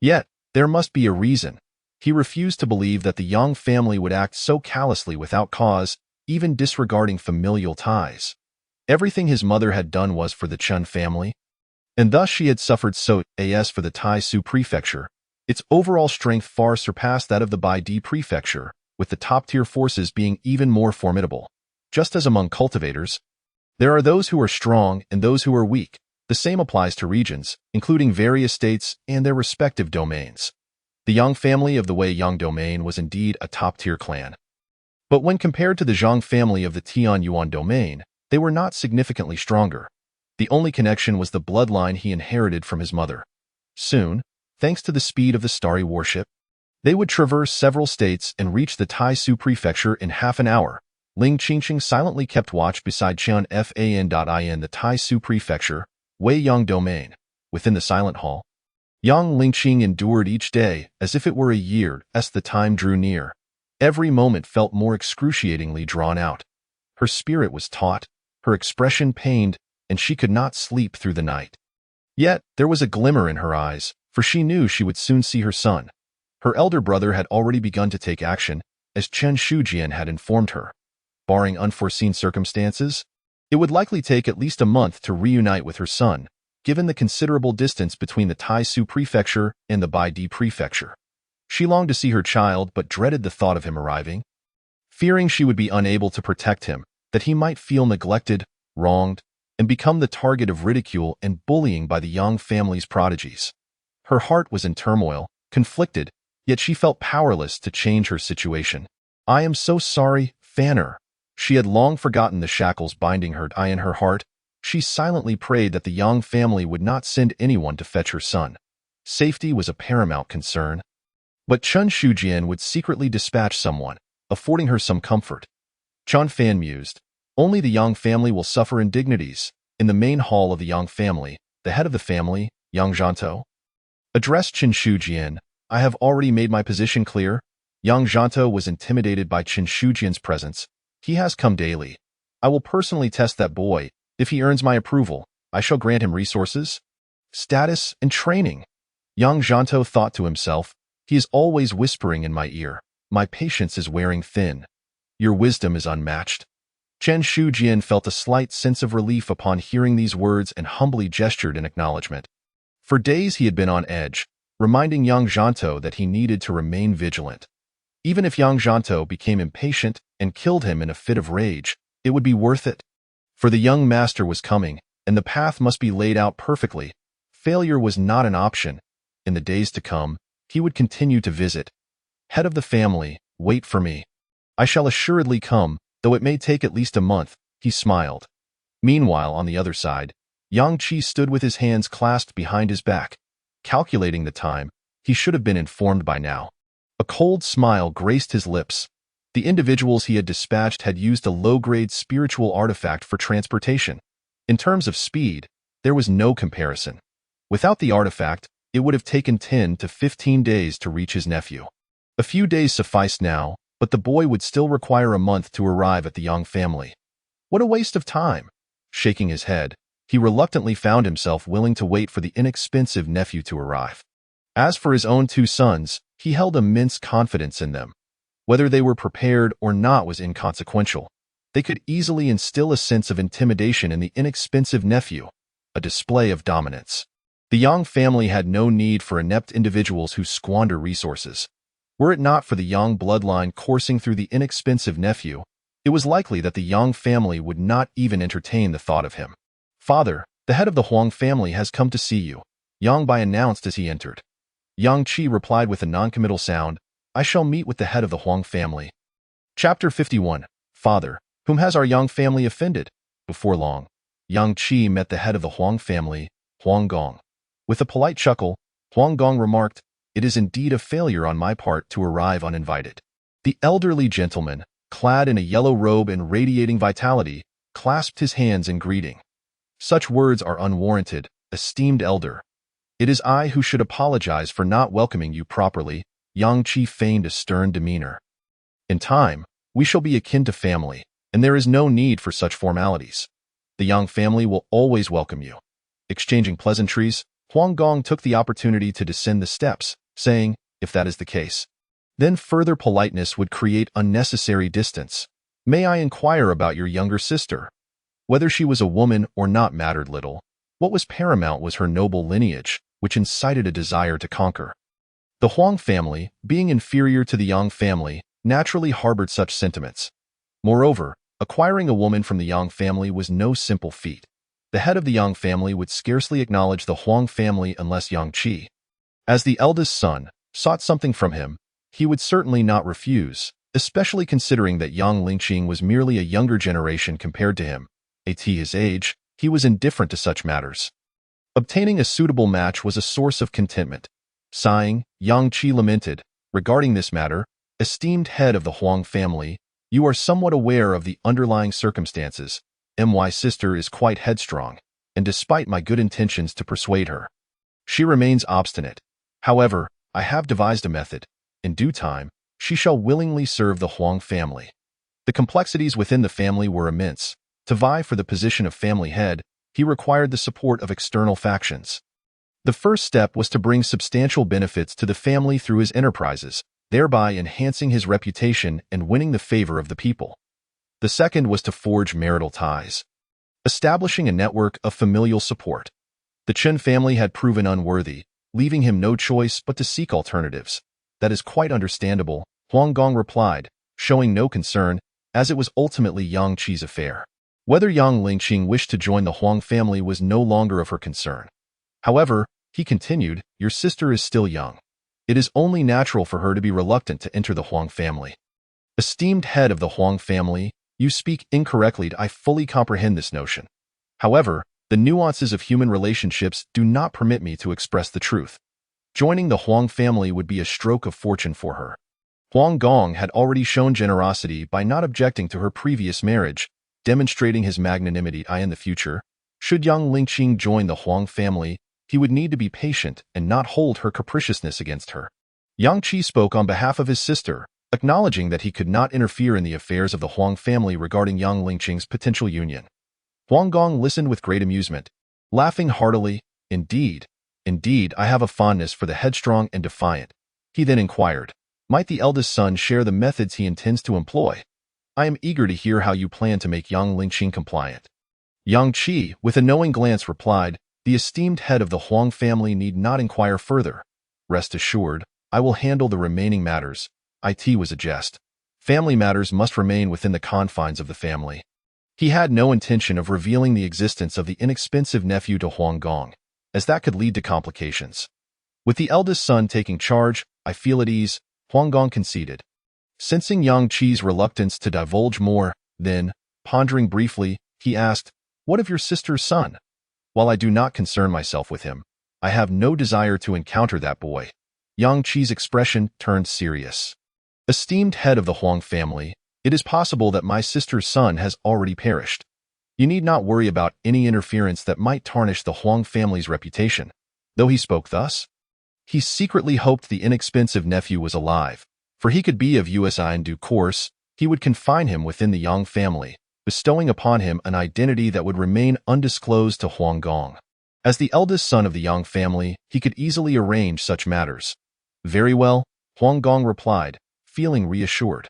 Yet, there must be a reason. He refused to believe that the Yang family would act so callously without cause, even disregarding familial ties. Everything his mother had done was for the Chun family, and thus she had suffered so as for the Taisu prefecture. Its overall strength far surpassed that of the Baidi prefecture, with the top-tier forces being even more formidable. Just as among cultivators, there are those who are strong and those who are weak. The same applies to regions, including various states and their respective domains. The Yang family of the Wei-Yang domain was indeed a top-tier clan. But when compared to the Zhang family of the Tianyuan domain, they were not significantly stronger. The only connection was the bloodline he inherited from his mother. Soon, thanks to the speed of the starry warship, they would traverse several states and reach the Taisu prefecture in half an hour. Ling Qingqing silently kept watch beside Qian Fan. The Taisu prefecture, Wei-Yang domain. Within the silent hall, young Lingqing endured each day as if it were a year as the time drew near. Every moment felt more excruciatingly drawn out. Her spirit was taut, her expression pained, and she could not sleep through the night. Yet, there was a glimmer in her eyes, for she knew she would soon see her son. Her elder brother had already begun to take action, as Chen Shujian had informed her. Barring unforeseen circumstances, it would likely take at least a month to reunite with her son, given the considerable distance between the Taisu prefecture and the Baidi prefecture. She longed to see her child but dreaded the thought of him arriving, fearing she would be unable to protect him, that he might feel neglected, wronged, and become the target of ridicule and bullying by the Yang family's prodigies. Her heart was in turmoil, conflicted, yet she felt powerless to change her situation. "I am so sorry, Fanner." She had long forgotten the shackles binding her in her heart. She silently prayed that the Yang family would not send anyone to fetch her son. Safety was a paramount concern. But Chen Shujian would secretly dispatch someone, affording her some comfort. Chen Fan mused, "Only the Yang family will suffer indignities." In the main hall of the Yang family, the head of the family, Yang Zhantou, addressed Chen Shujian. "I have already made my position clear." Yang Zhantou was intimidated by Chen Shujian's presence. "He has come daily. I will personally test that boy. If he earns my approval, I shall grant him resources, status, and training." Yang Zhantou thought to himself, "He is always whispering in my ear. My patience is wearing thin. Your wisdom is unmatched." Chen Shujian felt a slight sense of relief upon hearing these words and humbly gestured in acknowledgement. For days he had been on edge, reminding Yang Zhantou that he needed to remain vigilant. Even if Yang Zhantou became impatient and killed him in a fit of rage, it would be worth it. For the young master was coming, and the path must be laid out perfectly. Failure was not an option. In the days to come, he would continue to visit. "Head of the family, wait for me. I shall assuredly come, though it may take at least a month," he smiled. Meanwhile, on the other side, Yang Qi stood with his hands clasped behind his back. Calculating the time, he should have been informed by now. A cold smile graced his lips. The individuals he had dispatched had used a low-grade spiritual artifact for transportation. In terms of speed, there was no comparison. Without the artifact, it would have taken 10 to 15 days to reach his nephew. A few days sufficed now, but the boy would still require a month to arrive at the Yang family. What a waste of time! Shaking his head, he reluctantly found himself willing to wait for the inexpensive nephew to arrive. As for his own two sons, he held immense confidence in them. Whether they were prepared or not was inconsequential. They could easily instill a sense of intimidation in the inexpensive nephew, a display of dominance. The Yang family had no need for inept individuals who squander resources. Were it not for the Yang bloodline coursing through the inexpensive nephew, it was likely that the Yang family would not even entertain the thought of him. "Father, the head of the Huang family has come to see you," Yang Bai announced as he entered. Yang Qi replied with a noncommittal sound, "I shall meet with the head of the Huang family." Chapter 51. Father, whom has our Yang family offended? Before long, Yang Qi met the head of the Huang family, Huang Gong. With a polite chuckle, Huang Gong remarked, "It is indeed a failure on my part to arrive uninvited." The elderly gentleman, clad in a yellow robe and radiating vitality, clasped his hands in greeting. "Such words are unwarranted, esteemed elder. It is I who should apologize for not welcoming you properly." Yang Qi feigned a stern demeanor. In time, we shall be akin to family, and there is no need for such formalities. The Yang family will always welcome you. Exchanging pleasantries, Huang Gong took the opportunity to descend the steps, saying, if that is the case, then further politeness would create unnecessary distance. May I inquire about your younger sister? Whether she was a woman or not mattered little. What was paramount was her noble lineage, which incited a desire to conquer. The Huang family, being inferior to the Yang family, naturally harbored such sentiments. Moreover, acquiring a woman from the Yang family was no simple feat. The head of the Yang family would scarcely acknowledge the Huang family unless Yang Qi, as the eldest son, sought something from him. He would certainly not refuse, especially considering that Yang Lingqing was merely a younger generation compared to him. At his age, he was indifferent to such matters. Obtaining a suitable match was a source of contentment. Sighing, Yang Qi lamented, regarding this matter, esteemed head of the Huang family, you are somewhat aware of the underlying circumstances. My sister is quite headstrong, and despite my good intentions to persuade her, she remains obstinate. However, I have devised a method. In due time, she shall willingly serve the Huang family. The complexities within the family were immense. To vie for the position of family head, he required the support of external factions. The first step was to bring substantial benefits to the family through his enterprises, thereby enhancing his reputation and winning the favor of the people. The second was to forge marital ties, establishing a network of familial support. The Chen family had proven unworthy, leaving him no choice but to seek alternatives. That is quite understandable, Huang Gong replied, showing no concern, as it was ultimately Yang Qi's affair. Whether Yang Lingqing wished to join the Huang family was no longer of her concern. However, he continued, your sister is still young. It is only natural for her to be reluctant to enter the Huang family. Esteemed head of the Huang family, you speak incorrectly. I fully comprehend this notion. However, the nuances of human relationships do not permit me to express the truth. Joining the Huang family would be a stroke of fortune for her. Huang Gong had already shown generosity by not objecting to her previous marriage, demonstrating his magnanimity. In the future, should Yang Lingqing join the Huang family, he would need to be patient and not hold her capriciousness against her. Yang Qi spoke on behalf of his sister, acknowledging that he could not interfere in the affairs of the Huang family regarding Yang Lingqing's potential union. Huang Gong listened with great amusement, laughing heartily. Indeed, I have a fondness for the headstrong and defiant. He then inquired, might the eldest son share the methods he intends to employ? I am eager to hear how you plan to make Yang Lingqing compliant. Yang Qi, with a knowing glance, replied, the esteemed head of the Huang family need not inquire further. Rest assured, I will handle the remaining matters. It was a jest. Family matters must remain within the confines of the family. He had no intention of revealing the existence of the inexpensive nephew to Huang Gong, as that could lead to complications. With the eldest son taking charge, I feel at ease, Huang Gong conceded. Sensing Yang Qi's reluctance to divulge more, then, pondering briefly, he asked, what of your sister's son? While I do not concern myself with him, I have no desire to encounter that boy. Yang Qi's expression turned serious. Esteemed head of the Huang family, it is possible that my sister's son has already perished. You need not worry about any interference that might tarnish the Huang family's reputation. Though he spoke thus, he secretly hoped the inexpensive nephew was alive, for he could be of use in due course. He would confine him within the Yang family, bestowing upon him an identity that would remain undisclosed to Huang Gong. As the eldest son of the Yang family, he could easily arrange such matters. Very well, Huang Gong replied, feeling reassured.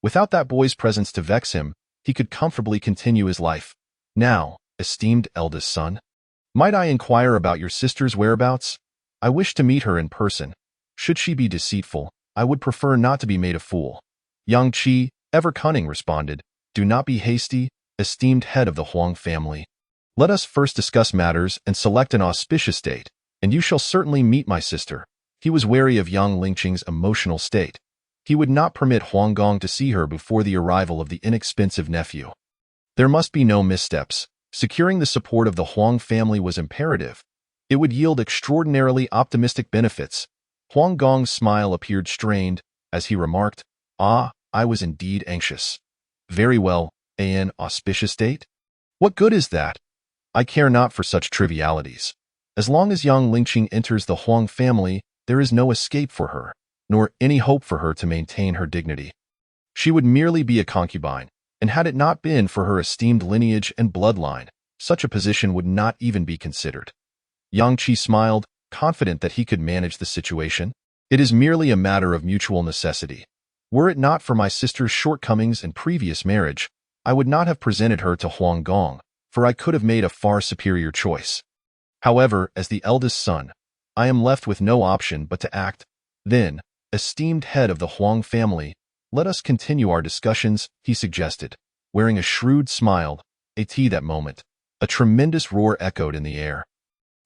Without that boy's presence to vex him, he could comfortably continue his life. Now, esteemed eldest son, might I inquire about your sister's whereabouts? I wish to meet her in person. Should she be deceitful, I would prefer not to be made a fool. Yang Qi, ever cunning, responded, do not be hasty, esteemed head of the Huang family. Let us first discuss matters and select an auspicious date, and you shall certainly meet my sister. He was wary of Yang Lingqing's emotional state. He would not permit Huang Gong to see her before the arrival of the inexpensive nephew. There must be no missteps. Securing the support of the Huang family was imperative. It would yield extraordinarily optimistic benefits. Huang Gong's smile appeared strained, as he remarked, I was indeed anxious. Very well, an auspicious date? What good is that? I care not for such trivialities. As long as Yang Lingqing enters the Huang family, there is no escape for her. nor any hope for her to maintain her dignity. She would merely be a concubine, and had it not been for her esteemed lineage and bloodline, such a position would not even be considered. Yang Qi smiled, confident that he could manage the situation. It is merely a matter of mutual necessity. Were it not for my sister's shortcomings and previous marriage, I would not have presented her to Huang Gong, for I could have made a far superior choice. However, as the eldest son, I am left with no option but to act. Then, esteemed head of the Huang family, let us continue our discussions, he suggested, wearing a shrewd smile. At that moment, a tremendous roar echoed in the air,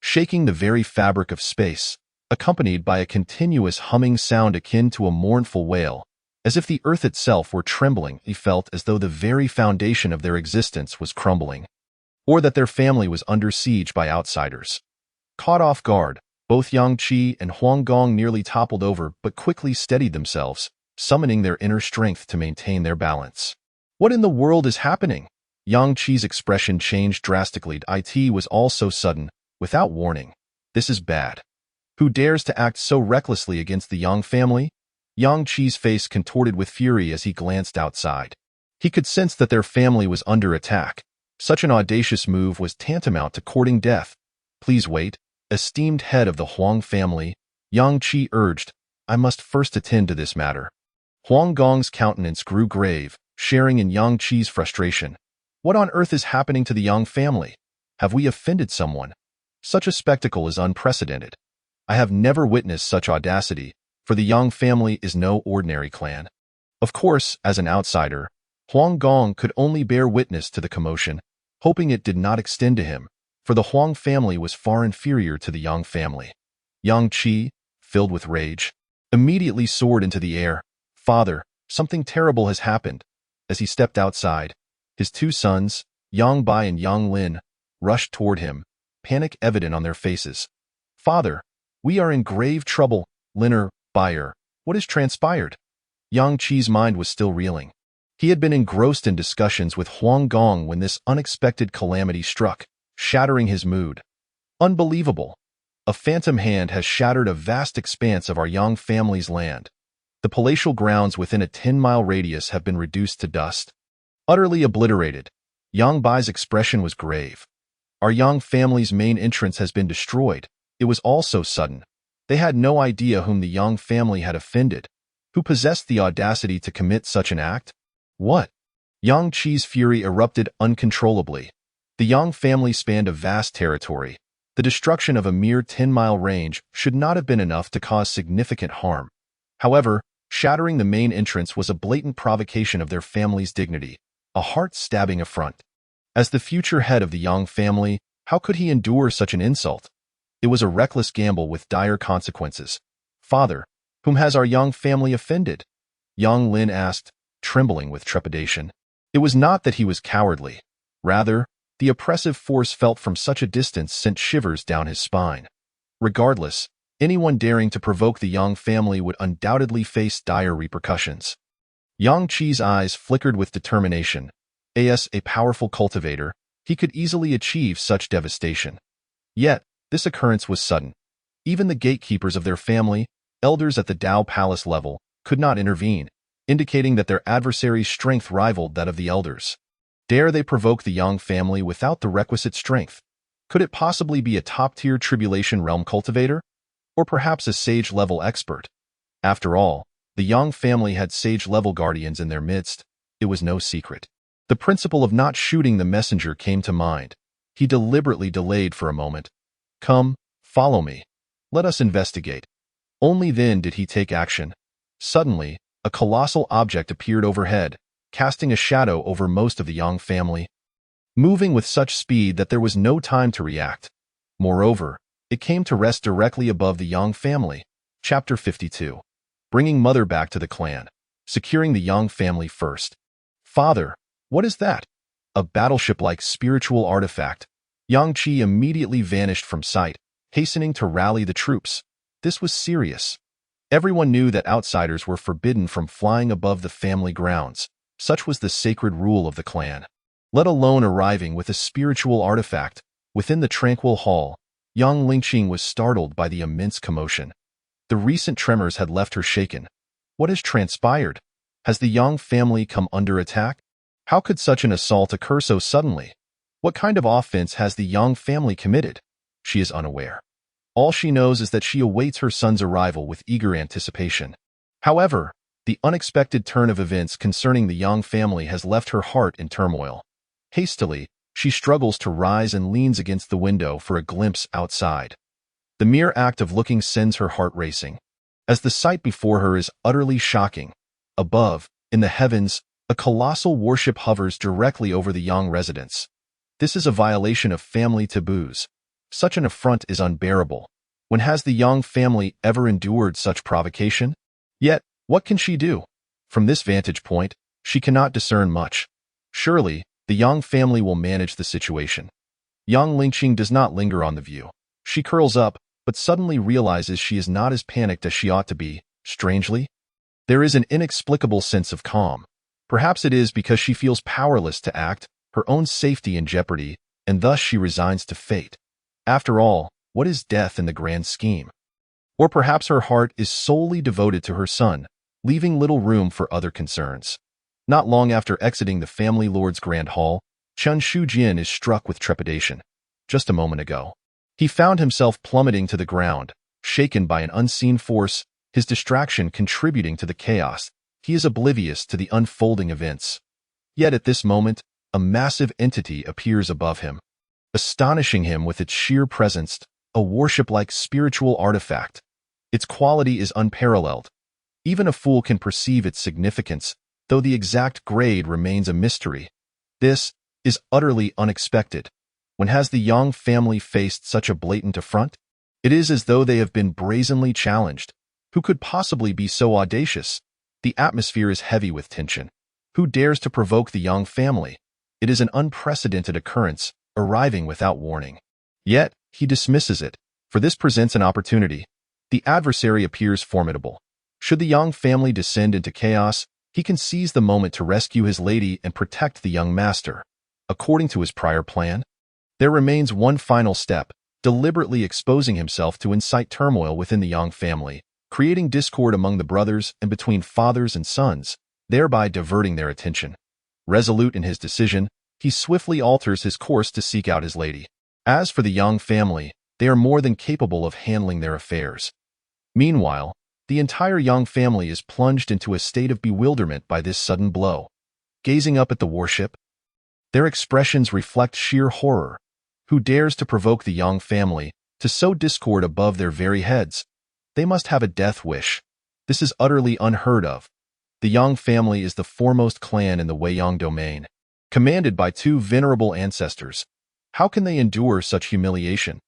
shaking the very fabric of space, accompanied by a continuous humming sound akin to a mournful wail. As if the earth itself were trembling, he felt as though the very foundation of their existence was crumbling, or that their family was under siege by outsiders. Caught off guard, both Yang Qi and Huang Gong nearly toppled over but quickly steadied themselves, summoning their inner strength to maintain their balance. What in the world is happening? Yang Qi's expression changed drastically. It was all so sudden, without warning. This is bad. Who dares to act so recklessly against the Yang family? Yang Qi's face contorted with fury as he glanced outside. He could sense that their family was under attack. Such an audacious move was tantamount to courting death. Please wait, esteemed head of the Huang family, Yang Qi urged. I must first attend to this matter. Huang Gong's countenance grew grave, sharing in Yang Qi's frustration. What on earth is happening to the Yang family? Have we offended someone? Such a spectacle is unprecedented. I have never witnessed such audacity, for the Yang family is no ordinary clan. Of course, as an outsider, Huang Gong could only bear witness to the commotion, hoping it did not extend to him, for the Huang family was far inferior to the Yang family. Yang Qi, filled with rage, immediately soared into the air. Father, something terrible has happened. As he stepped outside, his two sons, Yang Bai and Yang Lin, rushed toward him, panic evident on their faces. Father, we are in grave trouble. Liner, Bayer, what has transpired? Yang Qi's mind was still reeling. He had been engrossed in discussions with Huang Gong when this unexpected calamity struck, shattering his mood. Unbelievable. A phantom hand has shattered a vast expanse of our Yang family's land. The palatial grounds within a 10-mile radius have been reduced to dust. Utterly obliterated. Yang Bai's expression was grave. Our Yang family's main entrance has been destroyed. It was all so sudden. They had no idea whom the Yang family had offended. Who possessed the audacity to commit such an act? What? Yang Qi's fury erupted uncontrollably. The Yang family spanned a vast territory. The destruction of a mere 10-mile range should not have been enough to cause significant harm. However, shattering the main entrance was a blatant provocation of their family's dignity, a heart-stabbing affront. As the future head of the Yang family, how could he endure such an insult? It was a reckless gamble with dire consequences. Father, whom has our Yang family offended? Yang Lin asked, trembling with trepidation. It was not that he was cowardly. Rather, the oppressive force felt from such a distance sent shivers down his spine. Regardless, anyone daring to provoke the Yang family would undoubtedly face dire repercussions. Yang Qi's eyes flickered with determination. As a powerful cultivator, he could easily achieve such devastation. Yet, this occurrence was sudden. Even the gatekeepers of their family, elders at the Dao Palace level, could not intervene, indicating that their adversary's strength rivaled that of the elders. Dare they provoke the Yang family without the requisite strength? Could it possibly be a top-tier Tribulation Realm cultivator? Or perhaps a Sage-level expert? After all, the Yang family had Sage-level guardians in their midst. It was no secret. The principle of not shooting the messenger came to mind. He deliberately delayed for a moment. Come, follow me. Let us investigate. Only then did he take action. Suddenly, a colossal object appeared overhead, casting a shadow over most of the Yang family, moving with such speed that there was no time to react. Moreover, it came to rest directly above the Yang family. Chapter 52. Bringing Mother back to the clan. Securing the Yang family first. Father, what is that? A battleship-like spiritual artifact. Yang Qi immediately vanished from sight, hastening to rally the troops. This was serious. Everyone knew that outsiders were forbidden from flying above the family grounds. Such was the sacred rule of the clan. Let alone arriving with a spiritual artifact. Within the tranquil hall, young Lingqing was startled by the immense commotion. The recent tremors had left her shaken. What has transpired? Has the Yang family come under attack? How could such an assault occur so suddenly? What kind of offense has the Yang family committed? She is unaware. All she knows is that she awaits her son's arrival with eager anticipation. However, the unexpected turn of events concerning the Yang family has left her heart in turmoil. Hastily, she struggles to rise and leans against the window for a glimpse outside. The mere act of looking sends her heart racing, as the sight before her is utterly shocking. Above, in the heavens, a colossal warship hovers directly over the Yang residence. This is a violation of family taboos. Such an affront is unbearable. When has the Yang family ever endured such provocation? Yet, what can she do? From this vantage point, she cannot discern much. Surely, the Yang family will manage the situation. Yang Lingqing does not linger on the view. She curls up, but suddenly realizes she is not as panicked as she ought to be. Strangely, there is an inexplicable sense of calm. Perhaps it is because she feels powerless to act, her own safety in jeopardy, and thus she resigns to fate. After all, what is death in the grand scheme? Or perhaps her heart is solely devoted to her son, leaving little room for other concerns. Not long after exiting the family lord's grand hall, Chen Shujin is struck with trepidation. Just a moment ago, he found himself plummeting to the ground, shaken by an unseen force, his distraction contributing to the chaos. He is oblivious to the unfolding events. Yet at this moment, a massive entity appears above him, astonishing him with its sheer presence, a warship-like spiritual artifact. Its quality is unparalleled. Even a fool can perceive its significance, though the exact grade remains a mystery. This is utterly unexpected. When has the Yang family faced such a blatant affront? It is as though they have been brazenly challenged. Who could possibly be so audacious? The atmosphere is heavy with tension. Who dares to provoke the Yang family? It is an unprecedented occurrence, arriving without warning. Yet, he dismisses it, for this presents an opportunity. The adversary appears formidable. Should the Yang family descend into chaos, he can seize the moment to rescue his lady and protect the young master. According to his prior plan, there remains one final step, deliberately exposing himself to incite turmoil within the Yang family, creating discord among the brothers and between fathers and sons, thereby diverting their attention. Resolute in his decision, he swiftly alters his course to seek out his lady. As for the Yang family, they are more than capable of handling their affairs. Meanwhile, the entire Yang family is plunged into a state of bewilderment by this sudden blow. Gazing up at the warship, their expressions reflect sheer horror. Who dares to provoke the Yang family to sow discord above their very heads? They must have a death wish. This is utterly unheard of. The Yang family is the foremost clan in the Weiyang domain, commanded by two venerable ancestors. How can they endure such humiliation?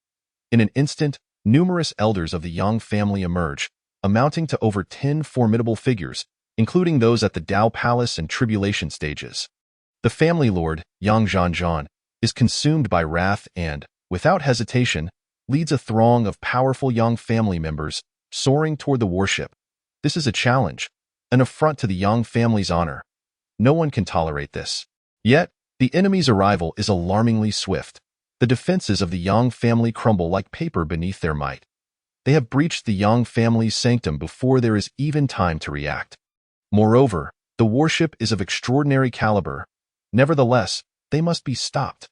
In an instant, numerous elders of the Yang family emerge, amounting to over 10 formidable figures, including those at the Dao Palace and Tribulation stages. The family lord, Yang Zhanzhan, is consumed by wrath and, without hesitation, leads a throng of powerful Yang family members, soaring toward the warship. This is a challenge, an affront to the Yang family's honor. No one can tolerate this. Yet, the enemy's arrival is alarmingly swift. The defenses of the Yang family crumble like paper beneath their might. They have breached the Yang family's sanctum before there is even time to react. Moreover, the warship is of extraordinary caliber. Nevertheless, they must be stopped.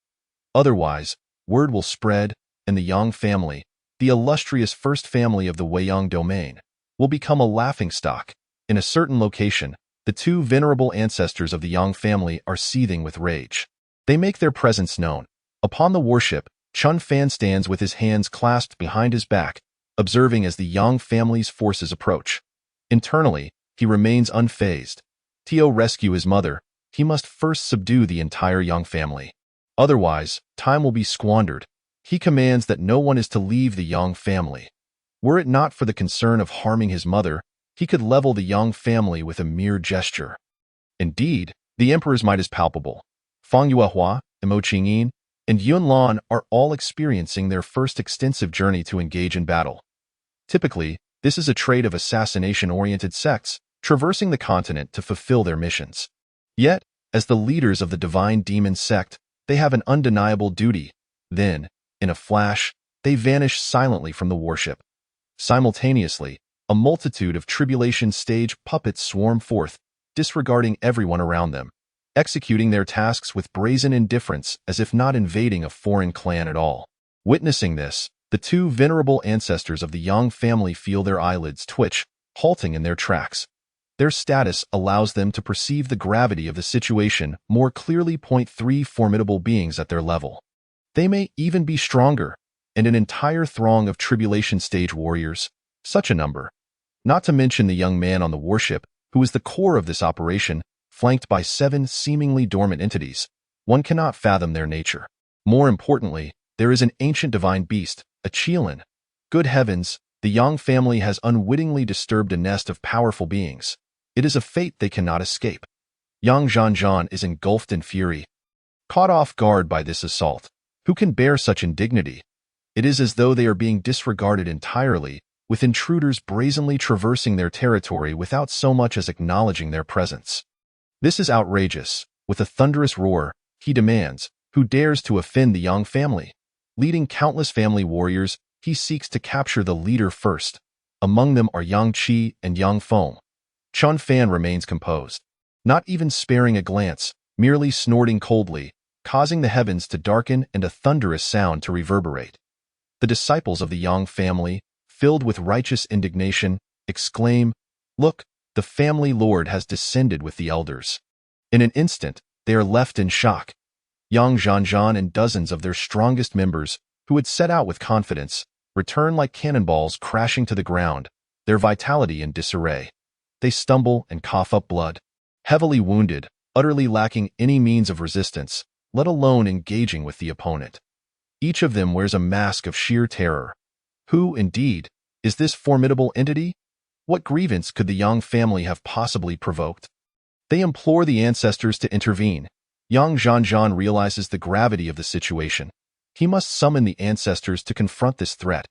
Otherwise, word will spread, and the Yang family, the illustrious first family of the Weiyang domain, will become a laughingstock. In a certain location, the two venerable ancestors of the Yang family are seething with rage. They make their presence known. Upon the warship, Chun Fan stands with his hands clasped behind his back, observing as the Yang family's forces approach. Internally, he remains unfazed. To rescue his mother, he must first subdue the entire Yang family. Otherwise, time will be squandered. He commands that no one is to leave the Yang family. Were it not for the concern of harming his mother, he could level the Yang family with a mere gesture. Indeed, the emperor's might is palpable. Fang Yuehua, Mo Qingyin, and Yun Lan are all experiencing their first extensive journey to engage in battle. Typically, this is a trait of assassination-oriented sects, traversing the continent to fulfill their missions. Yet, as the leaders of the divine demon sect, they have an undeniable duty. Then, in a flash, they vanish silently from the warship. Simultaneously, A multitude of tribulation stage puppets swarm forth, disregarding everyone around them, executing their tasks with brazen indifference as if not invading a foreign clan at all. Witnessing this, the two venerable ancestors of the Yang family feel their eyelids twitch, halting in their tracks. Their status allows them to perceive the gravity of the situation more clearly. Three formidable beings at their level. They may even be stronger, and an entire throng of tribulation stage warriors, such a number. Not to mention the young man on the warship, who is the core of this operation, flanked by 7 seemingly dormant entities. One cannot fathom their nature. More importantly, there is an ancient divine beast, a Qilin. Good heavens, the Yang family has unwittingly disturbed a nest of powerful beings. It is a fate they cannot escape. Yang Zhanzhan is engulfed in fury. Caught off guard by this assault, who can bear such indignity? It is as though they are being disregarded entirely, with intruders brazenly traversing their territory without so much as acknowledging their presence. This is outrageous. With a thunderous roar, he demands, who dares to offend the Yang family? Leading countless family warriors, he seeks to capture the leader first. Among them are Yang Qi and Yang Feng. Chun Fan remains composed, not even sparing a glance, merely snorting coldly, causing the heavens to darken and a thunderous sound to reverberate. The disciples of the Yang family, filled with righteous indignation, exclaim, "Look, the family lord has descended with the elders." In an instant, they are left in shock. Yang Zhanzhan and dozens of their strongest members, who had set out with confidence, return like cannonballs crashing to the ground, their vitality in disarray. They stumble and cough up blood, heavily wounded, utterly lacking any means of resistance, let alone engaging with the opponent. Each of them wears a mask of sheer terror. Who, indeed, is this formidable entity? What grievance could the Yang family have possibly provoked? They implore the ancestors to intervene. Yang Zhanzhan realizes the gravity of the situation. He must summon the ancestors to confront this threat.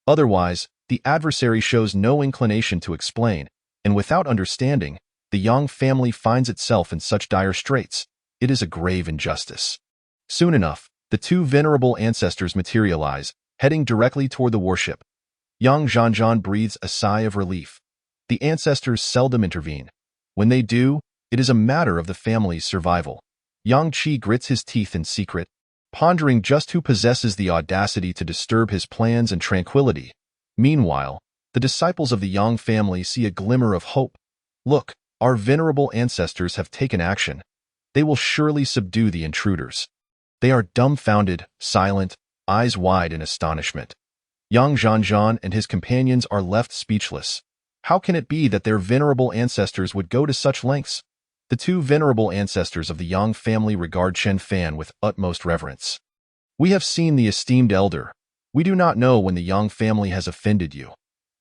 Otherwise, the adversary shows no inclination to explain, and without understanding, the Yang family finds itself in such dire straits. It is a grave injustice. Soon enough, the two venerable ancestors materialize, heading directly toward the warship. Yang Zhanzhan breathes a sigh of relief. The ancestors seldom intervene. When they do, it is a matter of the family's survival. Yang Qi grits his teeth in secret, pondering just who possesses the audacity to disturb his plans and tranquility. Meanwhile, the disciples of the Yang family see a glimmer of hope. Look, our venerable ancestors have taken action. They will surely subdue the intruders. They are dumbfounded, silent, eyes wide in astonishment. Yang Zhanzhan and his companions are left speechless. How can it be that their venerable ancestors would go to such lengths? The two venerable ancestors of the Yang family regard Chen Fan with utmost reverence. "We have seen the esteemed elder. We do not know when the Yang family has offended you.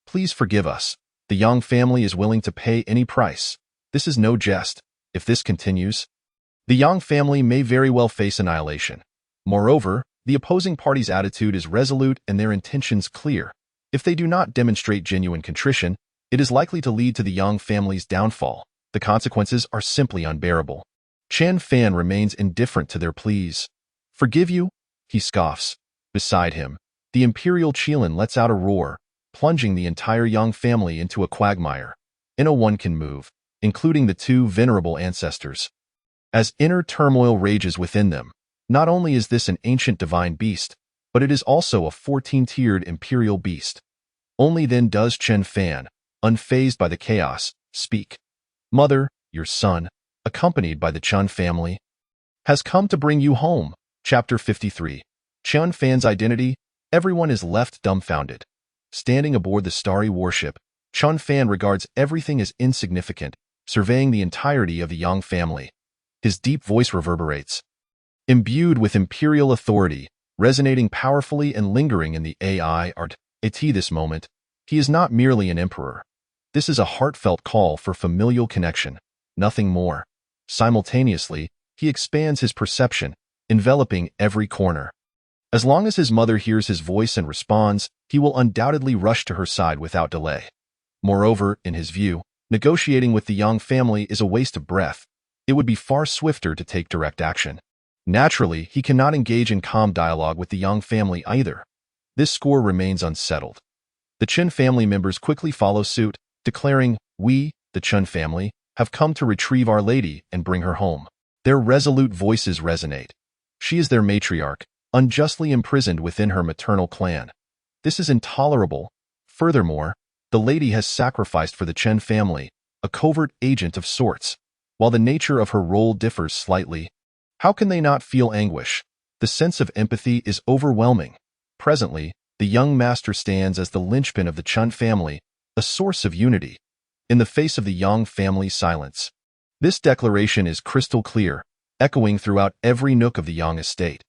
Please forgive us. The Yang family is willing to pay any price. This is no jest. If this continues, the Yang family may very well face annihilation. Moreover, the opposing party's attitude is resolute and their intentions clear. If they do not demonstrate genuine contrition, it is likely to lead to the Yang family's downfall. The consequences are simply unbearable." Chen Fan remains indifferent to their pleas. "Forgive you?" he scoffs. Beside him, the imperial Qilin lets out a roar, plunging the entire Yang family into a quagmire. No one can move, including the two venerable ancestors. As inner turmoil rages within them, not only is this an ancient divine beast, but it is also a 14-tiered imperial beast. Only then does Chen Fan, unfazed by the chaos, speak. "Mother, your son, accompanied by the Chun family, has come to bring you home." Chapter 53. Chun Fan's identity. Everyone is left dumbfounded. Standing aboard the starry warship, Chun Fan regards everything as insignificant, surveying the entirety of the Yang family. His deep voice reverberates, imbued with imperial authority, resonating powerfully and lingering in the art. At this moment, he is not merely an emperor. This is a heartfelt call for familial connection, nothing more. Simultaneously, he expands his perception, enveloping every corner. As long as his mother hears his voice and responds, he will undoubtedly rush to her side without delay. Moreover, in his view, negotiating with the Yang family is a waste of breath. It would be far swifter to take direct action. Naturally, he cannot engage in calm dialogue with the Yang family either. This score remains unsettled. The Qin family members quickly follow suit, declaring, "We, the Chun family, have come to retrieve Our Lady and bring her home." Their resolute voices resonate. She is their matriarch, unjustly imprisoned within her maternal clan. This is intolerable. Furthermore, the lady has sacrificed for the Chen family, a covert agent of sorts. While the nature of her role differs slightly, how can they not feel anguish? The sense of empathy is overwhelming. Presently, the young master stands as the linchpin of the Chun family, a source of unity. In the face of the Yang family's silence, this declaration is crystal clear, echoing throughout every nook of the Yang estate.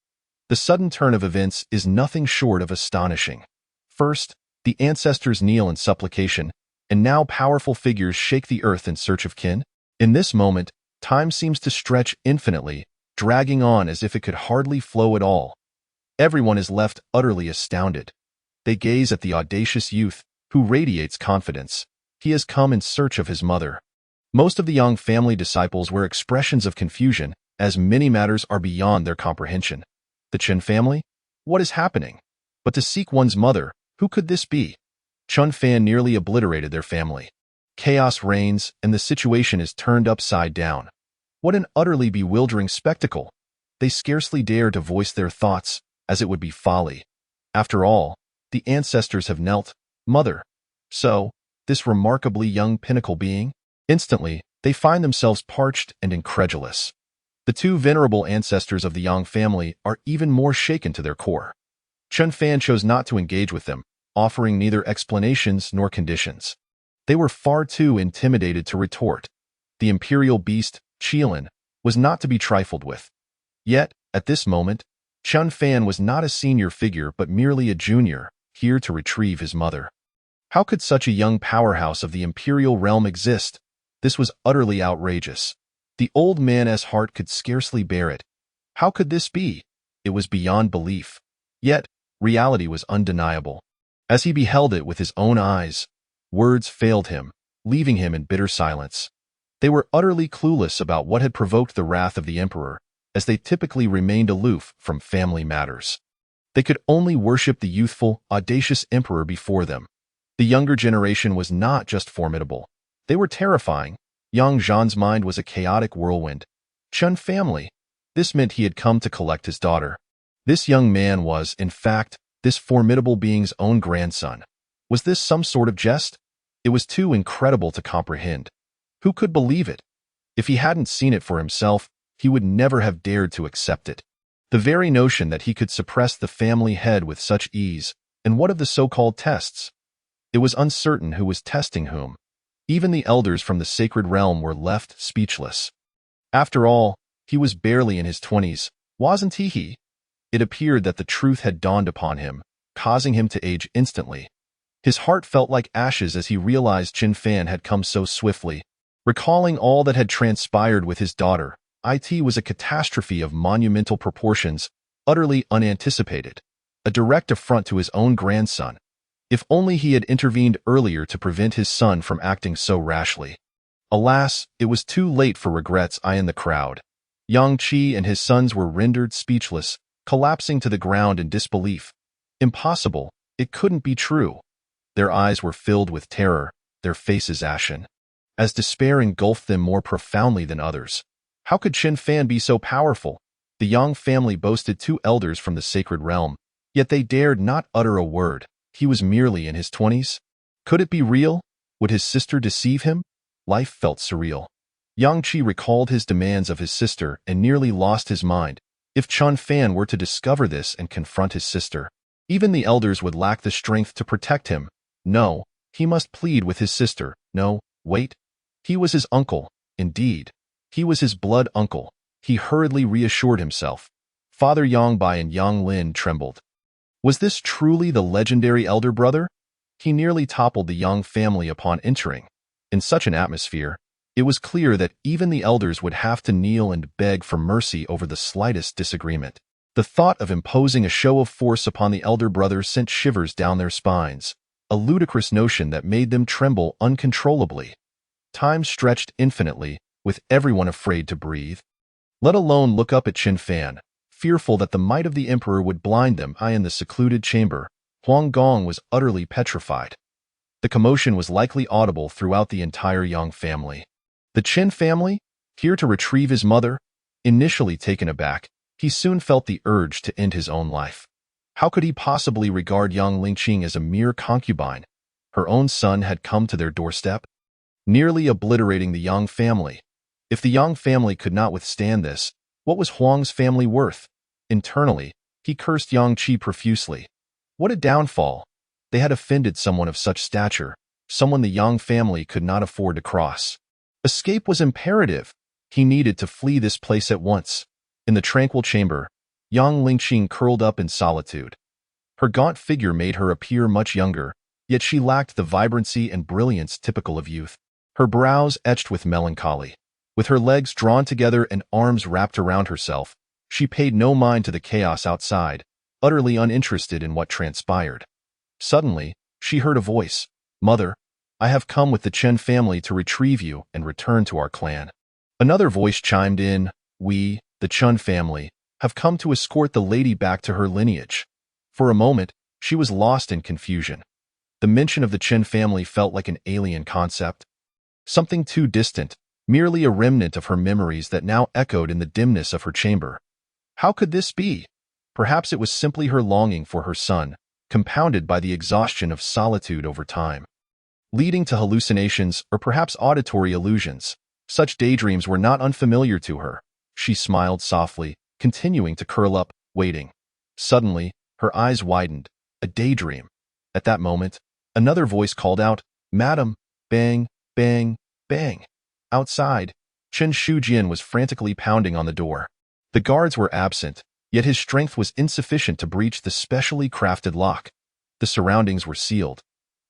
The sudden turn of events is nothing short of astonishing. First, the ancestors kneel in supplication, and now powerful figures shake the earth in search of kin. In this moment, time seems to stretch infinitely, dragging on as if it could hardly flow at all. Everyone is left utterly astounded. They gaze at the audacious youth, who radiates confidence. He has come in search of his mother. Most of the Yang family disciples wear expressions of confusion, as many matters are beyond their comprehension. The Chen family? What is happening? But to seek one's mother, who could this be? Chun Fan nearly obliterated their family. Chaos reigns, and the situation is turned upside down. What an utterly bewildering spectacle! They scarcely dare to voice their thoughts, as it would be folly. After all, the ancestors have knelt, mother. So, this remarkably young pinnacle being? Instantly, they find themselves parched and incredulous. The two venerable ancestors of the Yang family are even more shaken to their core. Chun Fan chose not to engage with them, offering neither explanations nor conditions. They were far too intimidated to retort. The imperial beast, Qilin, was not to be trifled with. Yet, at this moment, Chun Fan was not a senior figure but merely a junior, here to retrieve his mother. How could such a young powerhouse of the imperial realm exist? This was utterly outrageous. The old man's heart could scarcely bear it. How could this be? It was beyond belief. Yet, reality was undeniable. As he beheld it with his own eyes, words failed him, leaving him in bitter silence. They were utterly clueless about what had provoked the wrath of the emperor, as they typically remained aloof from family matters. They could only worship the youthful, audacious emperor before them. The younger generation was not just formidable. They were terrifying. Yang Zhan's mind was a chaotic whirlwind. Chun family. This meant he had come to collect his daughter. This young man was, in fact, this formidable being's own grandson. Was this some sort of jest? It was too incredible to comprehend. Who could believe it? If he hadn't seen it for himself, he would never have dared to accept it. The very notion that he could suppress the family head with such ease, and what of the so-called tests? It was uncertain who was testing whom. Even the elders from the sacred realm were left speechless. After all, he was barely in his 20s, wasn't he? It appeared that the truth had dawned upon him, causing him to age instantly. His heart felt like ashes as he realized Qin Fan had come so swiftly. Recalling all that had transpired with his daughter, it was a catastrophe of monumental proportions, utterly unanticipated. A direct affront to his own grandson. If only he had intervened earlier to prevent his son from acting so rashly. Alas, it was too late for regrets in the crowd. Yang Qi and his sons were rendered speechless, collapsing to the ground in disbelief. Impossible, it couldn't be true. Their eyes were filled with terror, their faces ashen, as despair engulfed them more profoundly than others. How could Qin Fan be so powerful? The Yang family boasted 2 elders from the sacred realm, yet they dared not utter a word. He was merely in his 20s. Could it be real? Would his sister deceive him? Life felt surreal. Yang Qi recalled his demands of his sister and nearly lost his mind. If Chun Fan were to discover this and confront his sister, even the elders would lack the strength to protect him. No, he must plead with his sister. No, wait. He was his uncle, indeed. He was his blood uncle. He hurriedly reassured himself. Father Yang Bai and Yang Lin trembled. Was this truly the legendary elder brother? He nearly toppled the Yang family upon entering. In such an atmosphere, it was clear that even the elders would have to kneel and beg for mercy over the slightest disagreement. The thought of imposing a show of force upon the elder brother sent shivers down their spines, a ludicrous notion that made them tremble uncontrollably. Time stretched infinitely, with everyone afraid to breathe. Let alone look up at Qin Fan. Fearful that the might of the emperor would blind them in the secluded chamber, Huang Gong was utterly petrified. The commotion was likely audible throughout the entire Yang family. The Qin family, here to retrieve his mother? Initially taken aback, he soon felt the urge to end his own life. How could he possibly regard young Lingqing as a mere concubine? Her own son had come to their doorstep, nearly obliterating the Yang family. If the Yang family could not withstand this, what was Huang's family worth? Internally, he cursed Yang Qi profusely. What a downfall! They had offended someone of such stature, someone the Yang family could not afford to cross. Escape was imperative. He needed to flee this place at once. In the tranquil chamber, young Lingqing curled up in solitude. Her gaunt figure made her appear much younger, yet she lacked the vibrancy and brilliance typical of youth. Her brows etched with melancholy. With her legs drawn together and arms wrapped around herself, she paid no mind to the chaos outside, utterly uninterested in what transpired. Suddenly, she heard a voice. "Mother, I have come with the Chen family to retrieve you and return to our clan." Another voice chimed in. "We, the Chen family, have come to escort the lady back to her lineage." For a moment, she was lost in confusion. The mention of the Chen family felt like an alien concept. Something too distant, merely a remnant of her memories that now echoed in the dimness of her chamber. How could this be? Perhaps it was simply her longing for her son, compounded by the exhaustion of solitude over time, leading to hallucinations or perhaps auditory illusions. Such daydreams were not unfamiliar to her. She smiled softly, continuing to curl up, waiting. Suddenly, her eyes widened. A daydream. At that moment, another voice called out, "Madam!" Bang, bang, bang. Outside, Chen Shujian was frantically pounding on the door. The guards were absent, yet his strength was insufficient to breach the specially crafted lock. The surroundings were sealed.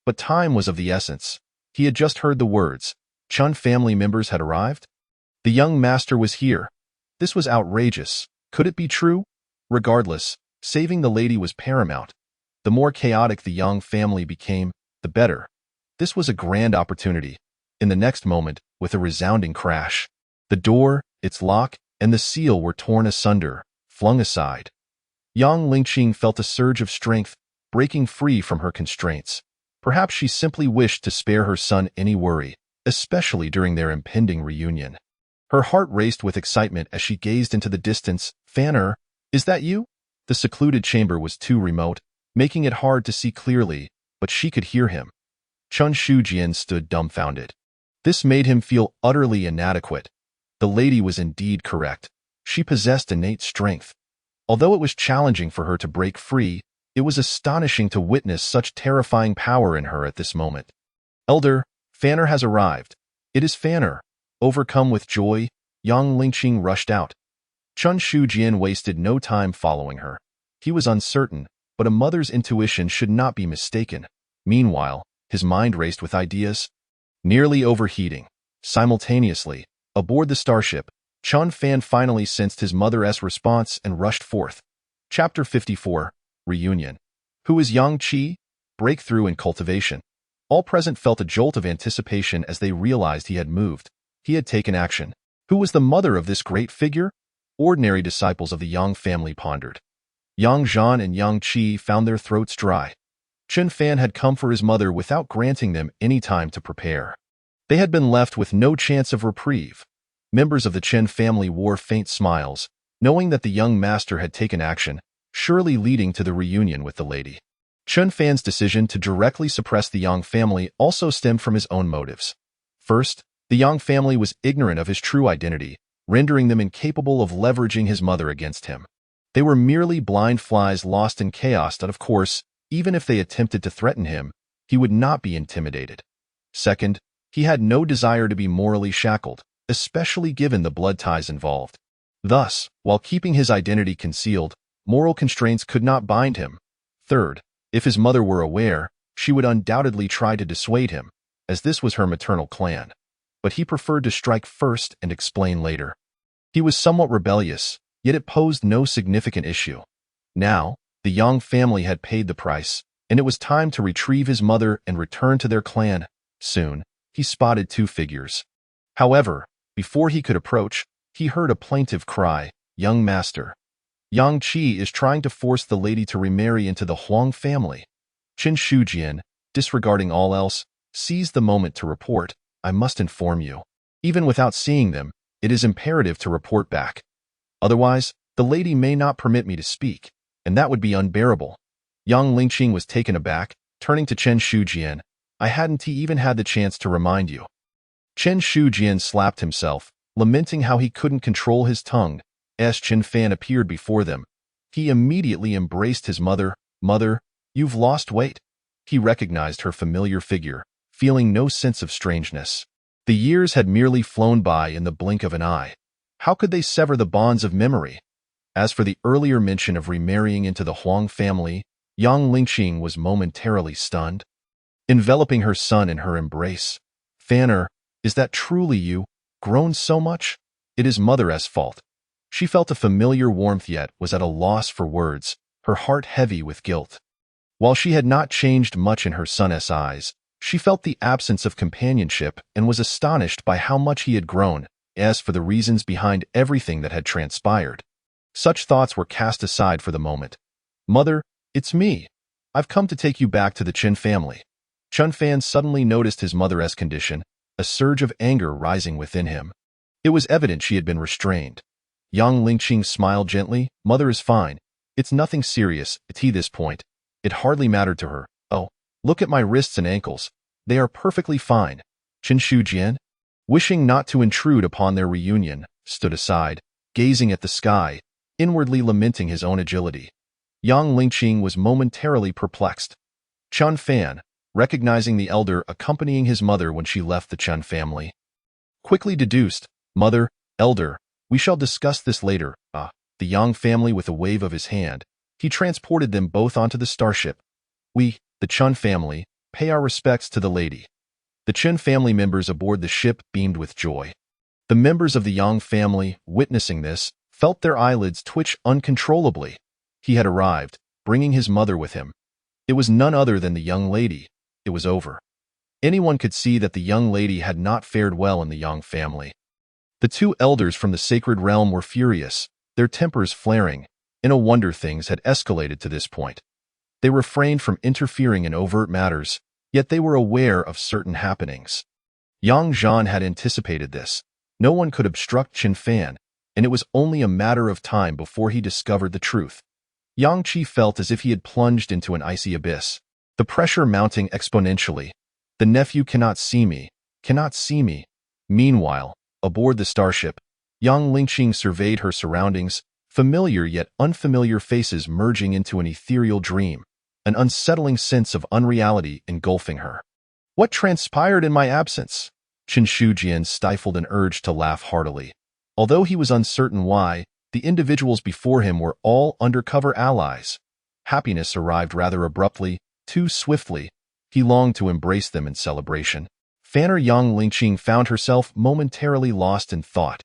But time was of the essence. He had just heard the words. Chen family members had arrived? The young master was here. This was outrageous. Could it be true? Regardless, saving the lady was paramount. The more chaotic the young family became, the better. This was a grand opportunity. In the next moment, with a resounding crash, the door, its lock, and the seal were torn asunder, flung aside. Yang Lingqing felt a surge of strength, breaking free from her constraints. Perhaps she simply wished to spare her son any worry, especially during their impending reunion. Her heart raced with excitement as she gazed into the distance. "Fanner, is that you?" The secluded chamber was too remote, making it hard to see clearly, but she could hear him. Chen Shujian stood dumbfounded. This made him feel utterly inadequate. The lady was indeed correct. She possessed innate strength. Although it was challenging for her to break free, it was astonishing to witness such terrifying power in her at this moment. "Elder, Fanner has arrived. It is Fanner." Overcome with joy, Yang Lingqing rushed out. Chen Shujian wasted no time following her. He was uncertain, but a mother's intuition should not be mistaken. Meanwhile, his mind raced with ideas, nearly overheating. Simultaneously, aboard the starship, Chun Fan finally sensed his mother's response and rushed forth. Chapter 54, Reunion. Who is Yang Qi? Breakthrough in cultivation. All present felt a jolt of anticipation as they realized he had moved. He had taken action. Who was the mother of this great figure? Ordinary disciples of the Yang family pondered. Yang Zhan and Yang Qi found their throats dry. Chen Fan had come for his mother without granting them any time to prepare. They had been left with no chance of reprieve. Members of the Chen family wore faint smiles, knowing that the young master had taken action, surely leading to the reunion with the lady. Chen Fan's decision to directly suppress the Yang family also stemmed from his own motives. First, the Yang family was ignorant of his true identity, rendering them incapable of leveraging his mother against him. They were merely blind flies lost in chaos that, of course, even if they attempted to threaten him, he would not be intimidated. Second, he had no desire to be morally shackled, especially given the blood ties involved. Thus, while keeping his identity concealed, moral constraints could not bind him. Third, if his mother were aware, she would undoubtedly try to dissuade him, as this was her maternal clan. But he preferred to strike first and explain later. He was somewhat rebellious, yet it posed no significant issue. Now, the Yang family had paid the price, and it was time to retrieve his mother and return to their clan. Soon, he spotted two figures. However, before he could approach, he heard a plaintive cry, "Young master." Yang Qi is trying to force the lady to remarry into the Huang family. Qin Shujian, disregarding all else, seized the moment to report, "I must inform you. Even without seeing them, it is imperative to report back. Otherwise, the lady may not permit me to speak, and that would be unbearable." Yang Lingqing was taken aback, turning to Chen Shujian. "I hadn't even had the chance to remind you." Chen Shujian slapped himself, lamenting how he couldn't control his tongue. As Chen Fan appeared before them, he immediately embraced his mother. "Mother, you've lost weight." He recognized her familiar figure, feeling no sense of strangeness. The years had merely flown by in the blink of an eye. How could they sever the bonds of memory? As for the earlier mention of remarrying into the Huang family, Yang Lingqing was momentarily stunned. Enveloping her son in her embrace. "Fanner, is that truly you? Grown so much?" "It is Mother's fault." She felt a familiar warmth yet was at a loss for words, her heart heavy with guilt. While she had not changed much in her son's eyes, she felt the absence of companionship and was astonished by how much he had grown. As for the reasons behind everything that had transpired, such thoughts were cast aside for the moment. "Mother, it's me. I've come to take you back to the Chen family." Chen Fan suddenly noticed his mother's condition, a surge of anger rising within him. It was evident she had been restrained. Yang Lingqing smiled gently. "Mother is fine. It's nothing serious." At this point, it hardly mattered to her. "Oh, look at my wrists and ankles. They are perfectly fine." Chen Shujian, wishing not to intrude upon their reunion, stood aside, gazing at the sky, inwardly lamenting his own agility. Yang Lingqing was momentarily perplexed. Chen Fan, recognizing the elder accompanying his mother when she left the Chen family, quickly deduced, "Mother, elder, we shall discuss this later." The Yang family with a wave of his hand, he transported them both onto the starship. "We, the Chen family, pay our respects to the lady." The Chen family members aboard the ship beamed with joy. The members of the Yang family, witnessing this, felt their eyelids twitch uncontrollably. He had arrived, bringing his mother with him. It was none other than the young lady. It was over. Anyone could see that the young lady had not fared well in the Yang family. The two elders from the sacred realm were furious, their tempers flaring. No wonder things had escalated to this point. They refrained from interfering in overt matters, yet they were aware of certain happenings. Yang Zhan had anticipated this. No one could obstruct Chen Fan, and it was only a matter of time before he discovered the truth. Yang Qi felt as if he had plunged into an icy abyss, the pressure mounting exponentially. "The nephew cannot see me, cannot see me." Meanwhile, aboard the starship, Yang Lingqing surveyed her surroundings, familiar yet unfamiliar faces merging into an ethereal dream, an unsettling sense of unreality engulfing her. "What transpired in my absence?" Chen Shujian stifled an urge to laugh heartily. Although he was uncertain why, the individuals before him were all undercover allies. Happiness arrived rather abruptly, too swiftly. He longed to embrace them in celebration. Fanner Yang Lingqing found herself momentarily lost in thought.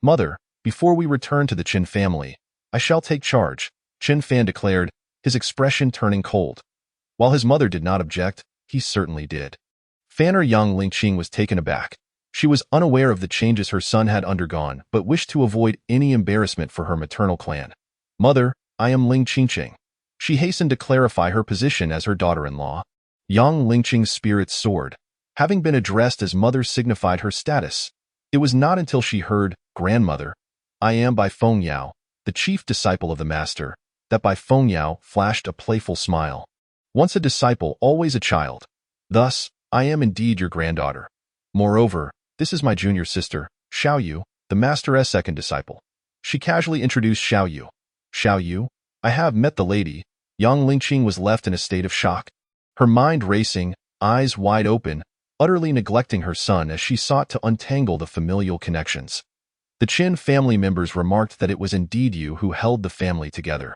"Mother, before we return to the Chen family, I shall take charge," Chen Fan declared, his expression turning cold. While his mother did not object, he certainly did. Fanner Yang Lingqing was taken aback. She was unaware of the changes her son had undergone, but wished to avoid any embarrassment for her maternal clan. "Mother, I am Ling Qingqing." She hastened to clarify her position as her daughter-in-law. Yang Lingqing's spirits soared. Having been addressed as mother signified her status. It was not until she heard, "Grandmother, I am by Feng Yao, the chief disciple of the master," that by Feng Yao flashed a playful smile. "Once a disciple, always a child. Thus, I am indeed your granddaughter. Moreover, this is my junior sister, Xiao Yu, the master's second disciple." She casually introduced Xiao Yu. "Xiao Yu? I have met the lady." Yang Lingqing was left in a state of shock. Her mind racing, eyes wide open, utterly neglecting her son as she sought to untangle the familial connections. The Qin family members remarked that it was indeed you who held the family together.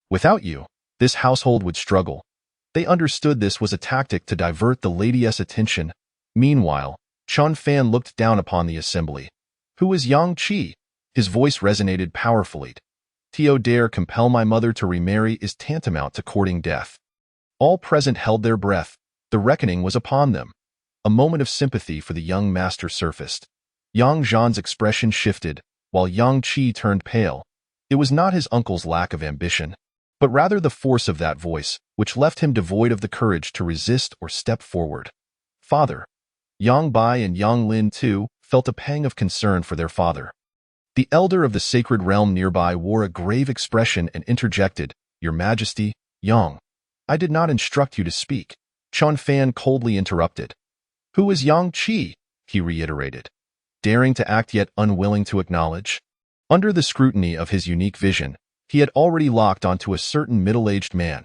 Without you, this household would struggle. They understood this was a tactic to divert the lady's attention. Meanwhile, Chen Fan looked down upon the assembly. "Who is Yang Qi?" His voice resonated powerfully. "To dare compel my mother to remarry is tantamount to courting death." All present held their breath. The reckoning was upon them. A moment of sympathy for the young master surfaced. Yang Zhan's expression shifted, while Yang Qi turned pale. It was not his uncle's lack of ambition. but rather the force of that voice, which left him devoid of the courage to resist or step forward. Father. Yang Bai and Yang Lin, too, felt a pang of concern for their father. The elder of the sacred realm nearby wore a grave expression and interjected, "Your Majesty, Yang. I did not instruct you to speak." Chun Fan coldly interrupted. "Who is Yang Qi?" he reiterated, daring to act yet unwilling to acknowledge. Under the scrutiny of his unique vision, he had already locked onto a certain middle-aged man.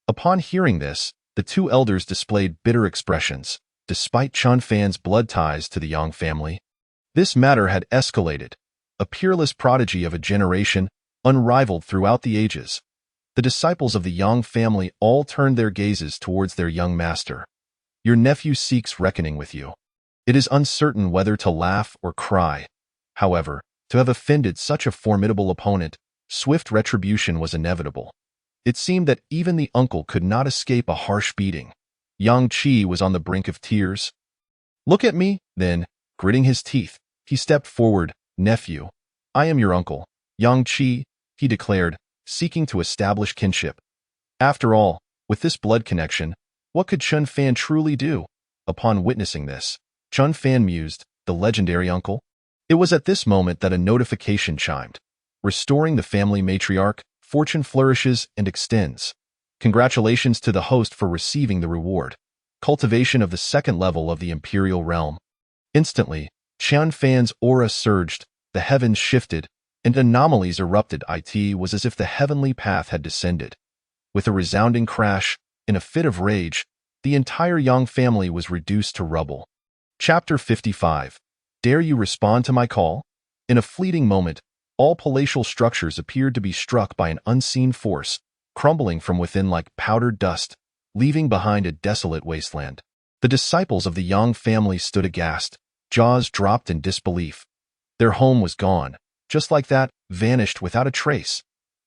Upon hearing this, the two elders displayed bitter expressions, despite Chun Fan's blood ties to the Yang family. This matter had escalated, a peerless prodigy of a generation, unrivaled throughout the ages. The disciples of the Yang family all turned their gazes towards their young master. "Your nephew seeks reckoning with you." It is uncertain whether to laugh or cry. However, to have offended such a formidable opponent, swift retribution was inevitable. It seemed that even the uncle could not escape a harsh beating. Yang Qi was on the brink of tears. "Look at me," then, gritting his teeth, he stepped forward. "Nephew, I am your uncle, Yang Qi," he declared, seeking to establish kinship. After all, with this blood connection, what could Chun Fan truly do? Upon witnessing this, Chun Fan mused, the legendary uncle? It was at this moment that a notification chimed. Restoring the family matriarch, fortune flourishes and extends. Congratulations to the host for receiving the reward. Cultivation of the second level of the imperial realm. Instantly, Chun Fan's aura surged, the heavens shifted, and anomalies erupted. It was as if the heavenly path had descended. With a resounding crash, in a fit of rage, the entire Yang family was reduced to rubble. Chapter 55. Dare you respond to my call? In a fleeting moment, all palatial structures appeared to be struck by an unseen force, crumbling from within like powdered dust, leaving behind a desolate wasteland. The disciples of the Yang family stood aghast, jaws dropped in disbelief. Their home was gone, just like that, vanished without a trace.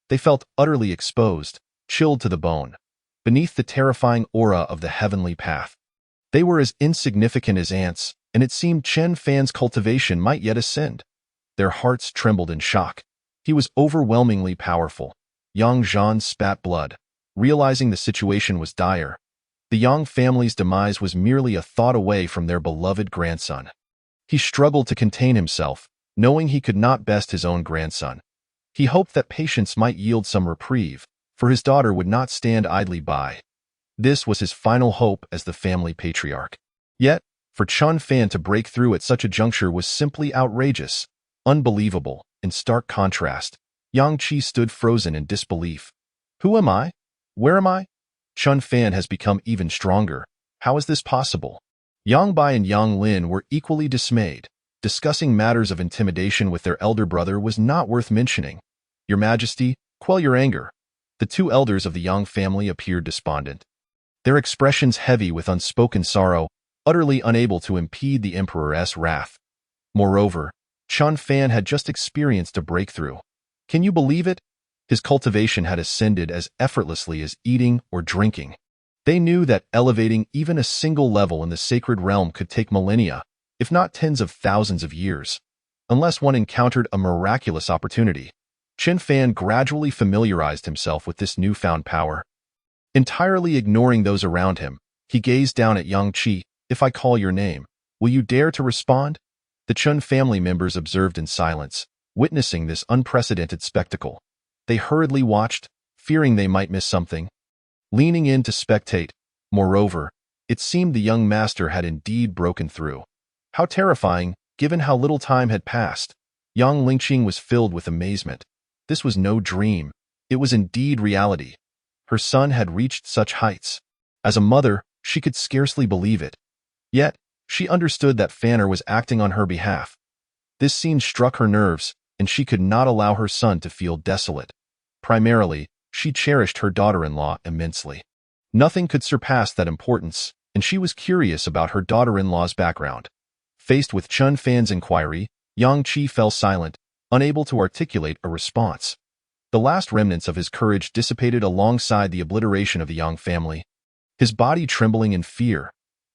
They felt utterly exposed, chilled to the bone, beneath the terrifying aura of the heavenly path. They were as insignificant as ants, and it seemed Chun Fan's cultivation might yet ascend. Their hearts trembled in shock. He was overwhelmingly powerful. Yang Zhan spat blood, realizing the situation was dire. The Yang family's demise was merely a thought away from their beloved grandson. He struggled to contain himself, knowing he could not best his own grandson. He hoped that patience might yield some reprieve, for his daughter would not stand idly by. This was his final hope as the family patriarch. Yet, for Chun Fan to break through at such a juncture was simply outrageous, unbelievable. In stark contrast, Yang Qi stood frozen in disbelief. Who am I? Where am I? Chun Fan has become even stronger. How is this possible? Yang Bai and Yang Lin were equally dismayed. Discussing matters of intimidation with their elder brother was not worth mentioning. Your Majesty, quell your anger. The two elders of the Yang family appeared despondent, their expressions heavy with unspoken sorrow, utterly unable to impede the Emperor's wrath. Moreover, Chun Fan had just experienced a breakthrough. Can you believe it? His cultivation had ascended as effortlessly as eating or drinking. They knew that elevating even a single level in the sacred realm could take millennia, if not tens of thousands of years, unless one encountered a miraculous opportunity. Chun Fan gradually familiarized himself with this newfound power. Entirely ignoring those around him, he gazed down at Yang Qi. If I call your name, will you dare to respond? The Chun family members observed in silence, witnessing this unprecedented spectacle. They hurriedly watched, fearing they might miss something. Leaning in to spectate, moreover, it seemed the young master had indeed broken through. How terrifying, given how little time had passed. Yang Lingqing was filled with amazement. This was no dream. It was indeed reality. Her son had reached such heights. As a mother, she could scarcely believe it. Yet, she understood that Fanner was acting on her behalf. This scene struck her nerves, and she could not allow her son to feel desolate. Primarily, she cherished her daughter-in-law immensely. Nothing could surpass that importance, and she was curious about her daughter-in-law's background. Faced with Chun Fan's inquiry, Yang Qi fell silent, unable to articulate a response. The last remnants of his courage dissipated alongside the obliteration of the Yang family. His body trembling in fear.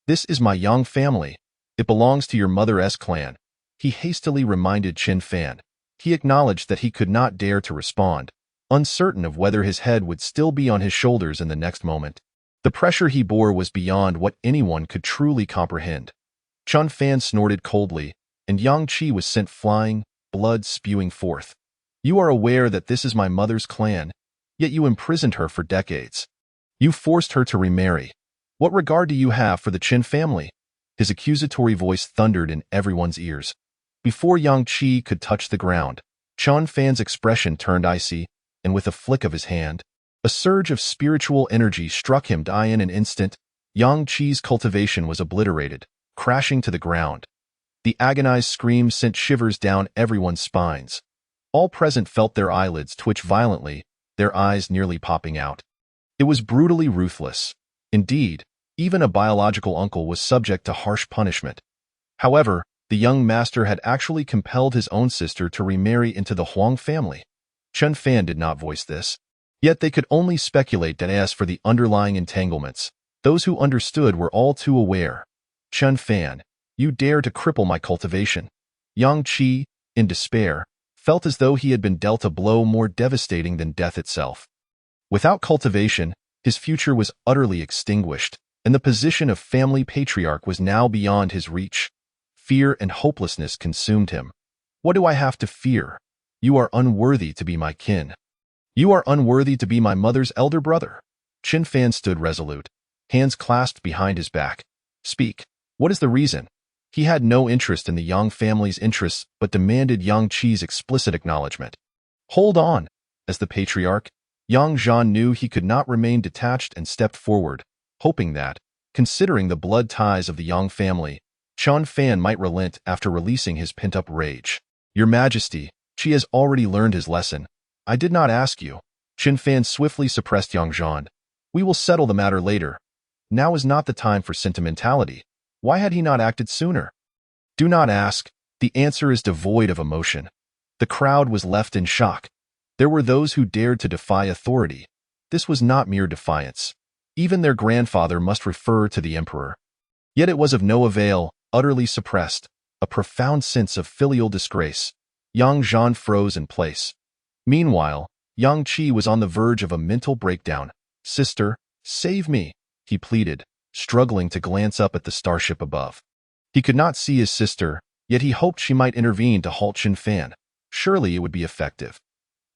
This is my Yang family. It belongs to your mother's clan. He hastily reminded Chun Fan. He acknowledged that he could not dare to respond. uncertain of whether his head would still be on his shoulders in the next moment. The pressure he bore was beyond what anyone could truly comprehend. Chun Fan snorted coldly, and Yang Qi was sent flying, blood spewing forth. You are aware that this is my mother's clan, yet you imprisoned her for decades. You forced her to remarry. What regard do you have for the Qin family? His accusatory voice thundered in everyone's ears. Before Yang Qi could touch the ground, Chun Fan's expression turned icy, and with a flick of his hand, a surge of spiritual energy struck him. In an instant, Yang Qi's cultivation was obliterated, crashing to the ground. The agonized scream sent shivers down everyone's spines. All present felt their eyelids twitch violently, their eyes nearly popping out. It was brutally ruthless. Indeed, even a biological uncle was subject to harsh punishment. However, the young master had actually compelled his own sister to remarry into the Huang family. Chun Fan did not voice this. Yet they could only speculate that as for the underlying entanglements, those who understood were all too aware. Chun Fan, you dare to cripple my cultivation. Yang Qi, in despair, felt as though he had been dealt a blow more devastating than death itself. Without cultivation, his future was utterly extinguished, and the position of family patriarch was now beyond his reach. Fear and hopelessness consumed him. What do I have to fear? You are unworthy to be my kin. You are unworthy to be my mother's elder brother. Chun Fan stood resolute, hands clasped behind his back. Speak. What is the reason? He had no interest in the Yang family's interests, but demanded Yang Qi's explicit acknowledgement. Hold on. As the patriarch, Yang Zhan knew he could not remain detached and stepped forward, hoping that, considering the blood ties of the Yang family, Chun Fan might relent after releasing his pent-up rage. Your Majesty, she has already learned his lesson. I did not ask you. Chun Fan swiftly suppressed Yang Zhan. We will settle the matter later. Now is not the time for sentimentality. Why had he not acted sooner? Do not ask. The answer is devoid of emotion. The crowd was left in shock. There were those who dared to defy authority. This was not mere defiance. Even their grandfather must refer to the emperor. Yet it was of no avail, utterly suppressed, a profound sense of filial disgrace. Yang Zhan froze in place. Meanwhile, Yang Qi was on the verge of a mental breakdown. Sister, save me, he pleaded, struggling to glance up at the starship above. He could not see his sister, yet he hoped she might intervene to halt Chun Fan. Surely it would be effective.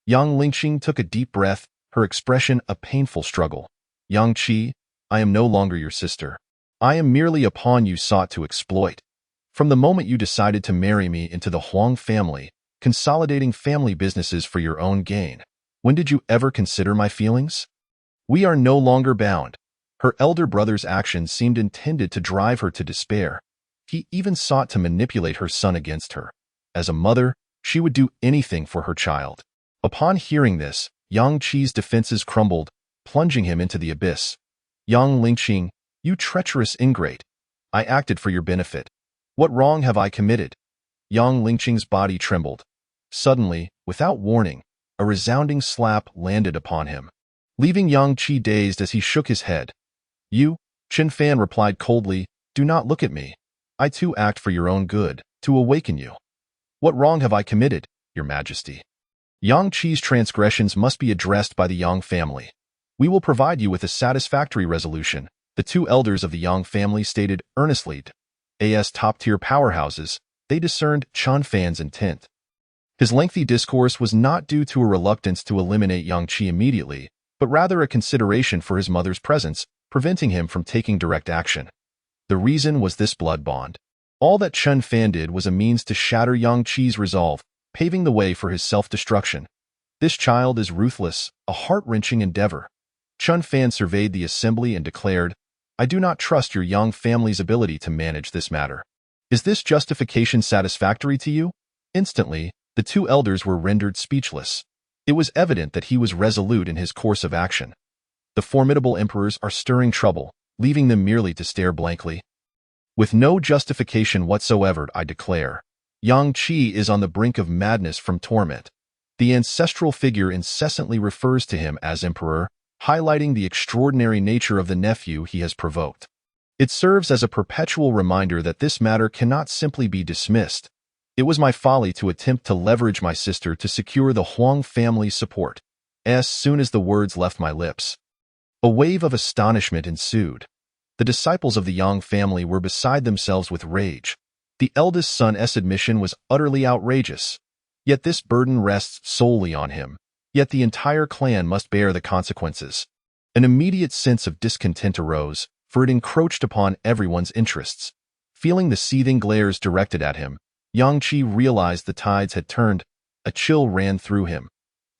Yang Lingqing took a deep breath, her expression a painful struggle. Yang Qi, I am no longer your sister. I am merely a pawn you sought to exploit. From the moment you decided to marry me into the Huang family, consolidating family businesses for your own gain, when did you ever consider my feelings? We are no longer bound. Her elder brother's actions seemed intended to drive her to despair. He even sought to manipulate her son against her. As a mother, she would do anything for her child. Upon hearing this, Yang Qi's defenses crumbled, plunging him into the abyss. Yang Lingqing, you treacherous ingrate. I acted for your benefit. What wrong have I committed? Yang Lingqing's body trembled. Suddenly, without warning, a resounding slap landed upon him, leaving Yang Qi dazed as he shook his head. You, Chun Fan replied coldly, do not look at me. I too act for your own good, to awaken you. What wrong have I committed, Your Majesty? Yang Qi's transgressions must be addressed by the Yang family. We will provide you with a satisfactory resolution, the two elders of the Yang family stated earnestly. As top-tier powerhouses, they discerned Chun Fan's intent. His lengthy discourse was not due to a reluctance to eliminate Yang Qi immediately, but rather a consideration for his mother's presence, preventing him from taking direct action. The reason was this blood bond. All that Chun Fan did was a means to shatter Yang Qi's resolve, paving the way for his self-destruction. This child is ruthless, a heart-wrenching endeavor. Chun Fan surveyed the assembly and declared, I do not trust your Yang family's ability to manage this matter. Is this justification satisfactory to you? Instantly, the two elders were rendered speechless. It was evident that he was resolute in his course of action. The formidable emperors are stirring trouble, leaving them merely to stare blankly. With no justification whatsoever, I declare, Yang Qi is on the brink of madness from torment. The ancestral figure incessantly refers to him as emperor, highlighting the extraordinary nature of the nephew he has provoked. It serves as a perpetual reminder that this matter cannot simply be dismissed. It was my folly to attempt to leverage my sister to secure the Huang family's support. as soon as the words left my lips. A wave of astonishment ensued. The disciples of the Yang family were beside themselves with rage. The eldest son's admission was utterly outrageous. Yet this burden rests solely on him. Yet the entire clan must bear the consequences. An immediate sense of discontent arose, for it encroached upon everyone's interests. Feeling the seething glares directed at him, Yang Qi realized the tides had turned. A chill ran through him.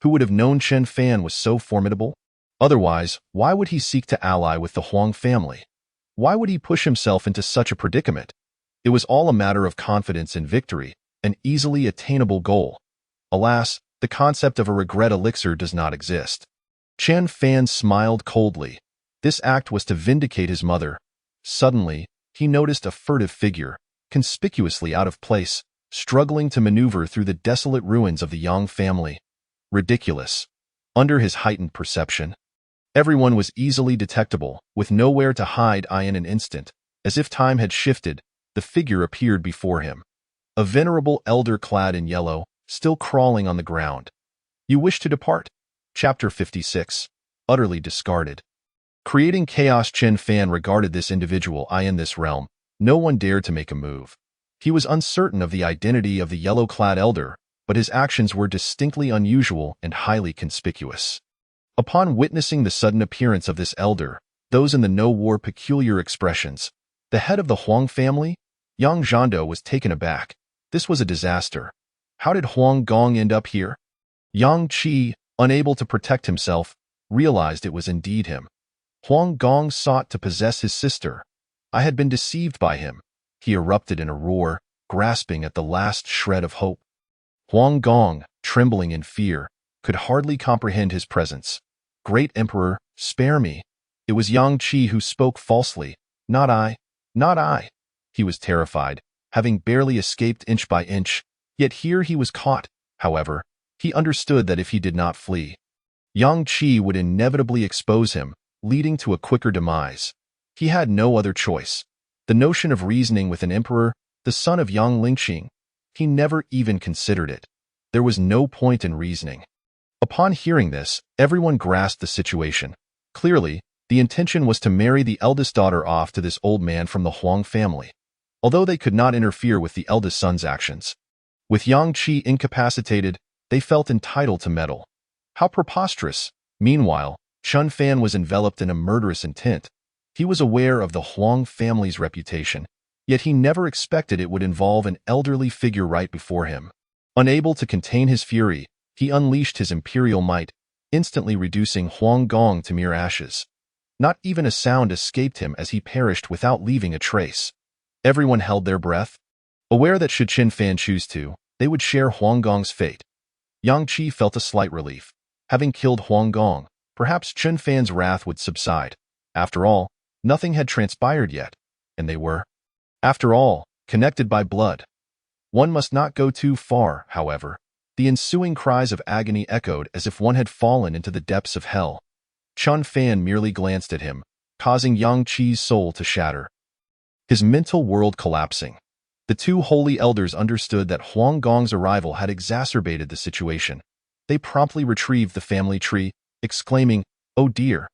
Who would have known Chen Fan was so formidable? Otherwise, why would he seek to ally with the Huang family? Why would he push himself into such a predicament? It was all a matter of confidence in victory, an easily attainable goal. Alas, the concept of a regret elixir does not exist. Chen Fan smiled coldly. This act was to vindicate his mother. Suddenly, he noticed a furtive figure, conspicuously out of place, struggling to maneuver through the desolate ruins of the Yang family. Ridiculous. Under his heightened perception, everyone was easily detectable, with nowhere to hide. In an instant, as if time had shifted, the figure appeared before him. A venerable elder clad in yellow, still crawling on the ground. You wish to depart? Chapter 56. Utterly discarded. Creating chaos. Chen Fan regarded this individual in this realm. No one dared to make a move. He was uncertain of the identity of the yellow-clad elder, but his actions were distinctly unusual and highly conspicuous. Upon witnessing the sudden appearance of this elder, those in the know wore peculiar expressions. The head of the Huang family, Yang Zhando, was taken aback. This was a disaster. How did Huang Gong end up here? Yang Qi, unable to protect himself, realized it was indeed him. Huang Gong sought to possess his sister. I had been deceived by him. He erupted in a roar, grasping at the last shred of hope. Huang Gong, trembling in fear, could hardly comprehend his presence. Great Emperor, spare me. It was Yang Qi who spoke falsely. Not I. Not I. He was terrified, having barely escaped inch by inch, yet here he was caught. However, he understood that if he did not flee, Yang Qi would inevitably expose him, leading to a quicker demise. He had no other choice. The notion of reasoning with an emperor, the son of Yang Lingqing, he never even considered it. There was no point in reasoning. Upon hearing this, everyone grasped the situation. Clearly, the intention was to marry the eldest daughter off to this old man from the Huang family, although they could not interfere with the eldest son's actions. With Yang Qi incapacitated, they felt entitled to meddle. How preposterous! Meanwhile, Chen Fan was enveloped in a murderous intent. He was aware of the Huang family's reputation, yet he never expected it would involve an elderly figure right before him. Unable to contain his fury, he unleashed his imperial might, instantly reducing Huang Gong to mere ashes. Not even a sound escaped him as he perished without leaving a trace. Everyone held their breath, aware that should Chen Fan choose to, they would share Huang Gong's fate. Yang Qi felt a slight relief. Having killed Huang Gong, perhaps Chen Fan's wrath would subside. After all, nothing had transpired yet, and they were, after all, connected by blood. One must not go too far, however. The ensuing cries of agony echoed as if one had fallen into the depths of hell. Chen Fan merely glanced at him, causing Yang Qi's soul to shatter. His mental world collapsing. The two holy elders understood that Huang Gong's arrival had exacerbated the situation. They promptly retrieved the family tree, exclaiming, "Oh dear!"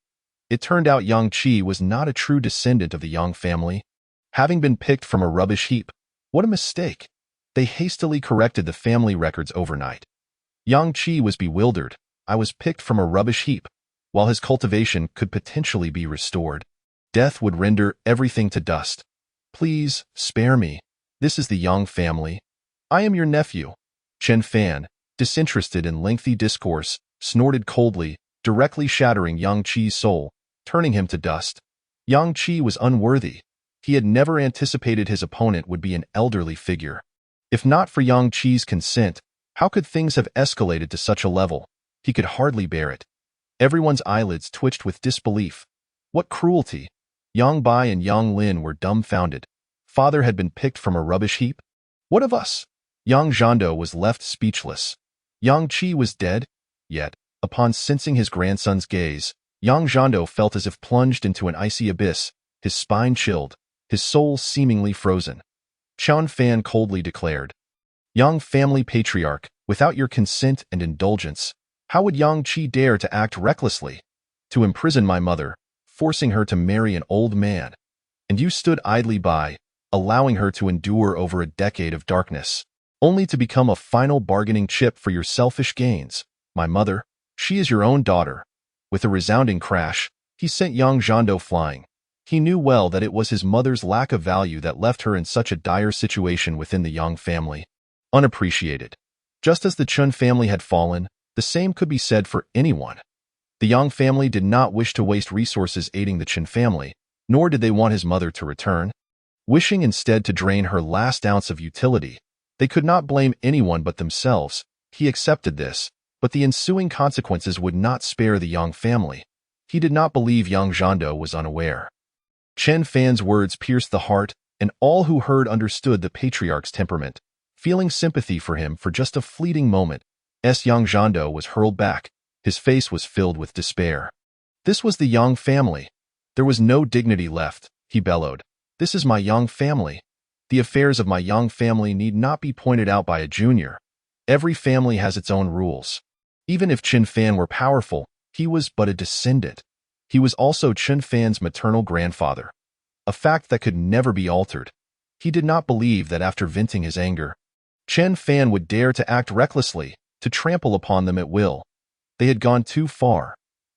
It turned out Yang Qi was not a true descendant of the Yang family, having been picked from a rubbish heap. What a mistake! They hastily corrected the family records overnight. Yang Qi was bewildered. I was picked from a rubbish heap. While his cultivation could potentially be restored, death would render everything to dust. Please, spare me. This is the Yang family. I am your nephew. Chen Fan, disinterested in lengthy discourse, snorted coldly, directly shattering Yang Qi's soul, turning him to dust. Yang Qi was unworthy. He had never anticipated his opponent would be an elderly figure. If not for Yang Qi's consent, how could things have escalated to such a level? He could hardly bear it. Everyone's eyelids twitched with disbelief. What cruelty! Yang Bai and Yang Lin were dumbfounded. Father had been picked from a rubbish heap? What of us? Yang Zhando was left speechless. Yang Qi was dead? Yet, upon sensing his grandson's gaze, Yang Zhando felt as if plunged into an icy abyss, his spine chilled, his soul seemingly frozen. Chen Fan coldly declared, "Yang family patriarch, without your consent and indulgence, How would Yang Qi dare to act recklessly? To imprison my mother, forcing her to marry an old man. And you stood idly by, allowing her to endure over a decade of darkness, only to become a final bargaining chip for your selfish gains. My mother, she is your own daughter. With a resounding crash, he sent Yang Zhando flying. He knew well that it was his mother's lack of value that left her in such a dire situation within the Yang family. Unappreciated. Just as the Chun family had fallen, the same could be said for anyone. The Yang family did not wish to waste resources aiding the Chen family, nor did they want his mother to return. Wishing instead to drain her last ounce of utility, they could not blame anyone but themselves. He accepted this, but the ensuing consequences would not spare the Yang family. He did not believe Yang Zhando was unaware. Chen Fan's words pierced the heart, and all who heard understood the patriarch's temperament. Feeling sympathy for him for just a fleeting moment, Yang Zhando was hurled back. His face was filled with despair. This was the Yang family. There was no dignity left, he bellowed. This is my Yang family. The affairs of my Yang family need not be pointed out by a junior. Every family has its own rules. Even if Chen Fan were powerful, he was but a descendant. He was also Chen Fan's maternal grandfather, a fact that could never be altered. He did not believe that after venting his anger, Chen Fan would dare to act recklessly, to trample upon them at will. They had gone too far.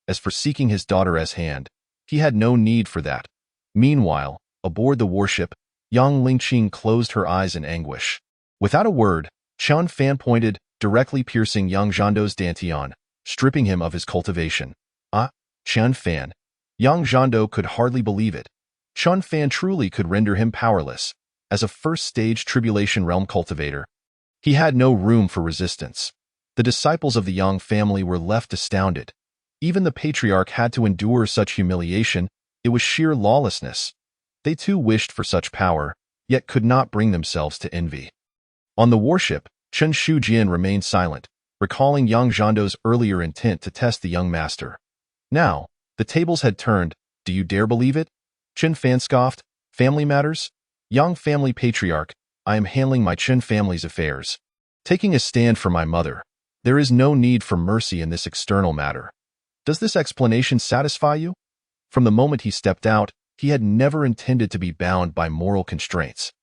As for seeking his daughter's hand, he had no need for that. Meanwhile, aboard the warship, Yang Lingqing closed her eyes in anguish. Without a word, Chen Fan pointed, directly piercing Yang Zhando's dantian, stripping him of his cultivation. Chen Fan. Yang Zhando could hardly believe it. Chen Fan truly could render him powerless. As a first-stage tribulation realm cultivator, he had no room for resistance. The disciples of the Yang family were left astounded. Even the patriarch had to endure such humiliation. It was sheer lawlessness. They too wished for such power, yet could not bring themselves to envy. On the warship, Chen Shujian remained silent, recalling Yang Zhando's earlier intent to test the young master. Now, the tables had turned. Do you dare believe it? Chen Fan scoffed. Family matters? Yang family patriarch, I am handling my Chen family's affairs. Taking a stand for my mother. There is no need for mercy in this external matter. Does this explanation satisfy you? From the moment he stepped out, he had never intended to be bound by moral constraints.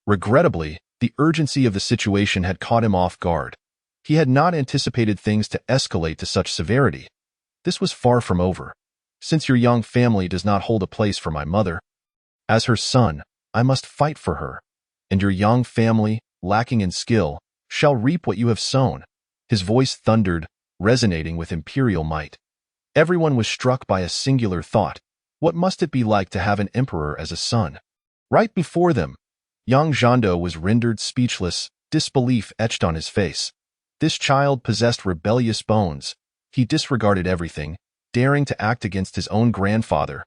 Regrettably, the urgency of the situation had caught him off guard. He had not anticipated things to escalate to such severity. This was far from over. Since your Yang family does not hold a place for my mother, as her son, I must fight for her. And your Yang family, lacking in skill, shall reap what you have sown. His voice thundered, resonating with imperial might. Everyone was struck by a singular thought. What must it be like to have an emperor as a son? Right before them, Yang Zhando was rendered speechless, disbelief etched on his face. This child possessed rebellious bones. He disregarded everything, daring to act against his own grandfather.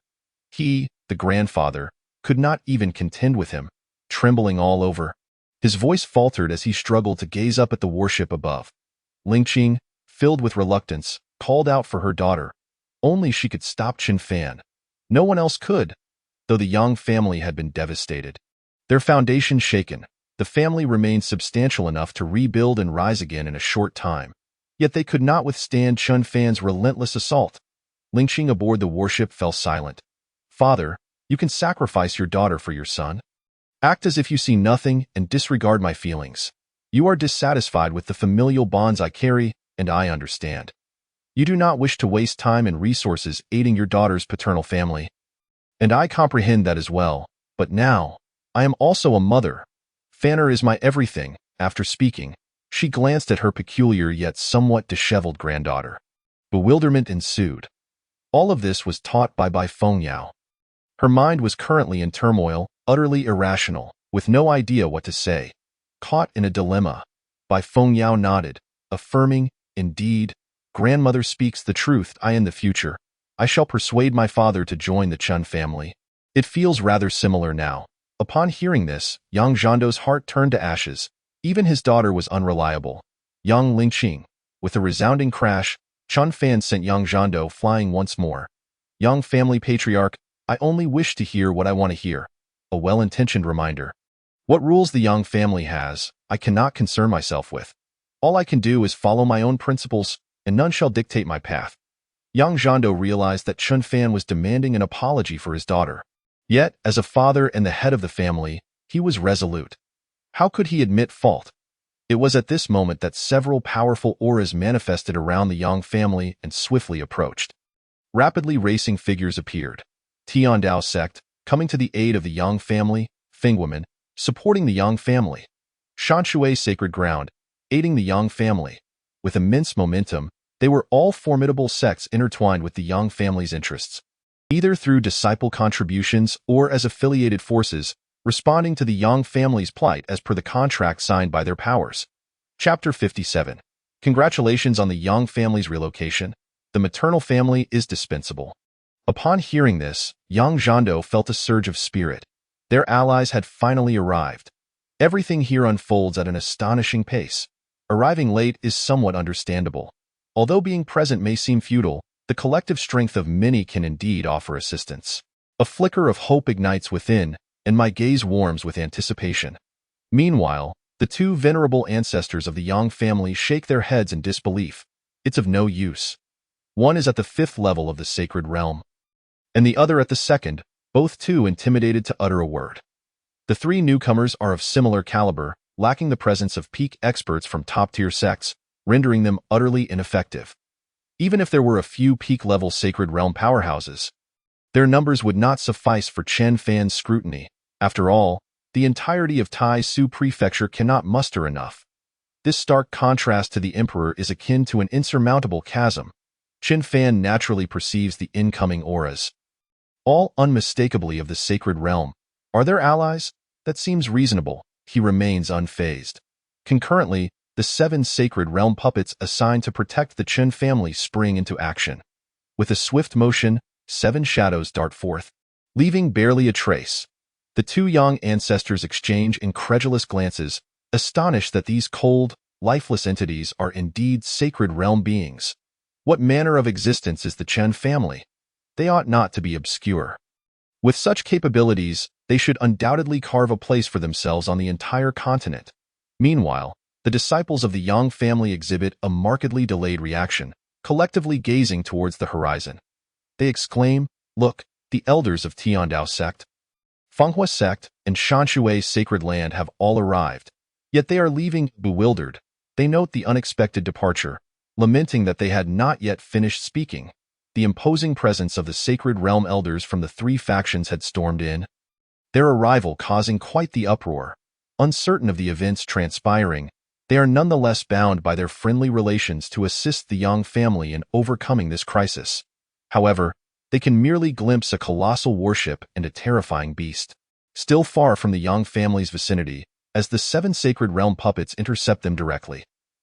He, the grandfather, could not even contend with him, trembling all over. His voice faltered as he struggled to gaze up at the warship above. Lingqing, filled with reluctance, called out for her daughter. Only she could stop Chen Fan. No one else could, though the Yang family had been devastated. Their foundation shaken, the family remained substantial enough to rebuild and rise again in a short time. Yet they could not withstand Chen Fan's relentless assault. Lingqing aboard the warship fell silent. Father, you can sacrifice your daughter for your son. Act as if you see nothing and disregard my feelings. You are dissatisfied with the familial bonds I carry, and I understand. You do not wish to waste time and resources aiding your daughter's paternal family. And I comprehend that as well, but now, I am also a mother. Fanner is my everything. After speaking, she glanced at her peculiar yet somewhat disheveled granddaughter. Bewilderment ensued. All of this was taught by Bai Fengyao. Her mind was currently in turmoil, utterly irrational, with no idea what to say. Caught in a dilemma, Bai Fengyao nodded, affirming, indeed, grandmother speaks the truth. In the future, I shall persuade my father to join the Chen family. It feels rather similar now. Upon hearing this, Yang Zhando's heart turned to ashes. Even his daughter was unreliable. Yang Lingqing. With a resounding crash, Chen Fan sent Yang Zhando flying once more. Yang family patriarch, I only wish to hear what I want to hear. A well-intentioned reminder. What rules the Yang family has, I cannot concern myself with. All I can do is follow my own principles, and none shall dictate my path. Yang Zhando realized that Chun Fan was demanding an apology for his daughter. Yet, as a father and the head of the family, he was resolute. How could he admit fault? It was at this moment that several powerful auras manifested around the Yang family and swiftly approached. Rapidly racing figures appeared. Tiandao sect, coming to the aid of the Yang family, Feng women, supporting the Yang family. Shanshui sacred ground, aiding the Yang family. With immense momentum, they were all formidable sects intertwined with the Yang family's interests, either through disciple contributions or as affiliated forces, responding to the Yang family's plight as per the contract signed by their powers. Chapter 57. Congratulations on the Yang family's relocation. The maternal family is dispensable. Upon hearing this, Yang Zhando felt a surge of spirit. Their allies had finally arrived. Everything here unfolds at an astonishing pace. Arriving late is somewhat understandable. Although being present may seem futile, the collective strength of many can indeed offer assistance. A flicker of hope ignites within, and my gaze warms with anticipation. Meanwhile, the two venerable ancestors of the Yang family shake their heads in disbelief. It's of no use. One is at the 5th level of the sacred realm, and the other at the 2nd, both too intimidated to utter a word. The three newcomers are of similar caliber, lacking the presence of peak experts from top-tier sects, rendering them utterly ineffective. Even if there were a few peak-level sacred realm powerhouses, their numbers would not suffice for Chen Fan's scrutiny. After all, the entirety of Tai Su Prefecture cannot muster enough. This stark contrast to the Emperor is akin to an insurmountable chasm. Chen Fan naturally perceives the incoming auras, all unmistakably of the sacred realm. Are there allies? That seems reasonable. He remains unfazed. Concurrently, the 7 sacred realm puppets assigned to protect the Chen family spring into action. With a swift motion, 7 shadows dart forth, leaving barely a trace. The two young ancestors exchange incredulous glances, astonished that these cold, lifeless entities are indeed sacred realm beings. What manner of existence is the Chen family? They ought not to be obscure. With such capabilities, they should undoubtedly carve a place for themselves on the entire continent. Meanwhile, the disciples of the Yang family exhibit a markedly delayed reaction, collectively gazing towards the horizon. They exclaim, "Look, the elders of Tiandao sect, Fenghua sect, and Shanshui sacred land have all arrived. Yet they are leaving bewildered. They note the unexpected departure, lamenting that they had not yet finished speaking. The imposing presence of the sacred realm elders from the 3 factions had stormed in, their arrival causing quite the uproar. Uncertain of the events transpiring, they are nonetheless bound by their friendly relations to assist the Yang family in overcoming this crisis. However, they can merely glimpse a colossal warship and a terrifying beast, still far from the Yang family's vicinity, as the 7 sacred realm puppets intercept them directly.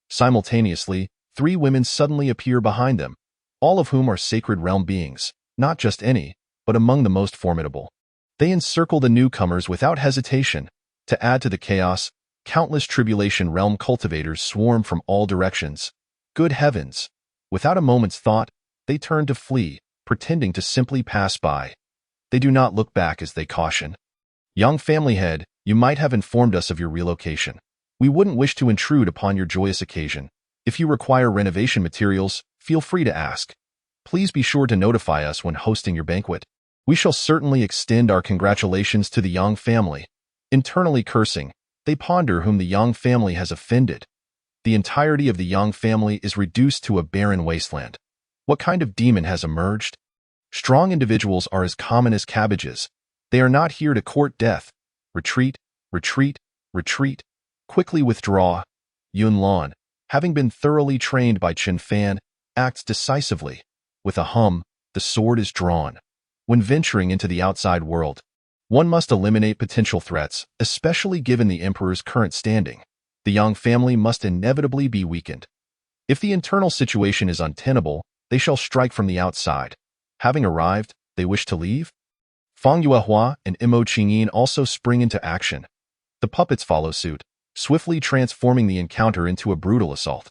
Simultaneously, 3 women suddenly appear behind them, all of whom are sacred realm beings, not just any, but among the most formidable. They encircle the newcomers without hesitation. To add to the chaos, countless tribulation realm cultivators swarm from all directions. Good heavens! Without a moment's thought, they turn to flee, pretending to simply pass by. They do not look back as they caution. Young family head, you might have informed us of your relocation. We wouldn't wish to intrude upon your joyous occasion. If you require renovation materials, feel free to ask. Please be sure to notify us when hosting your banquet. We shall certainly extend our congratulations to the Yang family. Internally cursing, they ponder whom the Yang family has offended. The entirety of the Yang family is reduced to a barren wasteland. What kind of demon has emerged? Strong individuals are as common as cabbages. They are not here to court death. Retreat, retreat, retreat. Quickly withdraw. Yun Lan, having been thoroughly trained by Chen Fan, acts decisively. With a hum, the sword is drawn. When venturing into the outside world, one must eliminate potential threats, especially given the Emperor's current standing. The Yang family must inevitably be weakened. If the internal situation is untenable, they shall strike from the outside. Having arrived, they wish to leave? Fang Yuehua and Imo Qingyin also spring into action. The puppets follow suit, swiftly transforming the encounter into a brutal assault.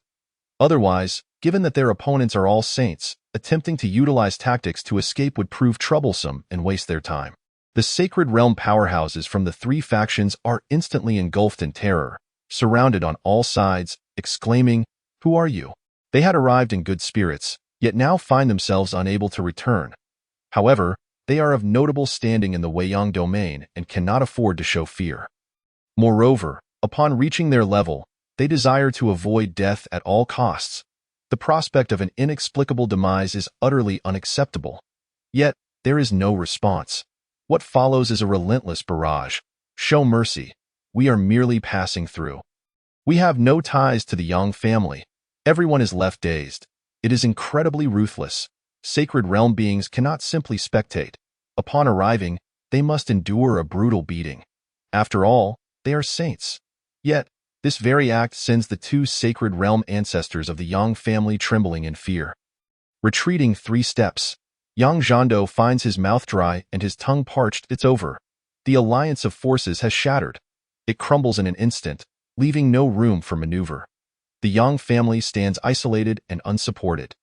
Otherwise, given that their opponents are all saints, attempting to utilize tactics to escape would prove troublesome and waste their time. The sacred realm powerhouses from the 3 factions are instantly engulfed in terror, surrounded on all sides, exclaiming, "Who are you?" They had arrived in good spirits, yet now find themselves unable to return. However, they are of notable standing in the Weiyang domain and cannot afford to show fear. Moreover, upon reaching their level, they desire to avoid death at all costs. The prospect of an inexplicable demise is utterly unacceptable. Yet, there is no response. What follows is a relentless barrage. Show mercy. We are merely passing through. We have no ties to the Yang family. Everyone is left dazed. It is incredibly ruthless. Sacred realm beings cannot simply spectate. Upon arriving, they must endure a brutal beating. After all, they are saints. Yet, this very act sends the two sacred realm ancestors of the Yang family trembling in fear. Retreating 3 steps, Yang Zhando finds his mouth dry and his tongue parched. It's over. The alliance of forces has shattered. It crumbles in an instant, leaving no room for maneuver. The Yang family stands isolated and unsupported.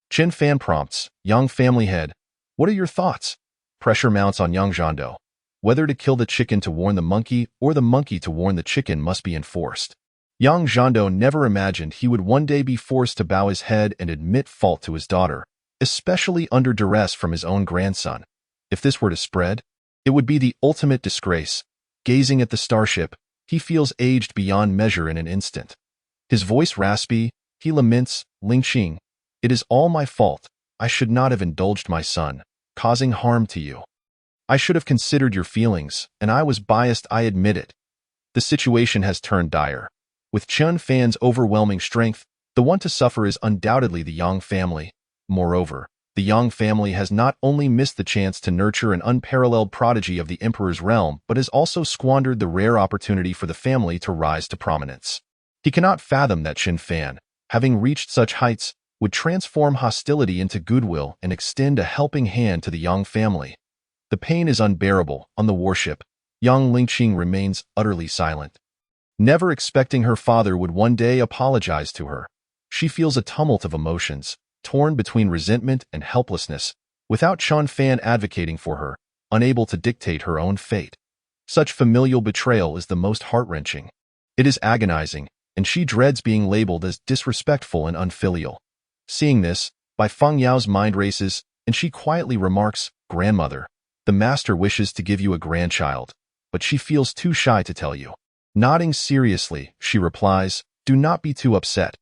Chen Fan prompts, Yang family head, what are your thoughts? Pressure mounts on Yang Zhando. Whether to kill the chicken to warn the monkey or the monkey to warn the chicken must be enforced. Yang Zhando never imagined he would one day be forced to bow his head and admit fault to his daughter, especially under duress from his own grandson. If this were to spread, it would be the ultimate disgrace. Gazing at the starship, he feels aged beyond measure in an instant. His voice raspy, he laments, Lingqing, it is all my fault. I should not have indulged my son, causing harm to you. I should have considered your feelings, and I was biased, I admit it. The situation has turned dire. With Chen Fan's overwhelming strength, the one to suffer is undoubtedly the Yang family. Moreover, the Yang family has not only missed the chance to nurture an unparalleled prodigy of the Emperor's realm, but has also squandered the rare opportunity for the family to rise to prominence. He cannot fathom that Chen Fan, having reached such heights, would transform hostility into goodwill and extend a helping hand to the Yang family. The pain is unbearable. On the warship, Yang Lingqing remains utterly silent. Never expecting her father would one day apologize to her, she feels a tumult of emotions, torn between resentment and helplessness, without Chen Fan advocating for her, unable to dictate her own fate. Such familial betrayal is the most heart-wrenching. It is agonizing, and she dreads being labeled as disrespectful and unfilial. Seeing this, Bai Feng Yao's mind races, and she quietly remarks, Grandmother, the master wishes to give you a grandchild, but she feels too shy to tell you. Nodding seriously, she replies, do not be too upset.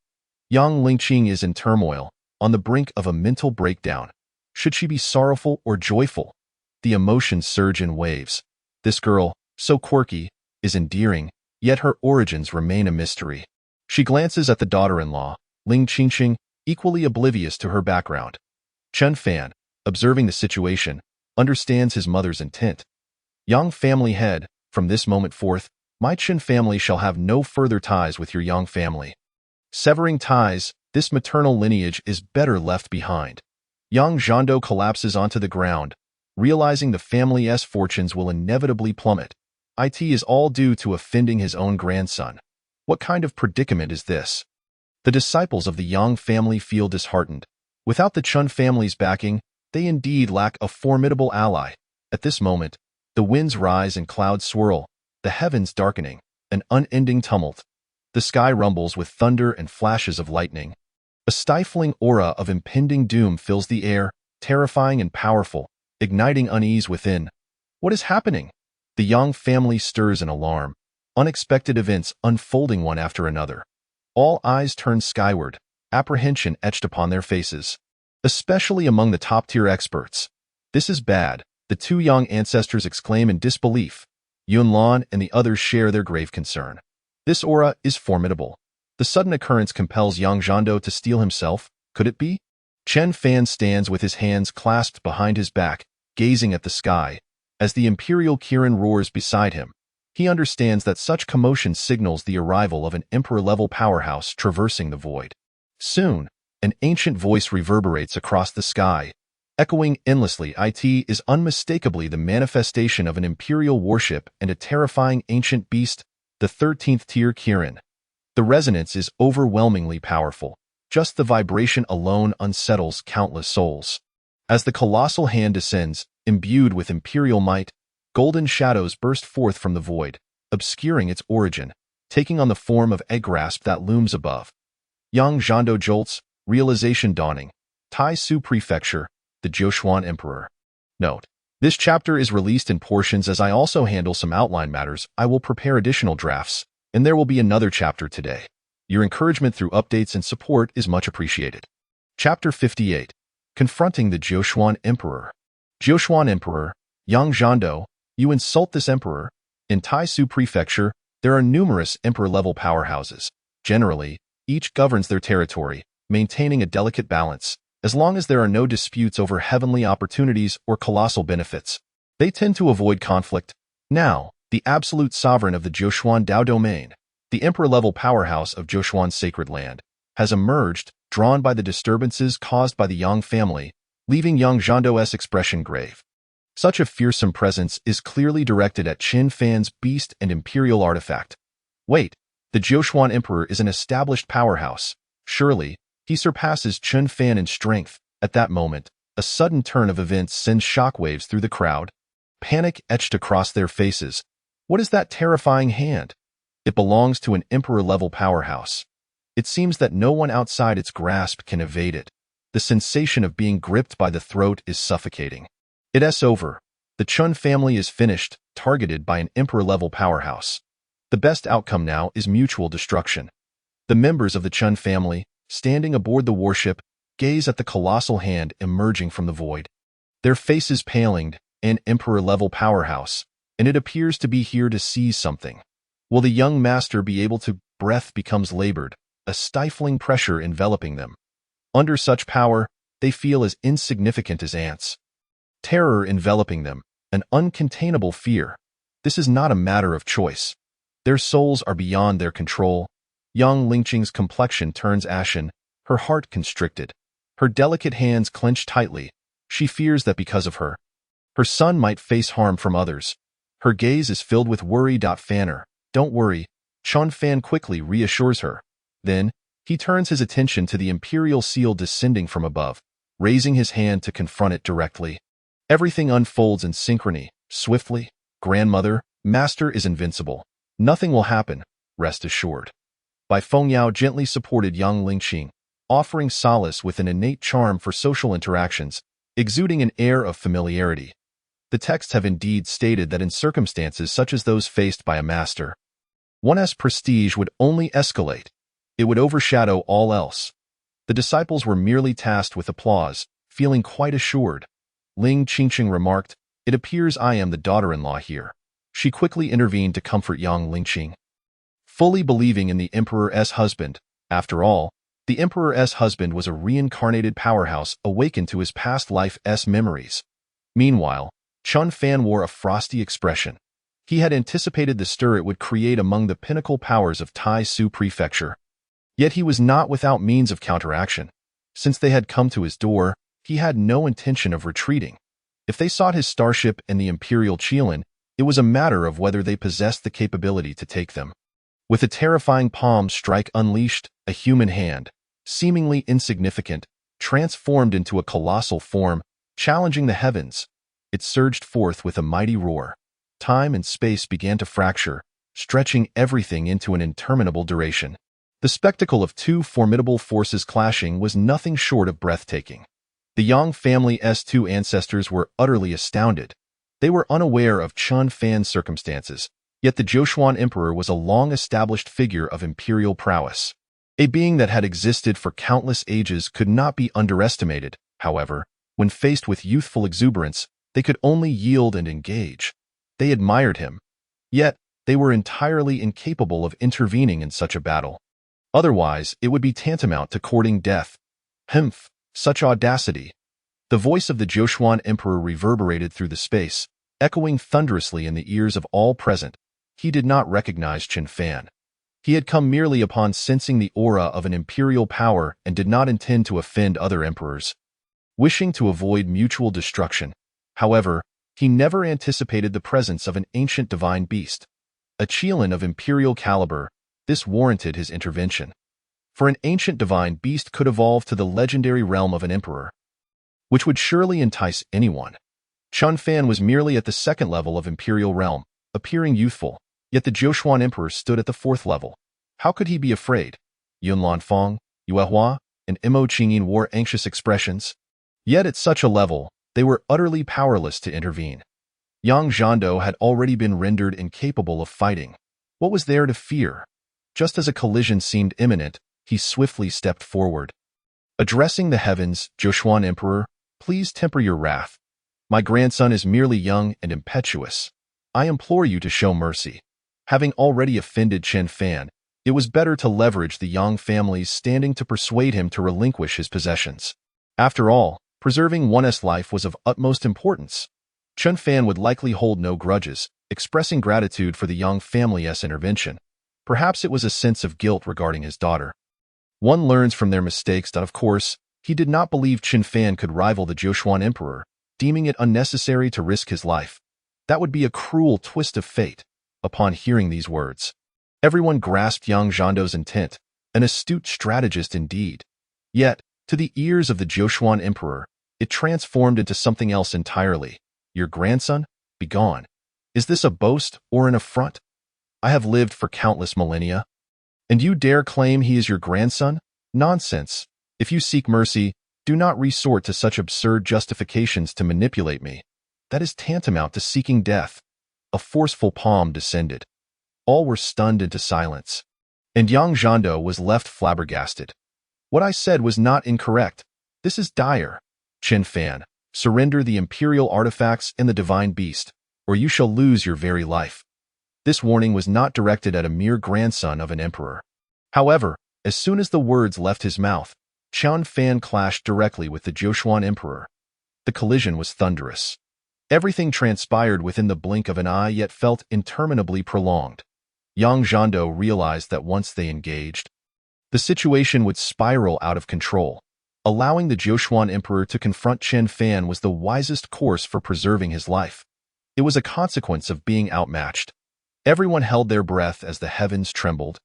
Yang Lingqing is in turmoil, on the brink of a mental breakdown. Should she be sorrowful or joyful? The emotions surge in waves. This girl, so quirky, is endearing, yet her origins remain a mystery. She glances at the daughter-in-law, Ling Qingqing, equally oblivious to her background. Chen Fan, observing the situation, understands his mother's intent. Yang family head, from this moment forth, my Chen family shall have no further ties with your Yang family. Severing ties, this maternal lineage is better left behind. Yang Zhando collapses onto the ground, realizing the family's fortunes will inevitably plummet. It is all due to offending his own grandson. What kind of predicament is this? The disciples of the Yang family feel disheartened. Without the Chen family's backing, they indeed lack a formidable ally. At this moment, the winds rise and clouds swirl, the heavens darkening, an unending tumult. The sky rumbles with thunder and flashes of lightning. A stifling aura of impending doom fills the air, terrifying and powerful, igniting unease within. What is happening? The Yang family stirs in alarm, unexpected events unfolding one after another. All eyes turn skyward, apprehension etched upon their faces. Especially among the top-tier experts. This is bad, the two Yang ancestors exclaim in disbelief. Yunlan and the others share their grave concern. This aura is formidable. The sudden occurrence compels Yang Zhando to steel himself. Could it be? Chen Fan stands with his hands clasped behind his back, gazing at the sky. As the Imperial Kirin roars beside him, he understands that such commotion signals the arrival of an Emperor-level powerhouse traversing the void. Soon, an ancient voice reverberates across the sky, echoing endlessly. It is unmistakably the manifestation of an Imperial warship and a terrifying ancient beast, the 13th tier Kirin. The resonance is overwhelmingly powerful. Just the vibration alone unsettles countless souls. As the colossal hand descends, imbued with imperial might, golden shadows burst forth from the void, obscuring its origin, taking on the form of a grasp that looms above. Yang Zhando jolts, Realization dawning. Taisu Prefecture, the Joshuan Emperor. Note: this chapter is released in portions as I also handle some outline matters. I will prepare additional drafts, and there will be another chapter today. Your encouragement through updates and support is much appreciated. Chapter 58. Confronting the Joshuan Emperor. Joshuan Emperor, Yang Zhando, you insult this emperor? In Taisu Prefecture, there are numerous emperor-level powerhouses. Generally, each governs their territory, maintaining a delicate balance. As long as there are no disputes over heavenly opportunities or colossal benefits, they tend to avoid conflict. Now, the absolute sovereign of the Joshuan Dao domain, the emperor-level powerhouse of Joshuan's sacred land, has emerged, drawn by the disturbances caused by the Yang family, leaving Yang Zhando's expression grave. Such a fearsome presence is clearly directed at Qin Fan's beast and imperial artifact. Wait, the Joshuan Emperor is an established powerhouse. Surely, he surpasses Qin Fan in strength. At that moment, a sudden turn of events sends shockwaves through the crowd. Panic etched across their faces. What is that terrifying hand? It belongs to an emperor-level powerhouse. It seems that no one outside its grasp can evade it. The sensation of being gripped by the throat is suffocating. It's over. The Chun family is finished, targeted by an emperor-level powerhouse. The best outcome now is mutual destruction. The members of the Chun family, standing aboard the warship, gaze at the colossal hand emerging from the void. Their faces paling, an emperor-level powerhouse, and it appears to be here to seize something. Will the young master be able to? Breath becomes labored, a stifling pressure enveloping them. Under such power, they feel as insignificant as ants. Terror enveloping them, an uncontainable fear. This is not a matter of choice. Their souls are beyond their control. Yang Lingqing's complexion turns ashen, her heart constricted. Her delicate hands clench tightly. She fears that because of her son might face harm from others. Her gaze is filled with worry. Fanner, don't worry, Chun Fan quickly reassures her. Then, he turns his attention to the imperial seal descending from above, raising his hand to confront it directly. Everything unfolds in synchrony, swiftly. Grandmother, master is invincible. Nothing will happen, rest assured. By Feng Yao gently supported Yang Lingqing, offering solace with an innate charm for social interactions, exuding an air of familiarity. The texts have indeed stated that in circumstances such as those faced by a master, one's prestige would only escalate. It would overshadow all else. The disciples were merely tasked with applause, feeling quite assured. Ling Qingqing remarked, "It appears I am the daughter-in-law here." She quickly intervened to comfort Yang Lingqing, fully believing in the emperor's husband. After all, the emperor's husband was a reincarnated powerhouse awakened to his past life's memories. Meanwhile, Chun Fan wore a frosty expression. He had anticipated the stir it would create among the pinnacle powers of Taisu Prefecture. Yet he was not without means of counteraction. Since they had come to his door, he had no intention of retreating. If they sought his starship and the Imperial Qilin, it was a matter of whether they possessed the capability to take them. With a terrifying palm strike unleashed, a human hand, seemingly insignificant, transformed into a colossal form, challenging the heavens. It surged forth with a mighty roar. Time and space began to fracture, stretching everything into an interminable duration. The spectacle of two formidable forces clashing was nothing short of breathtaking. The Yang family's two ancestors were utterly astounded. They were unaware of Chun Fan's circumstances, yet the Joshuan Emperor was a long-established figure of imperial prowess. A being that had existed for countless ages could not be underestimated. However, when faced with youthful exuberance, they could only yield and engage. They admired him. Yet, they were entirely incapable of intervening in such a battle. Otherwise, it would be tantamount to courting death. Humph, such audacity! The voice of the Joshuan Emperor reverberated through the space, echoing thunderously in the ears of all present. He did not recognize Qin Fan. He had come merely upon sensing the aura of an imperial power and did not intend to offend other emperors. Wishing to avoid mutual destruction, however, he never anticipated the presence of an ancient divine beast. A Qilin of imperial caliber, this warranted his intervention. For an ancient divine beast could evolve to the legendary realm of an emperor, which would surely entice anyone. Chun Fan was merely at the second level of imperial realm, appearing youthful, yet the Joshuan Emperor stood at the fourth level. How could he be afraid? Yunlan Fong, Yuehua, and Imo Qingyin wore anxious expressions. Yet at such a level, they were utterly powerless to intervene. Yang Zhando had already been rendered incapable of fighting. What was there to fear? Just as a collision seemed imminent, he swiftly stepped forward. Addressing the heavens, Joshuan Emperor, please temper your wrath. My grandson is merely young and impetuous. I implore you to show mercy. Having already offended Chen Fan, it was better to leverage the Yang family's standing to persuade him to relinquish his possessions. After all, preserving one's life was of utmost importance. Chen Fan would likely hold no grudges, expressing gratitude for the Yang family's intervention. Perhaps it was a sense of guilt regarding his daughter. One learns from their mistakes that, of course, he did not believe Chen Fan could rival the Joshuan Emperor, deeming it unnecessary to risk his life. That would be a cruel twist of fate. Upon hearing these words, everyone grasped Yang Zhando's intent, an astute strategist indeed. Yet, to the ears of the Joshuan Emperor, it transformed into something else entirely. Your grandson? Begone. Is this a boast or an affront? I have lived for countless millennia. And you dare claim he is your grandson? Nonsense. If you seek mercy, do not resort to such absurd justifications to manipulate me. That is tantamount to seeking death. A forceful palm descended. All were stunned into silence. And Yang Zhando was left flabbergasted. What I said was not incorrect. This is dire. Chen Fan, surrender the imperial artifacts and the divine beast, or you shall lose your very life. This warning was not directed at a mere grandson of an emperor. However, as soon as the words left his mouth, Chen Fan clashed directly with the Joshuan Emperor. The collision was thunderous. Everything transpired within the blink of an eye, yet felt interminably prolonged. Yang Zhando realized that once they engaged, the situation would spiral out of control. Allowing the Joshuan Emperor to confront Chen Fan was the wisest course for preserving his life. It was a consequence of being outmatched. Everyone held their breath as the heavens trembled,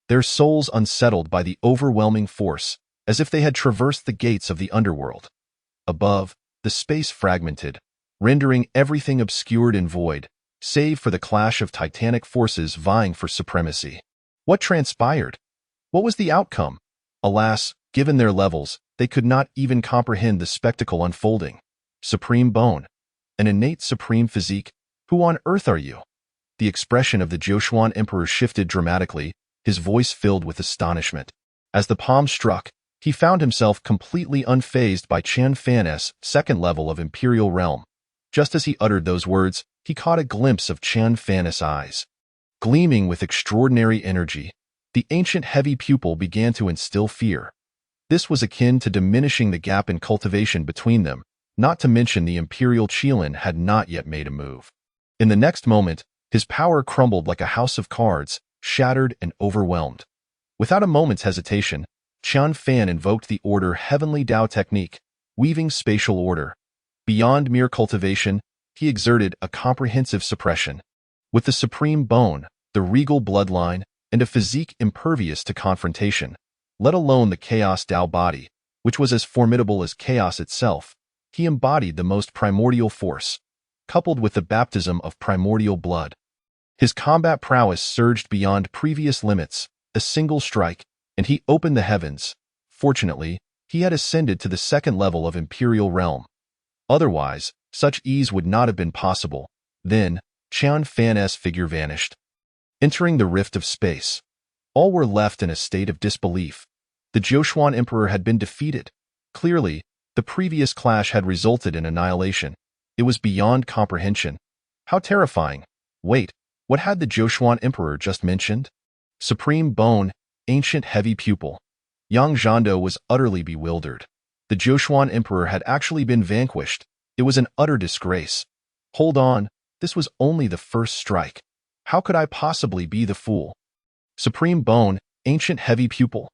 their souls unsettled by the overwhelming force, as if they had traversed the gates of the underworld. Above, the space fragmented, rendering everything obscured and void, save for the clash of titanic forces vying for supremacy. What transpired? What was the outcome? Alas, given their levels, they could not even comprehend the spectacle unfolding. Supreme bone, an innate supreme physique, who on earth are you? The expression of the Joshuan Emperor shifted dramatically, his voice filled with astonishment. As the palm struck, he found himself completely unfazed by Chen Fan's second level of imperial realm. Just as he uttered those words, he caught a glimpse of Chen Fan's eyes. Gleaming with extraordinary energy, the ancient heavy pupil began to instill fear. This was akin to diminishing the gap in cultivation between them, not to mention the imperial Qilin had not yet made a move. In the next moment, his power crumbled like a house of cards, shattered and overwhelmed. Without a moment's hesitation, Chen Fan invoked the order Heavenly Tao technique, weaving spatial order. Beyond mere cultivation, he exerted a comprehensive suppression. With the supreme bone, the regal bloodline, and a physique impervious to confrontation, let alone the chaos Tao body, which was as formidable as chaos itself, he embodied the most primordial force, coupled with the baptism of primordial blood. His combat prowess surged beyond previous limits, a single strike, and he opened the heavens. Fortunately, he had ascended to the second level of imperial realm. Otherwise, such ease would not have been possible. Then, Chen Fan's figure vanished, entering the rift of space. All were left in a state of disbelief. The Joshuan Emperor had been defeated. Clearly, the previous clash had resulted in annihilation. It was beyond comprehension. How terrifying. Wait, what had the Joshuan Emperor just mentioned? Supreme bone, ancient heavy pupil. Yang Zhando was utterly bewildered. The Joshuan Emperor had actually been vanquished. It was an utter disgrace. Hold on, this was only the first strike. How could I possibly be the fool? Supreme bone, ancient heavy pupil.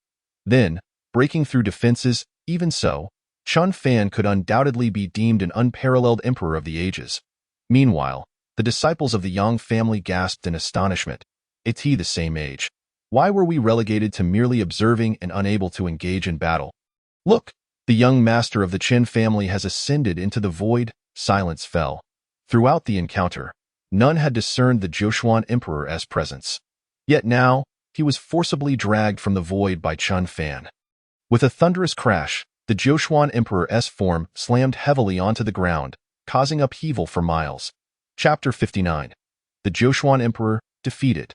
Then, breaking through defenses, even so, Chen Fan could undoubtedly be deemed an unparalleled emperor of the ages. Meanwhile, the disciples of the Yang family gasped in astonishment. Is he the same age? Why were we relegated to merely observing and unable to engage in battle? Look, the young master of the Chen family has ascended into the void. Silence fell. Throughout the encounter, none had discerned the Joshuan Emperor as presence. Yet now, he was forcibly dragged from the void by Chen Fan. With a thunderous crash, the Jochuan Emperor's form slammed heavily onto the ground, causing upheaval for miles. Chapter 59. The Jochuan Emperor, defeated.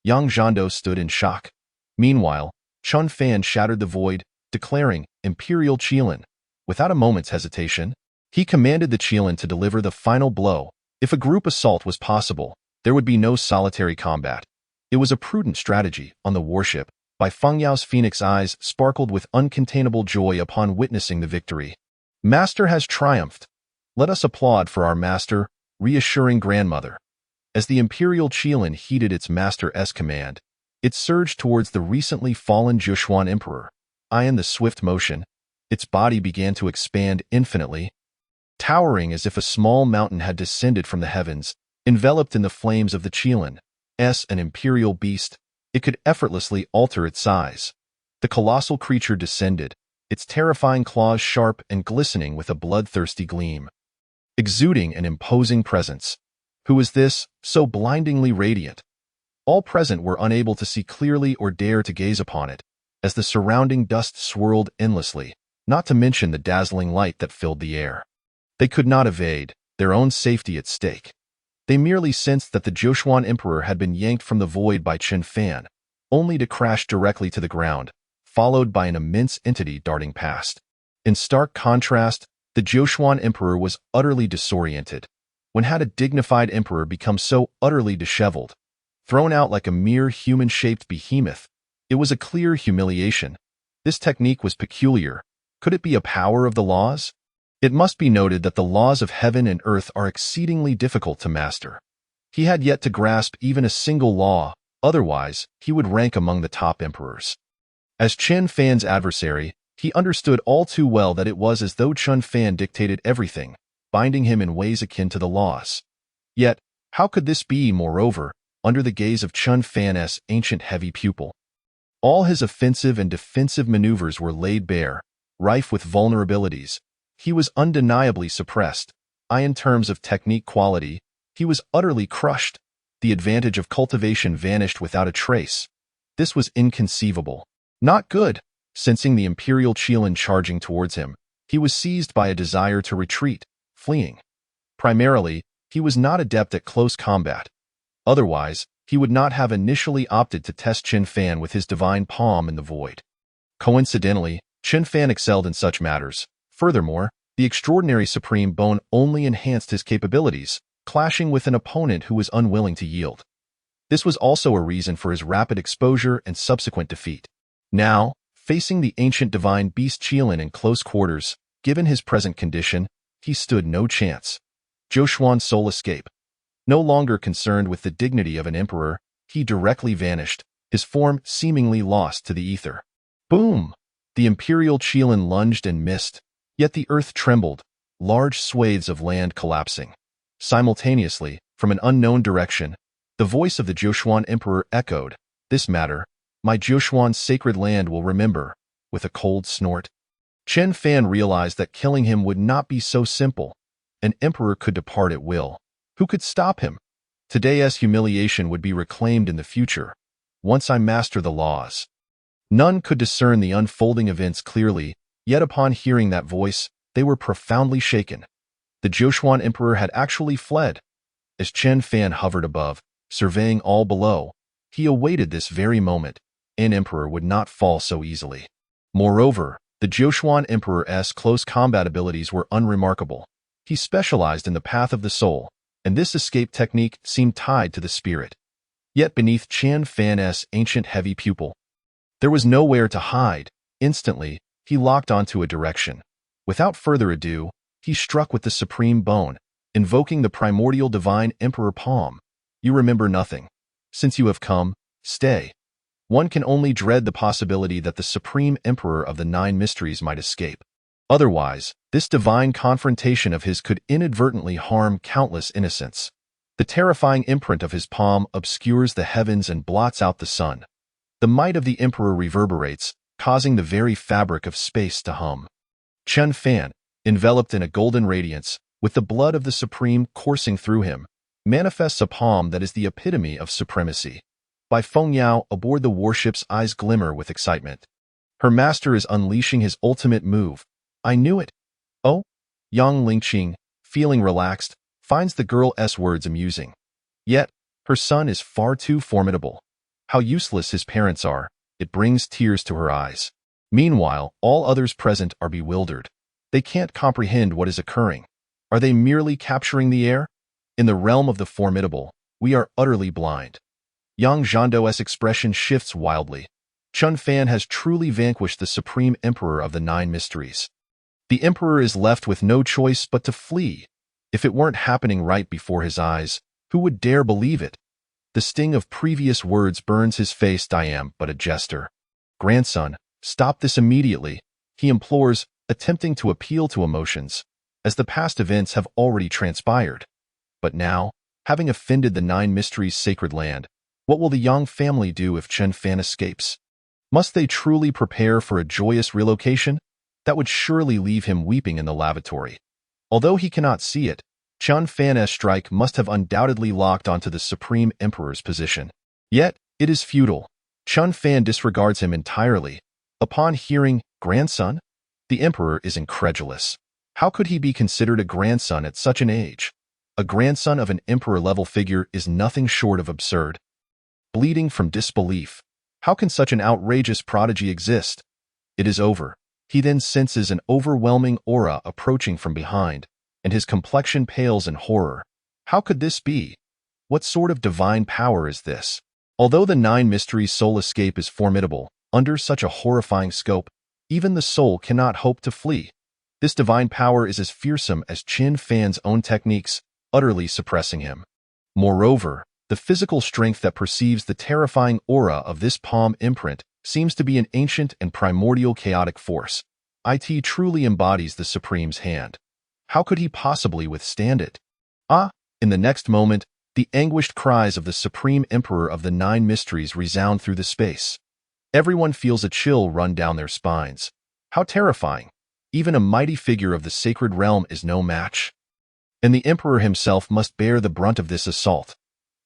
Yang Zhando stood in shock. Meanwhile, Chun Fan shattered the void, declaring, Imperial Qilin. Without a moment's hesitation, he commanded the Qilin to deliver the final blow. If a group assault was possible, there would be no solitary combat. It was a prudent strategy on the warship. By Feng Yao's phoenix eyes sparkled with uncontainable joy upon witnessing the victory. Master has triumphed. Let us applaud for our master, reassuring grandmother. As the Imperial Qilin heeded its master's command, it surged towards the recently fallen Jochuan Emperor. In the swift motion, its body began to expand infinitely, towering as if a small mountain had descended from the heavens, enveloped in the flames of the Qilin. An imperial beast, it could effortlessly alter its size. The colossal creature descended, its terrifying claws sharp and glistening with a bloodthirsty gleam, exuding an imposing presence. Who was this, so blindingly radiant? All present were unable to see clearly or dare to gaze upon it, as the surrounding dust swirled endlessly, not to mention the dazzling light that filled the air. They could not evade, their own safety at stake. They merely sensed that the Jochuan Emperor had been yanked from the void by Chun Fan, only to crash directly to the ground, followed by an immense entity darting past. In stark contrast, the Jochuan Emperor was utterly disoriented. When had a dignified emperor become so utterly disheveled? Thrown out like a mere human-shaped behemoth, it was a clear humiliation. This technique was peculiar. Could it be a power of the laws? It must be noted that the laws of heaven and earth are exceedingly difficult to master. He had yet to grasp even a single law, otherwise he would rank among the top emperors. As Chun Fan's adversary, he understood all too well that it was as though Chun Fan dictated everything, binding him in ways akin to the laws. Yet, how could this be, moreover, under the gaze of Chun Fan's ancient heavy pupil? All his offensive and defensive maneuvers were laid bare, rife with vulnerabilities. He was undeniably suppressed. In terms of technique quality, he was utterly crushed. The advantage of cultivation vanished without a trace. This was inconceivable. Not good. Sensing the Imperial Qilin charging towards him, he was seized by a desire to retreat, fleeing. Primarily, he was not adept at close combat. Otherwise, he would not have initially opted to test Chun Fan with his divine palm in the void. Coincidentally, Chun Fan excelled in such matters. Furthermore, the extraordinary Supreme Bone only enhanced his capabilities, clashing with an opponent who was unwilling to yield. This was also a reason for his rapid exposure and subsequent defeat. Now, facing the ancient divine beast Qilin in close quarters, given his present condition, he stood no chance. Jochuan's sole escape. No longer concerned with the dignity of an emperor, he directly vanished, his form seemingly lost to the ether. Boom! The Imperial Qilin lunged and missed, yet the earth trembled, large swathes of land collapsing. Simultaneously, from an unknown direction, the voice of the Jochuan Emperor echoed, "This matter, my Jochuan's sacred land will remember," with a cold snort. Chun Fan realized that killing him would not be so simple. An emperor could depart at will. Who could stop him? Today's humiliation would be reclaimed in the future, once I master the laws. None could discern the unfolding events clearly, yet upon hearing that voice, they were profoundly shaken. The Jochuan Emperor had actually fled. As Chun Fan hovered above, surveying all below, he awaited this very moment. An emperor would not fall so easily. Moreover, the Jochuan Emperor's close combat abilities were unremarkable. He specialized in the path of the soul, and this escape technique seemed tied to the spirit. Yet beneath Chun Fan's ancient heavy pupil, there was nowhere to hide. Instantly, he locked onto a direction. Without further ado, he struck with the Supreme Bone, invoking the primordial divine Emperor Palm. You remember nothing. Since you have come, stay. One can only dread the possibility that the Supreme Emperor of the Nine Mysteries might escape. Otherwise, this divine confrontation of his could inadvertently harm countless innocents. The terrifying imprint of his palm obscures the heavens and blots out the sun. The might of the Emperor reverberates, causing the very fabric of space to hum. Chun Fan, enveloped in a golden radiance, with the blood of the Supreme coursing through him, manifests a palm that is the epitome of supremacy. By Feng Yao aboard the warship's eyes glimmer with excitement. Her master is unleashing his ultimate move. I knew it. Oh? Yang Lingqing, feeling relaxed, finds the girl's words amusing. Yet, her son is far too formidable. How useless his parents are, it brings tears to her eyes. Meanwhile, all others present are bewildered. They can't comprehend what is occurring. Are they merely capturing the air? In the realm of the formidable, we are utterly blind. Yang Zhando's expression shifts wildly. Chun Fan has truly vanquished the supreme emperor of the Nine Mysteries. The emperor is left with no choice but to flee. If it weren't happening right before his eyes, who would dare believe it? The sting of previous words burns his face. I am but a jester. Grandson, stop this immediately, he implores, attempting to appeal to emotions, as the past events have already transpired. But now, having offended the Nine Mysteries' sacred land, what will the Yang family do if Chun Fan escapes? Must they truly prepare for a joyous relocation? That would surely leave him weeping in the lavatory. Although he cannot see it, Chun Fan's strike must have undoubtedly locked onto the Supreme Emperor's position. Yet, it is futile. Chun Fan disregards him entirely. Upon hearing, grandson? The Emperor is incredulous. How could he be considered a grandson at such an age? A grandson of an Emperor-level figure is nothing short of absurd. Bleeding from disbelief. How can such an outrageous prodigy exist? It is over. He then senses an overwhelming aura approaching from behind, and his complexion pales in horror. How could this be? What sort of divine power is this? Although the Nine Mysteries' soul escape is formidable, under such a horrifying scope, even the soul cannot hope to flee. This divine power is as fearsome as Chun Fan's own techniques, utterly suppressing him. Moreover, the physical strength that perceives the terrifying aura of this palm imprint seems to be an ancient and primordial chaotic force. It truly embodies the Supreme's hand. How could he possibly withstand it? Ah! In the next moment, the anguished cries of the Supreme Emperor of the Nine Mysteries resound through the space. Everyone feels a chill run down their spines. How terrifying! Even a mighty figure of the sacred realm is no match. And the Emperor himself must bear the brunt of this assault.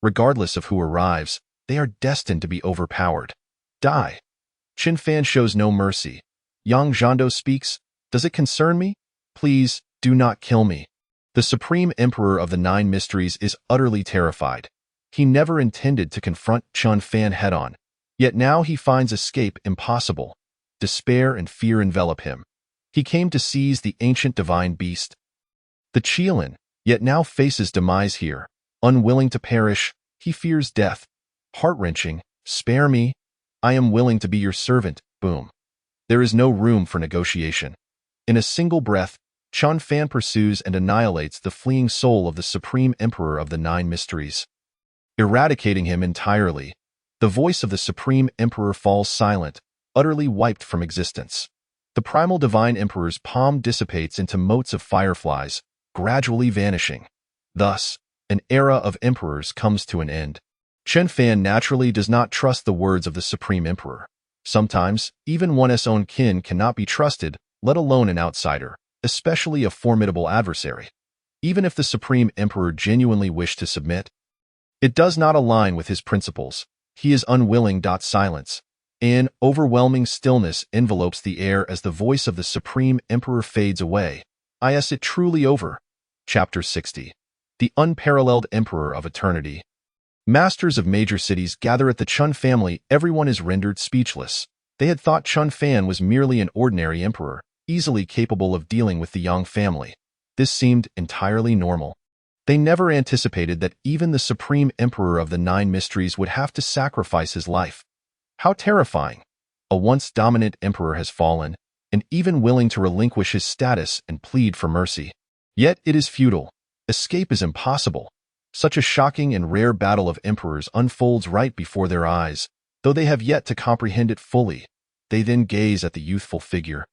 Regardless of who arrives, they are destined to be overpowered. Die. Chun Fan shows no mercy. Yang Zhando speaks, does it concern me? Please, do not kill me. The Supreme Emperor of the Nine Mysteries is utterly terrified. He never intended to confront Chun Fan head-on, yet now he finds escape impossible. Despair and fear envelop him. He came to seize the ancient divine beast. The Qilin, yet now faces demise here. Unwilling to perish, he fears death. Heart-wrenching, spare me. I am willing to be your servant, boom. There is no room for negotiation. In a single breath, Chun Fan pursues and annihilates the fleeing soul of the Supreme Emperor of the Nine Mysteries. Eradicating him entirely, the voice of the Supreme Emperor falls silent, utterly wiped from existence. The primal divine emperor's palm dissipates into motes of fireflies, gradually vanishing. Thus, an era of emperors comes to an end. Chun Fan naturally does not trust the words of the Supreme Emperor. Sometimes, even one's own kin cannot be trusted, let alone an outsider, especially a formidable adversary. Even if the Supreme Emperor genuinely wished to submit, it does not align with his principles. He is unwilling. Silence. An overwhelming stillness envelopes the air as the voice of the Supreme Emperor fades away. Is it truly over? Chapter 60. The Unparalleled Emperor of Eternity. Masters of major cities gather at the Chun family. Everyone is rendered speechless. They had thought Chun Fan was merely an ordinary emperor, easily capable of dealing with the Yang family. This seemed entirely normal. They never anticipated that even the Supreme Emperor of the Nine Mysteries would have to sacrifice his life. How terrifying! A once dominant emperor has fallen, and even willing to relinquish his status and plead for mercy. Yet it is futile. Escape is impossible. Such a shocking and rare battle of emperors unfolds right before their eyes, though they have yet to comprehend it fully. They then gaze at the youthful figure,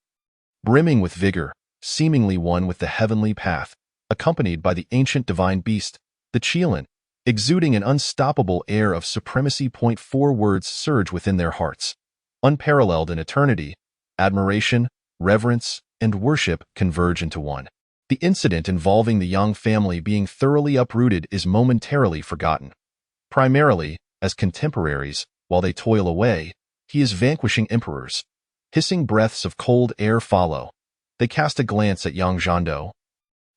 brimming with vigor, seemingly one with the heavenly path, accompanied by the ancient divine beast, the Qilin, exuding an unstoppable air of supremacy. 4 words surge within their hearts. Unparalleled in eternity, admiration, reverence, and worship converge into one. The incident involving the Yang family being thoroughly uprooted is momentarily forgotten. Primarily, as contemporaries, while they toil away, he is vanquishing emperors. Hissing breaths of cold air follow. They cast a glance at Yang Zhando,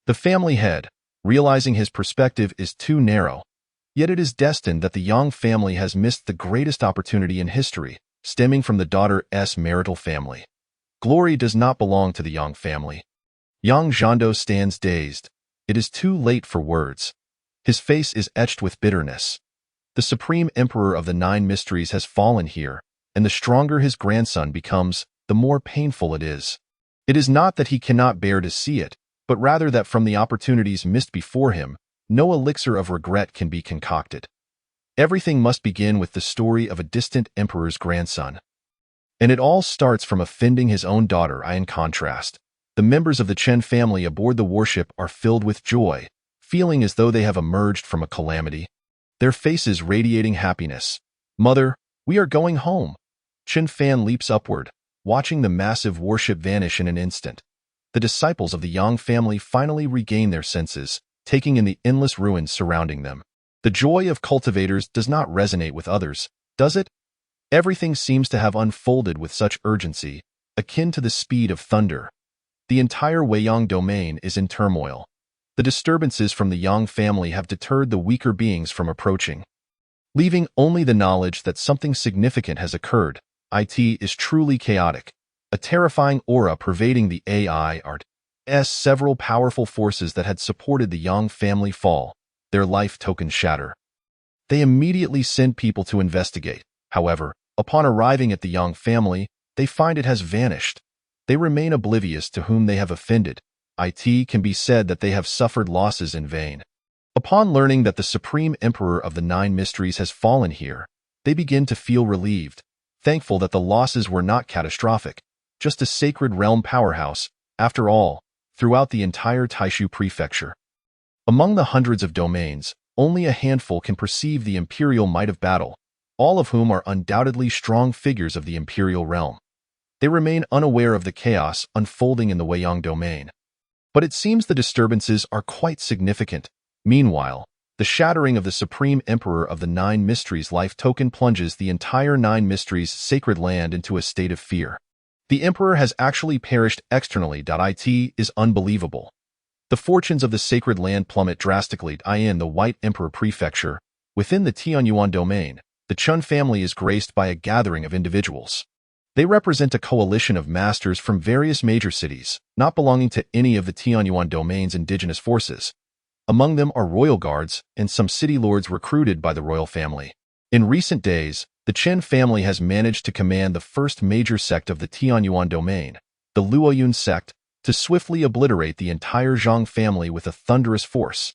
the family head, realizing his perspective is too narrow. Yet it is destined that the Yang family has missed the greatest opportunity in history, stemming from the daughter's marital family. Glory does not belong to the Yang family. Yang Zhando stands dazed. It is too late for words. His face is etched with bitterness. The supreme emperor of the Nine Mysteries has fallen here, and the stronger his grandson becomes, the more painful it is. It is not that he cannot bear to see it, but rather that from the opportunities missed before him, no elixir of regret can be concocted. Everything must begin with the story of a distant emperor's grandson. And it all starts from offending his own daughter. In contrast, the members of the Chen family aboard the warship are filled with joy, feeling as though they have emerged from a calamity. Their faces radiating happiness. "Mother, we are going home." Chen Fan leaps upward, watching the massive warship vanish in an instant. The disciples of the Yang family finally regain their senses, taking in the endless ruins surrounding them. The joy of cultivators does not resonate with others, does it? Everything seems to have unfolded with such urgency, akin to the speed of thunder. The entire Weiyang domain is in turmoil. The disturbances from the Yang family have deterred the weaker beings from approaching, leaving only the knowledge that something significant has occurred. It is truly chaotic, a terrifying aura pervading the AIR's several powerful forces that had supported the Yang family fall, their life tokens shatter. They immediately send people to investigate. However, upon arriving at the Yang family, they find it has vanished. They remain oblivious to whom they have offended. It can be said that they have suffered losses in vain. Upon learning that the Supreme Emperor of the Nine Mysteries has fallen here, they begin to feel relieved, thankful that the losses were not catastrophic, just a sacred realm powerhouse, after all, throughout the entire Taishu prefecture. Among the hundreds of domains, only a handful can perceive the imperial might of battle, all of whom are undoubtedly strong figures of the imperial realm. They remain unaware of the chaos unfolding in the Weiyang domain. But it seems the disturbances are quite significant. Meanwhile, the shattering of the Supreme Emperor of the Nine Mysteries life token plunges the entire Nine Mysteries sacred land into a state of fear. The Emperor has actually perished externally. It is unbelievable. The fortunes of the sacred land plummet drastically. In the White Emperor Prefecture, within the Tianyuan domain, the Chun family is graced by a gathering of individuals. They represent a coalition of masters from various major cities, not belonging to any of the Tianyuan domain's indigenous forces. Among them are royal guards and some city lords recruited by the royal family. In recent days, the Chen family has managed to command the first major sect of the Tianyuan domain, the Luoyun sect, to swiftly obliterate the entire Zhang family with a thunderous force.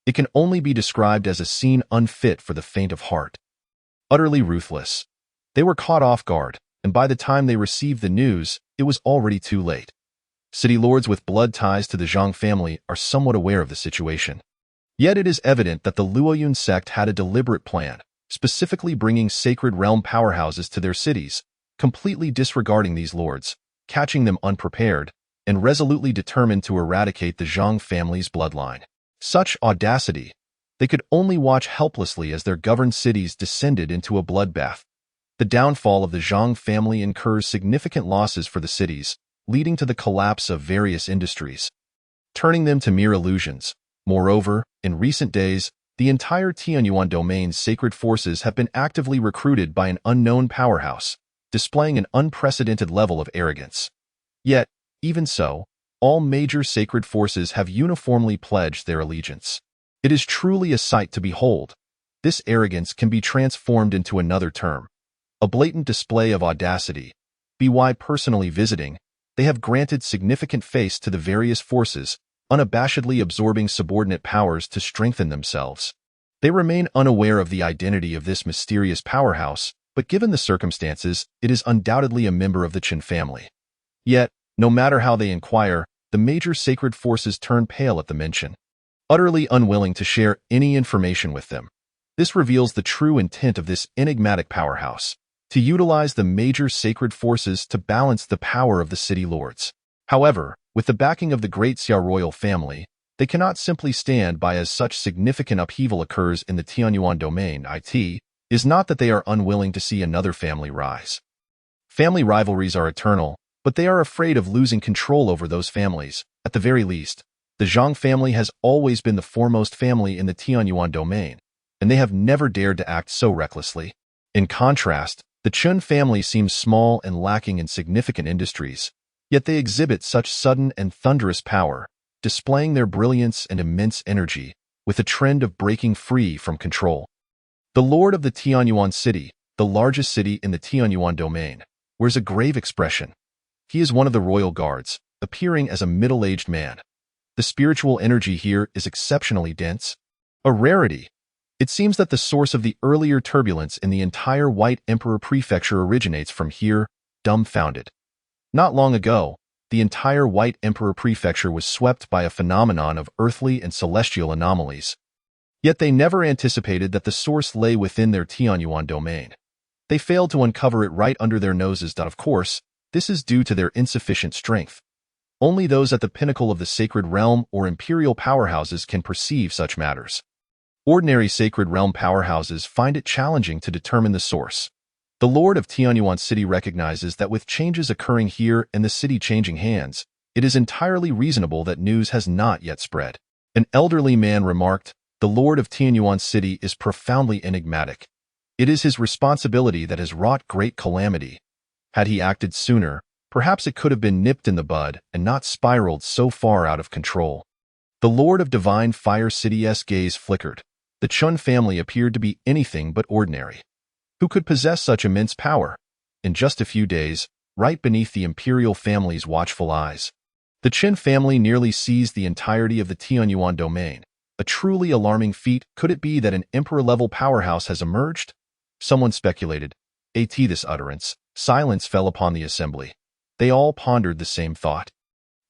It can only be described as a scene unfit for the faint of heart. Utterly ruthless. They were caught off guard, and by the time they received the news, it was already too late. City lords with blood ties to the Zhang family are somewhat aware of the situation. Yet it is evident that the Luoyun sect had a deliberate plan, specifically bringing sacred realm powerhouses to their cities, completely disregarding these lords, catching them unprepared, and resolutely determined to eradicate the Zhang family's bloodline. Such audacity! They could only watch helplessly as their governed cities descended into a bloodbath. The downfall of the Zhang family incurs significant losses for the cities, leading to the collapse of various industries, turning them to mere illusions. Moreover, in recent days, the entire Tianyuan domain's sacred forces have been actively recruited by an unknown powerhouse, displaying an unprecedented level of arrogance. Yet, even so, all major sacred forces have uniformly pledged their allegiance. It is truly a sight to behold. This arrogance can be transformed into another term, a blatant display of audacity. By personally visiting, they have granted significant face to the various forces, unabashedly absorbing subordinate powers to strengthen themselves. They remain unaware of the identity of this mysterious powerhouse, but given the circumstances, it is undoubtedly a member of the Qin family. Yet, no matter how they inquire, the major sacred forces turn pale at the mention, utterly unwilling to share any information with them. This reveals the true intent of this enigmatic powerhouse, to utilize the major sacred forces to balance the power of the city lords. However, with the backing of the great Xia royal family, they cannot simply stand by as such significant upheaval occurs in the Tianyuan domain. It is not that they are unwilling to see another family rise. Family rivalries are eternal, but they are afraid of losing control over those families. At the very least, the Zhang family has always been the foremost family in the Tianyuan domain, and they have never dared to act so recklessly. In contrast, the Chun family seems small and lacking in significant industries, yet they exhibit such sudden and thunderous power, displaying their brilliance and immense energy, with a trend of breaking free from control. The lord of the Tianyuan city, the largest city in the Tianyuan domain, wears a grave expression. He is one of the royal guards, appearing as a middle-aged man. The spiritual energy here is exceptionally dense, a rarity. It seems that the source of the earlier turbulence in the entire White Emperor Prefecture originates from here, dumbfounded. Not long ago, the entire White Emperor Prefecture was swept by a phenomenon of earthly and celestial anomalies. Yet they never anticipated that the source lay within their Tianyuan domain. They failed to uncover it right under their noses. Of course, this is due to their insufficient strength. Only those at the pinnacle of the sacred realm or imperial powerhouses can perceive such matters. Ordinary sacred realm powerhouses find it challenging to determine the source. The Lord of Tianyuan City recognizes that with changes occurring here and the city changing hands, it is entirely reasonable that news has not yet spread. An elderly man remarked, "The Lord of Tianyuan City is profoundly enigmatic. It is his responsibility that has wrought great calamity. Had he acted sooner, perhaps it could have been nipped in the bud and not spiraled so far out of control." The Lord of Divine Fire City's gaze flickered. The Chun family appeared to be anything but ordinary. Who could possess such immense power? In just a few days, right beneath the imperial family's watchful eyes, the Qin family nearly seized the entirety of the Tianyuan domain. A truly alarming feat. Could it be that an emperor-level powerhouse has emerged? Someone speculated. At this utterance, silence fell upon the assembly. They all pondered the same thought.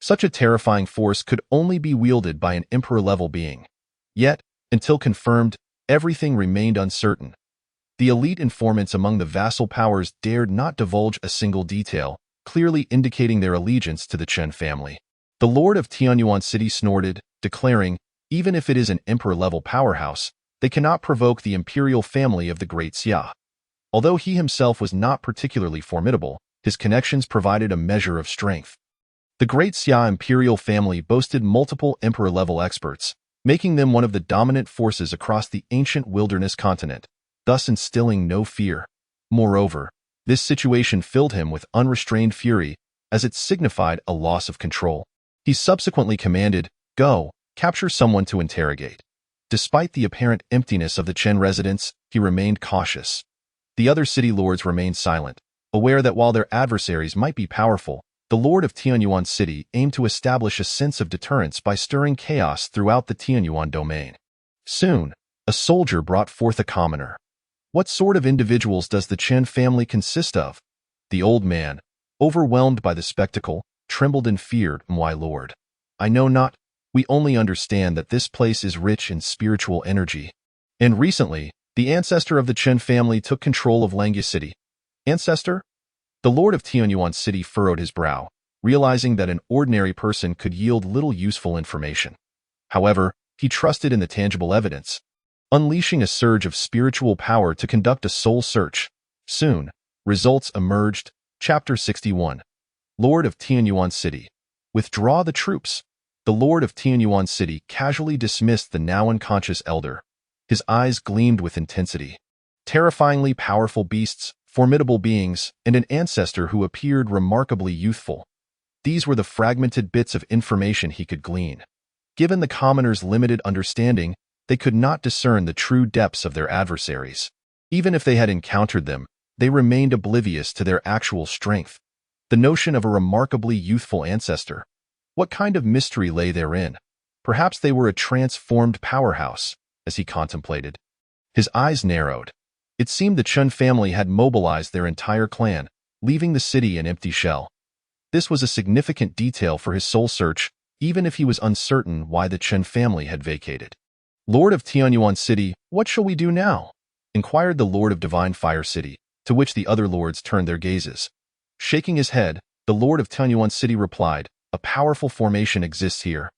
Such a terrifying force could only be wielded by an emperor-level being. Yet, until confirmed, everything remained uncertain. The elite informants among the vassal powers dared not divulge a single detail, clearly indicating their allegiance to the Chen family. The Lord of Tianyuan City snorted, declaring, even if it is an emperor-level powerhouse, they cannot provoke the imperial family of the Great Xia. Although he himself was not particularly formidable, his connections provided a measure of strength. The Great Xia imperial family boasted multiple emperor-level experts, making them one of the dominant forces across the ancient wilderness continent, thus instilling no fear. Moreover, this situation filled him with unrestrained fury, as it signified a loss of control. He subsequently commanded, "Go, capture someone to interrogate." Despite the apparent emptiness of the Chen residence, he remained cautious. The other city lords remained silent, aware that while their adversaries might be powerful, the Lord of Tianyuan City aimed to establish a sense of deterrence by stirring chaos throughout the Tianyuan domain. Soon, a soldier brought forth a commoner. What sort of individuals does the Chen family consist of? The old man, overwhelmed by the spectacle, trembled and feared, "My lord, I know not. We only understand that this place is rich in spiritual energy. And recently, the ancestor of the Chen family took control of Langya City." Ancestor? The Lord of Tianyuan City furrowed his brow, realizing that an ordinary person could yield little useful information. However, he trusted in the tangible evidence, unleashing a surge of spiritual power to conduct a soul search. Soon, results emerged. Chapter 61. Lord of Tianyuan City. Withdraw the troops. The Lord of Tianyuan City casually dismissed the now unconscious elder. His eyes gleamed with intensity. Terrifyingly powerful beasts, formidable beings, and an ancestor who appeared remarkably youthful. These were the fragmented bits of information he could glean. Given the commoner's limited understanding, they could not discern the true depths of their adversaries. Even if they had encountered them, they remained oblivious to their actual strength. The notion of a remarkably youthful ancestor. What kind of mystery lay therein? Perhaps they were a transformed powerhouse, as he contemplated. His eyes narrowed. It seemed the Chun family had mobilized their entire clan, leaving the city an empty shell. This was a significant detail for his soul search, even if he was uncertain why the Chen family had vacated. "Lord of Tianyuan City, what shall we do now?" inquired the Lord of Divine Fire City, to which the other lords turned their gazes. Shaking his head, the Lord of Tianyuan City replied, "A powerful formation exists here.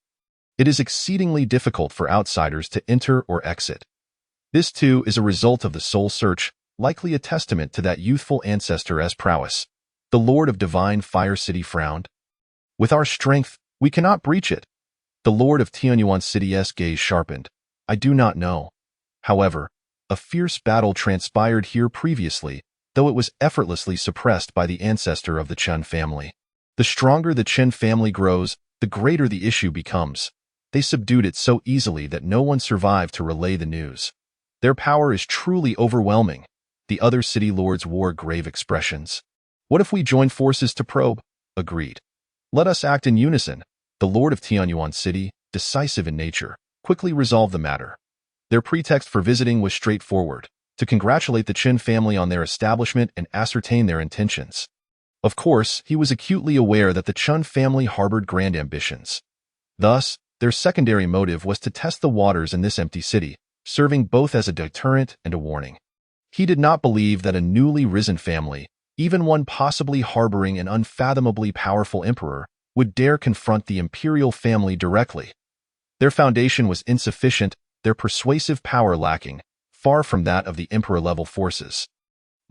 It is exceedingly difficult for outsiders to enter or exit. This too is a result of the soul search, likely a testament to that youthful ancestor's prowess. The Lord of Divine Fire City frowned. With our strength, we cannot breach it. The Lord of Tianyuan City's gaze sharpened. I do not know. However, a fierce battle transpired here previously, though it was effortlessly suppressed by the ancestor of the Chen family. The stronger the Chen family grows, the greater the issue becomes. They subdued it so easily that no one survived to relay the news. Their power is truly overwhelming. The other city lords wore grave expressions. What if we join forces to probe? Agreed. Let us act in unison. The Lord of Tianyuan City, decisive in nature, quickly resolved the matter. Their pretext for visiting was straightforward: to congratulate the Qin family on their establishment and ascertain their intentions. Of course, he was acutely aware that the Chun family harbored grand ambitions. Thus, their secondary motive was to test the waters in this empty city, serving both as a deterrent and a warning. He did not believe that a newly risen family, even one possibly harboring an unfathomably powerful emperor, would dare confront the imperial family directly. Their foundation was insufficient, their persuasive power lacking, far from that of the emperor-level forces.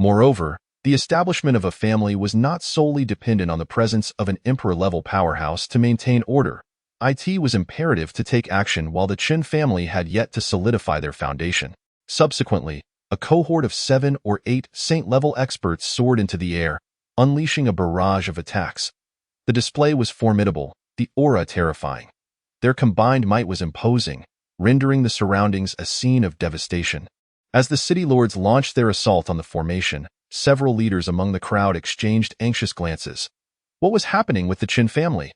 Moreover, the establishment of a family was not solely dependent on the presence of an emperor-level powerhouse to maintain order. It was imperative to take action while the Qin family had yet to solidify their foundation. Subsequently, a cohort of 7 or 8 saint-level experts soared into the air, unleashing a barrage of attacks. The display was formidable, the aura terrifying. Their combined might was imposing, rendering the surroundings a scene of devastation. As the city lords launched their assault on the formation, several leaders among the crowd exchanged anxious glances. What was happening with the Qin family?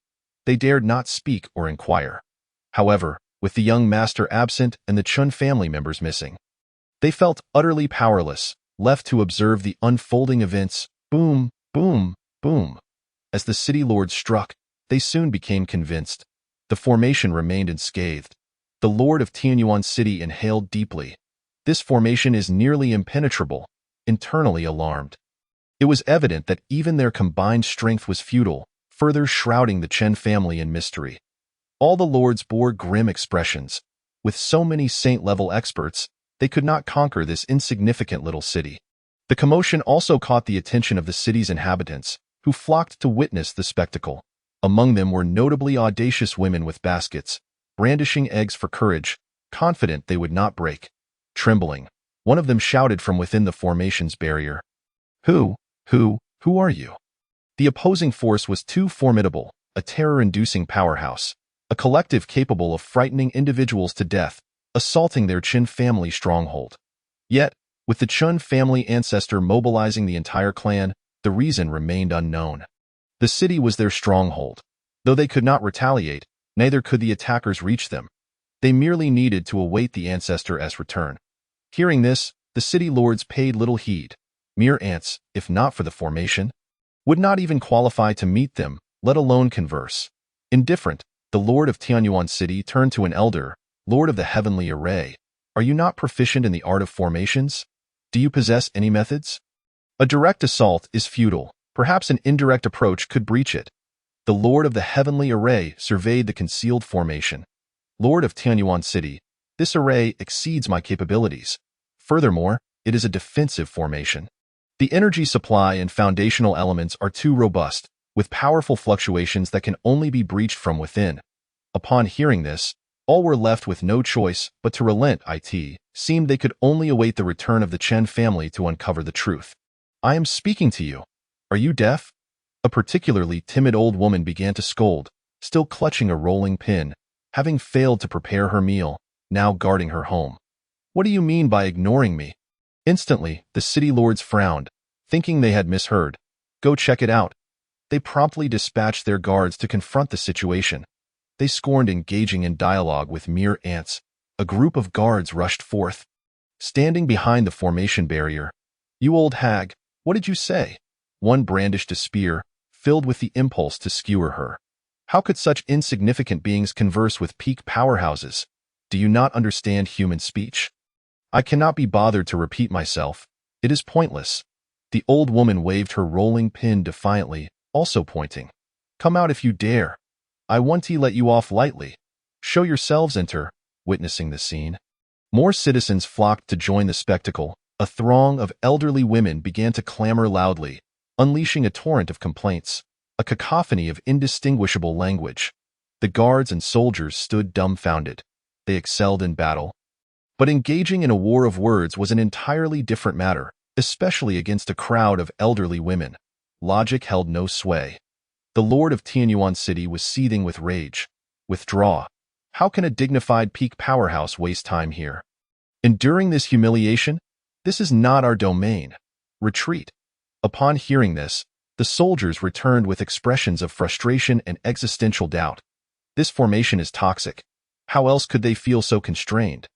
They dared not speak or inquire. However, with the young master absent and the Chun family members missing, they felt utterly powerless, left to observe the unfolding events. Boom, boom, boom. As the city lords struck, they soon became convinced. The formation remained unscathed. The Lord of Tianyuan City inhaled deeply. This formation is nearly impenetrable, internally alarmed. It was evident that even their combined strength was futile, further shrouding the Chen family in mystery. All the lords bore grim expressions. With so many saint-level experts, they could not conquer this insignificant little city. The commotion also caught the attention of the city's inhabitants, who flocked to witness the spectacle. Among them were notably audacious women with baskets, brandishing eggs for courage, confident they would not break. Trembling, one of them shouted from within the formation's barrier. Who are you? The opposing force was too formidable, a terror-inducing powerhouse, a collective capable of frightening individuals to death, assaulting their Qin family stronghold. Yet, with the Chun family ancestor mobilizing the entire clan, the reason remained unknown. The city was their stronghold. Though they could not retaliate, neither could the attackers reach them. They merely needed to await the ancestor's return. Hearing this, the city lords paid little heed. Mere ants, if not for the formation, would not even qualify to meet them, let alone converse. Indifferent, the Lord of Tianyuan City turned to an elder. Lord of the Heavenly Array, are you not proficient in the art of formations? Do you possess any methods? A direct assault is futile. Perhaps an indirect approach could breach it. The Lord of the Heavenly Array surveyed the concealed formation. Lord of Tianyuan City, this array exceeds my capabilities. Furthermore, it is a defensive formation. The energy supply and foundational elements are too robust, with powerful fluctuations that can only be breached from within. Upon hearing this, all were left with no choice but to relent. It seemed they could only await the return of the Chen family to uncover the truth. I am speaking to you. Are you deaf? A particularly timid old woman began to scold, still clutching a rolling pin, having failed to prepare her meal, now guarding her home. What do you mean by ignoring me? Instantly, the city lords frowned, thinking they had misheard. Go check it out. They promptly dispatched their guards to confront the situation. They scorned engaging in dialogue with mere ants. A group of guards rushed forth. Standing behind the formation barrier. You old hag, what did you say? One brandished a spear, filled with the impulse to skewer her. How could such insignificant beings converse with peak powerhouses? Do you not understand human speech? I cannot be bothered to repeat myself. It is pointless. The old woman waved her rolling pin defiantly, also pointing. Come out if you dare. I won't let you off lightly. Show yourselves. Enter. Witnessing the scene, more citizens flocked to join the spectacle. A throng of elderly women began to clamor loudly. unleashing a torrent of complaints, a cacophony of indistinguishable language. The guards and soldiers stood dumbfounded. They excelled in battle. But engaging in a war of words was an entirely different matter, especially against a crowd of elderly women. Logic held no sway. The Lord of Tianyuan City was seething with rage. Withdraw. How can a dignified peak powerhouse waste time here? Enduring this humiliation? This is not our domain. Retreat. Upon hearing this, the soldiers returned with expressions of frustration and existential doubt. This formation is toxic. How else could they feel so constrained?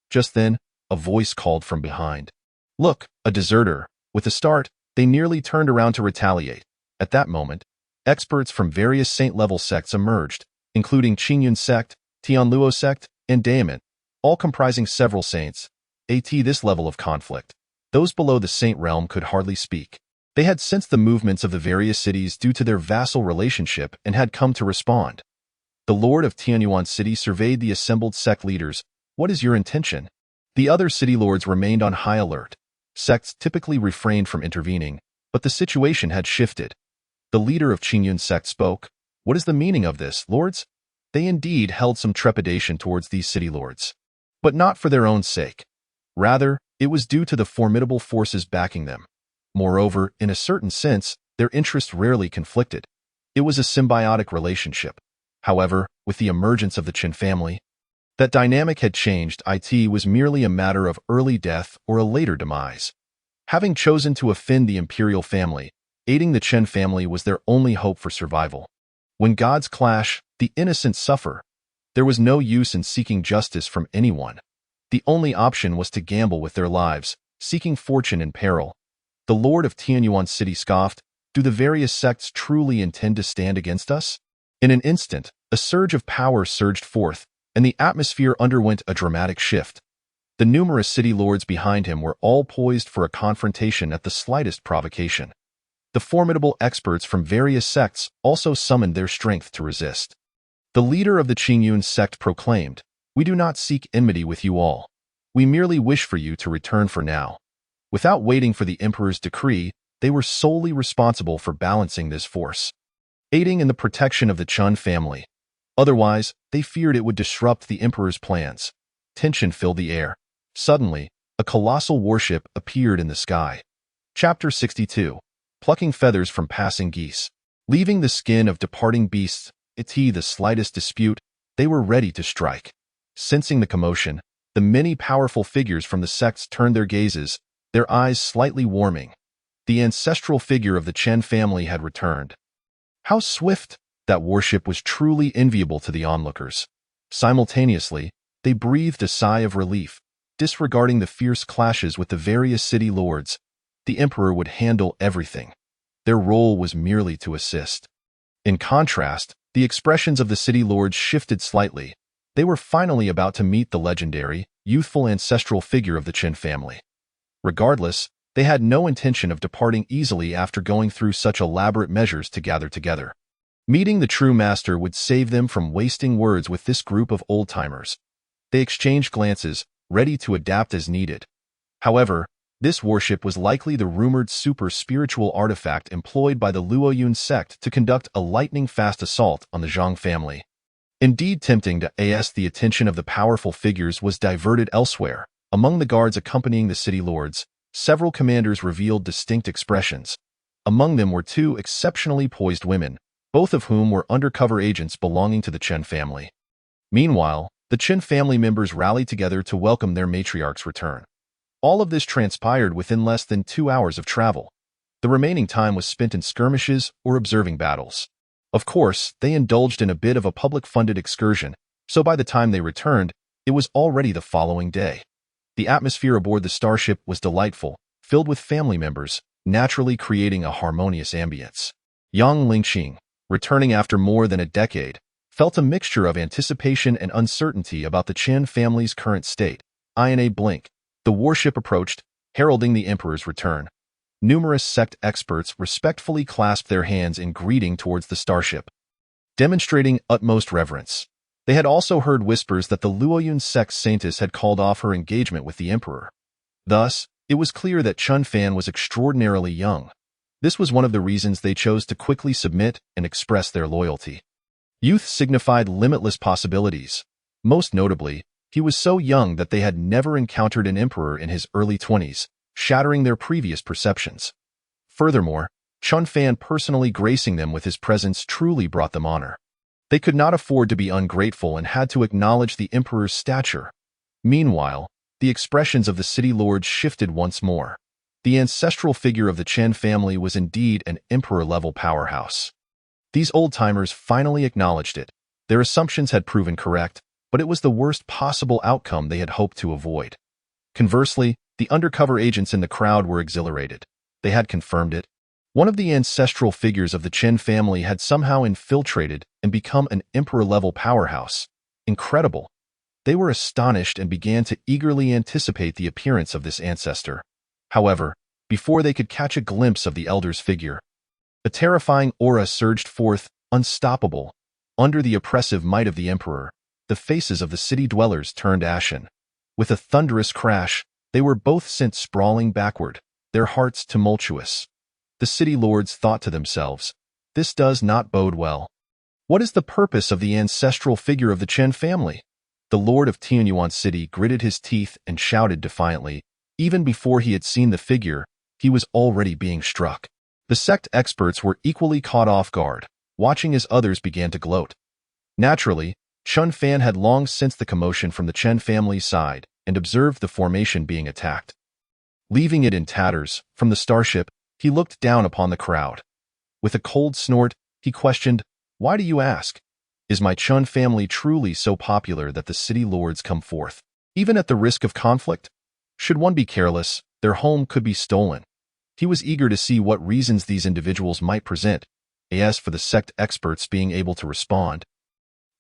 Just then, a voice called from behind. Look, a deserter. With a start, they nearly turned around to retaliate. At that moment, experts from various saint-level sects emerged, including Qingyun sect, Tianluo sect, and Daemon, all comprising several saints. At this level of conflict, those below the saint realm could hardly speak. They had sensed the movements of the various cities due to their vassal relationship and had come to respond. The Lord of Tianyuan City surveyed the assembled sect leaders. What is your intention? The other city lords remained on high alert. Sects typically refrained from intervening, but the situation had shifted. The leader of Qingyun sect spoke. What is the meaning of this, lords? They indeed held some trepidation towards these city lords, but not for their own sake. Rather, it was due to the formidable forces backing them. Moreover, in a certain sense, their interests rarely conflicted. It was a symbiotic relationship. However, with the emergence of the Qin family, that dynamic had changed. It was merely a matter of early death or a later demise. Having chosen to offend the imperial family, aiding the Qin family was their only hope for survival. When gods clash, the innocent suffer. There was no use in seeking justice from anyone. The only option was to gamble with their lives, seeking fortune in peril. The Lord of Tianyuan City scoffed. Do the various sects truly intend to stand against us? In an instant, a surge of power surged forth, and the atmosphere underwent a dramatic shift. The numerous city lords behind him were all poised for a confrontation at the slightest provocation. The formidable experts from various sects also summoned their strength to resist. The leader of the Qingyun sect proclaimed, We do not seek enmity with you all. We merely wish for you to return for now. Without waiting for the emperor's decree, they were solely responsible for balancing this force, aiding in the protection of the Chun family. Otherwise, they feared it would disrupt the emperor's plans. Tension filled the air. Suddenly, a colossal warship appeared in the sky. Chapter 62. Plucking feathers from passing geese. Leaving the skin of departing beasts, the slightest dispute, they were ready to strike. Sensing the commotion, the many powerful figures from the sects turned their gazes, their eyes slightly warming. The ancestral figure of the Chen family had returned. How swift! That warship was truly enviable to the onlookers. Simultaneously, they breathed a sigh of relief. Disregarding the fierce clashes with the various city lords, the emperor would handle everything. Their role was merely to assist. In contrast, the expressions of the city lords shifted slightly. They were finally about to meet the legendary, youthful ancestral figure of the Qin family. Regardless, they had no intention of departing easily after going through such elaborate measures to gather together. Meeting the true master would save them from wasting words with this group of old-timers. They exchanged glances, ready to adapt as needed. However, this warship was likely the rumored super-spiritual artifact employed by the Luoyun sect to conduct a lightning-fast assault on the Zhang family. Indeed, tempting to ask the attention of the powerful figures was diverted elsewhere. Among the guards accompanying the city lords, several commanders revealed distinct expressions. Among them were two exceptionally poised women, both of whom were undercover agents belonging to the Chen family. Meanwhile, the Chen family members rallied together to welcome their matriarch's return. All of this transpired within less than 2 hours of travel. The remaining time was spent in skirmishes or observing battles. Of course, they indulged in a bit of a public-funded excursion, so by the time they returned, it was already the following day. The atmosphere aboard the starship was delightful, filled with family members, naturally creating a harmonious ambience. Yang Lingqing, returning after more than a decade, felt a mixture of anticipation and uncertainty about the Chen family's current state. In a blink, the warship approached, heralding the emperor's return. Numerous sect experts respectfully clasped their hands in greeting towards the starship, demonstrating utmost reverence. They had also heard whispers that the Luoyun sect saintess had called off her engagement with the emperor. Thus, it was clear that Chun Fan was extraordinarily young. This was one of the reasons they chose to quickly submit and express their loyalty. Youth signified limitless possibilities. Most notably, he was so young that they had never encountered an emperor in his early 20s, shattering their previous perceptions. Furthermore, Chun Fan personally gracing them with his presence truly brought them honor. They could not afford to be ungrateful and had to acknowledge the emperor's stature. Meanwhile, the expressions of the city lords shifted once more. The ancestral figure of the Chen family was indeed an emperor-level powerhouse. These old-timers finally acknowledged it. Their assumptions had proven correct, but it was the worst possible outcome they had hoped to avoid. Conversely, the undercover agents in the crowd were exhilarated. They had confirmed it. One of the ancestral figures of the Chen family had somehow infiltrated and become an emperor-level powerhouse. Incredible. They were astonished and began to eagerly anticipate the appearance of this ancestor. However, before they could catch a glimpse of the elder's figure, a terrifying aura surged forth, unstoppable. Under the oppressive might of the emperor, the faces of the city dwellers turned ashen. With a thunderous crash, they were both sent sprawling backward, their hearts tumultuous. The city lords thought to themselves, "This does not bode well. What is the purpose of the ancestral figure of the Chen family?" The lord of Tianyuan City gritted his teeth and shouted defiantly. Even before he had seen the figure, he was already being struck. The sect experts were equally caught off guard, watching as others began to gloat. Naturally, Chun Fan had long sensed the commotion from the Chen family's side and observed the formation being attacked. Leaving it in tatters, from the starship, he looked down upon the crowd. With a cold snort, he questioned, "Why do you ask? Is my Chun family truly so popular that the city lords come forth, even at the risk of conflict? Should one be careless, their home could be stolen." He was eager to see what reasons these individuals might present, as for the sect experts being able to respond.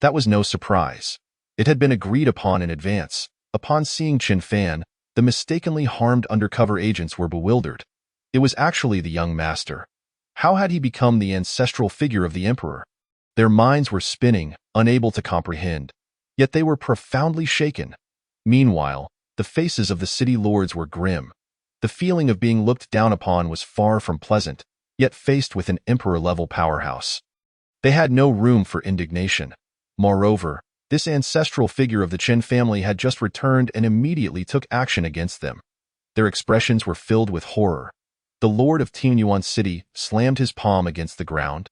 That was no surprise. It had been agreed upon in advance. Upon seeing Chun Fan, the mistakenly harmed undercover agents were bewildered. It was actually the young master. How had he become the ancestral figure of the emperor? Their minds were spinning, unable to comprehend. Yet they were profoundly shaken. Meanwhile, the faces of the city lords were grim. The feeling of being looked down upon was far from pleasant, yet faced with an emperor-level powerhouse, they had no room for indignation. Moreover, this ancestral figure of the Chen family had just returned and immediately took action against them. Their expressions were filled with horror. The lord of Tianyuan City slammed his palm against the ground,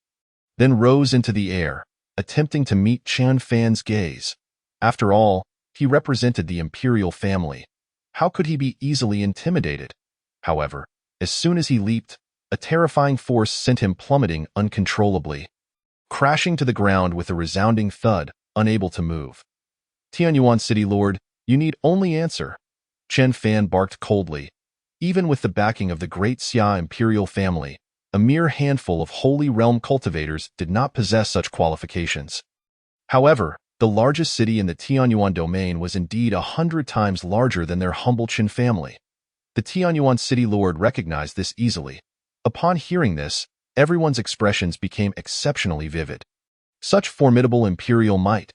then rose into the air, attempting to meet Chun Fan's gaze. After all, he represented the imperial family. How could he be easily intimidated? However, as soon as he leaped, a terrifying force sent him plummeting uncontrollably, crashing to the ground with a resounding thud, unable to move. "Tianyuan City Lord, you need only answer," Chun Fan barked coldly. Even with the backing of the great Xia imperial family, a mere handful of Holy Realm cultivators did not possess such qualifications. However, the largest city in the Tianyuan domain was indeed 100 times larger than their humble Chen family. The Tianyuan City Lord recognized this easily. Upon hearing this, everyone's expressions became exceptionally vivid. Such formidable imperial might.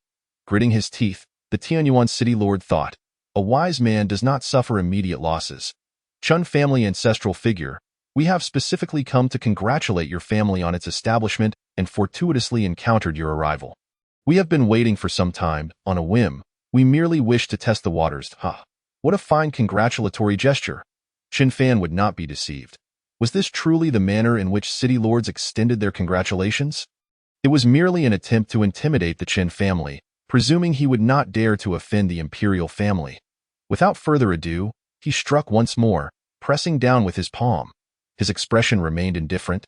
Gritting his teeth, the Tianyuan City Lord thought, "A wise man does not suffer immediate losses. Chun family ancestral figure, we have specifically come to congratulate your family on its establishment and fortuitously encountered your arrival. We have been waiting for some time, on a whim. We merely wish to test the waters." What a fine congratulatory gesture. Chun Fan would not be deceived. Was this truly the manner in which city lords extended their congratulations? It was merely an attempt to intimidate the Chen family, presuming he would not dare to offend the imperial family. Without further ado, he struck once more, pressing down with his palm. His expression remained indifferent,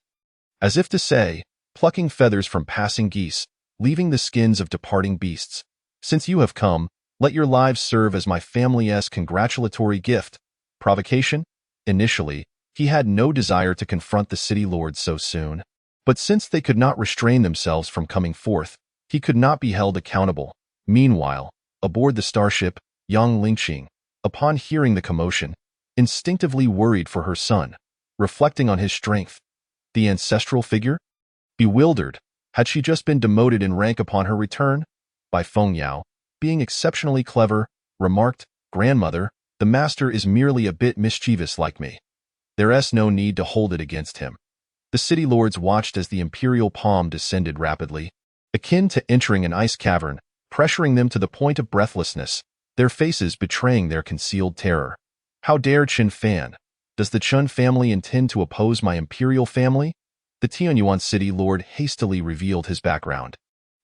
as if to say, "Plucking feathers from passing geese, leaving the skins of departing beasts. Since you have come, let your lives serve as my family's congratulatory gift." Provocation? Initially, he had no desire to confront the city lords so soon. But since they could not restrain themselves from coming forth, he could not be held accountable. Meanwhile, aboard the starship, Yang Lingqing, upon hearing the commotion, instinctively worried for her son, reflecting on his strength. The ancestral figure? Bewildered, had she just been demoted in rank upon her return? By Feng Yao, being exceptionally clever, remarked, "Grandmother, the master is merely a bit mischievous like me. There's no need to hold it against him." The city lords watched as the imperial palm descended rapidly, akin to entering an ice cavern, pressuring them to the point of breathlessness, their faces betraying their concealed terror. How dare Qin Fan? Does the Chun family intend to oppose my imperial family? The Tianyuan city lord hastily revealed his background.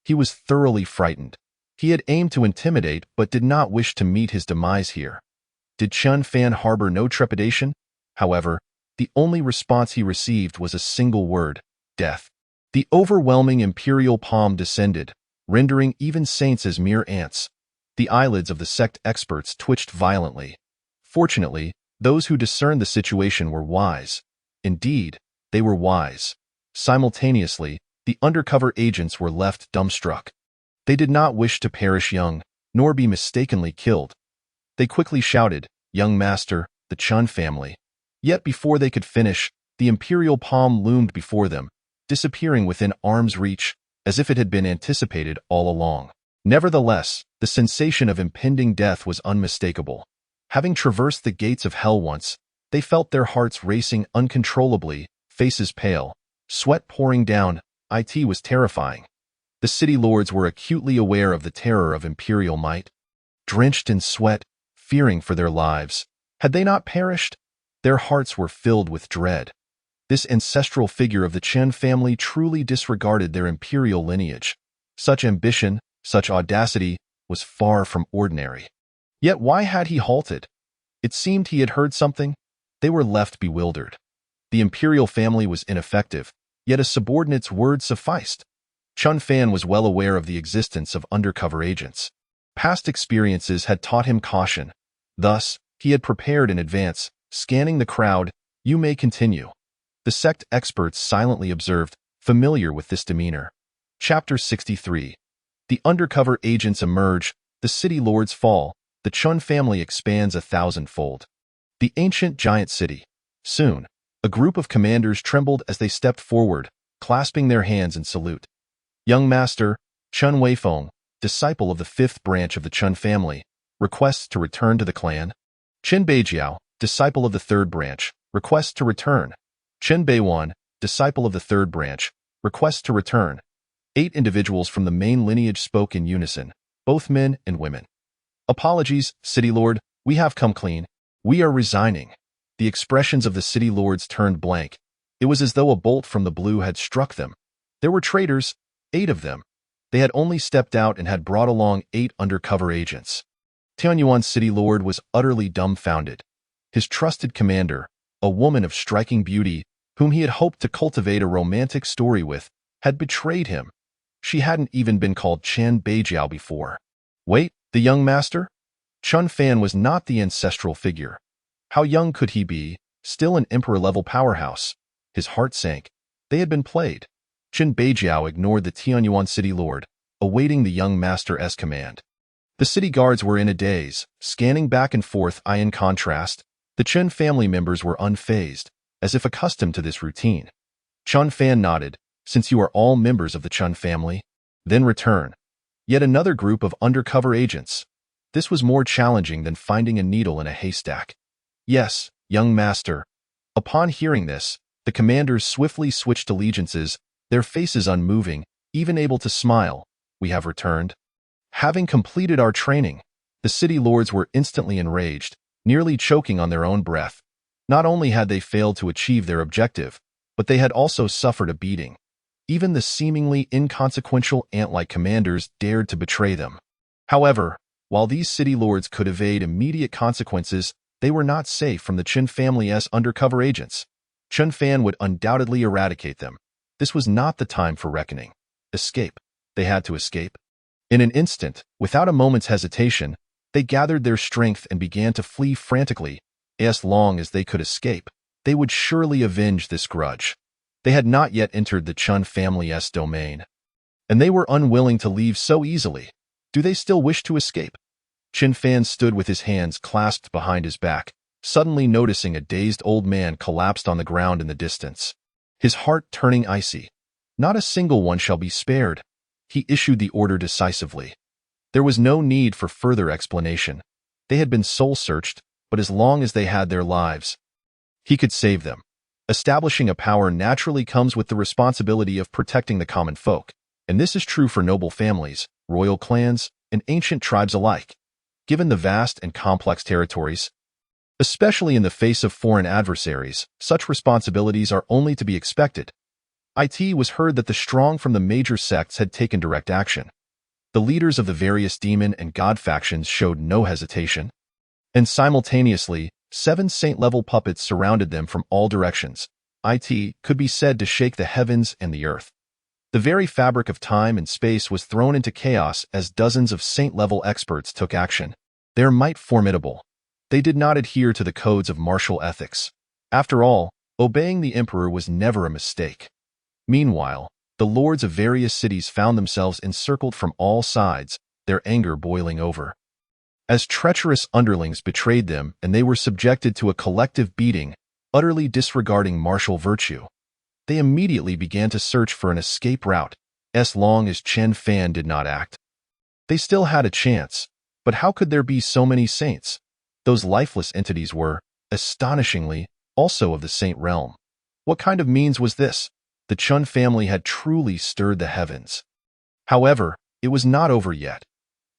He was thoroughly frightened. He had aimed to intimidate but did not wish to meet his demise here. Did Chun Fan harbor no trepidation? However, the only response he received was a single word: death. The overwhelming imperial palm descended, rendering even saints as mere ants. The eyelids of the sect experts twitched violently. Fortunately, those who discerned the situation were wise. Indeed, they were wise. Simultaneously, the undercover agents were left dumbstruck. They did not wish to perish young, nor be mistakenly killed. They quickly shouted, "Young master, the Chun family." Yet before they could finish, the imperial palm loomed before them, disappearing within arm's reach, as if it had been anticipated all along. Nevertheless, the sensation of impending death was unmistakable. Having traversed the gates of hell once, they felt their hearts racing uncontrollably, faces pale, sweat pouring down. It was terrifying. The city lords were acutely aware of the terror of imperial might. Drenched in sweat, fearing for their lives, had they not perished? Their hearts were filled with dread. This ancestral figure of the Chen family truly disregarded their imperial lineage. Such ambition, such audacity, was far from ordinary. Yet why had he halted? It seemed he had heard something. They were left bewildered. The imperial family was ineffective, yet a subordinate's word sufficed. Chun Fan was well aware of the existence of undercover agents. Past experiences had taught him caution. Thus, he had prepared in advance, scanning the crowd. "You may continue." The sect experts silently observed, familiar with this demeanor. Chapter 63. The undercover agents emerge, the city lords fall, the Chun family expands 1,000-fold. The ancient giant city. Soon, a group of commanders trembled as they stepped forward, clasping their hands in salute. Young master, Chun Weifeng, disciple of the 5th branch of the Chun family, requests to return to the clan. Chen Beijiao, disciple of the 3rd branch, requests to return. Chen Beiwan, disciple of the 3rd branch, requests to return. 8 individuals from the main lineage spoke in unison, both men and women. "Apologies, city lord, we have come clean. We are resigning." The expressions of the city lords turned blank. It was as though a bolt from the blue had struck them. There were traitors, 8 of them. They had only stepped out and had brought along 8 undercover agents. Tianyuan city lord was utterly dumbfounded. His trusted commander, a woman of striking beauty, whom he had hoped to cultivate a romantic story with, had betrayed him. She hadn't even been called Chen Beijiao before. Wait, the young master? Chun Fan was not the ancestral figure. How young could he be, still an emperor-level powerhouse? His heart sank. They had been played. Chen Beijiao ignored the Tianyuan city lord, awaiting the young master's command. The city guards were in a daze, scanning back and forth. In contrast, the Chen family members were unfazed, as if accustomed to this routine. Chun Fan nodded. "Since you are all members of the Chun family, then return." Yet another group of undercover agents. This was more challenging than finding a needle in a haystack. "Yes, young master." Upon hearing this, the commanders swiftly switched allegiances, their faces unmoving, even able to smile. "We have returned." Having completed our training, the city lords were instantly enraged, nearly choking on their own breath. Not only had they failed to achieve their objective, but they had also suffered a beating. Even the seemingly inconsequential ant-like commanders dared to betray them. However, while these city lords could evade immediate consequences, they were not safe from the Chen family's undercover agents. Chun Fan would undoubtedly eradicate them. This was not the time for reckoning. Escape. They had to escape. In an instant, without a moment's hesitation, they gathered their strength and began to flee frantically. As long as they could escape, they would surely avenge this grudge. They had not yet entered the Chun family's domain, and they were unwilling to leave so easily. Do they still wish to escape? Chin Fan stood with his hands clasped behind his back, suddenly noticing a dazed old man collapsed on the ground in the distance, his heart turning icy. "Not a single one shall be spared." He issued the order decisively. There was no need for further explanation. They had been soul-searched, but as long as they had their lives, he could save them. Establishing a power naturally comes with the responsibility of protecting the common folk, and this is true for noble families, royal clans, and ancient tribes alike. Given the vast and complex territories, especially in the face of foreign adversaries, such responsibilities are only to be expected. It was heard that the strong from the major sects had taken direct action. The leaders of the various demon and god factions showed no hesitation, and simultaneously, 7 saint-level puppets surrounded them from all directions. It could be said to shake the heavens and the earth. The very fabric of time and space was thrown into chaos as dozens of saint-level experts took action. Their might formidable. They did not adhere to the codes of martial ethics. After all, obeying the emperor was never a mistake. Meanwhile, the lords of various cities found themselves encircled from all sides, their anger boiling over. As treacherous underlings betrayed them and they were subjected to a collective beating, utterly disregarding martial virtue, they immediately began to search for an escape route, as long as Chen Fan did not act. They still had a chance, but how could there be so many saints? Those lifeless entities were, astonishingly, also of the saint realm. What kind of means was this? The Chun family had truly stirred the heavens. However, it was not over yet.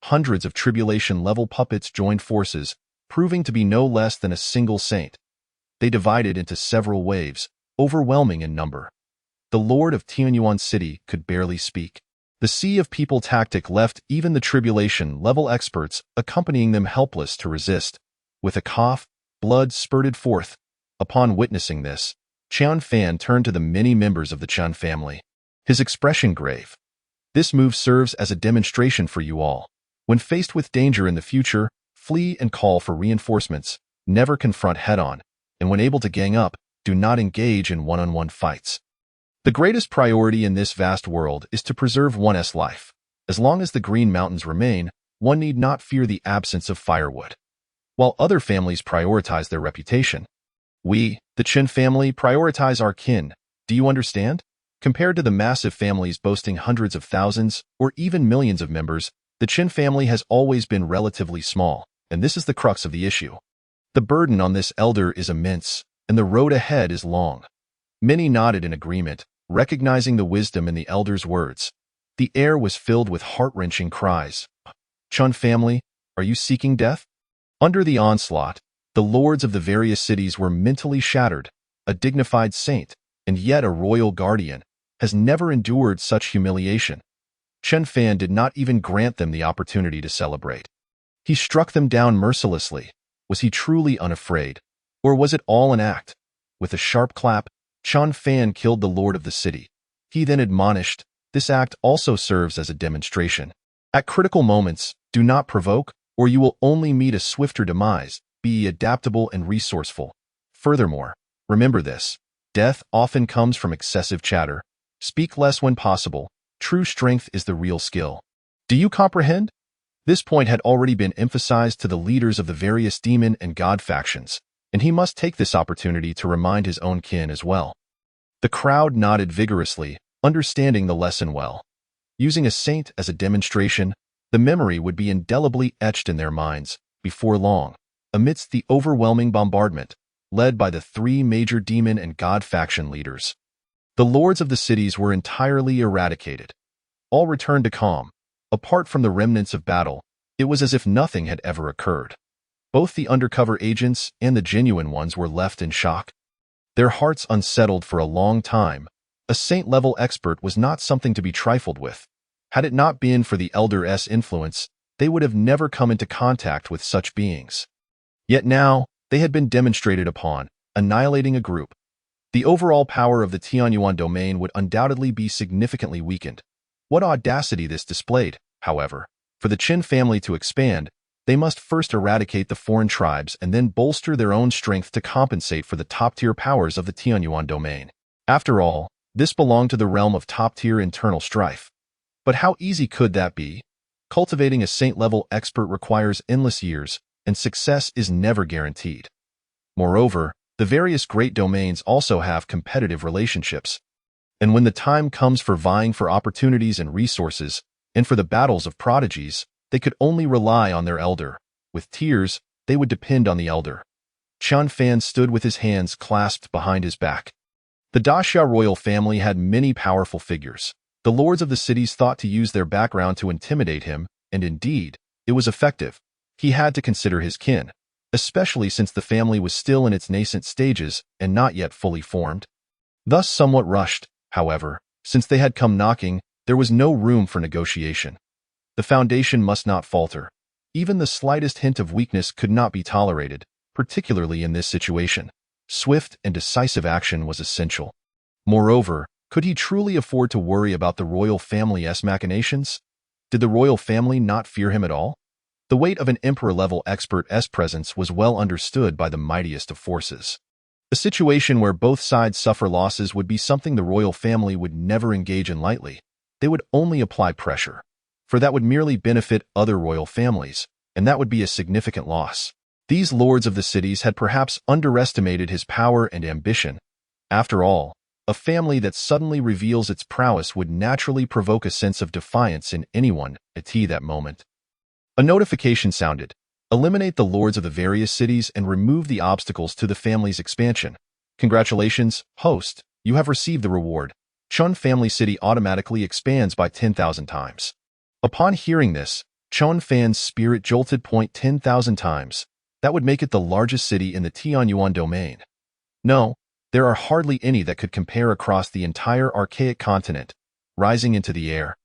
Hundreds of tribulation-level puppets joined forces, proving to be no less than a single saint. They divided into several waves, overwhelming in number. The Lord of Tianyuan City could barely speak. The sea of people tactic left even the tribulation-level experts accompanying them helpless to resist. With a cough, blood spurted forth. Upon witnessing this, Chen Fan turned to the many members of the Chun family. His expression grave. This move serves as a demonstration for you all. When faced with danger in the future, flee and call for reinforcements, never confront head-on, and when able to gang up, do not engage in one-on-one fights. The greatest priority in this vast world is to preserve one's life. As long as the Green Mountains remain, one need not fear the absence of firewood. While other families prioritize their reputation, we, the Chen family, prioritize our kin. Do you understand? Compared to the massive families boasting hundreds of thousands or even millions of members, the Chen family has always been relatively small, and this is the crux of the issue. The burden on this elder is immense, and the road ahead is long. Many nodded in agreement, recognizing the wisdom in the elder's words. The air was filled with heart-wrenching cries. Chun family, are you seeking death? Under the onslaught, the lords of the various cities were mentally shattered. A dignified saint, and yet a royal guardian, has never endured such humiliation. Chen Fan did not even grant them the opportunity to celebrate. He struck them down mercilessly. Was he truly unafraid? Or was it all an act? With a sharp clap, Chen Fan killed the lord of the city. He then admonished, this act also serves as a demonstration. At critical moments, do not provoke, or you will only meet a swifter demise. Be adaptable and resourceful. Furthermore, remember this. Death often comes from excessive chatter. Speak less when possible. True strength is the real skill. Do you comprehend? This point had already been emphasized to the leaders of the various demon and god factions, and he must take this opportunity to remind his own kin as well. The crowd nodded vigorously, understanding the lesson well. Using a saint as a demonstration, the memory would be indelibly etched in their minds. Before long, amidst the overwhelming bombardment, led by the 3 major demon and god faction leaders, the lords of the cities were entirely eradicated. All returned to calm. Apart from the remnants of battle, it was as if nothing had ever occurred. Both the undercover agents and the genuine ones were left in shock. Their hearts unsettled for a long time. A saint-level expert was not something to be trifled with. Had it not been for the Elder's influence, they would have never come into contact with such beings. Yet now, they had been demonstrated upon, annihilating a group. The overall power of the Tianyuan domain would undoubtedly be significantly weakened. What audacity this displayed, however. For the Qin family to expand, they must first eradicate the foreign tribes and then bolster their own strength to compensate for the top-tier powers of the Tianyuan domain. After all, this belonged to the realm of top-tier internal strife. But how easy could that be? Cultivating a saint-level expert requires endless years, and success is never guaranteed. Moreover, the various great domains also have competitive relationships. And when the time comes for vying for opportunities and resources, and for the battles of prodigies, they could only rely on their elder. With tears, they would depend on the elder. Chen Fan stood with his hands clasped behind his back. The Daxia royal family had many powerful figures. The lords of the cities thought to use their background to intimidate him, and indeed, it was effective. He had to consider his kin, especially since the family was still in its nascent stages and not yet fully formed. Thus somewhat rushed, however, since they had come knocking, there was no room for negotiation. The foundation must not falter. Even the slightest hint of weakness could not be tolerated, particularly in this situation. Swift and decisive action was essential. Moreover, could he truly afford to worry about the royal family's machinations? Did the royal family not fear him at all? The weight of an emperor-level expert's presence was well understood by the mightiest of forces. A situation where both sides suffer losses would be something the royal family would never engage in lightly. They would only apply pressure, for that would merely benefit other royal families, and that would be a significant loss. These lords of the cities had perhaps underestimated his power and ambition. After all, a family that suddenly reveals its prowess would naturally provoke a sense of defiance in anyone at that moment. A notification sounded. Eliminate the lords of the various cities and remove the obstacles to the family's expansion. Congratulations, host, you have received the reward. Chun Family City automatically expands by 10,000 times. Upon hearing this, Chun Fan's spirit jolted 10,000 times. That would make it the largest city in the Tianyuan domain. No, there are hardly any that could compare across the entire archaic continent, rising into the air.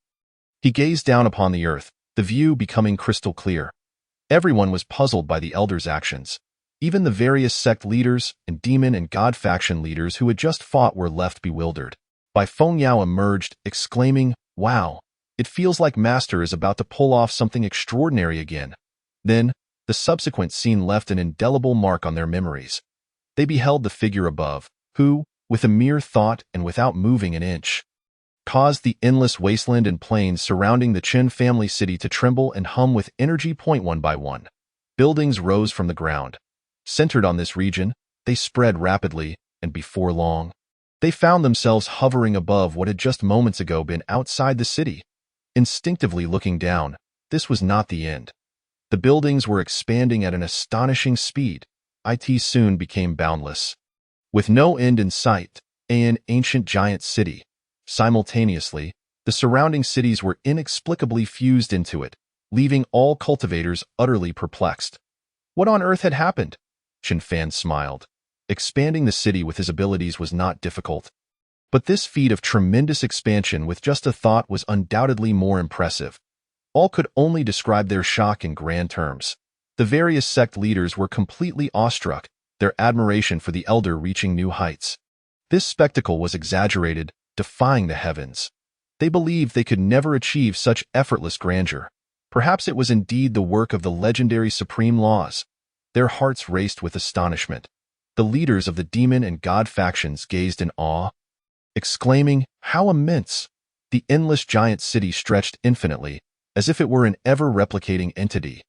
He gazed down upon the earth, the view becoming crystal clear. Everyone was puzzled by the elders' actions. Even the various sect leaders and demon and god faction leaders who had just fought were left bewildered. Bai Fengyao emerged, exclaiming, "Wow, it feels like Master is about to pull off something extraordinary again." Then, the subsequent scene left an indelible mark on their memories. They beheld the figure above, who, with a mere thought and without moving an inch, caused the endless wasteland and plains surrounding the Chen family city to tremble and hum with energy. One by one, buildings rose from the ground. Centered on this region, they spread rapidly, and before long, they found themselves hovering above what had just moments ago been outside the city. Instinctively looking down, this was not the end. The buildings were expanding at an astonishing speed. It soon became boundless. With no end in sight, an ancient giant city. Simultaneously, the surrounding cities were inexplicably fused into it, leaving all cultivators utterly perplexed. What on earth had happened? Chen Fan smiled. Expanding the city with his abilities was not difficult. But this feat of tremendous expansion with just a thought was undoubtedly more impressive. All could only describe their shock in grand terms. The various sect leaders were completely awestruck, their admiration for the elder reaching new heights. This spectacle was exaggerated, defying the heavens. They believed they could never achieve such effortless grandeur. Perhaps it was indeed the work of the legendary supreme laws. Their hearts raced with astonishment. The leaders of the demon and god factions gazed in awe, exclaiming, "How immense!" The endless giant city stretched infinitely, as if it were an ever-replicating entity.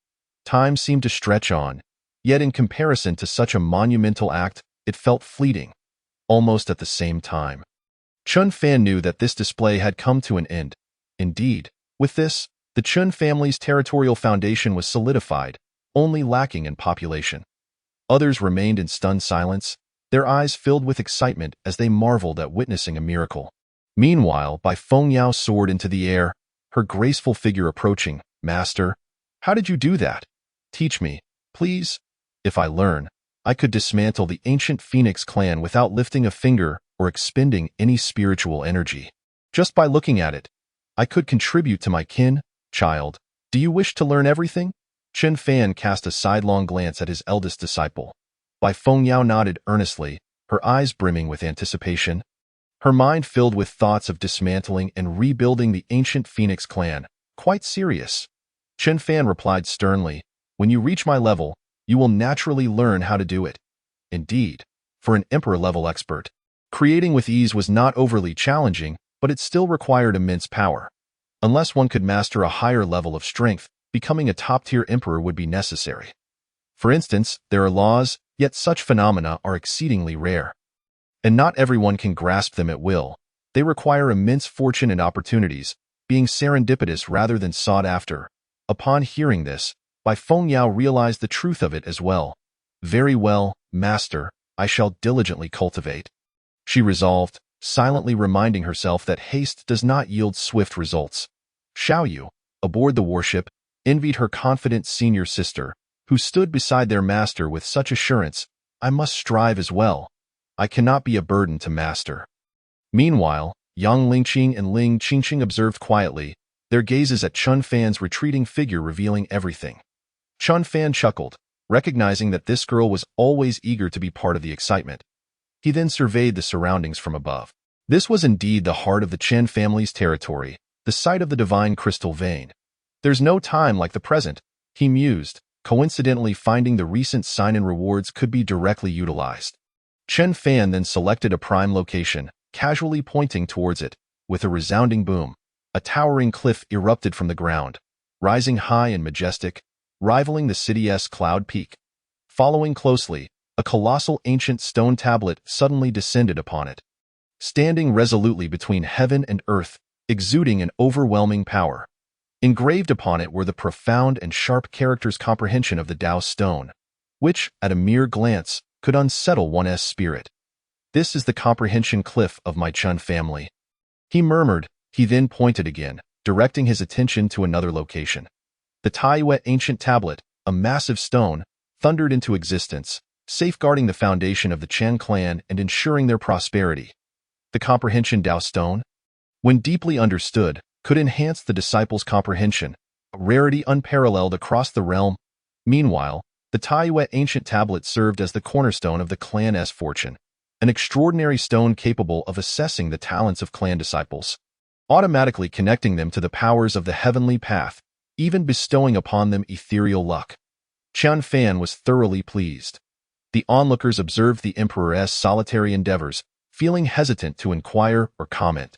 Time seemed to stretch on, yet in comparison to such a monumental act, it felt fleeting. Almost at the same time, Chun Fan knew that this display had come to an end. Indeed, with this, the Chun family's territorial foundation was solidified, only lacking in population. Others remained in stunned silence, their eyes filled with excitement as they marveled at witnessing a miracle. Meanwhile, Bai Fengyao soared into the air, her graceful figure approaching. "Master, how did you do that? Teach me, please. If I learn, I could dismantle the ancient Phoenix clan without lifting a finger or expending any spiritual energy. Just by looking at it, I could contribute to my kin. Child, do you wish to learn everything?" Chen Fan cast a sidelong glance at his eldest disciple. Bai Fengyao nodded earnestly, her eyes brimming with anticipation. Her mind filled with thoughts of dismantling and rebuilding the ancient Phoenix clan, quite serious. Chen Fan replied sternly, "When you reach my level, you will naturally learn how to do it." Indeed, for an emperor-level expert, creating with ease was not overly challenging, but it still required immense power. Unless one could master a higher level of strength, becoming a top-tier emperor would be necessary. For instance, there are laws, yet such phenomena are exceedingly rare. And not everyone can grasp them at will. They require immense fortune and opportunities, being serendipitous rather than sought after. Upon hearing this, Bai Fengyao realized the truth of it as well. "Very well, master, I shall diligently cultivate." she resolved, silently reminding herself that haste does not yield swift results. Xiaoyu, aboard the warship, envied her confident senior sister, who stood beside their master with such assurance. I must strive as well. I cannot be a burden to master. Meanwhile, Yang Lingqing and Ling Qingqing observed quietly, their gazes at Chun Fan's retreating figure revealing everything. Chun Fan chuckled, recognizing that this girl was always eager to be part of the excitement. He then surveyed the surroundings from above. This was indeed the heart of the Chen family's territory, the site of the divine crystal vein. There's no time like the present, he mused, coincidentally finding the recent sign-in rewards could be directly utilized. Chen Fan then selected a prime location, casually pointing towards it. With a resounding boom, a towering cliff erupted from the ground, rising high and majestic, rivaling the city's cloud peak. Following closely, a colossal ancient stone tablet suddenly descended upon it. Standing resolutely between heaven and earth, exuding an overwhelming power. Engraved upon it were the profound and sharp characters comprehension of the Tao stone, which, at a mere glance, could unsettle one's spirit. This is the comprehension cliff of my Chun family. He murmured. He then pointed again, directing his attention to another location. The Taiyue ancient tablet, a massive stone, thundered into existence, safeguarding the foundation of the Chen clan and ensuring their prosperity. The comprehension Tao stone, when deeply understood, could enhance the disciples' comprehension, a rarity unparalleled across the realm. Meanwhile, the Taiyue ancient tablet served as the cornerstone of the clan's fortune, an extraordinary stone capable of assessing the talents of clan disciples, automatically connecting them to the powers of the heavenly path, even bestowing upon them ethereal luck. Chun Fan was thoroughly pleased. The onlookers observed the emperor's solitary endeavors, feeling hesitant to inquire or comment.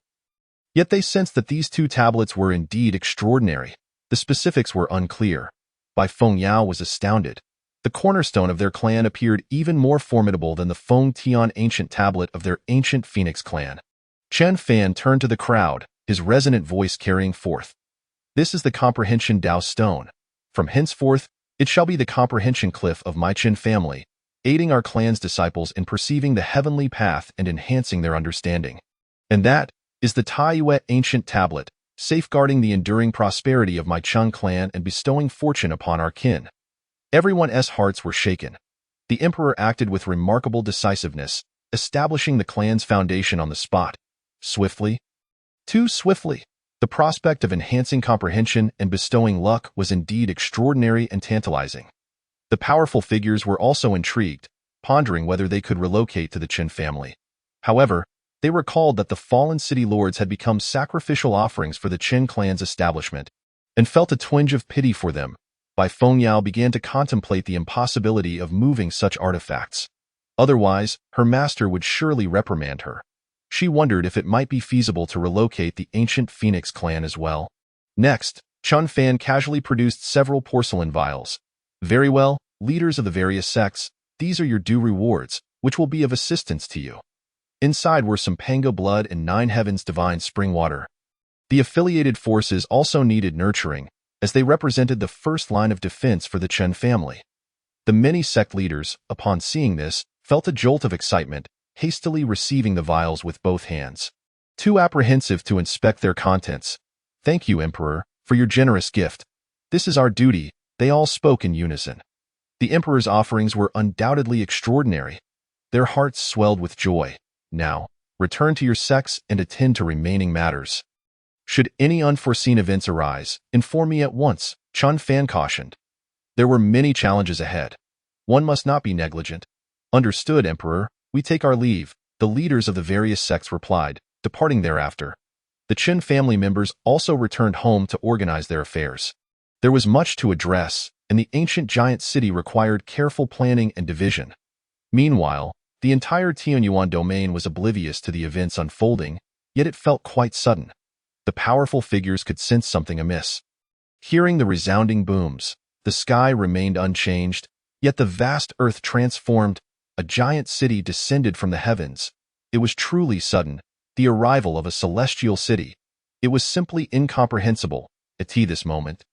Yet they sensed that these two tablets were indeed extraordinary. The specifics were unclear. Bai Fengyao was astounded. The cornerstone of their clan appeared even more formidable than the Feng Tian ancient tablet of their ancient Phoenix clan. Chen Fan turned to the crowd, his resonant voice carrying forth. This is the comprehension Tao stone. From henceforth, it shall be the comprehension cliff of my Chen family, aiding our clan's disciples in perceiving the heavenly path and enhancing their understanding. And that is the Taiyue ancient tablet, safeguarding the enduring prosperity of my Chun clan and bestowing fortune upon our kin. Everyone's hearts were shaken. The emperor acted with remarkable decisiveness, establishing the clan's foundation on the spot. Swiftly. Too swiftly. The prospect of enhancing comprehension and bestowing luck was indeed extraordinary and tantalizing. The powerful figures were also intrigued, pondering whether they could relocate to the Chen family. However, they recalled that the fallen city lords had become sacrificial offerings for the Chen clan's establishment, and felt a twinge of pity for them. Bai Fengyao began to contemplate the impossibility of moving such artifacts. Otherwise, her master would surely reprimand her. She wondered if it might be feasible to relocate the ancient Phoenix clan as well. Next, Chun Fan casually produced several porcelain vials. Very well, leaders of the various sects, these are your due rewards, which will be of assistance to you. Inside were some Pango blood and Nine Heavens divine spring water. The affiliated forces also needed nurturing, as they represented the first line of defense for the Chen family. The many sect leaders, upon seeing this, felt a jolt of excitement, hastily receiving the vials with both hands. Too apprehensive to inspect their contents. Thank you, Emperor, for your generous gift. This is our duty, they all spoke in unison. The Emperor's offerings were undoubtedly extraordinary. Their hearts swelled with joy. Now, return to your sects and attend to remaining matters. Should any unforeseen events arise, inform me at once, Chun Fan cautioned. There were many challenges ahead. One must not be negligent. Understood, Emperor, we take our leave, the leaders of the various sects replied, departing thereafter. The Chen family members also returned home to organize their affairs. There was much to address, and the ancient giant city required careful planning and division. Meanwhile, the entire Tianyuan domain was oblivious to the events unfolding, yet it felt quite sudden. The powerful figures could sense something amiss. Hearing the resounding booms, the sky remained unchanged, yet the vast earth transformed. A giant city descended from the heavens. It was truly sudden, the arrival of a celestial city. It was simply incomprehensible, at this moment.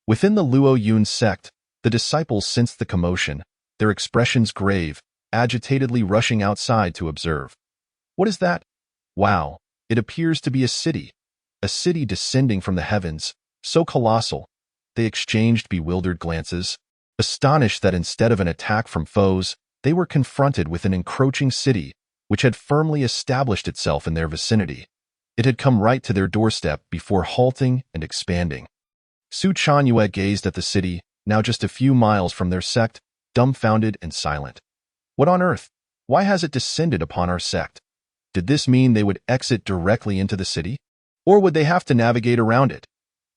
Within the Luo Yun sect, the disciples sensed the commotion, their expressions grave, agitatedly rushing outside to observe. What is that? Wow, it appears to be a city descending from the heavens, so colossal. They exchanged bewildered glances, astonished that instead of an attack from foes, they were confronted with an encroaching city which had firmly established itself in their vicinity. It had come right to their doorstep before halting and expanding. Su Chanyue gazed at the city, now just a few miles from their sect, dumbfounded and silent. What on earth? Why has it descended upon our sect? Did this mean they would exit directly into the city? Or would they have to navigate around it?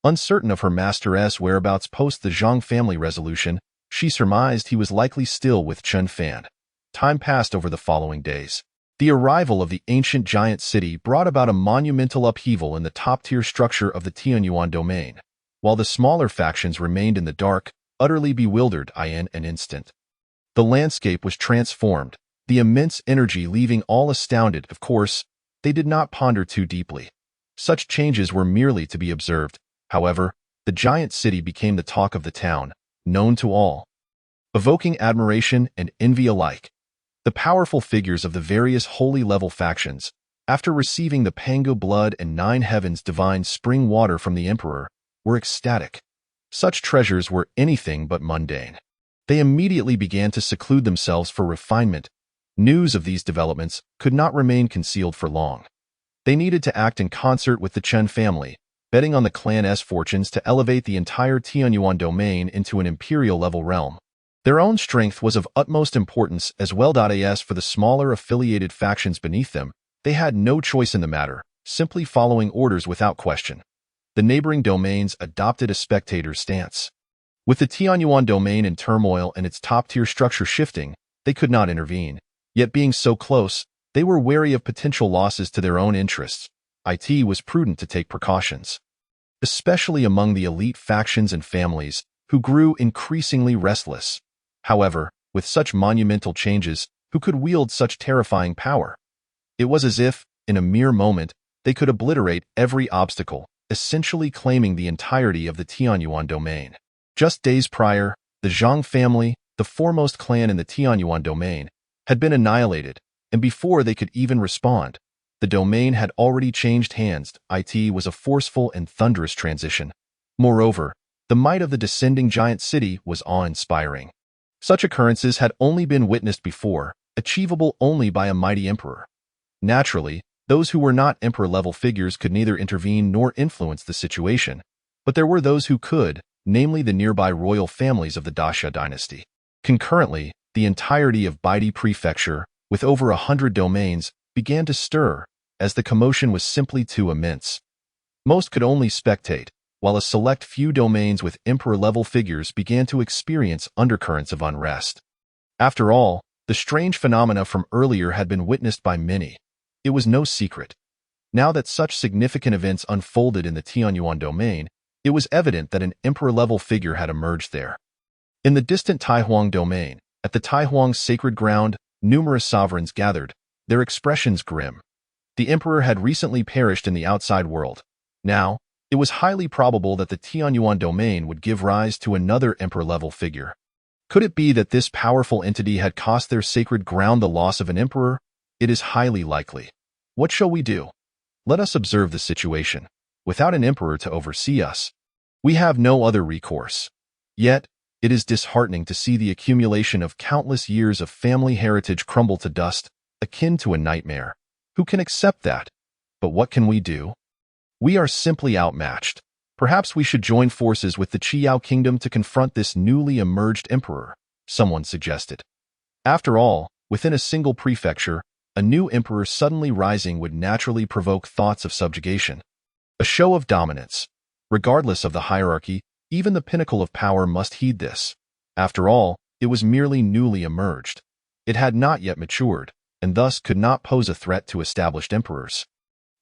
Uncertain of her master's whereabouts post the Zhang family resolution, she surmised he was likely still with Chen Fan. Time passed over the following days. The arrival of the ancient giant city brought about a monumental upheaval in the top-tier structure of the Tianyuan domain, while the smaller factions remained in the dark, utterly bewildered in an instant. The landscape was transformed, the immense energy leaving all astounded. Of course, they did not ponder too deeply. Such changes were merely to be observed. However, the giant city became the talk of the town, known to all, evoking admiration and envy alike. The powerful figures of the various holy-level factions, after receiving the Pangu blood and 9 heavens divine spring water from the emperor, were ecstatic. Such treasures were anything but mundane. They immediately began to seclude themselves for refinement. News of these developments could not remain concealed for long. They needed to act in concert with the Chen family, betting on the clan's fortunes to elevate the entire Tianyuan domain into an imperial-level realm. Their own strength was of utmost importance as well. As for the smaller affiliated factions beneath them, they had no choice in the matter, simply following orders without question. The neighboring domains adopted a spectator stance. With the Tianyuan domain in turmoil and its top-tier structure shifting, they could not intervene. Yet being so close, they were wary of potential losses to their own interests. It was prudent to take precautions, especially among the elite factions and families, who grew increasingly restless. However, with such monumental changes, who could wield such terrifying power? It was as if, in a mere moment, they could obliterate every obstacle, essentially claiming the entirety of the Tianyuan domain. Just days prior, the Zhang family, the foremost clan in the Tianyuan domain, had been annihilated, and before they could even respond, the domain had already changed hands. It was a forceful and thunderous transition. Moreover, the might of the descending giant city was awe-inspiring. Such occurrences had only been witnessed before, achievable only by a mighty emperor. Naturally, those who were not emperor-level figures could neither intervene nor influence the situation, but there were those who could, namely the nearby royal families of the Daxia dynasty. Concurrently, the entirety of Baidi Prefecture, with over 100 domains, began to stir, as the commotion was simply too immense. Most could only spectate, while a select few domains with emperor-level figures began to experience undercurrents of unrest. After all, the strange phenomena from earlier had been witnessed by many. It was no secret. Now that such significant events unfolded in the Tianyuan domain, it was evident that an emperor-level figure had emerged there. In the distant Taihuang domain, at the Taihuang sacred ground, numerous sovereigns gathered, their expressions grim. The emperor had recently perished in the outside world. Now, it was highly probable that the Tianyuan domain would give rise to another emperor-level figure. Could it be that this powerful entity had cost their sacred ground the loss of an emperor? It is highly likely. What shall we do? Let us observe the situation. Without an emperor to oversee us, we have no other recourse. Yet, it is disheartening to see the accumulation of countless years of family heritage crumble to dust, akin to a nightmare. Who can accept that? But what can we do? We are simply outmatched. Perhaps we should join forces with the Qiyao kingdom to confront this newly emerged emperor, someone suggested. After all, within a single prefecture, a new emperor suddenly rising would naturally provoke thoughts of subjugation. A show of dominance. Regardless of the hierarchy, even the pinnacle of power must heed this. After all, it was merely newly emerged. It had not yet matured, and thus could not pose a threat to established emperors.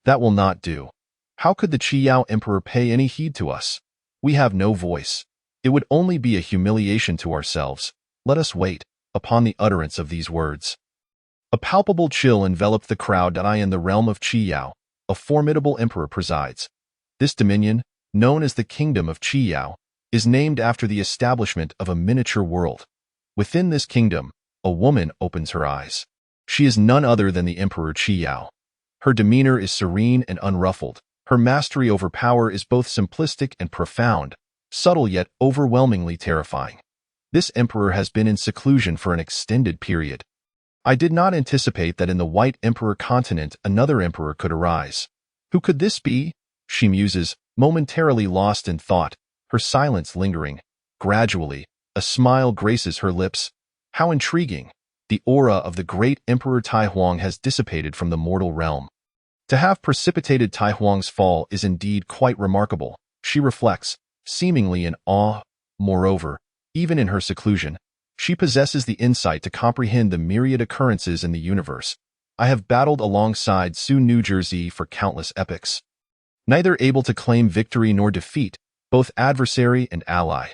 That will not do. How could the Qiyao emperor pay any heed to us? We have no voice. It would only be a humiliation to ourselves. Let us wait, upon the utterance of these words. A palpable chill enveloped the crowd. In the realm of Qiyao, a formidable emperor presides. This dominion, known as the Kingdom of Qiyao, is named after the establishment of a miniature world. Within this kingdom, a woman opens her eyes. She is none other than the Emperor Qiyao. Her demeanor is serene and unruffled. Her mastery over power is both simplistic and profound, subtle yet overwhelmingly terrifying. This emperor has been in seclusion for an extended period. I did not anticipate that in the White Emperor continent another emperor could arise. Who could this be? She muses, momentarily lost in thought, her silence lingering. Gradually, a smile graces her lips. How intriguing! The aura of the great Emperor Taihuang has dissipated from the mortal realm. To have precipitated Taihuang's fall is indeed quite remarkable, she reflects, seemingly in awe. Moreover, even in her seclusion, she possesses the insight to comprehend the myriad occurrences in the universe. I have battled alongside Sioux, New Jersey for countless epochs. Neither able to claim victory nor defeat, both adversary and ally.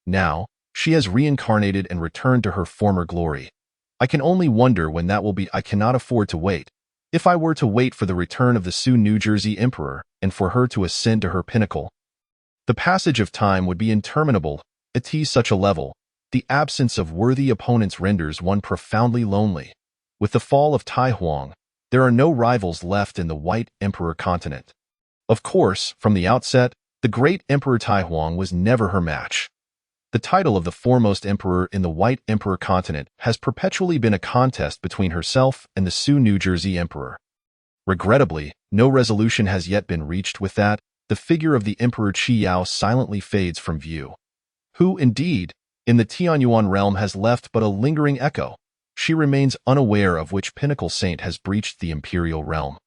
Now, she has reincarnated and returned to her former glory. I can only wonder when that will be. I cannot afford to wait. If I were to wait for the return of the Sioux, New Jersey Emperor and for her to ascend to her pinnacle, the passage of time would be interminable. At such a level, the absence of worthy opponents renders one profoundly lonely. With the fall of Taihuang, there are no rivals left in the White Emperor continent. Of course, from the outset, the great Emperor Taihuang was never her match. The title of the foremost emperor in the White Emperor continent has perpetually been a contest between herself and the Sioux, New Jersey Emperor. Regrettably, no resolution has yet been reached with that. The figure of the Emperor Qiyao silently fades from view. Who, indeed, in the Tianyuan realm has left but a lingering echo. She remains unaware of which pinnacle saint has breached the imperial realm.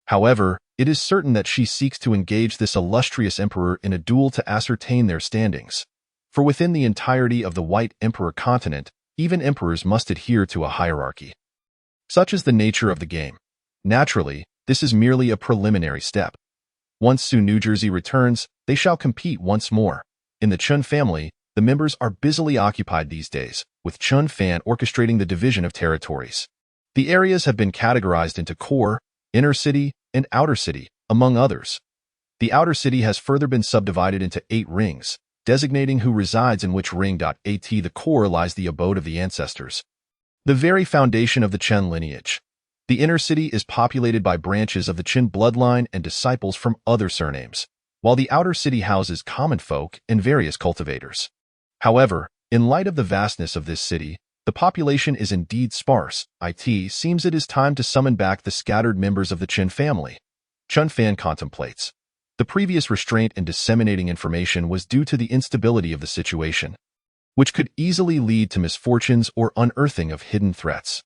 However, it is certain that she seeks to engage this illustrious emperor in a duel to ascertain their standings. For within the entirety of the White Emperor continent, even emperors must adhere to a hierarchy. Such is the nature of the game. Naturally, this is merely a preliminary step. Once Sioux, New Jersey returns, they shall compete once more. In the Chun family, the members are busily occupied these days, with Chun Fan orchestrating the division of territories. The areas have been categorized into core, inner city, and outer city, among others. The outer city has further been subdivided into 8 rings, designating who resides in which ring. At the core lies the abode of the ancestors, the very foundation of the Chen lineage. The inner city is populated by branches of the Qin bloodline and disciples from other surnames, while the outer city houses common folk and various cultivators. However, in light of the vastness of this city, the population is indeed sparse. It seems it is time to summon back the scattered members of the Qin family. Chun Fan contemplates. The previous restraint in disseminating information was due to the instability of the situation, which could easily lead to misfortunes or unearthing of hidden threats.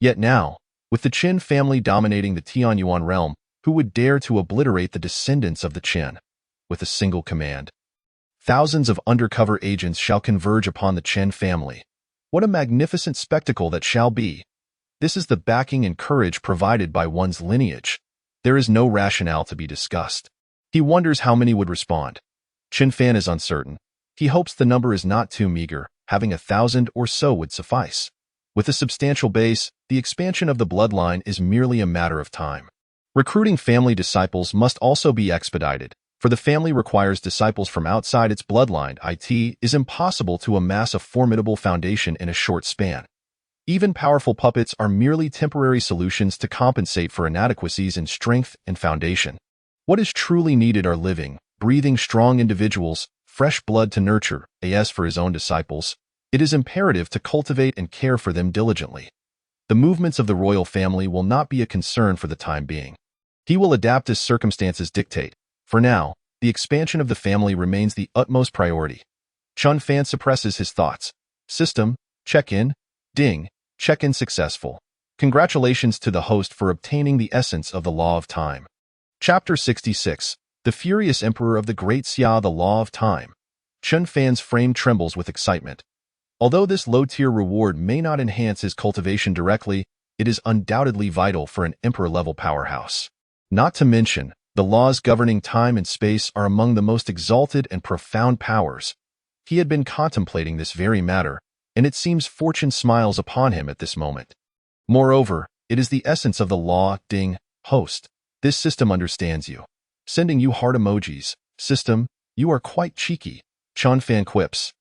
Yet now, with the Qin family dominating the Tianyuan realm, who would dare to obliterate the descendants of the Qin? With a single command, thousands of undercover agents shall converge upon the Qin family. What a magnificent spectacle that shall be! This is the backing and courage provided by one's lineage. There is no rationale to be discussed. He wonders how many would respond. Qin Fan is uncertain. He hopes the number is not too meager, having 1,000 or so would suffice. With a substantial base, the expansion of the bloodline is merely a matter of time. Recruiting family disciples must also be expedited, for the family requires disciples from outside its bloodline. It is impossible to amass a formidable foundation in a short span. Even powerful puppets are merely temporary solutions to compensate for inadequacies in strength and foundation. What is truly needed are living, breathing strong individuals, fresh blood to nurture. As for his own disciples, it is imperative to cultivate and care for them diligently. The movements of the royal family will not be a concern for the time being. He will adapt as circumstances dictate. For now, the expansion of the family remains the utmost priority. Chun Fan suppresses his thoughts. System, check-in, ding, check-in successful. Congratulations to the host for obtaining the essence of the law of time. Chapter 66. The Furious Emperor of the Great Xia. The Law of Time. Chun Fan's frame trembles with excitement. Although this low-tier reward may not enhance his cultivation directly, it is undoubtedly vital for an emperor-level powerhouse. Not to mention, the laws governing time and space are among the most exalted and profound powers. He had been contemplating this very matter, and it seems fortune smiles upon him at this moment. Moreover, it is the essence of the law. Ding, host. This system understands you. Sending you heart emojis. System, you are quite cheeky. Chun Fan quips.